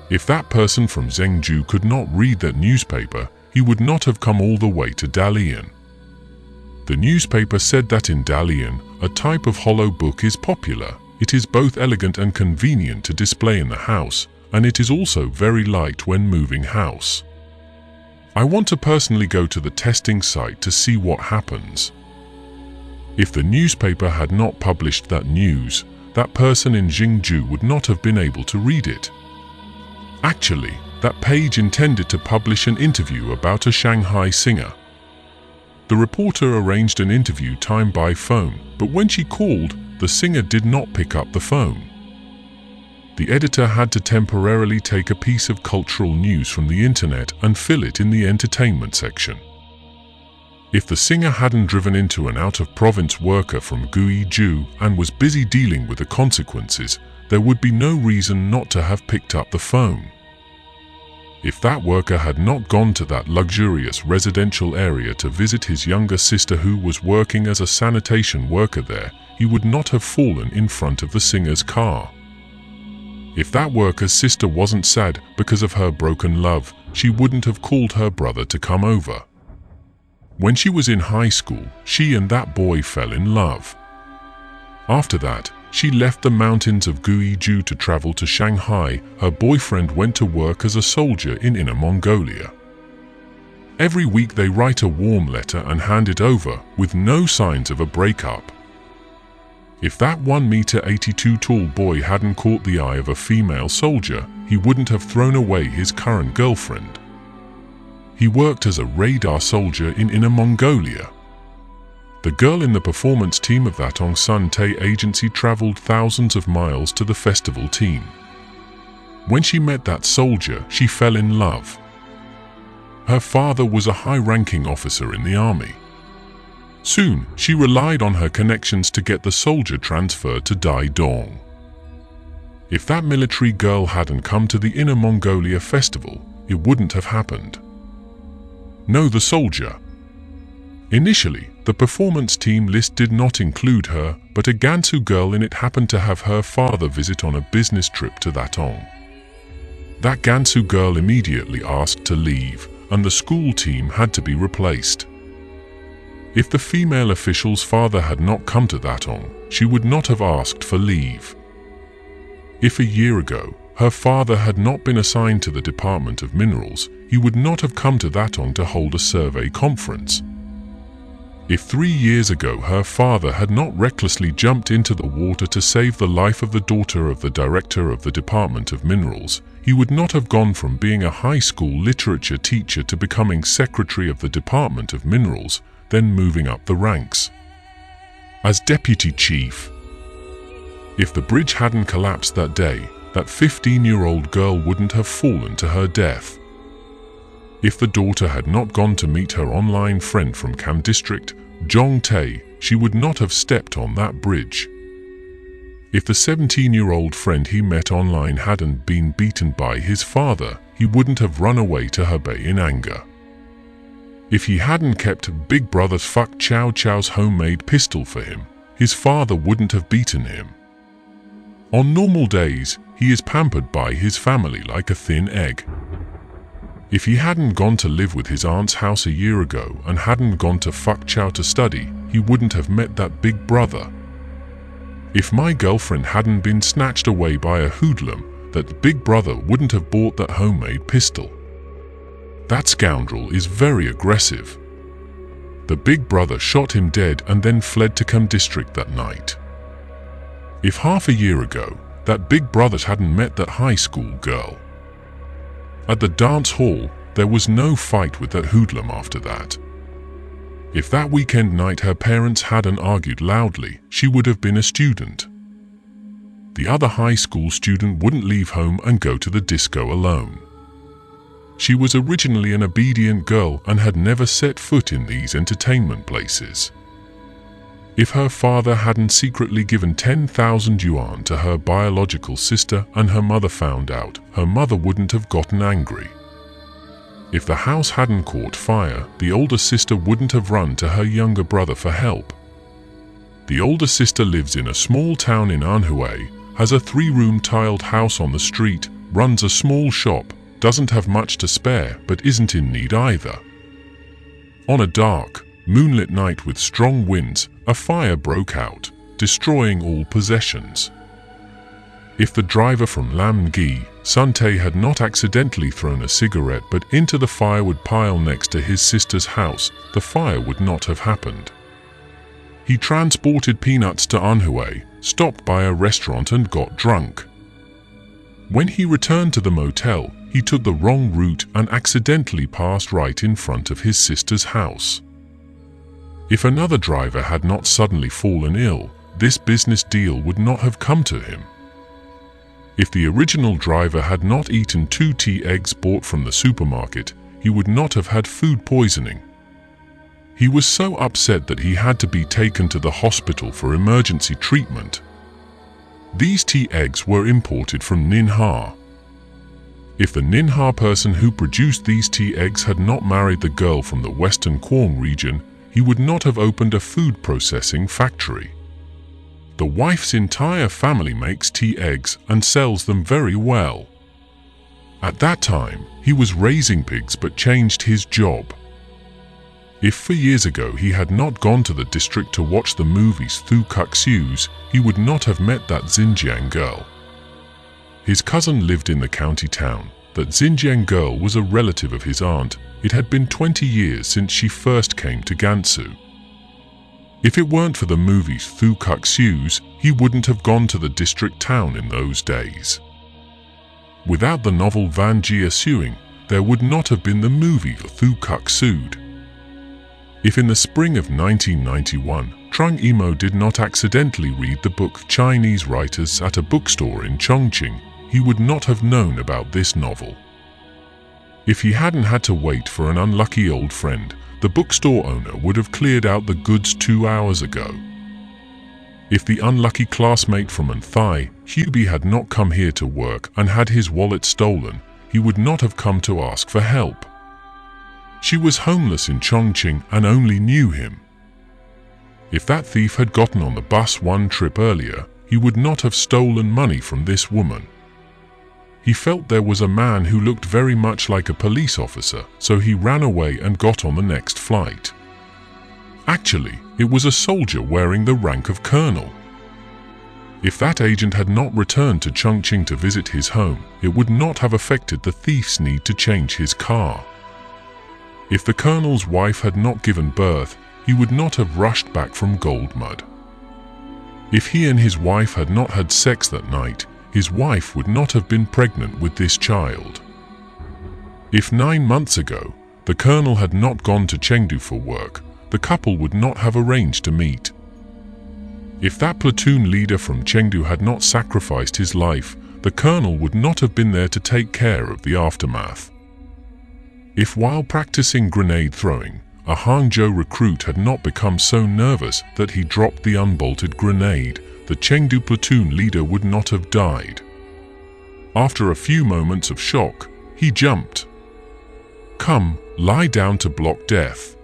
If that person from Zhengzhou could not read that newspaper, he would not have come all the way to Dalian. The newspaper said that in Dalian, a type of hollow book is popular. It is both elegant and convenient to display in the house, and it is also very light when moving house. I want to personally go to the testing site to see what happens. If the newspaper had not published that news, that person in Zhengzhou would not have been able to read it. Actually, that page intended to publish an interview about a Shanghai singer. The reporter arranged an interview time by phone, but when she called, the singer did not pick up the phone. The editor had to temporarily take a piece of cultural news from the internet and fill it in the entertainment section. If the singer hadn't driven into an out-of-province worker from Guizhou and was busy dealing with the consequences, there would be no reason not to have picked up the phone. If that worker had not gone to that luxurious residential area to visit his younger sister who was working as a sanitation worker there, he would not have fallen in front of the singer's car. If that worker's sister wasn't sad because of her broken love, she wouldn't have called her brother to come over. When she was in high school, she and that boy fell in love. After that, she left the mountains of Guizhou to travel to Shanghai. Her boyfriend went to work as a soldier in Inner Mongolia. Every week they write a warm letter and hand it over, with no signs of a breakup. If that 1.82 tall boy hadn't caught the eye of a female soldier, he wouldn't have thrown away his current girlfriend. He worked as a radar soldier in Inner Mongolia. The girl in the performance team of that Aung San Tay agency traveled thousands of miles to the festival team. When she met that soldier, she fell in love. Her father was a high-ranking officer in the army. Soon, she relied on her connections to get the soldier transferred to Dai Dong. If that military girl hadn't come to the Inner Mongolia festival, it wouldn't have happened. No, the soldier. Initially, the performance team list did not include her, but a Gansu girl in it happened to have her father visit on a business trip to that Ong. That Gansu girl immediately asked to leave, and the school team had to be replaced. If the female official's father had not come to that Ong, she would not have asked for leave. If a year ago, her father had not been assigned to the Department of Minerals, he would not have come to that Ong to hold a survey conference. If 3 years ago her father had not recklessly jumped into the water to save the life of the daughter of the director of the Department of Minerals, he would not have gone from being a high school literature teacher to becoming secretary of the Department of Minerals, then moving up the ranks as deputy chief. If the bridge hadn't collapsed that day, that 15-year-old girl wouldn't have fallen to her death. If the daughter had not gone to meet her online friend from Kam District, Zhong Tae, she would not have stepped on that bridge. If the 17-year-old friend he met online hadn't been beaten by his father, he wouldn't have run away to Hebei in anger. If he hadn't kept Big Brother's Fuck Chow Chow's homemade pistol for him, his father wouldn't have beaten him. On normal days, he is pampered by his family like a thin egg. If he hadn't gone to live with his aunt's house a year ago and hadn't gone to Fuck Chow to study, he wouldn't have met that Big Brother. If my girlfriend hadn't been snatched away by a hoodlum, that Big Brother wouldn't have bought that homemade pistol. That scoundrel is very aggressive. The Big Brother shot him dead and then fled to Kam District that night. If half a year ago, that Big Brother hadn't met that high school girl, At the dance hall, there was no fight with that hoodlum after that. If that weekend night her parents hadn't argued loudly, she would have been a student. The other high school student wouldn't leave home and go to the disco alone. She was originally an obedient girl and had never set foot in these entertainment places. If her father hadn't secretly given 10,000 yuan to her biological sister and her mother found out, her mother wouldn't have gotten angry. If the house hadn't caught fire, the older sister wouldn't have run to her younger brother for help. The older sister lives in a small town in Anhui, has a 3-room tiled house on the street, runs a small shop, doesn't have much to spare but isn't in need either. On a dark, moonlit night with strong winds, a fire broke out, destroying all possessions. If the driver from Lamgi, Suntae, had not accidentally thrown a cigarette but into the firewood pile next to his sister's house, the fire would not have happened. He transported peanuts to Anhui, stopped by a restaurant and got drunk. When he returned to the motel, he took the wrong route and accidentally passed right in front of his sister's house. If another driver had not suddenly fallen ill, this business deal would not have come to him. If the original driver had not eaten 2 tea eggs bought from the supermarket, he would not have had food poisoning. He was so upset that he had to be taken to the hospital for emergency treatment. These tea eggs were imported from Ninha. If the Ninha person who produced these tea eggs had not married the girl from the Western Kwong region, he would not have opened a food processing factory. The wife's entire family makes tea eggs and sells them very well. At that time, he was raising pigs but changed his job. If 4 years ago he had not gone to the district to watch the movies Thu Kuk Sius, he would not have met that Xinjiang girl. His cousin lived in the county town. That Xinjiang girl was a relative of his aunt. It had been 20 years since she first came to Gansu. If it weren't for the movies Thu Kuk Sius, he wouldn't have gone to the district town in those days. Without the novel Van Jia Suing, there would not have been the movie Thu Kuk Sud. If in the spring of 1991, Trung Imo did not accidentally read the book Chinese Writers at a bookstore in Chongqing, he would not have known about this novel. If he hadn't had to wait for an unlucky old friend, the bookstore owner would have cleared out the goods 2 hours ago. If the unlucky classmate from Anthai, Hubie, had not come here to work and had his wallet stolen, he would not have come to ask for help. She was homeless in Chongqing and only knew him. If that thief had gotten on the bus 1 trip earlier, he would not have stolen money from this woman. He felt there was a man who looked very much like a police officer, so he ran away and got on the next flight. Actually, it was a soldier wearing the rank of colonel. If that agent had not returned to Chongqing to visit his home, it would not have affected the thief's need to change his car. If the colonel's wife had not given birth, he would not have rushed back from Goldmud. If he and his wife had not had sex that night, his wife would not have been pregnant with this child. If 9 months ago, the colonel had not gone to Chengdu for work, the couple would not have arranged to meet. If that platoon leader from Chengdu had not sacrificed his life, the colonel would not have been there to take care of the aftermath. If while practicing grenade throwing, a Hangzhou recruit had not become so nervous that he dropped the unbolted grenade, the Chengdu platoon leader would not have died. After a few moments of shock, he jumped. Come, lie down to block death.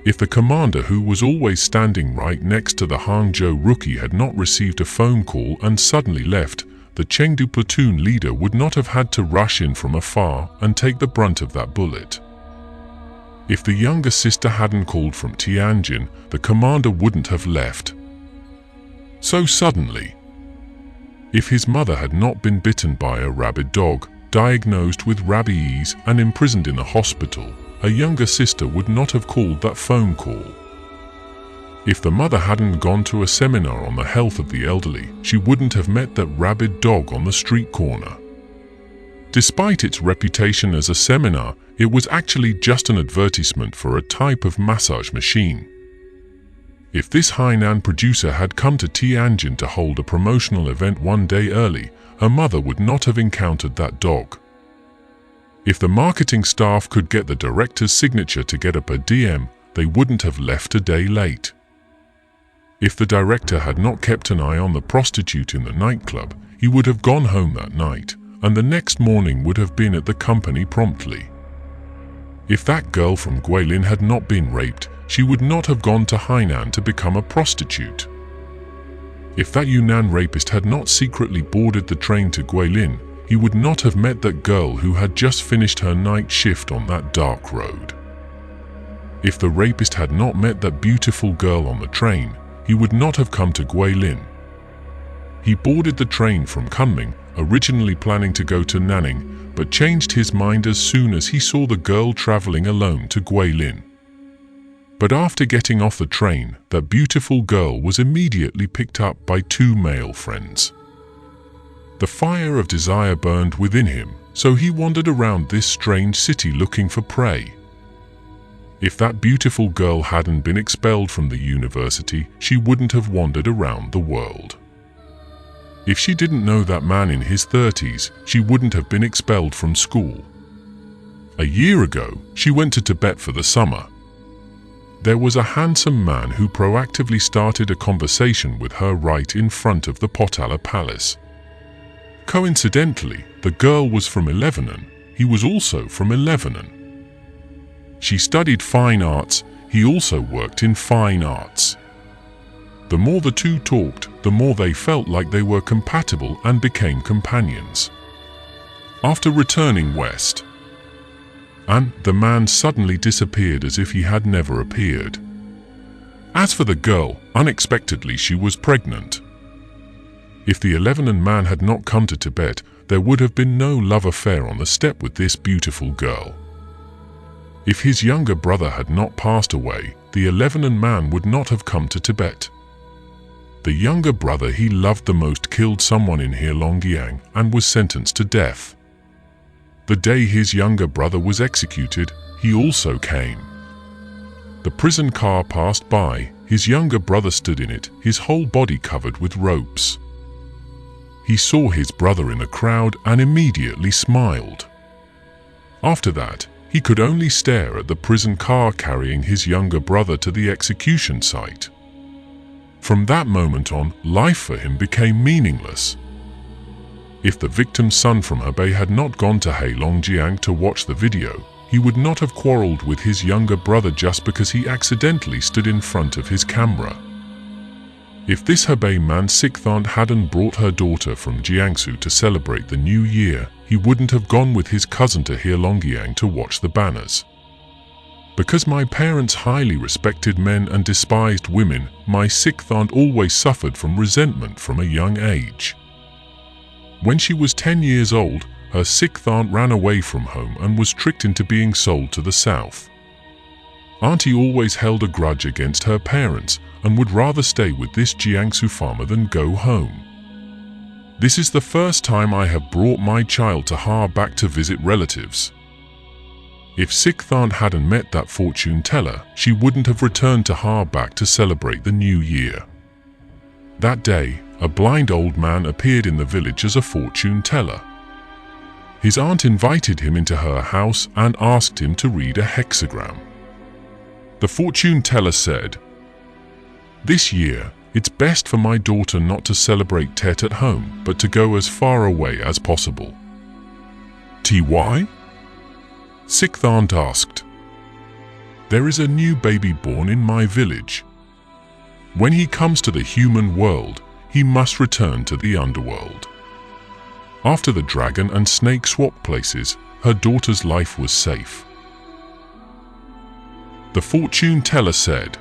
If the commander, who was always standing right next to the Hangzhou rookie, had not received a phone call and suddenly left, the Chengdu platoon leader would not have had to rush in from afar and take the brunt of that bullet. If the younger sister hadn't called from Tianjin, the commander wouldn't have left so suddenly. If his mother had not been bitten by a rabid dog, diagnosed with rabies and imprisoned in a hospital, a younger sister would not have called that phone call. If the mother hadn't gone to a seminar on the health of the elderly, she wouldn't have met that rabid dog on the street corner. Despite its reputation as a seminar, it was actually just an advertisement for a type of massage machine. If this Hainan producer had come to Tianjin to hold a promotional event one day early, her mother would not have encountered that dog. If the marketing staff could get the director's signature to get a per diem, they wouldn't have left a day late. If the director had not kept an eye on the prostitute in the nightclub, he would have gone home that night, and the next morning would have been at the company promptly. If that girl from Guilin had not been raped, she would not have gone to Hainan to become a prostitute. If that Yunnan rapist had not secretly boarded the train to Guilin, he would not have met that girl who had just finished her night shift on that dark road. If the rapist had not met that beautiful girl on the train, he would not have come to Guilin. He boarded the train from Kunming, originally planning to go to Nanning, but changed his mind as soon as he saw the girl traveling alone to Guilin. But after getting off the train, that beautiful girl was immediately picked up by two male friends. The fire of desire burned within him, so he wandered around this strange city looking for prey. If that beautiful girl hadn't been expelled from the university, she wouldn't have wandered around the world. If she didn't know that man in his 30s, she wouldn't have been expelled from school. A year ago, she went to Tibet for the summer. There was a handsome man who proactively started a conversation with her right in front of the Potala Palace. Coincidentally, the girl was from Lebanon. He was also from Lebanon. She studied fine arts. He also worked in fine arts. The more the two talked, the more they felt like they were compatible and became companions. After returning west, the man suddenly disappeared as if he had never appeared. As for the girl, unexpectedly she was pregnant. If the Lebanon man had not come to Tibet, there would have been no love affair on the steppe with this beautiful girl. If his younger brother had not passed away, the Lebanon man would not have come to Tibet. The younger brother he loved the most killed someone in Heilongjiang and was sentenced to death. The day his younger brother was executed, he also came. The prison car passed by. His younger brother stood in it, his whole body covered with ropes. He saw his brother in the crowd and immediately smiled. After that, he could only stare at the prison car carrying his younger brother to the execution site. From that moment on, life for him became meaningless. If the victim's son from Hebei had not gone to Heilongjiang to watch the video, he would not have quarreled with his younger brother just because he accidentally stood in front of his camera. If this Hebei man Sikthant hadn't brought her daughter from Jiangsu to celebrate the new year, he wouldn't have gone with his cousin to Heilongjiang to watch the banners. Because my parents highly respected men and despised women, my Sikthant always suffered from resentment from a young age. When she was 10 years old, her Sikthant ran away from home and was tricked into being sold to the south. Auntie always held a grudge against her parents and would rather stay with this Jiangsu farmer than go home. This is the first time I have brought my child to Ha back to visit relatives. If Sikthant hadn't met that fortune teller, she wouldn't have returned to Ha back to celebrate the new year. That day, a blind old man appeared in the village as a fortune teller. His aunt invited him into her house and asked him to read a hexagram. The fortune teller said, "This year, it's best for my daughter not to celebrate Tet at home, but to go as far away as possible." "Ty?" Sikthant asked. "There is a new baby born in my village. When he comes to the human world, he must return to the underworld." After the dragon and snake swapped places, her daughter's life was safe. The fortune teller said,